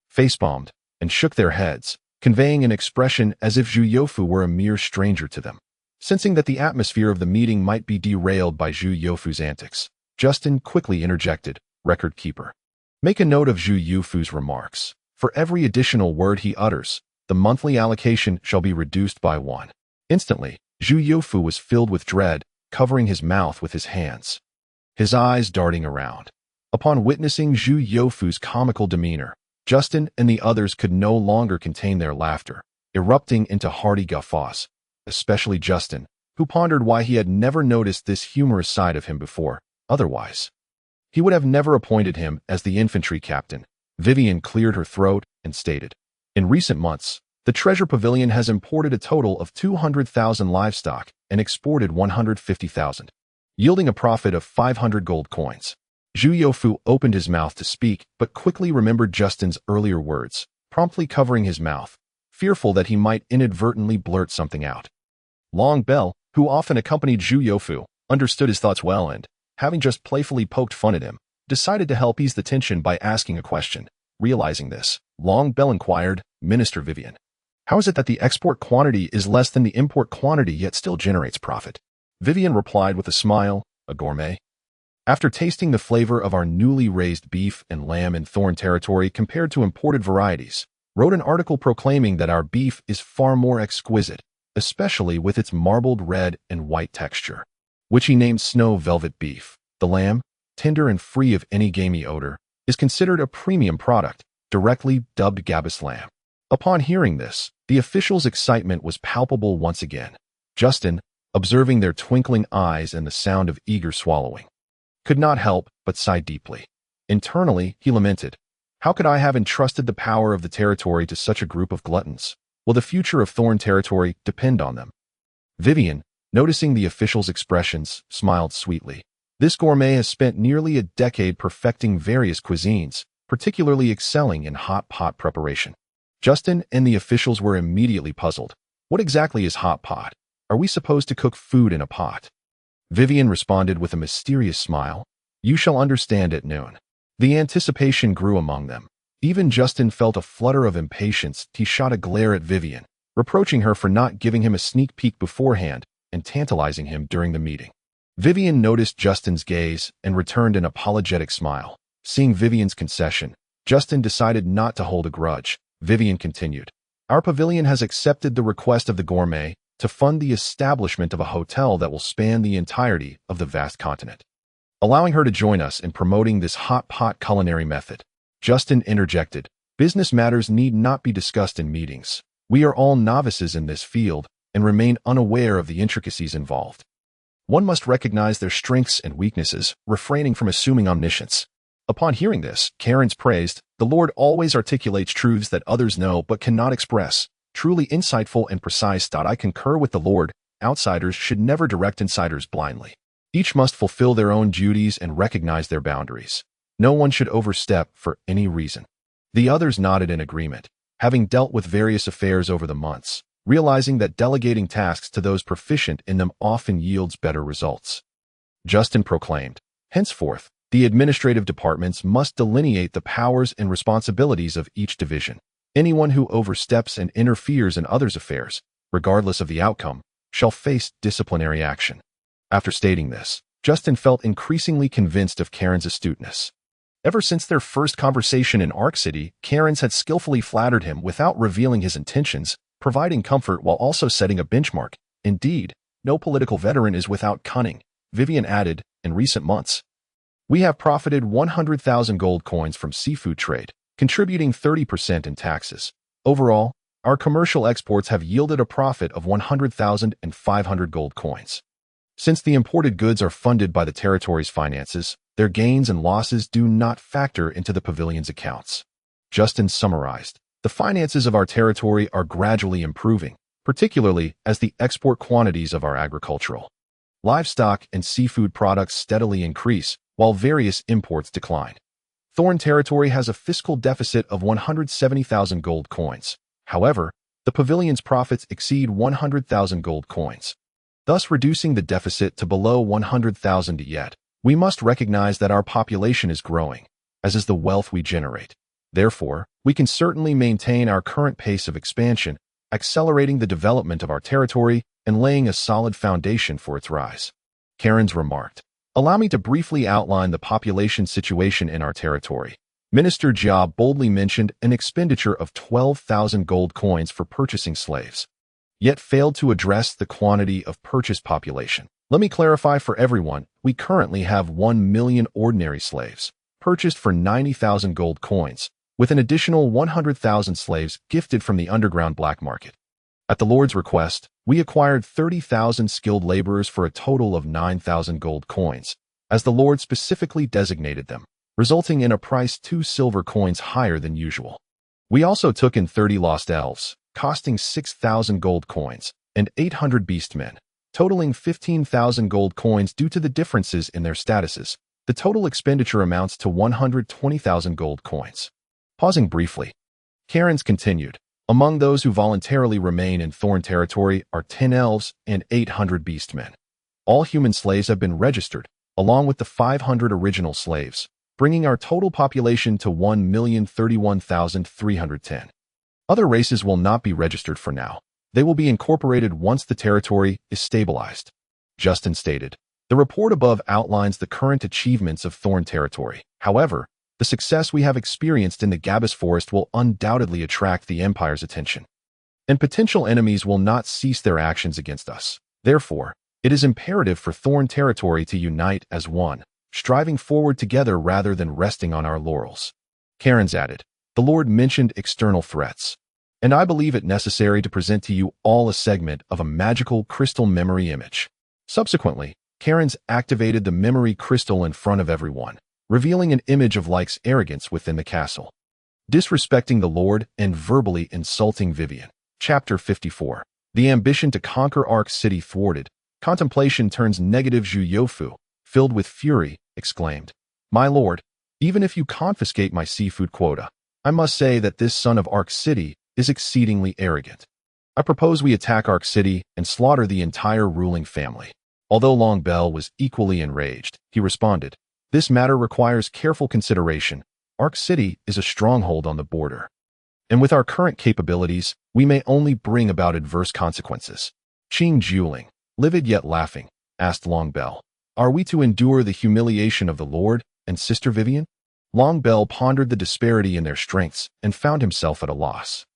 facepalmed, and shook their heads, conveying an expression as if Zhu Yufu were a mere stranger to them. Sensing that the atmosphere of the meeting might be derailed by Zhu Yufu's antics, Justin quickly interjected, "Record keeper, make a note of Zhu Yufu's remarks. For every additional word he utters, the monthly allocation shall be reduced by 1. Instantly, Zhu Yufu was filled with dread, covering his mouth with his hands, his eyes darting around. Upon witnessing Zhu Yufu's comical demeanor, Justin and the others could no longer contain their laughter, erupting into hearty guffaws. especially Justin, who pondered why he had never noticed this humorous side of him before. Otherwise, he would have never appointed him as the infantry captain. Vivian cleared her throat and stated, "In recent months, the Treasure Pavilion has imported a total of 200,000 livestock and exported 150,000, yielding a profit of 500 gold coins." Zhu Youfu opened his mouth to speak, but quickly remembered Justin's earlier words, promptly covering his mouth, fearful that he might inadvertently blurt something out. Long Bell, who often accompanied Zhu Youfu, understood his thoughts well and, having just playfully poked fun at him, decided to help ease the tension by asking a question. Realizing this, Long Bell inquired, "Minister Vivian, how is it that the export quantity is less than the import quantity yet still generates profit?" Vivian replied with a smile, "A gourmet. After tasting the flavor of our newly raised beef and lamb in Thorn territory compared to imported varieties, wrote an article proclaiming that our beef is far more exquisite, especially with its marbled red and white texture, which he named snow velvet beef. The lamb, tender and free of any gamey odor, is considered a premium product, directly dubbed Gabise lamb." Upon hearing this, the officials' excitement was palpable once again. Justin, observing their twinkling eyes and the sound of eager swallowing, could not help but sigh deeply. Internally, he lamented, "How could I have entrusted the power of the territory to such a group of gluttons? Will the future of Thorn territory depend on them?" Vivian, noticing the officials' expressions, smiled sweetly. This gourmet has spent nearly a decade perfecting various cuisines, particularly excelling in hot pot preparation. Justin and the officials were immediately puzzled. What exactly is hot pot? Are we supposed to cook food in a pot? Vivian responded with a mysterious smile, "You shall understand at noon." The anticipation grew among them. Even Justin felt a flutter of impatience. He shot a glare at Vivian, reproaching her for not giving him a sneak peek beforehand and tantalizing him during the meeting. Vivian noticed Justin's gaze and returned an apologetic smile. Seeing Vivian's concession, Justin decided not to hold a grudge. Vivian continued, "Our pavilion has accepted the request of the gourmet to fund the establishment of a hotel that will span the entirety of the vast continent, allowing her to join us in promoting this hot pot culinary method." Justin interjected, "Business matters need not be discussed in meetings. We are all novices in this field and remain unaware of the intricacies involved. One must recognize their strengths and weaknesses, refraining from assuming omniscience." Upon hearing this, Karen's praised, "The Lord always articulates truths that others know but cannot express. Truly insightful and precise. I concur with the Lord. Outsiders should never direct insiders blindly. Each must fulfill their own duties and recognize their boundaries. No one should overstep for any reason." The others nodded in agreement, having dealt with various affairs over the months, realizing that delegating tasks to those proficient in them often yields better results. Justin proclaimed, "Henceforth, the administrative departments must delineate the powers and responsibilities of each division. Anyone who oversteps and interferes in others' affairs, regardless of the outcome, shall face disciplinary action." After stating this, Justin felt increasingly convinced of Karen's astuteness. Ever since their first conversation in Ark City, Karen's had skillfully flattered him without revealing his intentions, providing comfort while also setting a benchmark. Indeed, no political veteran is without cunning. Vivian added, "In recent months, we have profited 100,000 gold coins from seafood trade, contributing 30% in taxes. Overall, our commercial exports have yielded a profit of 100,500 gold coins. Since the imported goods are funded by the territory's finances, their gains and losses do not factor into the pavilion's accounts." Justin summarized, "The finances of our territory are gradually improving, particularly as the export quantities of our agricultural, livestock, and seafood products steadily increase, while various imports decline. Thorn territory has a fiscal deficit of 170,000 gold coins. However, the pavilion's profits exceed 100,000 gold coins, thus reducing the deficit to below 100,000 yet. We must recognize that our population is growing, as is the wealth we generate. Therefore, we can certainly maintain our current pace of expansion, accelerating the development of our territory and laying a solid foundation for its rise." Karen's remarked, "Allow me to briefly outline the population situation in our territory." Minister Jia boldly mentioned an expenditure of 12,000 gold coins for purchasing slaves, yet failed to address the quantity of purchased population. Let me clarify for everyone, we currently have 1 million ordinary slaves, purchased for 90,000 gold coins, with an additional 100,000 slaves gifted from the underground black market. At the Lord's request, We acquired 30,000 skilled laborers for a total of 9,000 gold coins, as the Lord specifically designated them, resulting in a price 2 silver coins higher than usual. We also took in 30 lost elves, costing 6,000 gold coins, and 800 beastmen, totaling 15,000 gold coins due to the differences in their statuses. The total expenditure amounts to 120,000 gold coins. Pausing briefly, Karen's continued. Among those who voluntarily remain in Thorn territory are 10 elves and 800 beastmen. All human slaves have been registered, along with the 500 original slaves, bringing our total population to 1,031,310. Other races will not be registered for now. They will be incorporated once the territory is stabilized. Justin stated. The report above outlines the current achievements of Thorn territory. However, the success we have experienced in the Gabise Forest will undoubtedly attract the Empire's attention, and potential enemies will not cease their actions against us. Therefore, it is imperative for Thorn territory to unite as one, striving forward together rather than resting on our laurels. Karen's added, the Lord mentioned external threats, and I believe it necessary to present to you all a segment of a magical crystal memory image. Subsequently, Karen's activated the memory crystal in front of everyone, revealing an image of Lyke's arrogance within the castle, disrespecting the Lord and verbally insulting Vivian. Chapter 54. The ambition to conquer Ark City thwarted. Contemplation turns negative. Zhu Yofu, filled with fury, exclaimed, My lord, even if you confiscate my seafood quota, I must say that this son of Ark City is exceedingly arrogant. I propose we attack Ark City and slaughter the entire ruling family. Although Long Bell was equally enraged, he responded, This matter requires careful consideration. Ark City is a stronghold on the border, and with our current capabilities, we may only bring about adverse consequences. Qing Juling, livid yet laughing, asked Long Bell, Are we to endure the humiliation of the Lord and Sister Vivian? Long Bell pondered the disparity in their strengths and found himself at a loss.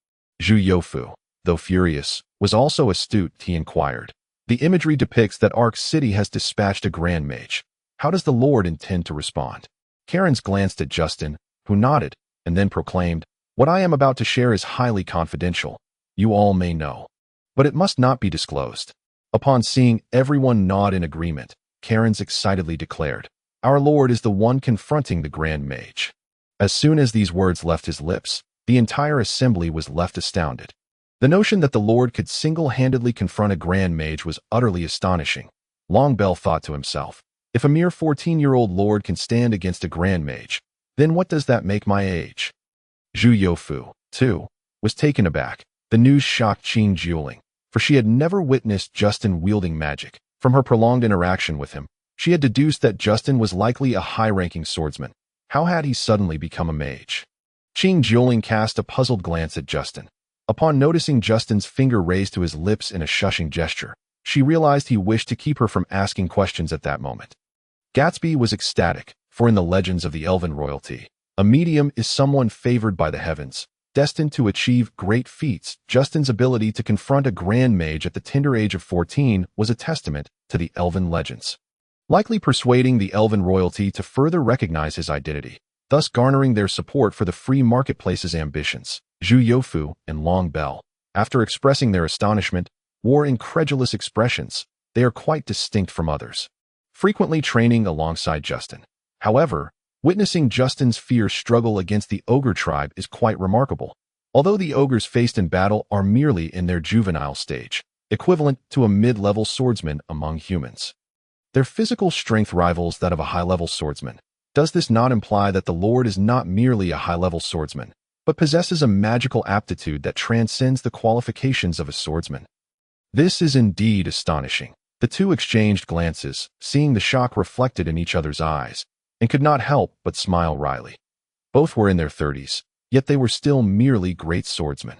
Zhu Yofu, though furious, was also astute. He inquired, The imagery depicts that Ark City has dispatched a Grand Mage. How does the Lord intend to respond? Karen's glanced at Justin, who nodded, and then proclaimed, What I am about to share is highly confidential. You all may know, but it must not be disclosed. Upon seeing everyone nod in agreement, Karen's excitedly declared, Our Lord is the one confronting the Grand Mage. As soon as these words left his lips, the entire assembly was left astounded. The notion that the Lord could single-handedly confront a Grand Mage was utterly astonishing. Long Bell thought to himself, If a mere 14-year-old Lord can stand against a Grand Mage, then what does that make my age? Zhu Yofu, too, was taken aback. The news shocked Qing Juling, for she had never witnessed Justin wielding magic. From her prolonged interaction with him, she had deduced that Justin was likely a high-ranking swordsman. How had he suddenly become a mage? Qing Juling cast a puzzled glance at Justin. Upon noticing Justin's finger raised to his lips in a shushing gesture, she realized he wished to keep her from asking questions at that moment. Gatsby was ecstatic, for in the legends of the Elven royalty, a medium is someone favored by the heavens, destined to achieve great feats. Justin's ability to confront a Grand Mage at the tender age of 14 was a testament to the Elven legends, likely persuading the Elven royalty to further recognize his identity, thus garnering their support for the free marketplace's ambitions. Zhu Yofu and Long Bell, after expressing their astonishment, wore incredulous expressions. They are quite distinct from others, frequently training alongside Justin. However, witnessing Justin's fierce struggle against the Ogre Tribe is quite remarkable. Although the ogres faced in battle are merely in their juvenile stage, equivalent to a mid-level swordsman among humans, their physical strength rivals that of a high-level swordsman. Does this not imply that the Lord is not merely a high-level swordsman, but possesses a magical aptitude that transcends the qualifications of a swordsman? This is indeed astonishing. The two exchanged glances, seeing the shock reflected in each other's eyes, and could not help but smile wryly. Both were in their 30s, yet they were still merely great swordsmen.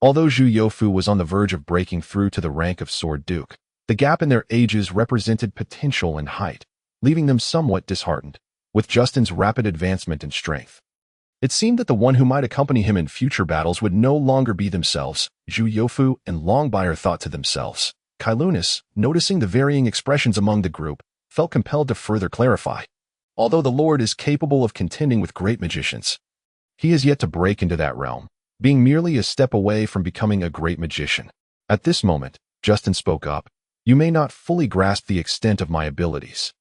Although Zhu Yofu was on the verge of breaking through to the rank of Sword Duke, the gap in their ages represented potential and height, leaving them somewhat disheartened. With Justin's rapid advancement in strength, it seemed that the one who might accompany him in future battles would no longer be themselves. Zhu Yofu and Longbyre thought to themselves. Kailunis, noticing the varying expressions among the group, felt compelled to further clarify. Although the Lord is capable of contending with great magicians, he is yet to break into that realm, being merely a step away from becoming a great magician. At this moment, Justin spoke up. You may not fully grasp the extent of my abilities.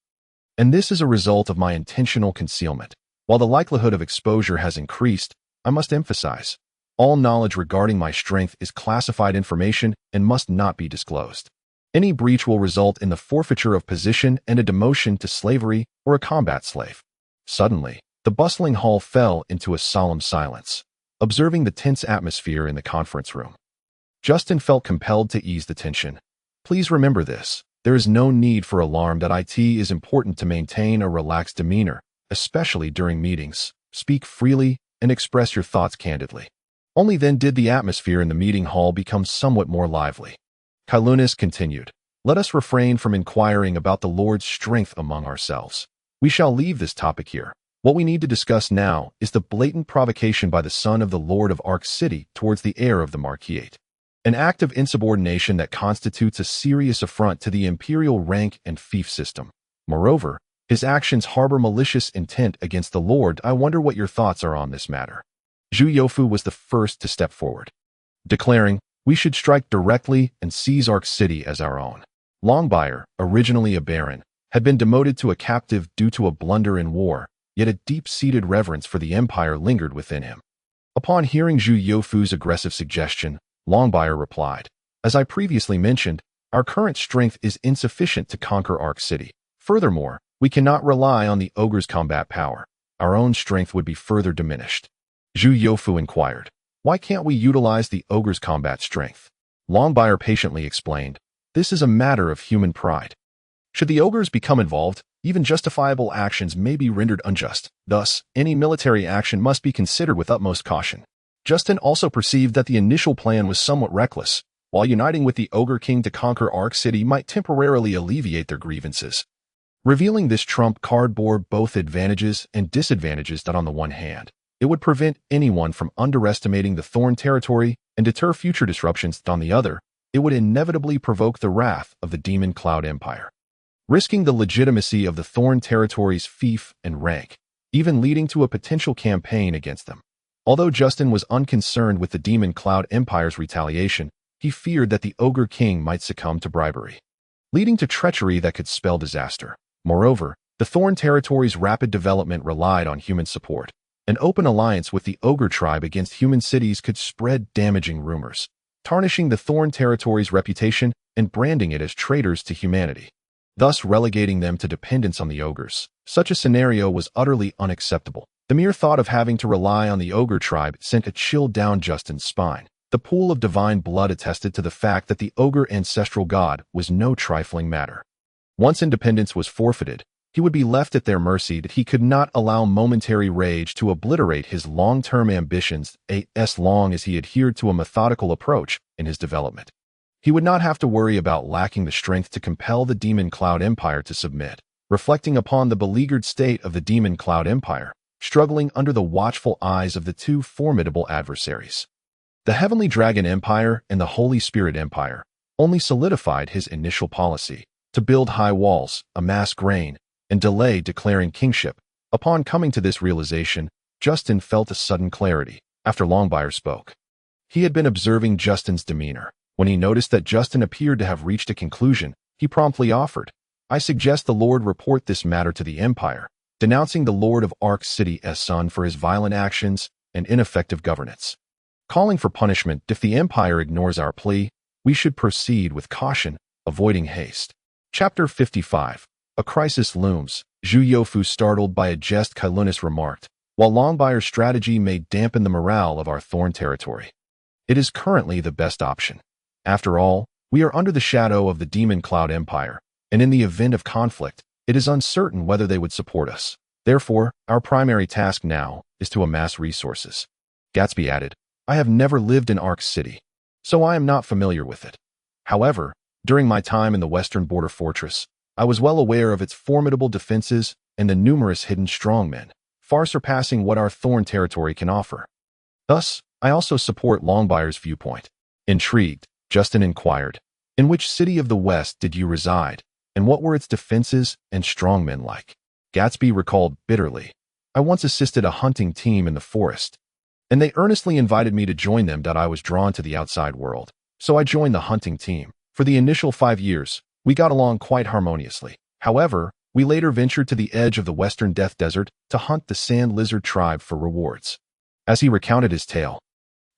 And this is a result of my intentional concealment. While the likelihood of exposure has increased, I must emphasize, all knowledge regarding my strength is classified information and must not be disclosed. Any breach will result in the forfeiture of position and a demotion to slavery or a combat slave. Suddenly, the bustling hall fell into a solemn silence, observing the tense atmosphere in the conference room. Justin felt compelled to ease the tension. Please remember this. There is no need for alarm that it is important to maintain a relaxed demeanor, especially during meetings. Speak freely and express your thoughts candidly. Only then did the atmosphere in the meeting hall become somewhat more lively. Kailunis continued, let us refrain from inquiring about the Lord's strength among ourselves. We shall leave this topic here. What we need to discuss now is the blatant provocation by the son of the Lord of Ark City towards the heir of the Marquisate. An act of insubordination that constitutes a serious affront to the imperial rank and fief system. Moreover, his actions harbor malicious intent against the Lord. I wonder what your thoughts are on this matter. Zhu Yofu was the first to step forward, declaring, we should strike directly and seize Ark City as our own. Longbyre, originally a baron, had been demoted to a captive due to a blunder in war, yet a deep-seated reverence for the empire lingered within him. Upon hearing Zhu Yofu's aggressive suggestion, Longbyre replied, as I previously mentioned, our current strength is insufficient to conquer Ark City. Furthermore, we cannot rely on the ogre's combat power. Our own strength would be further diminished. Zhu Yofu inquired, why can't we utilize the ogre's combat strength? Longbyre patiently explained, this is a matter of human pride. Should the ogres become involved, even justifiable actions may be rendered unjust. Thus, any military action must be considered with utmost caution. Justin also perceived that the initial plan was somewhat reckless. While uniting with the Ogre King to conquer Ark City might temporarily alleviate their grievances. Revealing this trump card bore both advantages and disadvantages that on the one hand, it would prevent anyone from underestimating the Thorn territory and deter future disruptions, that on the other, it would inevitably provoke the wrath of the Demon Cloud Empire, risking the legitimacy of the Thorn territory's fief and rank, even leading to a potential campaign against them. Although Justin was unconcerned with the Demon Cloud Empire's retaliation, he feared that the Ogre King might succumb to bribery, leading to treachery that could spell disaster. Moreover, the Thorn territory's rapid development relied on human support. An open alliance with the Ogre Tribe against human cities could spread damaging rumors, tarnishing the Thorn territory's reputation and branding it as traitors to humanity, thus relegating them to dependence on the ogres. Such a scenario was utterly unacceptable. The mere thought of having to rely on the Ogre Tribe sent a chill down Justin's spine. The pool of divine blood attested to the fact that the Ogre ancestral god was no trifling matter. Once independence was forfeited, he would be left at their mercy. That he could not allow momentary rage to obliterate his long-term ambitions as long as he adhered to a methodical approach in his development. He would not have to worry about lacking the strength to compel the Demon Cloud Empire to submit. Reflecting upon the beleaguered state of the Demon Cloud Empire, struggling under the watchful eyes of the two formidable adversaries, the Heavenly Dragon Empire and the Holy Spirit Empire, only solidified his initial policy to build high walls, amass grain, and delay declaring kingship. Upon coming to this realization, Justin felt a sudden clarity. After Longbyre spoke, he had been observing Justin's demeanor. When he noticed that Justin appeared to have reached a conclusion, he promptly offered, I suggest the Lord report this matter to the Empire, denouncing the Lord of Ark City's son for his violent actions and ineffective governance. Calling for punishment if the Empire ignores our plea, we should proceed with caution, avoiding haste. Chapter 55. A crisis looms. Zhu Yofu, startled by a jest Kailunis, remarked, while Longbyre's strategy may dampen the morale of our Thorn territory, it is currently the best option. After all, we are under the shadow of the Demon Cloud Empire, and in the event of conflict, it is uncertain whether they would support us. Therefore, our primary task now is to amass resources. Gatsby added, I have never lived in Ark City, so I am not familiar with it. However, during my time in the Western Border Fortress, I was well aware of its formidable defenses and the numerous hidden strongmen, far surpassing what our Thorn territory can offer. Thus, I also support Longbyre's viewpoint. Intrigued, Justin inquired, in which city of the West did you reside, and what were its defenses and strongmen like? Gatsby recalled bitterly, I once assisted a hunting team in the forest, and they earnestly invited me to join them. I was drawn to the outside world, so I joined the hunting team. For the initial 5 years, we got along quite harmoniously. However, we later ventured to the edge of the western Death Desert to hunt the Sand Lizard Tribe for rewards. As he recounted his tale,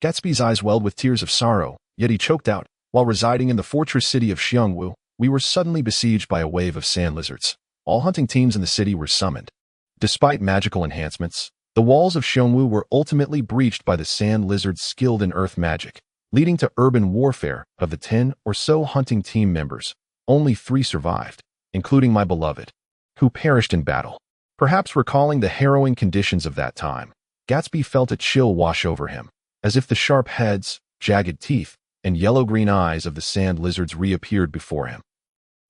Gatsby's eyes welled with tears of sorrow, yet he choked out. While residing in the fortress city of Xiongwu, we were suddenly besieged by a wave of sand lizards. All hunting teams in the city were summoned. Despite magical enhancements, the walls of Xiongwu were ultimately breached by the sand lizards skilled in earth magic, leading to urban warfare. Of the 10 or so hunting team members, only 3 survived, including my beloved, who perished in battle. Perhaps recalling the harrowing conditions of that time, Gatsby felt a chill wash over him, as if the sharp heads, jagged teeth, and yellow-green eyes of the sand lizards reappeared before him.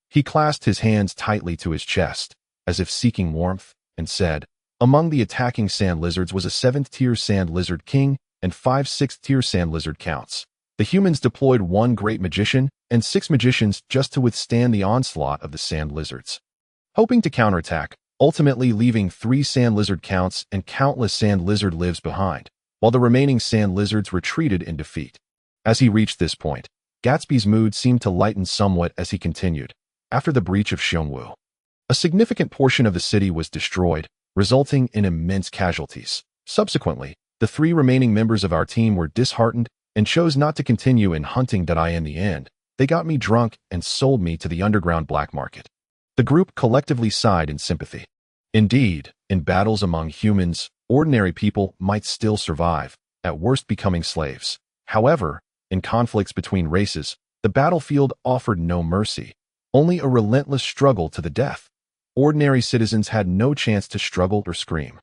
He clasped his hands tightly to his chest, as if seeking warmth, and said, "Among the attacking sand lizards was a 7th-tier sand lizard king and 5 6th-tier sand lizard counts. The humans deployed 1 great magician and 6 magicians just to withstand the onslaught of the sand lizards, hoping to counterattack, ultimately leaving 3 sand lizard counts and countless sand lizard lives behind, while the remaining sand lizards retreated in defeat." As he reached this point, Gatsby's mood seemed to lighten somewhat as he continued. After the breach of Xiongwu, a significant portion of the city was destroyed, resulting in immense casualties. Subsequently, the 3 remaining members of our team were disheartened and chose not to continue in hunting. In the end, they got me drunk and sold me to the underground black market. The group collectively sighed in sympathy. Indeed, in battles among humans, ordinary people might still survive, at worst becoming slaves. However, in conflicts between races, the battlefield offered no mercy, only a relentless struggle to the death. Ordinary citizens had no chance to struggle or scream.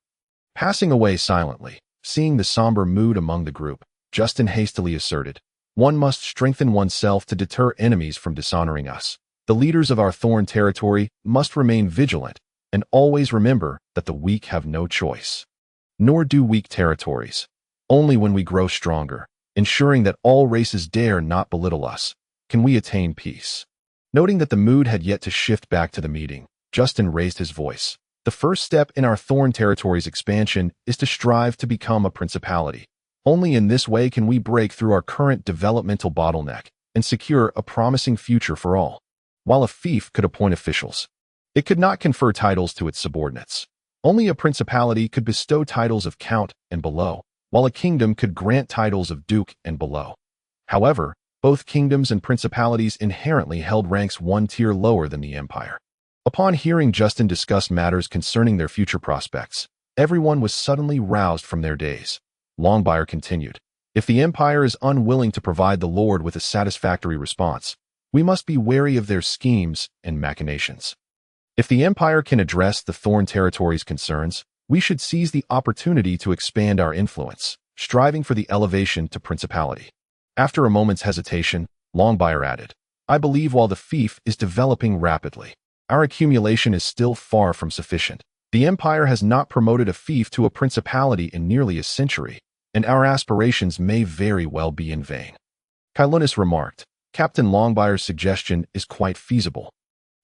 Passing away silently, seeing the somber mood among the group, Justin hastily asserted, "One must strengthen oneself to deter enemies from dishonoring us. The leaders of our Thorn territory must remain vigilant and always remember that the weak have no choice. Nor do weak territories. Only when we grow stronger, ensuring that all races dare not belittle us, can we attain peace." Noting that the mood had yet to shift back to the meeting, Justin raised his voice. "The first step in our Thorn territory's expansion is to strive to become a principality. Only in this way can we break through our current developmental bottleneck and secure a promising future for all." While a fief could appoint officials, it could not confer titles to its subordinates. Only a principality could bestow titles of count and below, while a kingdom could grant titles of duke and below. However, both kingdoms and principalities inherently held ranks 1 tier lower than the empire. Upon hearing Justin discuss matters concerning their future prospects, everyone was suddenly roused from their daze. Longbyre continued, "If the empire is unwilling to provide the Lord with a satisfactory response, we must be wary of their schemes and machinations. If the empire can address the Thorn territory's concerns, we should seize the opportunity to expand our influence, striving for the elevation to principality." After a moment's hesitation, Longbyre added, "I believe while the fief is developing rapidly, our accumulation is still far from sufficient. The empire has not promoted a fief to a principality in nearly a century, and our aspirations may very well be in vain." Kylunis remarked, "Captain Longbyre's suggestion is quite feasible,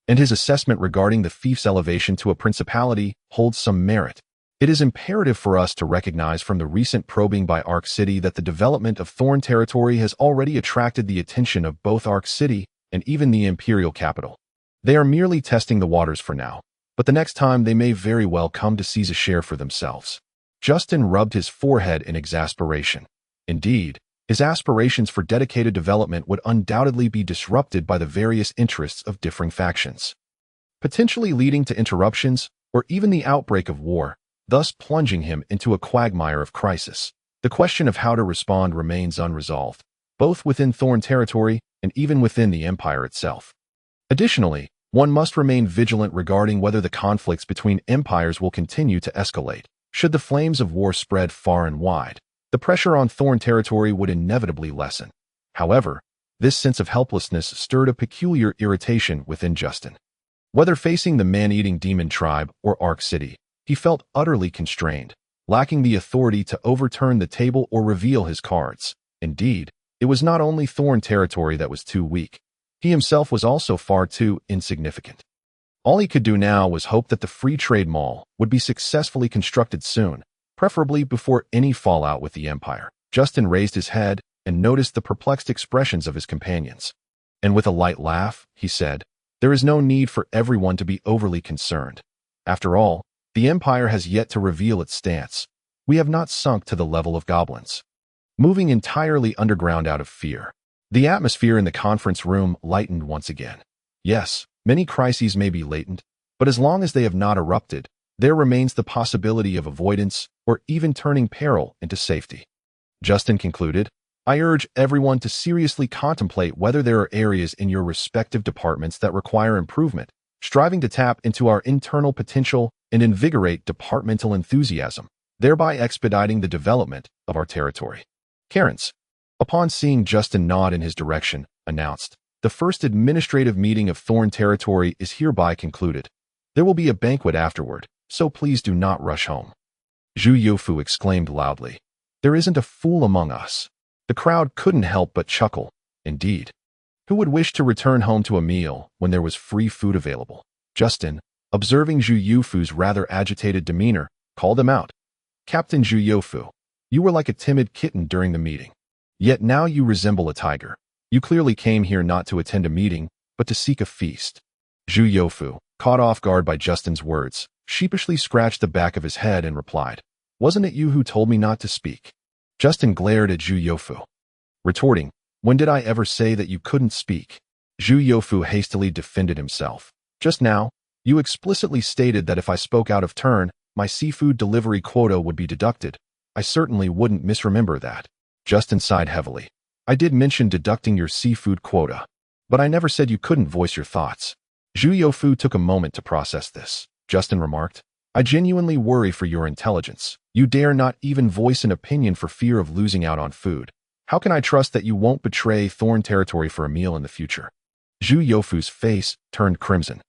and his assessment regarding the fief's elevation to a principality holds some merit. It is imperative for us to recognize from the recent probing by Ark City that the development of Thorn territory has already attracted the attention of both Ark City and even the imperial capital. They are merely testing the waters for now, but the next time they may very well come to seize a share for themselves." Justin rubbed his forehead in exasperation. Indeed, his aspirations for dedicated development would undoubtedly be disrupted by the various interests of differing factions, potentially leading to interruptions or even the outbreak of war, thus plunging him into a quagmire of crisis. The question of how to respond remains unresolved, both within Thorn territory and even within the empire itself. Additionally, one must remain vigilant regarding whether the conflicts between empires will continue to escalate. Should the flames of war spread far and wide, the pressure on Thorn territory would inevitably lessen. However, this sense of helplessness stirred a peculiar irritation within Justin. Whether facing the man-eating demon tribe or Ark City, he felt utterly constrained, lacking the authority to overturn the table or reveal his cards. Indeed, it was not only Thorn territory that was too weak. He himself was also far too insignificant. All he could do now was hope that the Free Trade Mall would be successfully constructed soon, preferably before any fallout with the Empire. Justin raised his head and noticed the perplexed expressions of his companions. And with a light laugh, he said, "There is no need for everyone to be overly concerned. After all, the Empire has yet to reveal its stance. We have not sunk to the level of goblins." Moving entirely underground out of fear. The atmosphere in the conference room lightened once again. Yes, many crises may be latent, but as long as they have not erupted, there remains the possibility of avoidance or even turning peril into safety. Justin concluded, "I urge everyone to seriously contemplate whether there are areas in your respective departments that require improvement, striving to tap into our internal potential and invigorate departmental enthusiasm, thereby expediting the development of our territory." Cairns, upon seeing Justin nod in his direction, announced, "The first administrative meeting of Thorn Territory is hereby concluded. There will be a banquet afterward, so please do not rush home." Zhu Yofu exclaimed loudly, "There isn't a fool among us." The crowd couldn't help but chuckle. Indeed. Who would wish to return home to a meal when there was free food available? Justin, observing Zhu Yufu's rather agitated demeanor, called him out. "Captain Zhu Yofu, you were like a timid kitten during the meeting. Yet now you resemble a tiger. You clearly came here not to attend a meeting, but to seek a feast." Zhu Yofu, caught off guard by Justin's words, sheepishly scratched the back of his head and replied, "Wasn't it you who told me not to speak?" Justin glared at Zhu Yofu, retorting, "When did I ever say that you couldn't speak?" Zhu Yofu hastily defended himself. "Just now, you explicitly stated that if I spoke out of turn, my seafood delivery quota would be deducted. I certainly wouldn't misremember that." Justin sighed heavily. "I did mention deducting your seafood quota, but I never said you couldn't voice your thoughts." Zhu Yofu took a moment to process this. Justin remarked, "I genuinely worry for your intelligence. You dare not even voice an opinion for fear of losing out on food. How can I trust that you won't betray Thorn Territory for a meal in the future?" Zhu Yofu's face turned crimson,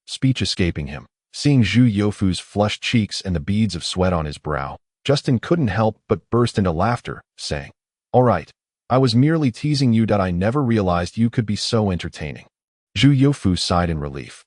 speech escaping him. Seeing Zhu Yofu's flushed cheeks and the beads of sweat on his brow, Justin couldn't help but burst into laughter, saying, "All right, I was merely teasing you that I never realized you could be so entertaining." Zhu Yofu sighed in relief,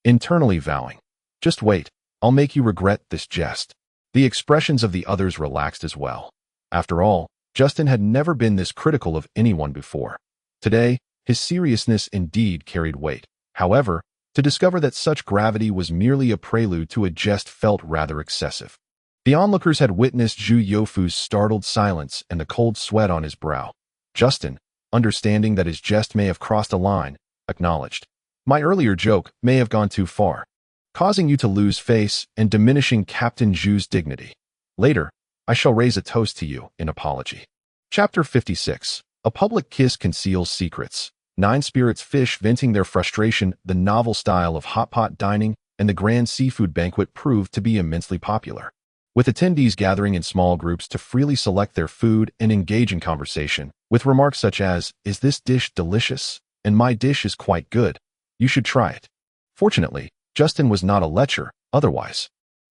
internally vowing, "Just wait, I'll make you regret this jest." The expressions of the others relaxed as well. After all, Justin had never been this critical of anyone before. Today, his seriousness indeed carried weight. However, to discover that such gravity was merely a prelude to a jest felt rather excessive. The onlookers had witnessed Zhu Yofu's startled silence and the cold sweat on his brow. Justin, understanding that his jest may have crossed a line, acknowledged, "My earlier joke may have gone too far, causing you to lose face and diminishing Captain Zhu's dignity. Later, I shall raise a toast to you in apology." Chapter 56. A public kiss conceals secrets. 9 spirits fish venting their frustration. The novel style of hot pot dining and the grand seafood banquet proved to be immensely popular, with attendees gathering in small groups to freely select their food and engage in conversation, with remarks such as, "Is this dish delicious? And my dish is quite good. You should try it." Fortunately, Justin was not a lecher, otherwise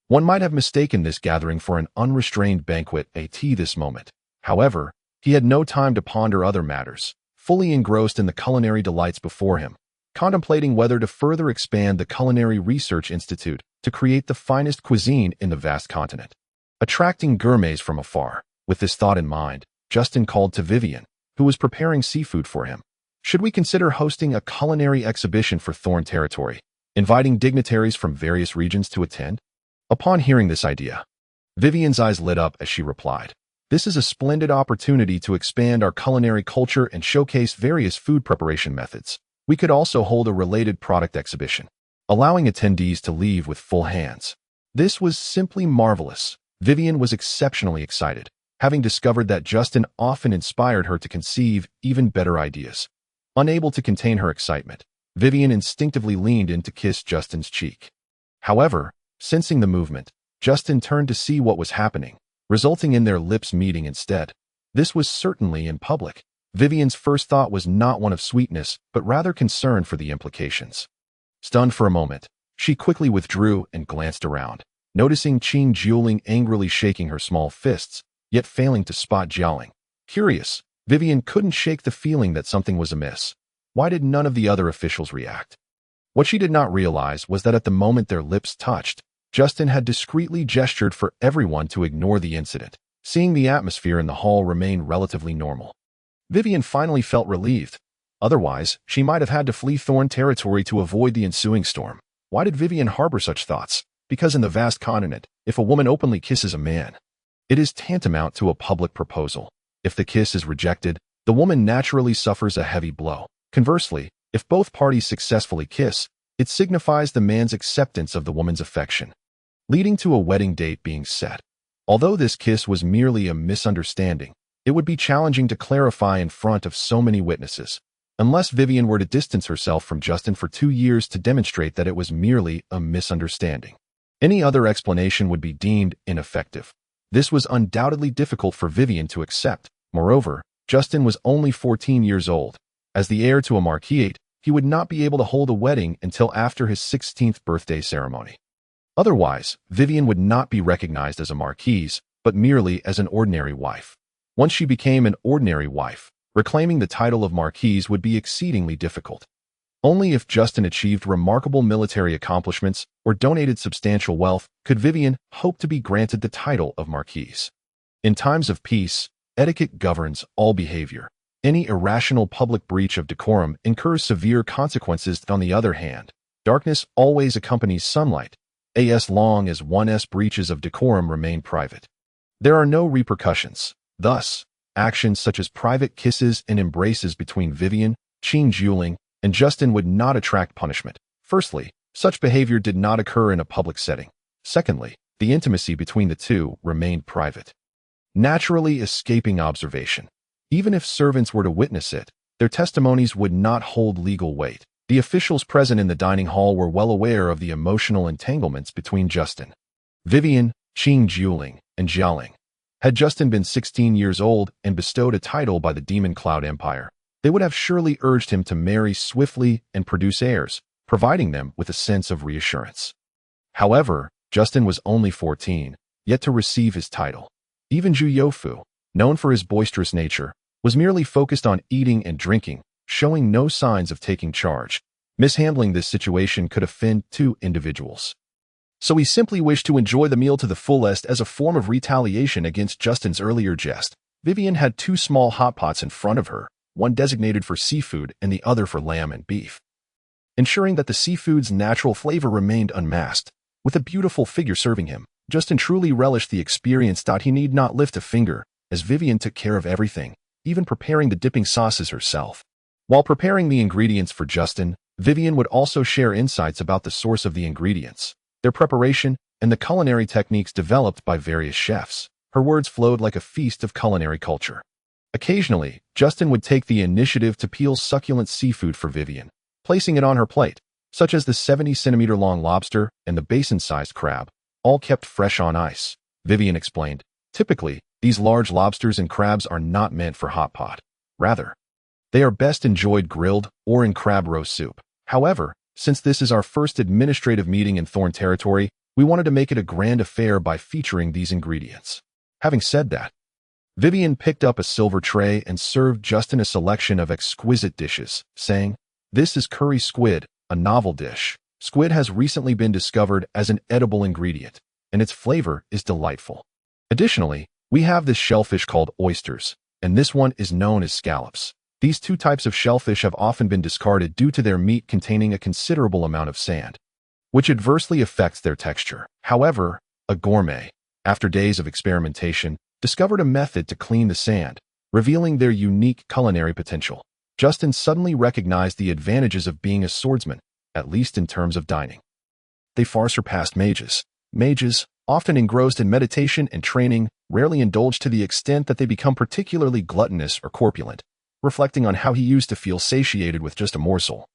one might have mistaken this gathering for an unrestrained banquet at this moment. However, he had no time to ponder other matters, fully engrossed in the culinary delights before him, contemplating whether to further expand the Culinary Research Institute to create the finest cuisine in the vast continent, attracting gourmets from afar. With this thought in mind, Justin called to Vivian, who was preparing seafood for him. "Should we consider hosting a culinary exhibition for Thorn Territory, inviting dignitaries from various regions to attend?" Upon hearing this idea, Vivian's eyes lit up as she replied, "This is a splendid opportunity to expand our culinary culture and showcase various food preparation methods. We could also hold a related product exhibition, allowing attendees to leave with full hands." This was simply marvelous. Vivian was exceptionally excited, having discovered that Justin often inspired her to conceive even better ideas. Unable to contain her excitement, Vivian instinctively leaned in to kiss Justin's cheek. However, sensing the movement, Justin turned to see what was happening, resulting in their lips meeting instead. This was certainly in public. Vivian's first thought was not one of sweetness, but rather concern for the implications. Stunned for a moment, she quickly withdrew and glanced around, noticing Qing Juling angrily shaking her small fists, yet failing to spot Jialing. Curious, Vivian couldn't shake the feeling that something was amiss. Why did none of the other officials react? What she did not realize was that at the moment their lips touched, Justin had discreetly gestured for everyone to ignore the incident, seeing the atmosphere in the hall remain relatively normal. Vivian finally felt relieved. Otherwise, she might have had to flee Thorn territory to avoid the ensuing storm. Why did Vivian harbor such thoughts? Because in the vast continent, if a woman openly kisses a man, it is tantamount to a public proposal. If the kiss is rejected, the woman naturally suffers a heavy blow. Conversely, if both parties successfully kiss, it signifies the man's acceptance of the woman's affection, leading to a wedding date being set. Although this kiss was merely a misunderstanding, it would be challenging to clarify in front of so many witnesses, unless Vivian were to distance herself from Justin for 2 years to demonstrate that it was merely a misunderstanding. Any other explanation would be deemed ineffective. This was undoubtedly difficult for Vivian to accept. Moreover, Justin was only 14 years old. As the heir to a marquisate, he would not be able to hold a wedding until after his 16th birthday ceremony. Otherwise, Vivian would not be recognized as a marquise, but merely as an ordinary wife. Once she became an ordinary wife, reclaiming the title of marquise would be exceedingly difficult. Only if Justin achieved remarkable military accomplishments or donated substantial wealth could Vivian hope to be granted the title of marquise. In times of peace, etiquette governs all behavior. Any irrational public breach of decorum incurs severe consequences. On the other hand, darkness always accompanies sunlight, as long as one's breaches of decorum remain private. There are no repercussions. Thus, actions such as private kisses and embraces between Vivian, Cangmang, and Justin would not attract punishment. Firstly, such behavior did not occur in a public setting. Secondly, the intimacy between the two remained private, naturally escaping observation. Even if servants were to witness it, their testimonies would not hold legal weight. The officials present in the dining hall were well aware of the emotional entanglements between Justin, Vivian, Cangmang, and Jialing. Had Justin been 16 years old and bestowed a title by the Demon Cloud Empire, they would have surely urged him to marry swiftly and produce heirs, providing them with a sense of reassurance. However, Justin was only 14, yet to receive his title. Even Zhu Youfu, known for his boisterous nature, was merely focused on eating and drinking, showing no signs of taking charge. Mishandling this situation could offend 2 individuals. So he simply wished to enjoy the meal to the fullest as a form of retaliation against Justin's earlier jest. Vivian had 2 small hot pots in front of her, one designated for seafood and the other for lamb and beef, ensuring that the seafood's natural flavor remained unmasked. With a beautiful figure serving him, Justin truly relished the experience. He need not lift a finger, as Vivian took care of everything, even preparing the dipping sauces herself. While preparing the ingredients for Justin, Vivian would also share insights about the source of the ingredients, their preparation, and the culinary techniques developed by various chefs. Her words flowed like a feast of culinary culture. Occasionally, Justin would take the initiative to peel succulent seafood for Vivian, placing it on her plate, such as the 70-centimeter-long lobster and the basin-sized crab, all kept fresh on ice. Vivian explained, typically, these large lobsters and crabs are not meant for hot pot. Rather, they are best enjoyed grilled or in crab roe soup. However, since this is our first administrative meeting in Thorn territory, we wanted to make it a grand affair by featuring these ingredients. Having said that, Vivian picked up a silver tray and served Justin a selection of exquisite dishes, saying, "This is curry squid, a novel dish. Squid has recently been discovered as an edible ingredient, and its flavor is delightful. Additionally, we have this shellfish called oysters, and this one is known as scallops. These 2 types of shellfish have often been discarded due to their meat containing a considerable amount of sand, which adversely affects their texture. However, a gourmet, after days of experimentation, discovered a method to clean the sand, revealing their unique culinary potential. Justin suddenly recognized the advantages of being a swordsman, at least in terms of dining. They far surpassed mages. Mages, often engrossed in meditation and training, rarely indulge to the extent that they become particularly gluttonous or corpulent, reflecting on how he used to feel satiated with just a morsel.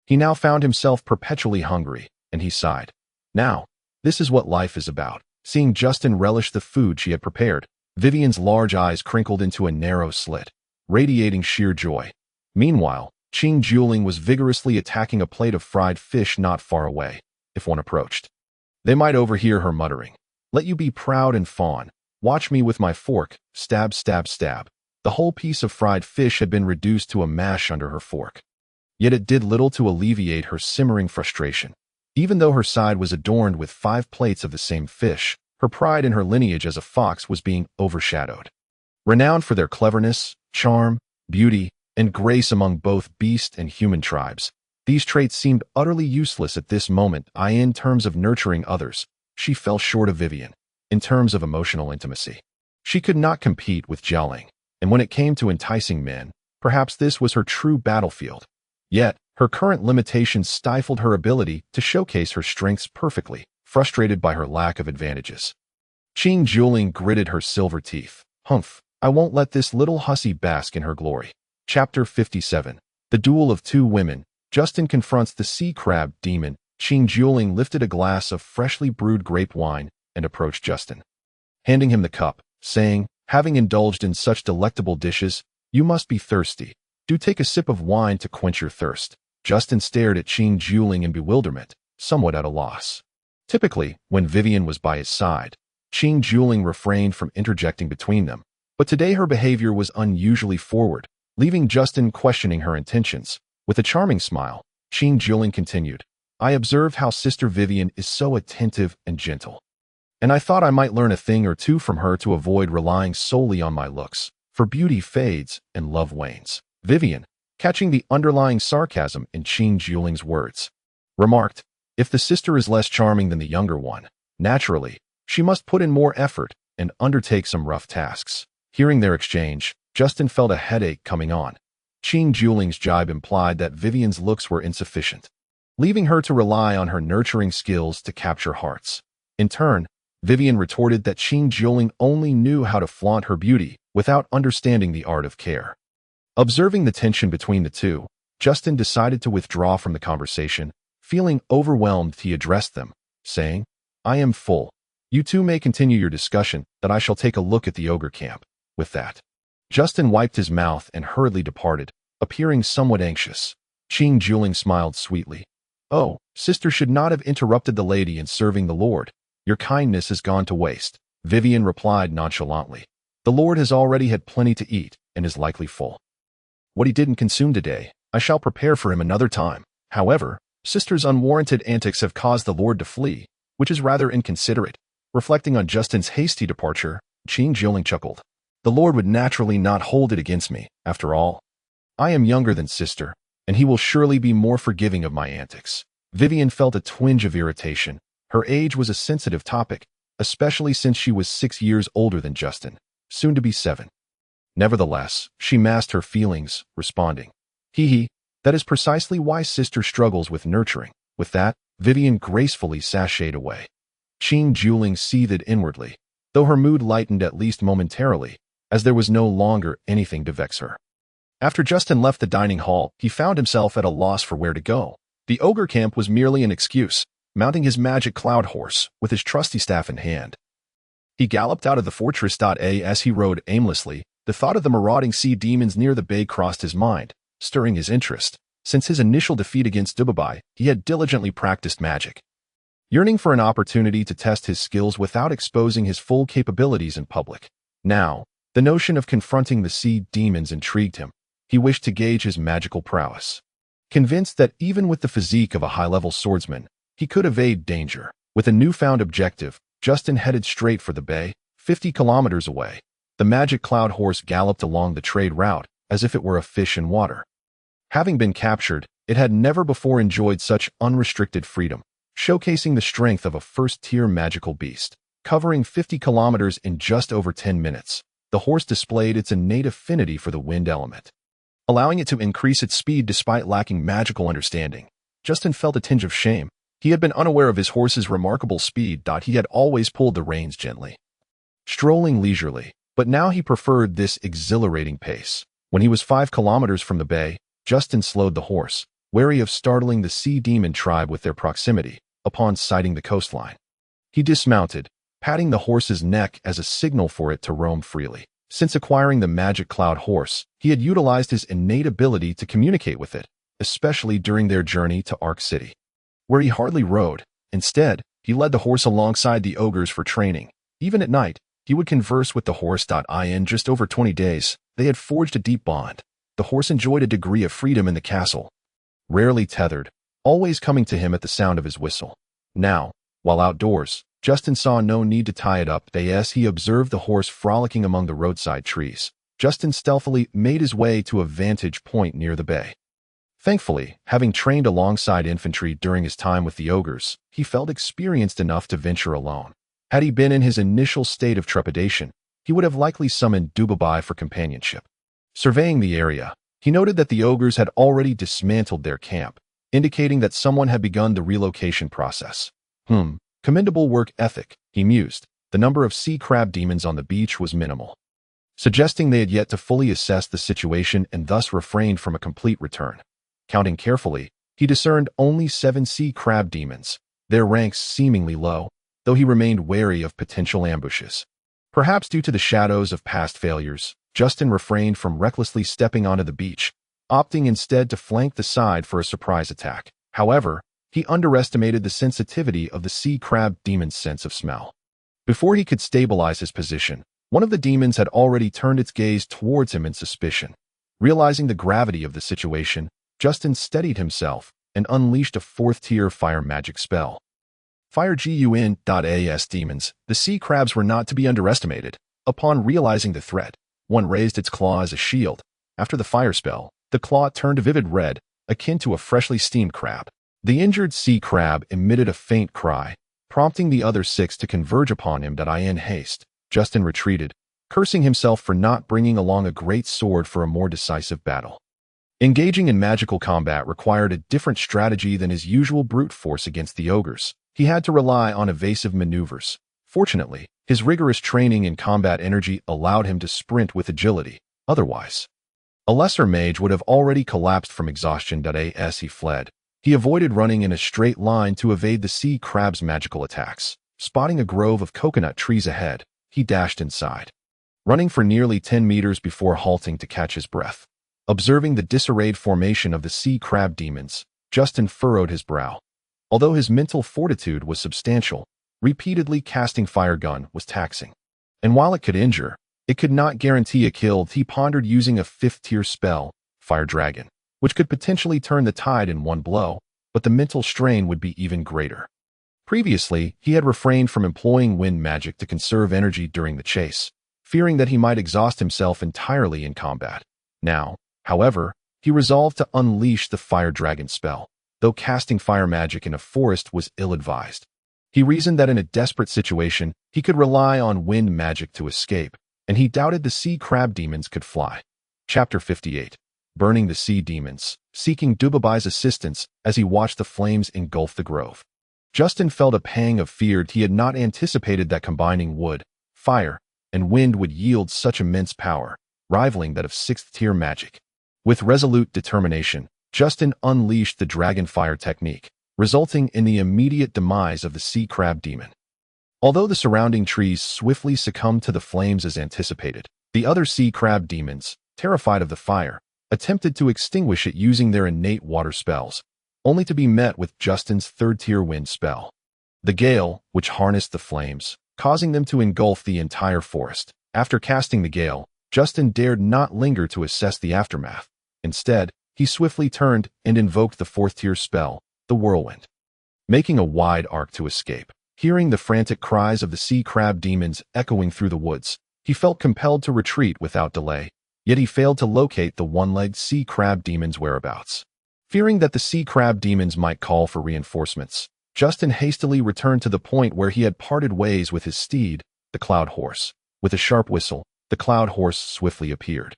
He now found himself perpetually hungry, and he sighed. Now, this is what life is about. Seeing Justin relish the food she had prepared, Vivian's large eyes crinkled into a narrow slit, radiating sheer joy. Meanwhile, Cangmang was vigorously attacking a plate of fried fish not far away. If one approached, they might overhear her muttering, "Let you be proud and fawn. Watch me with my fork, stab, stab, stab." The whole piece of fried fish had been reduced to a mash under her fork. Yet it did little to alleviate her simmering frustration. Even though her side was adorned with 5 plates of the same fish, her pride in her lineage as a fox was being overshadowed. Renowned for their cleverness, charm, beauty, and grace among both beast and human tribes. These traits seemed utterly useless at this moment. In terms of nurturing others, she fell short of Vivian. In terms of emotional intimacy, she could not compete with Jialing, and when it came to enticing men, perhaps this was her true battlefield. Yet, her current limitations stifled her ability to showcase her strengths perfectly, frustrated by her lack of advantages. Jialing gritted her silver teeth. Humph, I won't let this little hussy bask in her glory. Chapter 57. The Duel of Two Women. Justin confronts the sea crab demon. Jialing lifted a glass of freshly brewed grape wine and approached Justin, handing him the cup, saying, having indulged in such delectable dishes, you must be thirsty. Do take a sip of wine to quench your thirst. Justin stared at Jialing in bewilderment, somewhat at a loss. Typically, when Vivian was by his side, Jialing refrained from interjecting between them, but today her behavior was unusually forward, leaving Justin questioning her intentions. With a charming smile, Jialing continued, I observe how Sister Vivian is so attentive and gentle, and I thought I might learn a thing or two from her to avoid relying solely on my looks, for beauty fades and love wanes. Vivian, catching the underlying sarcasm in Jialing's words, remarked, if the sister is less charming than the younger one, naturally, she must put in more effort and undertake some rough tasks. Hearing their exchange, Justin felt a headache coming on. Jialing's jibe implied that Vivian's looks were insufficient, leaving her to rely on her nurturing skills to capture hearts. In turn, Vivian retorted that Jialing only knew how to flaunt her beauty without understanding the art of care. Observing the tension between the two, Justin decided to withdraw from the conversation. Feeling overwhelmed, he addressed them, saying, I am full. You two may continue your discussion, that I shall take a look at the ogre camp. With that, Justin wiped his mouth and hurriedly departed, appearing somewhat anxious. Jialing smiled sweetly. Oh, sister should not have interrupted the lady in serving the Lord. Your kindness has gone to waste. Vivian replied nonchalantly. The Lord has already had plenty to eat and is likely full. What he didn't consume today, I shall prepare for him another time. However, sister's unwarranted antics have caused the Lord to flee, which is rather inconsiderate. Reflecting on Justin's hasty departure, Jialing chuckled. The Lord would naturally not hold it against me, after all. I am younger than sister, and he will surely be more forgiving of my antics. Vivian felt a twinge of irritation. Her age was a sensitive topic, especially since she was 6 years older than Justin, soon to be 7. Nevertheless, she masked her feelings, responding, Hee, that is precisely why sister struggles with nurturing. With that, Vivian gracefully sashayed away. Jialing seethed inwardly, though her mood lightened at least momentarily, as there was no longer anything to vex her. After Justin left the dining hall, he found himself at a loss for where to go. The ogre camp was merely an excuse. Mounting his magic cloud horse, with his trusty staff in hand, he galloped out of the fortress. As he rode aimlessly, the thought of the marauding sea demons near the bay crossed his mind, stirring his interest. Since his initial defeat against Dubabai, he had diligently practiced magic, yearning for an opportunity to test his skills without exposing his full capabilities in public. Now, the notion of confronting the sea demons intrigued him. He wished to gauge his magical prowess, convinced that even with the physique of a high-level swordsman, he could evade danger. With a newfound objective, Justin headed straight for the bay, 50 kilometers away. The magic cloud horse galloped along the trade route as if it were a fish in water. Having been captured, it had never before enjoyed such unrestricted freedom, showcasing the strength of a first-tier magical beast. Covering 50 kilometers in just over 10 minutes, the horse displayed its innate affinity for the wind element, allowing it to increase its speed despite lacking magical understanding. Justin felt a tinge of shame. He had been unaware of his horse's remarkable speed. He had always pulled the reins gently, strolling leisurely, but now he preferred this exhilarating pace. When he was 5 kilometers from the bay, Justin slowed the horse, wary of startling the sea demon tribe with their proximity. Upon sighting the coastline, he dismounted, patting the horse's neck as a signal for it to roam freely. Since acquiring the magic cloud horse, he had utilized his innate ability to communicate with it, especially during their journey to Ark City, where he hardly rode. Instead, he led the horse alongside the ogres for training. Even at night, he would converse with the horse. In just over 20 days, they had forged a deep bond. The horse enjoyed a degree of freedom in the castle, rarely tethered, always coming to him at the sound of his whistle. Now, while outdoors, Justin saw no need to tie it up. As he observed the horse frolicking among the roadside trees, Justin stealthily made his way to a vantage point near the bay. Thankfully, having trained alongside infantry during his time with the ogres, he felt experienced enough to venture alone. Had he been in his initial state of trepidation, he would have likely summoned Gabise for companionship. Surveying the area, he noted that the ogres had already dismantled their camp, indicating that someone had begun the relocation process. Commendable work ethic, he mused. The number of sea crab demons on the beach was minimal, suggesting they had yet to fully assess the situation and thus refrained from a complete return. Counting carefully, he discerned only 7 sea crab demons, their ranks seemingly low, though he remained wary of potential ambushes. Perhaps due to the shadows of past failures, Justin refrained from recklessly stepping onto the beach, opting instead to flank the side for a surprise attack. However, he underestimated the sensitivity of the sea crab demon's sense of smell. Before he could stabilize his position, one of the demons had already turned its gaze towards him in suspicion. Realizing the gravity of the situation, Justin steadied himself and unleashed a 4th-tier fire magic spell. Fire Gun.as demons, the sea crabs were not to be underestimated. Upon realizing the threat, one raised its claw as a shield. After the fire spell, the claw turned a vivid red, akin to a freshly steamed crab. The injured sea crab emitted a faint cry, prompting the other 6 to converge upon him. In haste, Justin retreated, cursing himself for not bringing along a great sword for a more decisive battle. Engaging in magical combat required a different strategy than his usual brute force against the ogres. He had to rely on evasive maneuvers. Fortunately, his rigorous training in combat energy allowed him to sprint with agility. Otherwise, a lesser mage would have already collapsed from exhaustion. As he fled, he avoided running in a straight line to evade the sea crab's magical attacks. Spotting a grove of coconut trees ahead, he dashed inside, running for nearly 10 meters before halting to catch his breath. Observing the disarrayed formation of the sea crab demons, Justin furrowed his brow. Although his mental fortitude was substantial, repeatedly casting fire gun was taxing. And while it could injure, it could not guarantee a kill. He pondered using a 5th-tier spell, Fire Dragon, which could potentially turn the tide in one blow, but the mental strain would be even greater. Previously, he had refrained from employing wind magic to conserve energy during the chase, fearing that he might exhaust himself entirely in combat. Now, however, he resolved to unleash the Fire Dragon spell, though casting fire magic in a forest was ill-advised. He reasoned that in a desperate situation, he could rely on wind magic to escape, and he doubted the sea crab demons could fly. Chapter 58. Burning the Sea Demons, seeking Gabise's assistance as he watched the flames engulf the grove. Justin felt a pang of fear. He had not anticipated that combining wood, fire, and wind would yield such immense power, rivaling that of 6th-tier magic. With resolute determination, Justin unleashed the dragon fire technique, resulting in the immediate demise of the sea crab demon. Although the surrounding trees swiftly succumbed to the flames as anticipated, the other sea crab demons, terrified of the fire, attempted to extinguish it using their innate water spells, only to be met with Justin's 3rd-tier wind spell. The gale, which harnessed the flames, causing them to engulf the entire forest. After casting the gale, Justin dared not linger to assess the aftermath. Instead, he swiftly turned and invoked the 4th-tier spell, the Whirlwind. Making a wide arc to escape, hearing the frantic cries of the sea crab demons echoing through the woods, he felt compelled to retreat without delay, yet he failed to locate the one-legged sea crab demon's whereabouts. Fearing that the sea crab demons might call for reinforcements, Justin hastily returned to the point where he had parted ways with his steed, the Cloud Horse. With a sharp whistle, the Cloud Horse swiftly appeared.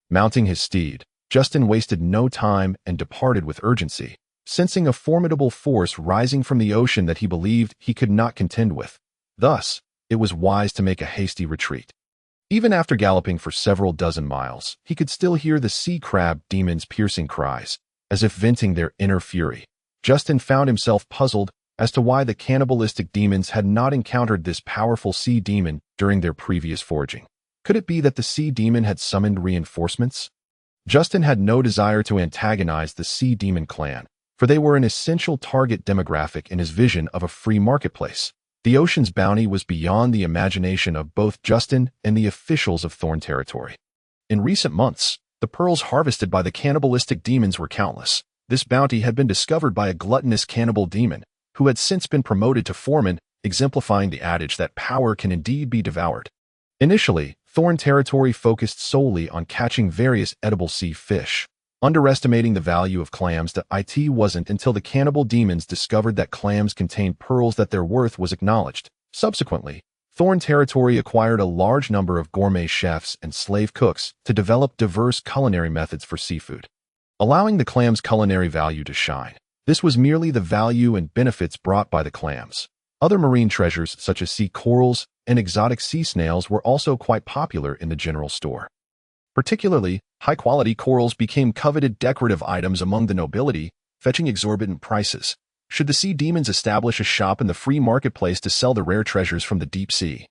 Mounting his steed, Justin wasted no time and departed with urgency, sensing a formidable force rising from the ocean that he believed he could not contend with. Thus, it was wise to make a hasty retreat. Even after galloping for several dozen miles, he could still hear the sea crab demons' piercing cries, as if venting their inner fury. Justin found himself puzzled as to why the cannibalistic demons had not encountered this powerful sea demon during their previous foraging. Could it be that the sea demon had summoned reinforcements? Justin had no desire to antagonize the sea demon clan, for they were an essential target demographic in his vision of a free marketplace. The ocean's bounty was beyond the imagination of both Justin and the officials of Thorn Territory. In recent months, the pearls harvested by the cannibalistic demons were countless. This bounty had been discovered by a gluttonous cannibal demon, who had since been promoted to foreman, exemplifying the adage that power can indeed be devoured. Initially, Thorn territory focused solely on catching various edible sea fish, underestimating the value of clams. It wasn't until the cannibal demons discovered that clams contained pearls that their worth was acknowledged. Subsequently, Thorn territory acquired a large number of gourmet chefs and slave cooks to develop diverse culinary methods for seafood, allowing the clam's culinary value to shine. This was merely the value and benefits brought by the clams. Other marine treasures such as sea corals and exotic sea snails were also quite popular in the general store. Particularly, high-quality corals became coveted decorative items among the nobility, fetching exorbitant prices. Should the sea demons establish a shop in the free marketplace to sell the rare treasures from the deep sea,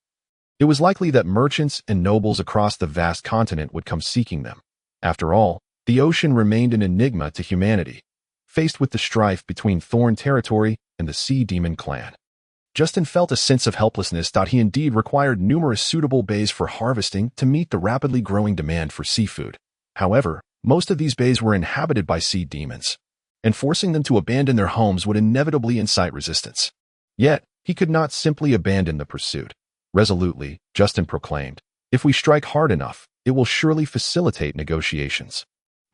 it was likely that merchants and nobles across the vast continent would come seeking them. After all, the ocean remained an enigma to humanity, faced with the strife between Thorn territory and the sea demon clan. Justin felt a sense of helplessness. He indeed required numerous suitable bays for harvesting to meet the rapidly growing demand for seafood. However, most of these bays were inhabited by sea demons, and forcing them to abandon their homes would inevitably incite resistance. Yet, he could not simply abandon the pursuit. Resolutely, Justin proclaimed, "If we strike hard enough, it will surely facilitate negotiations."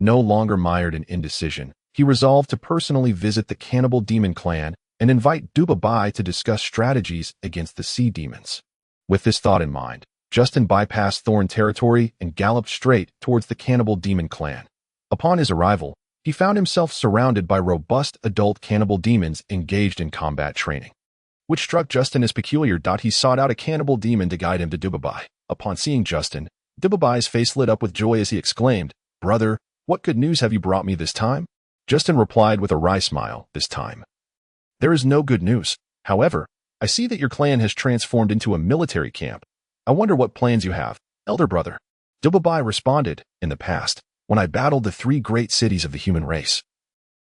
No longer mired in indecision, he resolved to personally visit the cannibal demon clan and invite Dubabai to discuss strategies against the sea demons. With this thought in mind, Justin bypassed Thorn territory and galloped straight towards the cannibal demon clan. Upon his arrival, he found himself surrounded by robust adult cannibal demons engaged in combat training, which struck Justin as peculiar. He sought out a cannibal demon to guide him to Dubabai. Upon seeing Justin, Dubabai's face lit up with joy as he exclaimed, "Brother, what good news have you brought me this time?" Justin replied with a wry smile. "This time, there is no good news. However, I see that your clan has transformed into a military camp. I wonder what plans you have, elder brother." Dubabai responded, "In the past, when I battled the 3 great cities of the human race,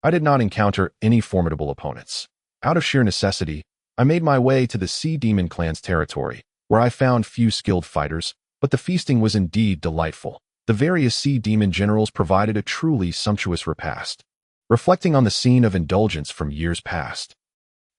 I did not encounter any formidable opponents. Out of sheer necessity, I made my way to the Sea Demon clan's territory, where I found few skilled fighters, but the feasting was indeed delightful. The various Sea Demon generals provided a truly sumptuous repast, reflecting on the scene of indulgence from years past."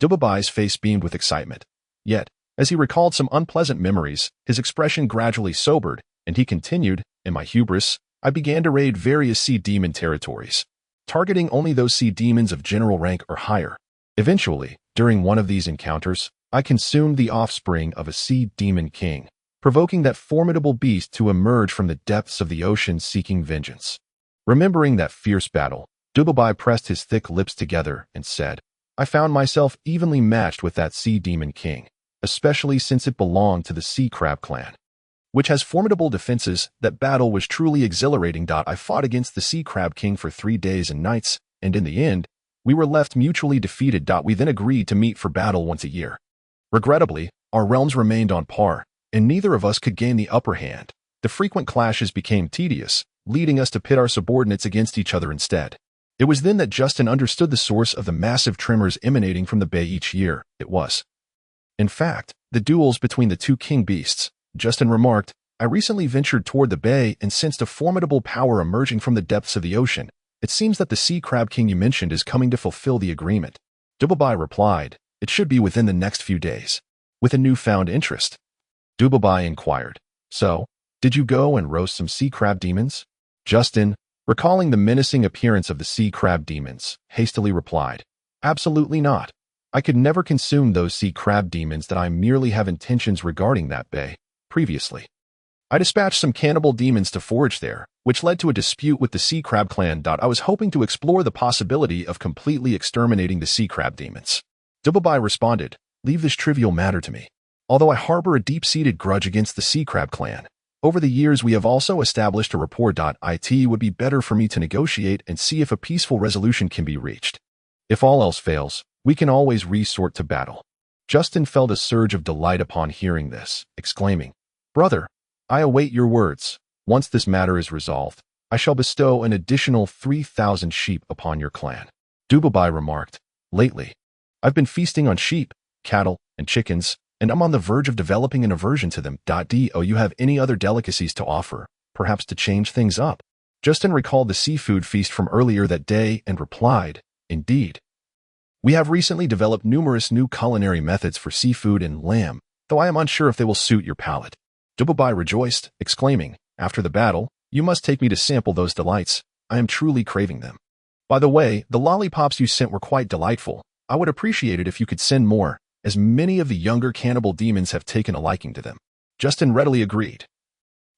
Dubabai's face beamed with excitement. Yet, as he recalled some unpleasant memories, his expression gradually sobered, and he continued, "In my hubris, I began to raid various sea demon territories, targeting only those sea demons of general rank or higher. Eventually, during one of these encounters, I consumed the offspring of a sea demon king, provoking that formidable beast to emerge from the depths of the ocean seeking vengeance." Remembering that fierce battle, Dubabai pressed his thick lips together and said, "I found myself evenly matched with that sea demon king, especially since it belonged to the sea crab clan, which has formidable defenses. That battle was truly exhilarating. I fought against the sea crab king for 3 days and nights, and in the end, we were left mutually defeated. We then agreed to meet for battle once a year. Regrettably, our realms remained on par, and neither of us could gain the upper hand. The frequent clashes became tedious, leading us to pit our subordinates against each other instead. It was then that Justin understood the source of the massive tremors emanating from the bay each year. It was, in fact, the duels between the 2 king beasts." Justin remarked, "I recently ventured toward the bay and sensed a formidable power emerging from the depths of the ocean. It seems that the sea crab king you mentioned is coming to fulfill the agreement." Dubabai replied, "It should be within the next few days." With a newfound interest, Dubabai inquired, "So, did you go and roast some sea crab demons?" Justin, recalling the menacing appearance of the sea crab demons, hastily replied, "Absolutely not. I could never consume those sea crab demons. That I merely have intentions regarding that bay. Previously, I dispatched some cannibal demons to forage there, which led to a dispute with the sea crab clan. I was hoping to explore the possibility of completely exterminating the sea crab demons." Dubabai responded, "Leave this trivial matter to me. Although I harbor a deep-seated grudge against the sea crab clan, over the years we have also established a rapport. It would be better for me to negotiate and see if a peaceful resolution can be reached. If all else fails, we can always resort to battle." Justin felt a surge of delight upon hearing this, exclaiming, "Brother, I await your words. Once this matter is resolved, I shall bestow an additional 3,000 sheep upon your clan." Dubabai remarked, "Lately, I've been feasting on sheep, cattle, and chickens, and I'm on the verge of developing an aversion to them. Do you have any other delicacies to offer, perhaps to change things up?" Justin recalled the seafood feast from earlier that day and replied, "Indeed. We have recently developed numerous new culinary methods for seafood and lamb, though I am unsure if they will suit your palate." Dubabai rejoiced, exclaiming, "After the battle, you must take me to sample those delights. I am truly craving them. By the way, the lollipops you sent were quite delightful. I would appreciate it if you could send more, as many of the younger cannibal demons have taken a liking to them." Justin readily agreed,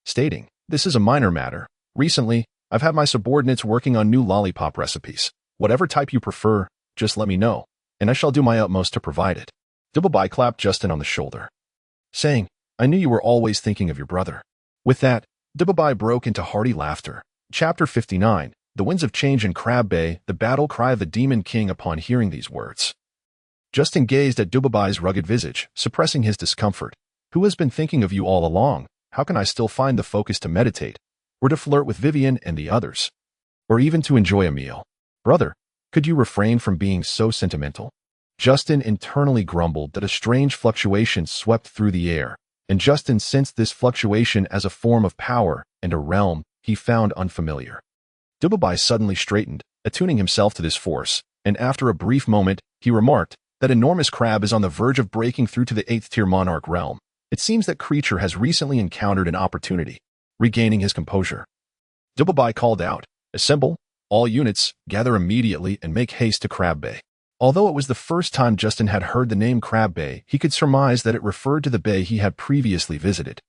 stating, "This is a minor matter. Recently, I've had my subordinates working on new lollipop recipes. Whatever type you prefer, just let me know, and I shall do my utmost to provide it." Dubabai clapped Justin on the shoulder, saying, "I knew you were always thinking of your brother." With that, Dubabai broke into hearty laughter. Chapter 59, The Winds of Change in Crab Bay, the battle cry of the Demon King. Upon hearing these words, Justin gazed at Dubabai's rugged visage, suppressing his discomfort. "Who has been thinking of you all along? How can I still find the focus to meditate, or to flirt with Vivian and the others, or even to enjoy a meal? Brother, could you refrain from being so sentimental?" Justin internally grumbled that a strange fluctuation swept through the air, and Justin sensed this fluctuation as a form of power and a realm he found unfamiliar. Dubabai suddenly straightened, attuning himself to this force, and after a brief moment, he remarked, "That enormous crab is on the verge of breaking through to the 8th-tier monarch realm. It seems that creature has recently encountered an opportunity." Regaining his composure, Dubabai called out, "Assemble, all units, gather immediately and make haste to Crab Bay." Although it was the first time Justin had heard the name Crab Bay, he could surmise that it referred to the bay he had previously visited.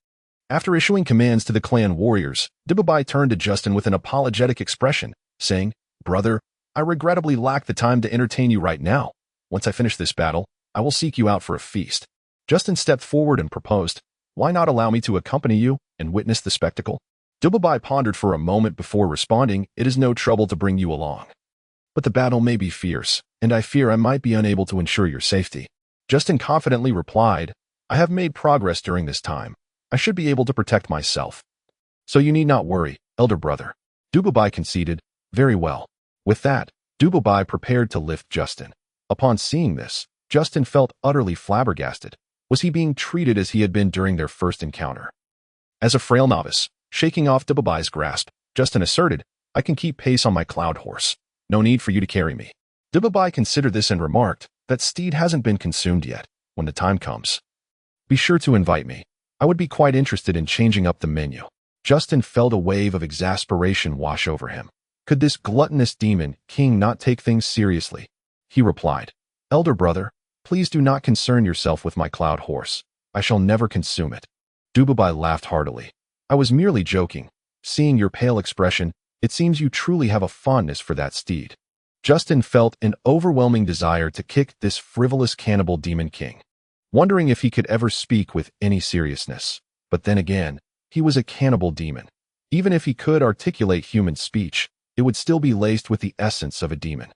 After issuing commands to the clan warriors, Dubabai turned to Justin with an apologetic expression, saying, "Brother, I regrettably lack the time to entertain you right now. Once I finish this battle, I will seek you out for a feast." Justin stepped forward and proposed, "Why not allow me to accompany you and witness the spectacle?" Dubabai pondered for a moment before responding, "It is no trouble to bring you along. But the battle may be fierce, and I fear I might be unable to ensure your safety." Justin confidently replied, "I have made progress during this time. I should be able to protect myself. So you need not worry, elder brother." Dubabai conceded, "Very well." With that, Dubabai prepared to lift Justin. Upon seeing this, Justin felt utterly flabbergasted. Was he being treated as he had been during their first encounter? As a frail novice, shaking off Dubabai's grasp, Justin asserted, "I can keep pace on my cloud horse. No need for you to carry me." Dubabai considered this and remarked, "That steed hasn't been consumed yet. When the time comes, be sure to invite me. I would be quite interested in changing up the menu." Justin felt a wave of exasperation wash over him. Could this gluttonous demon king not take things seriously? He replied, "Elder brother, please do not concern yourself with my cloud horse. I shall never consume it." Dubabai laughed heartily. "I was merely joking. Seeing your pale expression, it seems you truly have a fondness for that steed." Justin felt an overwhelming desire to kick this frivolous cannibal demon king, wondering if he could ever speak with any seriousness. But then again, he was a cannibal demon. Even if he could articulate human speech, it would still be laced with the essence of a demon.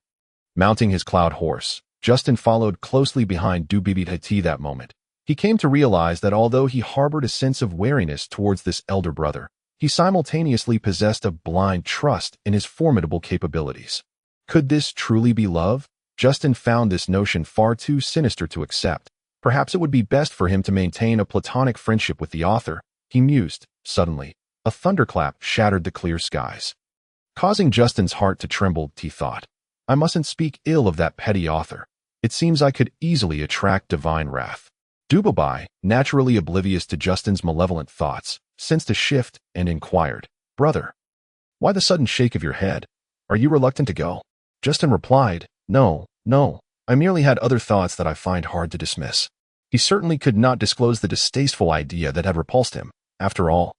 Mounting his cloud horse, Justin followed closely behind Dubabai that moment. He came to realize that although he harbored a sense of wariness towards this elder brother, he simultaneously possessed a blind trust in his formidable capabilities. Could this truly be love? Justin found this notion far too sinister to accept. Perhaps it would be best for him to maintain a platonic friendship with the author, he mused. Suddenly, a thunderclap shattered the clear skies, causing Justin's heart to tremble. He thought, "I mustn't speak ill of that petty author. It seems I could easily attract divine wrath." Dubabai, naturally oblivious to Justin's malevolent thoughts, sensed a shift and inquired, "Brother, why the sudden shake of your head? Are you reluctant to go?" Justin replied, No, I merely had other thoughts that I find hard to dismiss." He certainly could not disclose the distasteful idea that had repulsed him. After all,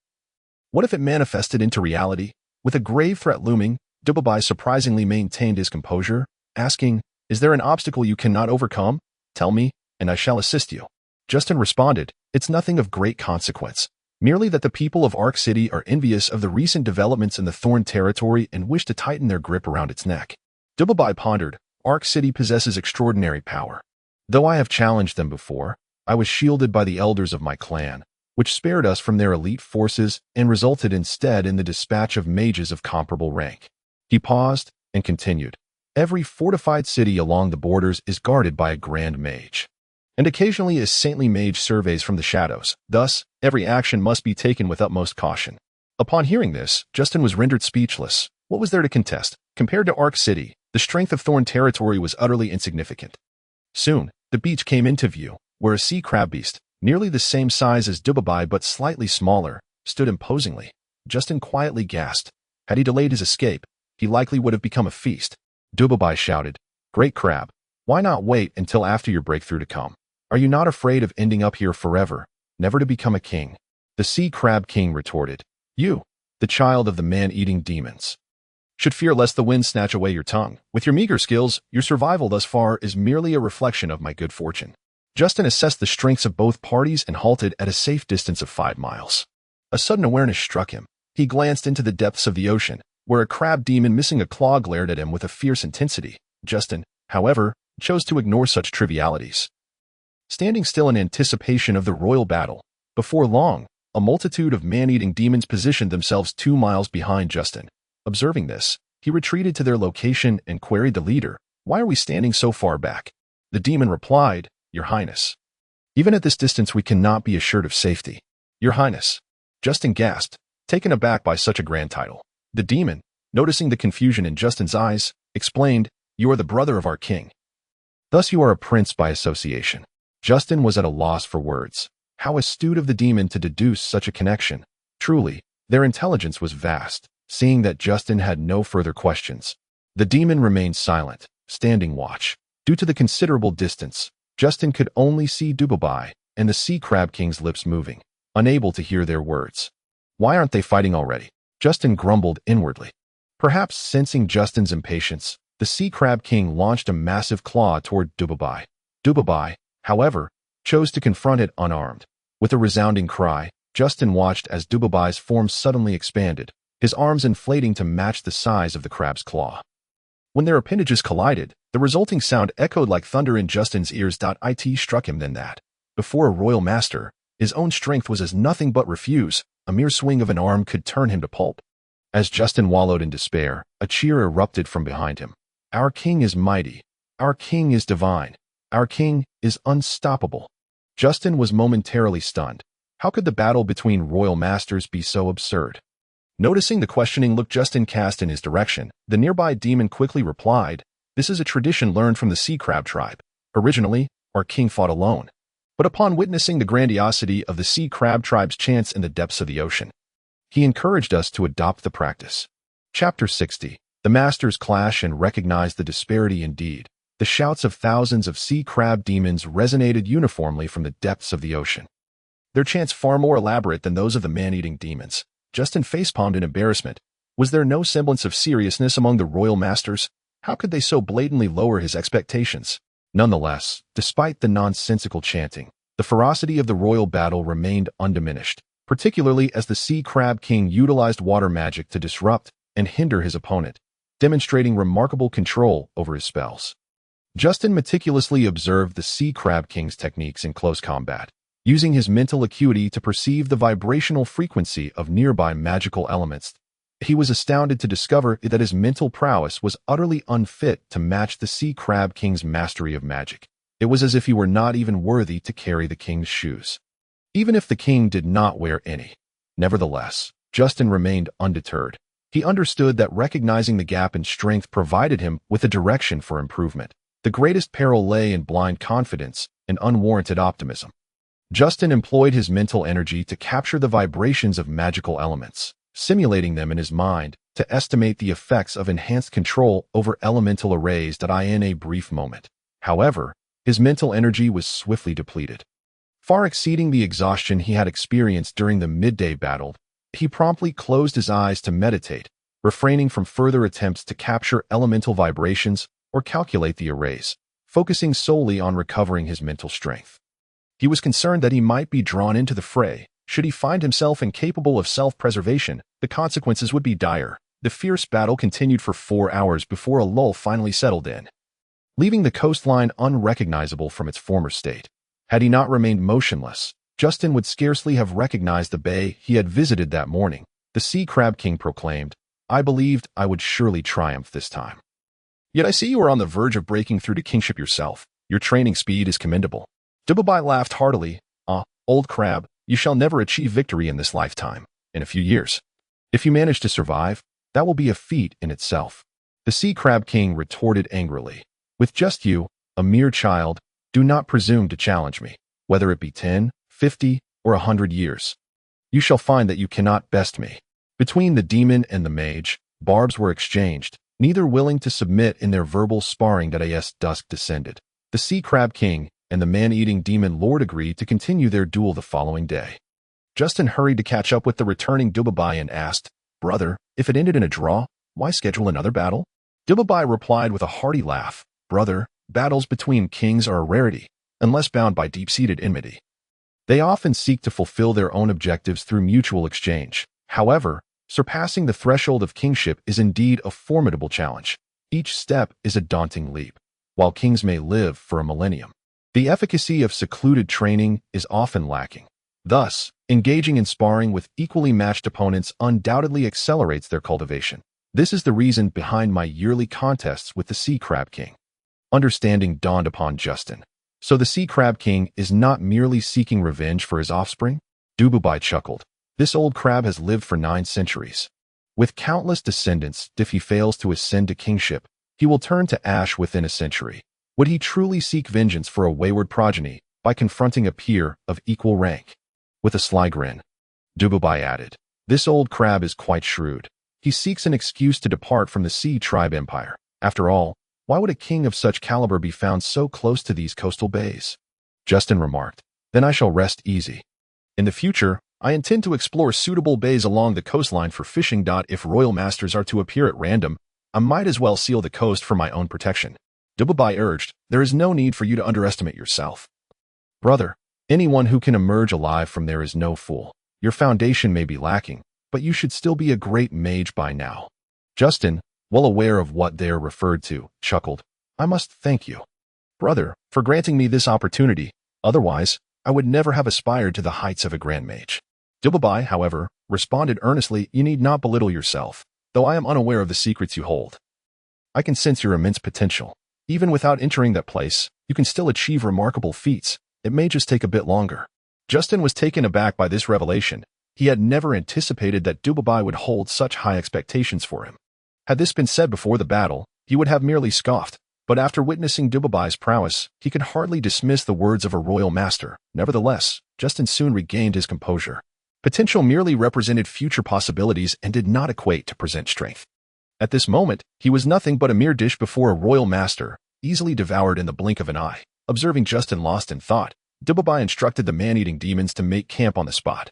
what if it manifested into reality? With a grave threat looming, Dubabai surprisingly maintained his composure, asking, "Is there an obstacle you cannot overcome? Tell me, and I shall assist you." Justin responded, "It's nothing of great consequence. Merely that the people of Ark City are envious of the recent developments in the Thorn territory and wish to tighten their grip around its neck." Dubabai pondered, "Ark City possesses extraordinary power. Though I have challenged them before, I was shielded by the elders of my clan, which spared us from their elite forces and resulted instead in the dispatch of mages of comparable rank." He paused and continued, "Every fortified city along the borders is guarded by a grand mage, and occasionally a saintly mage surveys from the shadows. Thus, every action must be taken with utmost caution." Upon hearing this, Justin was rendered speechless. What was there to contest? Compared to Ark City, the strength of Thorn territory was utterly insignificant. Soon, the beach came into view, where a sea crab beast, nearly the same size as Dubabai but slightly smaller, stood imposingly. Justin quietly gasped. Had he delayed his escape, he likely would have become a feast. Dubabai shouted, "Great crab, why not wait until after your breakthrough to come? Are you not afraid of ending up here forever, never to become a king?" The Sea Crab King retorted, "You, the child of the man-eating demons, should fear lest the wind snatch away your tongue. With your meager skills, your survival thus far is merely a reflection of my good fortune." Justin assessed the strengths of both parties and halted at a safe distance of 5 miles. A sudden awareness struck him. He glanced into the depths of the ocean, where a crab demon missing a claw glared at him with a fierce intensity. Justin, however, chose to ignore such trivialities. Standing still in anticipation of the royal battle, before long, a multitude of man-eating demons positioned themselves 2 miles behind Justin. Observing this, he retreated to their location and queried the leader, "Why are we standing so far back?" The demon replied, "Your Highness, even at this distance we cannot be assured of safety." "Your Highness." Justin gasped, taken aback by such a grand title. The demon, noticing the confusion in Justin's eyes, explained, "You are the brother of our king. Thus you are a prince by association." Justin was at a loss for words. How astute of the demon to deduce such a connection. Truly, their intelligence was vast. Seeing that Justin had no further questions, the demon remained silent, standing watch. Due to the considerable distance, Justin could only see Dubabai and the Sea Crab King's lips moving, unable to hear their words. Why aren't they fighting already? Justin grumbled inwardly. Perhaps sensing Justin's impatience, the Sea Crab King launched a massive claw toward Dubabai. Dubabai, however, chose to confront it unarmed. With a resounding cry, Justin watched as Dubabai's form suddenly expanded, his arms inflating to match the size of the crab's claw. When their appendages collided, the resulting sound echoed like thunder in Justin's ears. It struck him then that, before a royal master, his own strength was as nothing but refuse. A mere swing of an arm could turn him to pulp. As Justin wallowed in despair, a cheer erupted from behind him. "Our king is mighty. Our king is divine. Our king is unstoppable." Justin was momentarily stunned. How could the battle between royal masters be so absurd? Noticing the questioning look Justin cast in his direction, the nearby demon quickly replied, "This is a tradition learned from the Sea Crab Tribe. Originally, our king fought alone. But upon witnessing the grandiosity of the Sea Crab Tribe's chants in the depths of the ocean, he encouraged us to adopt the practice." Chapter 60. The masters clash and recognize the disparity indeed. The shouts of thousands of sea crab demons resonated uniformly from the depths of the ocean. Their chants far more elaborate than those of the man-eating demons. Justin facepalmed in embarrassment. Was there no semblance of seriousness among the royal masters? How could they so blatantly lower his expectations? Nonetheless, despite the nonsensical chanting, the ferocity of the royal battle remained undiminished, particularly as the Sea Crab King utilized water magic to disrupt and hinder his opponent, demonstrating remarkable control over his spells. Justin meticulously observed the Sea Crab King's techniques in close combat, using his mental acuity to perceive the vibrational frequency of nearby magical elements. He was astounded to discover that his mental prowess was utterly unfit to match the Sea Crab King's mastery of magic. It was as if he were not even worthy to carry the king's shoes, even if the king did not wear any. Nevertheless, Justin remained undeterred. He understood that recognizing the gap in strength provided him with a direction for improvement. The greatest peril lay in blind confidence and unwarranted optimism. Justin employed his mental energy to capture the vibrations of magical elements, simulating them in his mind to estimate the effects of enhanced control over elemental arrays. In a brief moment, however, his mental energy was swiftly depleted. Far exceeding the exhaustion he had experienced during the midday battle, he promptly closed his eyes to meditate, refraining from further attempts to capture elemental vibrations or calculate the arrays, focusing solely on recovering his mental strength. He was concerned that he might be drawn into the fray. Should he find himself incapable of self-preservation, the consequences would be dire. The fierce battle continued for 4 hours before a lull finally settled in, leaving the coastline unrecognizable from its former state. Had he not remained motionless, Justin would scarcely have recognized the bay he had visited that morning. The Sea Crab King proclaimed, "I believed I would surely triumph this time. Yet I see you are on the verge of breaking through to kingship yourself. Your training speed is commendable." Dubabai laughed heartily. Old crab, you shall never achieve victory in this lifetime. In a few years, if you manage to survive, that will be a feat in itself." The Sea Crab King retorted angrily, "With just you, a mere child, do not presume to challenge me. Whether it be 10, 50 or 100 years. You shall find that you cannot best me." Between the demon and the mage, barbs were exchanged, neither willing to submit in their verbal sparring that as dusk descended. The Sea Crab King and the man-eating demon lord agreed to continue their duel the following day. Justin hurried to catch up with the returning Dubabai and asked, "Brother, if it ended in a draw, why schedule another battle?" Dubabai replied with a hearty laugh, "Brother, battles between kings are a rarity, unless bound by deep-seated enmity. They often seek to fulfill their own objectives through mutual exchange. However, surpassing the threshold of kingship is indeed a formidable challenge. Each step is a daunting leap. While kings may live for a millennium, the efficacy of secluded training is often lacking. Thus, engaging in sparring with equally matched opponents undoubtedly accelerates their cultivation. This is the reason behind my yearly contests with the Sea Crab King." Understanding dawned upon Justin. So the Sea Crab King is not merely seeking revenge for his offspring? Dubabai chuckled. This old crab has lived for 9 centuries. With countless descendants, if he fails to ascend to kingship, he will turn to ash within a century. Would he truly seek vengeance for a wayward progeny by confronting a peer of equal rank? With a sly grin, Dubabai added, "This old crab is quite shrewd. He seeks an excuse to depart from the Sea Tribe Empire. After all, why would a king of such caliber be found so close to these coastal bays?" Justin remarked, "Then I shall rest easy. In the future, I intend to explore suitable bays along the coastline for fishing. If royal masters are to appear at random, I might as well seal the coast for my own protection." Dubabai urged, "There is no need for you to underestimate yourself. Brother, anyone who can emerge alive from there is no fool. Your foundation may be lacking, but you should still be a great mage by now." Justin, well aware of what they are referred to, chuckled, "I must thank you, brother, for granting me this opportunity. Otherwise, I would never have aspired to the heights of a grand mage." Dubabai, however, responded earnestly, "You need not belittle yourself, though I am unaware of the secrets you hold. I can sense your immense potential. Even without entering that place, you can still achieve remarkable feats. It may just take a bit longer." Justin was taken aback by this revelation. He had never anticipated that Dubabai would hold such high expectations for him. Had this been said before the battle, he would have merely scoffed, but after witnessing Dubabai's prowess, he could hardly dismiss the words of a royal master. Nevertheless, Justin soon regained his composure. Potential merely represented future possibilities and did not equate to present strength. At this moment, he was nothing but a mere dish before a royal master, easily devoured in the blink of an eye. Observing Justin lost in thought, Dubabai instructed the man-eating demons to make camp on the spot.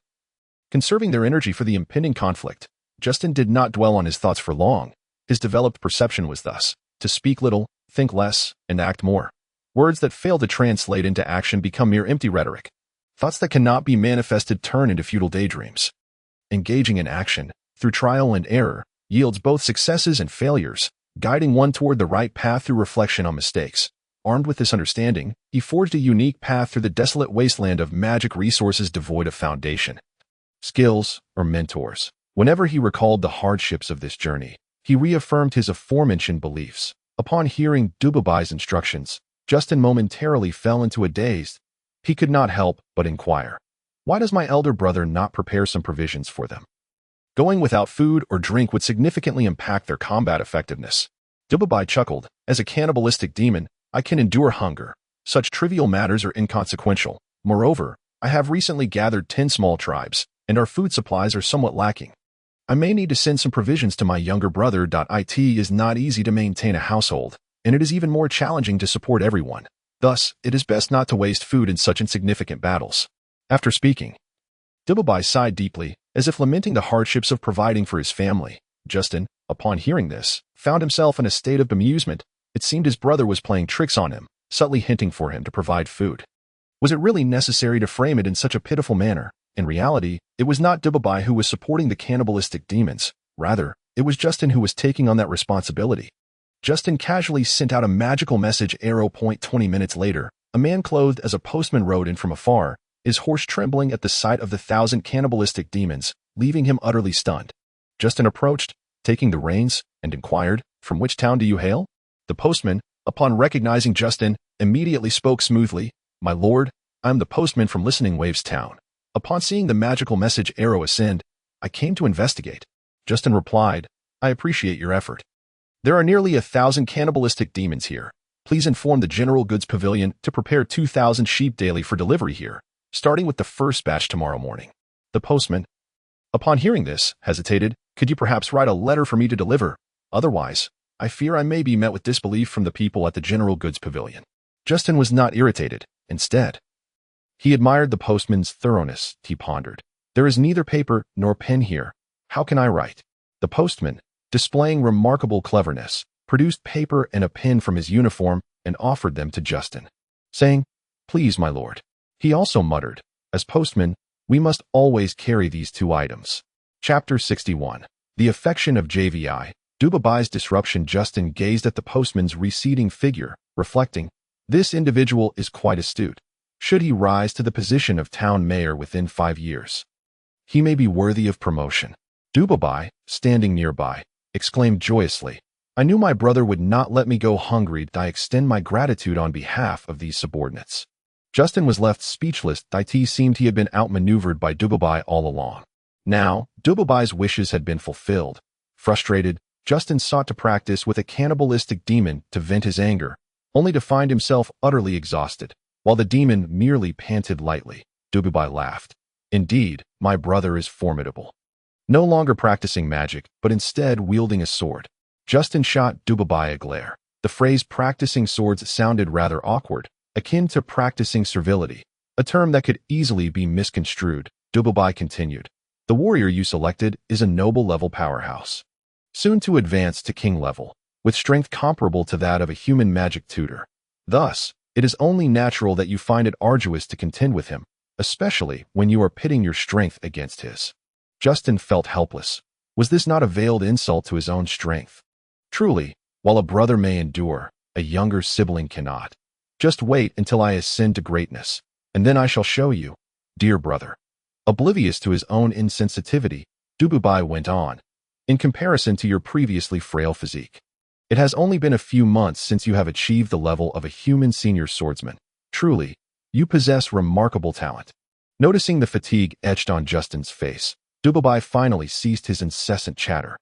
Conserving their energy for the impending conflict, Justin did not dwell on his thoughts for long. His developed perception was thus, to speak little, think less, and act more. Words that fail to translate into action become mere empty rhetoric. Thoughts that cannot be manifested turn into futile daydreams. Engaging in action, through trial and error, yields both successes and failures, guiding one toward the right path through reflection on mistakes. Armed with this understanding, he forged a unique path through the desolate wasteland of magic resources devoid of foundation, skills, or mentors. Whenever he recalled the hardships of this journey, he reaffirmed his aforementioned beliefs. Upon hearing Dubabai's instructions, Justin momentarily fell into a daze. He could not help but inquire, "Why does my elder brother not prepare some provisions for them?" Going without food or drink would significantly impact their combat effectiveness. Dubabai chuckled, "As a cannibalistic demon, I can endure hunger. Such trivial matters are inconsequential. Moreover, I have recently gathered 10 small tribes, and our food supplies are somewhat lacking. I may need to send some provisions to my younger brother. It is not easy to maintain a household, and it is even more challenging to support everyone. Thus, it is best not to waste food in such insignificant battles." After speaking, Dubabai sighed deeply, as if lamenting the hardships of providing for his family. Justin, upon hearing this, found himself in a state of bemusement. It seemed his brother was playing tricks on him, subtly hinting for him to provide food. Was it really necessary to frame it in such a pitiful manner? In reality, it was not Dubabai who was supporting the cannibalistic demons. Rather, it was Justin who was taking on that responsibility. Justin casually sent out a magical message arrow. 20 minutes later, a man clothed as a postman rode in from afar, his horse trembling at the sight of the 1,000 cannibalistic demons, leaving him utterly stunned. Justin approached, taking the reins, and inquired, "From which town do you hail?" The postman, upon recognizing Justin, immediately spoke smoothly, "My lord, I am the postman from Listening Waves Town. Upon seeing the magical message arrow ascend, I came to investigate." Justin replied, "I appreciate your effort. There are nearly 1,000 cannibalistic demons here. Please inform the General Goods Pavilion to prepare 2,000 sheep daily for delivery here. starting with the first batch tomorrow morning. The postman, upon hearing this, hesitated. Could you perhaps write a letter for me to deliver? Otherwise, I fear I may be met with disbelief from the people at the General Goods Pavilion. Justin was not irritated. Instead, he admired the postman's thoroughness. He pondered. There is neither paper nor pen here. How can I write? The postman, displaying remarkable cleverness, produced paper and a pen from his uniform and offered them to Justin, saying, Please, my lord. He also muttered, As postman, we must always carry these two items. Chapter 61. The Affection of JVI. Dubabi's disruption. Justin gazed at the postman's receding figure, reflecting, This individual is quite astute. Should he rise to the position of town mayor within 5 years, he may be worthy of promotion. Dubabi, standing nearby, exclaimed joyously, I knew my brother would not let me go hungry. I extend my gratitude on behalf of these subordinates. Justin was left speechless. It seemed he had been outmaneuvered by Dubabi all along. Now, Dubabi's wishes had been fulfilled. Frustrated, Justin sought to practice with a cannibalistic demon to vent his anger, only to find himself utterly exhausted. While the demon merely panted lightly, Dubabi laughed. Indeed, my brother is formidable. No longer practicing magic, but instead wielding a sword, Justin shot Dubabi a glare. The phrase practicing swords sounded rather awkward, akin to practicing servility, a term that could easily be misconstrued. Dubabi continued, The warrior you selected is a noble-level powerhouse, soon to advance to king level, with strength comparable to that of a human magic tutor. Thus, it is only natural that you find it arduous to contend with him, especially when you are pitting your strength against his. Justin felt helpless. Was this not a veiled insult to his own strength? Truly, while a brother may endure, a younger sibling cannot. Just wait until I ascend to greatness, and then I shall show you, dear brother. Oblivious to his own insensitivity, Dubabi went on. In comparison to your previously frail physique, it has only been a few months since you have achieved the level of a human senior swordsman. Truly, you possess remarkable talent. Noticing the fatigue etched on Justin's face, Dubabi finally ceased his incessant chatter,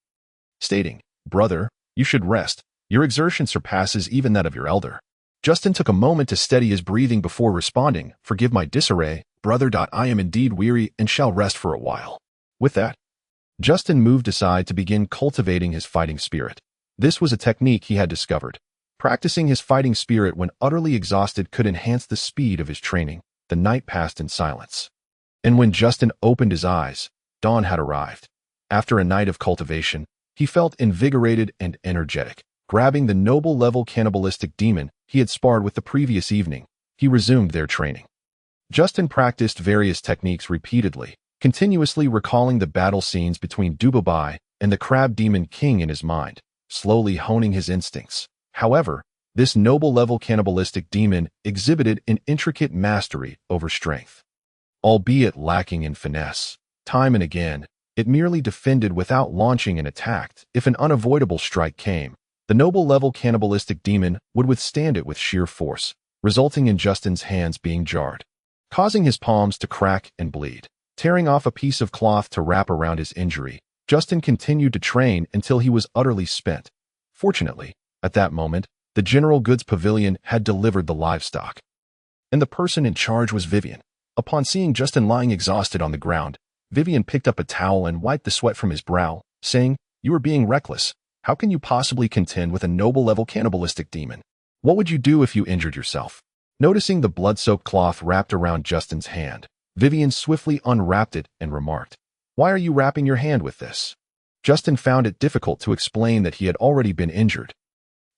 stating, Brother, you should rest. Your exertion surpasses even that of your elder. Justin took a moment to steady his breathing before responding, Forgive my disarray, brother. I am indeed weary and shall rest for a while. With that, Justin moved aside to begin cultivating his fighting spirit. This was a technique he had discovered. Practicing his fighting spirit when utterly exhausted could enhance the speed of his training. The night passed in silence. And when Justin opened his eyes, dawn had arrived. After a night of cultivation, he felt invigorated and energetic. Grabbing the noble-level cannibalistic demon he had sparred with the previous evening, he resumed their training. Justin practiced various techniques repeatedly, continuously recalling the battle scenes between Dubabi and the crab demon king in his mind, slowly honing his instincts. However, this noble-level cannibalistic demon exhibited an intricate mastery over strength. Albeit lacking in finesse, time and again, it merely defended without launching an attack. If an unavoidable strike came, the noble-level cannibalistic demon would withstand it with sheer force, resulting in Justin's hands being jarred, causing his palms to crack and bleed. Tearing off a piece of cloth to wrap around his injury, Justin continued to train until he was utterly spent. Fortunately, at that moment, the General Goods Pavilion had delivered the livestock, and the person in charge was Vivian. Upon seeing Justin lying exhausted on the ground, Vivian picked up a towel and wiped the sweat from his brow, saying, You are being reckless. How can you possibly contend with a noble-level cannibalistic demon? What would you do if you injured yourself? Noticing the blood-soaked cloth wrapped around Justin's hand, Vivian swiftly unwrapped it and remarked, Why are you wrapping your hand with this? Justin found it difficult to explain that he had already been injured.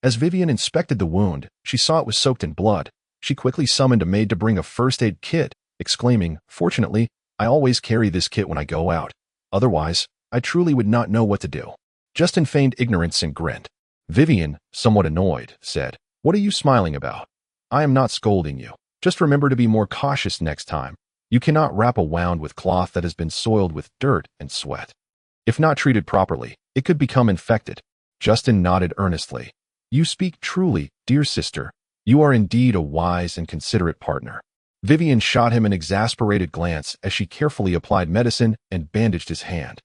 As Vivian inspected the wound, she saw it was soaked in blood. She quickly summoned a maid to bring a first-aid kit, exclaiming, Fortunately, I always carry this kit when I go out. Otherwise, I truly would not know what to do. Justin feigned ignorance and grinned. Vivian, somewhat annoyed, said, What are you smiling about? I am not scolding you. Just remember to be more cautious next time. You cannot wrap a wound with cloth that has been soiled with dirt and sweat. If not treated properly, it could become infected. Justin nodded earnestly. You speak truly, dear sister. You are indeed a wise and considerate partner. Vivian shot him an exasperated glance as she carefully applied medicine and bandaged his hand.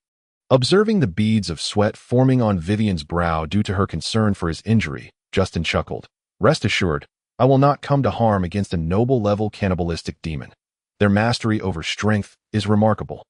Observing the beads of sweat forming on Vivian's brow due to her concern for his injury, Justin chuckled. Rest assured, I will not come to harm against a noble-level cannibalistic demon. Their mastery over strength is remarkable.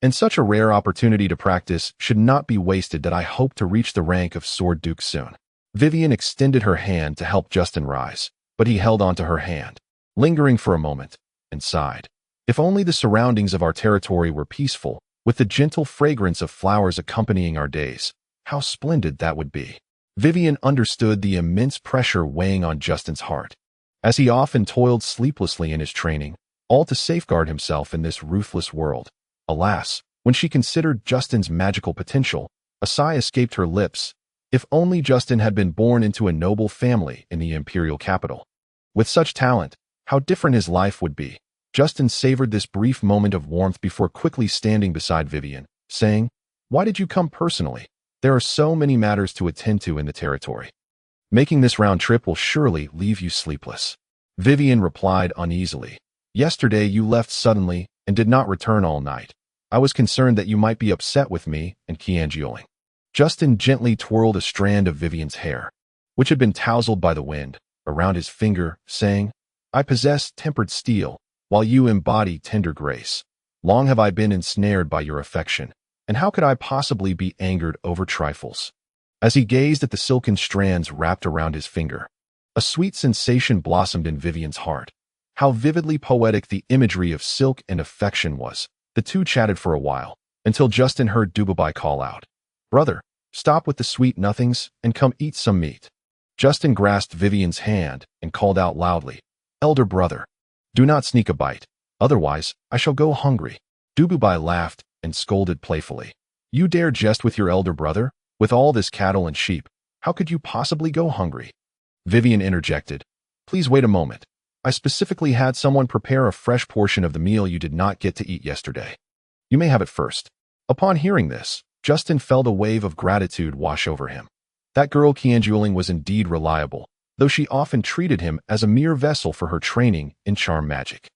And such a rare opportunity to practice should not be wasted that I hope to reach the rank of Sword Duke soon. Vivian extended her hand to help Justin rise, but he held onto her hand, lingering for a moment, and sighed. If only the surroundings of our territory were peaceful, with the gentle fragrance of flowers accompanying our days, how splendid that would be. Vivian understood the immense pressure weighing on Justin's heart, as he often toiled sleeplessly in his training, all to safeguard himself in this ruthless world. Alas, when she considered Justin's magical potential, a sigh escaped her lips. If only Justin had been born into a noble family in the imperial capital. With such talent, how different his life would be. Justin savored this brief moment of warmth before quickly standing beside Vivian, saying, "Why did you come personally? There are so many matters to attend to in the territory. Making this round trip will surely leave you sleepless." Vivian replied uneasily, "Yesterday you left suddenly and did not return all night. I was concerned that you might be upset with me and Cangmang." Justin gently twirled a strand of Vivian's hair, which had been tousled by the wind, around his finger, saying, "I possess tempered steel, while you embody tender grace. Long have I been ensnared by your affection, and how could I possibly be angered over trifles?" As he gazed at the silken strands wrapped around his finger, a sweet sensation blossomed in Vivian's heart. How vividly poetic the imagery of silk and affection was. The two chatted for a while, until Justin heard Dubabai call out, "Brother, stop with the sweet nothings and come eat some meat." Justin grasped Vivian's hand and called out loudly, "Elder brother, do not sneak a bite, otherwise I shall go hungry." Dubabai laughed and scolded playfully, "You dare jest with your elder brother? With all this cattle and sheep, how could you possibly go hungry?" Vivian interjected, "Please wait a moment. I specifically had someone prepare a fresh portion of the meal you did not get to eat yesterday. You may have it first." Upon hearing this, Justin felt a wave of gratitude wash over him. That girl Cangmang was indeed reliable, though she often treated him as a mere vessel for her training in charm magic.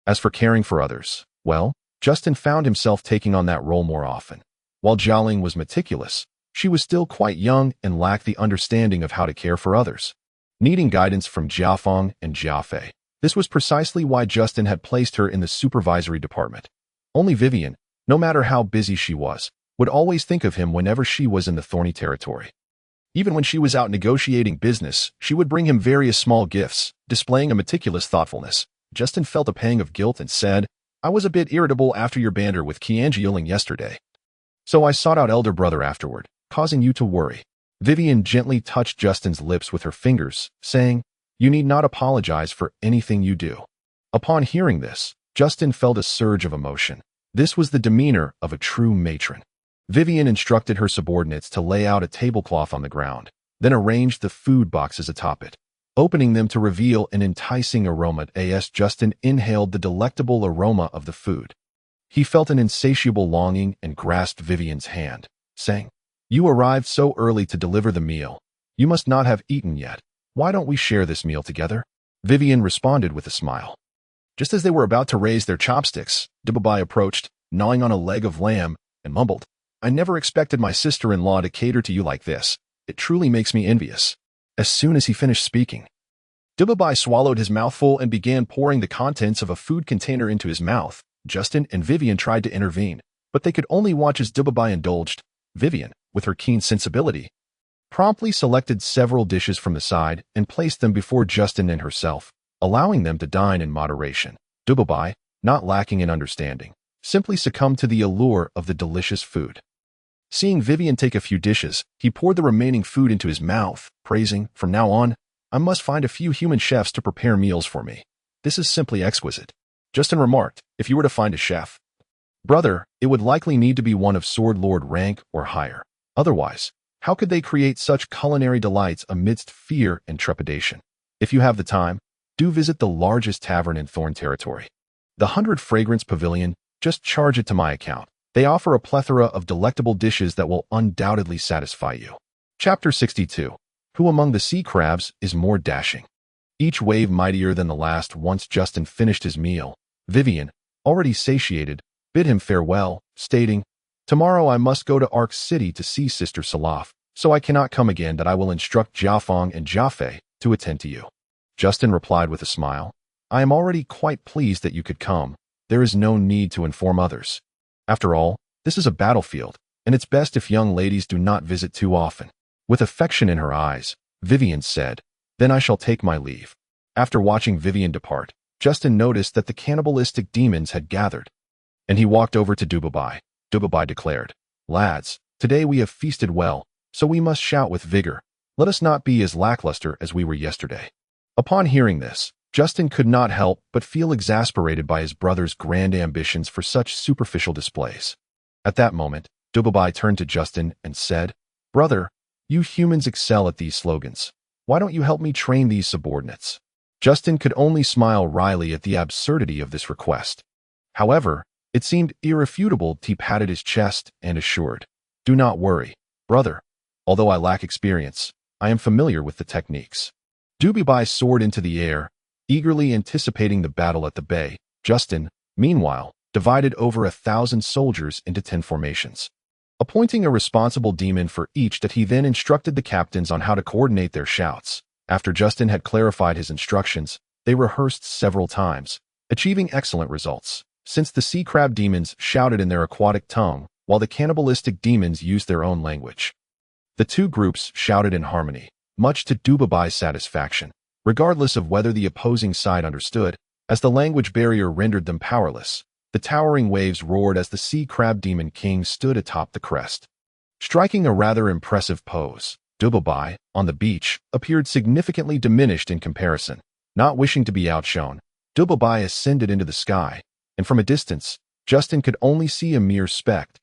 As for caring for others, well, Justin found himself taking on that role more often. While Jialing was meticulous, she was still quite young and lacked the understanding of how to care for others, needing guidance from Jiafeng and Jiafei. This was precisely why Justin had placed her in the supervisory department. Only Vivian, no matter how busy she was, would always think of him whenever she was in the thorny territory. Even when she was out negotiating business, she would bring him various small gifts, displaying a meticulous thoughtfulness. Justin felt a pang of guilt and said, "I was a bit irritable after your banter with Cangmang yesterday, so I sought out elder brother afterward, causing you to worry." Vivian gently touched Justin's lips with her fingers, saying, "You need not apologize for anything you do." Upon hearing this, Justin felt a surge of emotion. This was the demeanor of a true matron. Vivian instructed her subordinates to lay out a tablecloth on the ground, then arranged the food boxes atop it, opening them to reveal an enticing aroma. As Justin inhaled the delectable aroma of the food, he felt an insatiable longing and grasped Vivian's hand, saying, "You arrived so early to deliver the meal. You must not have eaten yet. Why don't we share this meal together?" Vivian responded with a smile. Just as they were about to raise their chopsticks, Dubabai approached, gnawing on a leg of lamb, and mumbled, "I never expected my sister-in-law to cater to you like this. It truly makes me envious." As soon as he finished speaking, Dubabai swallowed his mouthful and began pouring the contents of a food container into his mouth. Justin and Vivian tried to intervene, but they could only watch as Dubabai indulged. Vivian, with her keen sensibility, promptly selected several dishes from the side and placed them before Justin and herself, allowing them to dine in moderation. Dubabai, not lacking in understanding, simply succumbed to the allure of the delicious food. Seeing Vivian take a few dishes, he poured the remaining food into his mouth, praising, "From now on, I must find a few human chefs to prepare meals for me. This is simply exquisite." Justin remarked, "If you were to find a chef, brother, it would likely need to be one of Sword Lord rank or higher. Otherwise, how could they create such culinary delights amidst fear and trepidation? If you have the time, do visit the largest tavern in Thorn Territory, the 100 Fragrance Pavilion. Just charge it to my account. They offer a plethora of delectable dishes that will undoubtedly satisfy you." Chapter 62. Who among the sea crabs is more dashing? Each wave mightier than the last. Once Justin finished his meal, Vivian, already satiated, bid him farewell, stating, "Tomorrow I must go to Ark City to see Sister Salaf, so I cannot come again, that I will instruct Jiafeng and Jiafei to attend to you." Justin replied with a smile, "I am already quite pleased that you could come, there is no need to inform others. After all, this is a battlefield, and it's best if young ladies do not visit too often. With affection in her eyes, Vivian said, "Then I shall take my leave." After watching Vivian depart, Justin noticed that the cannibalistic demons had gathered, and he walked over to Dubabai. Dubabai declared, "Lads, today we have feasted well, so we must shout with vigor. Let us not be as lackluster as we were yesterday." Upon hearing this, Justin could not help but feel exasperated by his brother's grand ambitions for such superficial displays. At that moment, Dubabai turned to Justin and said, "Brother, you humans excel at these slogans. Why don't you help me train these subordinates?" Justin could only smile wryly at the absurdity of this request. However, it seemed irrefutable. He patted his chest and assured, "Do not worry, brother. Although I lack experience, I am familiar with the techniques." Dubabai soared into the air, eagerly anticipating the battle at the bay. Justin, meanwhile, divided over 1,000 soldiers into 10 formations, appointing a responsible demon for each that he then instructed the captains on how to coordinate their shouts. After Justin had clarified his instructions, they rehearsed several times, achieving excellent results, since the sea crab demons shouted in their aquatic tongue, while the cannibalistic demons used their own language. The two groups shouted in harmony, much to Dubabai's satisfaction, regardless of whether the opposing side understood, as the language barrier rendered them powerless. The towering waves roared as the sea crab demon king stood atop the crest, striking a rather impressive pose. Dubabai, on the beach, appeared significantly diminished in comparison. Not wishing to be outshone, Dubabai ascended into the sky, and from a distance, Justin could only see a mere speck.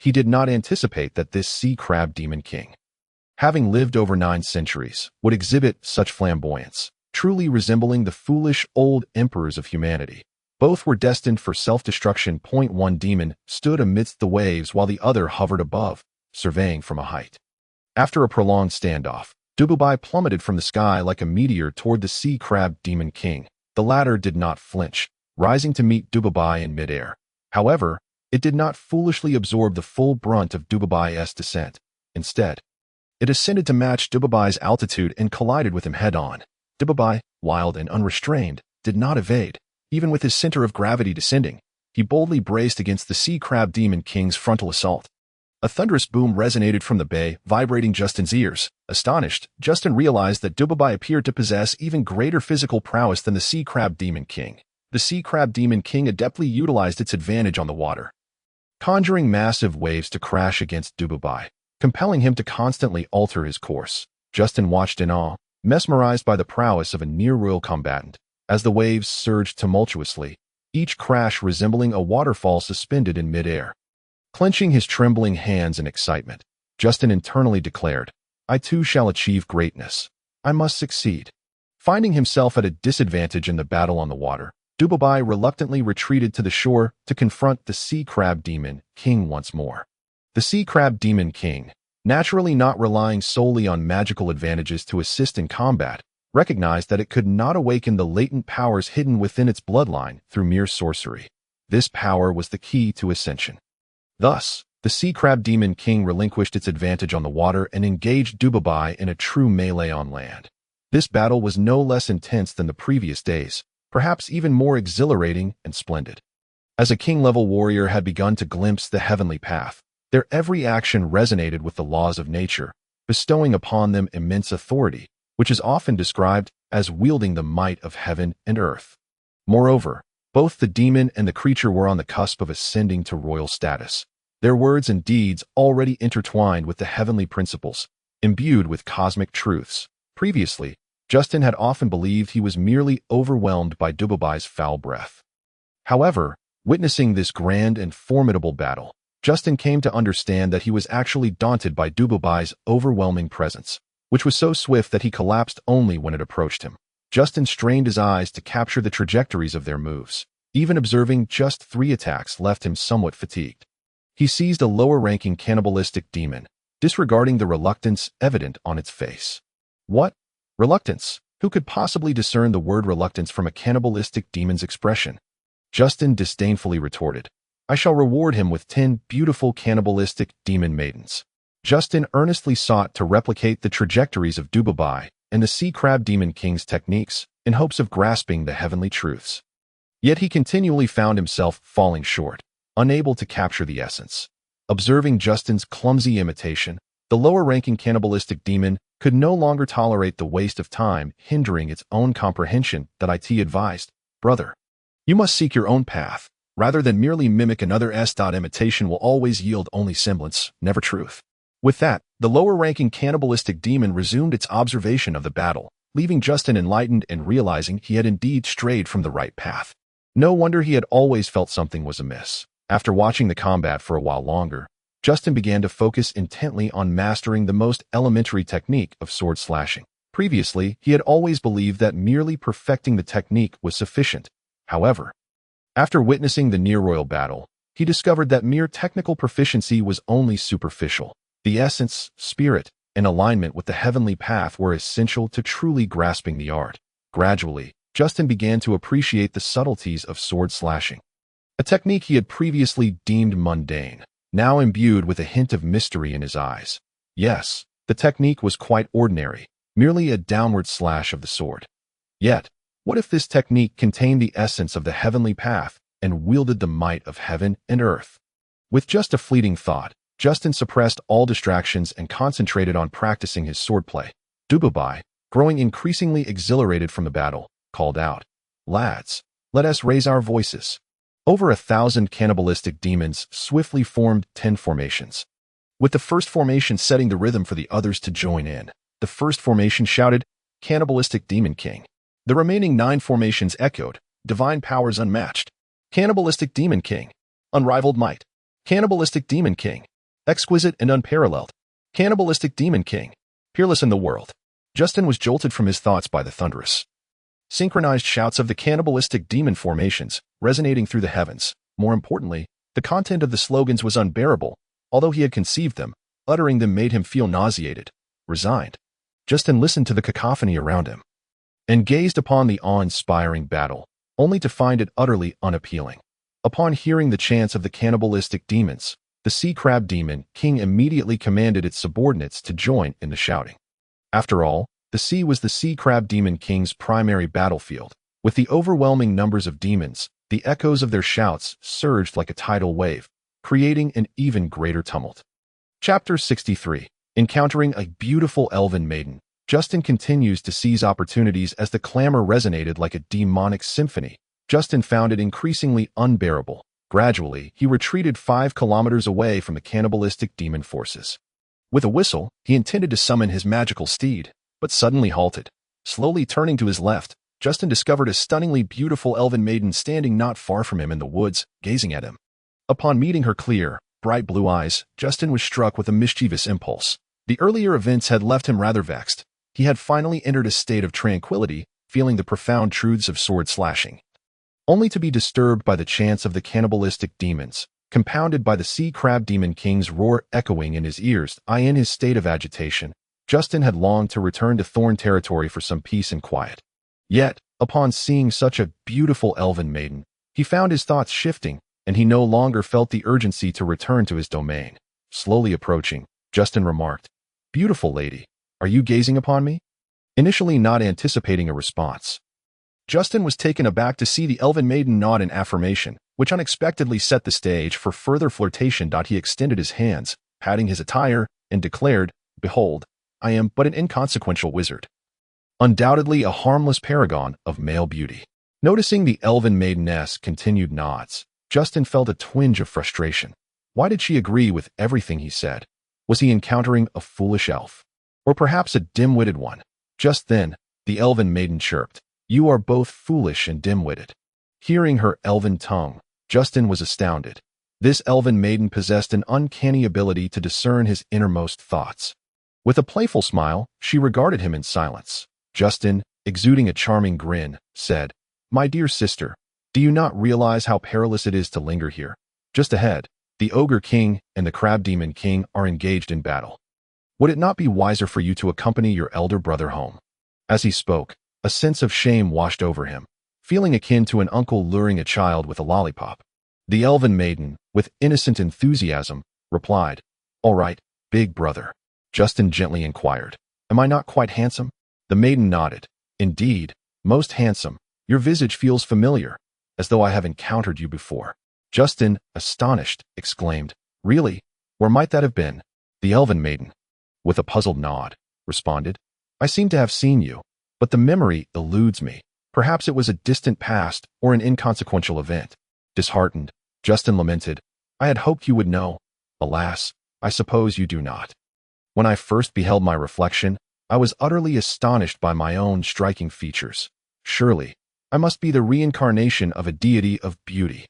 He did not anticipate that this sea crab demon king, having lived over 9 centuries, would exhibit such flamboyance, truly resembling the foolish old emperors of humanity. Both were destined for self-destruction. One demon stood amidst the waves while the other hovered above, surveying from a height. After a prolonged standoff, Dubabai plummeted from the sky like a meteor toward the sea crab demon king. The latter did not flinch, rising to meet Dubabai in midair. However, it did not foolishly absorb the full brunt of Dubabai's descent. Instead, it ascended to match Dubabai's altitude and collided with him head-on. Dubabai, wild and unrestrained, did not evade. Even with his center of gravity descending, he boldly braced against the sea crab demon king's frontal assault. A thunderous boom resonated from the bay, vibrating Justin's ears. Astonished, Justin realized that Dubabai appeared to possess even greater physical prowess than the sea crab demon king. The sea crab demon king adeptly utilized its advantage on the water, conjuring massive waves to crash against Dubabai, compelling him to constantly alter his course. Justin watched in awe, mesmerized by the prowess of a near-royal combatant. As the waves surged tumultuously, each crash resembling a waterfall suspended in midair. Clenching his trembling hands in excitement, Justin internally declared, "I too shall achieve greatness. I must succeed." Finding himself at a disadvantage in the battle on the water, Dubabai reluctantly retreated to the shore to confront the sea crab demon king once more. The sea crab demon king, naturally not relying solely on magical advantages to assist in combat, recognized that it could not awaken the latent powers hidden within its bloodline through mere sorcery. This power was the key to ascension. Thus, the sea crab demon king relinquished its advantage on the water and engaged Dubabai in a true melee on land. This battle was no less intense than the previous days, perhaps even more exhilarating and splendid. As a king-level warrior had begun to glimpse the heavenly path, their every action resonated with the laws of nature, bestowing upon them immense authority, which is often described as wielding the might of heaven and earth. Moreover, both the demon and the creature were on the cusp of ascending to royal status, their words and deeds already intertwined with the heavenly principles, imbued with cosmic truths. Previously, Justin had often believed he was merely overwhelmed by Dubabai's foul breath. However, witnessing this grand and formidable battle, Justin came to understand that he was actually daunted by Dubabai's overwhelming presence, which was so swift that he collapsed only when it approached him. Justin strained his eyes to capture the trajectories of their moves. Even observing just 3 attacks left him somewhat fatigued. He seized a lower-ranking cannibalistic demon, disregarding the reluctance evident on its face. What? Reluctance? Who could possibly discern the word reluctance from a cannibalistic demon's expression? Justin disdainfully retorted, "I shall reward him with 10 beautiful cannibalistic demon maidens." Justin earnestly sought to replicate the trajectories of Dubabai and the sea crab demon king's techniques in hopes of grasping the heavenly truths. Yet he continually found himself falling short, unable to capture the essence. Observing Justin's clumsy imitation, the lower-ranking cannibalistic demon could no longer tolerate the waste of time hindering its own comprehension that it advised, "Brother, you must seek your own path. Rather than merely mimic another's imitation will always yield only semblance, never truth." With that, the lower-ranking cannibalistic demon resumed its observation of the battle, leaving Justin enlightened and realizing he had indeed strayed from the right path. No wonder he had always felt something was amiss. After watching the combat for a while longer, Justin began to focus intently on mastering the most elementary technique of sword slashing. Previously, he had always believed that merely perfecting the technique was sufficient. However, after witnessing the near-royal battle, he discovered that mere technical proficiency was only superficial. The essence, spirit, and alignment with the heavenly path were essential to truly grasping the art. Gradually, Justin began to appreciate the subtleties of sword slashing. A technique he had previously deemed mundane, now imbued with a hint of mystery in his eyes. Yes, the technique was quite ordinary, merely a downward slash of the sword. Yet, what if this technique contained the essence of the heavenly path and wielded the might of heaven and earth? With just a fleeting thought, Justin suppressed all distractions and concentrated on practicing his swordplay. Dububai, growing increasingly exhilarated from the battle, called out, "Lads, let us raise our voices." Over 1,000 cannibalistic demons swiftly formed 10 formations, with the first formation setting the rhythm for the others to join in. The first formation shouted, "Cannibalistic Demon King." The remaining 9 formations echoed, "Divine powers unmatched." "Cannibalistic Demon King." "Unrivaled might." "Cannibalistic Demon King." "Exquisite and unparalleled." "Cannibalistic Demon King." "Peerless in the world." Justin was jolted from his thoughts by the thunderous, synchronized shouts of the cannibalistic demon formations, resonating through the heavens. More importantly, the content of the slogans was unbearable. Although he had conceived them, uttering them made him feel nauseated, resigned. Justin listened to the cacophony around him and gazed upon the awe-inspiring battle, only to find it utterly unappealing. Upon hearing the chants of the cannibalistic demons, the sea crab demon king immediately commanded its subordinates to join in the shouting. After all, the sea was the sea crab demon king's primary battlefield. With the overwhelming numbers of demons, the echoes of their shouts surged like a tidal wave, creating an even greater tumult. Chapter 63. Encountering a beautiful elven maiden, Justin continues to seize opportunities as the clamor resonated like a demonic symphony. Justin found it increasingly unbearable. Gradually, he retreated 5 kilometers away from the cannibalistic demon forces. With a whistle, he intended to summon his magical steed, but suddenly halted. Slowly turning to his left, Justin discovered a stunningly beautiful elven maiden standing not far from him in the woods, gazing at him. Upon meeting her clear, bright blue eyes, Justin was struck with a mischievous impulse. The earlier events had left him rather vexed. He had finally entered a state of tranquility, feeling the profound truths of sword slashing, only to be disturbed by the chants of the cannibalistic demons, compounded by the sea crab demon king's roar echoing in his ears. In his state of agitation, Justin had longed to return to Thorn territory for some peace and quiet. Yet, upon seeing such a beautiful elven maiden, he found his thoughts shifting, and he no longer felt the urgency to return to his domain. Slowly approaching, Justin remarked, "Beautiful lady, are you gazing upon me?" Initially not anticipating a response, Justin was taken aback to see the elven maiden nod in affirmation, which unexpectedly set the stage for further flirtation. He extended his hands, patting his attire, and declared, "Behold, I am but an inconsequential wizard, undoubtedly a harmless paragon of male beauty." Noticing the elven maiden's continued nods, Justin felt a twinge of frustration. Why did she agree with everything he said? Was he encountering a foolish elf? Or perhaps a dim-witted one? Just then, the elven maiden chirped, "You are both foolish and dim-witted." Hearing her elven tongue, Justin was astounded. This elven maiden possessed an uncanny ability to discern his innermost thoughts. With a playful smile, she regarded him in silence. Justin, exuding a charming grin, said, "My dear sister, do you not realize how perilous it is to linger here? Just ahead, the Ogre King and the Crab Demon King are engaged in battle. Would it not be wiser for you to accompany your elder brother home?" As he spoke, a sense of shame washed over him, feeling akin to an uncle luring a child with a lollipop. The elven maiden, with innocent enthusiasm, replied, "All right, big brother." Justin gently inquired, "Am I not quite handsome?" The maiden nodded. "Indeed, most handsome. Your visage feels familiar." as though I have encountered you before. Justin, astonished, exclaimed, Really? Where might that have been? The elven maiden, with a puzzled nod, responded, I seem to have seen you, but the memory eludes me. Perhaps it was a distant past or an inconsequential event. Disheartened, Justin lamented, I had hoped you would know. Alas, I suppose you do not. When I first beheld my reflection, I was utterly astonished by my own striking features. Surely, I must be the reincarnation of a deity of beauty.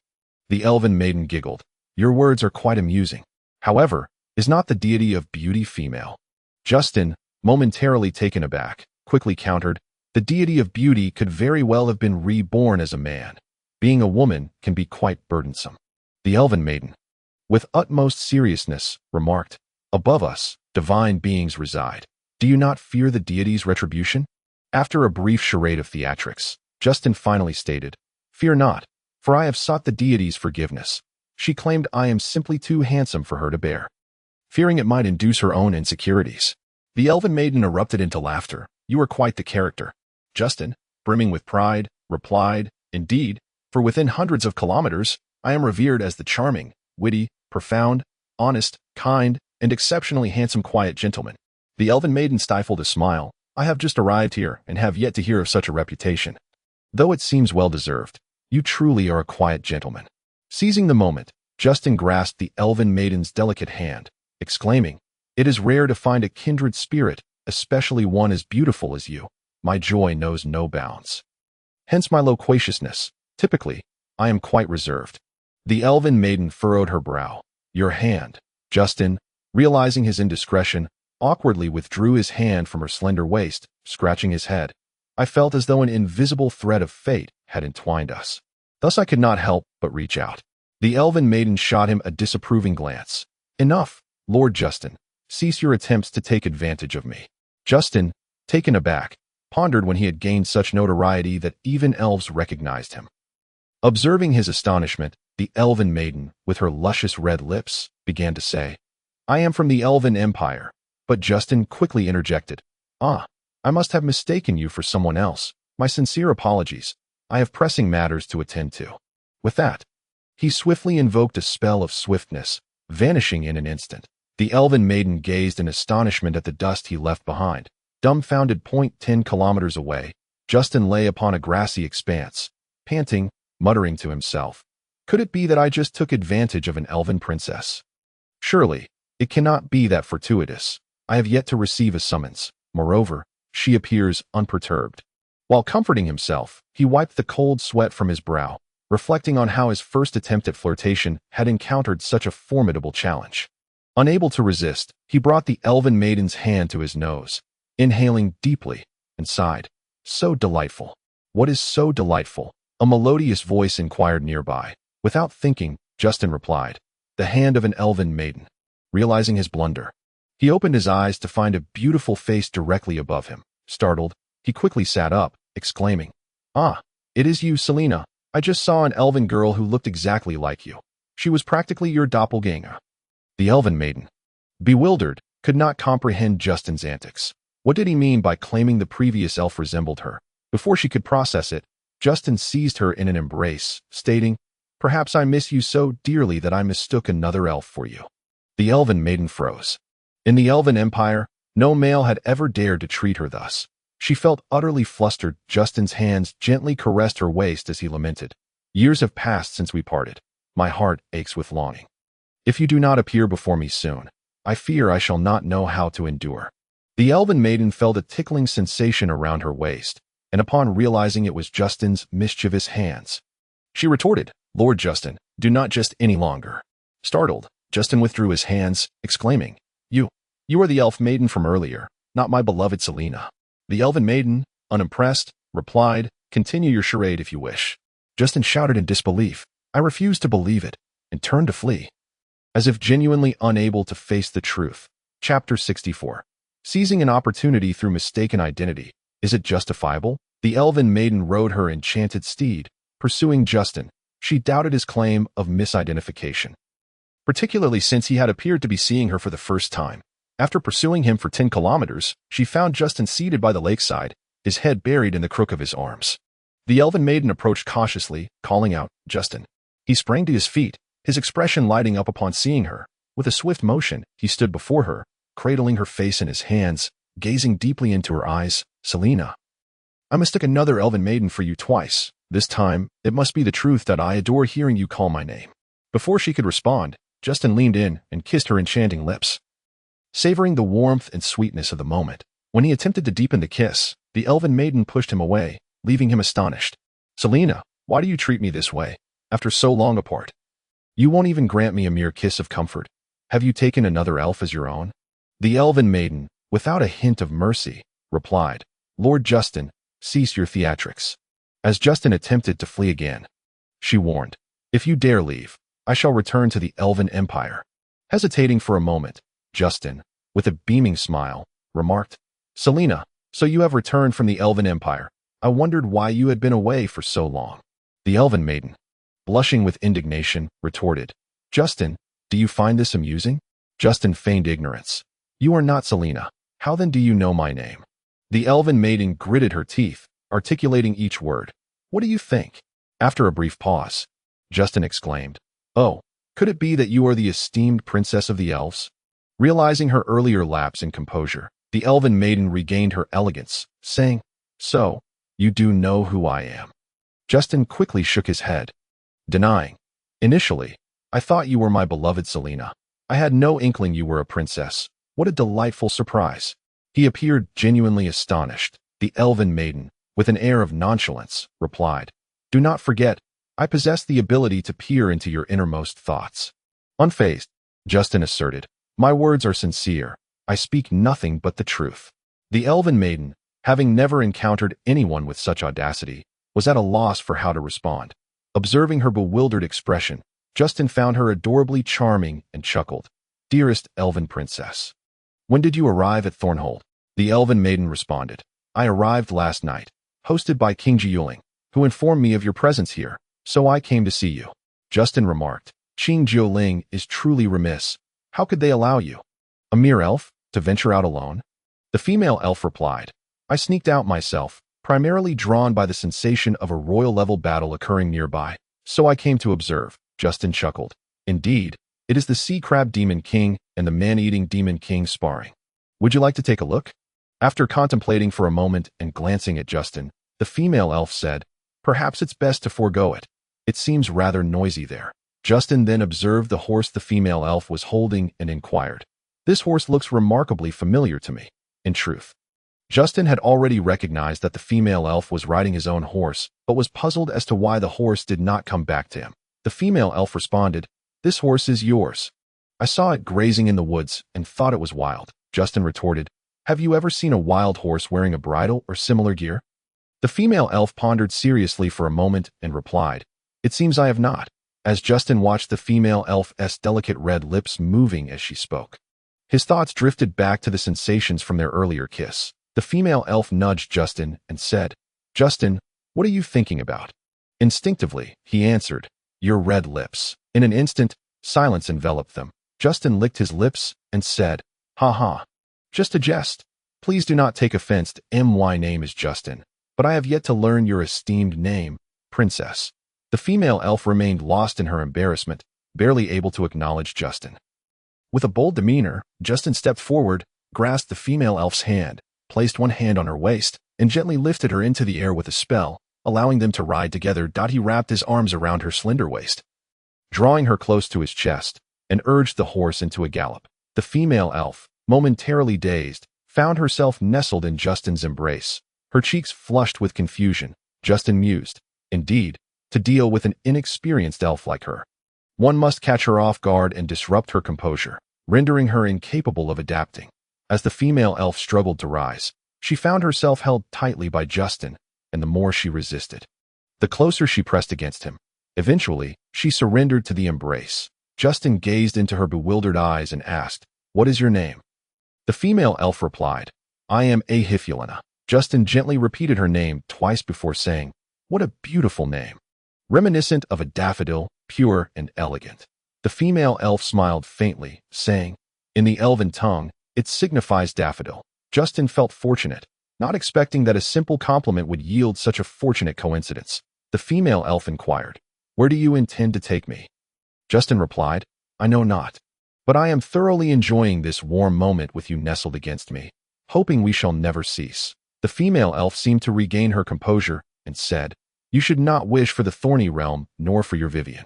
The elven maiden giggled. Your words are quite amusing. However, is not the deity of beauty female? Justin, momentarily taken aback, quickly countered, the deity of beauty could very well have been reborn as a man. Being a woman can be quite burdensome. The elven maiden, with utmost seriousness, remarked, Above us, divine beings reside. Do you not fear the deity's retribution? After a brief charade of theatrics, Justin finally stated, Fear not, for I have sought the deity's forgiveness. She claimed I am simply too handsome for her to bear, fearing it might induce her own insecurities. The elven maiden erupted into laughter. You are quite the character. Justin, brimming with pride, replied, Indeed, for within hundreds of kilometers, I am revered as the charming, witty, profound, honest, kind, and exceptionally handsome quiet gentleman. The elven maiden stifled a smile. I have just arrived here and have yet to hear of such a reputation. Though it seems well-deserved, you truly are a quiet gentleman. Seizing the moment, Justin grasped the elven maiden's delicate hand, exclaiming, It is rare to find a kindred spirit, especially one as beautiful as you. My joy knows no bounds. Hence my loquaciousness. Typically, I am quite reserved. The elven maiden furrowed her brow. Your hand. Justin, realizing his indiscretion, awkwardly withdrew his hand from her slender waist, scratching his head. I felt as though an invisible thread of fate had entwined us. Thus I could not help but reach out. The elven maiden shot him a disapproving glance. Enough, Lord Justin. Cease your attempts to take advantage of me. Justin, taken aback, pondered when he had gained such notoriety that even elves recognized him. Observing his astonishment, the elven maiden, with her luscious red lips, began to say, I am from the Elven Empire. But Justin quickly interjected, I must have mistaken you for someone else. My sincere apologies. I have pressing matters to attend to. With that, he swiftly invoked a spell of swiftness, vanishing in an instant. The elven maiden gazed in astonishment at the dust he left behind. Dumbfounded. 10 kilometers away, Justin lay upon a grassy expanse, panting, muttering to himself, Could it be that I just took advantage of an elven princess? Surely, it cannot be that fortuitous. I have yet to receive a summons. Moreover, she appears unperturbed. While comforting himself, he wiped the cold sweat from his brow, reflecting on how his first attempt at flirtation had encountered such a formidable challenge. Unable to resist, he brought the elven maiden's hand to his nose, inhaling deeply, and sighed. So delightful. What is so delightful? A melodious voice inquired nearby. Without thinking, Justin replied, The hand of an elven maiden. Realizing his blunder, he opened his eyes to find a beautiful face directly above him. Startled, he quickly sat up, exclaiming, It is you, Selena. I just saw an elven girl who looked exactly like you. She was practically your doppelganger. The elven maiden, bewildered, could not comprehend Justin's antics. What did he mean by claiming the previous elf resembled her? Before she could process it, Justin seized her in an embrace, stating, Perhaps I miss you so dearly that I mistook another elf for you. The elven maiden froze. In the Elven Empire, no male had ever dared to treat her thus. She felt utterly flustered. Justin's hands gently caressed her waist as he lamented, Years have passed since we parted. My heart aches with longing. If you do not appear before me soon, I fear I shall not know how to endure. The elven maiden felt a tickling sensation around her waist, and upon realizing it was Justin's mischievous hands, she retorted, Lord Justin, do not jest any longer. Startled, Justin withdrew his hands, exclaiming, You are the elf maiden from earlier, not my beloved Selena. The elven maiden, unimpressed, replied, Continue your charade if you wish. Justin shouted in disbelief, I refuse to believe it, and turned to flee. As if genuinely unable to face the truth. Chapter 64. Seizing an opportunity through mistaken identity. Is it justifiable? The elven maiden rode her enchanted steed, pursuing Justin. She doubted his claim of misidentification, particularly since he had appeared to be seeing her for the first time. After pursuing him for 10 kilometers, she found Justin seated by the lakeside, his head buried in the crook of his arms. The elven maiden approached cautiously, calling out, "Justin." He sprang to his feet, his expression lighting up upon seeing her. With a swift motion, he stood before her, cradling her face in his hands, gazing deeply into her eyes. "Selena, I mistook another elven maiden for you twice. This time, it must be the truth that I adore hearing you call my name." Before she could respond, Justin leaned in and kissed her enchanting lips. Savoring the warmth and sweetness of the moment, when he attempted to deepen the kiss, the elven maiden pushed him away, leaving him astonished. "Selena, why do you treat me this way, after so long apart? You won't even grant me a mere kiss of comfort. Have you taken another elf as your own?" The elven maiden, without a hint of mercy, replied, "Lord Justin, cease your theatrics." As Justin attempted to flee again, she warned, "If you dare leave, I shall return to the Elven Empire." Hesitating for a moment, Justin, with a beaming smile, remarked, "Selena, so you have returned from the Elven Empire. I wondered why you had been away for so long." The elven maiden, blushing with indignation, retorted, "Justin, do you find this amusing?" Justin feigned ignorance. "You are not Selena. How then do you know my name?" The elven maiden gritted her teeth, articulating each word. "What do you think?" After a brief pause, Justin exclaimed, "Oh, could it be that you are the esteemed princess of the elves?" Realizing her earlier lapse in composure, the elven maiden regained her elegance, saying, "So, you do know who I am?" Justin quickly shook his head, denying, "Initially, I thought you were my beloved Selena. I had no inkling you were a princess. What a delightful surprise." He appeared genuinely astonished. The elven maiden, with an air of nonchalance, replied, "Do not forget, I possess the ability to peer into your innermost thoughts." Unfazed, Justin asserted, "My words are sincere. I speak nothing but the truth." The elven maiden, having never encountered anyone with such audacity, was at a loss for how to respond. Observing her bewildered expression, Justin found her adorably charming and chuckled, "Dearest elven princess, when did you arrive at Thornhold?" The elven maiden responded, "I arrived last night, hosted by King Jiuling, who informed me of your presence here, so I came to see you." Justin remarked, "King Jiuling is truly remiss. How could they allow you, a mere elf, to venture out alone?" The female elf replied, "I sneaked out myself, primarily drawn by the sensation of a royal-level battle occurring nearby, so I came to observe." Justin chuckled, "Indeed, it is the sea crab demon king and the man-eating demon king sparring. Would you like to take a look?" After contemplating for a moment and glancing at Justin, the female elf said, "Perhaps it's best to forego it. It seems rather noisy there." Justin then observed the horse the female elf was holding and inquired, "This horse looks remarkably familiar to me." In truth, Justin had already recognized that the female elf was riding his own horse, but was puzzled as to why the horse did not come back to him. The female elf responded, "This horse is yours. I saw it grazing in the woods and thought it was wild." Justin retorted, "Have you ever seen a wild horse wearing a bridle or similar gear?" The female elf pondered seriously for a moment and replied, "It seems I have not," as Justin watched the female elf's delicate red lips moving as she spoke. His thoughts drifted back to the sensations from their earlier kiss. The female elf nudged Justin and said, "Justin, what are you thinking about?" Instinctively, he answered, "Your red lips." In an instant, silence enveloped them. Justin licked his lips and said, "Ha ha. Just a jest. Please do not take offense. My name is Justin, but I have yet to learn your esteemed name, princess." The female elf remained lost in her embarrassment, barely able to acknowledge Justin. With a bold demeanor, Justin stepped forward, grasped the female elf's hand, placed one hand on her waist, and gently lifted her into the air with a spell, allowing them to ride together. He wrapped his arms around her slender waist, drawing her close to his chest, and urged the horse into a gallop. The female elf, momentarily dazed, found herself nestled in Justin's embrace, her cheeks flushed with confusion. Justin mused, "Indeed, to deal with an inexperienced elf like her, one must catch her off guard and disrupt her composure, rendering her incapable of adapting." As the female elf struggled to rise, she found herself held tightly by Justin, and the more she resisted, the closer she pressed against him. Eventually, she surrendered to the embrace. Justin gazed into her bewildered eyes and asked, "What is your name?" The female elf replied, "I am Ahifulina." Justin gently repeated her name twice before saying, "What a beautiful name. Reminiscent of a daffodil, pure and elegant." The female elf smiled faintly, saying, "In the elven tongue, it signifies daffodil." Justin felt fortunate. not expecting that a simple compliment would yield such a fortunate coincidence. The female elf inquired, "Where do you intend to take me?" Justin replied, "I know not. But I am thoroughly enjoying this warm moment with you nestled against me, hoping we shall never cease." The female elf seemed to regain her composure and said, "You should not wish for the thorny realm, nor for your Vivian."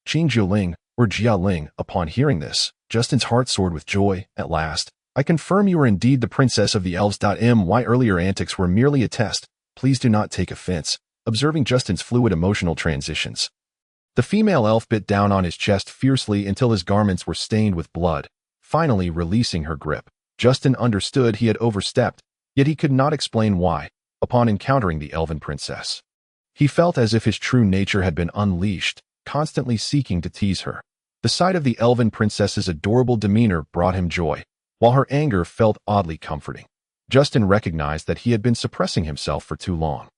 Qing Jialing, or Jialing, upon hearing this, Justin's heart soared with joy. "At last, I confirm you are indeed the princess of the elves. My earlier antics were merely a test. Please do not take offense," observing Justin's fluid emotional transitions. The female elf bit down on his chest fiercely until his garments were stained with blood, finally releasing her grip. Justin understood he had overstepped, yet he could not explain why. Upon encountering the elven princess, he felt as if his true nature had been unleashed, constantly seeking to tease her. The sight of the elven princess's adorable demeanor brought him joy, while her anger felt oddly comforting. Justin recognized that he had been suppressing himself for too long.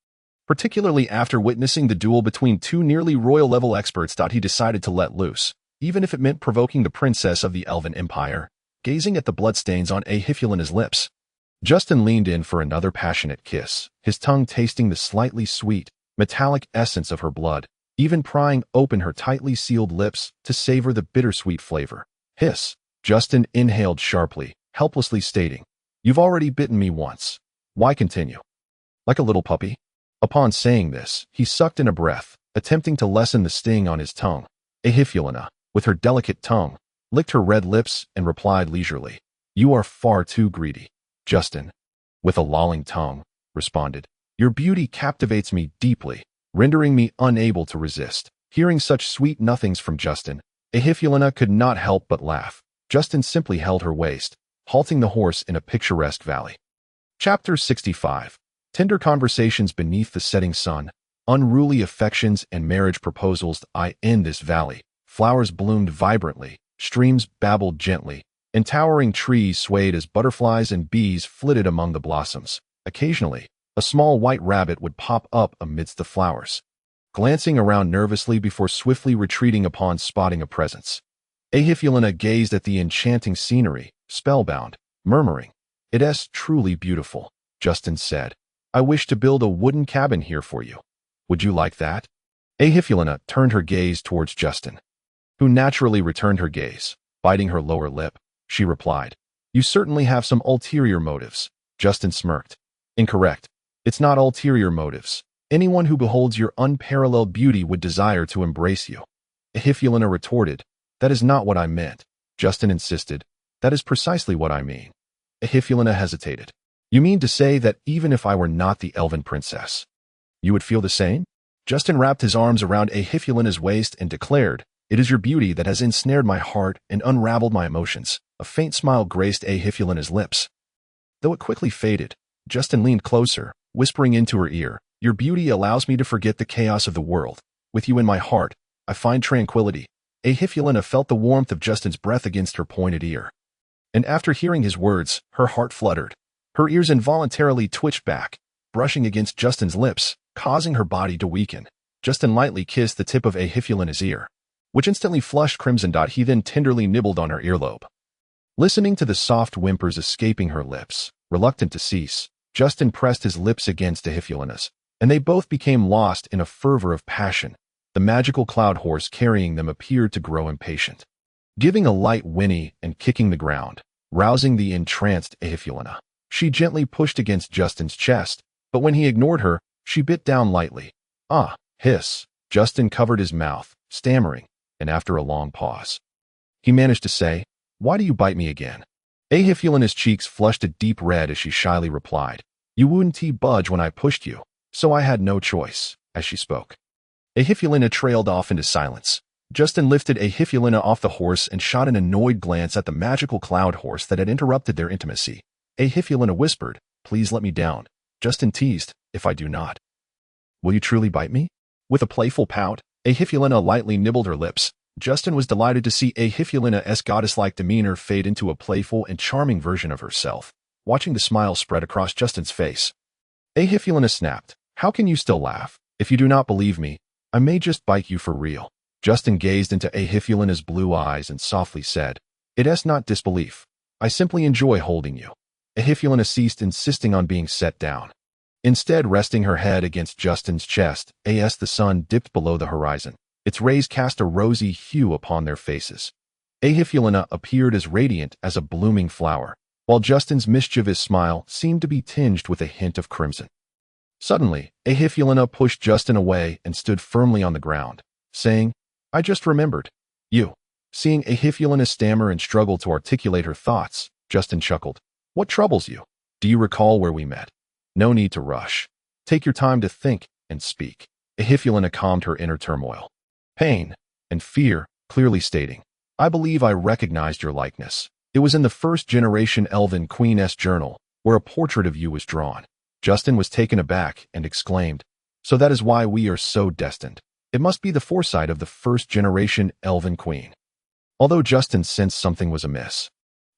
Particularly after witnessing the duel between two nearly royal-level experts. He decided to let loose, even if it meant provoking the princess of the Elven Empire, gazing at the bloodstains on Ahithulina's lips. Justin leaned in for another passionate kiss, his tongue tasting the slightly sweet, metallic essence of her blood, even prying open her tightly sealed lips to savor the bittersweet flavor. Hiss! Justin inhaled sharply, helplessly stating, "You've already bitten me once. Why continue? Like a little puppy?" Upon saying this, he sucked in a breath, attempting to lessen the sting on his tongue. Ahithulina, with her delicate tongue, licked her red lips and replied leisurely, "You are far too greedy." Justin, with a lolling tongue, responded, "Your beauty captivates me deeply, rendering me unable to resist." Hearing such sweet nothings from Justin, Ahithulina could not help but laugh. Justin simply held her waist, halting the horse in a picturesque valley. Chapter 65. Tender conversations beneath the setting sun, unruly affections and marriage proposals. In this valley, flowers bloomed vibrantly, streams babbled gently, and towering trees swayed as butterflies and bees flitted among the blossoms. Occasionally, a small white rabbit would pop up amidst the flowers, glancing around nervously before swiftly retreating upon spotting a presence. Ahithulina gazed at the enchanting scenery, spellbound, murmuring, "It's truly beautiful." Justin said, "I wish to build a wooden cabin here for you. Would you like that?" Ahithulina turned her gaze towards Justin, who naturally returned her gaze. Biting her lower lip, she replied, "You certainly have some ulterior motives." Justin smirked. "Incorrect. It's not ulterior motives. Anyone who beholds your unparalleled beauty would desire to embrace you." Ahithulina retorted, "That is not what I meant." Justin insisted, "That is precisely what I mean." Ahithulina hesitated. "You mean to say that even if I were not the elven princess, you would feel the same?" Justin wrapped his arms around Ahithulina's waist and declared, "It is your beauty that has ensnared my heart and unraveled my emotions." A faint smile graced Ahithulina's lips. Though it quickly faded, Justin leaned closer, whispering into her ear, "Your beauty allows me to forget the chaos of the world. With you in my heart, I find tranquility." Ahithulina felt the warmth of Justin's breath against her pointed ear. And after hearing his words, her heart fluttered. Her ears involuntarily twitched back, brushing against Justin's lips, causing her body to weaken. Justin lightly kissed the tip of Ahithulina's ear, which instantly flushed crimson. He then tenderly nibbled on her earlobe. Listening to the soft whimpers escaping her lips, reluctant to cease, Justin pressed his lips against Ahithulina's, and they both became lost in a fervor of passion. The magical cloud horse carrying them appeared to grow impatient, giving a light whinny and kicking the ground, rousing the entranced Ahithulina. She gently pushed against Justin's chest, but when he ignored her, she bit down lightly. "Ah, hiss." Justin covered his mouth, stammering, and after a long pause, he managed to say, "Why do you bite me again?" Ahithulina's cheeks flushed a deep red as she shyly replied, "You wouldn't budge when I pushed you, so I had no choice." As she spoke, Ahithulina trailed off into silence. Justin lifted Ahithulina off the horse and shot an annoyed glance at the magical cloud horse that had interrupted their intimacy. Ahithulina whispered, "Please let me down." Justin teased, "If I do not, will you truly bite me?" With a playful pout, Ahithulina lightly nibbled her lips. Justin was delighted to see Ahithulina's goddess-like demeanor fade into a playful and charming version of herself, watching the smile spread across Justin's face. Ahithulina snapped, "How can you still laugh? If you do not believe me, I may just bite you for real." Justin gazed into Ahithulina's blue eyes and softly said, "It's not disbelief. I simply enjoy holding you." Ahifulina ceased insisting on being set down. Instead, resting her head against Justin's chest, as the sun dipped below the horizon, its rays cast a rosy hue upon their faces. Ahifulina appeared as radiant as a blooming flower, while Justin's mischievous smile seemed to be tinged with a hint of crimson. Suddenly, Ahifulina pushed Justin away and stood firmly on the ground, saying, "I just remembered. You." Seeing Ahifulina stammer and struggle to articulate her thoughts, Justin chuckled. "What troubles you? Do you recall where we met? No need to rush. Take your time to think and speak." Ahifulina calmed her inner turmoil. Pain and fear, clearly stating, "I believe I recognized your likeness. It was in the first-generation Elven Queen's journal, where a portrait of you was drawn." Justin was taken aback and exclaimed, "So that is why we are so destined. It must be the foresight of the first-generation Elven Queen." Although Justin sensed something was amiss,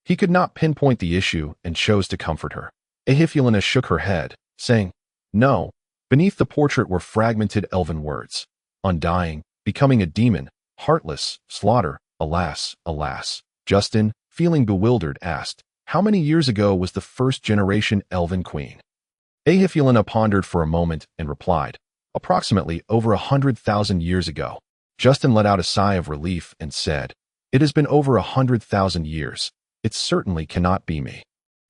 he could not pinpoint the issue and chose to comfort her. Ahifulina shook her head, saying, "No." Beneath the portrait were fragmented Elven words. Undying, becoming a demon, heartless, slaughter, alas, alas. Justin, feeling bewildered, asked, "How many years ago was the first-generation Elven Queen?" Ahifulina pondered for a moment and replied, "Approximately over 100,000 years ago." Justin let out a sigh of relief and said, "It has been over 100,000 years. It certainly cannot be me.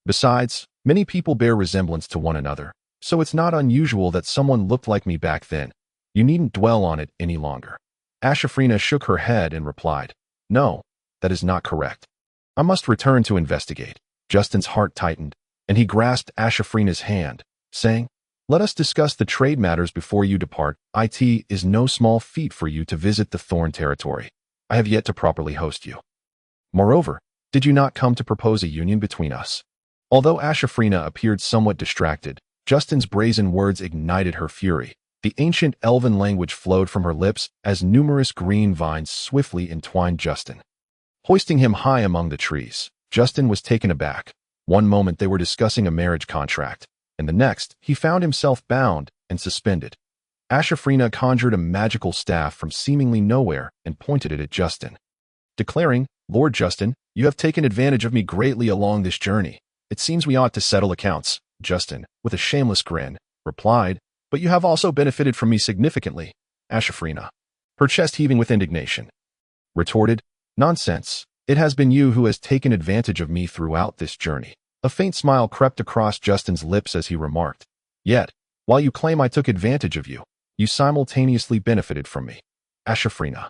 Besides, many people bear resemblance to one another, so it's not unusual that someone looked like me back then. You needn't dwell on it any longer." Ahifulina shook her head and replied, "No, that is not correct. I must return to investigate." Justin's heart tightened, and he grasped Ahifulina's hand, saying, "Let us discuss the trade matters before you depart. It is no small feat for you to visit the Thorn territory. I have yet to properly host you. Moreover, did you not come to propose a union between us?" Although Ahifulina appeared somewhat distracted, Justin's brazen words ignited her fury. The ancient Elven language flowed from her lips as numerous green vines swiftly entwined Justin, hoisting him high among the trees. Justin was taken aback. One moment they were discussing a marriage contract, and the next he found himself bound and suspended. Ahifulina conjured a magical staff from seemingly nowhere and pointed it at Justin, declaring, "Lord Justin, you have taken advantage of me greatly along this journey. It seems we ought to settle accounts." Justin, with a shameless grin, replied, "But you have also benefited from me significantly." Ahifulina, her chest heaving with indignation, retorted, "Nonsense. It has been you who has taken advantage of me throughout this journey." A faint smile crept across Justin's lips as he remarked, "Yet, while you claim I took advantage of you, you simultaneously benefited from me." Ahifulina,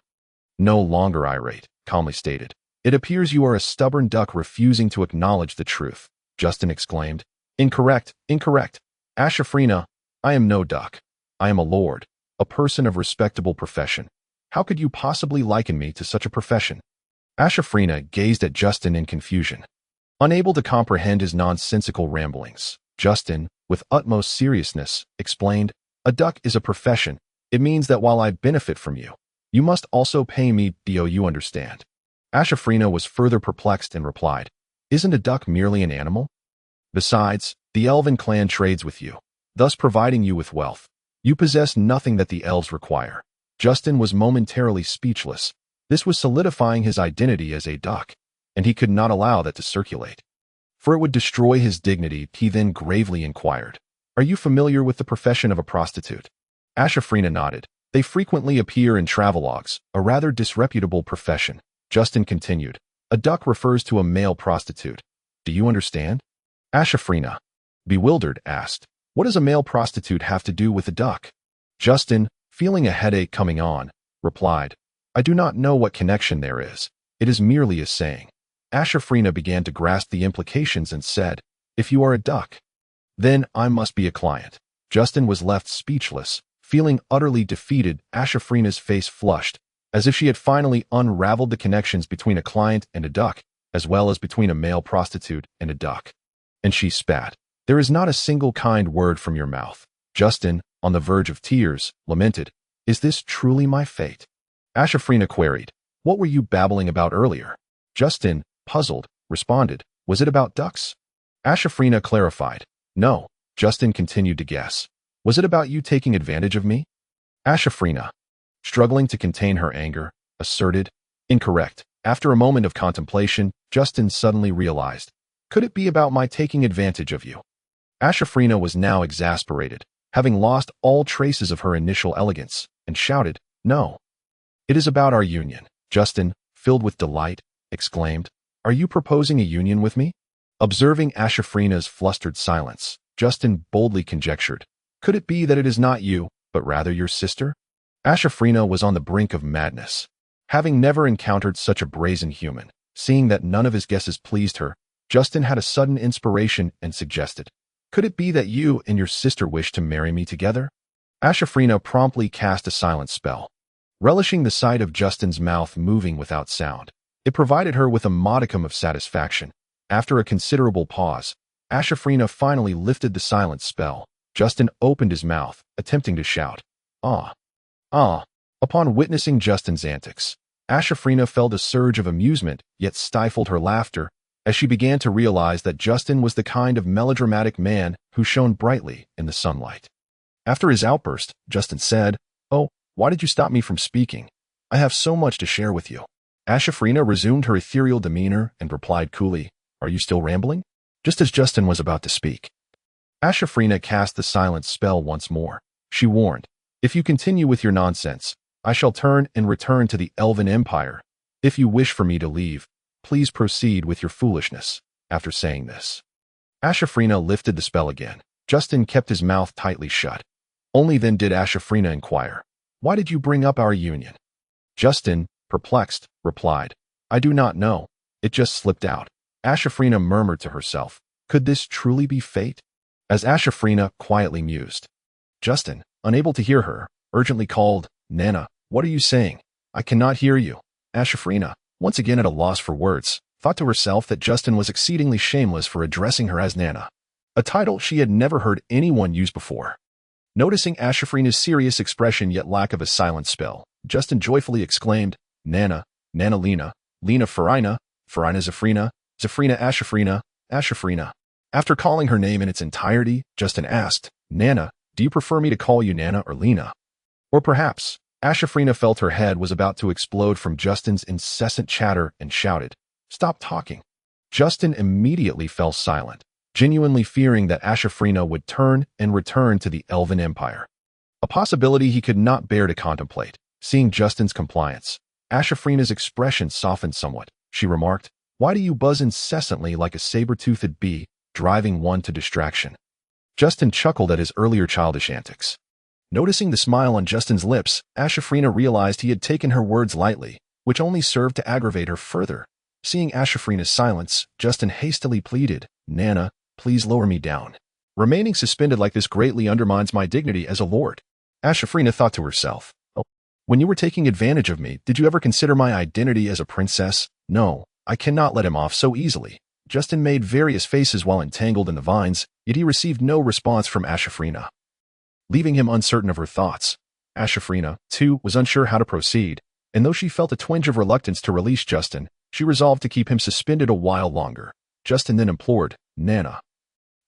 no longer irate, calmly stated, "It appears you are a stubborn duck refusing to acknowledge the truth." Justin exclaimed, "Incorrect, incorrect. Ahifulina, I am no duck. I am a lord, a person of respectable profession. How could you possibly liken me to such a profession?" Ahifulina gazed at Justin in confusion, unable to comprehend his nonsensical ramblings. Justin, with utmost seriousness, explained, "A duck is a profession. It means that while I benefit from you, you must also pay me. Do you understand?" Ahifulina was further perplexed and replied, "Isn't a duck merely an animal? Besides, the Elven clan trades with you, thus providing you with wealth. You possess nothing that the elves require." Justin was momentarily speechless. This was solidifying his identity as a duck, and he could not allow that to circulate, for it would destroy his dignity. He then gravely inquired, "Are you familiar with the profession of a prostitute?" Ahifulina nodded. "They frequently appear in travelogues, a rather disreputable profession." Justin continued, "A duck refers to a male prostitute. Do you understand?" Ahifulina, bewildered, asked, "What does a male prostitute have to do with a duck?" Justin, feeling a headache coming on, replied, "I do not know what connection there is. It is merely a saying." Ahifulina began to grasp the implications and said, "If you are a duck, then I must be a client." Justin was left speechless, feeling utterly defeated. Ahifulina's face flushed, as if she had finally unraveled the connections between a client and a duck, as well as between a male prostitute and a duck. And she spat. "There is not a single kind word from your mouth." Justin, on the verge of tears, lamented, "Is this truly my fate?" Ahifulina queried, "What were you babbling about earlier?" Justin, puzzled, responded, "Was it about ducks?" Ahifulina clarified, "No." Justin continued to guess. "Was it about you taking advantage of me?" Ahifulina, struggling to contain her anger, asserted, "Incorrect." After a moment of contemplation, Justin suddenly realized, Could it be about my taking advantage of you? Ashafrina was now exasperated, having lost all traces of her initial elegance, and shouted, "No. It is about our union." Justin, filled with delight, exclaimed, "Are you proposing a union with me?" Observing Ashafrina's flustered silence, Justin boldly conjectured, "Could it be that it is not you, but rather your sister?" Ashafrina was on the brink of madness. Having never encountered such a brazen human, seeing that none of his guesses pleased her, Justin had a sudden inspiration and suggested, "Could it be that you and your sister wish to marry me together?" Ashafrina promptly cast a silent spell. Relishing the sight of Justin's mouth moving without sound, it provided her with a modicum of satisfaction. After a considerable pause, Ashafrina finally lifted the silent spell. Justin opened his mouth, attempting to shout, "Ah! Ah!" Upon witnessing Justin's antics, Ashafrina felt a surge of amusement, yet stifled her laughter, as she began to realize that Justin was the kind of melodramatic man who shone brightly in the sunlight. After his outburst, Justin said, "Oh, why did you stop me from speaking? I have so much to share with you." Ashafrina resumed her ethereal demeanor and replied coolly, "Are you still rambling?" Just as Justin was about to speak, Ashafrina cast the silent spell once more. She warned, "If you continue with your nonsense, I shall turn and return to the Elven Empire. If you wish for me to leave, please proceed with your foolishness." After saying this, Ashafrina lifted the spell again. Justin kept his mouth tightly shut. Only then did Ashafrina inquire, "Why did you bring up our union?" Justin, perplexed, replied, "I do not know. It just slipped out." Ashafrina murmured to herself, "Could this truly be fate?" As Ashafrina quietly mused, Justin, unable to hear her, urgently called, "Nana, what are you saying? I cannot hear you." Ashafrina, once again at a loss for words, thought to herself that Justin was exceedingly shameless for addressing her as Nana, a title she had never heard anyone use before. Noticing Ashafrina's serious expression yet lack of a silent spell, Justin joyfully exclaimed, "Nana, Nana Lena, Lena Farina, Farina Zafrina, Zafrina Ashafrina, Ashafrina." After calling her name in its entirety, Justin asked, "Nana, do you prefer me to call you Nana or Lena?" Or perhaps, Ashafrina felt her head was about to explode from Justin's incessant chatter and shouted, "Stop talking." Justin immediately fell silent, genuinely fearing that Ashafrina would turn and return to the Elven Empire. A possibility he could not bear to contemplate. Seeing Justin's compliance, Ashafrina's expression softened somewhat. She remarked, "Why do you buzz incessantly like a saber-toothed bee, driving one to distraction?" Justin chuckled at his earlier childish antics. Noticing the smile on Justin's lips, Ashafrina realized he had taken her words lightly, which only served to aggravate her further. Seeing Ashafrina's silence, Justin hastily pleaded, "Nana, please lower me down. Remaining suspended like this greatly undermines my dignity as a lord." Ashafrina thought to herself, "Oh, when you were taking advantage of me, did you ever consider my identity as a princess? No, I cannot let him off so easily." Justin made various faces while entangled in the vines, yet he received no response from Ashafrina. Leaving him uncertain of her thoughts, Ashafrina, too, was unsure how to proceed, and though she felt a twinge of reluctance to release Justin, she resolved to keep him suspended a while longer. Justin then implored, "Nana,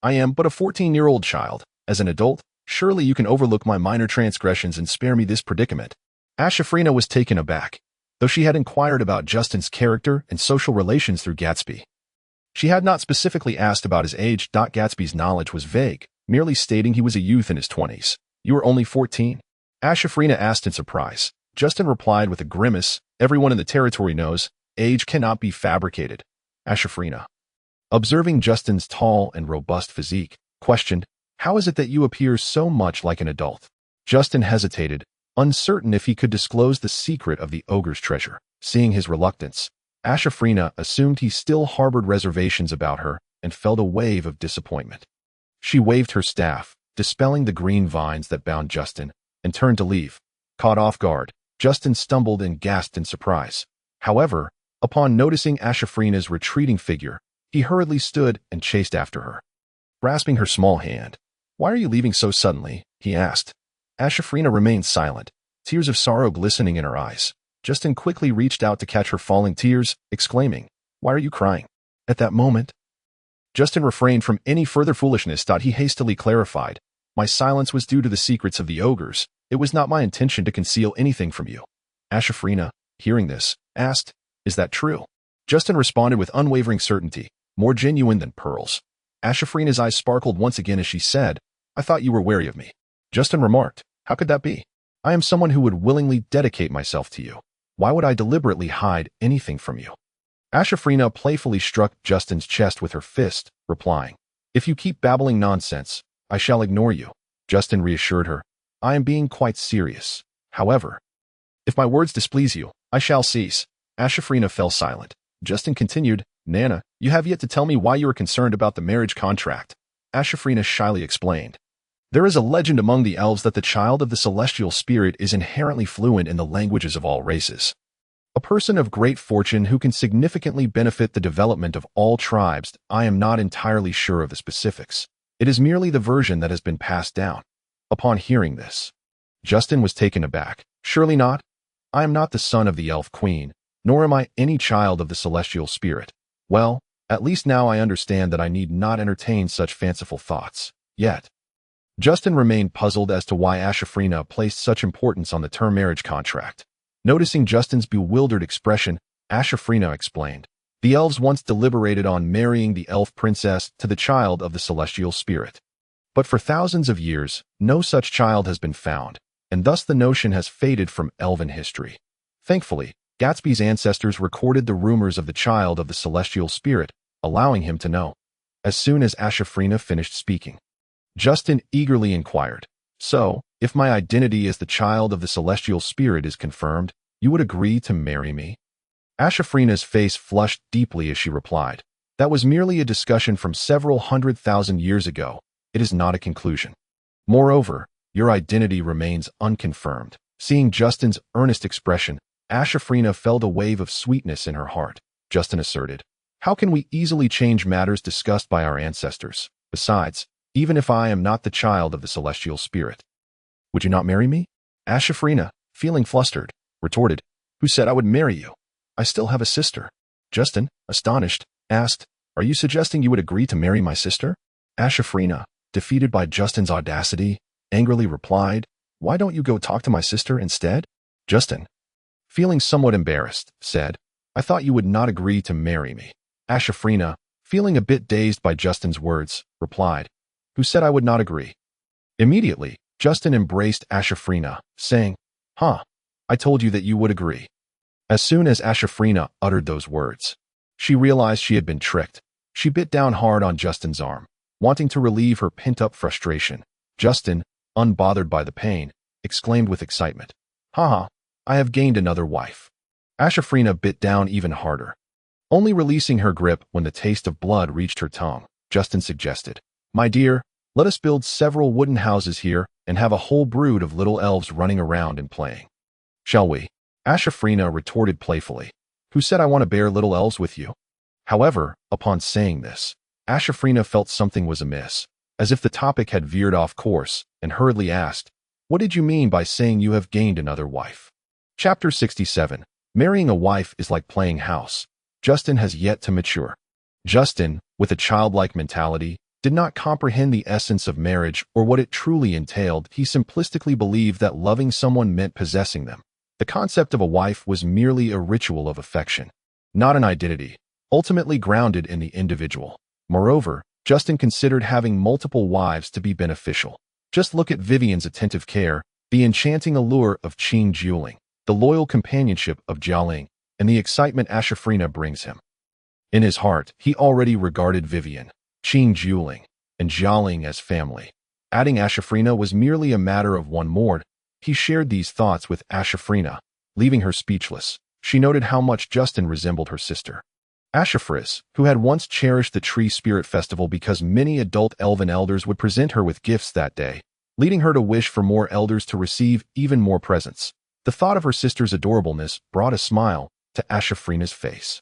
I am but a 14-year-old child. As an adult, surely you can overlook my minor transgressions and spare me this predicament." Ashafrina was taken aback, though she had inquired about Justin's character and social relations through Gatsby. She had not specifically asked about his age. Gatsby's knowledge was vague, merely stating he was a youth in his 20s. "You are only 14? Ashafrina asked in surprise. Justin replied with a grimace, "Everyone in the territory knows, age cannot be fabricated." Ashafrina, observing Justin's tall and robust physique, questioned, "How is it that you appear so much like an adult?" Justin hesitated, uncertain if he could disclose the secret of the ogre's treasure. Seeing his reluctance, Ashafrina assumed he still harbored reservations about her and felt a wave of disappointment. She waved her staff, dispelling the green vines that bound Justin, and turned to leave. Caught off guard, Justin stumbled and gasped in surprise. However, upon noticing Ashafrina's retreating figure, he hurriedly stood and chased after her. Grasping her small hand, "Why are you leaving so suddenly?" he asked. Ashafrina remained silent, tears of sorrow glistening in her eyes. Justin quickly reached out to catch her falling tears, exclaiming, "Why are you crying?" At that moment, Justin refrained from any further foolishness. He hastily clarified, "My silence was due to the secrets of the ogres. It was not my intention to conceal anything from you." Ashafrina, hearing this, asked, "Is that true?" Justin responded with unwavering certainty, more genuine than pearls. Ashafrina's eyes sparkled once again as she said, I thought you were wary of me. Justin remarked, how could that be? I am someone who would willingly dedicate myself to you. Why would I deliberately hide anything from you? Ashafrina playfully struck Justin's chest with her fist, replying, if you keep babbling nonsense, I shall ignore you. Justin reassured her, I am being quite serious. However, if my words displease you, I shall cease. Ashafrina fell silent. Justin continued, Nana, you have yet to tell me why you are concerned about the marriage contract. Ashafrina shyly explained. There is a legend among the elves that the child of the celestial spirit is inherently fluent in the languages of all races. A person of great fortune who can significantly benefit the development of all tribes. I am not entirely sure of the specifics. It is merely the version that has been passed down. Upon hearing this, Justin was taken aback. Surely not. I am not the son of the elf queen, nor am I any child of the celestial spirit. Well, at least now I understand that I need not entertain such fanciful thoughts. Yet, Justin remained puzzled as to why Ashafrina placed such importance on the term marriage contract. Noticing Justin's bewildered expression, Ashafrina explained, the elves once deliberated on marrying the elf princess to the child of the celestial spirit. But for thousands of years, no such child has been found, and thus the notion has faded from elven history. Thankfully, Gatsby's ancestors recorded the rumors of the child of the celestial spirit, allowing him to know. As soon as Ashafrina finished speaking, Justin eagerly inquired, so, if my identity as the child of the celestial spirit is confirmed, you would agree to marry me? Ashafrina's face flushed deeply as she replied, that was merely a discussion from several 100,000 years ago. It is not a conclusion. Moreover, your identity remains unconfirmed. Seeing Justin's earnest expression, Ashafrina felt a wave of sweetness in her heart. Justin asserted, how can we easily change matters discussed by our ancestors? Besides, even if I am not the child of the celestial spirit, would you not marry me? Ashafrina, feeling flustered, retorted, who said I would marry you? I still have a sister. Justin, astonished, asked, are you suggesting you would agree to marry my sister? Ashafrina, defeated by Justin's audacity, angrily replied, why don't you go talk to my sister instead? Justin, feeling somewhat embarrassed, said, I thought you would not agree to marry me. Ashafrina, feeling a bit dazed by Justin's words, replied, who said I would not agree? Immediately, Justin embraced Ashafrina, saying, I told you that you would agree. As soon as Ashafrina uttered those words, she realized she had been tricked. She bit down hard on Justin's arm, wanting to relieve her pent-up frustration. Justin, unbothered by the pain, exclaimed with excitement, I have gained another wife. Ashafrina bit down even harder, only releasing her grip when the taste of blood reached her tongue. Justin suggested, my dear, let us build several wooden houses here and have a whole brood of little elves running around and playing. Shall we? Ashafrina retorted playfully, who said I want to bear little elves with you? However, upon saying this, Ashafrina felt something was amiss, as if the topic had veered off course, and hurriedly asked, what did you mean by saying you have gained another wife? Chapter 67. Marrying a wife is like playing house. Justin has yet to mature. Justin, with a childlike mentality, did not comprehend the essence of marriage or what it truly entailed. He simplistically believed that loving someone meant possessing them. The concept of a wife was merely a ritual of affection, not an identity, ultimately grounded in the individual. Moreover, Justin considered having multiple wives to be beneficial. Just look at Vivian's attentive care, the enchanting allure of Qing Juling, the loyal companionship of Jialing, and the excitement Ashafrina brings him. In his heart, he already regarded Vivian, Qing Juling, and Jialing as family. Adding Ashafrina was merely a matter of one more. He shared these thoughts with Ashafrina, leaving her speechless. She noted how much Justin resembled her sister. Ashafris, who had once cherished the Tree Spirit Festival because many adult elven elders would present her with gifts that day, leading her to wish for more elders to receive even more presents. The thought of her sister's adorableness brought a smile to Ashafrina's face.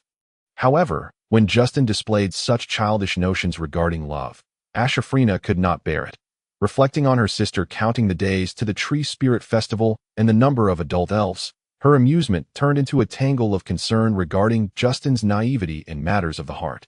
However, when Justin displayed such childish notions regarding love, Ashafrina could not bear it. Reflecting on her sister counting the days to the Tree Spirit Festival and the number of adult elves, her amusement turned into a tangle of concern regarding Justin's naivety in matters of the heart.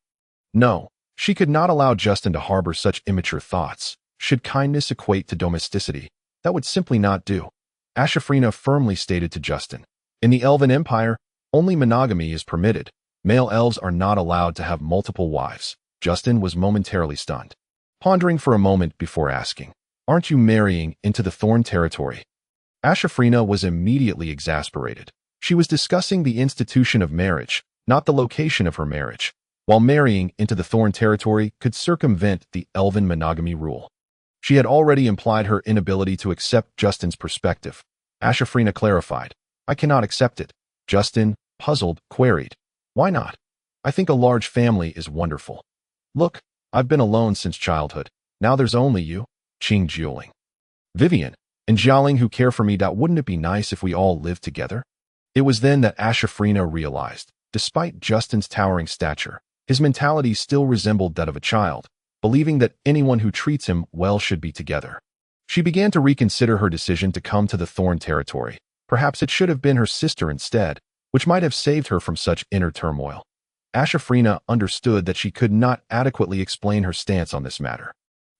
No, she could not allow Justin to harbor such immature thoughts. Should kindness equate to domesticity, that would simply not do. Ashafrina firmly stated to Justin, in the Elven Empire, only monogamy is permitted. Male elves are not allowed to have multiple wives. Justin was momentarily stunned, pondering for a moment before asking, "Aren't you marrying into the Thorn territory?" Ashafrina was immediately exasperated. She was discussing the institution of marriage, not the location of her marriage, while marrying into the Thorn territory could circumvent the Elven monogamy rule. She had already implied her inability to accept Justin's perspective. Ashafrina clarified, "I cannot accept it." Justin, puzzled, queried, "Why not? I think a large family is wonderful. Look, I've been alone since childhood. Now there's only you, Cangmang, Vivian, and Jialing who care for me. Wouldn't it be nice if we all lived together?" It was then that Ashafrina realized, despite Justin's towering stature, his mentality still resembled that of a child, believing that anyone who treats him well should be together. She began to reconsider her decision to come to the Thorn territory. Perhaps it should have been her sister instead, which might have saved her from such inner turmoil. Ashafrina understood that she could not adequately explain her stance on this matter.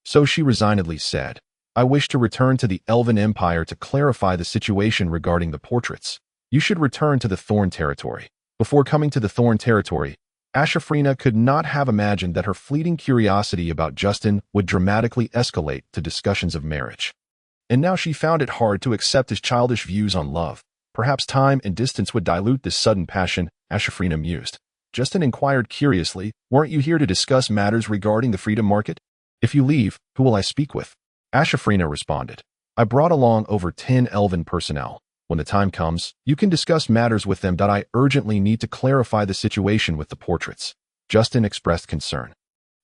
So she resignedly said, "I wish to return to the Elven Empire to clarify the situation regarding the portraits. You should return to the Thorn territory." Before coming to the Thorn territory, Ashafrina could not have imagined that her fleeting curiosity about Justin would dramatically escalate to discussions of marriage. And now she found it hard to accept his childish views on love. Perhaps time and distance would dilute this sudden passion, Ashafrina mused. Justin inquired curiously, "Weren't you here to discuss matters regarding the freedom market? If you leave, who will I speak with?" Ashafrina responded, "I brought along over 10 Elven personnel. When the time comes, you can discuss matters with them. I urgently need to clarify the situation with the portraits." Justin expressed concern,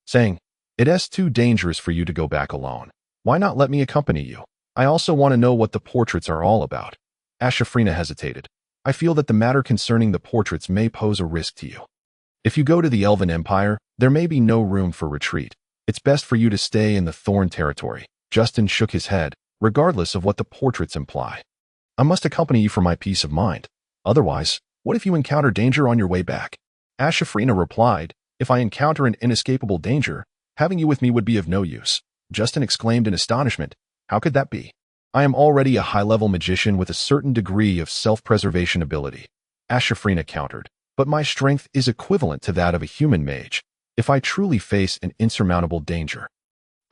saying, "It's too dangerous for you to go back alone. Why not let me accompany you? I also want to know what the portraits are all about." Ashafrina hesitated. "I feel that the matter concerning the portraits may pose a risk to you. If you go to the Elven Empire, there may be no room for retreat. It's best for you to stay in the Thorn territory." Justin shook his head, regardless of what the portraits imply. "I must accompany you for my peace of mind. Otherwise, what if you encounter danger on your way back?" Ashafrina replied, "If I encounter an inescapable danger, having you with me would be of no use." Justin exclaimed in astonishment, "How could that be? I am already a high-level magician with a certain degree of self-preservation ability." Ashafrina countered, "But my strength is equivalent to that of a human mage. If I truly face an insurmountable danger,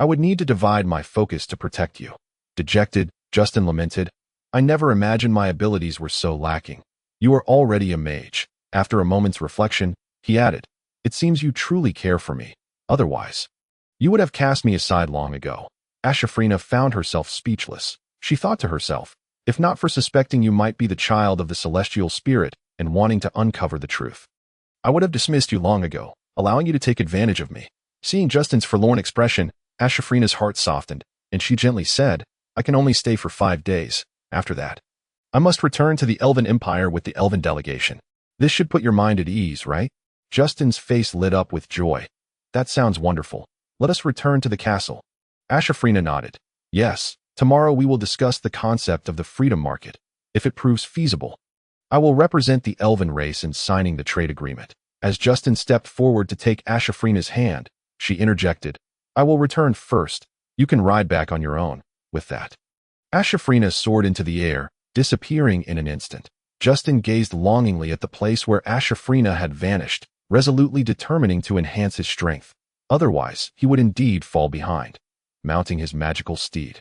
I would need to divide my focus to protect you." Dejected, Justin lamented, "I never imagined my abilities were so lacking. You are already a mage." After a moment's reflection, he added, "It seems you truly care for me. Otherwise, you would have cast me aside long ago." Ashafrina found herself speechless. She thought to herself, "If not for suspecting you might be the child of the celestial spirit and wanting to uncover the truth, I would have dismissed you long ago, allowing you to take advantage of me." Seeing Justin's forlorn expression, Ashafrina's heart softened, and she gently said, "I can only stay for 5 days. After that, I must return to the Elven Empire with the Elven delegation. This should put your mind at ease, right?" Justin's face lit up with joy. "That sounds wonderful. Let us return to the castle." Ashafrina nodded. "Yes, tomorrow we will discuss the concept of the freedom market. If it proves feasible, I will represent the Elven race in signing the trade agreement." As Justin stepped forward to take Ashafrina's hand, she interjected, "I will return first. You can ride back on your own." With that, Ashafrina soared into the air, disappearing in an instant. Justin gazed longingly at the place where Ashafrina had vanished, resolutely determining to enhance his strength. Otherwise, he would indeed fall behind. Mounting his magical steed,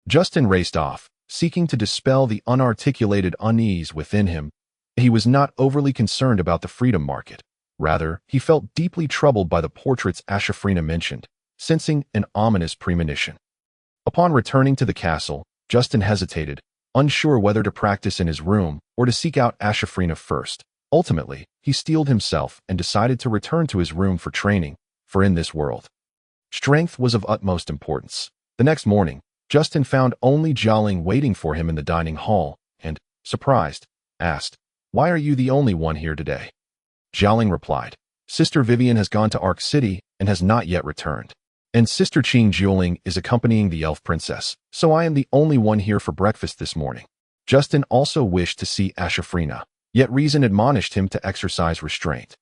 Justin raced off, seeking to dispel the unarticulated unease within him. He was not overly concerned about the freedom market. Rather, he felt deeply troubled by the portraits Ashafrina mentioned, sensing an ominous premonition. Upon returning to the castle, Justin hesitated, unsure whether to practice in his room or to seek out Ashafrina first. Ultimately, he steeled himself and decided to return to his room for training, for in this world, strength was of utmost importance. The next morning, Justin found only Jialing waiting for him in the dining hall and, surprised, asked, "Why are you the only one here today?" Jialing replied, "Sister Vivian has gone to Ark City and has not yet returned. And Sister Cangmang is accompanying the elf princess, so I am the only one here for breakfast this morning." Justin also wished to see Ashafrina, yet reason admonished him to exercise restraint.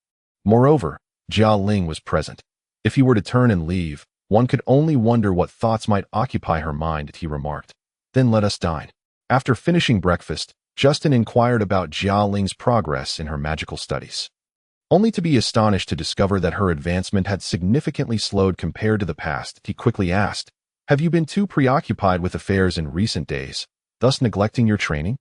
Moreover, Jialing was present. If he were to turn and leave, one could only wonder what thoughts might occupy her mind, he remarked. "Then let us dine." After finishing breakfast, Justin inquired about Jialing's progress in her magical studies. Only to be astonished to discover that her advancement had significantly slowed compared to the past, he quickly asked, "Have you been too preoccupied with affairs in recent days, thus neglecting your training?"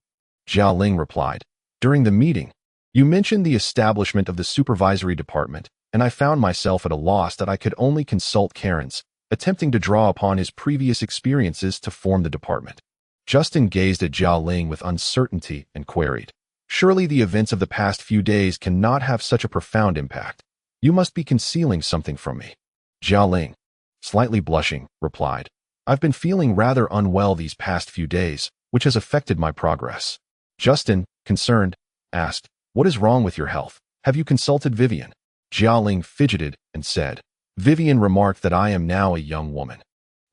Jia Ling replied, "During the meeting, you mentioned the establishment of the supervisory department, and I found myself at a loss that I could only consult Karen's, attempting to draw upon his previous experiences to form the department." Justin gazed at Jia Ling with uncertainty and queried, "Surely the events of the past few days cannot have such a profound impact. You must be concealing something from me." Jia Ling, slightly blushing, replied, "I've been feeling rather unwell these past few days, which has affected my progress." Justin, concerned, asked, "What is wrong with your health? Have you consulted Vivian?" Jia Ling fidgeted and said, "Vivian remarked that I am now a young woman,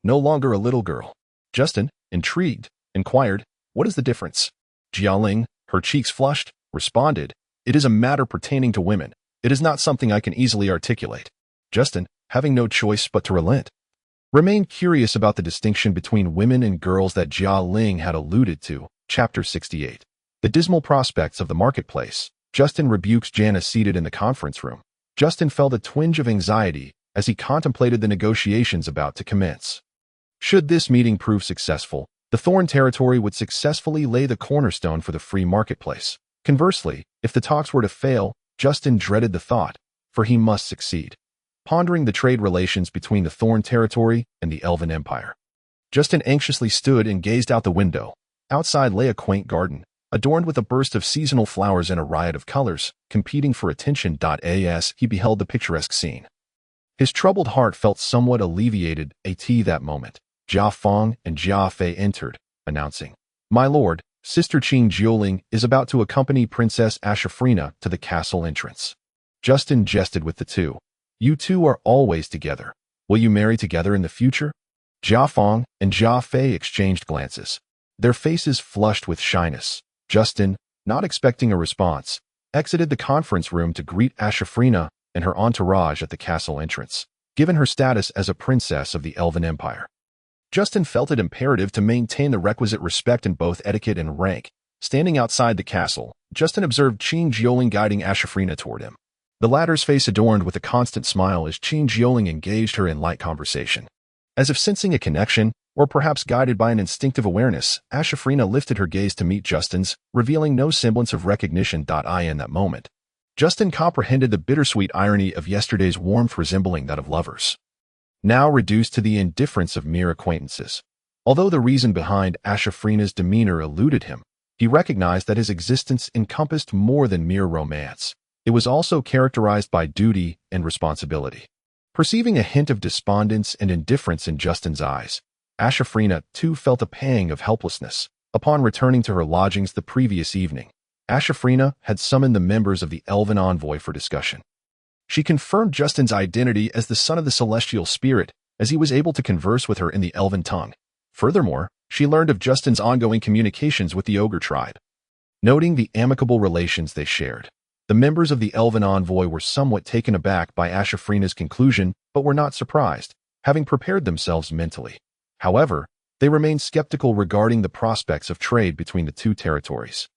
no longer a little girl." Justin, intrigued, inquired, "What is the difference?" Jia Ling, her cheeks flushed, responded, "It is a matter pertaining to women. It is not something I can easily articulate." Justin, having no choice but to relent, remained curious about the distinction between women and girls that Jia Ling had alluded to. Chapter 68. The dismal prospects of the marketplace. Justin rebukes Jana seated in the conference room. Justin felt a twinge of anxiety as he contemplated the negotiations about to commence. Should this meeting prove successful, the Thorn territory would successfully lay the cornerstone for the free marketplace. Conversely, if the talks were to fail, Justin dreaded the thought, for he must succeed. Pondering the trade relations between the Thorn territory and the Elven Empire, Justin anxiously stood and gazed out the window. Outside lay a quaint garden, adorned with a burst of seasonal flowers in a riot of colors, competing for attention. As he beheld the picturesque scene, his troubled heart felt somewhat alleviated. That moment, Jia Fong and Jia Fei entered, announcing, "My lord, Sister Qing Jioling is about to accompany Princess Ashafrina to the castle entrance." Justin jested with the two. "You two are always together. Will you marry together in the future?" Jia Fong and Jia Fei exchanged glances, their faces flushed with shyness. Justin, not expecting a response, exited the conference room to greet Ashafrina and her entourage at the castle entrance, given her status as a princess of the Elven Empire. Justin felt it imperative to maintain the requisite respect in both etiquette and rank. Standing outside the castle, Justin observed Qing Jioling guiding Ashafrina toward him. The latter's face adorned with a constant smile as Qing Jioling engaged her in light conversation. As if sensing a connection, or perhaps guided by an instinctive awareness, Ashafrina lifted her gaze to meet Justin's, revealing no semblance of recognition. In that moment, Justin comprehended the bittersweet irony of yesterday's warmth resembling that of lovers, now reduced to the indifference of mere acquaintances. Although the reason behind Ashafrina's demeanor eluded him, he recognized that his existence encompassed more than mere romance. It was also characterized by duty and responsibility. Perceiving a hint of despondence and indifference in Justin's eyes, Ashafrina, too, felt a pang of helplessness. Upon returning to her lodgings the previous evening, Ashafrina had summoned the members of the Elven Envoy for discussion. She confirmed Justin's identity as the son of the Celestial Spirit, as he was able to converse with her in the Elven tongue. Furthermore, she learned of Justin's ongoing communications with the Ogre Tribe. Noting the amicable relations they shared, the members of the Elven Envoy were somewhat taken aback by Ashafrina's conclusion, but were not surprised, having prepared themselves mentally. However, they remained skeptical regarding the prospects of trade between the two territories,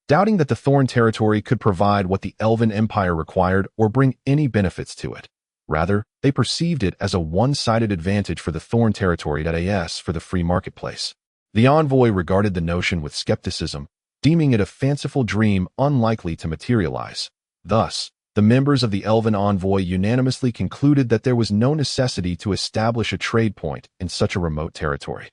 doubting that the Thorn territory could provide what the Elven Empire required or bring any benefits to it. Rather, they perceived it as a one-sided advantage for the Thorn territory for the free marketplace. The envoy regarded the notion with skepticism, deeming it a fanciful dream unlikely to materialize. Thus, the members of the Elven Envoy unanimously concluded that there was no necessity to establish a trade point in such a remote territory.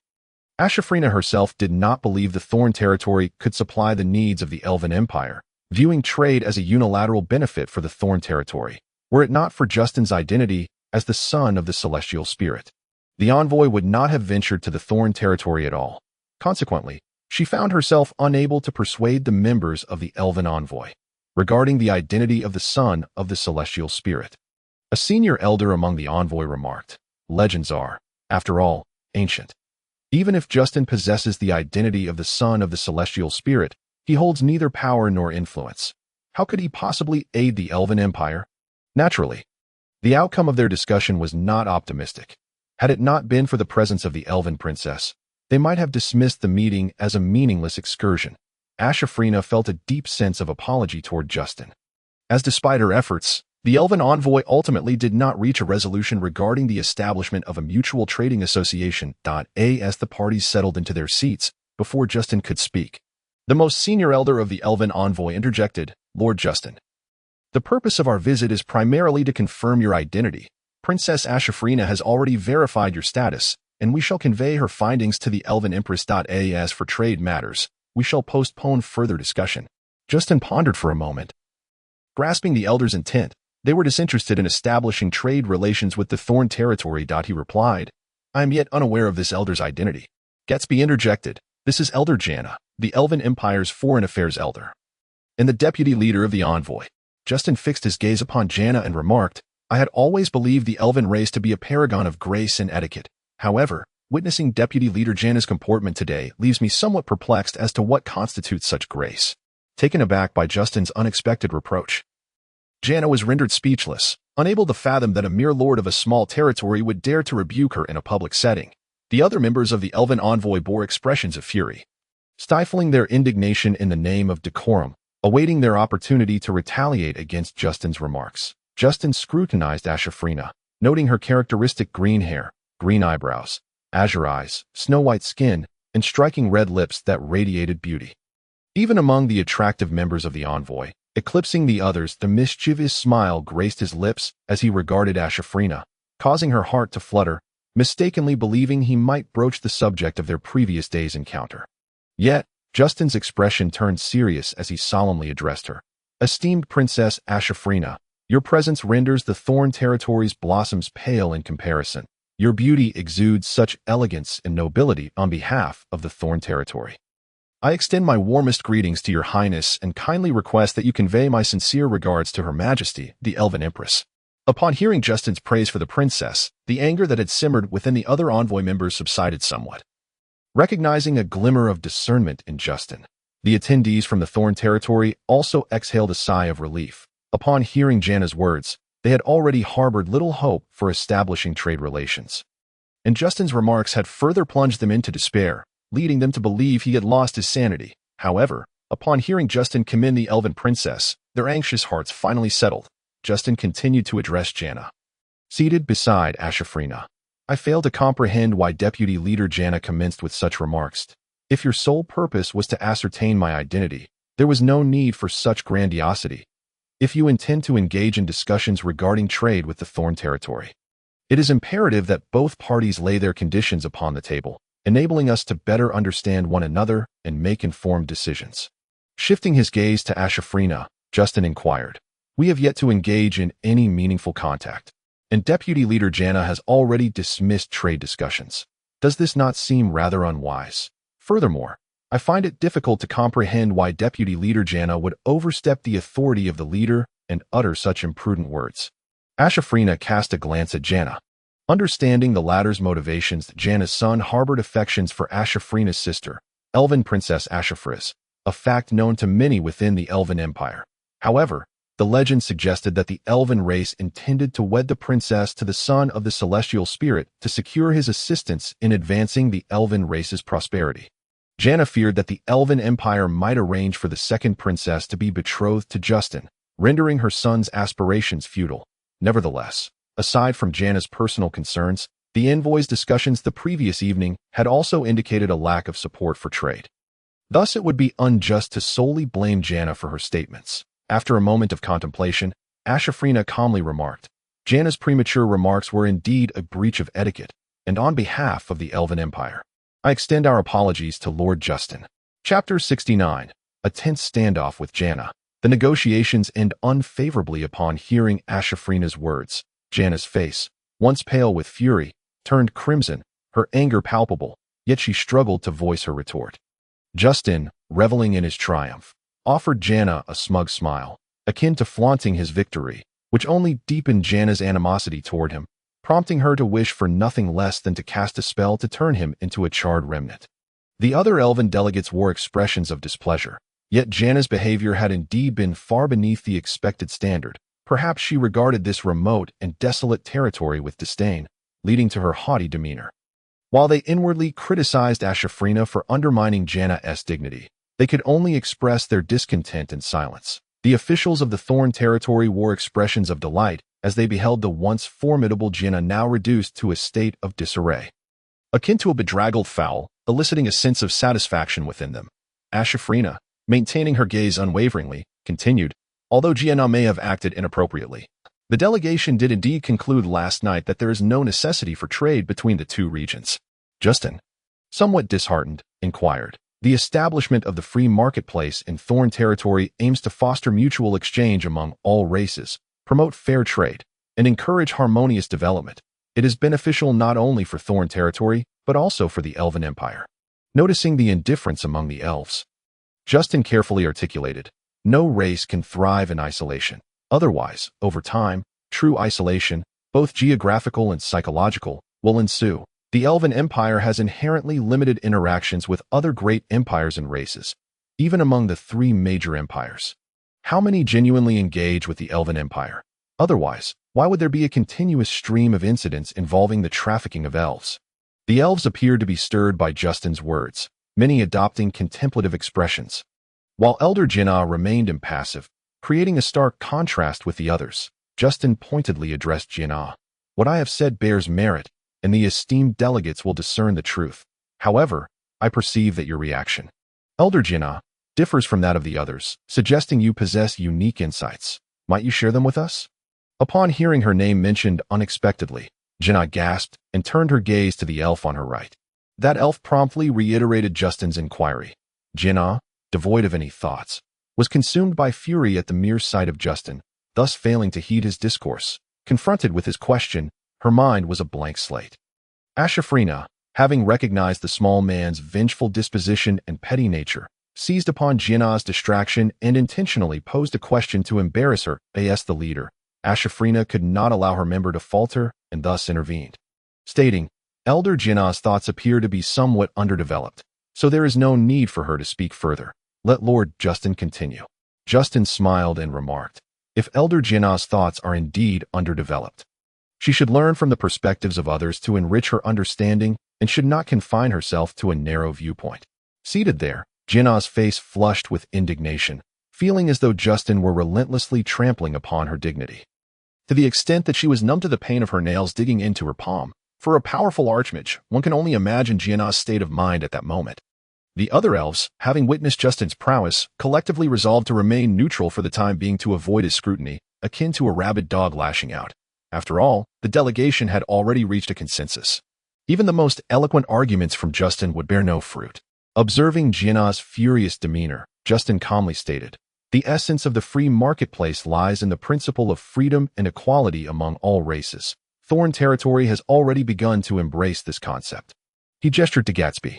Ashafrina herself did not believe the Thorn territory could supply the needs of the Elven Empire, viewing trade as a unilateral benefit for the Thorn territory, were it not for Justin's identity as the son of the Celestial Spirit. The envoy would not have ventured to the Thorn territory at all. Consequently, she found herself unable to persuade the members of the Elven Envoy regarding the identity of the son of the Celestial Spirit. A senior elder among the envoy remarked, "Legends are, after all, ancient. Even if Justin possesses the identity of the son of the Celestial Spirit, he holds neither power nor influence. How could he possibly aid the Elven Empire?" Naturally, the outcome of their discussion was not optimistic. Had it not been for the presence of the Elven Princess, they might have dismissed the meeting as a meaningless excursion. Ashafrina felt a deep sense of apology toward Justin. As despite her efforts, the Elven envoy ultimately did not reach a resolution regarding the establishment of a mutual trading association. As the parties settled into their seats, before Justin could speak, the most senior elder of the Elven envoy interjected, "Lord Justin, the purpose of our visit is primarily to confirm your identity. Princess Ashafrina has already verified your status, and we shall convey her findings to the Elven Empress. As for trade matters, we shall postpone further discussion." Justin pondered for a moment. Grasping the elder's intent, they were disinterested in establishing trade relations with the Thorn territory. He replied, "I am yet unaware of this elder's identity." Gatsby interjected, "This is Elder Janna, the Elven Empire's foreign affairs elder, and the deputy leader of the envoy." Justin fixed his gaze upon Janna and remarked, "I had always believed the Elven race to be a paragon of grace and etiquette. However, witnessing Deputy Leader Janna's comportment today leaves me somewhat perplexed as to what constitutes such grace." Taken aback by Justin's unexpected reproach, Janna was rendered speechless, unable to fathom that a mere lord of a small territory would dare to rebuke her in a public setting. The other members of the Elven envoy bore expressions of fury, stifling their indignation in the name of decorum, awaiting their opportunity to retaliate against Justin's remarks. Justin scrutinized Ashafrina, noting her characteristic green hair, green eyebrows, azure eyes, snow-white skin, and striking red lips that radiated beauty. Even among the attractive members of the envoy, eclipsing the others, the mischievous smile graced his lips as he regarded Ashafrina, causing her heart to flutter, mistakenly believing he might broach the subject of their previous day's encounter. Yet, Justin's expression turned serious as he solemnly addressed her. "Esteemed Princess Ashafrina, your presence renders the Thorn territory's blossoms pale in comparison. Your beauty exudes such elegance and nobility on behalf of the Thorn territory. I extend my warmest greetings to your highness and kindly request that you convey my sincere regards to Her Majesty, the Elven Empress." Upon hearing Justin's praise for the princess, the anger that had simmered within the other envoy members subsided somewhat. Recognizing a glimmer of discernment in Justin, the attendees from the Thorn territory also exhaled a sigh of relief. Upon hearing Janna's words, they had already harbored little hope for establishing trade relations, and Justin's remarks had further plunged them into despair, leading them to believe he had lost his sanity. However, upon hearing Justin commend the Elven princess, their anxious hearts finally settled. Justin continued to address Janna, seated beside Ashafrina. "I fail to comprehend why Deputy Leader Janna commenced with such remarks. If your sole purpose was to ascertain my identity, there was no need for such grandiosity. If you intend to engage in discussions regarding trade with the Thorn territory, it is imperative that both parties lay their conditions upon the table, enabling us to better understand one another and make informed decisions." Shifting his gaze to Ashafrina, Justin inquired, "We have yet to engage in any meaningful contact, and Deputy Leader Janna has already dismissed trade discussions. Does this not seem rather unwise? Furthermore, I find it difficult to comprehend why Deputy Leader Janna would overstep the authority of the leader and utter such imprudent words." Ashafrina cast a glance at Janna. Understanding the latter's motivations, Janna's son harbored affections for Ashafrina's sister, Elven Princess Ashafriz, a fact known to many within the Elven Empire. However, the legend suggested that the Elven race intended to wed the princess to the son of the celestial spirit to secure his assistance in advancing the Elven race's prosperity. Janna feared that the Elven Empire might arrange for the second princess to be betrothed to Justin, rendering her son's aspirations futile. Nevertheless, aside from Janna's personal concerns, the envoy's discussions the previous evening had also indicated a lack of support for trade. Thus, it would be unjust to solely blame Janna for her statements. After a moment of contemplation, Ashafrina calmly remarked, "Janna's premature remarks were indeed a breach of etiquette, and on behalf of the Elven Empire, I extend our apologies to Lord Justin." Chapter 69. A tense standoff with Janna. The negotiations end unfavorably upon hearing Ashafrina's words. Janna's face, once pale with fury, turned crimson, her anger palpable, yet she struggled to voice her retort. Justin, reveling in his triumph, offered Janna a smug smile, akin to flaunting his victory, which only deepened Janna's animosity toward him, prompting her to wish for nothing less than to cast a spell to turn him into a charred remnant. The other Elven delegates wore expressions of displeasure, yet Janna's behavior had indeed been far beneath the expected standard. Perhaps she regarded this remote and desolate territory with disdain, leading to her haughty demeanor. While they inwardly criticized Ashafrina for undermining Janna's dignity, they could only express their discontent in silence. The officials of the Thorn territory wore expressions of delight as they beheld the once formidable Jinnah now reduced to a state of disarray, akin to a bedraggled fowl, eliciting a sense of satisfaction within them. Ashafrina, maintaining her gaze unwaveringly, continued, although Jinnah may have acted inappropriately. The delegation did indeed conclude last night that there is no necessity for trade between the two regions. Justin, somewhat disheartened, inquired. The establishment of the free marketplace in Thorn territory aims to foster mutual exchange among all races, promote fair trade, and encourage harmonious development. It is beneficial not only for Thorn territory, but also for the Elven Empire. Noticing the indifference among the elves, Justin carefully articulated, no race can thrive in isolation. Otherwise, over time, true isolation, both geographical and psychological, will ensue. The Elven Empire has inherently limited interactions with other great empires and races, even among the three major empires. How many genuinely engage with the Elven Empire? Otherwise, why would there be a continuous stream of incidents involving the trafficking of elves? The elves appeared to be stirred by Justin's words, many adopting contemplative expressions, while Elder Jinnah remained impassive, creating a stark contrast with the others. Justin pointedly addressed Jinnah. What I have said bears merit, and the esteemed delegates will discern the truth. However, I perceive that your reaction, Elder Jinnah, differs from that of the others, suggesting you possess unique insights. Might you share them with us? Upon hearing her name mentioned unexpectedly, Jinnah gasped and turned her gaze to the elf on her right. That elf promptly reiterated Justin's inquiry. Jinnah, devoid of any thoughts, was consumed by fury at the mere sight of Justin, thus failing to heed his discourse. Confronted with his question, her mind was a blank slate. Ashafrina, having recognized the small man's vengeful disposition and petty nature, seized upon Jinnah's distraction and intentionally posed a question to embarrass her. As the leader, Ashafrina could not allow her member to falter and thus intervened, stating, Elder Jinnah's thoughts appear to be somewhat underdeveloped, so there is no need for her to speak further. Let Lord Justin continue. Justin smiled and remarked, if Elder Jinnah's thoughts are indeed underdeveloped, she should learn from the perspectives of others to enrich her understanding and should not confine herself to a narrow viewpoint. Seated there, Jinnah's face flushed with indignation, feeling as though Justin were relentlessly trampling upon her dignity. To the extent that she was numb to the pain of her nails digging into her palm, for a powerful archmage, one can only imagine Jinnah's state of mind at that moment. The other elves, having witnessed Justin's prowess, collectively resolved to remain neutral for the time being to avoid his scrutiny, akin to a rabid dog lashing out. After all, the delegation had already reached a consensus. Even the most eloquent arguments from Justin would bear no fruit. Observing Jinnah's furious demeanor, Justin calmly stated, the essence of the free marketplace lies in the principle of freedom and equality among all races. Thorn territory has already begun to embrace this concept. He gestured to Gatsby,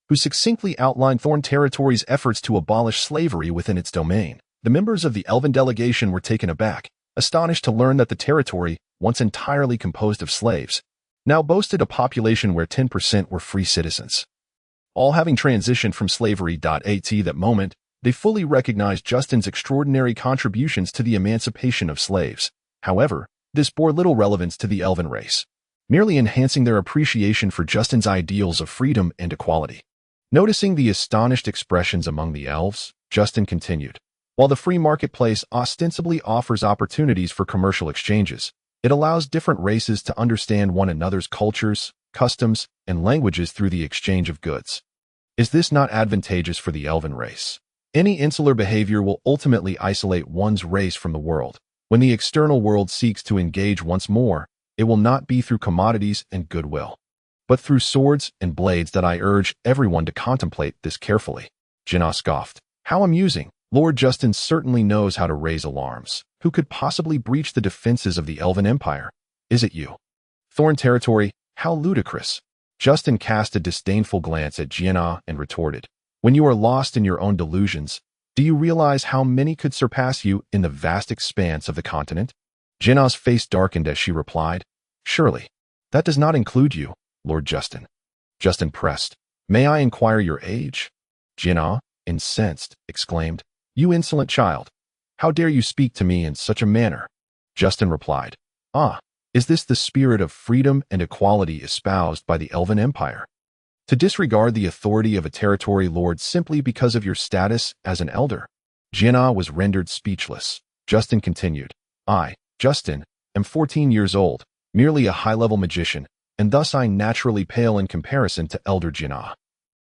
who succinctly outlined Thorn territory's efforts to abolish slavery within its domain. The members of the Elven delegation were taken aback, astonished to learn that the territory, once entirely composed of slaves, now boasted a population where 10% were free citizens. All having transitioned from slavery. At that moment, they fully recognized Justin's extraordinary contributions to the emancipation of slaves. However, this bore little relevance to the Elven race, merely enhancing their appreciation for Justin's ideals of freedom and equality. Noticing the astonished expressions among the elves, Justin continued, while the free marketplace ostensibly offers opportunities for commercial exchanges, it allows different races to understand one another's cultures, customs, and languages through the exchange of goods. Is this not advantageous for the Elven race? Any insular behavior will ultimately isolate one's race from the world. When the external world seeks to engage once more, it will not be through commodities and goodwill, but through swords and blades. That I urge everyone to contemplate this carefully. Jinnah scoffed. How amusing. Lord Justin certainly knows how to raise alarms. Who could possibly breach the defenses of the Elven Empire? Is it you? Thorn territory, how ludicrous. Justin cast a disdainful glance at Jinnah and retorted, when you are lost in your own delusions, do you realize how many could surpass you in the vast expanse of the continent? Jinnah's face darkened as she replied, surely, that does not include you, Lord Justin. Justin pressed, may I inquire your age? Jinnah, incensed, exclaimed, you insolent child, how dare you speak to me in such a manner? Justin replied, is this the spirit of freedom and equality espoused by the Elven Empire? To disregard the authority of a territory lord simply because of your status as an elder? Jinnah was rendered speechless. Justin continued. I, Justin, am 14 years old, merely a high-level magician, and thus I naturally pale in comparison to Elder Jinnah.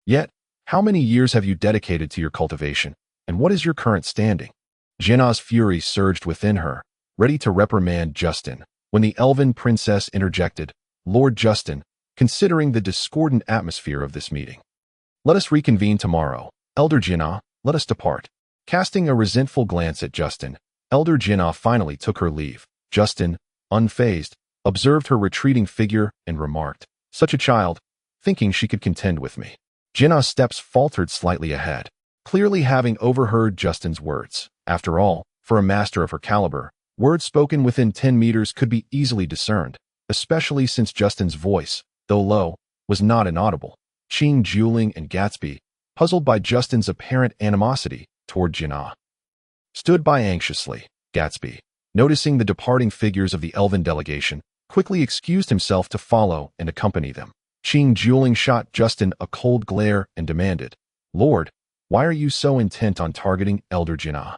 Yet, how many years have you dedicated to your cultivation, and what is your current standing? Jinnah's fury surged within her, ready to reprimand Justin, when the elven princess interjected, Lord Justin, considering the discordant atmosphere of this meeting. Let us reconvene tomorrow. Elder Jinnah, let us depart. Casting a resentful glance at Justin, Elder Jinnah finally took her leave. Justin, unfazed, observed her retreating figure and remarked, such a child, thinking she could contend with me. Jinnah's steps faltered slightly ahead, clearly having overheard Justin's words. After all, for a master of her caliber, words spoken within 10 meters could be easily discerned, especially since Justin's voice, though low, was not inaudible. Cangmang and Gabise, puzzled by Justin's apparent animosity toward Jinnah, stood by anxiously. Gabise, noticing the departing figures of the elven delegation, quickly excused himself to follow and accompany them. Cangmang shot Justin a cold glare and demanded, Lord, why are you so intent on targeting Elder Jinnah?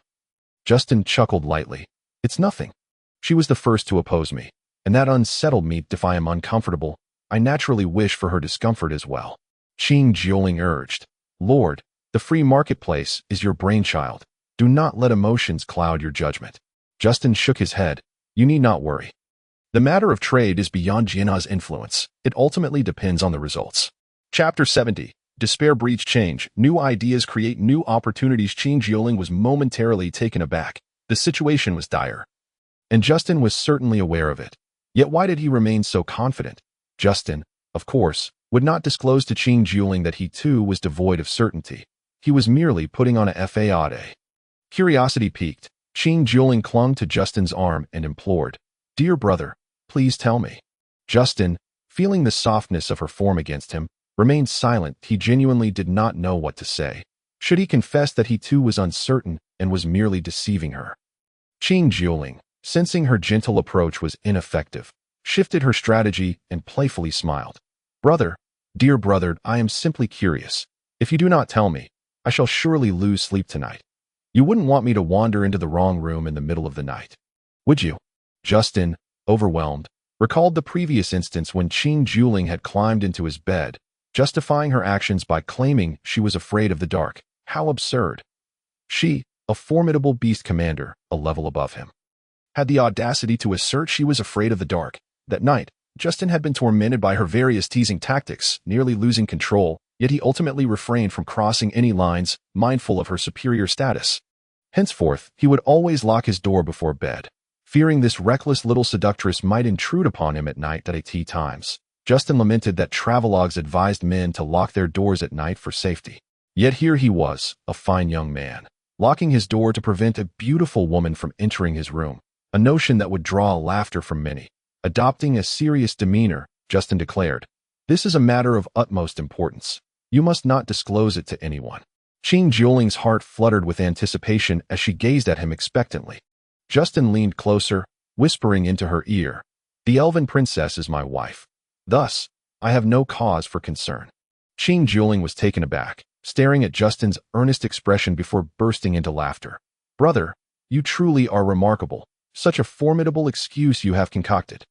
Justin chuckled lightly. It's nothing. She was the first to oppose me, and that unsettled me. If I am uncomfortable, I naturally wish for her discomfort as well. Cangmang urged, Lord, the free marketplace is your brainchild. Do not let emotions cloud your judgment. Justin shook his head. You need not worry. The matter of trade is beyond Jinnah's influence. It ultimately depends on the results. Chapter 70. Despair breeds change. New ideas create new opportunities. Cangmang was momentarily taken aback. The situation was dire, and Justin was certainly aware of it. Yet why did he remain so confident? Justin, of course, would not disclose to Cangmang that he too was devoid of certainty. He was merely putting on a facade. Curiosity piqued. Cangmang clung to Justin's arm and implored, Dear brother, please tell me. Justin, feeling the softness of her form against him, remained silent. He genuinely did not know what to say. Should he confess that he too was uncertain and was merely deceiving her? Cangmang, sensing her gentle approach was ineffective, shifted her strategy and playfully smiled. Brother, dear brother, I am simply curious. If you do not tell me, I shall surely lose sleep tonight. You wouldn't want me to wander into the wrong room in the middle of the night, would you? Justin, overwhelmed, recalled the previous instance when Cangmang had climbed into his bed, justifying her actions by claiming she was afraid of the dark. How absurd. She, a formidable beast commander, a level above him, had the audacity to assert she was afraid of the dark. That night, Justin had been tormented by her various teasing tactics, nearly losing control, yet he ultimately refrained from crossing any lines, mindful of her superior status. Henceforth, he would always lock his door before bed, fearing this reckless little seductress might intrude upon him at night at tea times. Justin lamented that travelogues advised men to lock their doors at night for safety. Yet here he was, a fine young man, locking his door to prevent a beautiful woman from entering his room, a notion that would draw laughter from many. Adopting a serious demeanor, Justin declared, This is a matter of utmost importance. You must not disclose it to anyone. Cangmang's heart fluttered with anticipation as she gazed at him expectantly. Justin leaned closer, whispering into her ear, The elven princess is my wife. Thus, I have no cause for concern. Cangmang was taken aback, staring at Justin's earnest expression before bursting into laughter. Brother, you truly are remarkable. Such a formidable excuse you have concocted.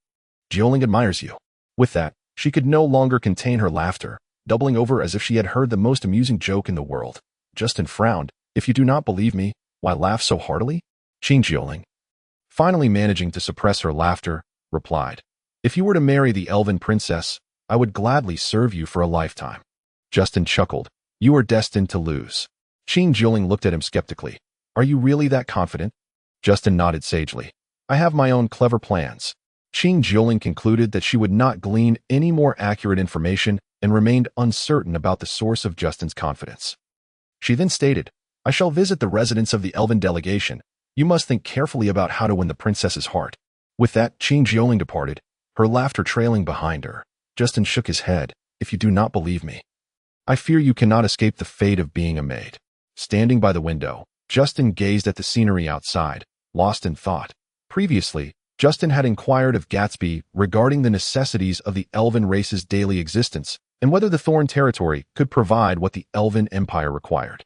Cangmang admires you. With that, she could no longer contain her laughter, doubling over as if she had heard the most amusing joke in the world. Justin frowned. If you do not believe me, why laugh so heartily? Cangmang, finally managing to suppress her laughter, replied, If you were to marry the elven princess, I would gladly serve you for a lifetime. Justin chuckled. You are destined to lose. Cangmang looked at him skeptically. Are you really that confident? Justin nodded sagely. I have my own clever plans. Cangmang concluded that she would not glean any more accurate information and remained uncertain about the source of Justin's confidence. She then stated, I shall visit the residence of the elven delegation. You must think carefully about how to win the princess's heart. With that, Cangmang departed, her laughter trailing behind her. Justin shook his head. If you do not believe me, I fear you cannot escape the fate of being a maid. Standing by the window, Justin gazed at the scenery outside, lost in thought. Previously, Justin had inquired of Gabise regarding the necessities of the elven race's daily existence and whether the Thorn territory could provide what the Elven Empire required.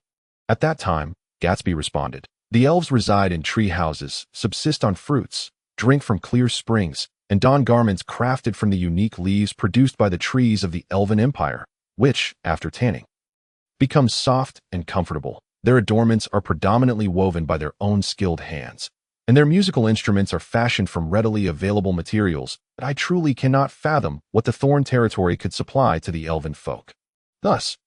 At that time, Gabise responded, The elves reside in tree houses, subsist on fruits, drink from clear springs, and don garments crafted from the unique leaves produced by the trees of the Elven Empire, which, after tanning, become soft and comfortable. Their adornments are predominantly woven by their own skilled hands, and their musical instruments are fashioned from readily available materials. But I truly cannot fathom what the Thorn territory could supply to the elven folk. Thus,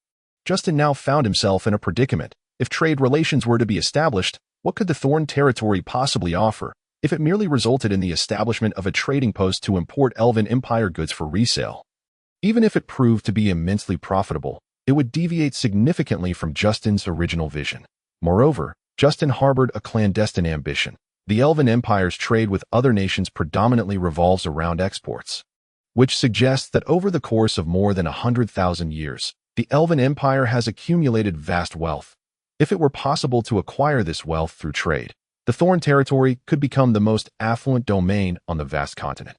Justin now found himself in a predicament. If trade relations were to be established, what could the Thorn territory possibly offer if it merely resulted in the establishment of a trading post to import Elven Empire goods for resale? Even if it proved to be immensely profitable, it would deviate significantly from Justin's original vision. Moreover, Justin harbored a clandestine ambition. The Elven Empire's trade with other nations predominantly revolves around exports, which suggests that over the course of more than 100,000 years, the Elven Empire has accumulated vast wealth. If it were possible to acquire this wealth through trade, the Thorn territory could become the most affluent domain on the vast continent.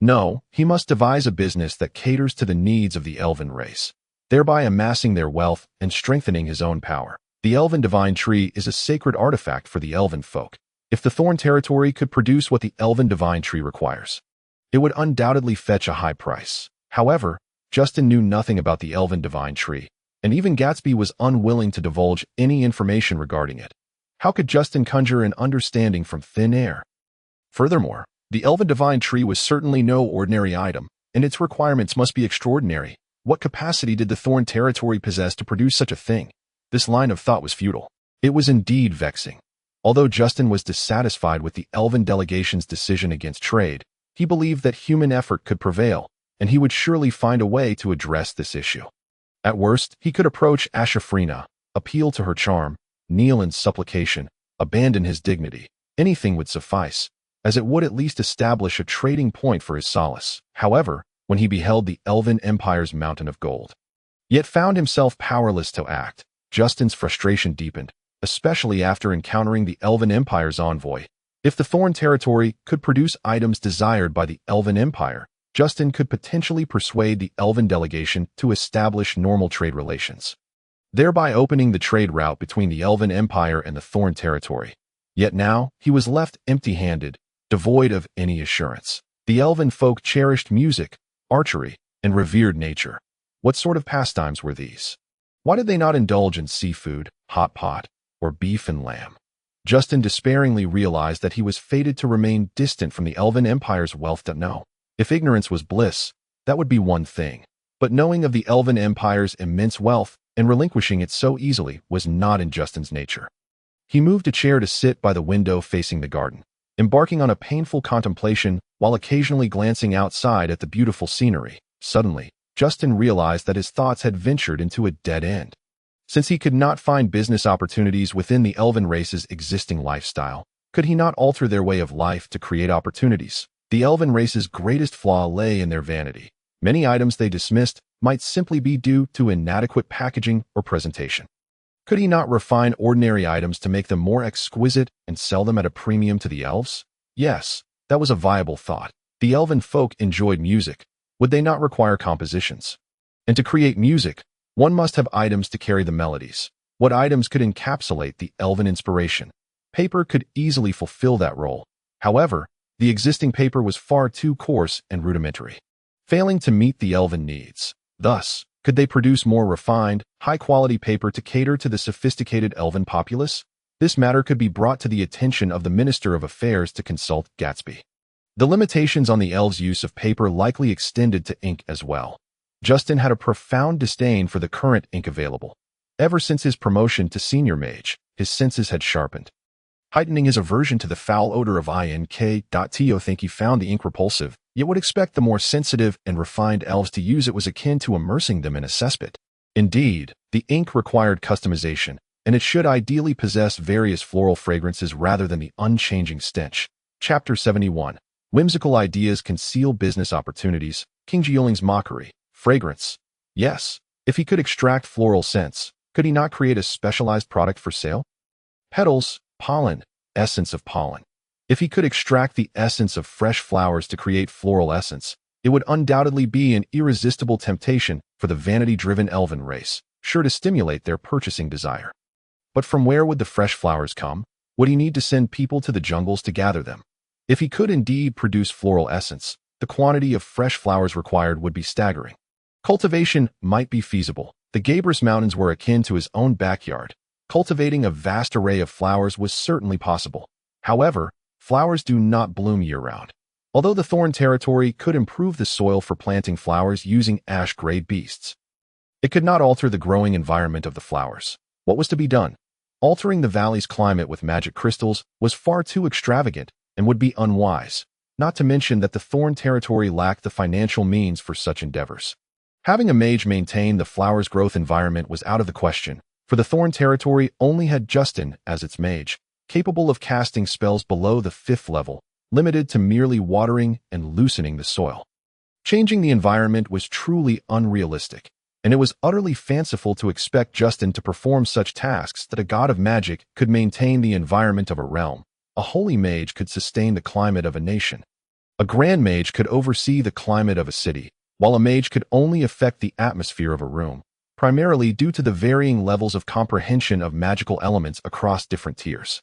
No, he must devise a business that caters to the needs of the elven race, thereby amassing their wealth and strengthening his own power. The Elven Divine Tree is a sacred artifact for the elven folk. If the Thorn territory could produce what the Elven Divine Tree requires, it would undoubtedly fetch a high price. However, Justin knew nothing about the Elven Divine Tree, and even Gatsby was unwilling to divulge any information regarding it. How could Justin conjure an understanding from thin air? Furthermore, the Elven Divine Tree was certainly no ordinary item, and its requirements must be extraordinary. What capacity did the Thorn territory possess to produce such a thing? This line of thought was futile. It was indeed vexing. Although Justin was dissatisfied with the Elven delegation's decision against trade, he believed that human effort could prevail, and he would surely find a way to address this issue. At worst, he could approach Ashafrina, appeal to her charm, kneel in supplication, abandon his dignity. Anything would suffice, as it would at least establish a trading point for his solace. However, when he beheld the Elven Empire's mountain of gold, yet found himself powerless to act, Justin's frustration deepened, especially after encountering the Elven Empire's envoy. If the Thorn territory could produce items desired by the Elven Empire, Justin could potentially persuade the Elven delegation to establish normal trade relations, thereby opening the trade route between the Elven Empire and the Thorn territory. Yet now, he was left empty-handed, devoid of any assurance. The elven folk cherished music, archery, and revered nature. What sort of pastimes were these? Why did they not indulge in seafood, hot pot, or beef and lamb? Justin despairingly realized that he was fated to remain distant from the Elven Empire's wealth. No. If ignorance was bliss, that would be one thing. But knowing of the Elven Empire's immense wealth and relinquishing it so easily was not in Justin's nature. He moved a chair to sit by the window facing the garden, embarking on a painful contemplation while occasionally glancing outside at the beautiful scenery. Suddenly, Justin realized that his thoughts had ventured into a dead end. Since he could not find business opportunities within the elven race's existing lifestyle, could he not alter their way of life to create opportunities? The elven race's greatest flaw lay in their vanity. Many items they dismissed might simply be due to inadequate packaging or presentation. Could he not refine ordinary items to make them more exquisite and sell them at a premium to the elves? Yes, that was a viable thought. The elven folk enjoyed music. Would they not require compositions? And to create music, one must have items to carry the melodies. What items could encapsulate the elven inspiration? Paper could easily fulfill that role. However, the existing paper was far too coarse and rudimentary, failing to meet the elven needs. Thus, could they produce more refined, high-quality paper to cater to the sophisticated elven populace? This matter could be brought to the attention of the Minister of Affairs to consult Gatsby. The limitations on the elves' use of paper likely extended to ink as well. Justin had a profound disdain for the current ink available. Ever since his promotion to senior mage, his senses had sharpened, heightening his aversion to the foul odor of ink.to think he found the ink repulsive, yet would expect the more sensitive and refined elves to use it was akin to immersing them in a cesspit. Indeed, the ink required customization, and it should ideally possess various floral fragrances rather than the unchanging stench. Chapter 71. Whimsical ideas conceal business opportunities. King Jiuling's mockery. Fragrance. Yes, if he could extract floral scents, could he not create a specialized product for sale? Petals, pollen, essence of pollen. If he could extract the essence of fresh flowers to create floral essence, it would undoubtedly be an irresistible temptation for the vanity-driven elven race, sure to stimulate their purchasing desire. But from where would the fresh flowers come? Would he need to send people to the jungles to gather them? If he could indeed produce floral essence, the quantity of fresh flowers required would be staggering. Cultivation might be feasible. The Gabise Mountains were akin to his own backyard. Cultivating a vast array of flowers was certainly possible. However, flowers do not bloom year-round. Although the thorn territory could improve the soil for planting flowers using ash-gray beasts, it could not alter the growing environment of the flowers. What was to be done? Altering the valley's climate with magic crystals was far too extravagant and would be unwise, not to mention that the thorn territory lacked the financial means for such endeavors. Having a mage maintain the flower's growth environment was out of the question, for the thorn territory only had Justin as its mage, capable of casting spells below the 5th level, limited to merely watering and loosening the soil. Changing the environment was truly unrealistic, and it was utterly fanciful to expect Justin to perform such tasks that a god of magic could maintain the environment of a realm. A holy mage could sustain the climate of a nation. A grand mage could oversee the climate of a city, while a mage could only affect the atmosphere of a room, primarily due to the varying levels of comprehension of magical elements across different tiers.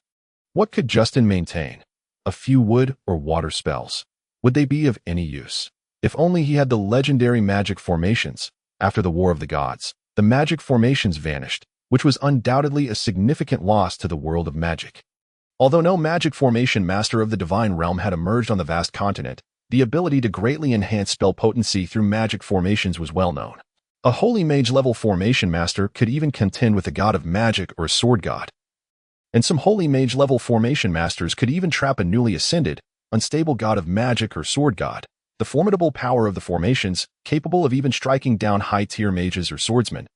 What could Justin maintain? A few wood or water spells. Would they be of any use? If only he had the legendary magic formations. After the War of the Gods, the magic formations vanished, which was undoubtedly a significant loss to the world of magic. Although no magic formation master of the divine realm had emerged on the vast continent, the ability to greatly enhance spell potency through magic formations was well known. A holy mage-level formation master could even contend with a god of magic or a sword god. And some holy mage-level formation masters could even trap a newly ascended, unstable god of magic or sword god. The formidable power of the formations, capable of even striking down high-tier mages or swordsmen,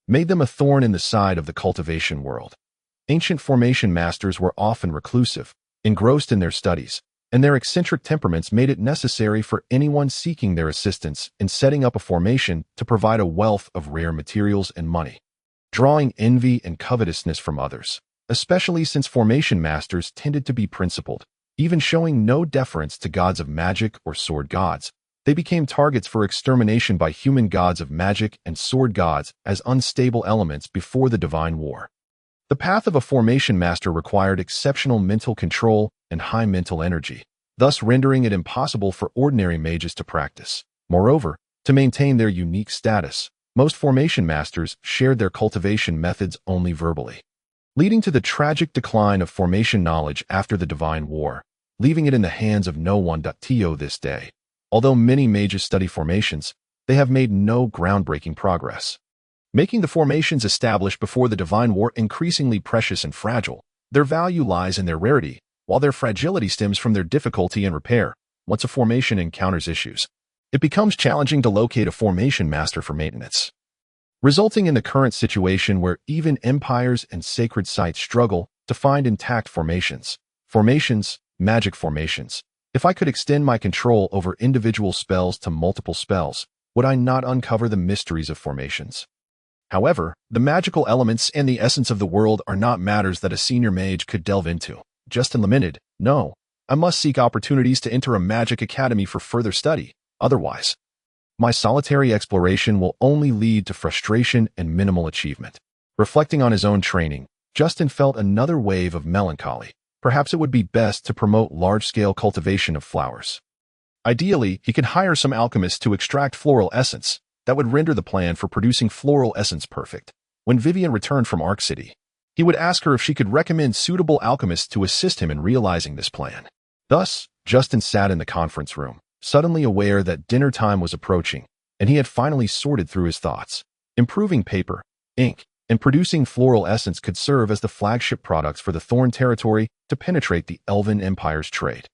made them a thorn in the side of the cultivation world. Ancient formation masters were often reclusive, engrossed in their studies, and their eccentric temperaments made it necessary for anyone seeking their assistance in setting up a formation to provide a wealth of rare materials and money, drawing envy and covetousness from others, especially since formation masters tended to be principled. Even showing no deference to gods of magic or sword gods, they became targets for extermination by human gods of magic and sword gods as unstable elements before the Divine War. The path of a formation master required exceptional mental control and high mental energy, thus rendering it impossible for ordinary mages to practice. Moreover, to maintain their unique status, most formation masters shared their cultivation methods only verbally, leading to the tragic decline of formation knowledge after the Divine War, leaving it in the hands of no one to this day. Although many mages study formations, they have made no groundbreaking progress, making the formations established before the Divine War increasingly precious and fragile. Their value lies in their rarity, while their fragility stems from their difficulty in repair. Once a formation encounters issues, it becomes challenging to locate a formation master for maintenance, resulting in the current situation where even empires and sacred sites struggle to find intact formations. Magic formations. If I could extend my control over individual spells to multiple spells, would I not uncover the mysteries of formations? However, the magical elements and the essence of the world are not matters that a senior mage could delve into. Justin lamented, "No, I must seek opportunities to enter a magic academy for further study. Otherwise, my solitary exploration will only lead to frustration and minimal achievement." Reflecting on his own training, Justin felt another wave of melancholy. Perhaps it would be best to promote large-scale cultivation of flowers. Ideally, he could hire some alchemists to extract floral essence. That would render the plan for producing floral essence perfect. When Vivian returned from Ark City, he would ask her if she could recommend suitable alchemists to assist him in realizing this plan. Thus, Justin sat in the conference room, suddenly aware that dinner time was approaching, and he had finally sorted through his thoughts. Improving paper, ink, and producing floral essence could serve as the flagship products for the Thorn territory to penetrate the Elven Empire's trade.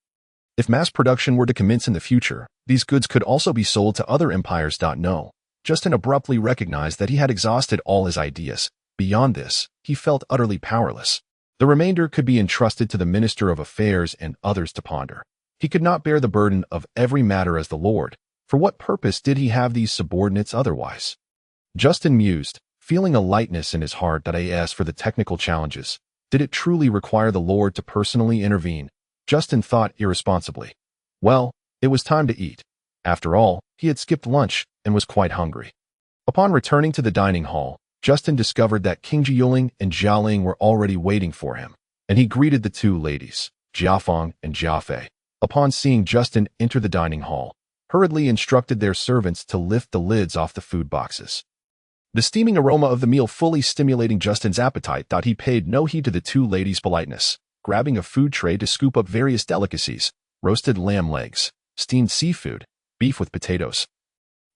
If mass production were to commence in the future, these goods could also be sold to other empires. No, Justin abruptly recognized that he had exhausted all his ideas. Beyond this, he felt utterly powerless. The remainder could be entrusted to the Minister of Affairs and others to ponder. He could not bear the burden of every matter as the Lord. For what purpose did he have these subordinates otherwise? Justin mused, feeling a lightness in his heart that as for the technical challenges, did it truly require the Lord to personally intervene? Justin thought irresponsibly. Well, it was time to eat. After all, he had skipped lunch and was quite hungry. Upon returning to the dining hall, Justin discovered that King Jiuling and Jialing were already waiting for him. and he greeted the two ladies, Jiafeng and Jiafei. Upon seeing Justin enter the dining hall, hurriedly instructed their servants to lift the lids off the food boxes. The steaming aroma of the meal fully stimulating Justin's appetite, he paid no heed to the two ladies' politeness, grabbing a food tray to scoop up various delicacies, roasted lamb legs, steamed seafood, beef with potatoes,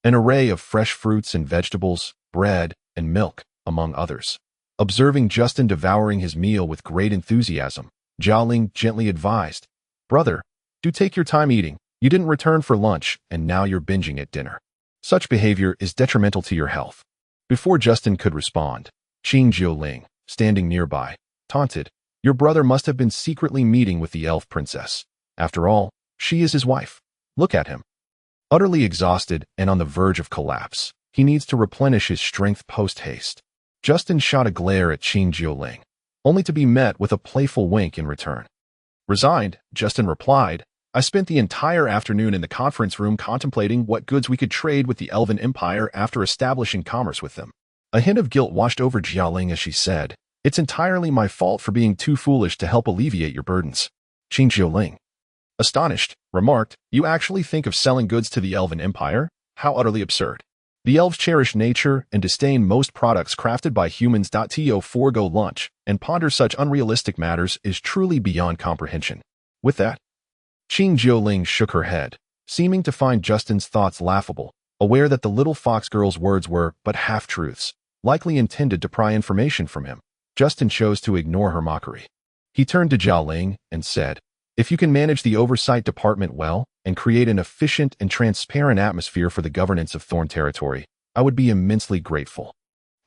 an array of fresh fruits and vegetables, bread, and milk, among others. Observing Justin devouring his meal with great enthusiasm, Jialing gently advised, "Brother, do take your time eating. You didn't return for lunch, and now you're binging at dinner. Such behavior is detrimental to your health." Before Justin could respond, Qing Jialing, standing nearby, taunted, "Your brother must have been secretly meeting with the elf princess. After all, she is his wife. Look at him." Utterly exhausted and on the verge of collapse, he needs to replenish his strength post-haste. Justin shot a glare at Qing Jialing, only to be met with a playful wink in return. Resigned, Justin replied, "I spent the entire afternoon in the conference room contemplating what goods we could trade with the Elven Empire after establishing commerce with them." A hint of guilt washed over Jialing as she said, "It's entirely my fault for being too foolish to help alleviate your burdens." Qing Jialing, astonished, remarked, "You actually think of selling goods to the Elven Empire? How utterly absurd. The elves cherish nature and disdain most products crafted by humans. To forego lunch and ponder such unrealistic matters is truly beyond comprehension." With that, Qing Jialing shook her head, seeming to find Justin's thoughts laughable, aware that the little fox girl's words were but half-truths, likely intended to pry information from him. Justin chose to ignore her mockery. He turned to Jialing and said, "If you can manage the oversight department well and create an efficient and transparent atmosphere for the governance of Thorn Territory, I would be immensely grateful.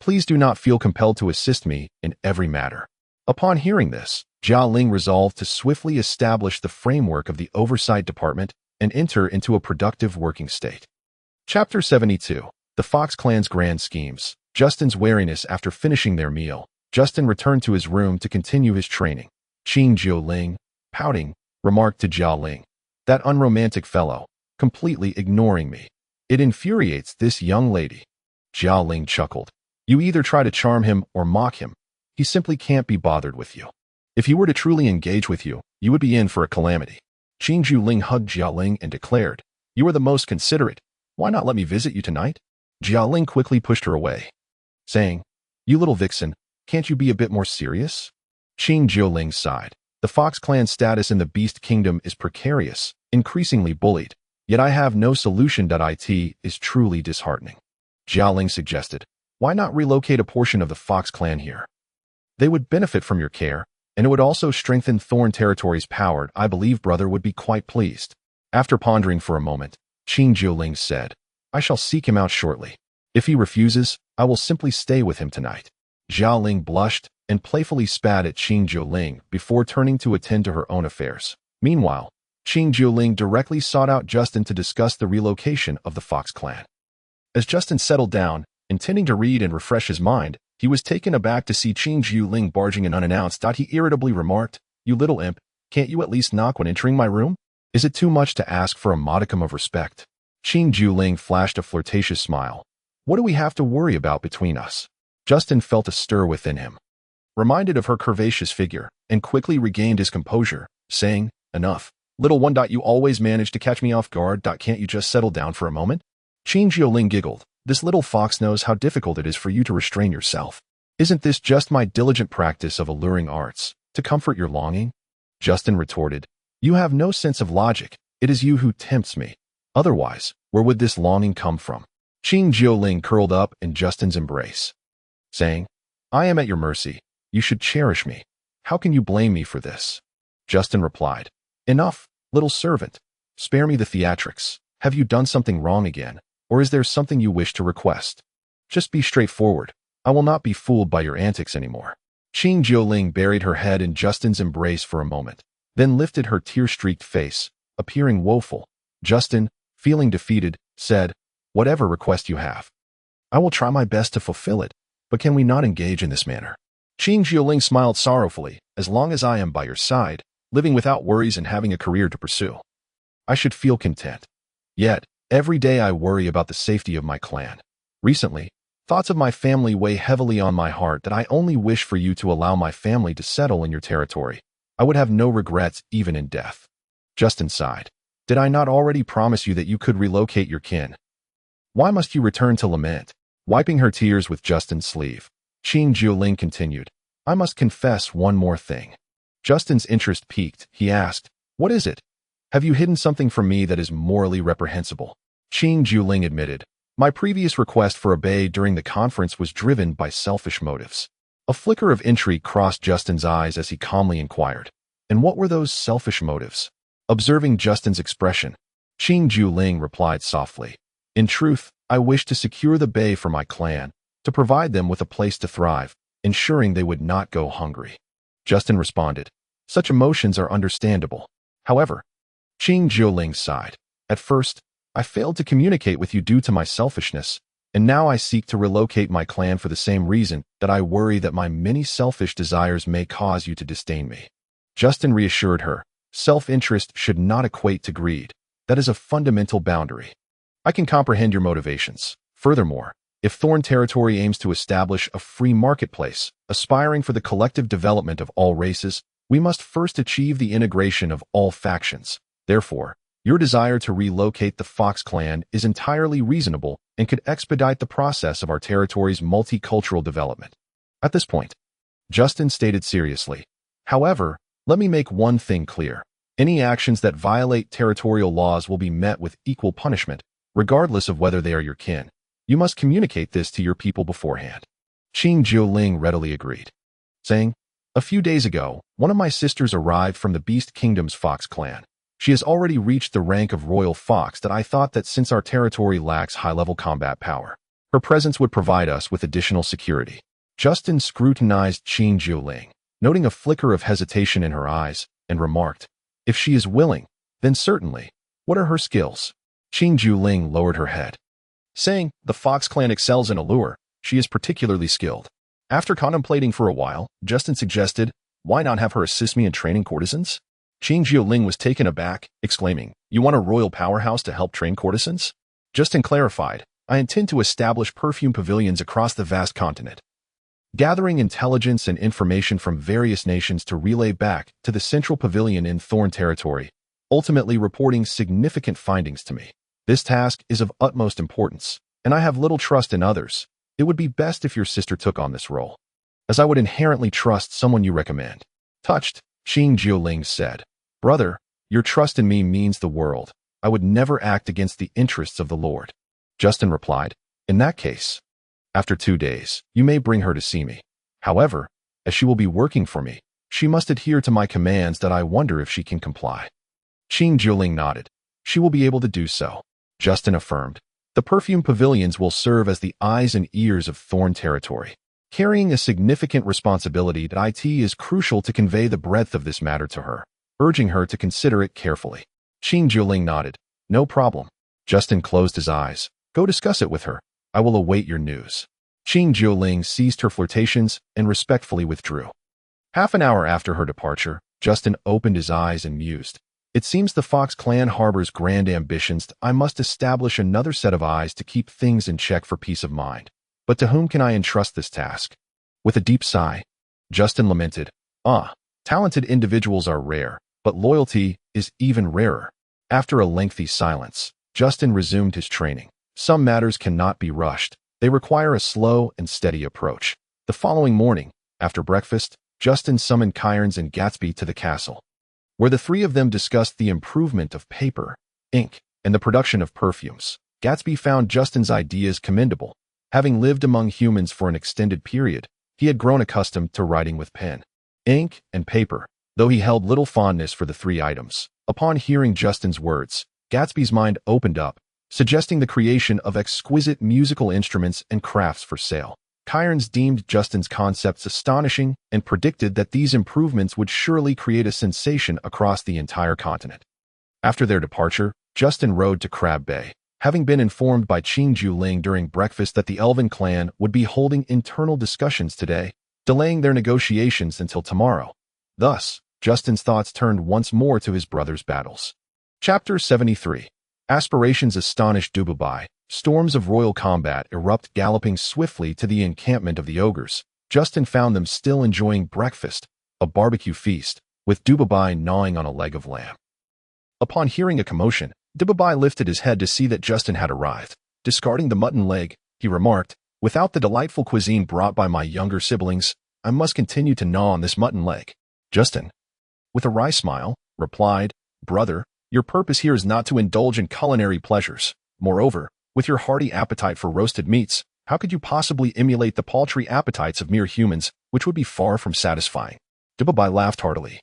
Please do not feel compelled to assist me in every matter." Upon hearing this, Jialing resolved to swiftly establish the framework of the Oversight Department and enter into a productive working state. Chapter 72. The Fox Clan's Grand Schemes. Justin's wariness. After finishing their meal, Justin returned to his room to continue his training. Qing Jialing, pouting, remarked to Jialing, "That unromantic fellow, completely ignoring me. It infuriates this young lady." Jialing chuckled. "You either try to charm him or mock him. He simply can't be bothered with you. If he were to truly engage with you, you would be in for a calamity." Qing Jialing hugged Jialing and declared, "You are the most considerate. Why not let me visit you tonight?" Jialing quickly pushed her away, saying, "You little vixen, can't you be a bit more serious?" Qing Jialing sighed. "The Fox Clan's status in the Beast Kingdom is precarious, increasingly bullied, yet I have no solution. It is truly disheartening." Jialing suggested, "Why not relocate a portion of the Fox Clan here? They would benefit from your care, and it would also strengthen Thorn Territory's power. I believe brother would be quite pleased." After pondering for a moment, Qing Jialing said, "I shall seek him out shortly. If he refuses, I will simply stay with him tonight." Jialing blushed and playfully spat at Qing Jialing before turning to attend to her own affairs. Meanwhile, Qing Jialing directly sought out Justin to discuss the relocation of the Fox Clan. As Justin settled down, intending to read and refresh his mind, he was taken aback to see Qing Jialing barging in unannounced. He irritably remarked, "You little imp, can't you at least knock when entering my room? Is it too much to ask for a modicum of respect?" Qing Jialing flashed a flirtatious smile. "What do we have to worry about between us?" Justin felt a stir within him, reminded of her curvaceous figure, and quickly regained his composure, saying, "Enough, little one. You always manage to catch me off guard. Can't you just settle down for a moment?" Qing Jialing giggled. "This little fox knows how difficult it is for you to restrain yourself. Isn't this just my diligent practice of alluring arts, to comfort your longing?" Justin retorted, "You have no sense of logic. It is you who tempts me. Otherwise, where would this longing come from?" Qing Jialing curled up in Justin's embrace, saying, "I am at your mercy. You should cherish me. How can you blame me for this?" Justin replied, "Enough, little servant. Spare me the theatrics. Have you done something wrong again, or is there something you wish to request? Just be straightforward. I will not be fooled by your antics anymore." Qing Jialing buried her head in Justin's embrace for a moment, then lifted her tear-streaked face, appearing woeful. Justin, feeling defeated, said, "Whatever request you have, I will try my best to fulfill it, but can we not engage in this manner?" Qing Jialing smiled sorrowfully. "As long as I am by your side, living without worries and having a career to pursue, I should feel content. Yet, every day I worry about the safety of my clan. Recently, Thoughts of my family weigh heavily on my heart that I only wish for you to allow my family to settle in your territory. I would have no regrets even in death. Justin sighed. Did I not already promise you that you could relocate your kin? Why must you return to lament? Wiping her tears with Justin's sleeve, Qing Jiuling continued. I must confess one more thing. Justin's interest piqued. He asked, what is it? Have you hidden something from me that is morally reprehensible? Qing Jiuling admitted. My previous request for a bay during the conference was driven by selfish motives. A flicker of intrigue crossed Justin's eyes as he calmly inquired. And what were those selfish motives? Observing Justin's expression, Qing Jiuling replied softly. In truth, I wish to secure the bay for my clan, to provide them with a place to thrive, ensuring they would not go hungry. Justin responded, such emotions are understandable. However, Qing Jiuling sighed. At first, I failed to communicate with you due to my selfishness, and now I seek to relocate my clan for the same reason that I worry that my many selfish desires may cause you to disdain me. Justin reassured her, self-interest should not equate to greed. That is a fundamental boundary. I can comprehend your motivations. Furthermore, if Thorn Territory aims to establish a free marketplace, aspiring for the collective development of all races, we must first achieve the integration of all factions. Therefore, your desire to relocate the Fox clan is entirely reasonable and could expedite the process of our territory's multicultural development. At this point, Justin stated seriously, however, let me make one thing clear. Any actions that violate territorial laws will be met with equal punishment, regardless of whether they are your kin. You must communicate this to your people beforehand. Qing Jiuling readily agreed, saying, a few days ago, one of my sisters arrived from the Beast Kingdom's Fox clan. She has already reached the rank of Royal Fox that I thought that since our territory lacks high-level combat power, her presence would provide us with additional security. Justin scrutinized Qing Jiuling, noting a flicker of hesitation in her eyes, and remarked, if she is willing, then certainly. What are her skills? Qing Jiuling lowered her head, saying, the Fox clan excels in allure. She is particularly skilled. After contemplating for a while, Justin suggested, why not have her assist me in training courtesans? Qing Jiuling was taken aback, exclaiming, you want a royal powerhouse to help train courtesans? Justin clarified, I intend to establish perfume pavilions across the vast continent, gathering intelligence and information from various nations to relay back to the central pavilion in Thorn Territory, ultimately reporting significant findings to me. This task is of utmost importance, and I have little trust in others. It would be best if your sister took on this role, as I would inherently trust someone you recommend. Touched, Qing Jiuling said, brother, your trust in me means the world. I would never act against the interests of the Lord. Justin replied, in that case, after 2 days, you may bring her to see me. However, as she will be working for me, she must adhere to my commands that I wonder if she can comply. Qing Jiuling nodded. She will be able to do so. Justin affirmed. The perfume pavilions will serve as the eyes and ears of Thorn Territory, carrying a significant responsibility that IT is crucial to convey the breadth of this matter to her, urging her to consider it carefully. Qing Jiuling nodded. No problem. Justin closed his eyes. Go discuss it with her. I will await your news. Qing Jiuling ceased her flirtations and respectfully withdrew. Half an hour after her departure, Justin opened his eyes and mused. It seems the Fox clan harbors grand ambitions. I must establish another set of eyes to keep things in check for peace of mind. But to whom can I entrust this task? With a deep sigh, Justin lamented, talented individuals are rare, but loyalty is even rarer. After a lengthy silence, Justin resumed his training. Some matters cannot be rushed. They require a slow and steady approach. The following morning, after breakfast, Justin summoned Cairns and Gatsby to the castle, where the three of them discussed the improvement of paper, ink, and the production of perfumes. Gatsby found Justin's ideas commendable. Having lived among humans for an extended period, he had grown accustomed to writing with pen, ink, and paper, though he held little fondness for the three items. Upon hearing Justin's words, Gatsby's mind opened up, suggesting the creation of exquisite musical instruments and crafts for sale. Cairns deemed Justin's concepts astonishing and predicted that these improvements would surely create a sensation across the entire continent. After their departure, Justin rode to Crab Bay, having been informed by Qing Jiuling during breakfast that the Elven clan would be holding internal discussions today, delaying their negotiations until tomorrow. Thus, Justin's thoughts turned once more to his brother's battles. Chapter 73. Aspirations astonished Dububai, Storms of royal combat erupt, galloping swiftly to the encampment of the ogres. Justin found them still enjoying breakfast, a barbecue feast, with Dubabai gnawing on a leg of lamb. Upon hearing a commotion, Dubabai lifted his head to see that Justin had arrived. Discarding the mutton leg, he remarked, "Without the delightful cuisine brought by my younger siblings, I must continue to gnaw on this mutton leg." Justin, with a wry smile, replied, "Brother, your purpose here is not to indulge in culinary pleasures. Moreover, with your hearty appetite for roasted meats, how could you possibly emulate the paltry appetites of mere humans, which would be far from satisfying?" Dubabai laughed heartily,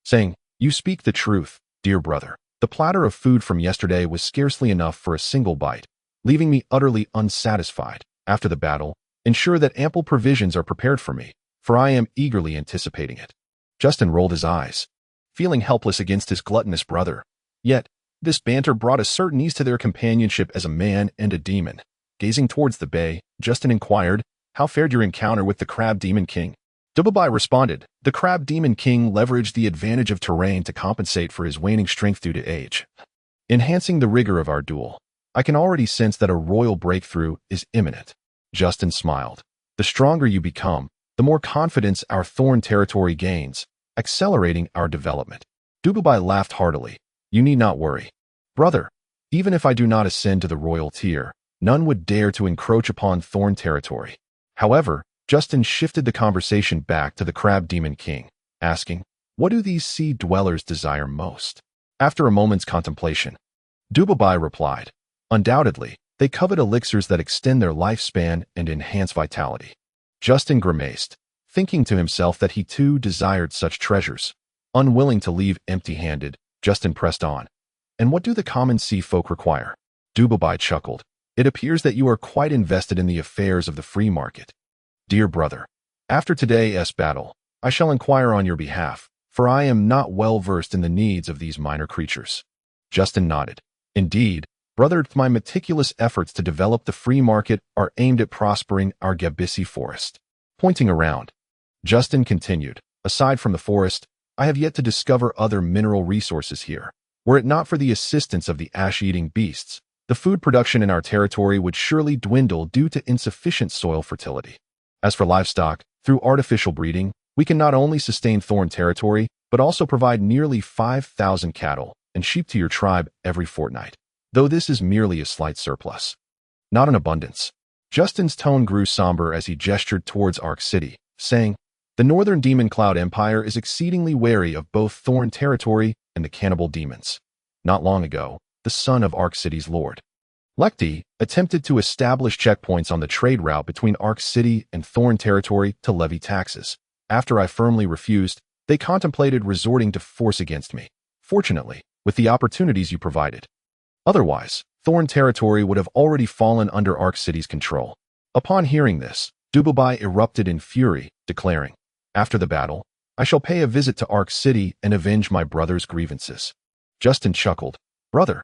saying, "You speak the truth, dear brother. The platter of food from yesterday was scarcely enough for a single bite, leaving me utterly unsatisfied. After the battle, ensure that ample provisions are prepared for me, for I am eagerly anticipating it." Justin rolled his eyes, feeling helpless against his gluttonous brother. Yet, this banter brought a certain ease to their companionship as a man and a demon. Gazing towards the bay, Justin inquired, "How fared your encounter with the Crab Demon King?" Dubabai responded, "The Crab Demon King leveraged the advantage of terrain to compensate for his waning strength due to age, enhancing the rigor of our duel. I can already sense that a royal breakthrough is imminent." Justin smiled. "The stronger you become, the more confidence our Thorn territory gains, accelerating our development." Dubabai laughed heartily. "You need not worry. Brother, even if I do not ascend to the royal tier, none would dare to encroach upon Thorn territory." However, Justin shifted the conversation back to the Crab Demon King, asking, "What do these sea dwellers desire most?" After a moment's contemplation, Dubabai replied, "Undoubtedly, they covet elixirs that extend their lifespan and enhance vitality." Justin grimaced, thinking to himself that he too desired such treasures. Unwilling to leave empty-handed, Justin pressed on. "And what do the common sea folk require?" Dubabai chuckled. "It appears that you are quite invested in the affairs of the free market. Dear brother, after today's battle, I shall inquire on your behalf, for I am not well versed in the needs of these minor creatures." Justin nodded. "Indeed, brother, my meticulous efforts to develop the free market are aimed at prospering our Gabise forest." Pointing around, Justin continued, "Aside from the forest, I have yet to discover other mineral resources here. Were it not for the assistance of the ash-eating beasts, the food production in our territory would surely dwindle due to insufficient soil fertility. As for livestock, through artificial breeding, we can not only sustain Thorn territory, but also provide nearly 5,000 cattle and sheep to your tribe every fortnight, though this is merely a slight surplus, not an abundance." Justin's tone grew somber as he gestured towards Ark City, saying, "The northern demon cloud empire is exceedingly wary of both Thorn territory and the cannibal demons. Not long ago, the son of Ark City's lord, Lekti, attempted to establish checkpoints on the trade route between Ark City and Thorn territory to levy taxes. After I firmly refused, they contemplated resorting to force against me. Fortunately, with the opportunities you provided. Otherwise, Thorn territory would have already fallen under Ark City's control." Upon hearing this, Dubabai erupted in fury, declaring, "After the battle, I shall pay a visit to Ark City and avenge my brother's grievances." Justin chuckled, "Brother,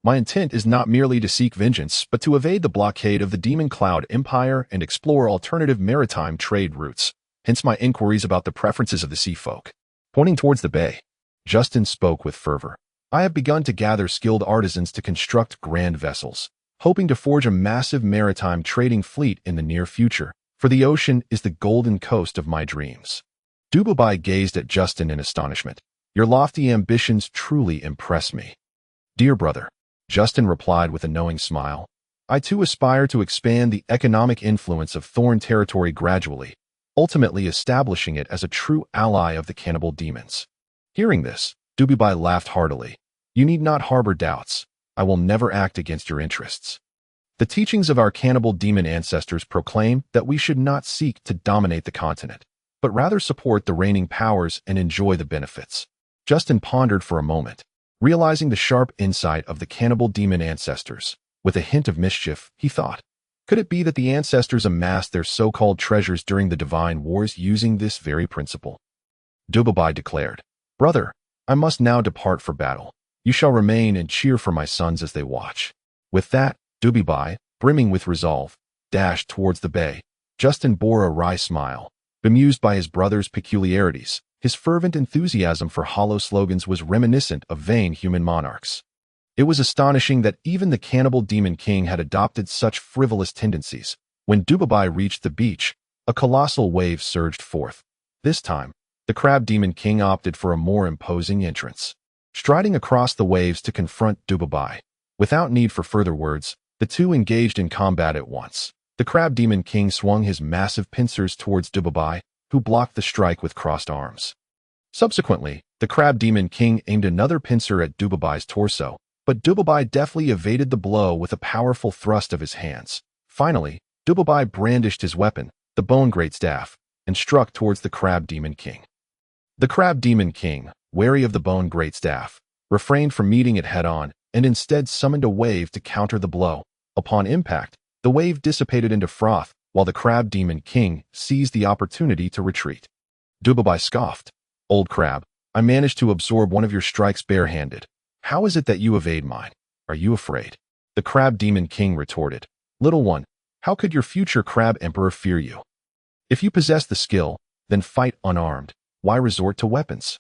my intent is not merely to seek vengeance, but to evade the blockade of the Demon Cloud Empire and explore alternative maritime trade routes, hence my inquiries about the preferences of the sea folk." Pointing towards the bay, Justin spoke with fervor. "I have begun to gather skilled artisans to construct grand vessels, hoping to forge a massive maritime trading fleet in the near future, for the ocean is the golden coast of my dreams." Dubabai gazed at Justin in astonishment. "Your lofty ambitions truly impress me." "Dear brother," Justin replied with a knowing smile, "I too aspire to expand the economic influence of Thorn territory gradually, ultimately establishing it as a true ally of the cannibal demons." Hearing this, Dubabai laughed heartily. "You need not harbor doubts. I will never act against your interests. The teachings of our cannibal demon ancestors proclaim that we should not seek to dominate the continent, but rather support the reigning powers and enjoy the benefits." Justin pondered for a moment, realizing the sharp insight of the cannibal demon ancestors. With a hint of mischief, he thought, could it be that the ancestors amassed their so-called treasures during the divine wars using this very principle? Dubabai declared, "Brother, I must now depart for battle. You shall remain and cheer for my sons as they watch." With that, Dubabai, brimming with resolve, dashed towards the bay. Justin bore a wry smile, bemused by his brother's peculiarities. His fervent enthusiasm for hollow slogans was reminiscent of vain human monarchs. It was astonishing that even the cannibal demon king had adopted such frivolous tendencies. When Dubabai reached the beach, a colossal wave surged forth. This time, the crab demon king opted for a more imposing entrance. Striding across the waves to confront Dubabai, without need for further words, the two engaged in combat at once. The crab demon king swung his massive pincers towards Dubabai, who blocked the strike with crossed arms. Subsequently, the crab demon king aimed another pincer at Dubabai's torso, but Dubabai deftly evaded the blow with a powerful thrust of his hands. Finally, Dubabai brandished his weapon, the bone greatstaff, and struck towards the crab demon king. The crab demon king, wary of the bone greatstaff, refrained from meeting it head-on and instead summoned a wave to counter the blow. Upon impact, the wave dissipated into froth, while the crab demon king seized the opportunity to retreat. Dubabai scoffed. "Old crab, I managed to absorb one of your strikes barehanded. How is it that you evade mine? Are you afraid?" The crab demon king retorted. "Little one, how could your future crab emperor fear you? If you possess the skill, then fight unarmed. Why resort to weapons?"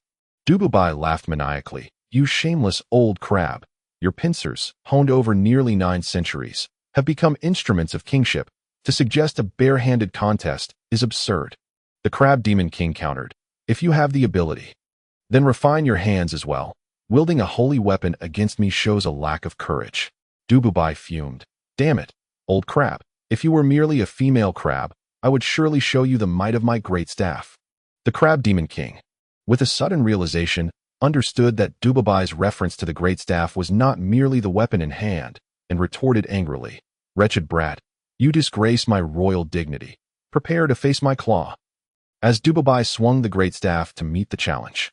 Dubabai laughed maniacally. "You shameless old crab. Your pincers, honed over nearly 9 centuries, have become instruments of kingship. To suggest a bare-handed contest is absurd." The crab demon king countered. "If you have the ability, then refine your hands as well. Wielding a holy weapon against me shows a lack of courage." Dubabai fumed. "Damn it, old crab. If you were merely a female crab, I would surely show you the might of my great staff." The crab demon king, with a sudden realization, understood that Dubabai's reference to the great staff was not merely the weapon in hand, and retorted angrily, "Wretched brat, you disgrace my royal dignity. Prepare to face my claw." As Dubabai swung the great staff to meet the challenge,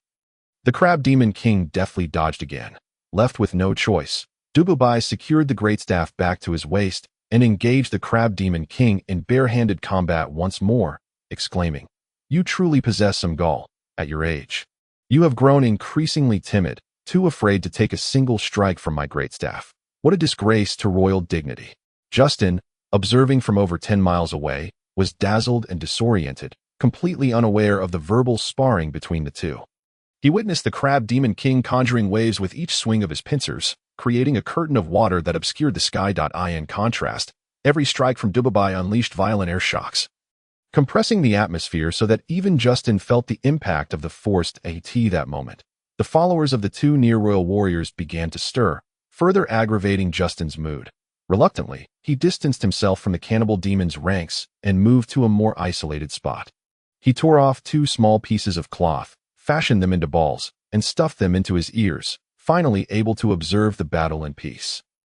the crab demon king deftly dodged again. Left with no choice, Dubabai secured the great staff back to his waist and engaged the crab demon king in bare-handed combat once more, exclaiming, "You truly possess some gall, at your age. You have grown increasingly timid, too afraid to take a single strike from my great staff. What a disgrace to royal dignity." Justin, observing from over 10 miles away, was dazzled and disoriented, completely unaware of the verbal sparring between the two. He witnessed the crab demon king conjuring waves with each swing of his pincers, creating a curtain of water that obscured the sky. In contrast, every strike from Dubabai unleashed violent air shocks, compressing the atmosphere so that even Justin felt the impact of the forced AT that moment. The followers of the two near-royal warriors began to stir, further aggravating Justin's mood. Reluctantly, he distanced himself from the cannibal demon's ranks and moved to a more isolated spot. He tore off 2 small pieces of cloth, fashioned them into balls, and stuffed them into his ears, finally able to observe the battle in peace.